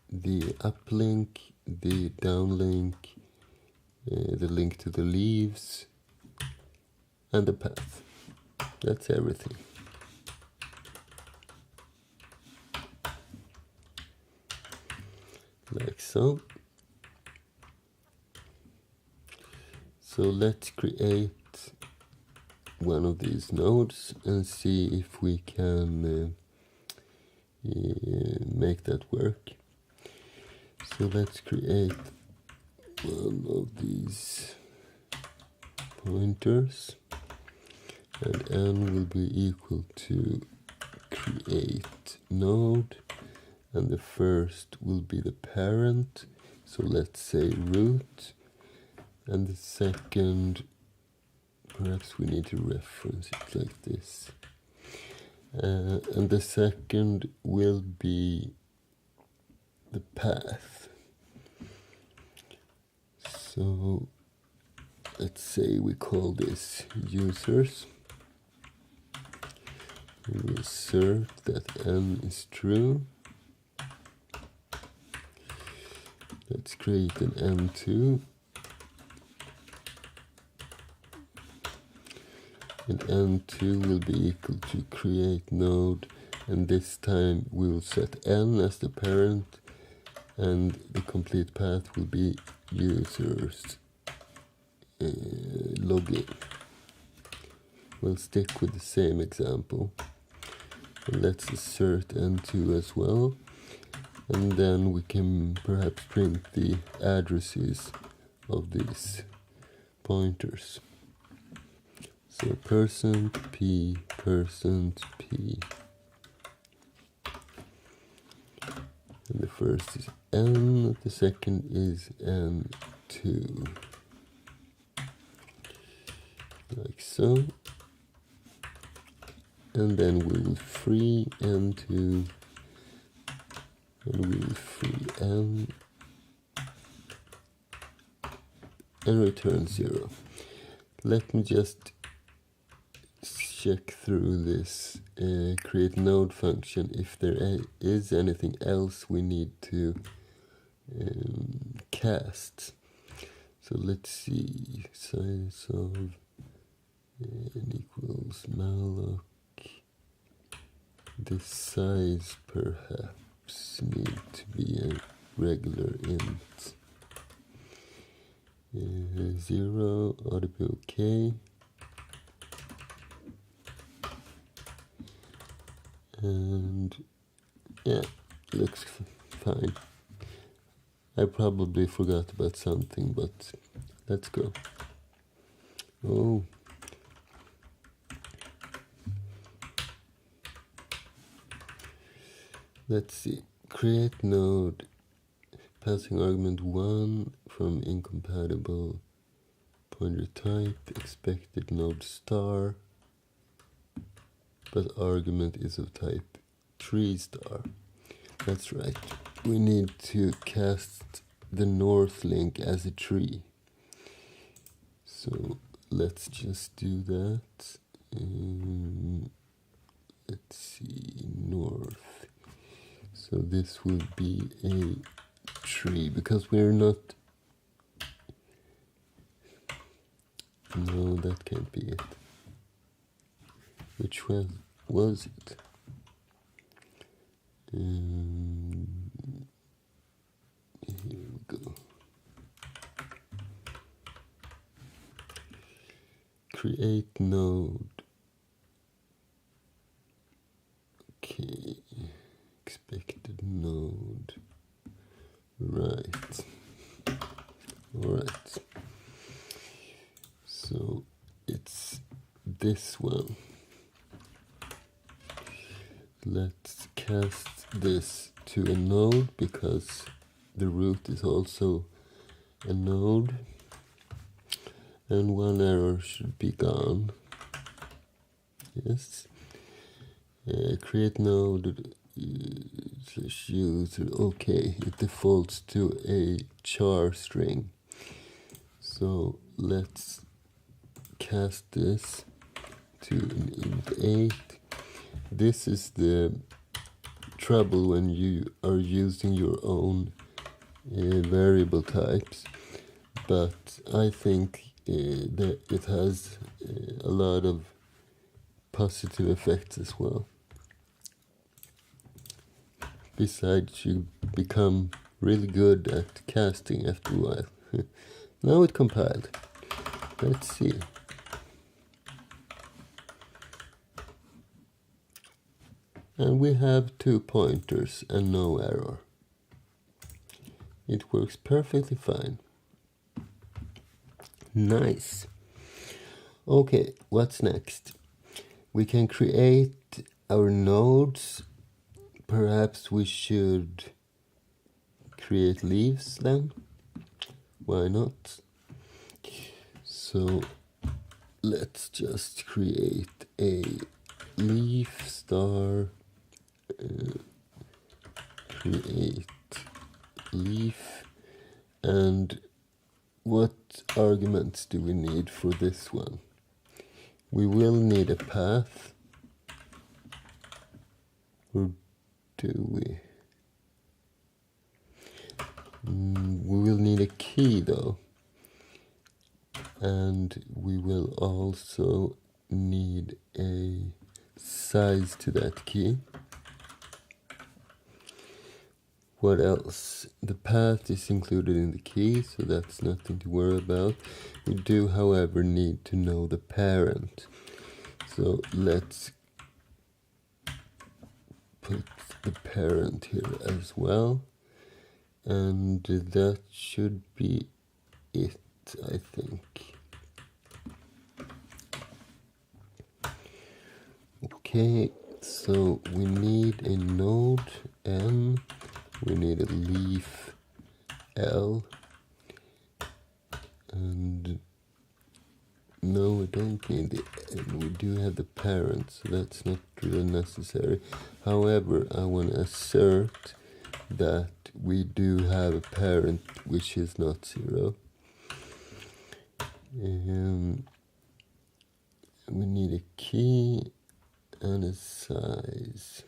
the uplink, the downlink, the link to the leaves, and the path. That's everything. Like so. So let's create one of these nodes and see if we can make that work. So let's create one of these pointers, and n will be equal to create node, and the first will be the parent, so let's say root, and the second, perhaps we need to reference it like this, and the second will be the path. So let's say we call this users. We assert that n is true. Let's create an n2. And n2 will be equal to create node, and this time we will set n as the parent, and the complete path will be users login. We'll stick with the same example. And let's assert n2 as well, and then we can perhaps print the addresses of these pointers. So %p, %p. And the first is n, the second is n2. Like so. And then we will free n2, and we will free n, and return 0. Let me just check through this create node function if there is anything else we need to cast. So let's see, size of n equals malloc. This size perhaps need to be a regular int. 0 ought to be okay. And yeah, looks fine. I probably forgot about something, but let's go. Oh. Let's see, create node, passing argument 1 from incompatible pointer type, expected node star, but argument is of type tree star. That's right, we need to cast the north link as a tree. So let's just do that. Let's see, north. So this will be a tree, because we're not... No, that can't be it. Which one was it? Here we go. Create node. Okay. Expected node. Right. Alright. So it's this one. Let's cast this to a node, because the root is also a node. And one error should be gone. Yes. Create node user. Okay, it defaults to a char string. So let's cast this to an int 8. This is the trouble when you are using your own variable types, but I think that it has a lot of positive effects as well. Besides, you become really good at casting after a while. Now it compiled. Let's see. And we have 2 pointers and no error. It works perfectly fine. Nice. Okay, what's next? We can create our nodes. Perhaps we should create leaves then. Why not? So let's just create a leaf star, create leaf, and what arguments do we need for this one? We will need a path, or do we? We will need a key though, and we will also need a size to that key. What else? The path is included in the key, so that's nothing to worry about. We do, however, need to know the parent. So let's put the parent here as well. And that should be it, I think. Okay, so we need a node N. We need a leaf L, and no, we don't need the N. We do have the parent, so that's not really necessary. However, I want to assert that we do have a parent which is not 0. We need a key and a size.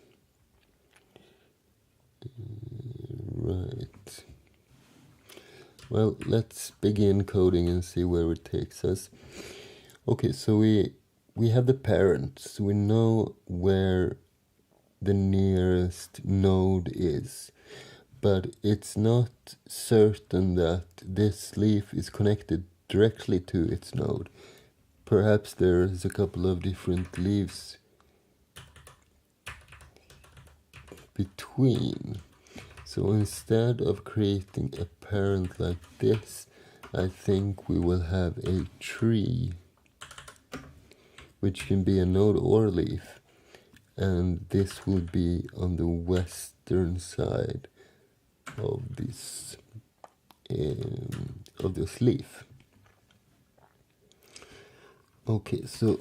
Right. Well, let's begin coding and see where it takes us. Okay, so we have the parent, so we know where the nearest node is, but it's not certain that this leaf is connected directly to its node. Perhaps there's a couple of different leaves between. So instead of creating a parent like this, I think we will have a tree, which can be a node or leaf, and this will be on the western side of this leaf. Okay, so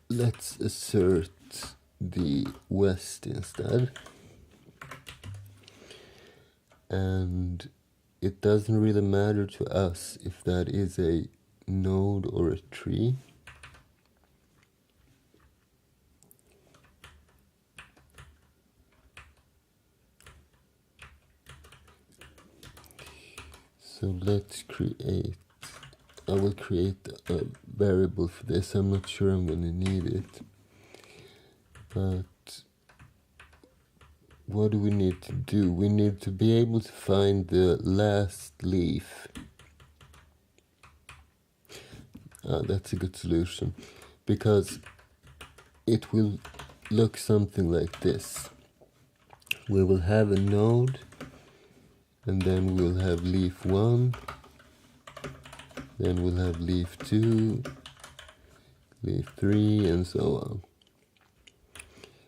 let's assert the west instead. And it doesn't really matter to us if that is a node or a tree. So let's create, I will create a variable for this. I'm not sure I'm going to need it, but what do we need to do? We need to be able to find the last leaf. That's a good solution, because it will look something like this. We will have a node, and then we'll have leaf 1, then we'll have leaf 2, leaf 3, and so on.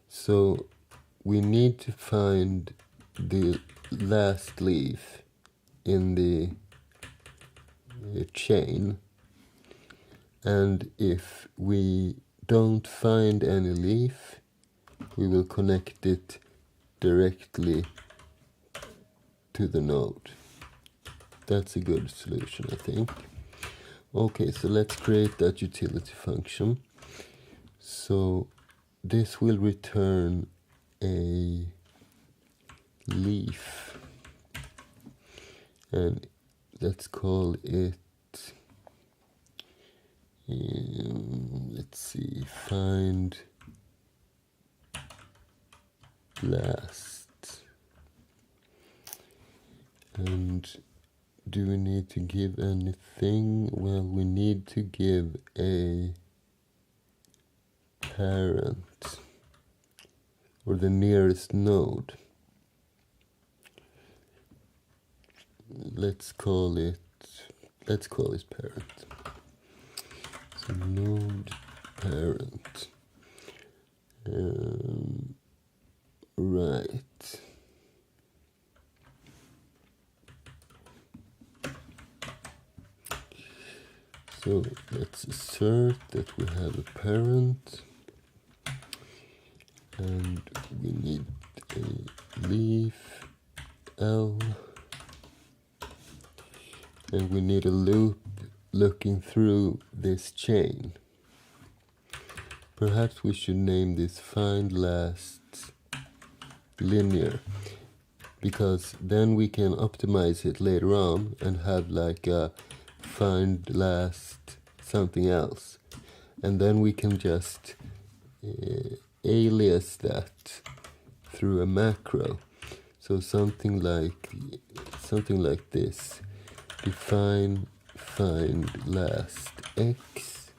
So we need to find the last leaf in the chain, and if we don't find any leaf, we will connect it directly to the node. That's a good solution, I think. Okay, so let's create that utility function. So this will return a leaf, and let's call it, let's see, find last, and do we need to give anything? Well, we need to give a parent or the nearest node. Let's call it parent. So node parent. Right. So let's assert that we have a parent, and we need a leaf L, and we need a loop looking through this chain. Perhaps we should name this find last linear, because then we can optimize it later on and have like a find last something else, and then we can just alias that through a macro. So something like this: define find last x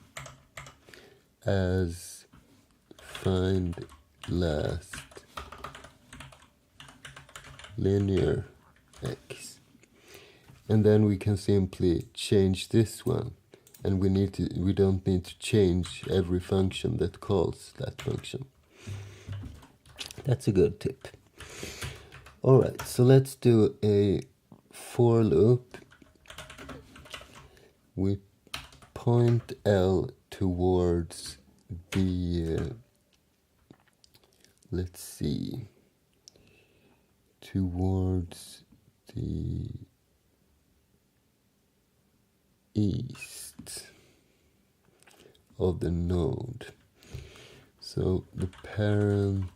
as find last linear x, and then we can simply change this one, and we don't need to change every function that calls that function. That's a good tip. All right, so let's do a for loop. We point L towards the towards the east of the node. So the parent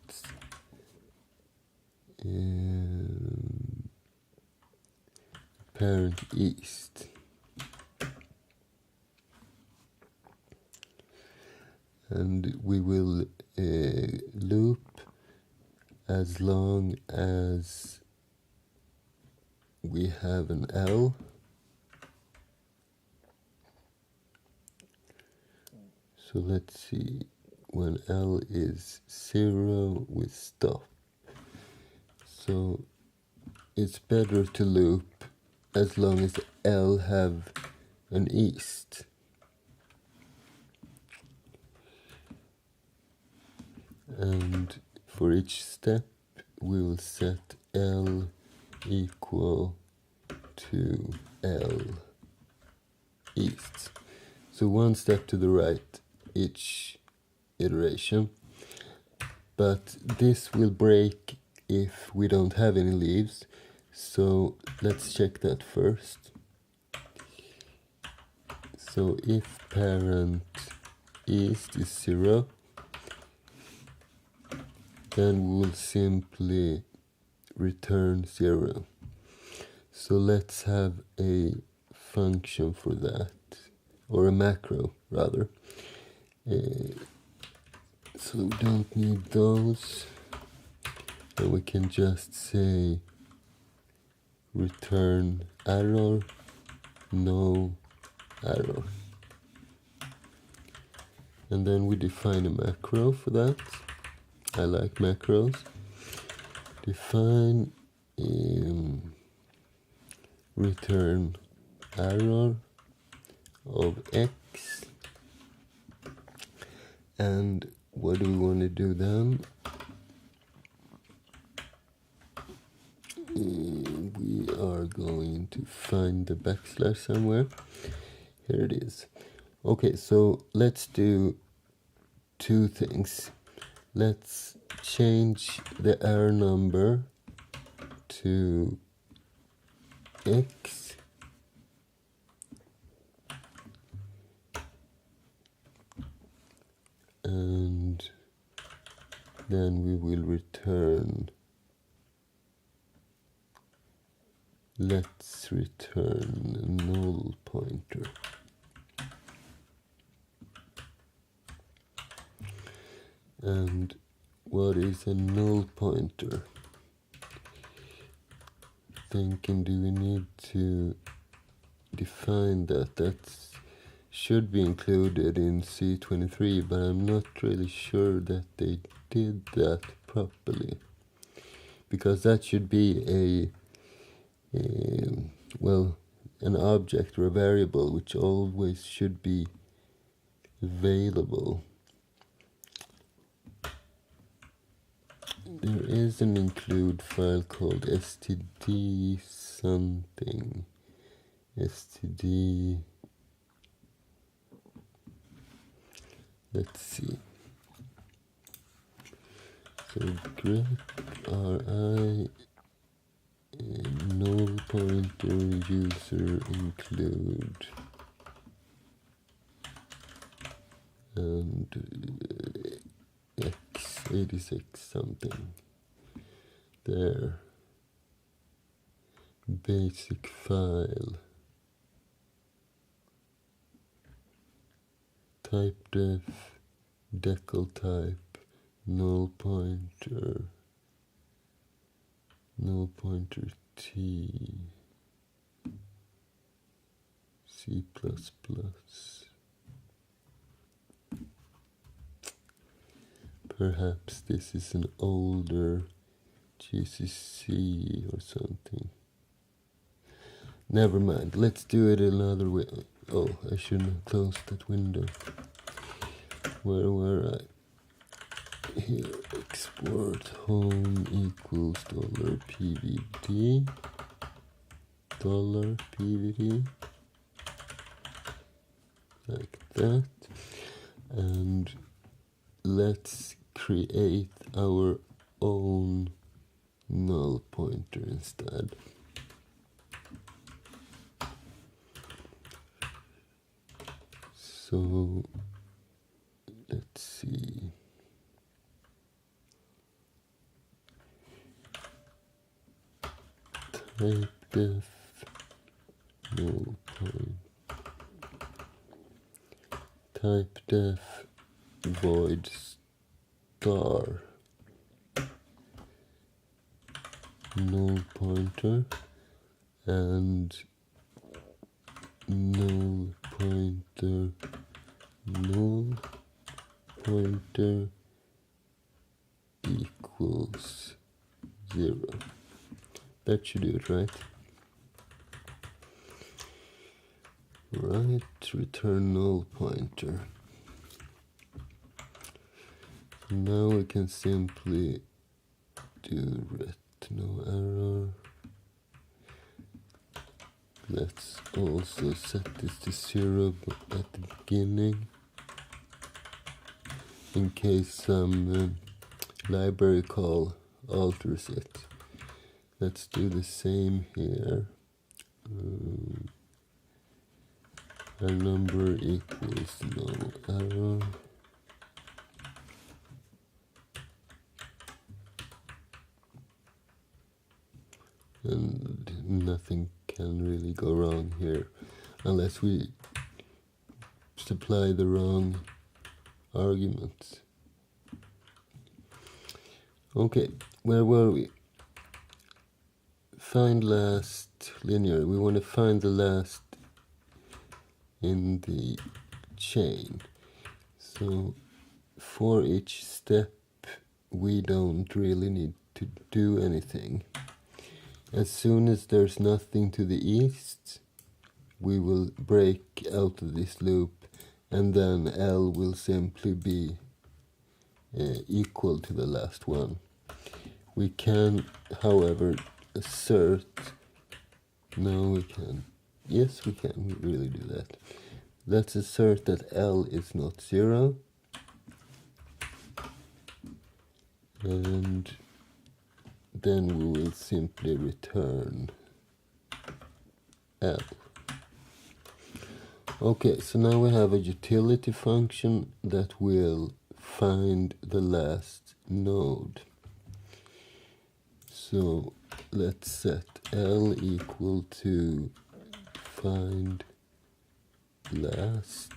east. And we will loop as long as we have an L. So let's see, when L is 0, we stop. So it's better to loop as long as L have an east. And for each step, we will set L equal to L east. So one step to the right each iteration. But this will break if we don't have any leaves. So let's check that first. So if parent east is 0, then we'll simply return 0. So let's have a function for that, or a macro rather. So we don't need those, and we can just say return error, no error. And then we define a macro for that. I like macros. Define return error of x. And what do we want to do then? We are going to find the backslash somewhere. Here it is. Okay, so let's do two things. Let's change the error number to x, and then we will return, let's return a null pointer. And what is a null pointer? Thinking, do we need to define that. That should be included in C23, but I'm not really sure that they did that properly, because that should be well, an object or a variable which always should be available. There is an include file called std something. Std. Let's see. So grep ri null pointer user include and x86 something. There. Basic file. Type def, decal type, null pointer t, C++. Perhaps this is an older GCC or something. Never mind, let's do it another way. Oh, I shouldn't have closed that window. Where were I? Here, export home equals $pvd, $pvd, like that, and let's create our own null pointer instead. So let's see. Type def null point. Type def void star null pointer and null pointer equals 0. That should do it, right? Right, return null pointer. Now we can simply do ret no error. Let's also set this to 0 at the beginning, in case some library call alters it. Let's do the same here. Our number equals no error. And nothing can really go wrong here unless we supply the wrong arguments. Okay, where were we? Find last linear. We want to find the last in the chain. So for each step we don't really need to do anything. As soon as there's nothing to the east, we will break out of this loop, and then L will simply be equal to the last one. We can, however, assert, no we can, yes we can, we really do that. Let's assert that L is not 0, and then we will simply return L. Okay, so now we have a utility function that will find the last node. So let's set L equal to find last.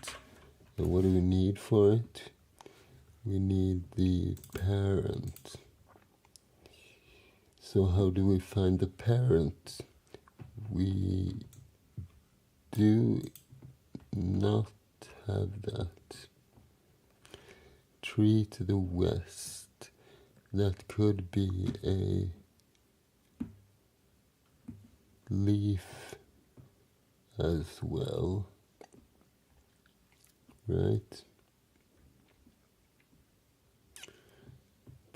And what do we need for it? We need the parent. So how do we find the parent? We do not have that. Tree to the west. That could be a leaf as well, right?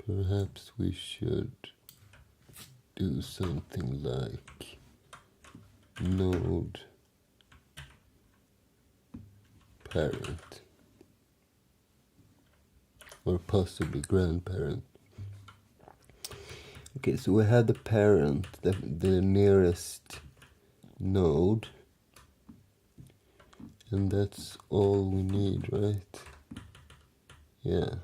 Perhaps we should do something like node parent, or possibly grandparent. Okay, so we have the parent, the nearest node, and that's all we need, right? Yeah.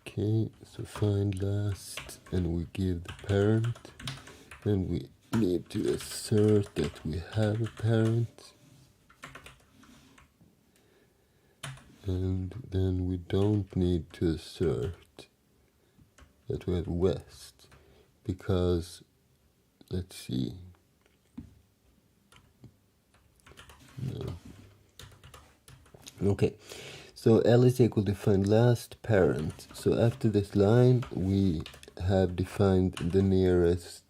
Okay, so find last, and we give the parent, then we need to assert that we have a parent, and then we don't need to assert that we have west, because let's see, no. Okay, so L is equal to find last parent. So after this line we have defined the nearest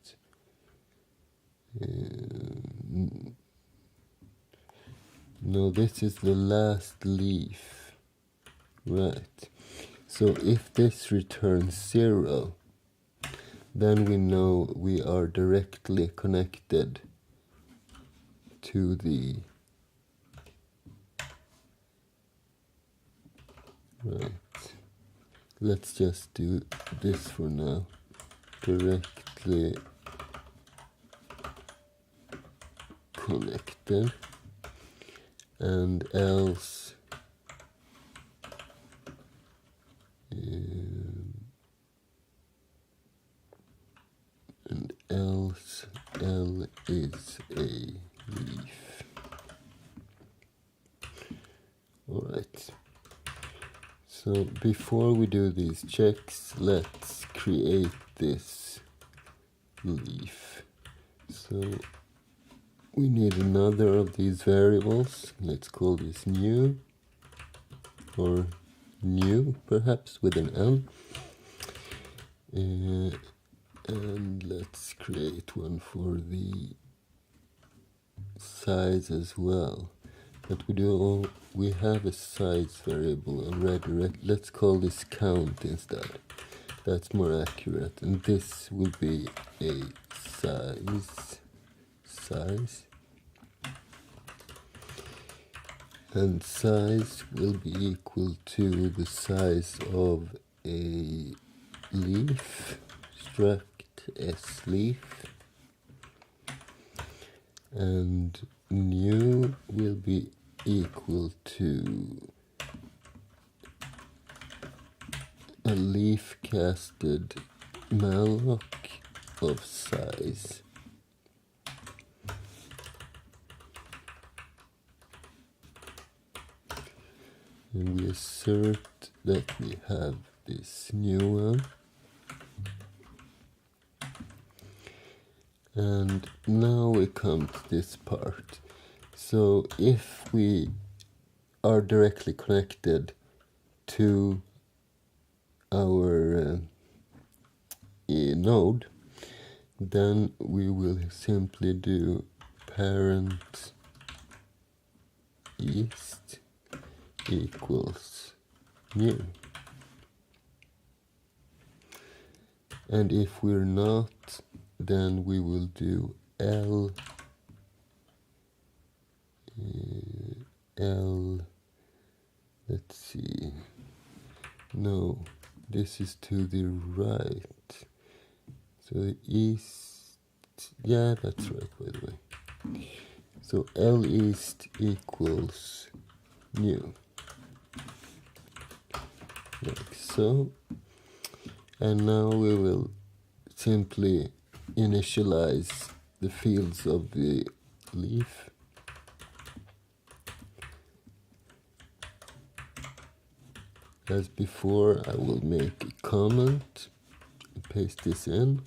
no, this is the last leaf, right? So if this returns 0, then we know we are directly connected to the right. Let's just do this for now. Directly connected, and else L is a leaf. Alright, so before we do these checks, let's create this leaf. So we need another of these variables. Let's call this new, or new perhaps with an L. And let's create one for the size as well. But we have a size variable already. Let's call this count instead. That's more accurate. And this will be a size. And size will be equal to the size of a leaf, struct s leaf, and new will be equal to a leaf casted malloc of size. And we assert that we have this new one. And now we come to this part. So if we are directly connected to our node, then we will simply do parent east equals new. And if we're not, then we will do L, let's see, no, this is to the right, so the east, yeah, that's right, by the way. So L east equals new, like so. And now we will simply initialize the fields of the leaf. As before, I will make a comment, paste this in,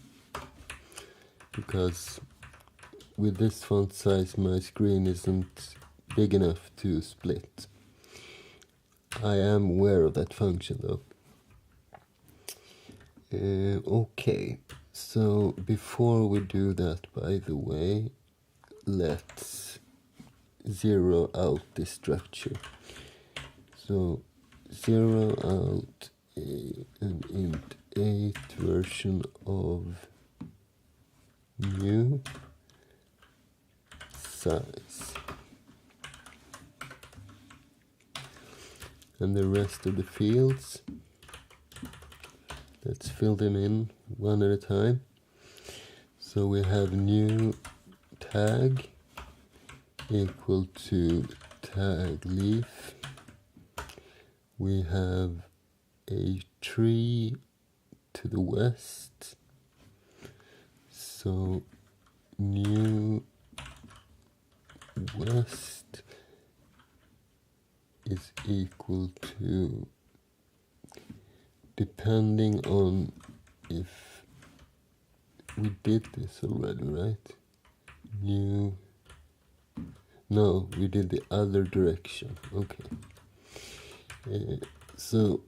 because with this font size my screen isn't big enough to split. I am aware of that function though. Okay, so before we do that, by the way, let's zero out this structure. So zero out an int 8 version of new size, and the rest of the fields, let's fill them in one at a time. So we have new tag equal to tag leaf. We have a tree to the west, so new west is equal to, depending on if we did this already, right? New, no, we did the other direction. Okay. So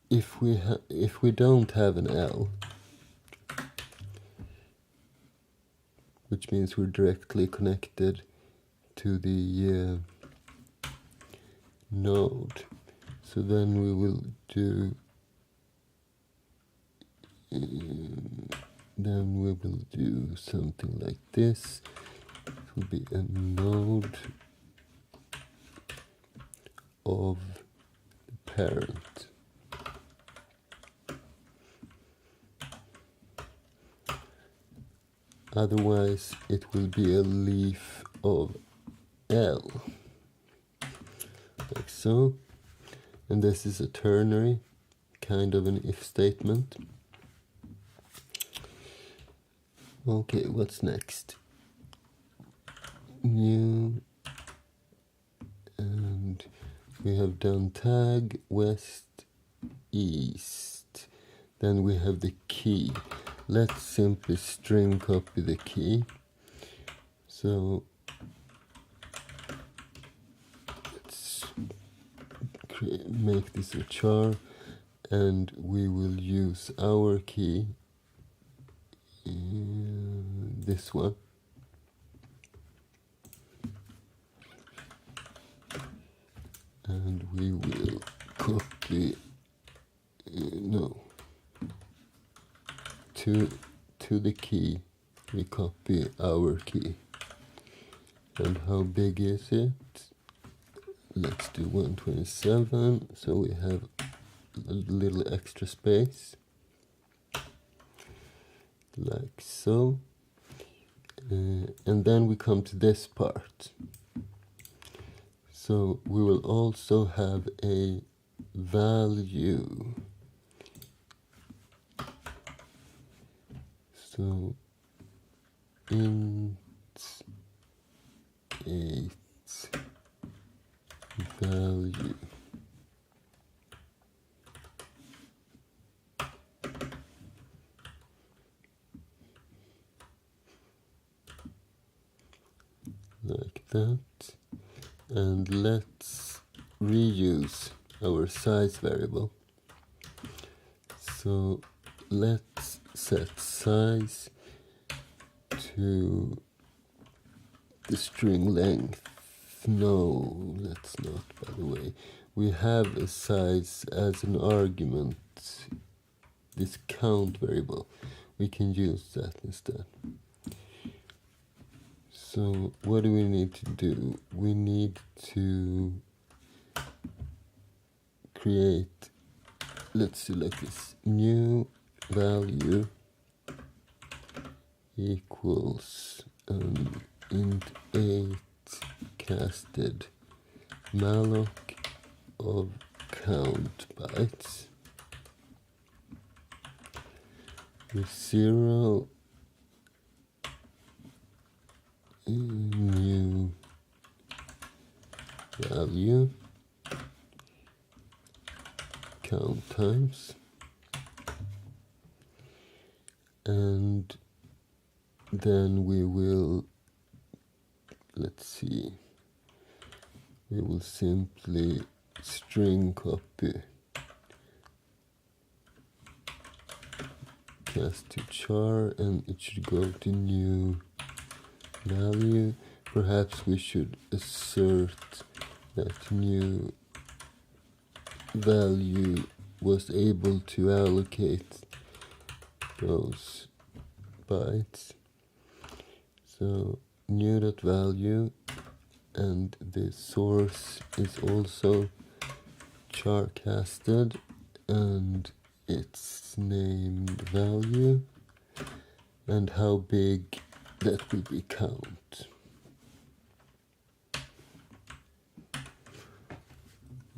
if we don't have an L, which means we're directly connected to the node, so then we will do something like this. It will be a node of the parent. Otherwise it will be a leaf of L, like so. And this is a ternary, kind of an if statement. Okay, what's next? New, and we have done tag west east. Then we have the key. Let's simply string copy the key. So let's make this a char, and we will use our key, this one. And we will copy, to the key, we copy our key. And how big is it? Let's do 127, so we have a little extra space, like so. And then we come to this part. So we will also have a value. So int 8 value. Like that. And let's reuse our size variable. So let's set size to the string length. No, let's not, by the way. We have a size as an argument, this count variable. We can use that instead. So what do we need to do? We need to create, let's do like this, new value equals int 8 casted malloc of count bytes with 0 new value count times, and then we will, let's see, we will simply string copy cast to char, and it should go to new value. Perhaps we should assert that new value was able to allocate those bytes. So new.value, and the source is also char casted, and it's named value, and how big that will be count.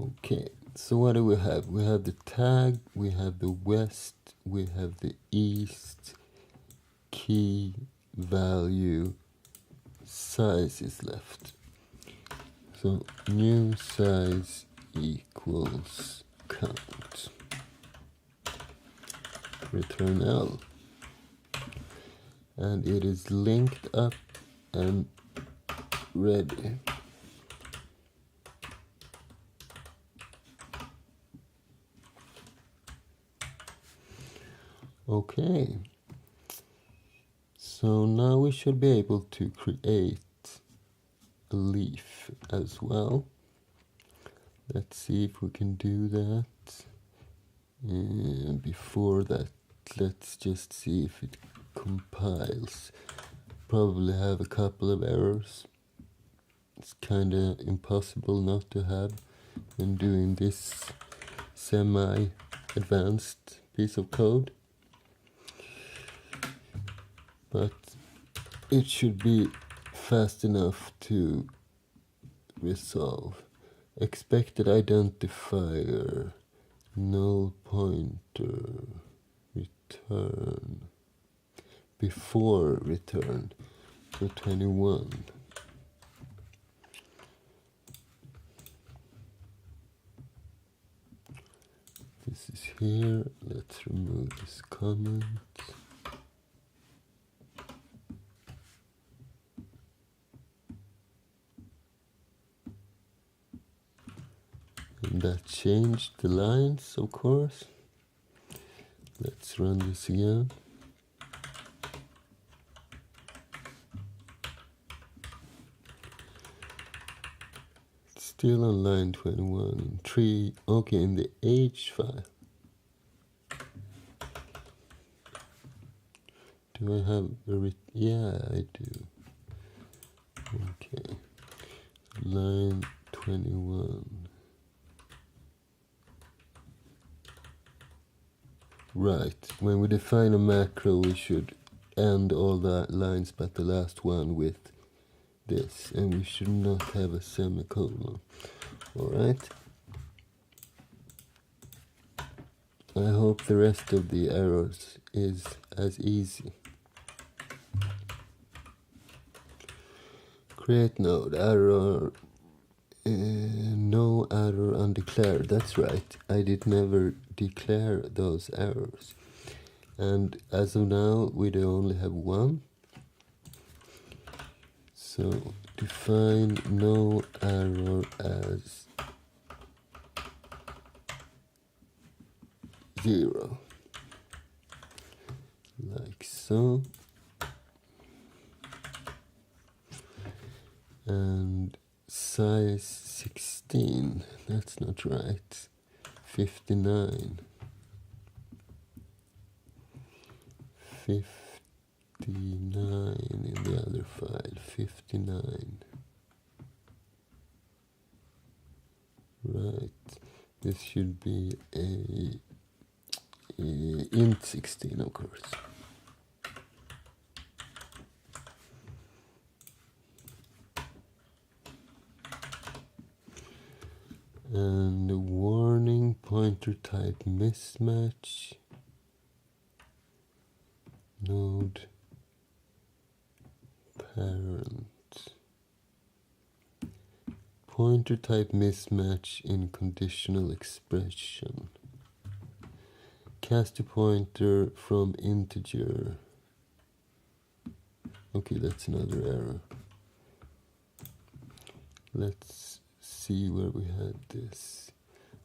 Okay, so what do we have? We have the tag, we have the west, we have the east, key, value, size is left. So new size equals count. Return L. And it is linked up and ready. Okay, so now we should be able to create a leaf as well. Let's see if we can do that. And before that, let's just see if it compiles. Probably have a couple of errors. It's kinda impossible not to have when doing this semi-advanced piece of code. But it should be fast enough to resolve. Expected identifier, null pointer, return, before return, so 21. This is here, let's remove this comment. And that changed the lines, of course. Let's run this again. It's still on line 21 in 3. Okay, in the H file. Do I have a yeah, I do. Okay. Line 21. Right, when we define a macro, we should end all the lines but the last one with this, and we should not have a semicolon. Alright. I hope the rest of the errors is as easy. Create node, error, no error undeclared. That's right, I did never declare those errors. And as of now, we do only have one. So define no error as 0. Like so. And size 16, that's not right. 59. 59 in the other file. 59. Right. This should be a int 16, of course. And the warning pointer type mismatch. Node parent. Pointer type mismatch in conditional expression. Cast a pointer from integer Okay, that's another error. Let's see where we had this.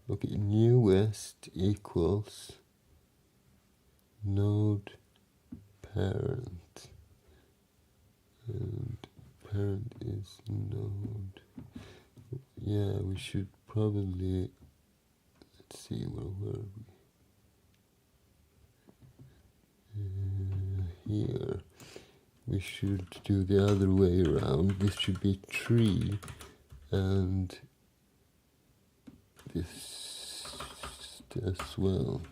Okay, newest equals node parent, and parent is node. Yeah, we should probably, let's see, where were we? Here. We should do the other way around. This should be tree, and this as well.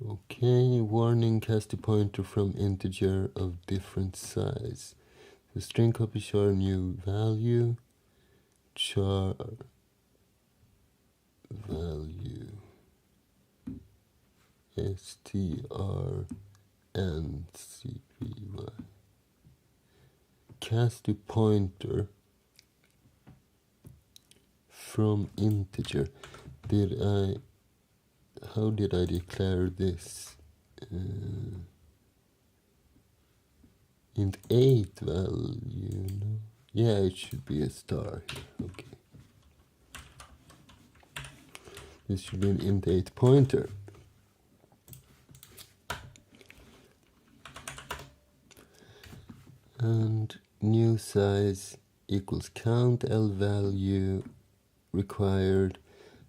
Okay, warning, cast a pointer from integer of different size. The string copy char new value, char value, strncpy. Cast a pointer from integer. How did I declare this? Int 8 value, no? Yeah, it should be a star here, okay. This should be an int 8 pointer. And new size equals count L value required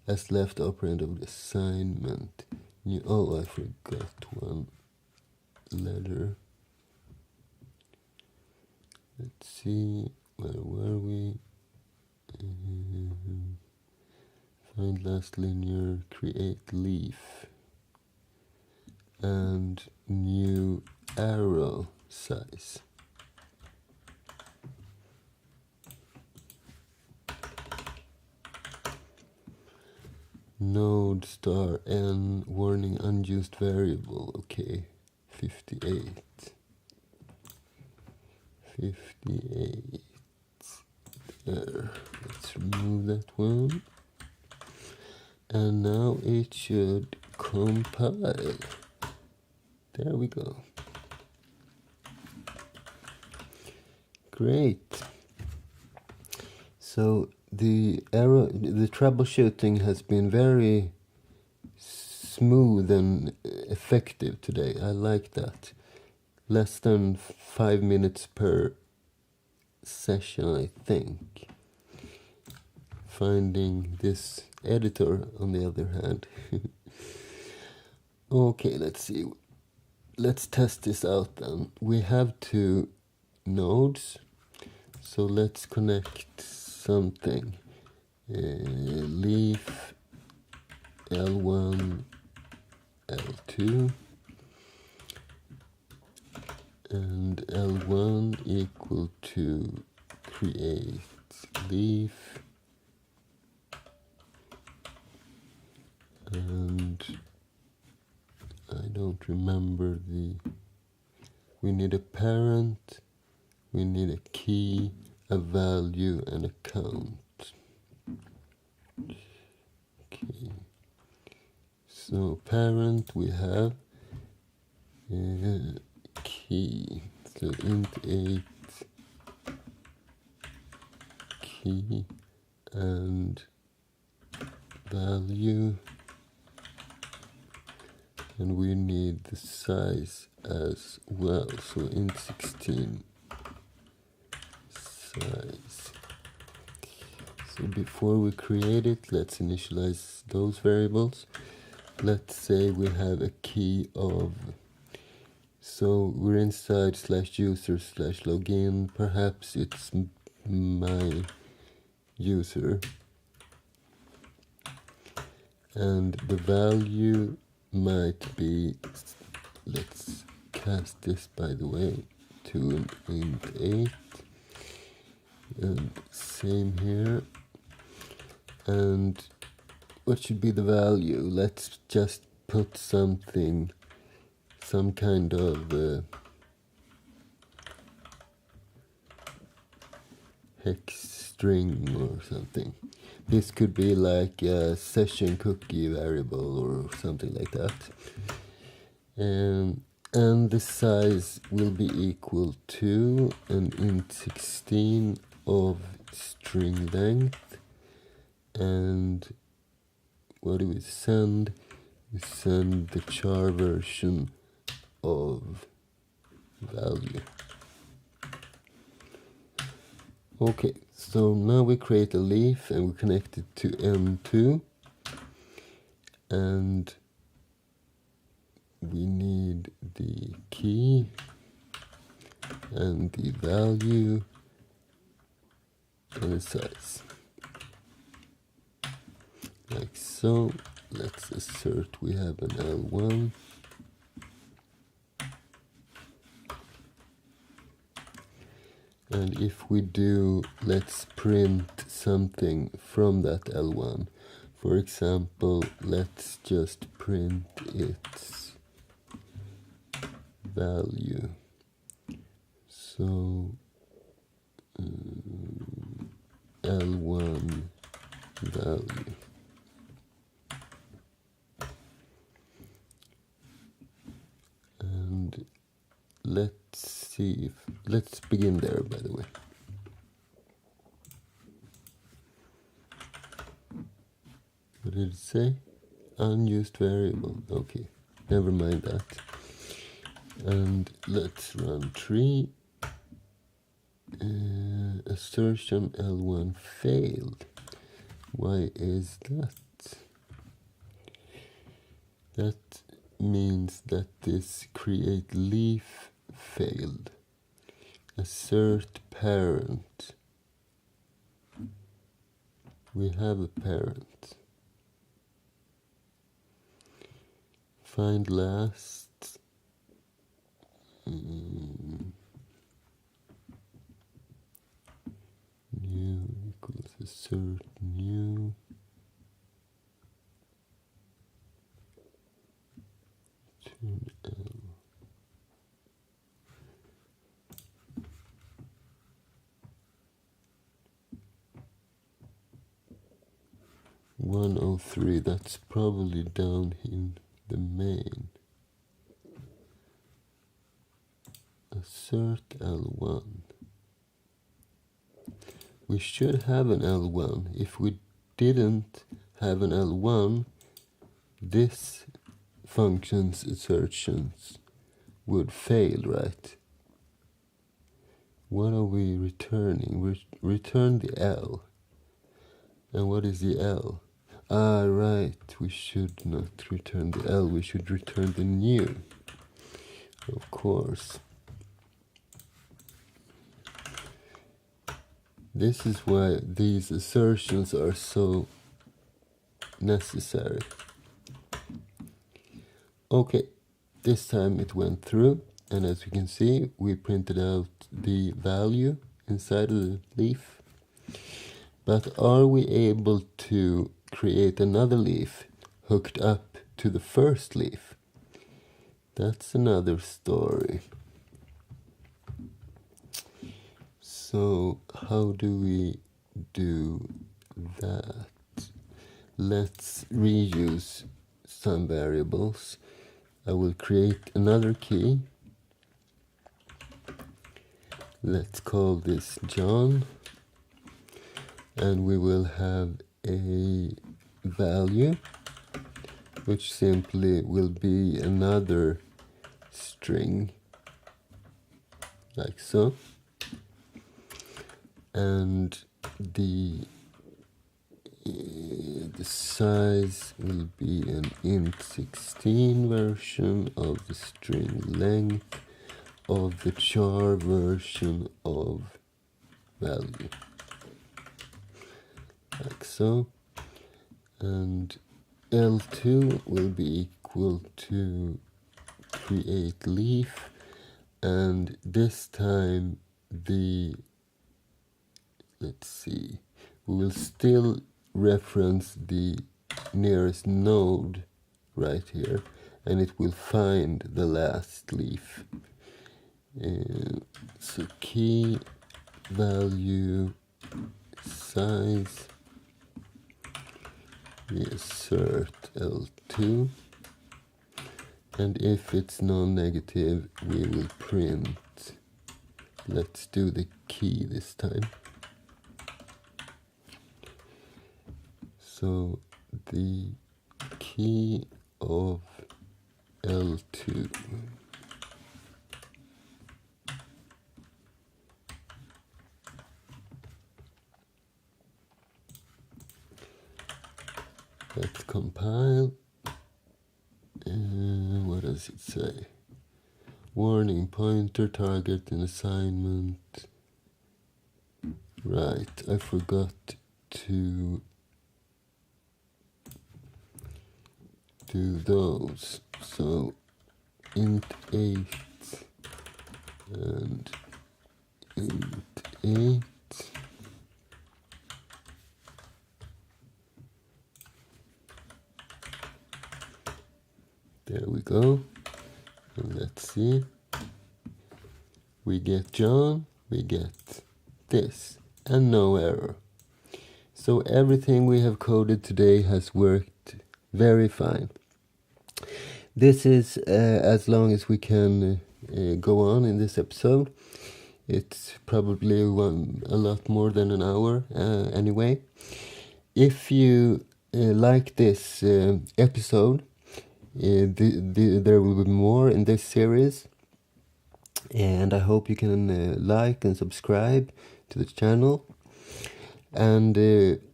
as left operand of the assignment. Oh, I forgot one letter. Let's see, where were we? Find last linear, create leaf, and new arrow size. Node star n warning unused variable. Okay, 58. 58. There. Let's remove that one. And now it should compile. There we go. Great. So the troubleshooting has been very smooth and effective today. I like that. Less than 5 minutes per session, I think. Finding this editor, on the other hand. Okay, let's see. Let's test this out then. We have 2 nodes, so let's connect something. Leaf L1, L2, and L1 equal to create leaf, and I don't remember we need a parent, we need a key, a value, and a count. Okay, so parent we have key, so int 8 key and value, and we need the size as well, so int 16 size. So before we create it, let's initialize those variables. Let's say we have a key of, so we're inside /user/login, perhaps it's my user, and the value might be, let's cast this by the way to an int 8, and same here. And what should be the value? Let's just put something, some kind of hex string or something. This could be like a session cookie variable or something like that. And the size will be equal to an int16 of string length. And what do we send? We send the char version of value. Okay, so now we create a leaf and we connect it to M2, and we need the key and the value and the size. Like so. Let's assert we have an L1. And if we do, let's print something from that L1. For example, let's just print its value. So L1 value. And let's see if, let's begin there, by the way. What did it say? Unused variable. Okay, never mind that. And let's run tree. Assertion L1 failed. Why is that? That means that this create leaf failed. Assert parent. We have a parent. Find last. New equals assert new. Turn L. (103). That's probably down in the main. Assert L1. We should have an L1. If we didn't have an L1, this function's assertions would fail, right? What are we returning? Return the L. And what is the L? Ah, right. We should not return the L. We should return the new. Of course. This is why these assertions are so necessary. Okay, this time it went through, and as you can see, we printed out the value inside of the leaf. But are we able to create another leaf hooked up to the first leaf? That's another story. So how do we do that? Let's reuse some variables. I will create another key. Let's call this John. And we will have a value, which simply will be another string, like so. And the size will be an int16 version of the string length of the char version of value, like so. And L2 will be equal to create leaf, and this time let's see, we will still reference the nearest node right here, and it will find the last leaf. So key value size we assert L2, and if it's non-negative we will print. Let's do the key this time. So the key of L2. Let's compile. What does it say? Warning, pointer, target, and assignment. Right, I forgot to do those. So int 8 and int 8. There we go. And let's see. We get John, we get this, and no error. So everything we have coded today has worked very fine. This is as long as we can go on in this episode. It's probably a lot more than an hour anyway. If you like this episode, there will be more in this series, and I hope you can like and subscribe to the channel. And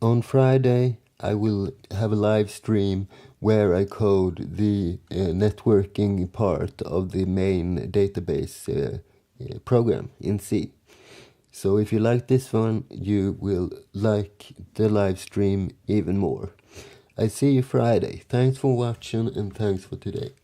on Friday I will have a live stream where I code the networking part of the main database program in C. So if you like this one, you will like the live stream even more. I see you Friday. Thanks for watching and thanks for today.